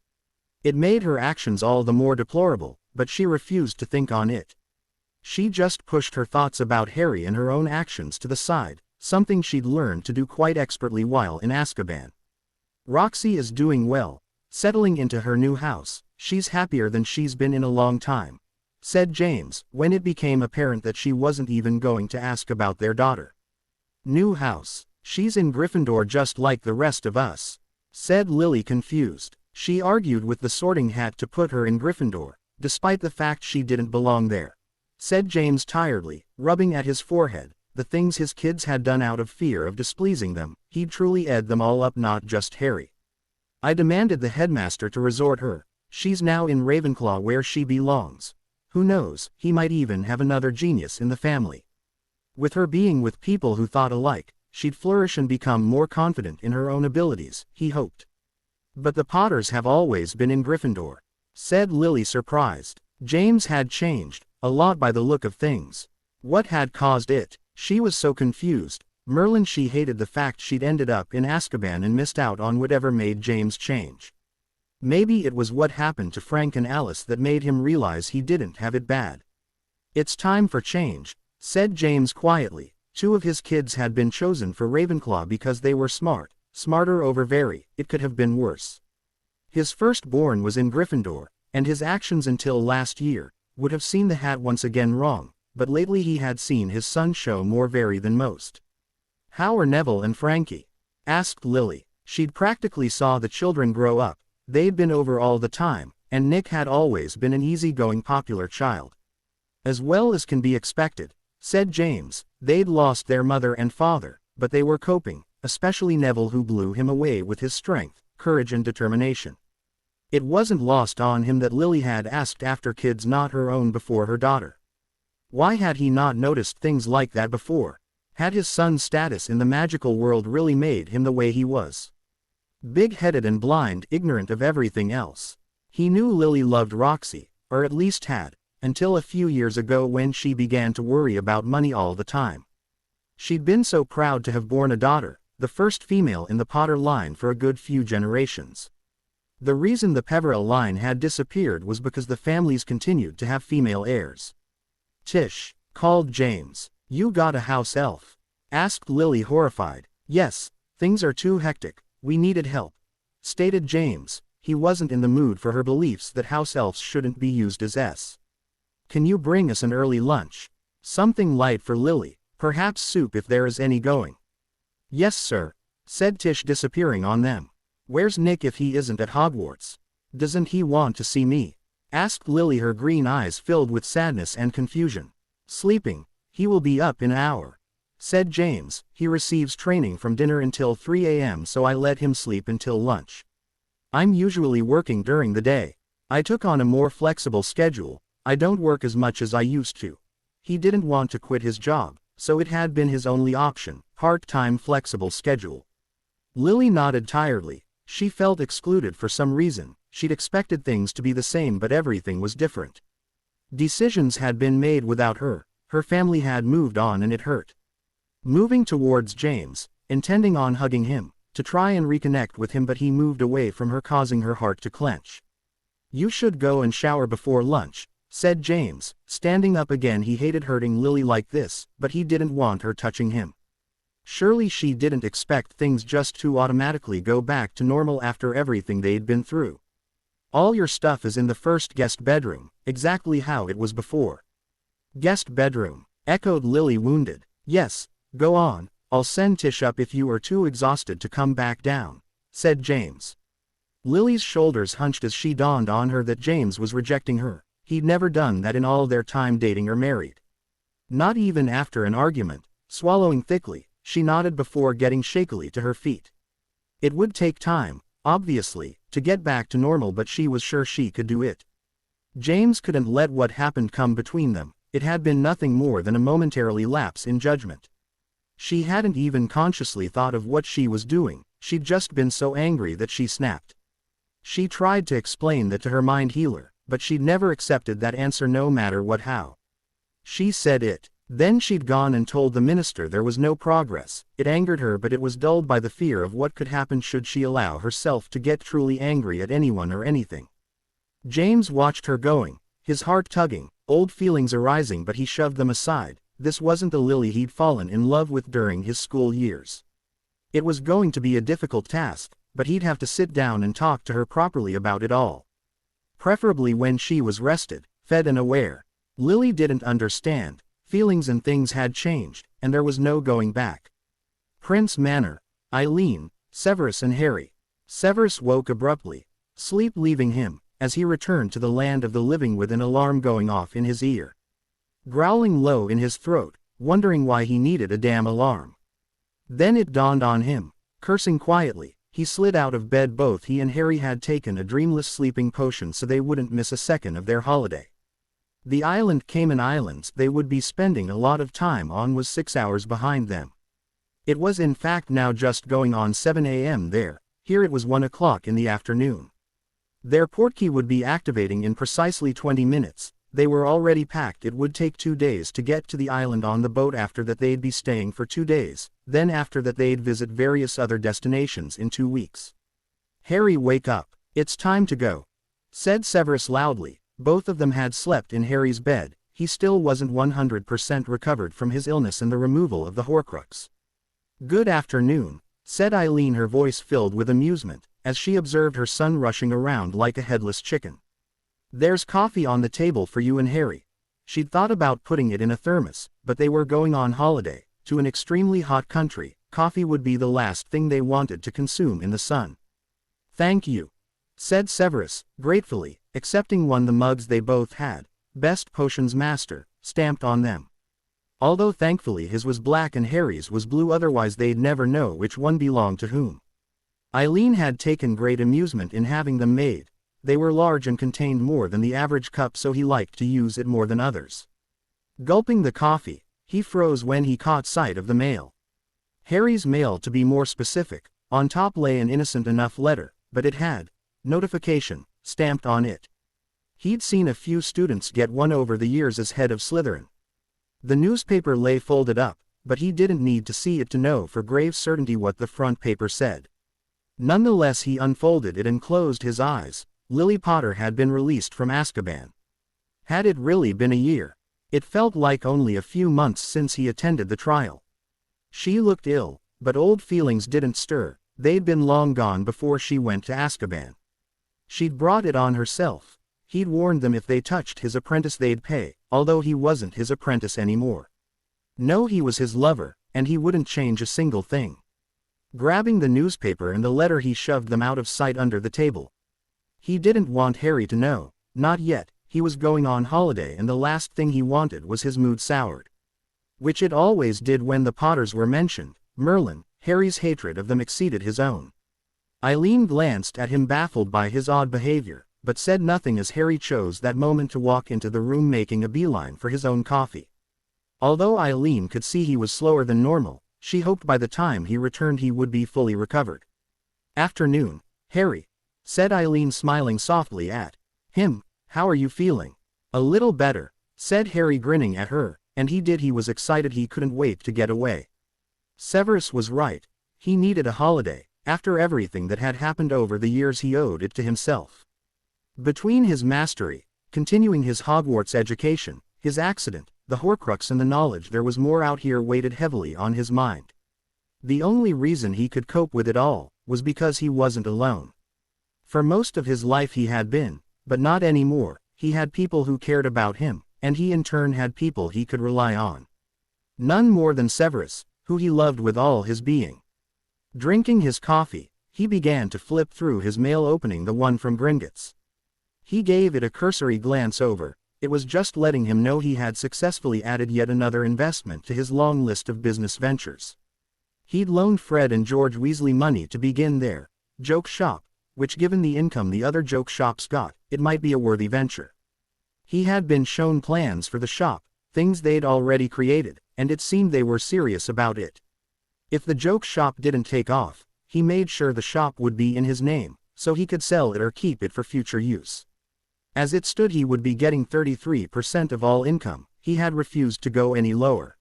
It made her actions all the more deplorable, but she refused to think on it. She just pushed her thoughts about Harry and her own actions to the side, something she'd learned to do quite expertly while in Azkaban. Roxy is doing well, settling into her new house. She's happier than she's been in a long time, said James, when it became apparent that she wasn't even going to ask about their daughter. New house? She's in Gryffindor just like the rest of us, said Lily, confused. She argued with the Sorting Hat to put her in Gryffindor, despite the fact she didn't belong there, said James tiredly, rubbing at his forehead. The things his kids had done out of fear of displeasing them, he'd truly ed them all up, not just Harry. I demanded the headmaster to resort her. She's now in Ravenclaw where she belongs. Who knows, he might even have another genius in the family. With her being with people who thought alike, she'd flourish and become more confident in her own abilities, he hoped. But the Potters have always been in Gryffindor, said Lily, surprised. James had changed, a lot by the look of things. What had caused it? She was so confused. Merlin, she hated the fact she'd ended up in Azkaban and missed out on whatever made James change. Maybe it was what happened to Frank and Alice that made him realize he didn't have it bad. It's time for change, said James quietly. 2 of his kids had been chosen for Ravenclaw because they were smart, smarter over very, it could have been worse. His firstborn was in Gryffindor, and his actions until last year would have seen the hat once again wrong, but lately he had seen his son show more very than most. "How are Neville and Frankie?" asked Lily. She'd practically saw the children grow up, they'd been over all the time, and Nick had always been an easygoing popular child. "As well as can be expected," said James. "They'd lost their mother and father, but they were coping, especially Neville, who blew him away with his strength, courage and determination." It wasn't lost on him that Lily had asked after kids not her own before her daughter. Why had he not noticed things like that before? Had his son's status in the magical world really made him the way he was? Big-headed and blind, ignorant of everything else. He knew Lily loved Roxy, or at least had, until a few years ago when she began to worry about money all the time. She'd been so proud to have borne a daughter, the first female in the Potter line for a good few generations. The reason the Peverell line had disappeared was because the families continued to have female heirs. "Tish," called James. "You got a house elf?" asked Lily, horrified. "Yes, things are too hectic, we needed help," stated James. He wasn't in the mood for her beliefs that house elves shouldn't be used as s. "Can you bring us an early lunch? Something light for Lily, perhaps soup if there is any going." "Yes sir," said Tish, disappearing on them. "Where's Nick if he isn't at Hogwarts? Doesn't he want to see me?" asked Lily, her green eyes filled with sadness and confusion. "Sleeping. He will be up in an hour," said James. "He receives training from dinner until 3 a.m. so I let him sleep until lunch. I'm usually working during the day. I took on a more flexible schedule, I don't work as much as I used to." He didn't want to quit his job, so it had been his only option, part-time flexible schedule. Lily nodded tiredly. She felt excluded for some reason. She'd expected things to be the same, but everything was different. Decisions had been made without her, her family had moved on, and it hurt. Moving towards James, intending on hugging him, to try and reconnect with him, but he moved away from her, causing her heart to clench. "You should go and shower before lunch," said James, standing up again. He hated hurting Lily like this, but he didn't want her touching him. Surely she didn't expect things just to automatically go back to normal after everything they'd been through. "All your stuff is in the first guest bedroom, exactly how it was before." "Guest bedroom," echoed Lily, wounded. "Yes, go on, I'll send Tish up if you are too exhausted to come back down," said James. Lily's shoulders hunched as she dawned on her that James was rejecting her. He'd never done that in all their time dating or married. Not even after an argument. Swallowing thickly, she nodded before getting shakily to her feet. It would take time, obviously, to get back to normal, but she was sure she could do it. James couldn't let what happened come between them. It had been nothing more than a momentary lapse in judgment. She hadn't even consciously thought of what she was doing, she'd just been so angry that she snapped. She tried to explain that to her mind healer, but she'd never accepted that answer no matter what. How? She said it. Then she'd gone and told the minister there was no progress. It angered her, but it was dulled by the fear of what could happen should she allow herself to get truly angry at anyone or anything. James watched her going, his heart tugging, old feelings arising, but he shoved them aside. This wasn't the Lily he'd fallen in love with during his school years. It was going to be a difficult task, but he'd have to sit down and talk to her properly about it all. Preferably when she was rested, fed and aware. Lily didn't understand. Feelings and things had changed, and there was no going back. Prince Manor, Eileen, Severus and Harry. Severus woke abruptly, sleep leaving him, as he returned to the land of the living with an alarm going off in his ear. Growling low in his throat, wondering why he needed a damn alarm. Then it dawned on him. Cursing quietly, he slid out of bed. Both he and Harry had taken a dreamless sleeping potion so they wouldn't miss a second of their holiday. The island, Cayman Islands, they would be spending a lot of time on, was 6 hours behind them. It was in fact now just going on 7 a.m. there. Here it was 1 o'clock in the afternoon. Their portkey would be activating in precisely 20 minutes. They were already packed. It would take 2 days to get to the island on the boat. After that they'd be staying for 2 days. Then after that they'd visit various other destinations in 2 weeks. "Harry, wake up. It's time to go," said Severus loudly. Both of them had slept in Harry's bed. he still wasn't 100% recovered from his illness and the removal of the Horcrux. "Good afternoon," said Eileen, her voice filled with amusement, as she observed her son rushing around like a headless chicken. "There's coffee on the table for you and Harry." She'd thought about putting it in a thermos, but they were going on holiday, to an extremely hot country. Coffee would be the last thing they wanted to consume in the sun. "Thank you," said Severus, gratefully, accepting the mugs they both had, "Best Potions Master," stamped on them. Although thankfully his was black and Harry's was blue, otherwise they'd never know which one belonged to whom. Eileen had taken great amusement in having them made. They were large and contained more than the average cup, so he liked to use it more than others. Gulping the coffee, he froze when he caught sight of the mail. Harry's mail, to be more specific. On top lay an innocent enough letter, but it had "Notification" stamped on it. He'd seen a few students get one over the years as head of Slytherin. The newspaper lay folded up, but he didn't need to see it to know for grave certainty what the front paper said. Nonetheless, he unfolded it and closed his eyes. Lily Potter had been released from Azkaban. Had it really been a year? It felt like only a few months since he attended the trial. She looked ill, but old feelings didn't stir. They'd been long gone before she went to Azkaban. She'd brought it on herself. He'd warned them if they touched his apprentice they'd pay, although he wasn't his apprentice anymore. No, he was his lover, and he wouldn't change a single thing. Grabbing the newspaper and the letter, he shoved them out of sight under the table. He didn't want Harry to know, not yet. He was going on holiday, and the last thing he wanted was his mood soured. Which it always did when the Potters were mentioned. Merlin, Harry's hatred of them exceeded his own. Eileen glanced at him, baffled by his odd behavior, but said nothing as Harry chose that moment to walk into the room, making a beeline for his own coffee. Although Eileen could see he was slower than normal, she hoped by the time he returned he would be fully recovered. "Afternoon, Harry," said Eileen, smiling softly at him. "How are you feeling?" "A little better," said Harry, grinning at her, and he was excited. He couldn't wait to get away. Severus was right. He needed a holiday. After everything that had happened over the years, he owed it to himself. Between his mastery, continuing his Hogwarts education, his accident, the Horcrux, and the knowledge there was more out here, weighed heavily on his mind. The only reason he could cope with it all was because he wasn't alone. For most of his life he had been, but not anymore. He had people who cared about him, and he in turn had people he could rely on. None more than Severus, who he loved with all his being. Drinking his coffee, he began to flip through his mail, opening the one from Gringotts. He gave it a cursory glance over. It was just letting him know he had successfully added yet another investment to his long list of business ventures. He'd loaned Fred and George Weasley money to begin their joke shop, which, given the income the other joke shops got, it might be a worthy venture. He had been shown plans for the shop, things they'd already created, and it seemed they were serious about it. If the joke shop didn't take off, he made sure the shop would be in his name, so he could sell it or keep it for future use. As it stood, he would be getting 33% of all income. He had refused to go any lower.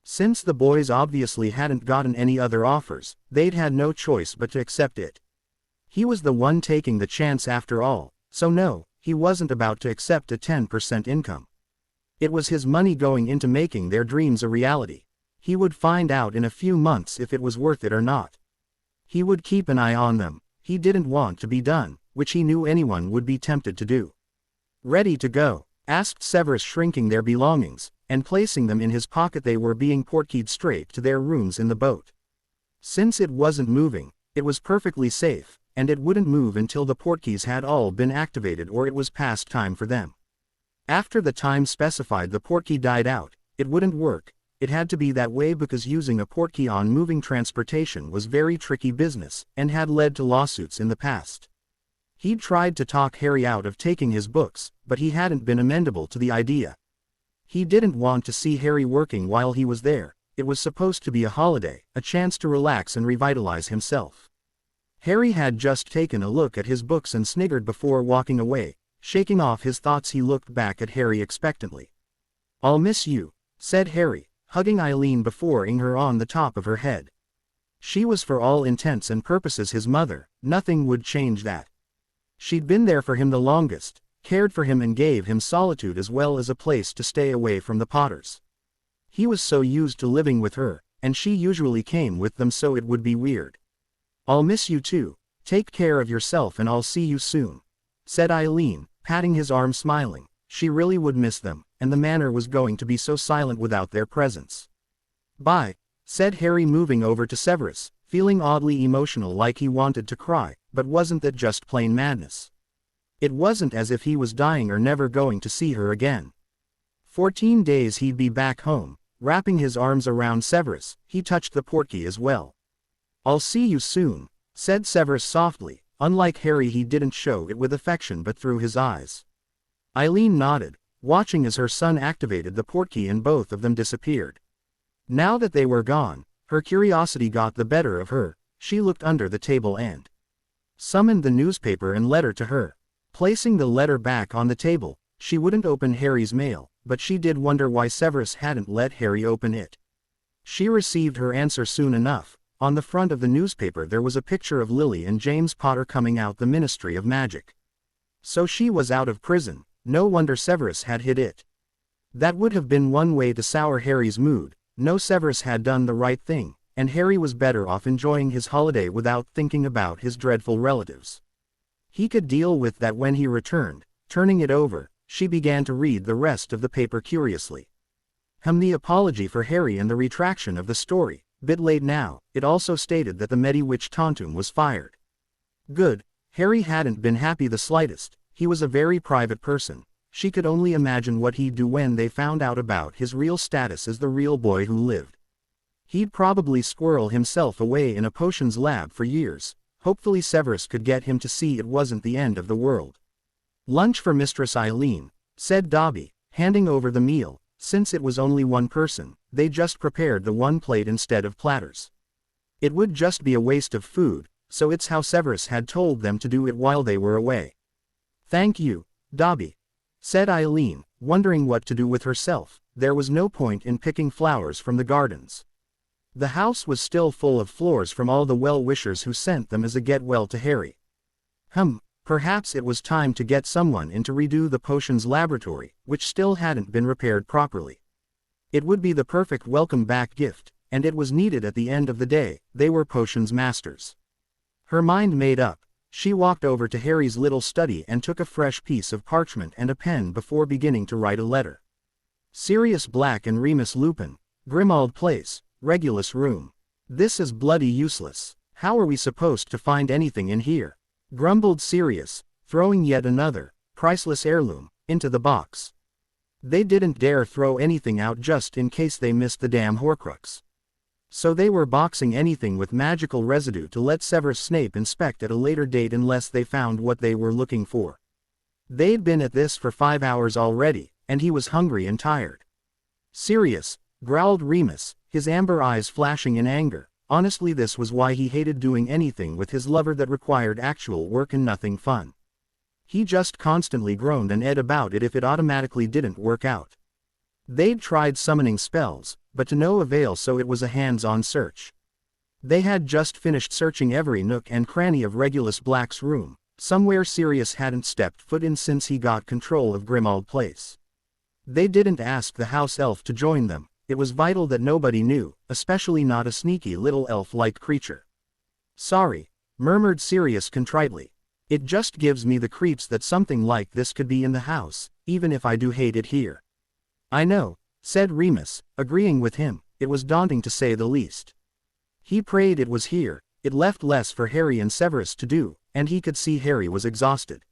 Since the boys obviously hadn't gotten any other offers, they'd had no choice but to accept it. He was the one taking the chance after all, so no, he wasn't about to accept a 10% income. It was his money going into making their dreams a reality. He would find out in a few months if it was worth it or not. He would keep an eye on them. He didn't want to be done, which he knew anyone would be tempted to do. "Ready to go?" asked Severus, shrinking their belongings and placing them in his pocket. They were being portkeyed straight to their rooms in the boat. Since it wasn't moving, it was perfectly safe, and it wouldn't move until the portkeys had all been activated or it was past time for them. After the time specified the portkey died out, it wouldn't work. It had to be that way because using a portkey on moving transportation was very tricky business, and had led to lawsuits in the past. He'd tried to talk Harry out of taking his books, but he hadn't been amenable to the idea. He didn't want to see Harry working while he was there. It was supposed to be a holiday, a chance to relax and revitalize himself. Harry had just taken a look at his books and sniggered before walking away. Shaking off his thoughts, he looked back at Harry expectantly. "I'll miss you," said Harry, hugging Eileen before ing her on the top of her head. She was for all intents and purposes his mother. Nothing would change that. She'd been there for him the longest, cared for him and gave him solitude as well as a place to stay away from the Potters. He was so used to living with her, and she usually came with them, so it would be weird. "I'll miss you too. Take care of yourself and I'll see you soon," said Eileen, patting his arm, smiling. She really would miss them, and the manor was going to be so silent without their presence. "Bye," said Harry, moving over to Severus, feeling oddly emotional, like he wanted to cry, but wasn't that just plain madness? It wasn't as if he was dying or never going to see her again. 14 days he'd be back home. Wrapping his arms around Severus, he touched the portkey as well. "I'll see you soon," said Severus softly. Unlike Harry, he didn't show it with affection but through his eyes. Eileen nodded, watching as her son activated the portkey and both of them disappeared. Now that they were gone, her curiosity got the better of her. She looked under the table and summoned the newspaper and letter to her. Placing the letter back on the table, she wouldn't open Harry's mail, but she did wonder why Severus hadn't let Harry open it. She received her answer soon enough. On the front of the newspaper there was a picture of Lily and James Potter coming out the Ministry of Magic. So she was out of prison. No wonder Severus had hid it. That would have been one way to sour Harry's mood. No, Severus had done the right thing, and Harry was better off enjoying his holiday without thinking about his dreadful relatives. He could deal with that when he returned. Turning it over, she began to read the rest of the paper curiously. The apology for Harry and the retraction of the story. Bit late now. It also stated that the Mediwitch Tauntum was fired. Good. Harry hadn't been happy the slightest. He was a very private person. She could only imagine what he'd do when they found out about his real status as the real boy who lived. He'd probably squirrel himself away in a potions lab for years. Hopefully Severus could get him to see it wasn't the end of the world. "Lunch for Mistress Eileen," said Dobby, handing over the meal. Since it was only one person, they just prepared the one plate instead of platters. It would just be a waste of food, so it's how Severus had told them to do it while they were away. "Thank you, Dobby," said Eileen, wondering what to do with herself. There was no point in picking flowers from the gardens. The house was still full of flowers from all the well-wishers who sent them as a get-well to Harry. Perhaps it was time to get someone in to redo the potions laboratory, which still hadn't been repaired properly. It would be the perfect welcome-back gift, and it was needed at the end of the day. They were potions masters. Her mind made up, she walked over to Harry's little study and took a fresh piece of parchment and a pen before beginning to write a letter. Sirius Black and Remus Lupin, Grimmauld Place, Regulus Room. "This is bloody useless. How are we supposed to find anything in here?" grumbled Sirius, throwing yet another, priceless heirloom, into the box. They didn't dare throw anything out just in case they missed the damn Horcrux. So they were boxing anything with magical residue to let Severus Snape inspect at a later date unless they found what they were looking for. They'd been at this for 5 hours already, and he was hungry and tired. "Sirius," growled Remus, his amber eyes flashing in anger. Honestly, this was why he hated doing anything with his lover that required actual work and nothing fun. He just constantly groaned and ed about it if it automatically didn't work out. They'd tried summoning spells, but to no avail, so it was a hands-on search. They had just finished searching every nook and cranny of Regulus Black's room. Somewhere Sirius hadn't stepped foot in since he got control of Grimmauld Place. They didn't ask the house elf to join them. It was vital that nobody knew, especially not a sneaky little elf-like creature. "Sorry," murmured Sirius contritely. "It just gives me the creeps that something like this could be in the house, even if I do hate it here." "I know," said Remus, agreeing with him. It was daunting to say the least. He prayed it was here. It left less for Harry and Severus to do, and he could see Harry was exhausted.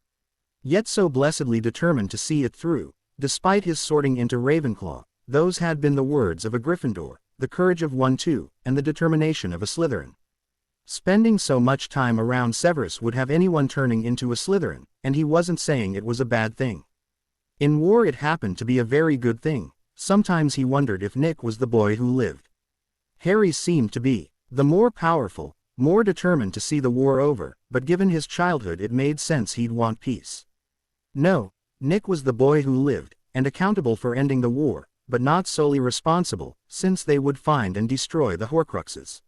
Yet so blessedly determined to see it through, despite his sorting into Ravenclaw. Those had been the words of a Gryffindor, the courage of one too, and the determination of a Slytherin. Spending so much time around Severus would have anyone turning into a Slytherin, and he wasn't saying it was a bad thing. In war it happened to be a very good thing. Sometimes he wondered if Nick was the boy who lived. Harry seemed to be. The more powerful, more determined to see the war over, but given his childhood it made sense he'd want peace. No, Nick was the boy who lived, and accountable for ending the war, but not solely responsible, since they would find and destroy the Horcruxes.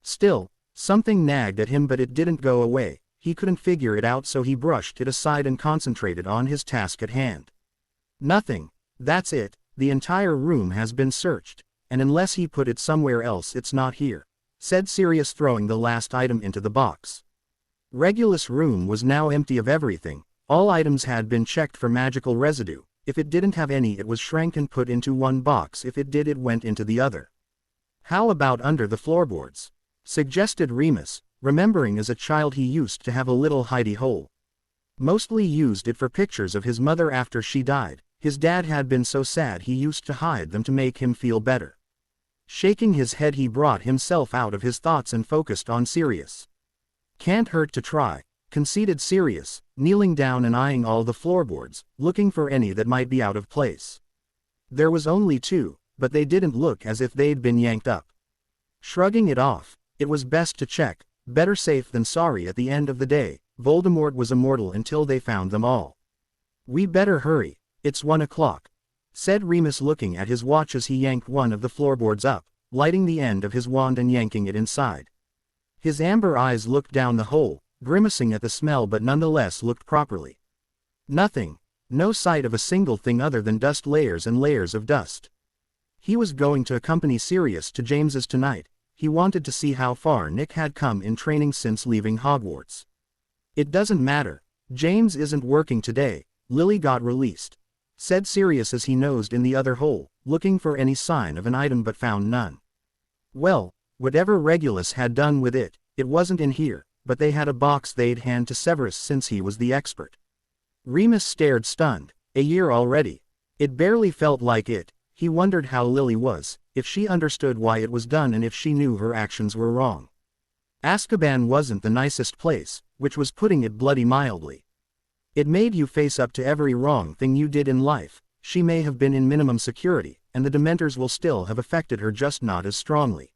Still, something nagged at him, but it didn't go away. he couldn't figure it out, so he brushed it aside and concentrated on his task at hand. Nothing. That's it, the entire room has been searched, and unless he put it somewhere else it's not here, said Sirius, throwing the last item into the box. Regulus' room was now empty of everything. All items had been checked for magical residue. If it didn't have any, it was shrank and put into one box. If it did, it went into the other. How about under the floorboards? Suggested Remus, remembering as a child he used to have a little hidey hole. Mostly used it for pictures of his mother after she died. His dad had been so sad he used to hide them to make him feel better. Shaking his head, he brought himself out of his thoughts and focused on Sirius. Can't hurt to try, conceded Sirius, kneeling down and eyeing all the floorboards, looking for any that might be out of place. There was only 2, but they didn't look as if they'd been yanked up. Shrugging it off, it was best to check, better safe than sorry. At the end of the day, Voldemort was immortal until they found them all. We better hurry, it's 1 o'clock, said Remus, looking at his watch as he yanked one of the floorboards up, lighting the end of his wand and yanking it inside. His amber eyes looked down the hole, grimacing at the smell, but nonetheless looked properly. Nothing. No sight of a single thing other than dust, layers and layers of dust. He was going to accompany Sirius to James's tonight. He wanted to see how far Nick had come in training since leaving Hogwarts. It doesn't matter. James isn't working today. Lily got released, said Sirius as he nosed in the other hole, looking for any sign of an item but found none. Well, whatever Regulus had done with it, it wasn't in here, but they had a box they'd hand to Severus since he was the expert. Remus stared stunned. A year already. It barely felt like it. He wondered how Lily was, if she understood why it was done and if she knew her actions were wrong. Azkaban wasn't the nicest place, which was putting it bloody mildly. It made you face up to every wrong thing you did in life. She may have been in minimum security, and the Dementors will still have affected her, just not as strongly.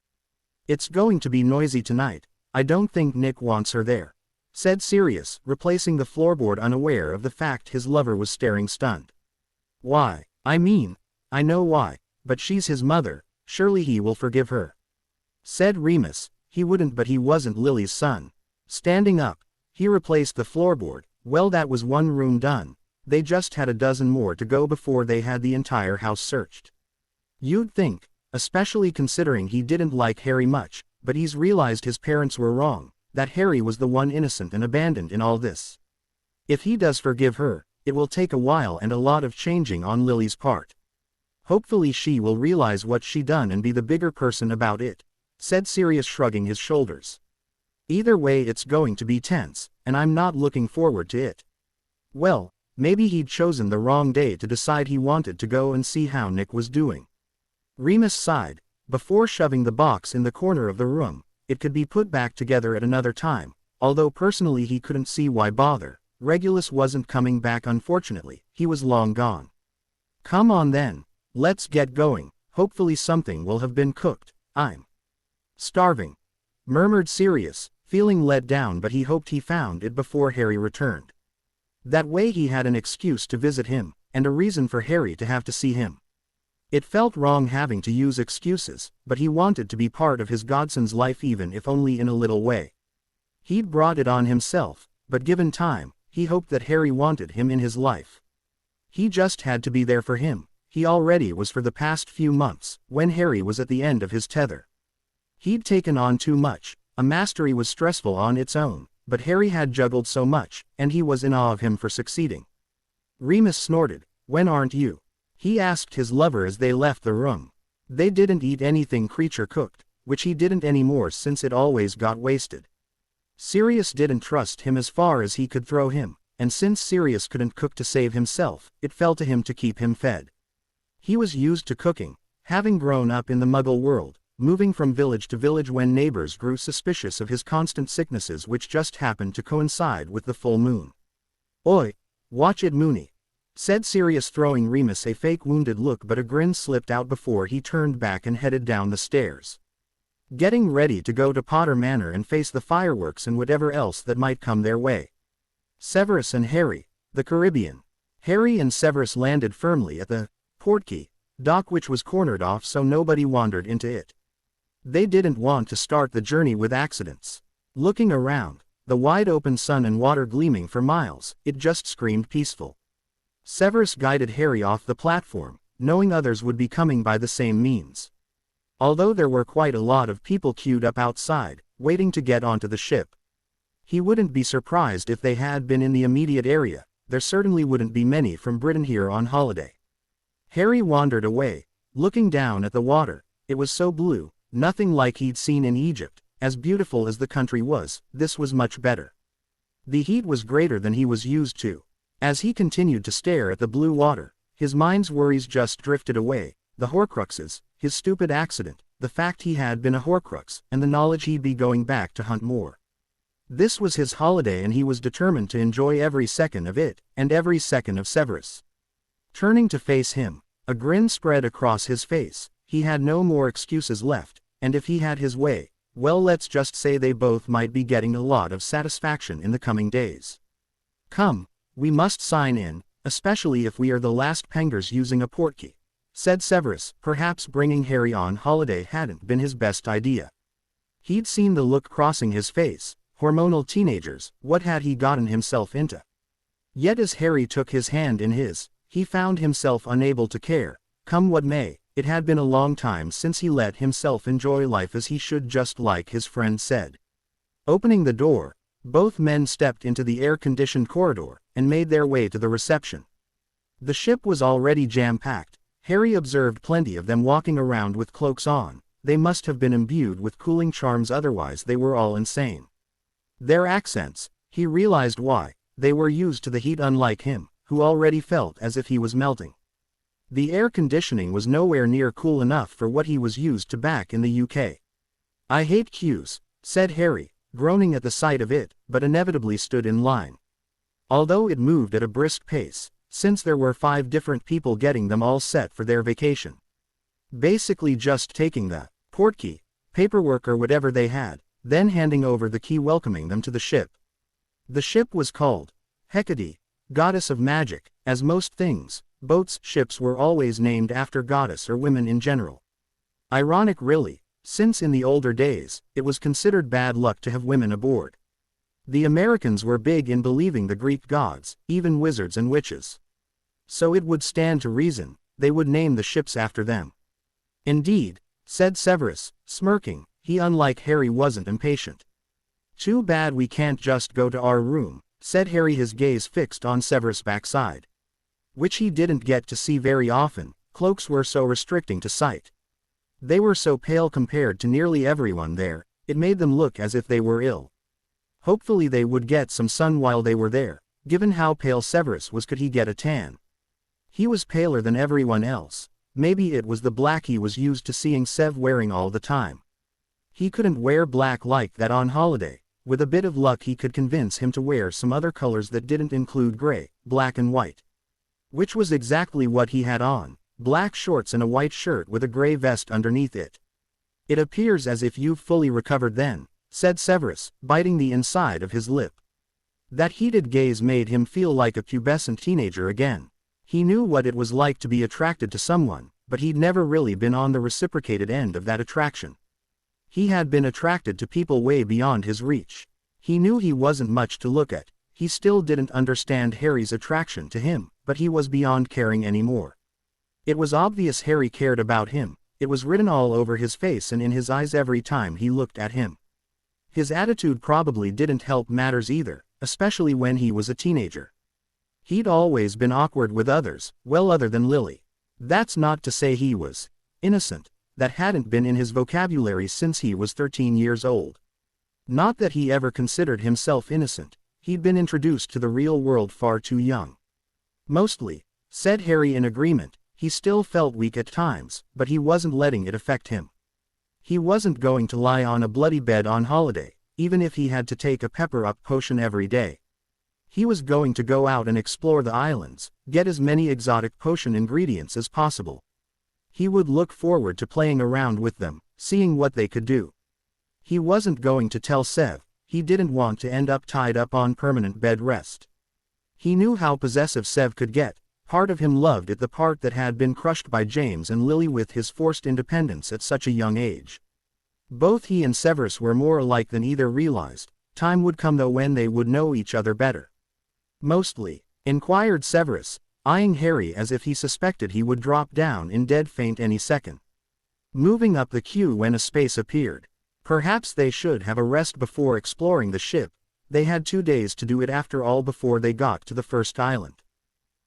It's going to be noisy tonight. I don't think Nick wants her there, said Sirius, replacing the floorboard, unaware of the fact his lover was staring stunned. Why? I mean, I know why, but she's his mother, surely he will forgive her, said Remus. He wouldn't, but he wasn't Lily's son. Standing up, he replaced the floorboard. Well, that was one room done. They just had a dozen more to go before they had the entire house searched. You'd think, especially considering he didn't like Harry much, but he's realized his parents were wrong, that Harry was the one innocent and abandoned in all this. If he does forgive her, it will take a while and a lot of changing on Lily's part. Hopefully she will realize what she done and be the bigger person about it, said Sirius, shrugging his shoulders. Either way, it's going to be tense, and I'm not looking forward to it. Well, maybe he'd chosen the wrong day to decide he wanted to go and see how Nick was doing. Remus sighed. Before shoving the box in the corner of the room, it could be put back together at another time, although personally he couldn't see why bother. Regulus wasn't coming back, unfortunately. He was long gone. Come on then. Let's get going. Hopefully something will have been cooked. I'm starving, murmured Sirius, feeling let down, but he hoped he found it before Harry returned. That way he had an excuse to visit him, and a reason for Harry to have to see him. It felt wrong having to use excuses, but he wanted to be part of his godson's life, even if only in a little way. He'd brought it on himself, but given time, he hoped that Harry wanted him in his life. He just had to be there for him. He already was for the past few months, when Harry was at the end of his tether. He'd taken on too much. A mastery was stressful on its own, but Harry had juggled so much, and he was in awe of him for succeeding. Remus snorted. When aren't you? He asked his lover as they left the room. They didn't eat anything creature cooked, which he didn't anymore since it always got wasted. Sirius didn't trust him as far as he could throw him, and since Sirius couldn't cook to save himself, it fell to him to keep him fed. He was used to cooking, having grown up in the Muggle world, moving from village to village when neighbors grew suspicious of his constant sicknesses, which just happened to coincide with the full moon. Oi, watch it, Moony, said Sirius, throwing Remus a fake wounded look, but a grin slipped out before he turned back and headed down the stairs. Getting ready to go to Potter Manor and face the fireworks and whatever else that might come their way. Severus and Harry, the Caribbean. Harry and Severus landed firmly at the Portkey dock, which was cornered off so nobody wandered into it. They didn't want to start the journey with accidents. Looking around, The wide open sun and water gleaming for miles, it just screamed peaceful. Severus guided Harry off the platform, knowing others would be coming by the same means. Although there were quite a lot of people queued up outside, waiting to get onto the ship. He wouldn't be surprised if they had been in the immediate area. There certainly wouldn't be many from Britain here on holiday. Harry wandered away, looking down at the water. It was so blue, nothing like he'd seen in Egypt. As beautiful as the country was, this was much better. The heat was greater than he was used to. As he continued to stare at the blue water, his mind's worries just drifted away. The Horcruxes, his stupid accident, the fact he had been a Horcrux, and the knowledge he'd be going back to hunt more. This was his holiday and he was determined to enjoy every second of it, and every second of Severus. Turning to face him, a grin spread across his face. He had no more excuses left, and if he had his way, well, let's just say they both might be getting a lot of satisfaction in the coming days. Come, we must sign in, especially if we are the last Pengers using a portkey, said Severus. Perhaps bringing Harry on holiday hadn't been his best idea. He'd seen the look crossing his face. Hormonal teenagers, what had he gotten himself into? Yet as Harry took his hand in his, he found himself unable to care. Come what may, it had been a long time since he let himself enjoy life as he should, just like his friend said. Opening the door, both men stepped into the air-conditioned corridor, and made their way to the reception. The ship was already jam-packed. Harry observed plenty of them walking around with cloaks on. They must have been imbued with cooling charms, otherwise they were all insane. Their accents, he realized why, they were used to the heat, unlike him, who already felt as if he was melting. The air conditioning was nowhere near cool enough for what he was used to back in the UK. I hate queues, said Harry, groaning at the sight of it, but inevitably stood in line. Although it moved at a brisk pace, since there were 5 different people getting them all set for their vacation. Basically just taking the portkey, paperwork or whatever they had, then handing over the key, welcoming them to the ship. The ship was called Hecate, goddess of magic. As most things, boats, ships were always named after goddess or women in general. Ironic really, since in the older days, it was considered bad luck to have women aboard. The Americans were big in believing the Greek gods, even wizards and witches. So it would stand to reason, they would name the ships after them. Indeed, said Severus, smirking. He, unlike Harry, wasn't impatient. Too bad we can't just go to our room, said Harry, his gaze fixed on Severus' backside. Which he didn't get to see very often, cloaks were so restricting to sight. They were so pale compared to nearly everyone there, it made them look as if they were ill. Hopefully they would get some sun while they were there. Given how pale Severus was, could he get a tan? He was paler than everyone else. Maybe it was the black he was used to seeing Sev wearing all the time. He couldn't wear black like that on holiday. With a bit of luck he could convince him to wear some other colors that didn't include gray, black and white. Which was exactly what he had on, black shorts and a white shirt with a gray vest underneath it. It appears as if you've fully recovered then, said Severus, biting the inside of his lip. That heated gaze made him feel like a pubescent teenager again. He knew what it was like to be attracted to someone, but he'd never really been on the reciprocated end of that attraction. He had been attracted to people way beyond his reach. He knew he wasn't much to look at. He still didn't understand Harry's attraction to him, but he was beyond caring anymore. It was obvious Harry cared about him. It was written all over his face and in his eyes every time he looked at him. His attitude probably didn't help matters either, especially when he was a teenager. He'd always been awkward with others, well, other than Lily. That's not to say he was innocent. That hadn't been in his vocabulary since he was 13 years old. Not that he ever considered himself innocent. He'd been introduced to the real world far too young. Mostly, said Harry in agreement. He still felt weak at times, but he wasn't letting it affect him. He wasn't going to lie on a bloody bed on holiday, even if he had to take a pepper-up potion every day. He was going to go out and explore the islands, get as many exotic potion ingredients as possible. He would look forward to playing around with them, seeing what they could do. He wasn't going to tell Sev. He didn't want to end up tied up on permanent bed rest. He knew how possessive Sev could get. Part of him loved it, the part that had been crushed by James and Lily with his forced independence at such a young age. Both he and Severus were more alike than either realized. Time would come though when they would know each other better. Mostly, inquired Severus, eyeing Harry as if he suspected he would drop down in dead faint any second. Moving up the queue when a space appeared. Perhaps they should have a rest before exploring the ship. They had 2 days to do it after all before they got to the first island.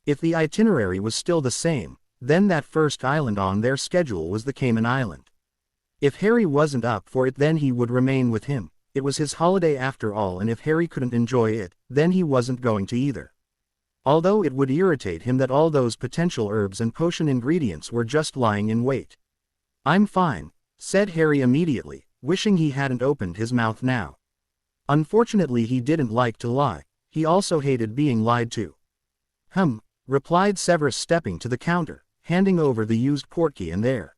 If the itinerary was still the same, then that first island on their schedule was the Cayman Island. If Harry wasn't up for it, then he would remain with him. It was his holiday after all, and if Harry couldn't enjoy it, then he wasn't going to either. Although it would irritate him that all those potential herbs and potion ingredients were just lying in wait. "I'm fine," said Harry immediately, wishing he hadn't opened his mouth now. Unfortunately, he didn't like to lie. He also hated being lied to. Replied Severus, stepping to the counter, handing over the used portkey and their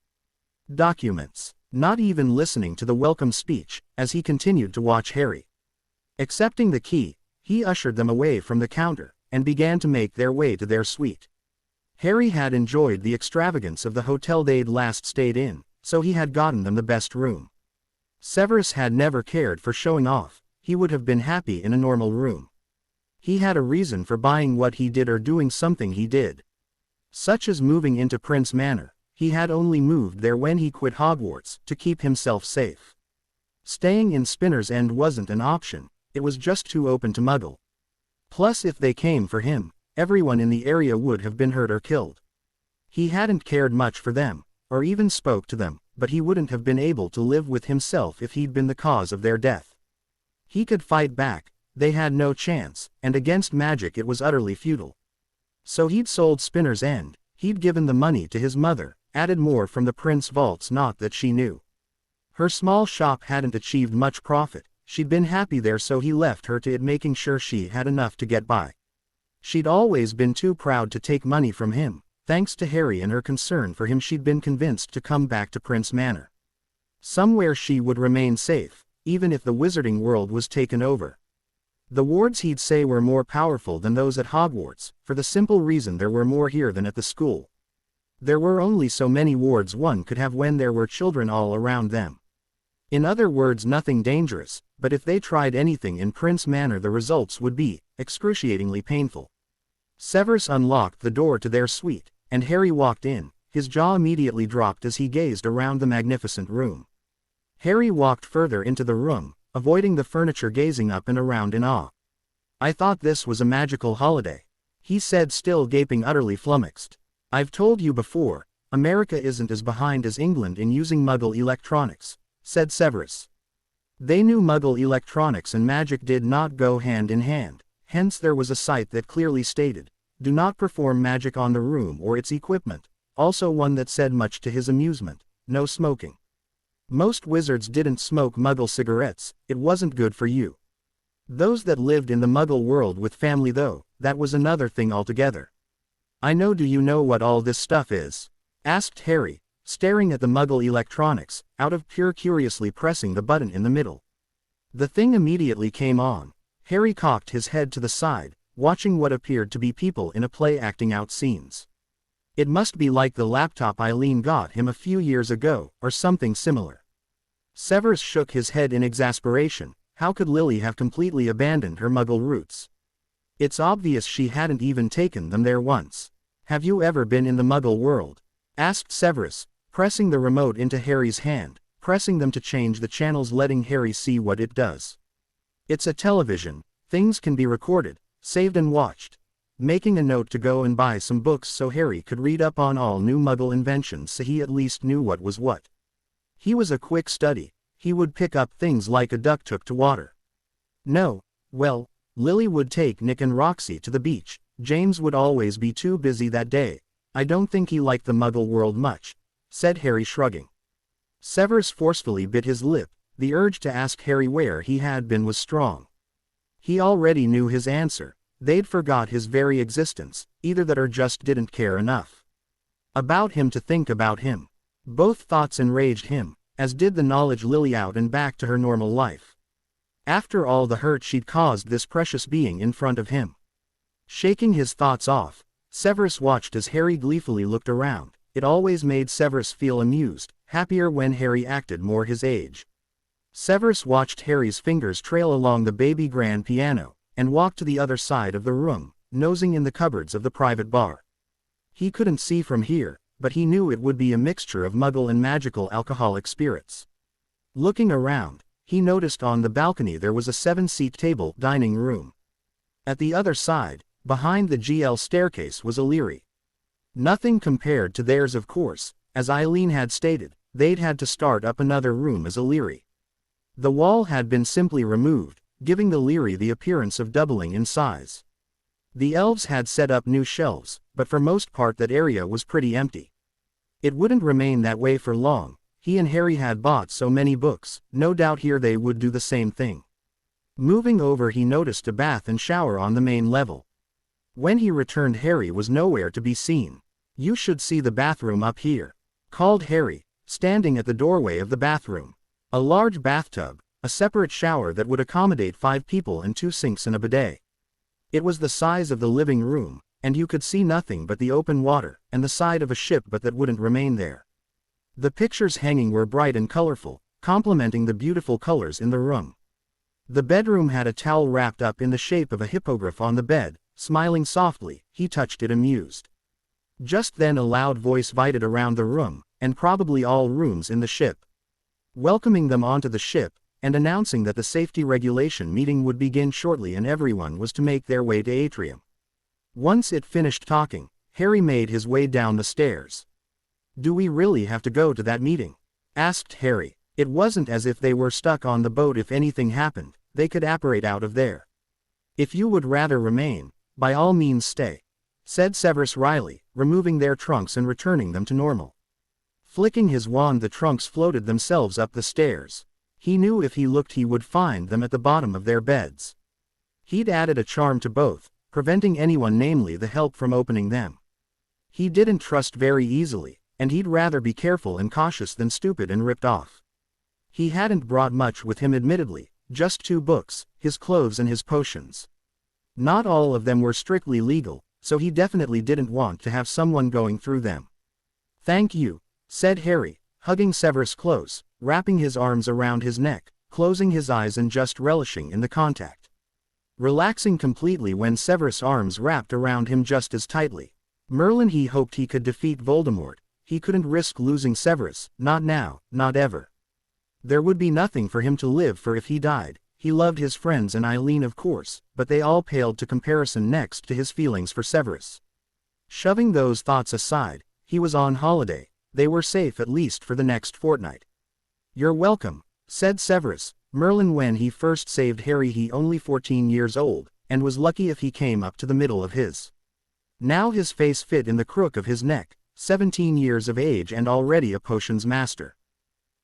documents, not even listening to the welcome speech, as he continued to watch Harry. Accepting the key, he ushered them away from the counter, and began to make their way to their suite. Harry had enjoyed the extravagance of the hotel they'd last stayed in, so he had gotten them the best room. Severus had never cared for showing off. He would have been happy in a normal room. He had a reason for buying what he did or doing something he did. Such as moving into Prince Manor. He had only moved there when he quit Hogwarts, to keep himself safe. Staying in Spinner's End wasn't an option, it was just too open to Muggle. Plus, if they came for him, everyone in the area would have been hurt or killed. He hadn't cared much for them, or even spoke to them, but he wouldn't have been able to live with himself if he'd been the cause of their death. He could fight back, they had no chance, and against magic it was utterly futile. So he'd sold Spinner's End, he'd given the money to his mother, added more from the Prince vaults, not that she knew. Her small shop hadn't achieved much profit, she'd been happy there, so he left her to it, making sure she had enough to get by. She'd always been too proud to take money from him. Thanks to Harry and her concern for him, she'd been convinced to come back to Prince Manor. Somewhere she would remain safe, even if the wizarding world was taken over. The wards, he'd say, were more powerful than those at Hogwarts, for the simple reason there were more here than at the school. There were only so many wards one could have when there were children all around them. In other words, nothing dangerous, but if they tried anything in Prince Manor, the results would be excruciatingly painful. Severus unlocked the door to their suite, and Harry walked in. His jaw immediately dropped as he gazed around the magnificent room. Harry walked further into the room, avoiding the furniture, gazing up and around in awe. "I thought this was a magical holiday," he said, still gaping, utterly flummoxed. "I've told you before, America isn't as behind as England in using Muggle electronics," said Severus. They knew Muggle electronics and magic did not go hand in hand, hence there was a site that clearly stated, "Do not perform magic on the room or its equipment," also one that said, much to his amusement, "No smoking." Most wizards didn't smoke Muggle cigarettes, it wasn't good for you. Those that lived in the Muggle world with family, though, that was another thing altogether. "I know. Do you know what all this stuff is?" asked Harry, staring at the Muggle electronics, out of pure curiosity, pressing the button in the middle. The thing immediately came on. Harry cocked his head to the side, watching what appeared to be people in a play acting out scenes. It must be like the laptop Eileen got him a few years ago, or something similar. Severus shook his head in exasperation. How could Lily have completely abandoned her Muggle roots? It's obvious she hadn't even taken them there once. "Have you ever been in the Muggle world?" asked Severus, pressing the remote into Harry's hand, pressing them to change the channels, letting Harry see what it does. "It's a television. Things can be recorded, saved and watched." Making a note to go and buy some books so Harry could read up on all new Muggle inventions, so he at least knew what was what. He was a quick study. He would pick up things like a duck took to water. No, well, Lily would take Nick and Roxy to the beach. James would always be too busy that day. "I don't think he liked the Muggle world much," said Harry, shrugging. Severus forcefully bit his lip. The urge to ask Harry where he had been was strong. He already knew his answer. They'd forgot his very existence, either that or just didn't care enough about him to think about him. Both thoughts enraged him, as did the knowledge Lily out and back to her normal life. After all the hurt she'd caused this precious being in front of him. Shaking his thoughts off, Severus watched as Harry gleefully looked around. It always made Severus feel amused, happier when Harry acted more his age. Severus watched Harry's fingers trail along the baby grand piano, and walked to the other side of the room, nosing in the cupboards of the private bar. He couldn't see from here, but he knew it would be a mixture of muggle and magical alcoholic spirits. Looking around, he noticed on the balcony there was a 7-seat table dining room. At the other side, behind the GL staircase, was a Leary. Nothing compared to theirs, of course. As Eileen had stated, they'd had to start up another room as a Leary. The wall had been simply removed, giving the Leary the appearance of doubling in size. The elves had set up new shelves, but for most part that area was pretty empty. It wouldn't remain that way for long. He and Harry had bought so many books, no doubt here they would do the same thing. Moving over, he noticed a bath and shower on the main level. When he returned, Harry was nowhere to be seen. "You should see the bathroom up here," called Harry, standing at the doorway of the bathroom. A large bathtub, a separate shower that would accommodate 5 people, and 2 sinks and a bidet. It was the size of the living room, and you could see nothing but the open water, and the side of a ship, but that wouldn't remain there. The pictures hanging were bright and colorful, complementing the beautiful colors in the room. The bedroom had a towel wrapped up in the shape of a hippogriff on the bed. Smiling softly, he touched it, amused. Just then a loud voice vibrated around the room, and probably all rooms in the ship, welcoming them onto the ship, and announcing that the safety regulation meeting would begin shortly and everyone was to make their way to Atrium. Once it finished talking, Harry made his way down the stairs. "Do we really have to go to that meeting?" asked Harry. It wasn't as if they were stuck on the boat. If anything happened, they could apparate out of there. "If you would rather remain, by all means stay," said Severus wryly, removing their trunks and returning them to normal. Flicking his wand, the trunks floated themselves up the stairs. He knew if he looked he would find them at the bottom of their beds. He'd added a charm to both, preventing anyone, namely the help, from opening them. He didn't trust very easily, and he'd rather be careful and cautious than stupid and ripped off. He hadn't brought much with him, admittedly, just 2 books, his clothes and his potions. Not all of them were strictly legal, so he definitely didn't want to have someone going through them. "Thank you," said Harry, hugging Severus close, wrapping his arms around his neck, closing his eyes and just relishing in the contact. Relaxing completely when Severus' arms wrapped around him just as tightly. Merlin, he hoped he could defeat Voldemort. He couldn't risk losing Severus, not now, not ever. There would be nothing for him to live for if he died. He loved his friends and Eileen, of course, but they all paled to comparison next to his feelings for Severus. Shoving those thoughts aside, he was on holiday. They were safe at least for the next fortnight. "You're welcome," said Severus. Merlin, when he first saved Harry, he only 14 years old, and was lucky if he came up to the middle of his. Now his face fit in the crook of his neck, 17 years of age and already a potions master.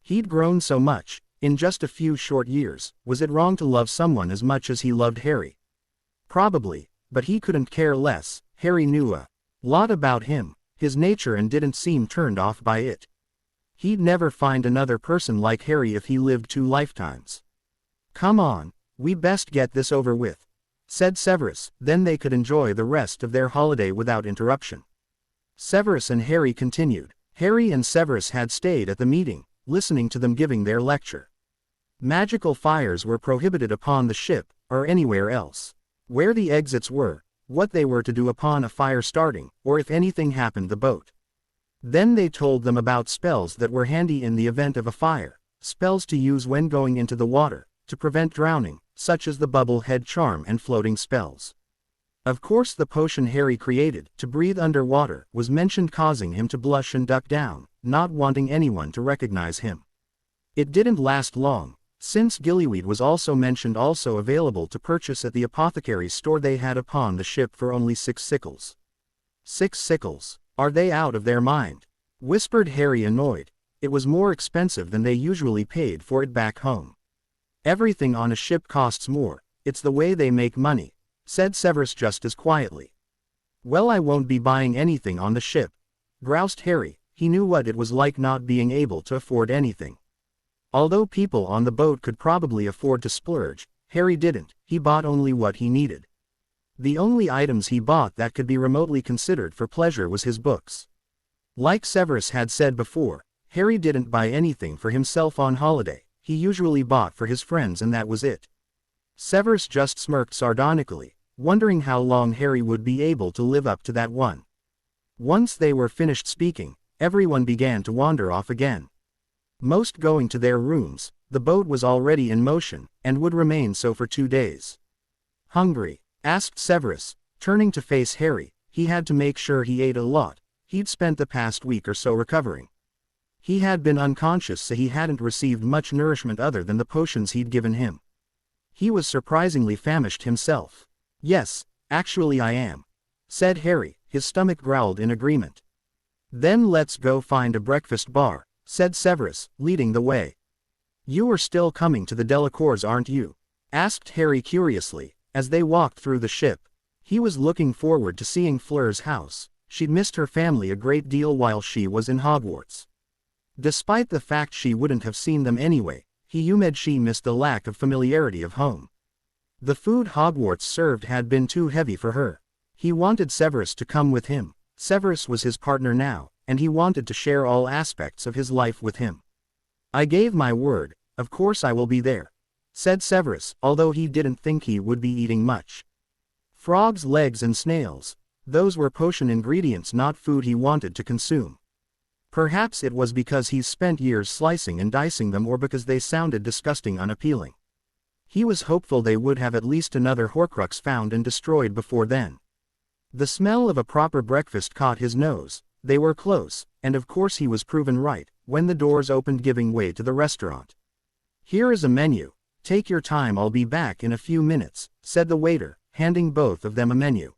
He'd grown so much, in just a few short years. Was it wrong to love someone as much as he loved Harry? Probably, but he couldn't care less. Harry knew a lot about him, his nature, and didn't seem turned off by it. He'd never find another person like Harry if he lived 2 lifetimes. "Come on, we best get this over with," said Severus, then they could enjoy the rest of their holiday without interruption. Severus and Harry continued. Harry and Severus had stayed at the meeting, listening to them giving their lecture. Magical fires were prohibited upon the ship, or anywhere else. Where the exits were, what they were to do upon a fire starting, or if anything happened the boat. Then they told them about spells that were handy in the event of a fire, spells to use when going into the water, to prevent drowning, such as the bubble head charm and floating spells. Of course the potion Harry created, to breathe underwater, was mentioned, causing him to blush and duck down, not wanting anyone to recognize him. It didn't last long, since gillyweed was also mentioned, also available to purchase at the apothecary's store they had upon the ship for only 6 sickles. 6 sickles? Are they out of their mind? Whispered Harry, annoyed. It was more expensive than they usually paid for it back home. Everything on a ship costs more, it's the way they make money, said Severus just as quietly. Well, I won't be buying anything on the ship, groused Harry. He knew what it was like not being able to afford anything. Although people on the boat could probably afford to splurge, Harry didn't. He bought only what he needed. The only items he bought that could be remotely considered for pleasure was his books. Like Severus had said before, Harry didn't buy anything for himself on holiday. he usually bought for his friends and that was it. Severus just smirked sardonically, wondering how long Harry would be able to live up to that one. Once they were finished speaking, everyone began to wander off again. Most going to their rooms. The boat was already in motion, and would remain so for 2 days. Hungry? Asked Severus, turning to face Harry. He had to make sure he ate a lot. He'd spent the past week or so recovering. He had been unconscious, so he hadn't received much nourishment other than the potions he'd given him. He was surprisingly famished himself. Yes, actually I am, said Harry. His stomach growled in agreement. Then let's go find a breakfast bar, said Severus, leading the way. You are still coming to the Delacours, aren't you? Asked Harry curiously, as they walked through the ship. He was looking forward to seeing Fleur's house. She'd missed her family a great deal while she was in Hogwarts. Despite the fact she wouldn't have seen them anyway, he hummed she missed the lack of familiarity of home. The food Hogwarts served had been too heavy for her. He wanted Severus to come with him. Severus was his partner now, and he wanted to share all aspects of his life with him. I gave my word, of course I will be there, said Severus, although he didn't think he would be eating much. Frogs' legs and snails. Those were potion ingredients, not food he wanted to consume. Perhaps it was because he's spent years slicing and dicing them, or because they sounded disgusting unappealing. He was hopeful they would have at least another Horcrux found and destroyed before then. The smell of a proper breakfast caught his nose. They were close, and of course he was proven right, when the doors opened giving way to the restaurant. Here is a menu. Take your time, I'll be back in a few minutes, said the waiter, handing both of them a menu.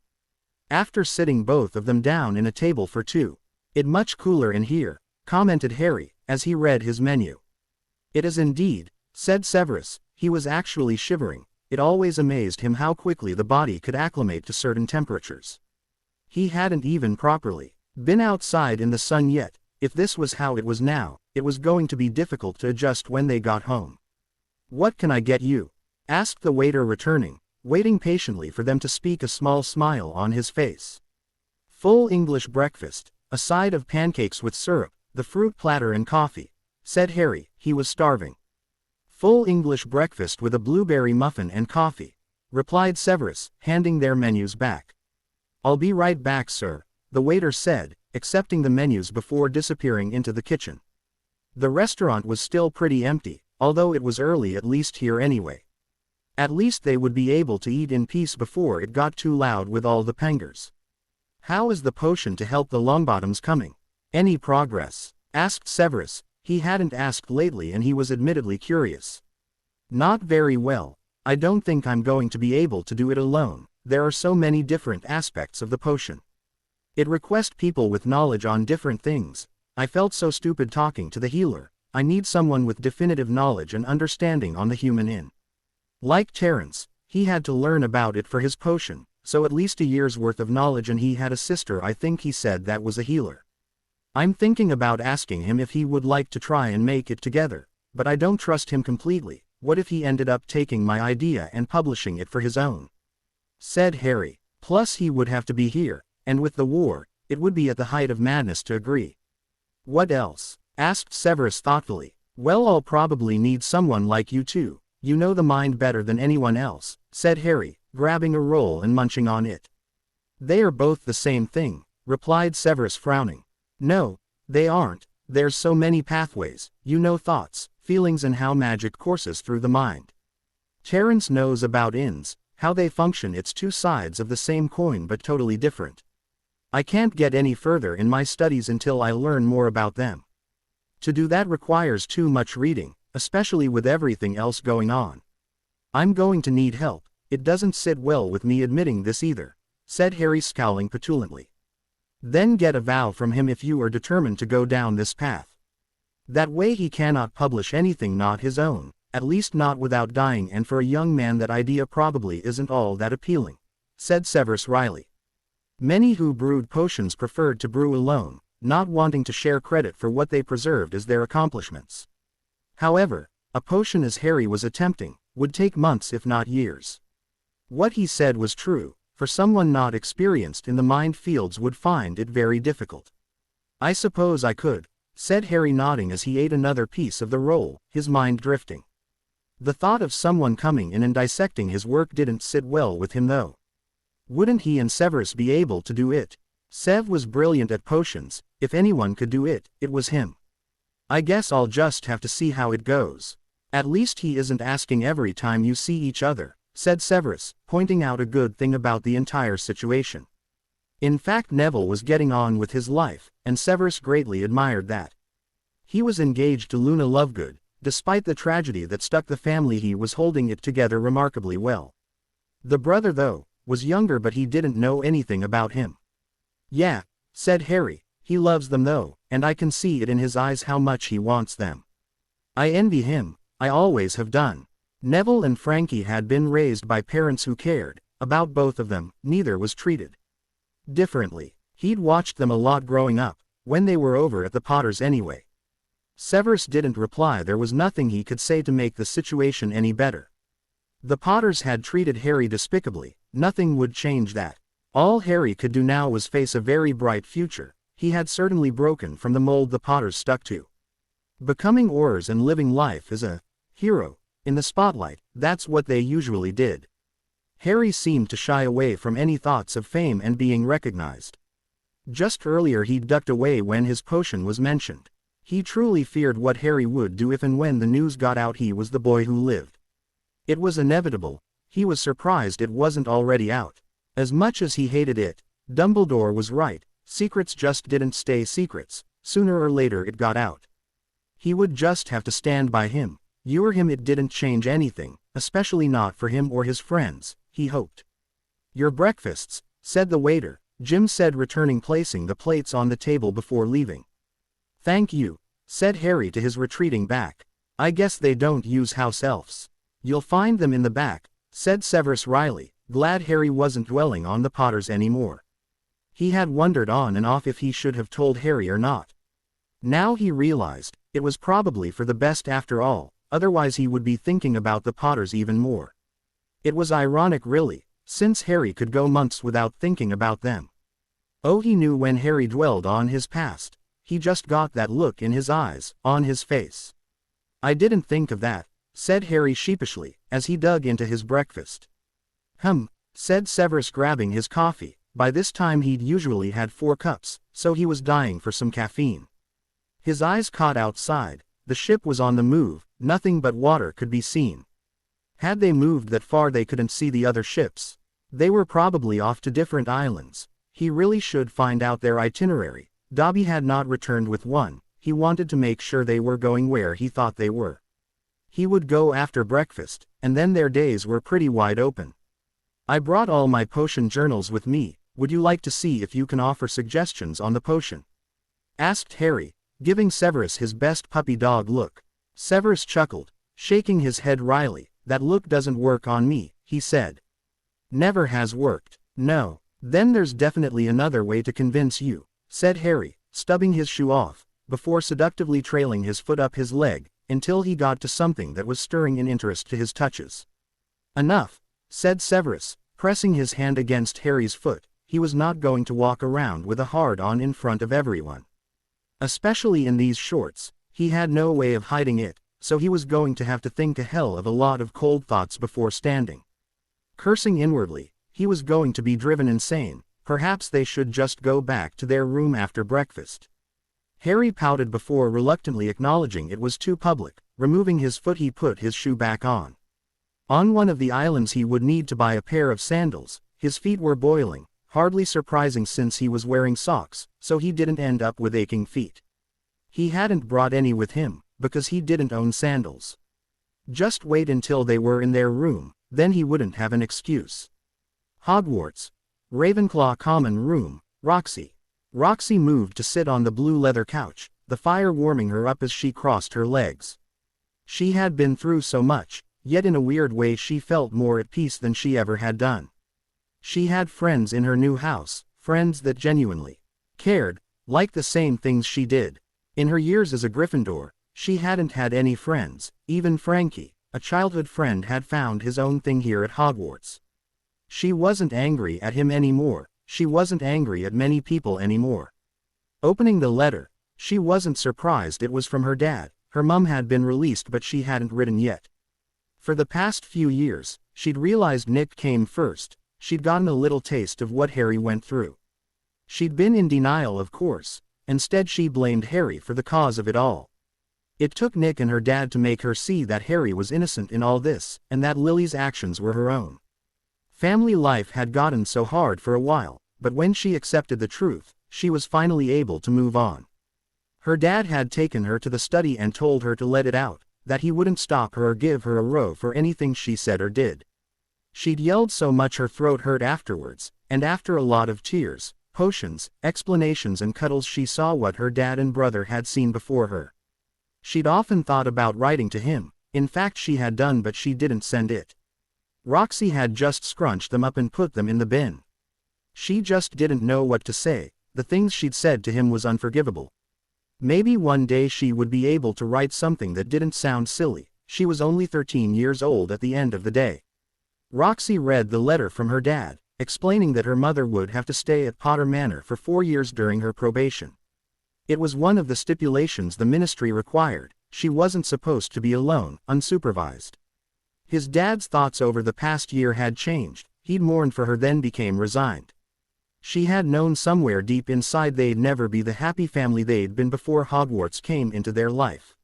After sitting both of them down in a table for two. It's much cooler in here, commented Harry, as he read his menu. It is indeed, said Severus. He was actually shivering. It always amazed him how quickly the body could acclimate to certain temperatures. He hadn't even properly been outside in the sun yet. If this was how it was now, it was going to be difficult to adjust when they got home. What can I get you? Asked the waiter, returning, waiting patiently for them to speak, a small smile on his face. Full English breakfast, a side of pancakes with syrup, the fruit platter and coffee, said Harry. He was starving. Full English breakfast with a blueberry muffin and coffee, replied Severus, handing their menus back. I'll be right back, sir, the waiter said, accepting the menus before disappearing into the kitchen. The restaurant was still pretty empty, although it was early, at least here anyway. At least they would be able to eat in peace before it got too loud with all the pengers. How is the potion to help the Longbottoms coming? Any progress? Asked Severus. He hadn't asked lately and he was admittedly curious. Not very well. I don't think I'm going to be able to do it alone. There are so many different aspects of the potion. It requests people with knowledge on different things. I felt so stupid talking to the healer. I need someone with definitive knowledge and understanding on the human in. Like Terence, he had to learn about it for his potion, so at least a year's worth of knowledge, and he had a sister, I think he said, that was a healer. I'm thinking about asking him if he would like to try and make it together, but I don't trust him completely. What if he ended up taking my idea and publishing it for his own? Said Harry. Plus he would have to be here, and with the war, it would be at the height of madness to agree. What else? Asked Severus thoughtfully. Well, I'll probably need someone like you too. You know the mind better than anyone else, said Harry, grabbing a roll and munching on it. They are both the same thing, replied Severus, frowning. No, they aren't. There's so many pathways, you know, thoughts, feelings, and how magic courses through the mind. Terence knows about inns, how they function. It's two sides of the same coin but totally different. I can't get any further in my studies until I learn more about them. To do that requires too much reading, especially with everything else going on. I'm going to need help. It doesn't sit well with me admitting this either, said Harry, scowling petulantly. Then get a vow from him if you are determined to go down this path. That way he cannot publish anything not his own, at least not without dying, and for a young man that idea probably isn't all that appealing, said Severus wryly. Many who brewed potions preferred to brew alone, not wanting to share credit for what they preserved as their accomplishments. However, a potion as Harry was attempting, would take months if not years. What he said was true, for someone not experienced in the mind fields would find it very difficult. I suppose I could, said Harry, nodding as he ate another piece of the roll, his mind drifting. The thought of someone coming in and dissecting his work didn't sit well with him though. Wouldn't he and Severus be able to do it? Sev was brilliant at potions. If anyone could do it, it was him. I guess I'll just have to see how it goes. At least he isn't asking every time you see each other, said Severus, pointing out a good thing about the entire situation. In fact, Neville was getting on with his life, and Severus greatly admired that. He was engaged to Luna Lovegood. Despite the tragedy that stuck the family, he was holding it together remarkably well. The brother, though, was younger, but he didn't know anything about him. Yeah, said Harry, he loves them though, and I can see it in his eyes how much he wants them. I envy him, I always have done. Neville and Frankie had been raised by parents who cared about both of them. Neither was treated differently. He'd watched them a lot growing up, when they were over at the Potters anyway. Severus didn't reply. There was nothing he could say to make the situation any better. The Potters had treated Harry despicably. Nothing would change that. All Harry could do now was face a very bright future. He had certainly broken from the mold the Potters stuck to. Becoming Aurors and living life as a hero in the spotlight, that's what they usually did. Harry seemed to shy away from any thoughts of fame and being recognized. Just earlier he'd ducked away when his potion was mentioned. He truly feared what Harry would do if and when the news got out he was the boy who lived. It was inevitable. He was surprised it wasn't already out. As much as he hated it, Dumbledore was right. Secrets just didn't stay secrets. Sooner or later it got out. He would just have to stand by him. You or him, it didn't change anything, especially not for him or his friends, he hoped. Your breakfasts, said the waiter, Jim said, returning, placing the plates on the table before leaving. Thank you, said Harry to his retreating back. I guess they don't use house elves. You'll find them in the back, said Severus wryly, glad Harry wasn't dwelling on the Potters anymore. He had wondered on and off if he should have told Harry or not. Now he realized, it was probably for the best after all, otherwise he would be thinking about the Potters even more. It was ironic really, since Harry could go months without thinking about them. Oh, he knew when Harry dwelled on his past. He just got that look in his eyes, on his face. I didn't think of that, said Harry sheepishly, as he dug into his breakfast. Said Severus, grabbing his coffee. By this time he'd usually had 4 cups, so he was dying for some caffeine. His eyes caught outside. The ship was on the move. Nothing but water could be seen. Had they moved that far they couldn't see the other ships. They were probably off to different islands. He really should find out their itinerary. Dobby had not returned with one. He wanted to make sure they were going where he thought they were. He would go after breakfast, and then their days were pretty wide open. I brought all my potion journals with me. Would you like to see if you can offer suggestions on the potion? Asked Harry, giving Severus his best puppy dog look. Severus chuckled, shaking his head wryly. That look doesn't work on me, he said. Never has worked. No. Then there's definitely another way to convince you, said Harry, stubbing his shoe off, before seductively trailing his foot up his leg, until he got to something that was stirring in interest to his touches. Enough, said Severus, pressing his hand against Harry's foot. He was not going to walk around with a hard-on in front of everyone. Especially in these shorts. He had no way of hiding it, so he was going to have to think a hell of a lot of cold thoughts before standing. Cursing inwardly, he was going to be driven insane. Perhaps they should just go back to their room after breakfast. Harry pouted before reluctantly acknowledging it was too public. Removing his foot, he put his shoe back on. On one of the islands he would need to buy a pair of sandals. His feet were boiling. Hardly surprising since he was wearing socks, so he didn't end up with aching feet. He hadn't brought any with him, because he didn't own sandals. Just wait until they were in their room, then he wouldn't have an excuse. Hogwarts. Ravenclaw Common Room, Roxy. Roxy moved to sit on the blue leather couch, the fire warming her up as she crossed her legs. She had been through so much, yet in a weird way she felt more at peace than she ever had done. She had friends in her new house, friends that genuinely cared, liked the same things she did. In her years as a Gryffindor, she hadn't had any friends. Even Frankie, a childhood friend, had found his own thing here at Hogwarts. She wasn't angry at him anymore. She wasn't angry at many people anymore. Opening the letter, She wasn't surprised it was from her dad. Her mum had been released but she hadn't written yet. For the past few years, she'd realized Nick came first. She'd gotten a little taste of what Harry went through. She'd been in denial, of course. Instead she blamed Harry for the cause of it all. It took Nick and her dad to make her see that Harry was innocent in all this, and that Lily's actions were her own. Family life had gotten so hard for a while, but when she accepted the truth, she was finally able to move on. Her dad had taken her to the study and told her to let it out, that he wouldn't stop her or give her a row for anything she said or did. She'd yelled so much her throat hurt afterwards, and after a lot of tears, potions, explanations and cuddles she saw what her dad and brother had seen before her. She'd often thought about writing to him. In fact she had done, but she didn't send it. Roxy had just scrunched them up and put them in the bin. She just didn't know what to say. The things she'd said to him was unforgivable. Maybe one day she would be able to write something that didn't sound silly. She was only 13 years old at the end of the day. Roxy read the letter from her dad, explaining that her mother would have to stay at Potter Manor for 4 years during her probation. It was one of the stipulations the ministry required. She wasn't supposed to be alone, unsupervised. His dad's thoughts over the past year had changed. He'd mourned for her, then became resigned. She had known somewhere deep inside they'd never be the happy family they'd been before Hogwarts came into their life.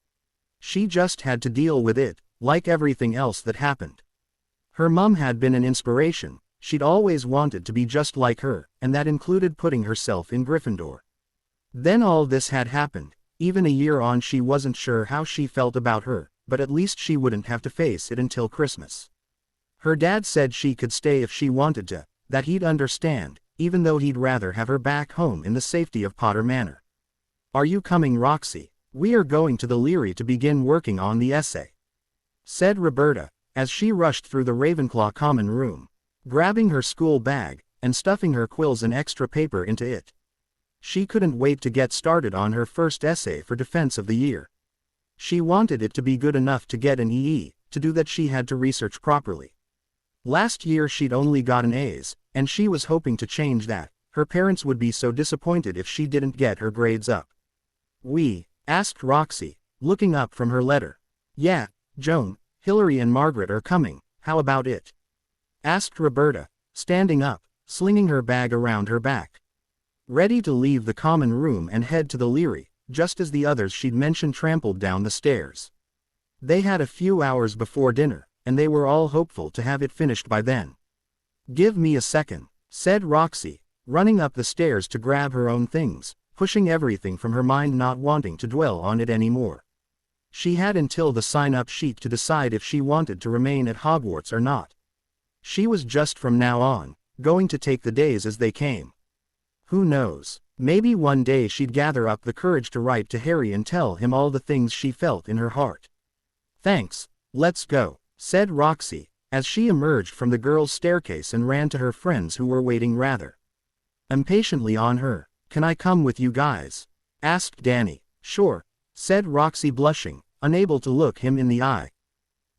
She just had to deal with it, like everything else that happened. Her mum had been an inspiration. She'd always wanted to be just like her, and that included putting herself in Gryffindor. Then all this had happened. Even a year on she wasn't sure how she felt about her, but at least she wouldn't have to face it until Christmas. Her dad said she could stay if she wanted to, that he'd understand, even though he'd rather have her back home in the safety of Potter Manor. "Are you coming, Roxy? We are going to the Leary to begin working on the essay," said Roberta, as she rushed through the Ravenclaw common room, grabbing her school bag, and stuffing her quills and extra paper into it. She couldn't wait to get started on her first essay for Defense of the Year. She wanted it to be good enough to get an EE. To do that she had to research properly. Last year she'd only gotten A's, and she was hoping to change that. Her parents would be so disappointed if she didn't get her grades up. "We?" asked Roxy, looking up from her letter. "Yeah, Joan, Hillary and Margaret are coming. How about it?" asked Roberta, standing up, slinging her bag around her back. Ready to leave the common room and head to the Leary, just as the others she'd mentioned trampled down the stairs. They had a few hours before dinner, and they were all hopeful to have it finished by then. "Give me a second," said Roxy, running up the stairs to grab her own things, pushing everything from her mind, not wanting to dwell on it anymore. She had until the sign-up sheet to decide if she wanted to remain at Hogwarts or not. She was just from now on, going to take the days as they came. Who knows? Maybe one day she'd gather up the courage to write to Harry and tell him all the things she felt in her heart. "Thanks, let's go," said Roxy, as she emerged from the girls' staircase and ran to her friends who were waiting rather impatiently on her. "Can I come with you guys?" asked Danny. "Sure," said Roxy, blushing, unable to look him in the eye.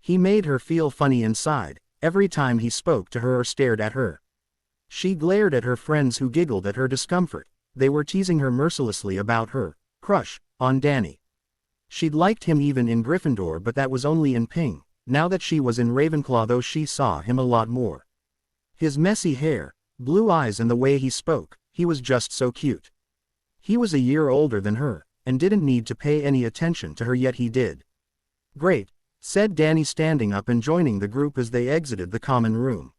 He made her feel funny inside, every time he spoke to her or stared at her. She glared at her friends who giggled at her discomfort. They were teasing her mercilessly about her crush on Danny. She'd liked him even in Gryffindor, but that was only in Ping. Now that she was in Ravenclaw, though, she saw him a lot more. His messy hair, blue eyes and the way he spoke, he was just so cute. He was a year older than her, and didn't need to pay any attention to her, yet he did. "Great," said Danny, standing up and joining the group as they exited the common room.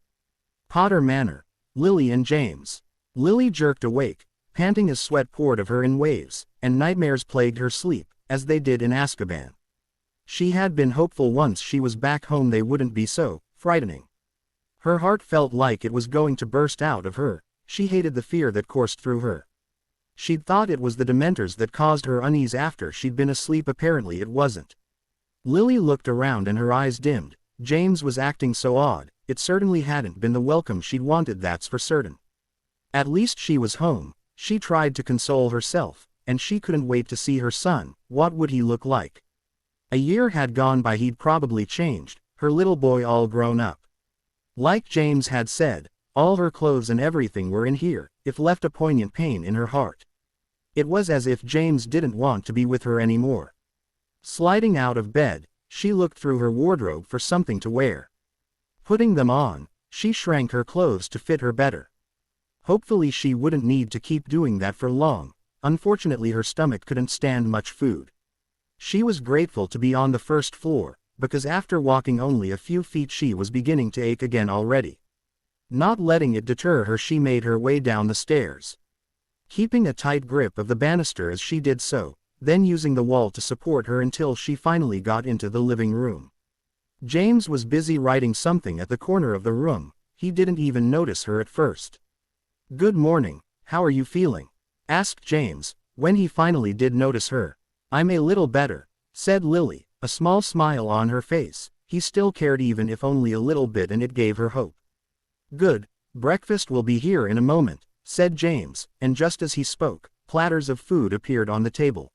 Potter Manor. Lily and James. Lily jerked awake, panting as sweat poured of her in waves, and nightmares plagued her sleep, as they did in Azkaban. She had been hopeful once she was back home they wouldn't be so frightening. Her heart felt like it was going to burst out of her. She hated the fear that coursed through her. She'd thought it was the Dementors that caused her unease after she'd been asleep. Apparently it wasn't. Lily looked around and her eyes dimmed. James was acting so odd. It certainly hadn't been the welcome she'd wanted, that's for certain. At least she was home. She tried to console herself, and she couldn't wait to see her son. What would he look like? A year had gone by. He'd probably changed, her little boy all grown up. Like James had said, all her clothes and everything were in here. It left a poignant pain in her heart. It was as if James didn't want to be with her anymore. Sliding out of bed, she looked through her wardrobe for something to wear. Putting them on, she shrank her clothes to fit her better. Hopefully she wouldn't need to keep doing that for long. Unfortunately her stomach couldn't stand much food. She was grateful to be on the first floor, because after walking only a few feet she was beginning to ache again already. Not letting it deter her, she made her way down the stairs, keeping a tight grip of the banister as she did so, then using the wall to support her until she finally got into the living room. James was busy writing something at the corner of the room. He didn't even notice her at first. "Good morning, how are you feeling?" asked James, when he finally did notice her. "I'm a little better," said Lily, a small smile on her face. He still cared, even if only a little bit, and it gave her hope. "Good, breakfast will be here in a moment," said James, and just as he spoke, platters of food appeared on the table.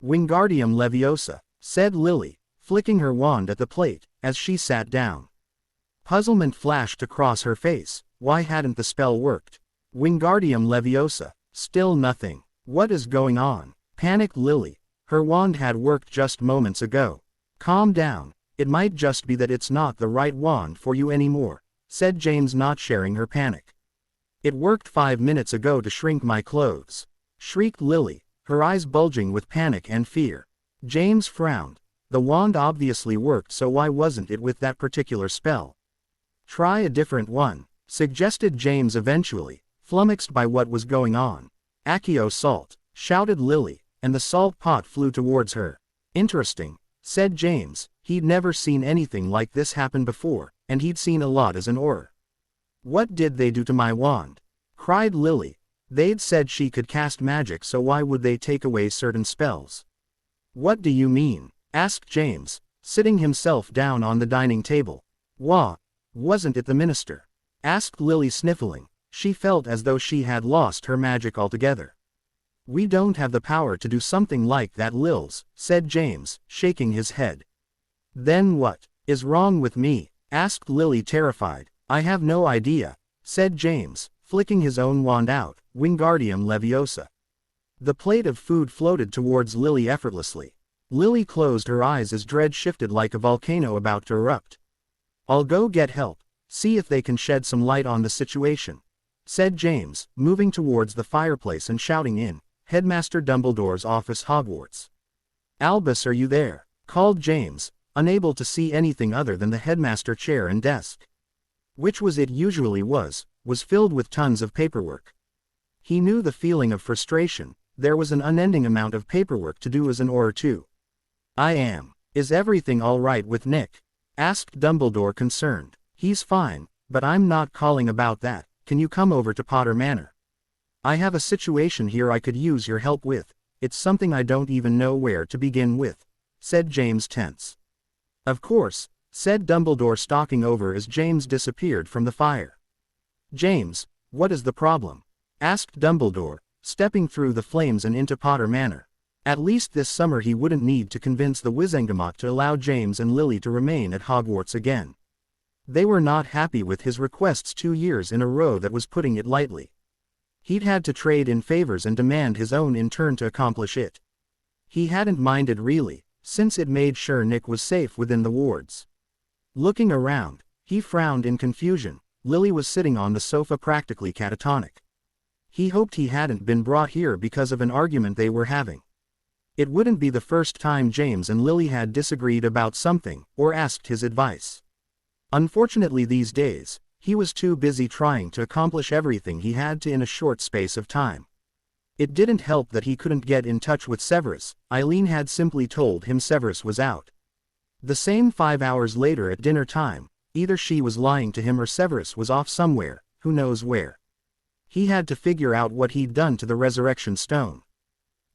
"Wingardium Leviosa," said Lily, flicking her wand at the plate, as she sat down. Puzzlement flashed across her face. Why hadn't the spell worked? Wingardium Leviosa. Still nothing. What is going on? Panicked Lily. Her wand had worked just moments ago. "Calm down. It might just be that it's not the right wand for you anymore," said James, not sharing her panic. "It worked 5 minutes ago to shrink my clothes," shrieked Lily, her eyes bulging with panic and fear. James frowned. The wand obviously worked, so why wasn't it with that particular spell? "Try a different one," suggested James eventually, flummoxed by what was going on. "Accio salt," shouted Lily, and the salt pot flew towards her. "Interesting," said James. He'd never seen anything like this happen before, and he'd seen a lot as an Auror. "What did they do to my wand?" cried Lily. "They'd said she could cast magic, so why would they take away certain spells?" "What do you mean?" asked James, sitting himself down on the dining table. Wasn't it the minister?" asked Lily, sniffling. She felt as though she had lost her magic altogether. "We don't have the power to do something like that, Lils," said James, shaking his head. "Then what is wrong with me?" asked Lily, terrified. "I have no idea," said James, flicking his own wand out. Wingardium Leviosa. The plate of food floated towards Lily effortlessly. Lily closed her eyes as dread shifted like a volcano about to erupt. "I'll go get help, see if they can shed some light on the situation," said James, moving towards the fireplace and shouting in Headmaster Dumbledore's office, Hogwarts. "Albus, are you there?" called James, unable to see anything other than the headmaster chair and desk, which it usually was filled with tons of paperwork. He knew the feeling of frustration. There was an unending amount of paperwork to do as an Auror too. "I am. Is everything all right with Nick?" asked Dumbledore, concerned. "He's fine, but I'm not calling about that. Can you come over to Potter Manor? I have a situation here I could use your help with. It's something I don't even know where to begin with," said James, tense. "Of course," said Dumbledore, stalking over as James disappeared from the fire. "James, what is the problem?" asked Dumbledore, stepping through the flames and into Potter Manor. At least this summer he wouldn't need to convince the Wizengamot to allow James and Lily to remain at Hogwarts again. They were not happy with his requests 2 years in a row, that was putting it lightly. He'd had to trade in favors and demand his own in turn to accomplish it. He hadn't minded really, since it made sure Nick was safe within the wards. Looking around, he frowned in confusion. Lily was sitting on the sofa, practically catatonic. He hoped he hadn't been brought here because of an argument they were having. It wouldn't be the first time James and Lily had disagreed about something, or asked his advice. Unfortunately these days, he was too busy trying to accomplish everything he had to in a short space of time. It didn't help that he couldn't get in touch with Severus. Eileen had simply told him Severus was out. The same 5 hours later at dinner time, either she was lying to him or Severus was off somewhere, who knows where. He had to figure out what he'd done to the resurrection stone.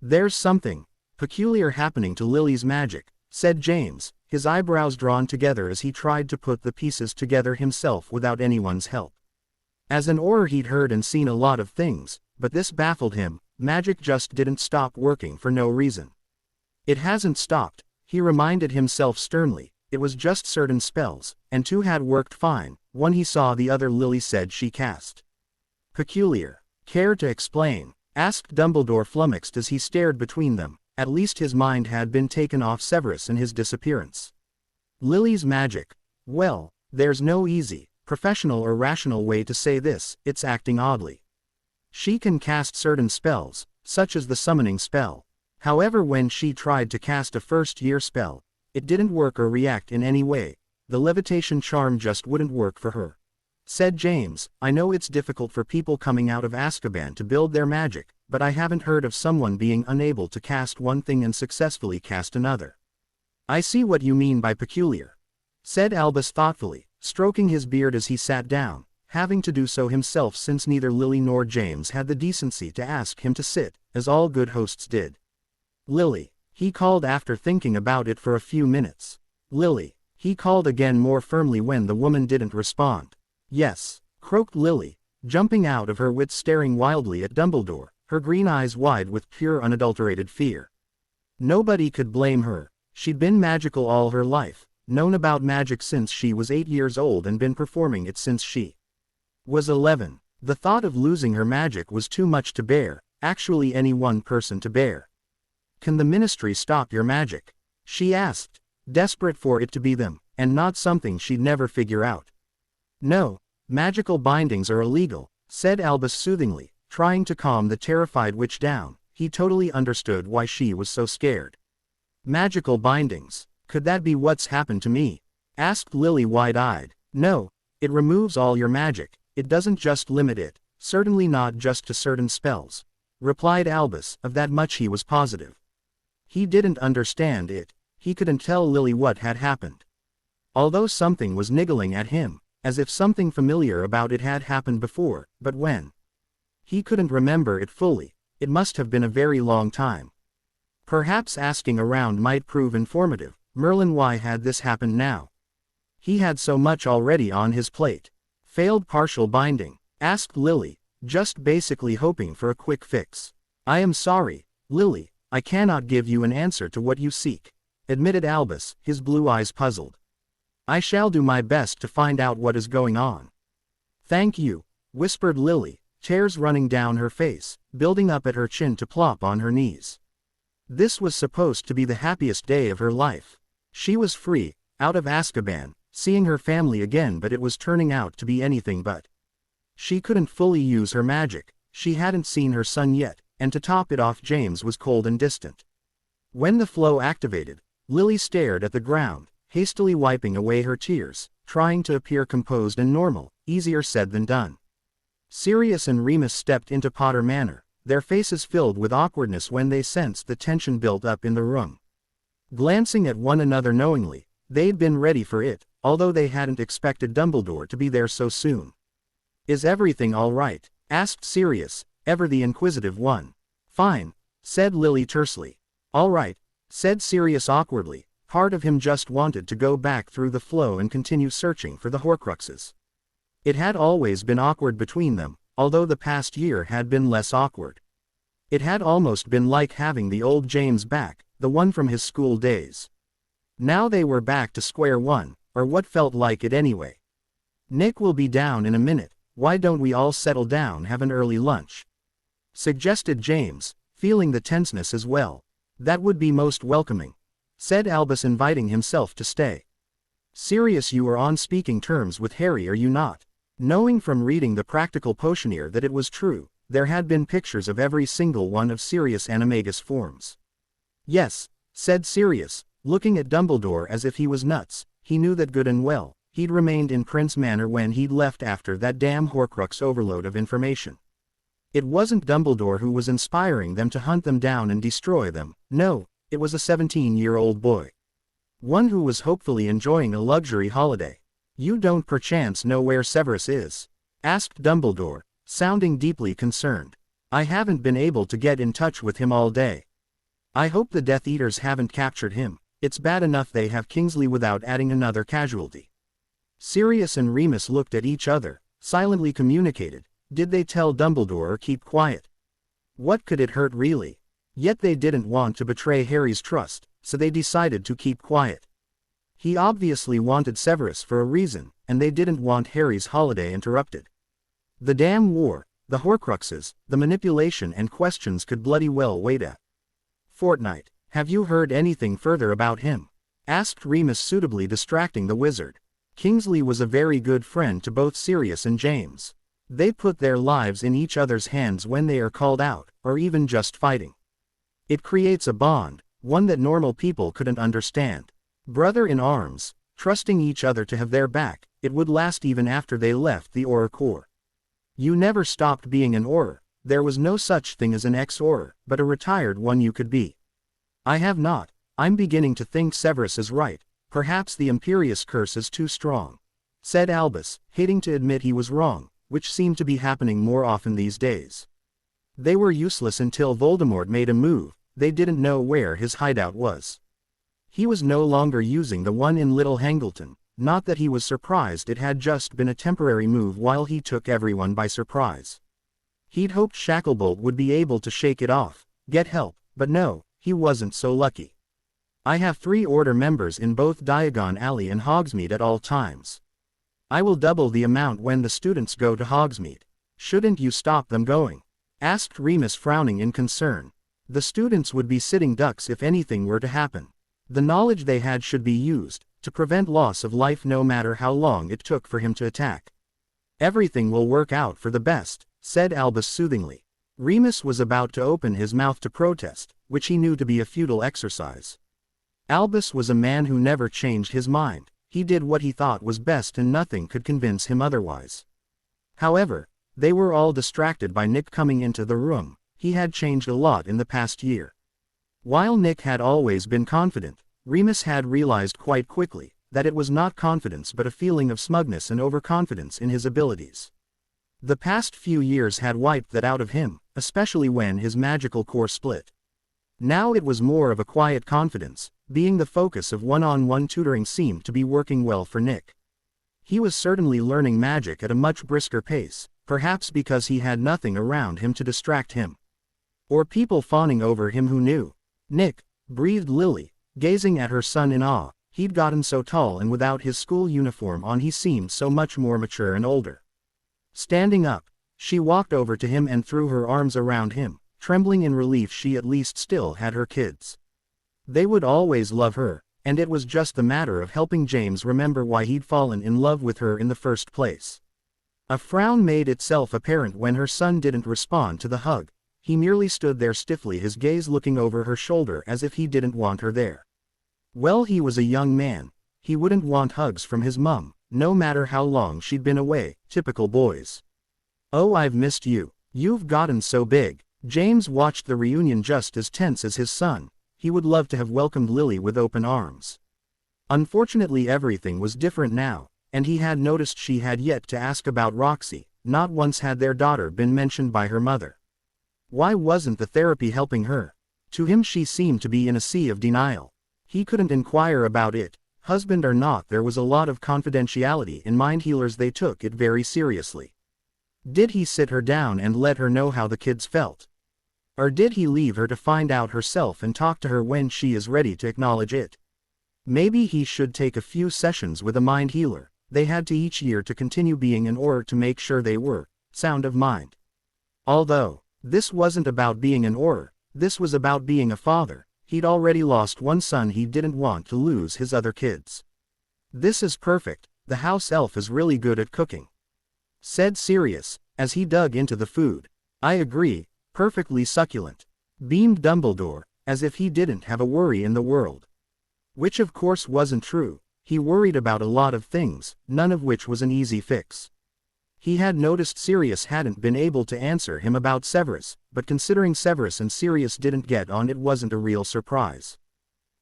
"There's something peculiar happening to Lily's magic," said James, his eyebrows drawn together as he tried to put the pieces together himself without anyone's help. As an Auror he'd heard and seen a lot of things, but this baffled him. Magic just didn't stop working for no reason. "It hasn't stopped," he reminded himself sternly. "It was just certain spells, and 2 had worked fine. One he saw, the other Lily said she cast." "Peculiar. Care to explain?" asked Dumbledore flummoxed as he stared between them. At least his mind had been taken off Severus and his disappearance. Lily's magic. Well, there's no easy, professional or rational way to say this, it's acting oddly. She can cast certain spells, such as the summoning spell. However, when she tried to cast a first-year spell, it didn't work or react in any way. The levitation charm just wouldn't work for her. Said James, I know it's difficult for people coming out of Azkaban to build their magic, but I haven't heard of someone being unable to cast one thing and successfully cast another. I see what you mean by peculiar, said Albus thoughtfully, stroking his beard as he sat down, having to do so himself since neither Lily nor James had the decency to ask him to sit, as all good hosts did. Lily, he called after thinking about it for a few minutes. Lily, he called again more firmly when the woman didn't respond. Yes, croaked Lily, jumping out of her wits staring wildly at Dumbledore, her green eyes wide with pure unadulterated fear. Nobody could blame her. She'd been magical all her life, known about magic since she was 8 years old and been performing it since she was 11. The thought of losing her magic was too much to bear, actually any one person to bear. Can the Ministry stop your magic? She asked, desperate for it to be them, and not something she'd never figure out. No, magical bindings are illegal, said Albus soothingly, trying to calm the terrified witch down. He totally understood why she was so scared. Magical bindings, could that be what's happened to me? Asked Lily wide-eyed. No, it removes all your magic, it doesn't just limit it, certainly not just to certain spells, replied Albus, of that much he was positive. He didn't understand it, he couldn't tell Lily what had happened. Although something was niggling at him, as if something familiar about it had happened before, but when? He couldn't remember it fully, it must have been a very long time. Perhaps asking around might prove informative. Merlin, why had this happened now? He had so much already on his plate. Failed partial binding, asked Lily, just basically hoping for a quick fix. I am sorry, Lily, I cannot give you an answer to what you seek, admitted Albus, his blue eyes puzzled. I shall do my best to find out what is going on. Thank you, whispered Lily, tears running down her face, building up at her chin to plop on her knees. This was supposed to be the happiest day of her life. She was free, out of Azkaban, seeing her family again, but it was turning out to be anything but. She couldn't fully use her magic, she hadn't seen her son yet, and to top it off James was cold and distant. When the flow activated, Lily stared at the ground, hastily wiping away her tears, trying to appear composed and normal, easier said than done. Sirius and Remus stepped into Potter Manor, their faces filled with awkwardness when they sensed the tension built up in the room. Glancing at one another knowingly, they'd been ready for it, although they hadn't expected Dumbledore to be there so soon. Is everything all right? Asked Sirius, ever the inquisitive one. Fine, said Lily tersely. All right, said Sirius awkwardly. Part of him just wanted to go back through the flow and continue searching for the Horcruxes. It had always been awkward between them, although the past year had been less awkward. It had almost been like having the old James back, the one from his school days. Now they were back to square one, or what felt like it anyway. Nick will be down in a minute, why don't we all settle down, have an early lunch? Suggested James, feeling the tenseness as well. That would be most welcoming, said Albus, inviting himself to stay. Sirius, you are on speaking terms with Harry, are you not? Knowing from reading The Practical Potioneer that it was true, there had been pictures of every single one of Sirius Animagus forms. Yes, said Sirius, looking at Dumbledore as if he was nuts. He knew that good and well, he'd remained in Prince Manor when he'd left after that damn Horcrux overload of information. It wasn't Dumbledore who was inspiring them to hunt them down and destroy them, no, it was a 17-year-old boy. One who was hopefully enjoying a luxury holiday. You don't perchance know where Severus is? Asked Dumbledore, sounding deeply concerned. I haven't been able to get in touch with him all day. I hope the Death Eaters haven't captured him, it's bad enough they have Kingsley without adding another casualty. Sirius and Remus looked at each other, silently communicated. Did they tell Dumbledore or keep quiet? What could it hurt really? Yet they didn't want to betray Harry's trust, so they decided to keep quiet. He obviously wanted Severus for a reason, and they didn't want Harry's holiday interrupted. The damn war, the Horcruxes, the manipulation and questions could bloody well wait a fortnight. Have you heard anything further about him? Asked Remus, suitably distracting the wizard. Kingsley was a very good friend to both Sirius and James. They put their lives in each other's hands when they are called out, or even just fighting. It creates a bond, one that normal people couldn't understand. Brother in arms, trusting each other to have their back. It would last even after they left the Auror Corps. You never stopped being an Auror. There was no such thing as an ex-Auror, but a retired one you could be. I have not. I'm beginning to think Severus is right. Perhaps the Imperious curse is too strong, said Albus, hating to admit he was wrong, which seemed to be happening more often these days. They were useless until Voldemort made a move. They didn't know where his hideout was. He was no longer using the one in Little Hangleton. Not that he was surprised, it had just been a temporary move while he took everyone by surprise. He'd hoped Shacklebolt would be able to shake it off, get help, but no, he wasn't so lucky. I have 3 Order members in both Diagon Alley and Hogsmeade at all times. I will double the amount when the students go to Hogsmeade. Shouldn't you stop them going? Asked Remus, frowning in concern. The students would be sitting ducks if anything were to happen. The knowledge they had should be used to prevent loss of life, no matter how long it took for him to attack. Everything will work out for the best, said Albus soothingly. Remus was about to open his mouth to protest, which he knew to be a futile exercise. Albus was a man who never changed his mind. He did what he thought was best and nothing could convince him otherwise. However, they were all distracted by Nick coming into the room. He had changed a lot in the past year. While Nick had always been confident, Remus had realized quite quickly that it was not confidence but a feeling of smugness and overconfidence in his abilities. The past few years had wiped that out of him, especially when his magical core split. Now it was more of a quiet confidence. Being the focus of one-on-one tutoring seemed to be working well for Nick. He was certainly learning magic at a much brisker pace, perhaps because he had nothing around him to distract him. Or people fawning over him who knew. Nick, breathed Lily, gazing at her son in awe. He'd gotten so tall, and without his school uniform on he seemed so much more mature and older. Standing up, she walked over to him and threw her arms around him, trembling in relief. She at least still had her kids. They would always love her, and it was just the matter of helping James remember why he'd fallen in love with her in the first place. A frown made itself apparent when her son didn't respond to the hug. He merely stood there stiffly, his gaze looking over her shoulder as if he didn't want her there. Well, he was a young man. He wouldn't want hugs from his mum, no matter how long she'd been away. Typical boys. Oh, I've missed you. You've gotten so big. James watched the reunion just as tense as his son. He would love to have welcomed Lily with open arms. Unfortunately, everything was different now, and he had noticed she had yet to ask about Roxy. Not once had their daughter been mentioned by her mother. Why wasn't the therapy helping her? To him she seemed to be in a sea of denial. He couldn't inquire about it. Husband or not, there was a lot of confidentiality in mind healers. They took it very seriously. Did he sit her down and let her know how the kids felt? Or did he leave her to find out herself and talk to her when she is ready to acknowledge it? Maybe he should take a few sessions with a mind healer. They had to each year to continue being in order to make sure they were sound of mind. Although this wasn't about being an Auror, this was about being a father. He'd already lost one son. He didn't want to lose his other kids. This is perfect. The house elf is really good at cooking, said Sirius, as he dug into the food. I agree, perfectly succulent, beamed Dumbledore, as if he didn't have a worry in the world. Which of course wasn't true. He worried about a lot of things, none of which was an easy fix. He had noticed Sirius hadn't been able to answer him about Severus, but considering Severus and Sirius didn't get on, it wasn't a real surprise.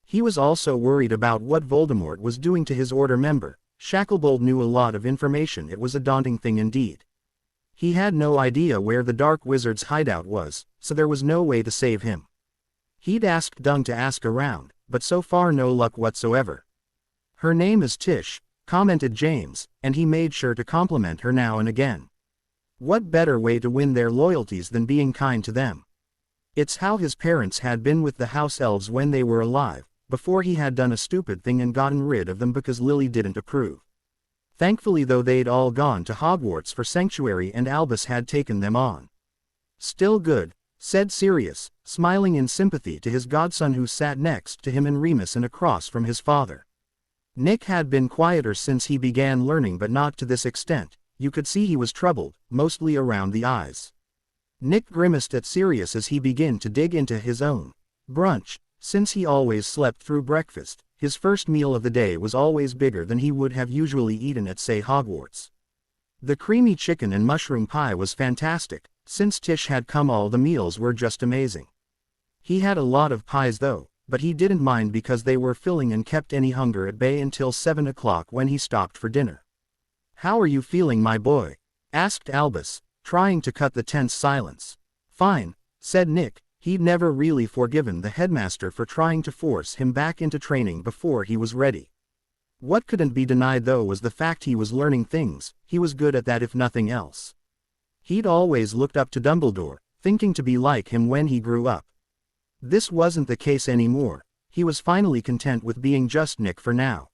He was also worried about what Voldemort was doing to his Order member. Shacklebolt knew a lot of information. It was a daunting thing indeed. He had no idea where the Dark Wizard's hideout was, so there was no way to save him. He'd asked Dung to ask around, but so far no luck whatsoever. Her name is Tish, commented James, and he made sure to compliment her now and again. What better way to win their loyalties than being kind to them? It's how his parents had been with the house elves when they were alive, before he had done a stupid thing and gotten rid of them because Lily didn't approve. Thankfully though they'd all gone to Hogwarts for sanctuary and Albus had taken them on. Still good, said Sirius, smiling in sympathy to his godson who sat next to him and Remus and across from his father. Nick had been quieter since he began learning but not to this extent. You could see he was troubled, mostly around the eyes. Nick grimaced at Sirius as he began to dig into his own brunch. Since he always slept through breakfast, his first meal of the day was always bigger than he would have usually eaten at say Hogwarts. The creamy chicken and mushroom pie was fantastic. Since Tish had come all the meals were just amazing. He had a lot of pies though, but he didn't mind because they were filling and kept any hunger at bay until 7 o'clock when he stopped for dinner. "How are you feeling my boy?" asked Albus, trying to cut the tense silence. "Fine," said Nick. He'd never really forgiven the headmaster for trying to force him back into training before he was ready. What couldn't be denied though was the fact he was learning things. He was good at that if nothing else. He'd always looked up to Dumbledore, thinking to be like him when he grew up. This wasn't the case anymore. He was finally content with being just Nick for now.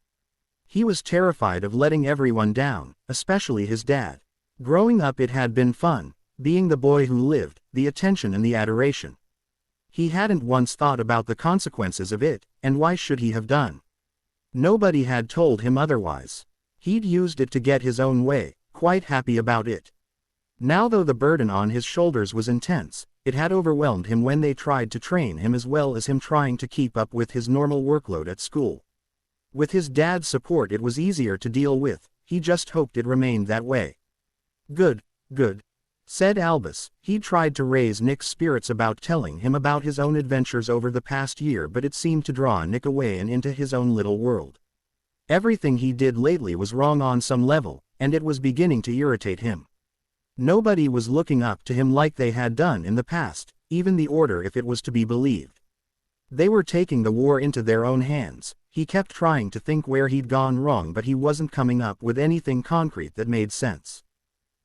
He was terrified of letting everyone down, especially his dad. Growing up it had been fun, being the boy who lived, the attention and the adoration. He hadn't once thought about the consequences of it, and why should he have done? Nobody had told him otherwise. He'd used it to get his own way, quite happy about it. Now though the burden on his shoulders was intense, it had overwhelmed him when they tried to train him as well as him trying to keep up with his normal workload at school. With his dad's support it was easier to deal with. He just hoped it remained that way. "Good, good," said Albus. He tried to raise Nick's spirits about telling him about his own adventures over the past year, but it seemed to draw Nick away and into his own little world. Everything he did lately was wrong on some level, and it was beginning to irritate him. Nobody was looking up to him like they had done in the past, even the Order if it was to be believed. They were taking the war into their own hands. He kept trying to think where he'd gone wrong but he wasn't coming up with anything concrete that made sense.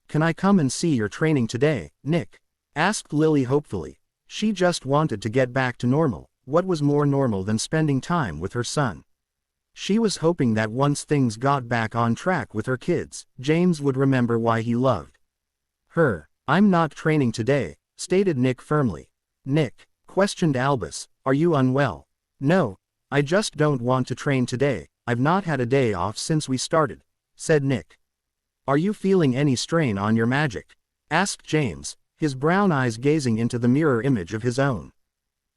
"Can I come and see your training today, Nick?" asked Lily hopefully. She just wanted to get back to normal. What was more normal than spending time with her son? She was hoping that once things got back on track with her kids, James would remember why he loved her. "I'm not training today," stated Nick firmly. "Nick," questioned Albus, "are you unwell?" "No, I just don't want to train today. I've not had a day off since we started," said Nick. "Are you feeling any strain on your magic?" asked James, his brown eyes gazing into the mirror image of his own.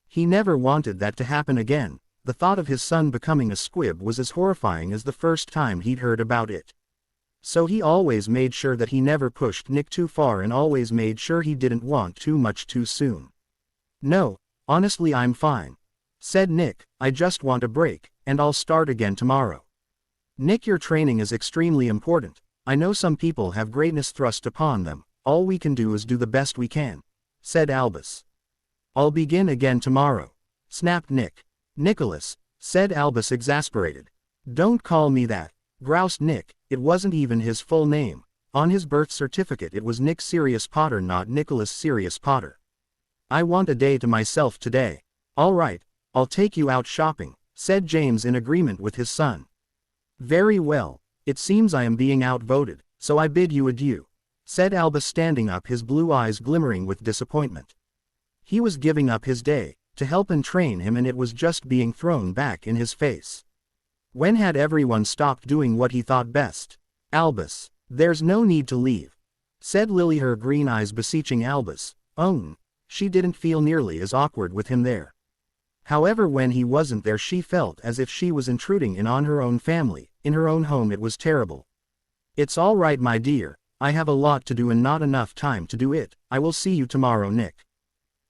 He never wanted that to happen again. The thought of his son becoming a squib was as horrifying as the first time he'd heard about it. So he always made sure that he never pushed Nick too far and always made sure he didn't want too much too soon. "No, honestly I'm fine," said Nick. "I just want a break, and I'll start again tomorrow." "Nick, your training is extremely important. I know some people have greatness thrust upon them. All we can do is do the best we can," said Albus. "I'll begin again tomorrow," snapped Nick. "Nicholas," said Albus exasperated. "Don't call me that," groused Nick. It wasn't even his full name. On his birth certificate it was Nick Sirius Potter, not Nicholas Sirius Potter. "I want a day to myself today." "All right, I'll take you out shopping," said James in agreement with his son. "Very well. It seems I am being outvoted, so I bid you adieu," said Albus standing up, his blue eyes glimmering with disappointment. He was giving up his day to help and train him and it was just being thrown back in his face. When had everyone stopped doing what he thought best? "Albus, there's no need to leave," said Lily, her green eyes beseeching Albus. She didn't feel nearly as awkward with him there. However, when he wasn't there she felt as if she was intruding in on her own family, in her own home. It was terrible. "It's all right my dear, I have a lot to do and not enough time to do it. I will see you tomorrow Nick.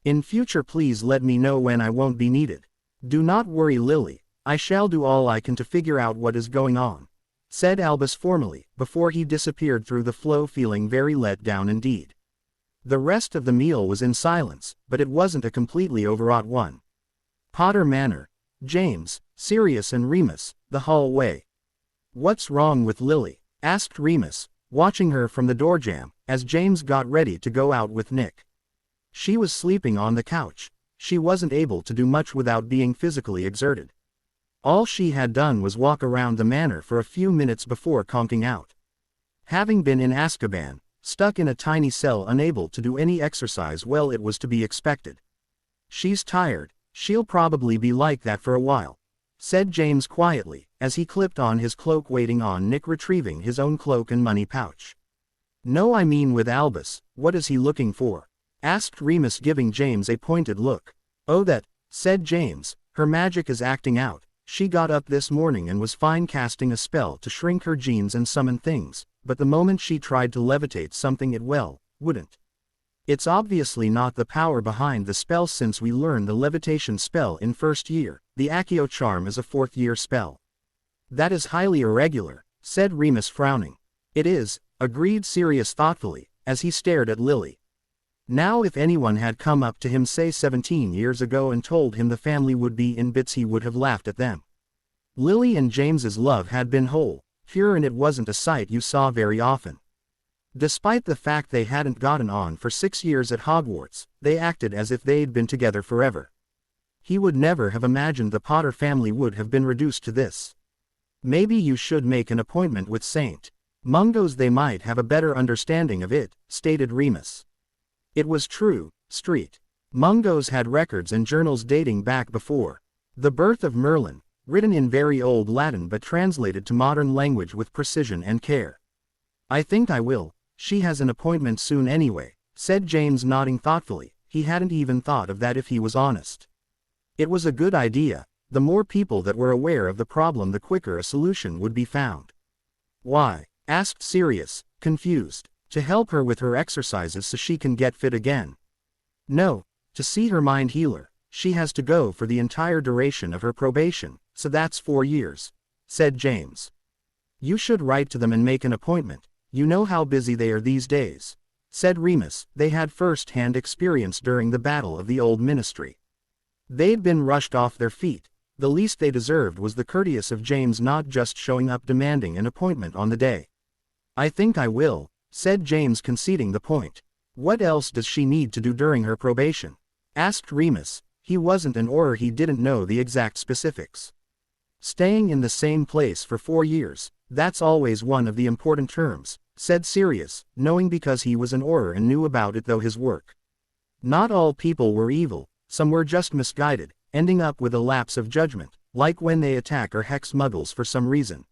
In future please let me know when I won't be needed." "Do not worry Lily, I shall do all I can to figure out what is going on," said Albus formally, before he disappeared through the flow feeling very let down indeed. The rest of the meal was in silence, but it wasn't a completely overwrought one. Potter Manor, James, Sirius and Remus, the hallway. "What's wrong with Lily?" asked Remus, watching her from the doorjamb, as James got ready to go out with Nick. She was sleeping on the couch. She wasn't able to do much without being physically exerted. All she had done was walk around the manor for a few minutes before conking out. Having been in Azkaban, stuck in a tiny cell unable to do any exercise, well, it was to be expected. She's tired, she'll probably be like that for a while, said James quietly, as he clipped on his cloak, waiting on Nick retrieving his own cloak and money pouch. No, I mean with Albus, what is he looking for? Asked Remus, giving James a pointed look. Oh, that, said James, her magic is acting out. She got up this morning and was fine casting a spell to shrink her jeans and summon things, but the moment she tried to levitate something it wouldn't. It's obviously not the power behind the spell, since we learned the levitation spell in first year. The Accio charm is a fourth-year spell. That is highly irregular, said Remus, frowning. It is, agreed Sirius thoughtfully, as he stared at Lily. Now if anyone had come up to him, say 17 years ago, and told him the family would be in bits, he would have laughed at them. Lily and James's love had been whole, pure, and it wasn't a sight you saw very often. Despite the fact they hadn't gotten on for 6 years at Hogwarts, they acted as if they'd been together forever. He would never have imagined the Potter family would have been reduced to this. Maybe you should make an appointment with St. Mungo's, they might have a better understanding of it, stated Remus. It was true, St. Mungo's had records and journals dating back before the birth of Merlin, written in very old Latin but translated to modern language with precision and care. I think I will. She has an appointment soon anyway, said James, nodding thoughtfully. He hadn't even thought of that, if he was honest. It was a good idea. The more people that were aware of the problem, the quicker a solution would be found. Why? Asked Sirius, confused. To help her with her exercises so she can get fit again. No, to see her mind healer. She has to go for the entire duration of her probation, so that's 4 years, said James. You should write to them and make an appointment. You know how busy they are these days, said Remus. They had first-hand experience during the Battle of the Old Ministry. They'd been rushed off their feet. The least they deserved was the courtesy of James not just showing up demanding an appointment on the day. I think I will, said James, conceding the point. What else does she need to do during her probation? Asked Remus. He wasn't an Auror, he didn't know the exact specifics. Staying in the same place for 4 years, that's always one of the important terms, said Sirius, knowing because he was an Auror and knew about it, though his work. Not all people were evil, some were just misguided, ending up with a lapse of judgment, like when they attack or hex muggles for some reason.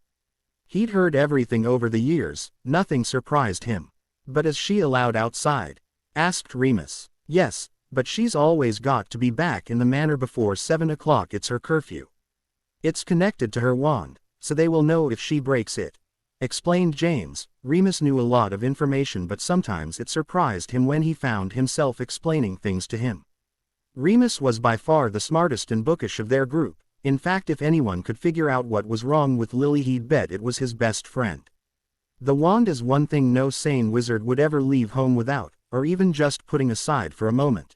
He'd heard everything over the years, nothing surprised him. But is she allowed outside? Asked Remus. Yes, but she's always got to be back in the manor before 7 o'clock, it's her curfew. It's connected to her wand, so they will know if she breaks it, explained James. Remus knew a lot of information, but sometimes it surprised him when he found himself explaining things to him. Remus was by far the smartest and bookish of their group. In fact, if anyone could figure out what was wrong with Lily, he'd bet it was his best friend. The wand is one thing no sane wizard would ever leave home without, or even just putting aside for a moment.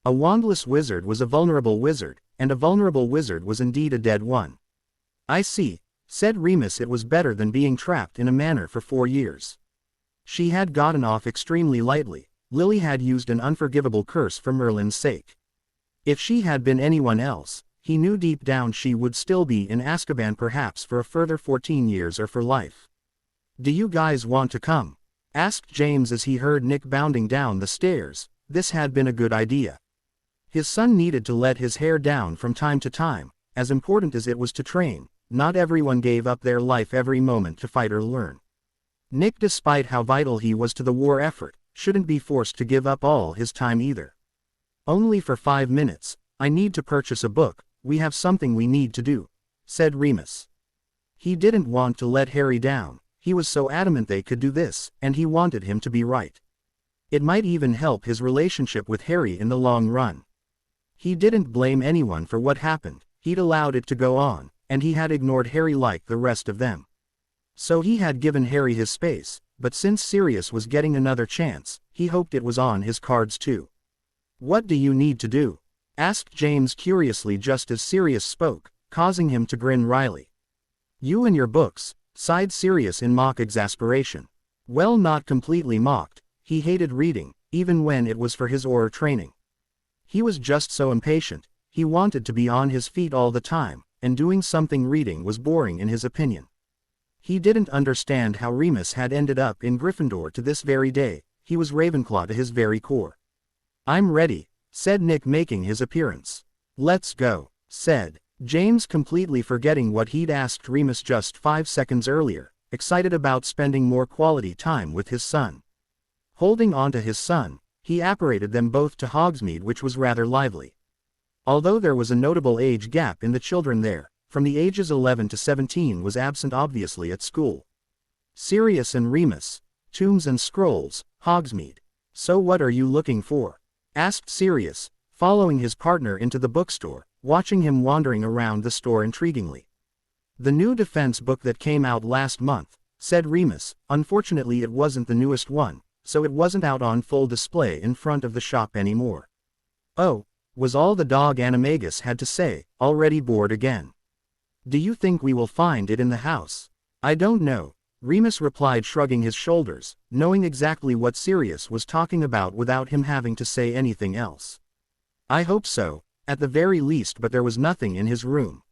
A wandless wizard was a vulnerable wizard, and a vulnerable wizard was indeed a dead one. I see, said Remus. It was better than being trapped in a manor for 4 years. She had gotten off extremely lightly. Lily had used an unforgivable curse for Merlin's sake. If she had been anyone else, he knew deep down she would still be in Azkaban, perhaps for a further 14 years or for life. Do you guys want to come? Asked James as he heard Nick bounding down the stairs. This had been a good idea. His son needed to let his hair down from time to time, as important as it was to train. Not everyone gave up their life every moment to fight or learn. Nick, despite how vital he was to the war effort, shouldn't be forced to give up all his time either. Only for 5 minutes. I need to purchase a book. We have something we need to do, said Remus. He didn't want to let Harry down. He was so adamant they could do this, and he wanted him to be right. It might even help his relationship with Harry in the long run. He didn't blame anyone for what happened. He'd allowed it to go on, and he had ignored Harry like the rest of them. So he had given Harry his space, but since Sirius was getting another chance, he hoped it was on his cards too. What do you need to do? Asked James curiously just as Sirius spoke, causing him to grin wryly. You and your books, sighed Sirius in mock exasperation. Well, not completely mocked. He hated reading, even when it was for his Auror training. He was just so impatient. He wanted to be on his feet all the time, and doing something reading was boring in his opinion. He didn't understand how Remus had ended up in Gryffindor to this very day. He was Ravenclaw to his very core. "I'm ready," said Nick, making his appearance. "Let's go," said James, completely forgetting what he'd asked Remus just 5 seconds earlier, excited about spending more quality time with his son. Holding on to his son, he apparated them both to Hogsmeade, which was rather lively. Although there was a notable age gap in the children there, from the ages 11 to 17 was absent obviously at school. Sirius and Remus, Tombs and Scrolls, Hogsmeade. "So what are you looking for?" asked Sirius, following his partner into the bookstore, watching him wandering around the store intriguingly. "The new defense book that came out last month," said Remus. Unfortunately it wasn't the newest one, so it wasn't out on full display in front of the shop anymore. "Oh," was all the dog Animagus had to say, already bored again. "Do you think we will find it in the house?" "I don't know," Remus replied, shrugging his shoulders, knowing exactly what Sirius was talking about without him having to say anything else. "I hope so, at the very least, but there was nothing in his room."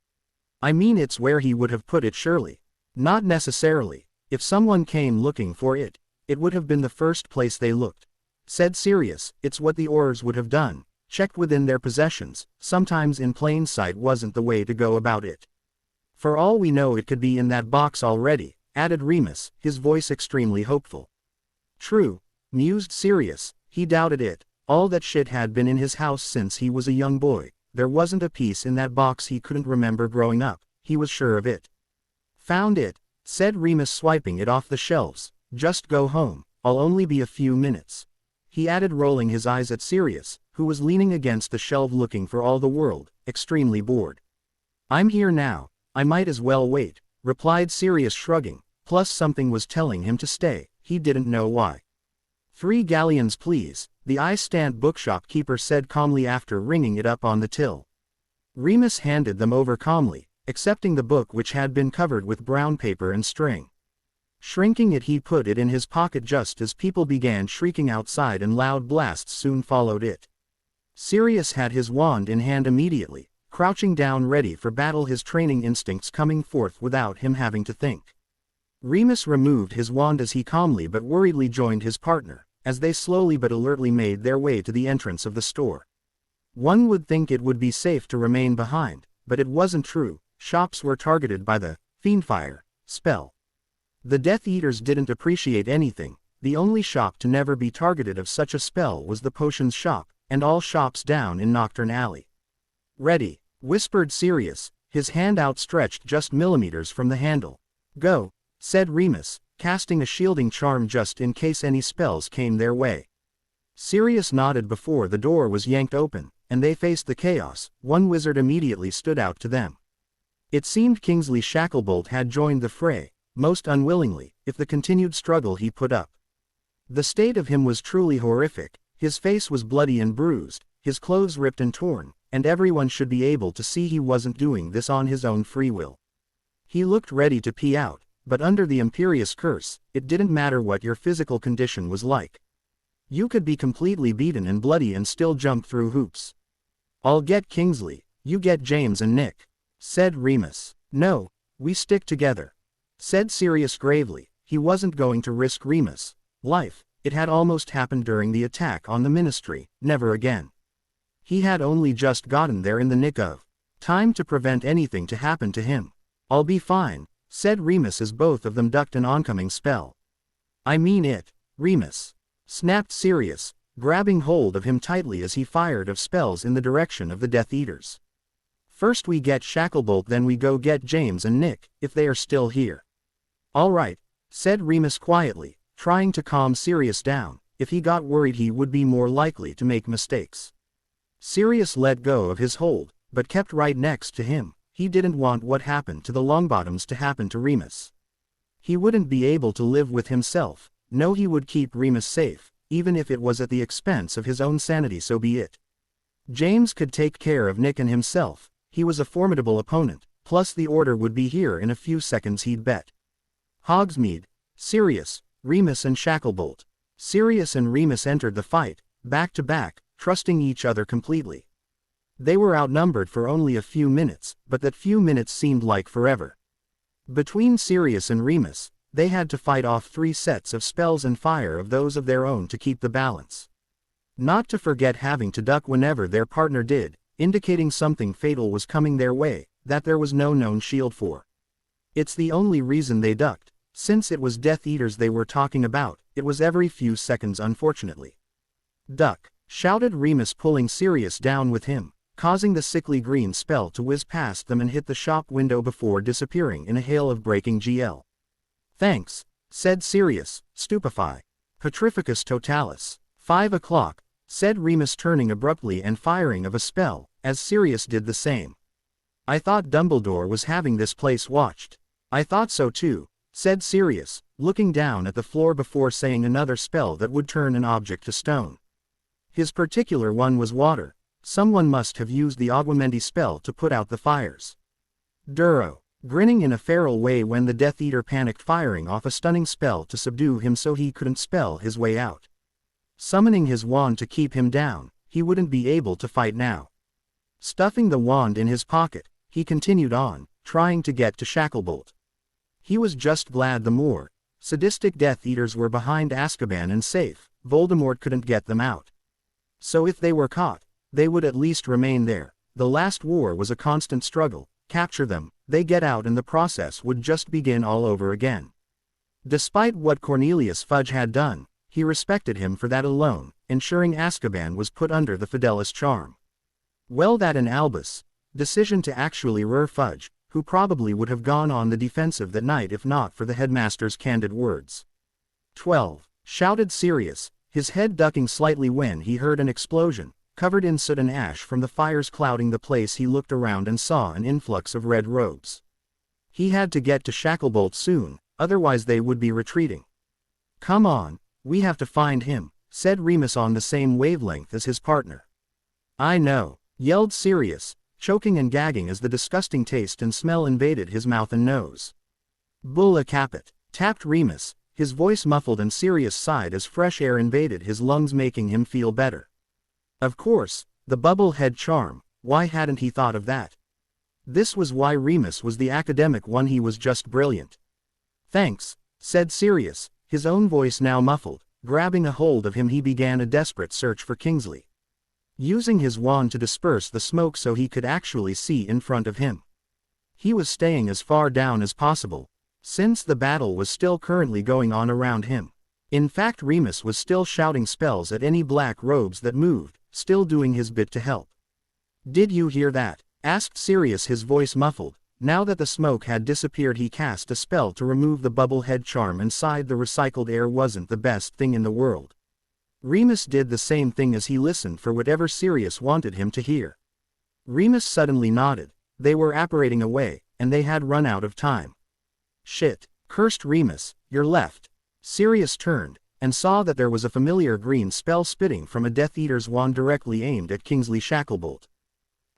"I mean, it's where he would have put it surely." "Not necessarily. If someone came looking for it, it would have been the first place they looked," said Sirius. "It's what the Aurors would have done, checked within their possessions. Sometimes in plain sight wasn't the way to go about it. For all we know it could be in that box already," added Remus, his voice extremely hopeful. "True," mused Sirius, he doubted it. All that shit had been in his house since he was a young boy. There wasn't a piece in that box he couldn't remember growing up, he was sure of it. "Found it," said Remus, swiping it off the shelves. "Just go home, I'll only be a few minutes," he added, rolling his eyes at Sirius, who was leaning against the shelf looking for all the world, extremely bored. "I'm here now, I might as well wait," replied Sirius, shrugging, plus something was telling him to stay, he didn't know why. "3 galleons please," the ice-stand bookshop keeper said calmly after ringing it up on the till. Remus handed them over calmly, accepting the book, which had been covered with brown paper and string. Shrinking it, he put it in his pocket just as people began shrieking outside and loud blasts soon followed it. Sirius had his wand in hand immediately, crouching down ready for battle, his training instincts coming forth without him having to think. Remus removed his wand as he calmly but worriedly joined his partner, as they slowly but alertly made their way to the entrance of the store. One would think it would be safe to remain behind, but it wasn't true. Shops were targeted by the Fiendfire spell. The Death Eaters didn't appreciate anything. The only shop to never be targeted of such a spell was the potions shop, and all shops down in Nocturne Alley. "Ready," whispered Sirius, his hand outstretched just millimeters from the handle. "Go," said Remus, casting a shielding charm just in case any spells came their way. Sirius nodded before the door was yanked open, and they faced the chaos. One wizard immediately stood out to them. It seemed Kingsley Shacklebolt had joined the fray, most unwillingly, if the continued struggle he put up. The state of him was truly horrific. His face was bloody and bruised, his clothes ripped and torn, and everyone should be able to see he wasn't doing this on his own free will. He looked ready to pee out, but under the Imperious curse, it didn't matter what your physical condition was like. You could be completely beaten and bloody and still jump through hoops. "I'll get Kingsley, you get James and Nick," said Remus. "No, we stick together," said Sirius gravely. He wasn't going to risk Remus' life. It had almost happened during the attack on the Ministry. Never again. He had only just gotten there in the nick of time to prevent anything to happen to him. "I'll be fine," said Remus as both of them ducked an oncoming spell. "I mean it, Remus," snapped Sirius, grabbing hold of him tightly as he fired of spells in the direction of the Death Eaters. "First we get Shacklebolt, then we go get James and Nick, if they are still here." "All right," said Remus quietly, trying to calm Sirius down. If he got worried he would be more likely to make mistakes. Sirius let go of his hold, but kept right next to him. He didn't want what happened to the Longbottoms to happen to Remus. He wouldn't be able to live with himself. No, he would keep Remus safe, even if it was at the expense of his own sanity, so be it. James could take care of Nick and himself. He was a formidable opponent, plus the Order would be here in a few seconds, he'd bet. Hogsmeade, Sirius, Remus and Shacklebolt. Sirius and Remus entered the fight, back to back, trusting each other completely. They were outnumbered for only a few minutes, but that few minutes seemed like forever. Between Sirius and Remus, they had to fight off 3 sets of spells and fire of those of their own to keep the balance. Not to forget having to duck whenever their partner did, indicating something fatal was coming their way, that there was no known shield for. It's the only reason they ducked. Since it was Death Eaters they were talking about, it was every few seconds unfortunately. "Duck!" shouted Remus, pulling Sirius down with him, causing the sickly green spell to whiz past them and hit the shop window before disappearing in a hail of breaking GL. "Thanks," said Sirius, stupefy. "Petrificus totalis." 5 o'clock, said Remus, turning abruptly and firing of a spell, as Sirius did the same. "I thought Dumbledore was having this place watched." "I thought so too," said Sirius, looking down at the floor before saying another spell that would turn an object to stone. His particular one was water. Someone must have used the Aguamendi spell to put out the fires. Duro, grinning in a feral way when the Death Eater panicked, firing off a stunning spell to subdue him so he couldn't spell his way out. Summoning his wand to keep him down, he wouldn't be able to fight now. Stuffing the wand in his pocket, he continued on, trying to get to Shacklebolt. He was just glad the more sadistic Death Eaters were behind Azkaban and safe. Voldemort couldn't get them out. So if they were caught, they would at least remain there. The last war was a constant struggle. Capture them, they get out, and the process would just begin all over again. Despite what Cornelius Fudge had done, he respected him for that alone, ensuring Azkaban was put under the Fidelis charm. Well, that and Albus' decision to actually rear Fudge, who probably would have gone on the defensive that night if not for the headmaster's candid words. 12, shouted Sirius, his head ducking slightly when he heard an explosion, covered in soot and ash from the fires clouding the place. He looked around and saw an influx of red robes. He had to get to Shacklebolt soon, otherwise they would be retreating. "Come on, we have to find him," said Remus on the same wavelength as his partner. "I know," yelled Sirius, choking and gagging as the disgusting taste and smell invaded his mouth and nose. "Bulla caput," tapped Remus, his voice muffled, and Sirius sighed as fresh air invaded his lungs, making him feel better. Of course, the bubble head charm. Why hadn't he thought of that? This was why Remus was the academic one. He was just brilliant. "Thanks," said Sirius, his own voice now muffled. Grabbing a hold of him, he began a desperate search for Kingsley, using his wand to disperse the smoke so he could actually see in front of him. He was staying as far down as possible, since the battle was still currently going on around him. In fact, Remus was still shouting spells at any black robes that moved, still doing his bit to help. "Did you hear that?" asked Sirius, his voice muffled. Now that the smoke had disappeared, he cast a spell to remove the bubble head charm and sighed. The recycled air wasn't the best thing in the world. Remus did the same thing as he listened for whatever Sirius wanted him to hear. Remus suddenly nodded. They were apparating away, and they had run out of time. "Shit," cursed Remus, "you're left." Sirius turned, and saw that there was a familiar green spell spitting from a Death Eater's wand directly aimed at Kingsley Shacklebolt.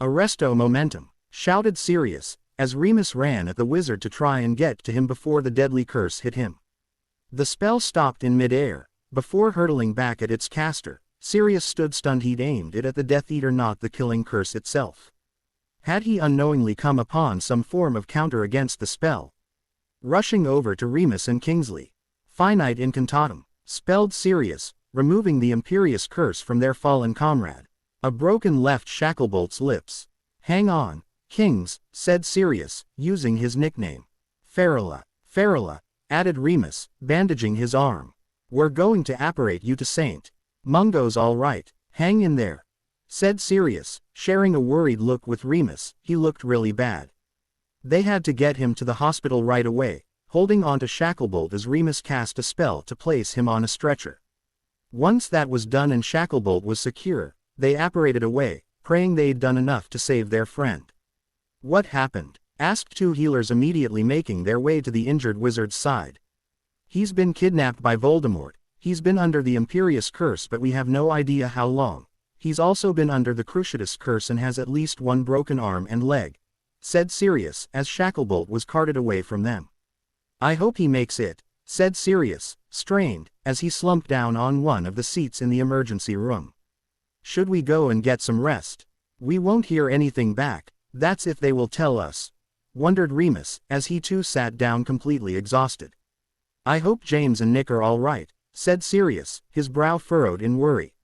"Arresto momentum," shouted Sirius, as Remus ran at the wizard to try and get to him before the deadly curse hit him. The spell stopped in mid-air. Before hurtling back at its caster, Sirius stood stunned. He'd aimed it at the Death Eater, not the killing curse itself. Had he unknowingly come upon some form of counter against the spell? Rushing over to Remus and Kingsley. "Finite incantatum," spelled Sirius, removing the imperious curse from their fallen comrade. A broken left Shacklebolt's lips. "Hang on, Kings," said Sirius, using his nickname. "Ferala, Ferala," added Remus, bandaging his arm. "We're going to apparate you to Saint Mungo's all right, hang in there," said Sirius, sharing a worried look with Remus. He looked really bad. They had to get him to the hospital right away, holding on to Shacklebolt as Remus cast a spell to place him on a stretcher. Once that was done and Shacklebolt was secure, they apparated away, praying they'd done enough to save their friend. "What happened?" asked 2 healers, immediately making their way to the injured wizard's side. "He's been kidnapped by Voldemort. He's been under the Imperious curse, but we have no idea how long. He's also been under the Cruciatus curse and has at least one broken arm and leg," said Sirius, as Shacklebolt was carted away from them. "I hope he makes it," said Sirius, strained, as he slumped down on one of the seats in the emergency room. "Should we go and get some rest? We won't hear anything back, that's if they will tell us." wondered Remus, as he too sat down completely exhausted. I hope James and Nick are all right, said Sirius, his brow furrowed in worry.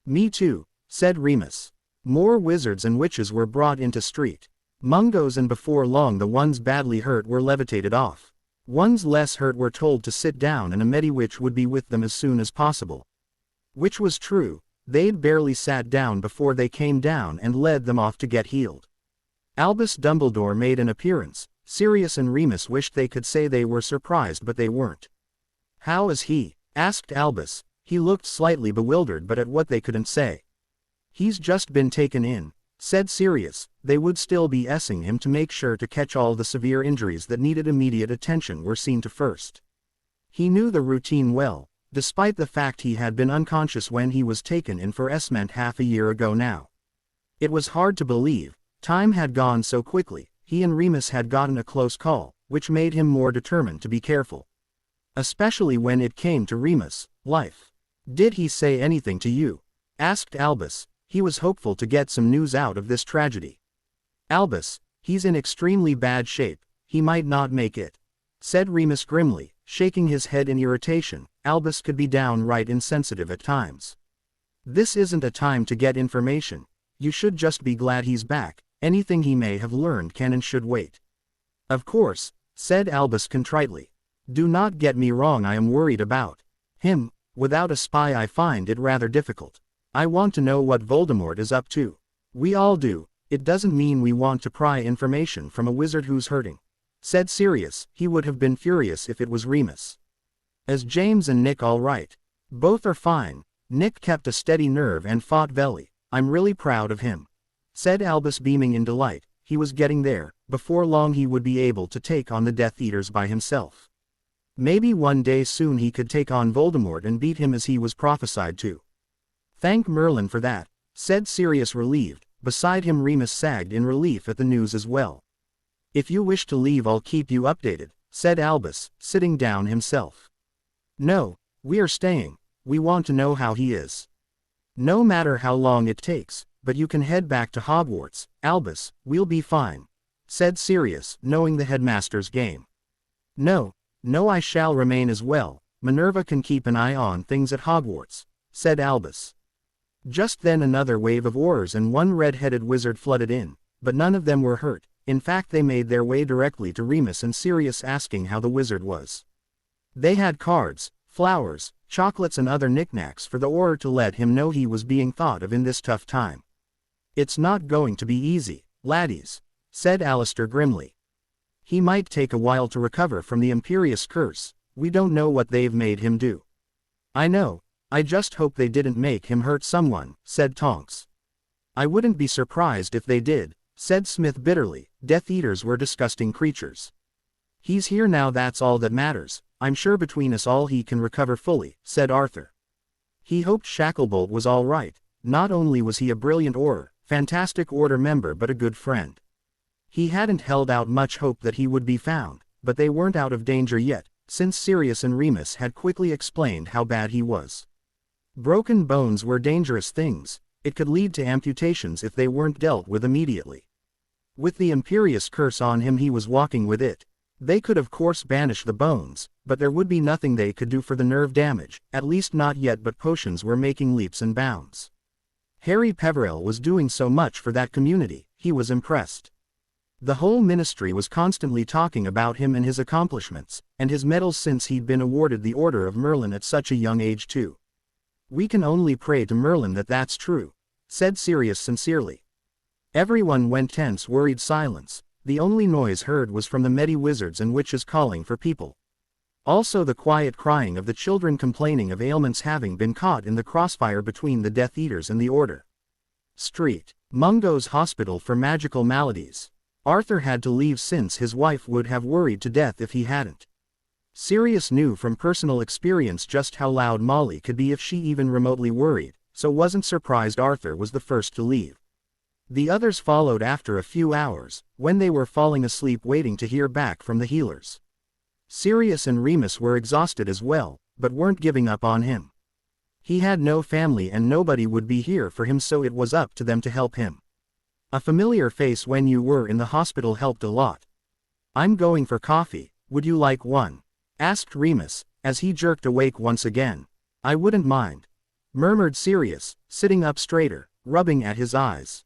Me too, said Remus. More wizards and witches were brought into street. Mungos, and before long the ones badly hurt were levitated off. Ones less hurt were told to sit down and a Mediwitch would be with them as soon as possible. Which was true. They'd barely sat down before they came down and led them off to get healed. Albus Dumbledore made an appearance. Sirius and Remus wished they could say they were surprised, but they weren't. How is he? Asked Albus. He looked slightly bewildered but at what they couldn't say. He's just been taken in, said Sirius. They would still be essing him to make sure to catch all the severe injuries that needed immediate attention were seen to first. He knew the routine well, despite the fact he had been unconscious when he was taken in for Esment half a year ago now. It was hard to believe. Time had gone so quickly. He and Remus had gotten a close call, which made him more determined to be careful. Especially when it came to Remus' life. Did he say anything to you? Asked Albus. He was hopeful to get some news out of this tragedy. Albus, he's in extremely bad shape. He might not make it, said Remus grimly, shaking his head in irritation. Albus could be downright insensitive at times. This isn't a time to get information. You should just be glad he's back. Anything he may have learned can and should wait. Of course, said Albus contritely. Do not get me wrong, I am worried about him. Without a spy I find it rather difficult. I want to know what Voldemort is up to. We all do. It doesn't mean we want to pry information from a wizard who's hurting, said Sirius. He would have been furious if it was Remus. Is James and Nick all right? Both are fine. Nick kept a steady nerve and fought Velly. I'm really proud of him, said Albus, beaming in delight. He was getting there. Before long he would be able to take on the Death Eaters by himself. Maybe one day soon he could take on Voldemort and beat him as he was prophesied to. Thank Merlin for that, said Sirius, relieved. Beside him Remus sagged in relief at the news as well. If you wish to leave I'll keep you updated, said Albus, sitting down himself. No, we are staying. We want to know how he is. No matter how long it takes, but you can head back to Hogwarts, Albus. We'll be fine, said Sirius, knowing the headmaster's game. No, I shall remain as well. Minerva can keep an eye on things at Hogwarts, said Albus. Just then another wave of Aurors and one red-headed wizard flooded in, but none of them were hurt. In fact, they made their way directly to Remus and Sirius, asking how the wizard was. They had cards, flowers, chocolates and other knickknacks for the Auror to let him know he was being thought of in this tough time. It's not going to be easy, laddies, said Alistair grimly. He might take a while to recover from the Imperious curse. We don't know what they've made him do. I know. I just hope they didn't make him hurt someone, said Tonks. I wouldn't be surprised if they did, said Smith bitterly. Death Eaters were disgusting creatures. He's here now, that's all that matters. I'm sure between us all he can recover fully, said Arthur. He hoped Shacklebolt was all right. Not only was he a brilliant Auror, fantastic Order member, but a good friend. He hadn't held out much hope that he would be found, but they weren't out of danger yet, since Sirius and Remus had quickly explained how bad he was. Broken bones were dangerous things. It could lead to amputations if they weren't dealt with immediately. With the Imperious curse on him, he was walking with it. They could of course banish the bones, but there would be nothing they could do for the nerve damage, at least not yet. But potions were making leaps and bounds. Harry Peverell was doing so much for that community. He was impressed. The whole ministry was constantly talking about him and his accomplishments, and his medals since he'd been awarded the Order of Merlin at such a young age too. We can only pray to Merlin that that's true, said Sirius sincerely. Everyone went tense, worried silence. The only noise heard was from the Medi-wizards and witches calling for people. Also the quiet crying of the children complaining of ailments having been caught in the crossfire between the Death Eaters and the Order. Street. Mungo's Hospital for Magical Maladies. Arthur had to leave since his wife would have worried to death if he hadn't. Sirius knew from personal experience just how loud Molly could be if she even remotely worried, so wasn't surprised Arthur was the first to leave. The others followed after a few hours, when they were falling asleep waiting to hear back from the healers. Sirius and Remus were exhausted as well, but weren't giving up on him. He had no family and nobody would be here for him, so it was up to them to help him. A familiar face when you were in the hospital helped a lot. I'm going for coffee, would you like one? Asked Remus, as he jerked awake once again. I wouldn't mind, murmured Sirius, sitting up straighter, rubbing at his eyes.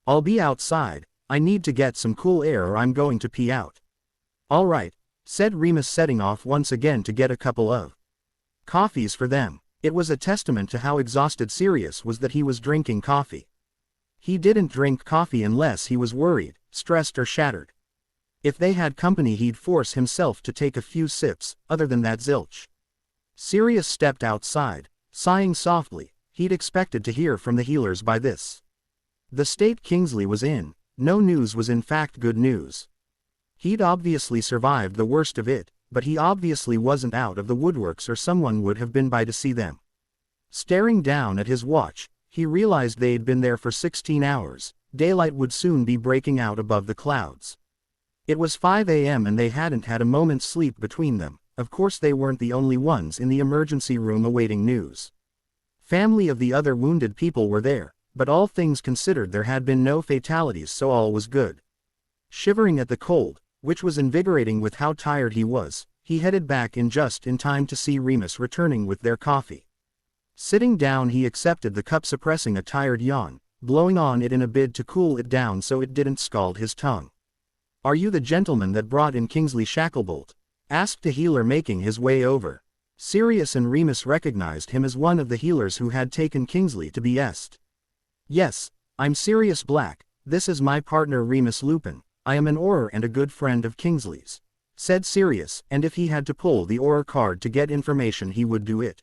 I'll be outside, I need to get some cool air or I'm going to pee out. All right, said Remus, setting off once again to get a couple of coffees for them. It was a testament to how exhausted Sirius was that he was drinking coffee. He didn't drink coffee unless he was worried, stressed or shattered. If they had company he'd force himself to take a few sips, other than that zilch. Sirius stepped outside, sighing softly. He'd expected to hear from the healers by this. The state Kingsley was in, no news was in fact good news. He'd obviously survived the worst of it, but he obviously wasn't out of the woodworks or someone would have been by to see them. Staring down at his watch, he realized they'd been there for 16 hours, daylight would soon be breaking out above the clouds. It was 5 a.m. and they hadn't had a moment's sleep between them. Of course they weren't the only ones in the emergency room awaiting news. Family of the other wounded people were there, but all things considered there had been no fatalities, so all was good. Shivering at the cold, which was invigorating with how tired he was, he headed back in just in time to see Remus returning with their coffee. Sitting down he accepted the cup, suppressing a tired yawn, blowing on it in a bid to cool it down so it didn't scald his tongue. Are you the gentleman that brought in Kingsley Shacklebolt? Asked a healer making his way over. Sirius and Remus recognized him as one of the healers who had taken Kingsley to Est. Yes, I'm Sirius Black, this is my partner Remus Lupin. I am an Auror and a good friend of Kingsley's, said Sirius, and if he had to pull the Auror card to get information he would do it.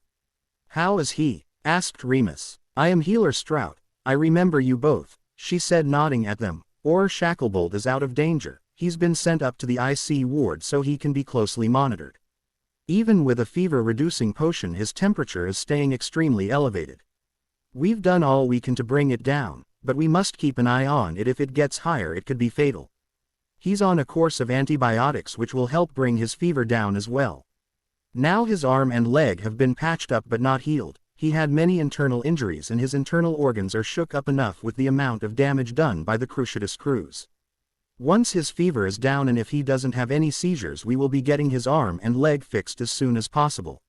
How is he? Asked Remus. I am Healer Strout, I remember you both, she said, nodding at them. Auror Shacklebolt is out of danger, he's been sent up to the IC ward so he can be closely monitored. Even with a fever-reducing potion his temperature is staying extremely elevated. We've done all we can to bring it down, but we must keep an eye on it. If it gets higher it could be fatal. He's on a course of antibiotics which will help bring his fever down as well. Now his arm and leg have been patched up but not healed. He had many internal injuries and his internal organs are shook up enough with the amount of damage done by the Cruciatus cruise. Once his fever is down and if he doesn't have any seizures we will be getting his arm and leg fixed as soon as possible.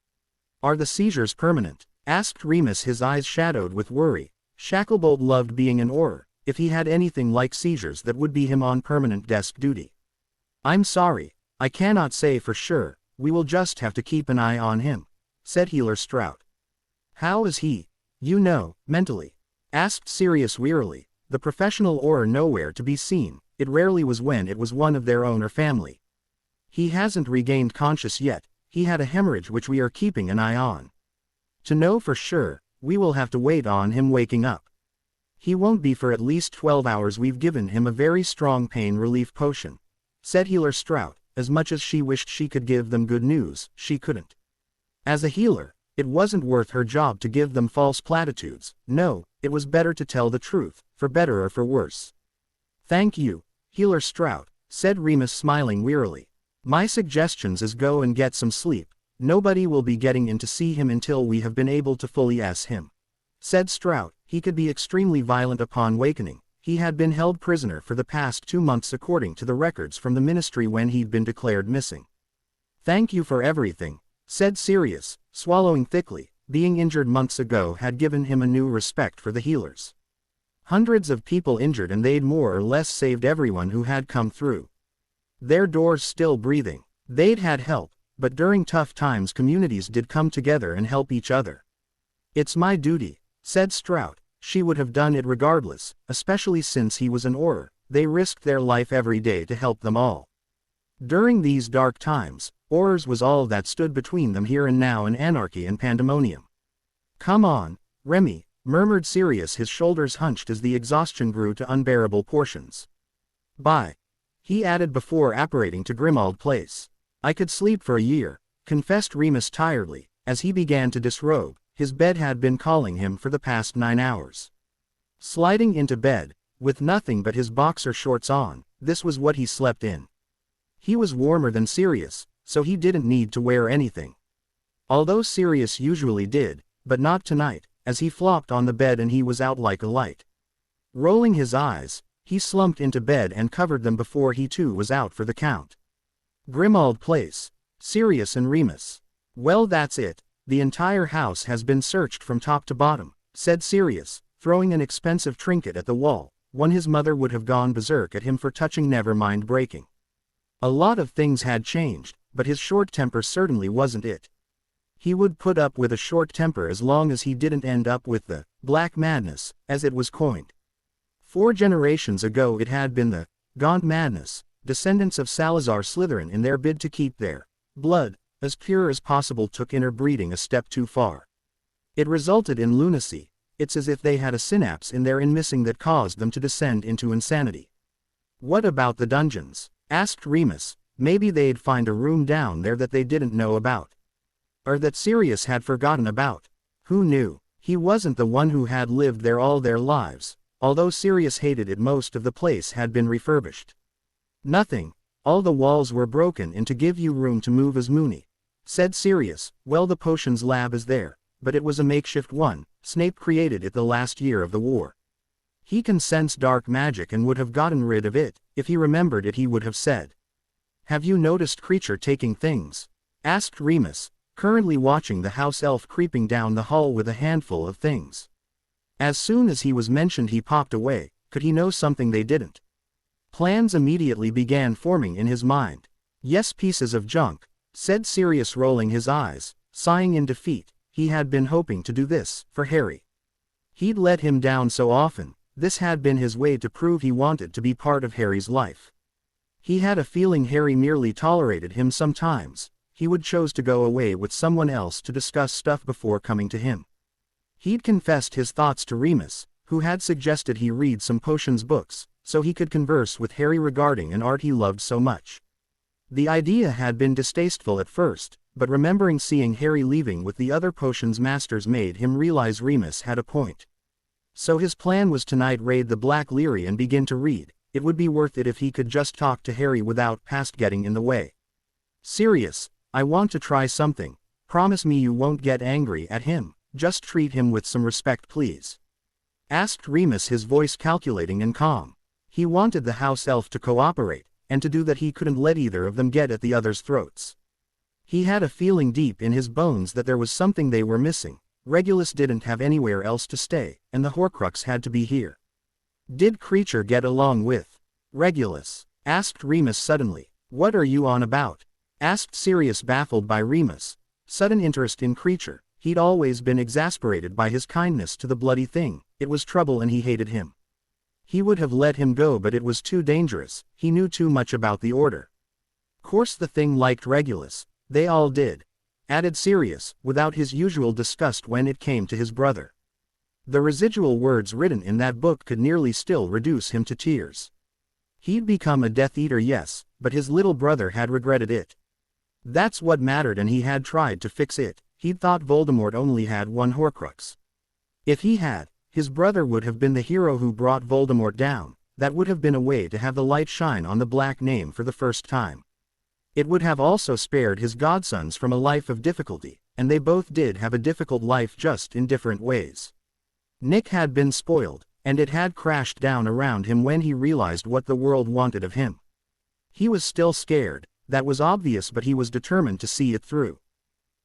Are the seizures permanent? Asked Remus, his eyes shadowed with worry. Shacklebolt loved being an Auror. If he had anything like seizures that would be him on permanent desk duty. I'm sorry, I cannot say for sure, we will just have to keep an eye on him, said Healer Strout. How is he, mentally? Asked Sirius wearily. The professional Auror nowhere to be seen, it rarely was when it was one of their own or family. He hasn't regained conscious yet, he had a hemorrhage which we are keeping an eye on. To know for sure, we will have to wait on him waking up. He won't be for at least 12 hours. We've given him a very strong pain relief potion, said Healer Strout. As much as she wished she could give them good news, she couldn't. As a healer, it wasn't worth her job to give them false platitudes. No, it was better to tell the truth, for better or for worse. Thank you, Healer Strout, said Remus, smiling wearily. My suggestions is go and get some sleep. Nobody will be getting in to see him until we have been able to fully assess him, said Strout. He could be extremely violent upon wakening. He had been held prisoner for the past 2 months according to the records from the ministry when he'd been declared missing. Thank you for everything, said Sirius, swallowing thickly. Being injured months ago had given him a new respect for the healers. Hundreds of people injured and they'd more or less saved everyone who had come through their doors still breathing. They'd had help, but during tough times communities did come together and help each other. It's my duty, said Strout. She would have done it regardless, especially since he was an Auror. They risked their life every day to help them all. During these dark times, Aurors was all that stood between them here and now in anarchy and pandemonium. Come on, Remy, murmured Sirius, his shoulders hunched as the exhaustion grew to unbearable portions. Bye, he added before apparating to Grimmauld Place. I could sleep for a year, confessed Remus tiredly, as he began to disrobe. His bed had been calling him for the past 9 hours. Sliding into bed, with nothing but his boxer shorts on, this was what he slept in. He was warmer than Sirius, so he didn't need to wear anything. Although Sirius usually did, but not tonight, as he flopped on the bed and he was out like a light. Rolling his eyes, he slumped into bed and covered them before he too was out for the count. Grimald Place. Sirius and Remus. Well, that's it. The entire house has been searched from top to bottom, said Sirius, throwing an expensive trinket at the wall, one his mother would have gone berserk at him for touching, never mind breaking. A lot of things had changed, but his short temper certainly wasn't it. He would put up with a short temper as long as he didn't end up with the Black Madness, as it was coined. 4 generations ago it had been the Gaunt Madness, descendants of Salazar Slytherin in their bid to keep their blood as pure as possible took interbreeding a step too far. It resulted in lunacy. It's as if they had a synapse in their missing that caused them to descend into insanity. What about the dungeons? Asked Remus. Maybe they'd find a room down there that they didn't know about. Or that Sirius had forgotten about. Who knew? He wasn't the one who had lived there all their lives. Although Sirius hated it, most of the place had been refurbished. Nothing. All the walls were broken in to give you room to move as Moony. Said Sirius. Well, the potions lab is there, but it was a makeshift one. Snape created it the last year of the war. He can sense dark magic and would have gotten rid of it. If he remembered it, he would have said. Have you noticed Creature taking things? Asked Remus, currently watching the house elf creeping down the hall with a handful of things. As soon as he was mentioned, he popped away. Could he know something they didn't? Plans immediately began forming in his mind. Yes, pieces of junk, said Sirius, rolling his eyes, sighing in defeat. He had been hoping to do this for Harry. He'd let him down so often. This had been his way to prove he wanted to be part of Harry's life. He had a feeling Harry merely tolerated him sometimes. He would choose to go away with someone else to discuss stuff before coming to him. He'd confessed his thoughts to Remus, who had suggested he read some potions books, so he could converse with Harry regarding an art he loved so much. The idea had been distasteful at first, but remembering seeing Harry leaving with the other potions masters made him realize Remus had a point. So his plan was tonight raid the Black Leary and begin to read. It would be worth it if he could just talk to Harry without past getting in the way. Sirius, I want to try something. Promise me you won't get angry at him. Just treat him with some respect, please. Asked Remus, his voice calculating and calm. He wanted the house elf to cooperate, and to do that he couldn't let either of them get at the other's throats. He had a feeling deep in his bones that there was something they were missing. Regulus didn't have anywhere else to stay, and the Horcrux had to be here. Did Creature get along with Regulus? Asked Remus suddenly. What are you on about? Asked Sirius, baffled by Remus' sudden interest in Creature. He'd always been exasperated by his kindness to the bloody thing. It was trouble and he hated him. He would have let him go, but it was too dangerous. He knew too much about the order. Course the thing liked Regulus. They all did. Added Sirius, without his usual disgust when it came to his brother. The residual words written in that book could nearly still reduce him to tears. He'd become a Death Eater, yes, but his little brother had regretted it. That's what mattered, and he had tried to fix it. He'd thought Voldemort only had one Horcrux. If he had, his brother would have been the hero who brought Voldemort down. That would have been a way to have the light shine on the Black name for the first time. It would have also spared his godsons from a life of difficulty, and they both did have a difficult life, just in different ways. Nick had been spoiled, and it had crashed down around him when he realized what the world wanted of him. He was still scared, that was obvious, but he was determined to see it through.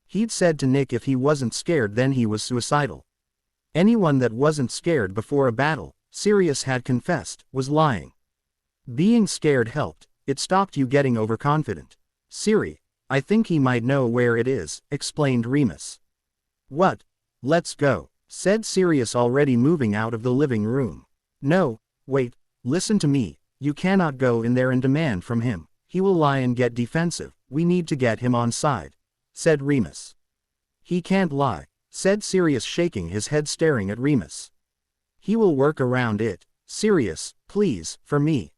He'd said to Nick if he wasn't scared then he was suicidal. Anyone that wasn't scared before a battle, Sirius had confessed, was lying. Being scared helped, it stopped you getting overconfident. Siri, I think he might know where it is, explained Remus. What? Let's go, said Sirius, already moving out of the living room. No, wait, listen to me, you cannot go in there and demand from him. He will lie and get defensive. We need to get him on side, said Remus. He can't lie, said Sirius, shaking his head, staring at Remus. He will work around it. Sirius, please, for me.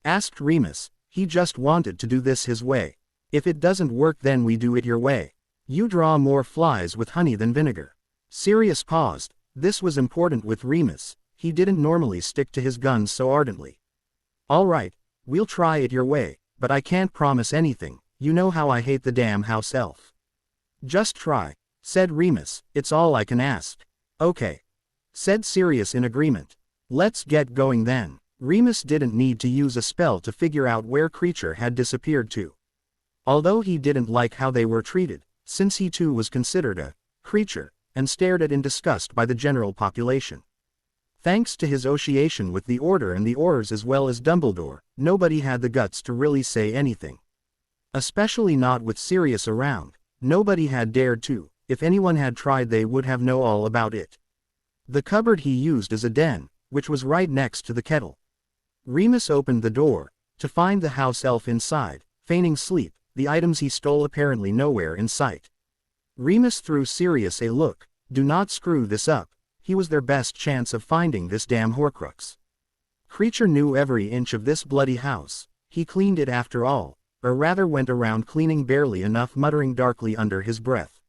Asked Remus. He just wanted to do this his way. If it doesn't work then we do it your way. You draw more flies with honey than vinegar. Sirius paused. This was important with Remus. He didn't normally stick to his guns so ardently. All right, we'll try it your way, but I can't promise anything. You know how I hate the damn house elf. Just try, said Remus. It's all I can ask. Okay, said Sirius in agreement. Let's get going then. Remus didn't need to use a spell to figure out where Creature had disappeared to. Although he didn't like how they were treated, since he too was considered a creature, and stared at in disgust by the general population. Thanks to his association with the Order and the Aurors as well as Dumbledore, nobody had the guts to really say anything. Especially not with Sirius around. Nobody had dared to. If anyone had tried they would have known all about it. The cupboard he used as a den, which was right next to the kettle. Remus opened the door, to find the house elf inside, feigning sleep, the items he stole apparently nowhere in sight. Remus threw Sirius a look. Do not screw this up. He was their best chance of finding this damn Horcrux. Creature knew every inch of this bloody house. He cleaned it after all, or rather went around cleaning barely enough, muttering darkly under his breath.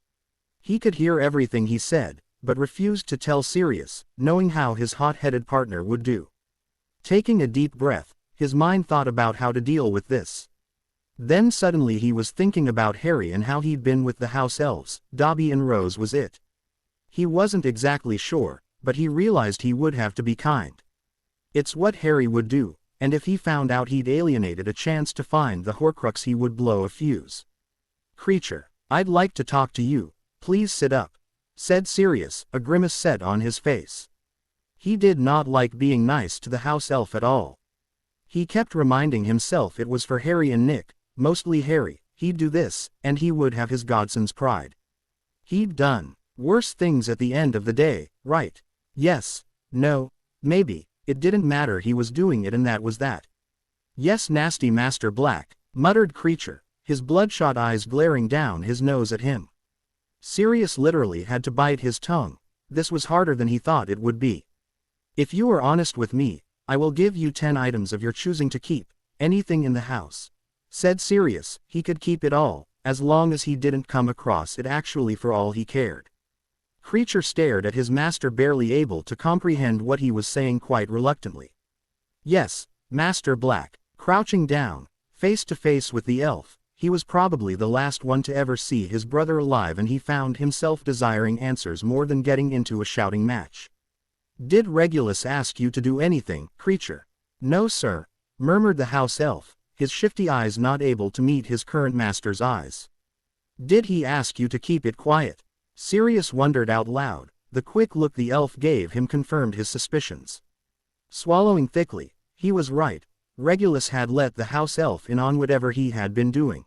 He could hear everything he said, but refused to tell Sirius, knowing how his hot-headed partner would do. Taking a deep breath, his mind thought about how to deal with this. Then suddenly he was thinking about Harry and how he'd been with the house elves. Dobby and Rose was it. He wasn't exactly sure, but he realized he would have to be kind. It's what Harry would do, and if he found out he'd alienated a chance to find the Horcrux he would blow a fuse. Creature, I'd like to talk to you. Please sit up, said Sirius, a grimace set on his face. He did not like being nice to the house elf at all. He kept reminding himself it was for Harry and Nick, mostly Harry. He'd do this, and he would have his godson's pride. He'd done worse things at the end of the day, right? Yes, no, maybe, it didn't matter, he was doing it and that was that. Yes, nasty Master Black, muttered Creature, his bloodshot eyes glaring down his nose at him. Sirius literally had to bite his tongue. This was harder than he thought it would be. If you are honest with me, I will give you 10 items of your choosing to keep, anything in the house, said Sirius. He could keep it all, as long as he didn't come across it actually for all he cared. Creature stared at his master, barely able to comprehend what he was saying, quite reluctantly. Yes, Master Black, crouching down, face to face with the elf. He was probably the last one to ever see his brother alive, and he found himself desiring answers more than getting into a shouting match. Did Regulus ask you to do anything, Creature? No, sir, murmured the house elf, his shifty eyes not able to meet his current master's eyes. Did he ask you to keep it quiet? Sirius wondered out loud. The quick look the elf gave him confirmed his suspicions. Swallowing thickly, he was right. Regulus had let the house elf in on whatever he had been doing.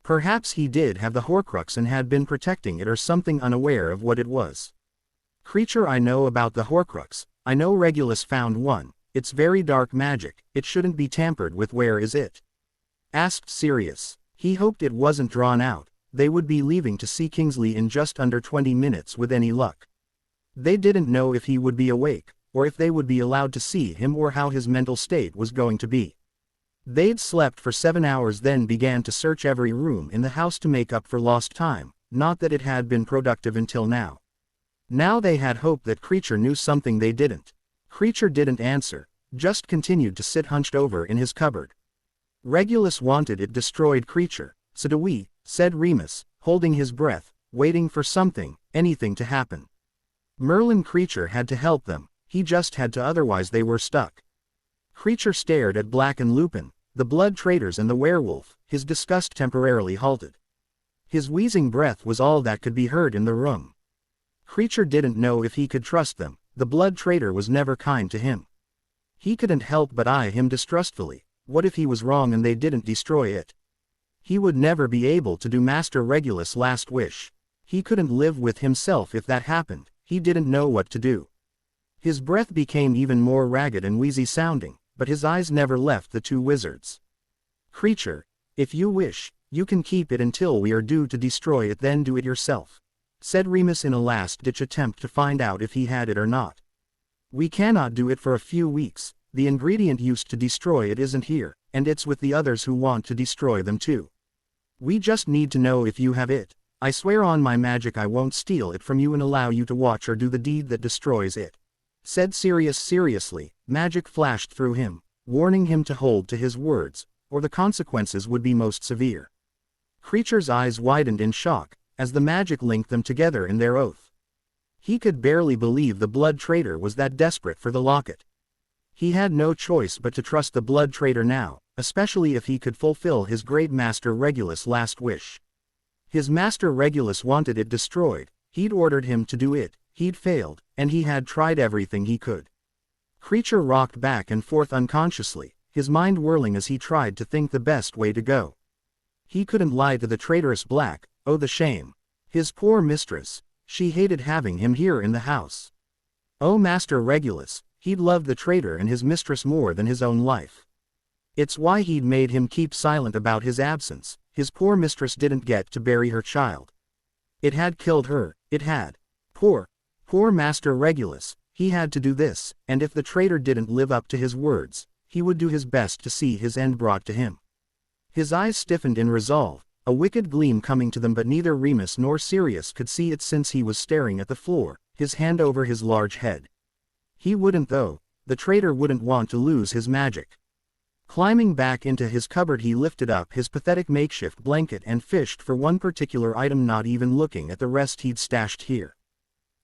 Perhaps he did have the Horcrux and had been protecting it or something, unaware of what it was. Creature, I know about the Horcrux. I know Regulus found one. It's very dark magic. It shouldn't be tampered with. Where is it? Asked Sirius. He hoped it wasn't drawn out. They would be leaving to see Kingsley in just under 20 minutes with any luck. They didn't know if he would be awake, or if they would be allowed to see him, or how his mental state was going to be. They'd slept for 7 hours, then began to search every room in the house to make up for lost time, not that it had been productive until now. Now they had hoped that Creature knew something they didn't. Creature didn't answer, just continued to sit hunched over in his cupboard. Regulus wanted it destroyed, Creature. So do we, said Remus, holding his breath, waiting for something, anything to happen. Merlin, Creature had to help them, he just had to, otherwise they were stuck. Creature stared at Black and Lupin, the blood traders and the werewolf, his disgust temporarily halted. His wheezing breath was all that could be heard in the room. Creature didn't know if he could trust them. The blood trader was never kind to him. He couldn't help but eye him distrustfully. What if he was wrong and they didn't destroy it? He would never be able to do Master Regulus' last wish. He couldn't live with himself if that happened. He didn't know what to do. His breath became even more ragged and wheezy sounding, but his eyes never left the two wizards. Creature, if you wish, you can keep it until we are due to destroy it, then do it yourself, said Remus in a last-ditch attempt to find out if he had it or not. We cannot do it for a few weeks. The ingredient used to destroy it isn't here, and it's with the others who want to destroy them too. We just need to know if you have it. I swear on my magic I won't steal it from you and allow you to watch or do the deed that destroys it, said Sirius seriously. Magic flashed through him, warning him to hold to his words, or the consequences would be most severe. Creature's eyes widened in shock, as the magic linked them together in their oath. He could barely believe the blood trader was that desperate for the locket. He had no choice but to trust the blood trader now, especially if he could fulfill his great Master Regulus' last wish. His Master Regulus wanted it destroyed, he'd ordered him to do it, he'd failed, and he had tried everything he could. Creature rocked back and forth unconsciously, his mind whirling as he tried to think the best way to go. He couldn't lie to the traitorous Black, oh the shame. His poor mistress, she hated having him here in the house. Oh Master Regulus, he'd loved the traitor and his mistress more than his own life. It's why he'd made him keep silent about his absence. His poor mistress didn't get to bury her child. It had killed her, it had. Poor Master Regulus, he had to do this, and if the traitor didn't live up to his words, he would do his best to see his end brought to him. His eyes stiffened in resolve, a wicked gleam coming to them, but neither Remus nor Sirius could see it since he was staring at the floor, his hand over his large head. He wouldn't though, the traitor wouldn't want to lose his magic. Climbing back into his cupboard, he lifted up his pathetic makeshift blanket and fished for one particular item, not even looking at the rest he'd stashed here.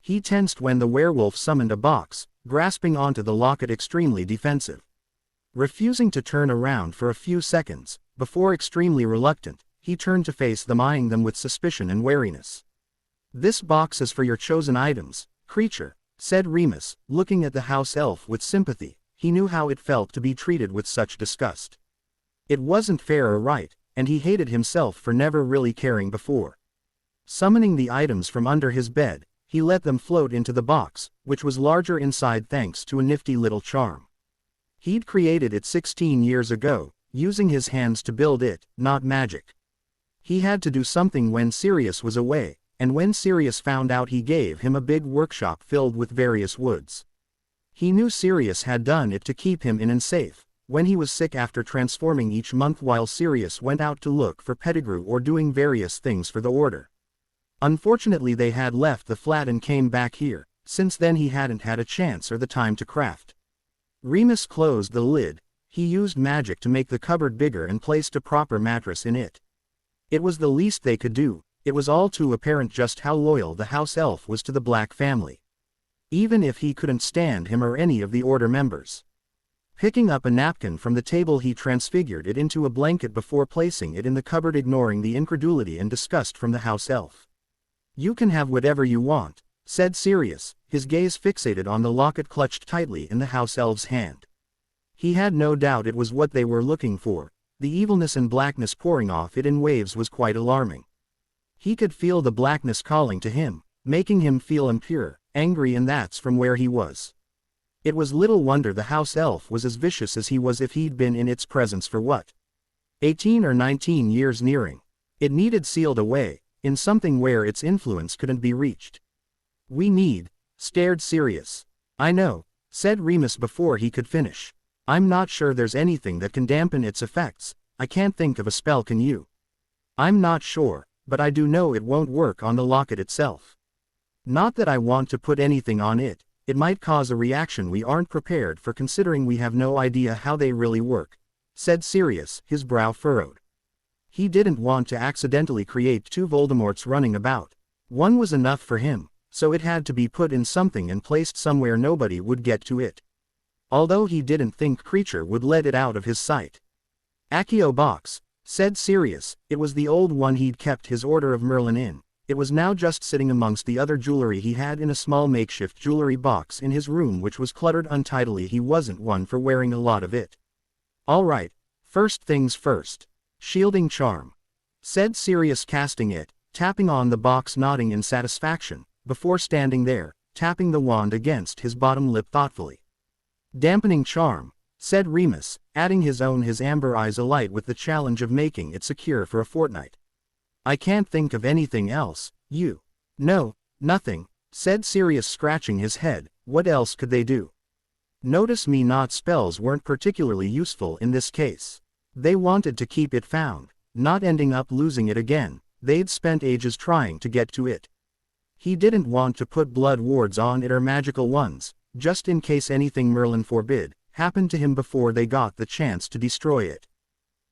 He tensed when the werewolf summoned a box, grasping onto the locket, extremely defensive. Refusing to turn around for a few seconds, before extremely reluctant, he turned to face them, eyeing them with suspicion and wariness. "This box is for your chosen items, creature," said Remus, looking at the house elf with sympathy. He knew how it felt to be treated with such disgust. It wasn't fair or right, and he hated himself for never really caring before. Summoning the items from under his bed, he let them float into the box, which was larger inside thanks to a nifty little charm. He'd created it 16 years ago, using his hands to build it, not magic. He had to do something when Sirius was away, and when Sirius found out, he gave him a big workshop filled with various woods. He knew Sirius had done it to keep him in and safe, when he was sick after transforming each month while Sirius went out to look for Pettigrew or doing various things for the Order. Unfortunately they had left the flat and came back here. Since then he hadn't had a chance or the time to craft. Remus closed the lid. He used magic to make the cupboard bigger and placed a proper mattress in it. It was the least they could do. It was all too apparent just how loyal the house elf was to the Black family. Even if he couldn't stand him or any of the Order members. Picking up a napkin from the table, he transfigured it into a blanket before placing it in the cupboard, ignoring the incredulity and disgust from the house elf. "You can have whatever you want," said Sirius, his gaze fixated on the locket clutched tightly in the house elf's hand. He had no doubt it was what they were looking for. The evilness and blackness pouring off it in waves was quite alarming. He could feel the blackness calling to him, making him feel impure, angry, and that's from where he was. It was little wonder the house elf was as vicious as he was if he'd been in its presence for 18 or 19 years nearing. It needed sealed away, in something where its influence couldn't be reached. Stared Sirius. "I know," said Remus before he could finish. "I'm not sure there's anything that can dampen its effects. I can't think of a spell, can you?" "I'm not sure, but I do know it won't work on the locket itself. Not that I want to put anything on it. It might cause a reaction we aren't prepared for, considering we have no idea how they really work," said Sirius, his brow furrowed. He didn't want to accidentally create two Voldemorts running about. One was enough for him, so it had to be put in something and placed somewhere nobody would get to it. Although he didn't think Creature would let it out of his sight. "Accio box," said Sirius. It was the old one he'd kept his Order of Merlin in. It was now just sitting amongst the other jewelry he had in a small makeshift jewelry box in his room, which was cluttered untidily. He wasn't one for wearing a lot of it. "All right, first things first. Shielding charm," said Sirius, casting it, tapping on the box, nodding in satisfaction, before standing there, tapping the wand against his bottom lip thoughtfully. "Dampening charm," said Remus, adding his amber eyes alight with the challenge of making it secure for a fortnight. "I can't think of anything else. You?" "No, nothing," said Sirius, scratching his head. What else could they do? Notice me not spells weren't particularly useful in this case. They wanted to keep it found, not ending up losing it again. They'd spent ages trying to get to it. He didn't want to put blood wards on it or magical ones, just in case anything Merlin forbid happened to him before they got the chance to destroy it.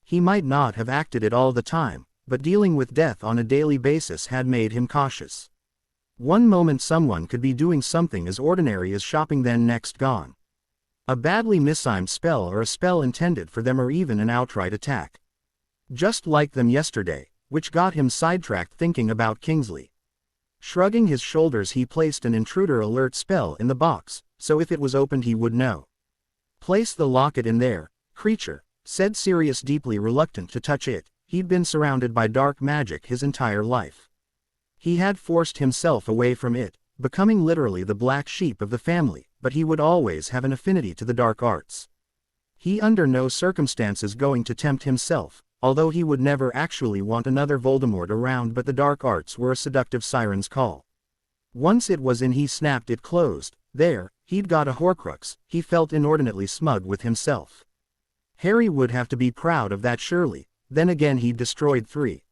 He might not have acted it all the time, but dealing with death on a daily basis had made him cautious. One moment someone could be doing something as ordinary as shopping, then next gone. A badly mistimed spell or a spell intended for them or even an outright attack. Just like them yesterday, which got him sidetracked thinking about Kingsley. Shrugging his shoulders, he placed an intruder alert spell in the box, so if it was opened he would know. Place the locket in there, creature, said Sirius, deeply reluctant to touch it. He'd been surrounded by dark magic his entire life. He had forced himself away from it, becoming literally the black sheep of the family, but he would always have an affinity to the dark arts. He under no circumstances going to tempt himself, although he would never actually want another Voldemort around, but the dark arts were a seductive siren's call. Once it was in, he snapped it closed. There, he'd got a Horcrux. He felt inordinately smug with himself. Harry would have to be proud of that surely. Then again, he'd destroyed 3.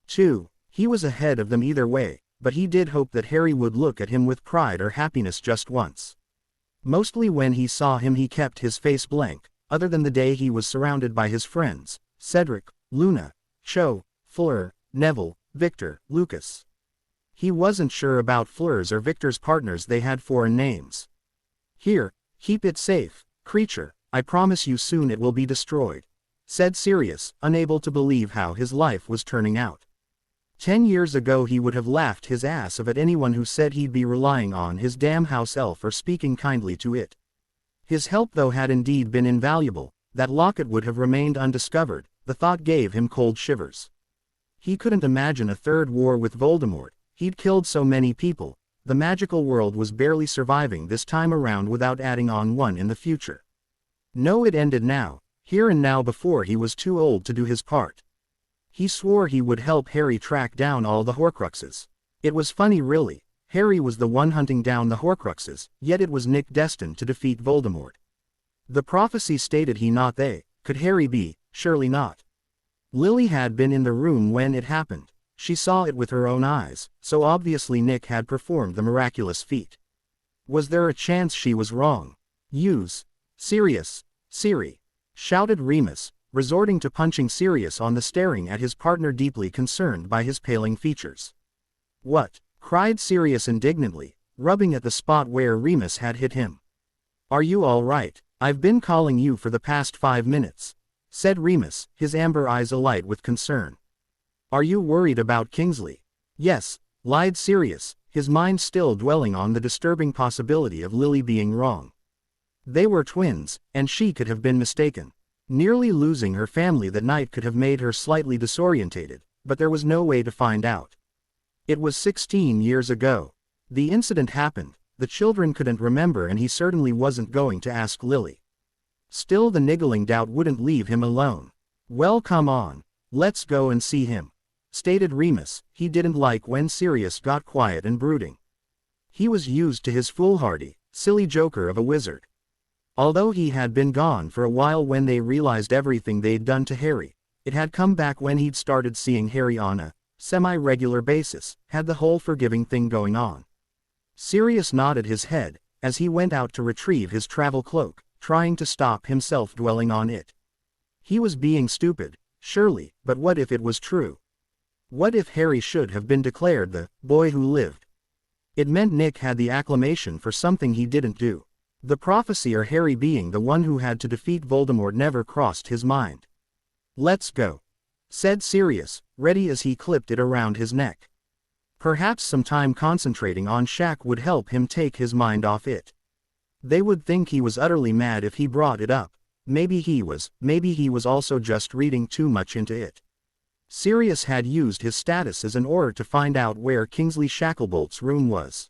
2. He was ahead of them either way, but he did hope that Harry would look at him with pride or happiness just once. Mostly when he saw him he kept his face blank, other than the day he was surrounded by his friends, Cedric, Luna, Cho, Fleur, Neville, Victor, Lucas. He wasn't sure about Fleur's or Victor's partners, they had foreign names. Here, keep it safe, creature, I promise you soon it will be destroyed, said Sirius, unable to believe how his life was turning out. 10 years ago he would have laughed his ass off at anyone who said he'd be relying on his damn house elf or speaking kindly to it. His help though had indeed been invaluable. That locket would have remained undiscovered. The thought gave him cold shivers. He couldn't imagine a third war with Voldemort. He'd killed so many people. The magical world was barely surviving this time around without adding on one in the future. No, it ended now, here and now, before he was too old to do his part. He swore he would help Harry track down all the Horcruxes. It was funny really. Harry was the one hunting down the Horcruxes, yet it was Nick destined to defeat Voldemort. The prophecy stated he, not they. Could Harry be? Surely not. Lily had been in the room when it happened. She saw it with her own eyes, so obviously Nick had performed the miraculous feat. Was there a chance she was wrong? Use. Sirius. Siri, shouted Remus, resorting to punching Sirius on the, staring at his partner, deeply concerned by his paling features. What? Cried Sirius indignantly, rubbing at the spot where Remus had hit him. Are you all right? I've been calling you for the past 5 minutes, said Remus, his amber eyes alight with concern. Are you worried about Kingsley? Yes, lied Sirius, his mind still dwelling on the disturbing possibility of Lily being wrong. They were twins, and she could have been mistaken. Nearly losing her family that night could have made her slightly disorientated, but there was no way to find out. It was 16 years ago. The incident happened, the children couldn't remember, and he certainly wasn't going to ask Lily. Still, the niggling doubt wouldn't leave him alone. Well, come on, let's go and see him, stated Remus. He didn't like when Sirius got quiet and brooding. He was used to his foolhardy, silly joker of a wizard. Although he had been gone for a while when they realized everything they'd done to Harry, it had come back when he'd started seeing Harry on a semi-regular basis, had the whole forgiving thing going on. Sirius nodded his head, as he went out to retrieve his travel cloak, trying to stop himself dwelling on it. He was being stupid, surely, but what if it was true? What if Harry should have been declared the boy who lived? It meant Nick had the acclamation for something he didn't do. The prophecy or Harry being the one who had to defeat Voldemort never crossed his mind. Let's go, said Sirius, ready as he clipped it around his neck. Perhaps some time concentrating on Shaq would help him take his mind off it. They would think he was utterly mad if he brought it up. Maybe he was also just reading too much into it. Sirius had used his status as an Auror to find out where Kingsley Shacklebolt's room was.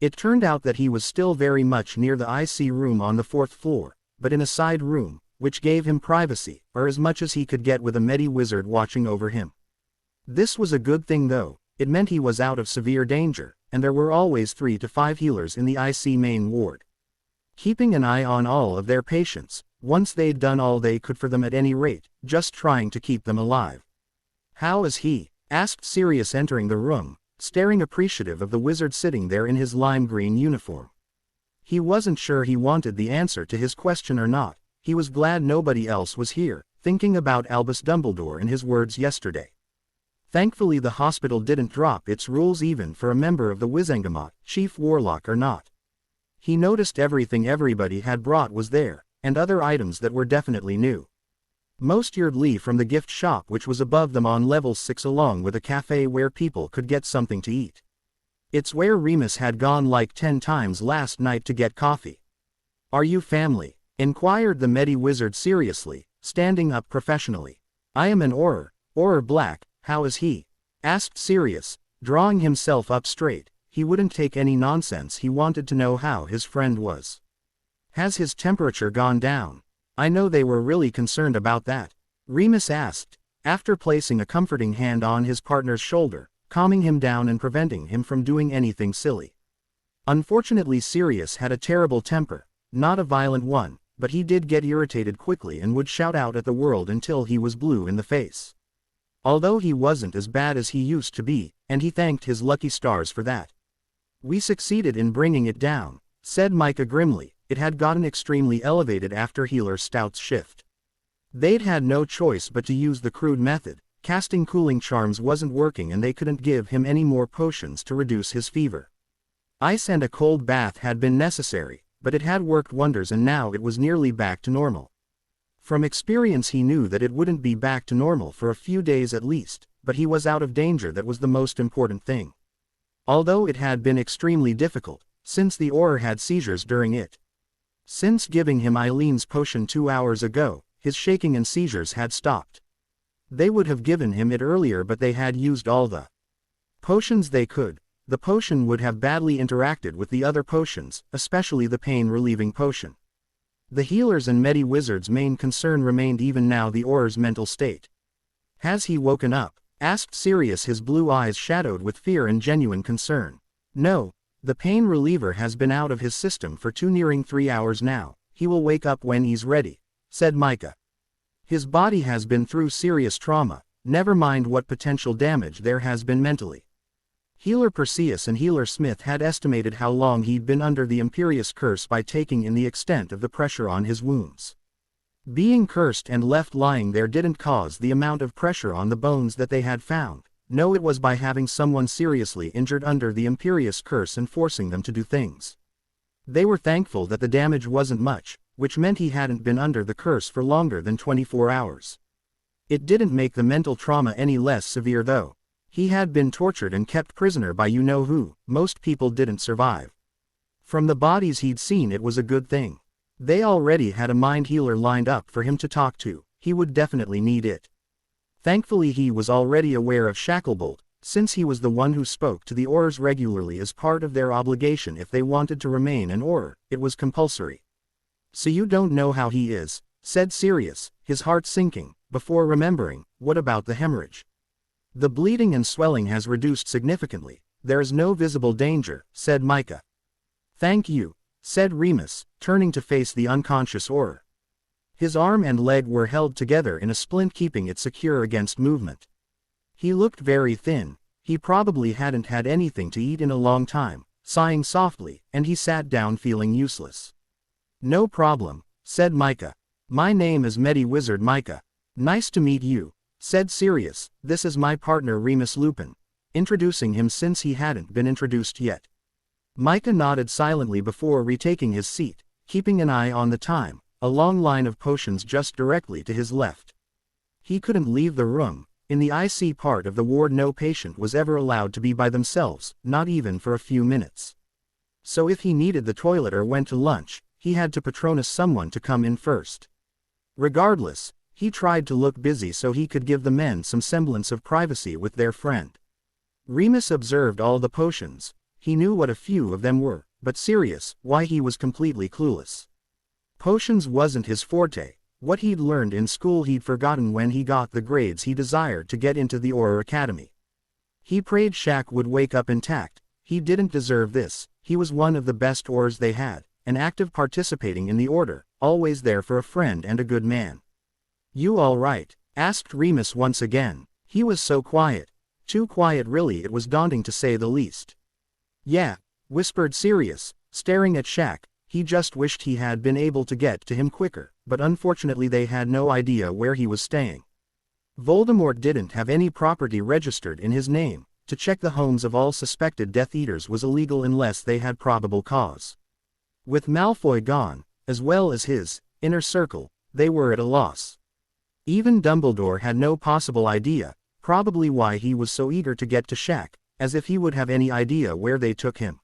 It turned out that he was still very much near the IC room on the 4th floor, but in a side room, which gave him privacy, or as much as he could get with a medi-wizard watching over him. This was a good thing though. It meant he was out of severe danger, and there were always 3 to 5 healers in the IC main ward, keeping an eye on all of their patients, once they'd done all they could for them, at any rate, just trying to keep them alive. How is he? Asked Sirius, entering the room, staring appreciative of the wizard sitting there in his lime green uniform. He wasn't sure he wanted the answer to his question or not. He was glad nobody else was here, thinking about Albus Dumbledore and his words yesterday. Thankfully the hospital didn't drop its rules even for a member of the Wizengamot, chief warlock or not. He noticed everything everybody had brought was there, and other items that were definitely new. Most yearly from the gift shop which was above them on level 6 along with a cafe where people could get something to eat. It's where Remus had gone like 10 times last night to get coffee. Are you family? Inquired the Medi-Wizard seriously, standing up professionally. I am an Auror Black, how is he? Asked Sirius, drawing himself up straight. He wouldn't take any nonsense. He wanted to know how his friend was. Has his temperature gone down? I know they were really concerned about that. Remus asked, after placing a comforting hand on his partner's shoulder, calming him down and preventing him from doing anything silly. Unfortunately Sirius had a terrible temper, not a violent one, but he did get irritated quickly and would shout out at the world until he was blue in the face. Although he wasn't as bad as he used to be, and he thanked his lucky stars for that. We succeeded in bringing it down, said Micah grimly. It had gotten extremely elevated after Healer Stout's shift. They'd had no choice but to use the crude method. Casting cooling charms wasn't working and they couldn't give him any more potions to reduce his fever. Ice and a cold bath had been necessary, but it had worked wonders and now it was nearly back to normal. From experience he knew that it wouldn't be back to normal for a few days at least, but he was out of danger. That was the most important thing. Although it had been extremely difficult, since the Auror had seizures during it. Since giving him Eileen's potion 2 hours ago, his shaking and seizures had stopped. They would have given him it earlier but they had used all the potions they could. The potion would have badly interacted with the other potions, especially the pain-relieving potion. The healers and Medi-Wizard's main concern remained even now the Auror's mental state. Has he woken up? Asked Sirius, his blue eyes shadowed with fear and genuine concern. No, the pain reliever has been out of his system for nearing 3 hours now. He will wake up when he's ready, said Micah. His body has been through serious trauma, never mind what potential damage there has been mentally. Healer Perseus and Healer Smith had estimated how long he'd been under the Imperious curse by taking in the extent of the pressure on his wounds. Being cursed and left lying there didn't cause the amount of pressure on the bones that they had found. No, it was by having someone seriously injured under the Imperious curse and forcing them to do things. They were thankful that the damage wasn't much, which meant he hadn't been under the curse for longer than 24 hours. It didn't make the mental trauma any less severe though. He had been tortured and kept prisoner by you-know-who. Most people didn't survive. From the bodies he'd seen, it was a good thing. They already had a mind healer lined up for him to talk to. He would definitely need it. Thankfully he was already aware of Shacklebolt, since he was the one who spoke to the Aurors regularly as part of their obligation. If they wanted to remain an Auror, it was compulsory. So you don't know how he is, said Sirius, his heart sinking, before remembering, what about the hemorrhage? The bleeding and swelling has reduced significantly. There is no visible danger, said Micah. Thank you, said Remus, turning to face the unconscious Auror. His arm and leg were held together in a splint, keeping it secure against movement. He looked very thin. He probably hadn't had anything to eat in a long time, sighing softly, and he sat down feeling useless. No problem, said Micah. My name is Medi-Wizard Micah. Nice to meet you, said Sirius. This is my partner Remus Lupin, introducing him since he hadn't been introduced yet. Micah nodded silently before retaking his seat, keeping an eye on the time. A long line of potions just directly to his left. He couldn't leave the room. In the IC part of the ward no patient was ever allowed to be by themselves, not even for a few minutes. So if he needed the toilet or went to lunch, he had to Patronus someone to come in first. Regardless, he tried to look busy so he could give the men some semblance of privacy with their friend. Remus observed all the potions. He knew what a few of them were, but Sirius, why he was completely clueless. Potions wasn't his forte. What he'd learned in school he'd forgotten when he got the grades he desired to get into the Auror Academy. He prayed Shaq would wake up intact. He didn't deserve this. He was one of the best Aurors they had, an active participating in the Order, always there for a friend and a good man. You all right? Asked Remus once again. He was so quiet. Too quiet really, it was daunting to say the least. Yeah, whispered Sirius, staring at Shaq. He just wished he had been able to get to him quicker, but unfortunately they had no idea where he was staying. Voldemort didn't have any property registered in his name. To check the homes of all suspected Death Eaters was illegal unless they had probable cause. With Malfoy gone, as well as his inner circle, they were at a loss. Even Dumbledore had no possible idea, probably why he was so eager to get to Shaq, as if he would have any idea where they took him.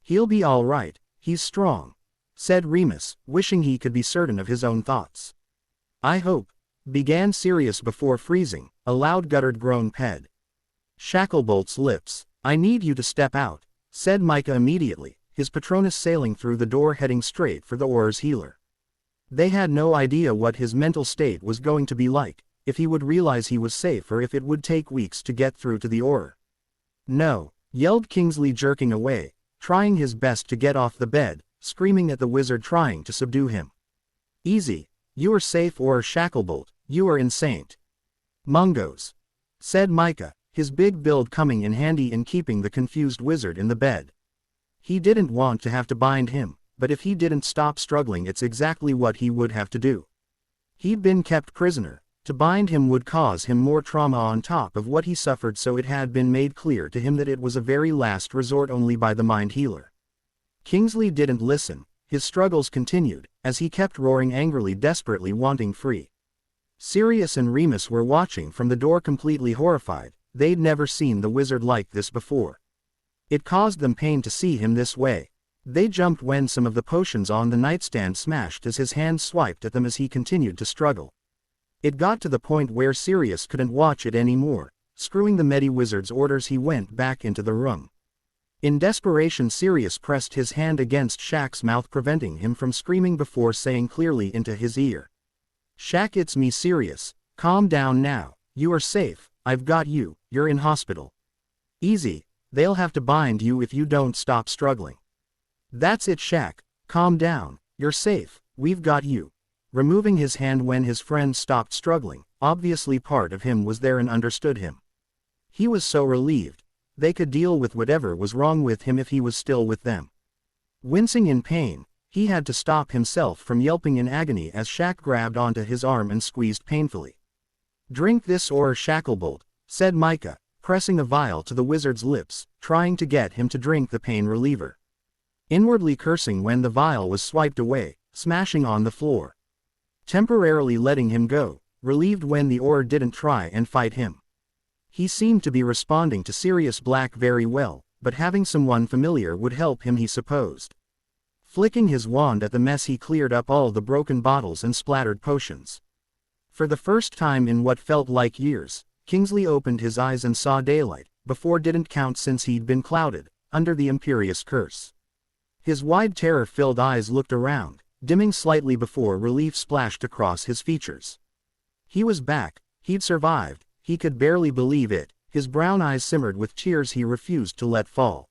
"He'll be all right, he's strong," said Remus, wishing he could be certain of his own thoughts. "I hope," began Sirius before freezing, a loud guttered groan ped. Shacklebolt's lips. "I need you to step out," said Micah immediately, his Patronus sailing through the door heading straight for the Auror's healer. They had no idea what his mental state was going to be like, if he would realize he was safe or if it would take weeks to get through to the Auror. "No," yelled Kingsley, jerking away, trying his best to get off the bed, screaming at the wizard trying to subdue him. "Easy, you are safe, Auror Shacklebolt, you are insane." "Mungos," said Micah, his big build coming in handy in keeping the confused wizard in the bed. He didn't want to have to bind him, but if he didn't stop struggling, it's exactly what he would have to do. He'd been kept prisoner. To bind him would cause him more trauma on top of what he suffered, so it had been made clear to him that it was a very last resort only by the mind healer. Kingsley didn't listen. His struggles continued, as he kept roaring angrily, desperately wanting free. Sirius and Remus were watching from the door, completely horrified. They'd never seen the wizard like this before. It caused them pain to see him this way. They jumped when some of the potions on the nightstand smashed as his hand swiped at them as he continued to struggle. It got to the point where Sirius couldn't watch it anymore. Screwing the Medi-Wizard's orders, he went back into the room. In desperation, Sirius pressed his hand against Shaq's mouth, preventing him from screaming, before saying clearly into his ear, "Shaq, it's me, Sirius. Calm down now. You are safe. I've got you. You're in hospital. Easy. They'll have to bind you if you don't stop struggling. That's it, Shaq. Calm down. You're safe. We've got you." Removing his hand when his friend stopped struggling, obviously part of him was there and understood him. He was so relieved. They could deal with whatever was wrong with him if he was still with them. Wincing in pain, he had to stop himself from yelping in agony as Shaq grabbed onto his arm and squeezed painfully. "Drink this, Auror Shacklebolt," said Micah, pressing a vial to the wizard's lips, trying to get him to drink the pain reliever. Inwardly cursing when the vial was swiped away, smashing on the floor. Temporarily letting him go, relieved when the Auror didn't try and fight him. He seemed to be responding to Sirius Black very well, but having someone familiar would help him, he supposed. Flicking his wand at the mess, he cleared up all the broken bottles and splattered potions. For the first time in what felt like years, Kingsley opened his eyes and saw daylight, before didn't count since he'd been clouded, under the Imperious curse. His wide terror-filled eyes looked around, dimming slightly before relief splashed across his features. He was back, he'd survived, he could barely believe it, his brown eyes simmered with tears he refused to let fall.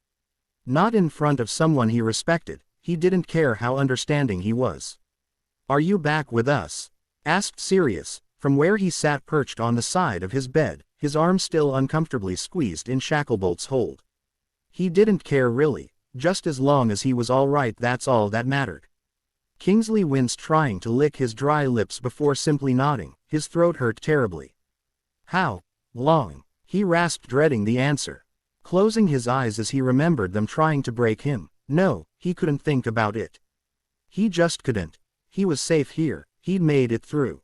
Not in front of someone he respected, he didn't care how understanding he was. "Are you back with us?" asked Sirius, from where he sat perched on the side of his bed, his arm still uncomfortably squeezed in Shacklebolt's hold. He didn't care really, just as long as he was all right, that's all that mattered. Kingsley winced, trying to lick his dry lips before simply nodding. His throat hurt terribly. "How long?" he rasped, dreading the answer. Closing his eyes as he remembered them trying to break him. No, he couldn't think about it. He just couldn't. He was safe here, he'd made it through.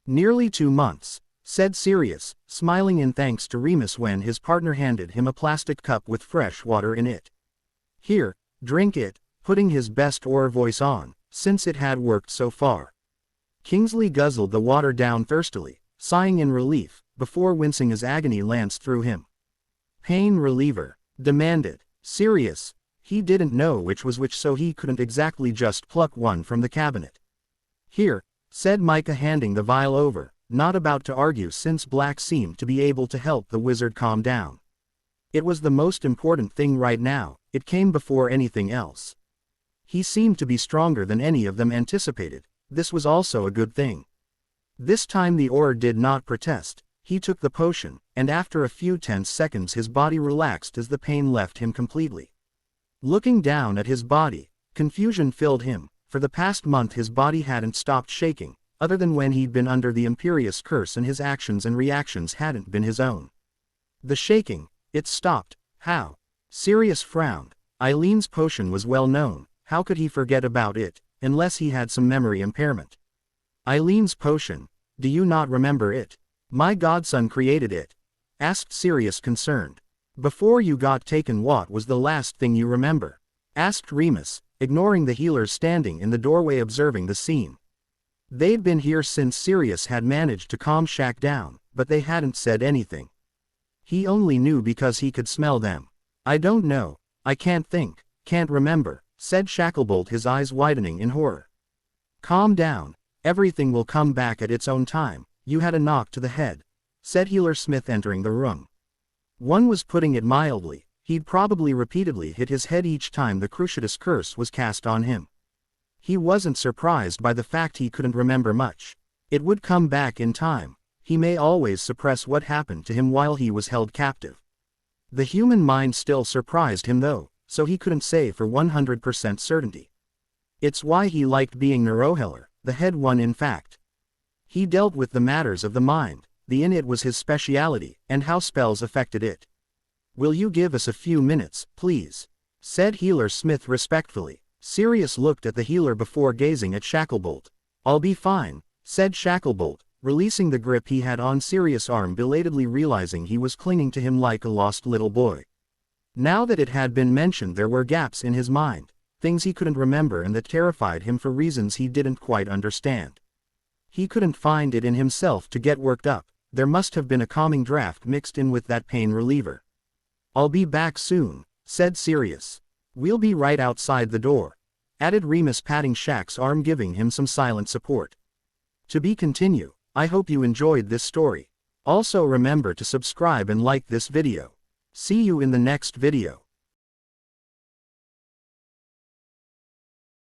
"Nearly 2 months, said Sirius, smiling in thanks to Remus when his partner handed him a plastic cup with fresh water in it. "Here, drink it," putting his best Auror voice on, since it had worked so far. Kingsley guzzled the water down thirstily, sighing in relief, before wincing as agony lanced through him. "Pain reliever," demanded Sirius. He didn't know which was which, so he couldn't exactly just pluck one from the cabinet. "Here," said Micah, handing the vial over, not about to argue since Black seemed to be able to help the wizard calm down. It was the most important thing right now, it came before anything else. He seemed to be stronger than any of them anticipated. This was also a good thing. This time the Auror did not protest. He took the potion, and after a few tense seconds his body relaxed as the pain left him completely. Looking down at his body, confusion filled him. For the past month his body hadn't stopped shaking, other than when he'd been under the Imperious curse and his actions and reactions hadn't been his own. The shaking, it stopped. How? Sirius frowned. Eileen's potion was well known, How could he forget about it, unless he had some memory impairment? Eileen's potion. Do you not remember it? My godson created it. Asked Sirius concerned. Before you got taken, what was the last thing you remember? Asked Remus, ignoring the healers standing in the doorway observing the scene. They'd been here since Sirius had managed to calm Shaq down, but they hadn't said anything. He only knew because he could smell them. I don't know. I can't think, can't remember, said Shacklebolt, his eyes widening in horror. Calm down. Everything will come back at its own time. You had a knock to the head, said Healer Smith, entering the room. One was putting it mildly. He'd probably repeatedly hit his head each time the Cruciatus curse was cast on him. He wasn't surprised by the fact he couldn't remember much. It would come back in time. He may always suppress what happened to him while he was held captive. The human mind still surprised him though, so he couldn't say for 100% certainty. It's why he liked being Neuroheller, the head one in fact. He dealt with the matters of the mind, the in it was his speciality, and how spells affected it. Will you give us a few minutes, please? Said Healer Smith respectfully. Sirius looked at the healer before gazing at Shacklebolt. I'll be fine, said Shacklebolt, releasing the grip he had on Sirius' arm, belatedly realizing he was clinging to him like a lost little boy. Now that it had been mentioned, there were gaps in his mind, things he couldn't remember and that terrified him for reasons he didn't quite understand. He couldn't find it in himself to get worked up. There must have been a calming draft mixed in with that pain reliever. I'll be back soon, said Sirius. We'll be right outside the door, added Remus, patting Shaq's arm, giving him some silent support. To be continued. I hope you enjoyed this story. Also remember to subscribe and like this video. See you in the next video.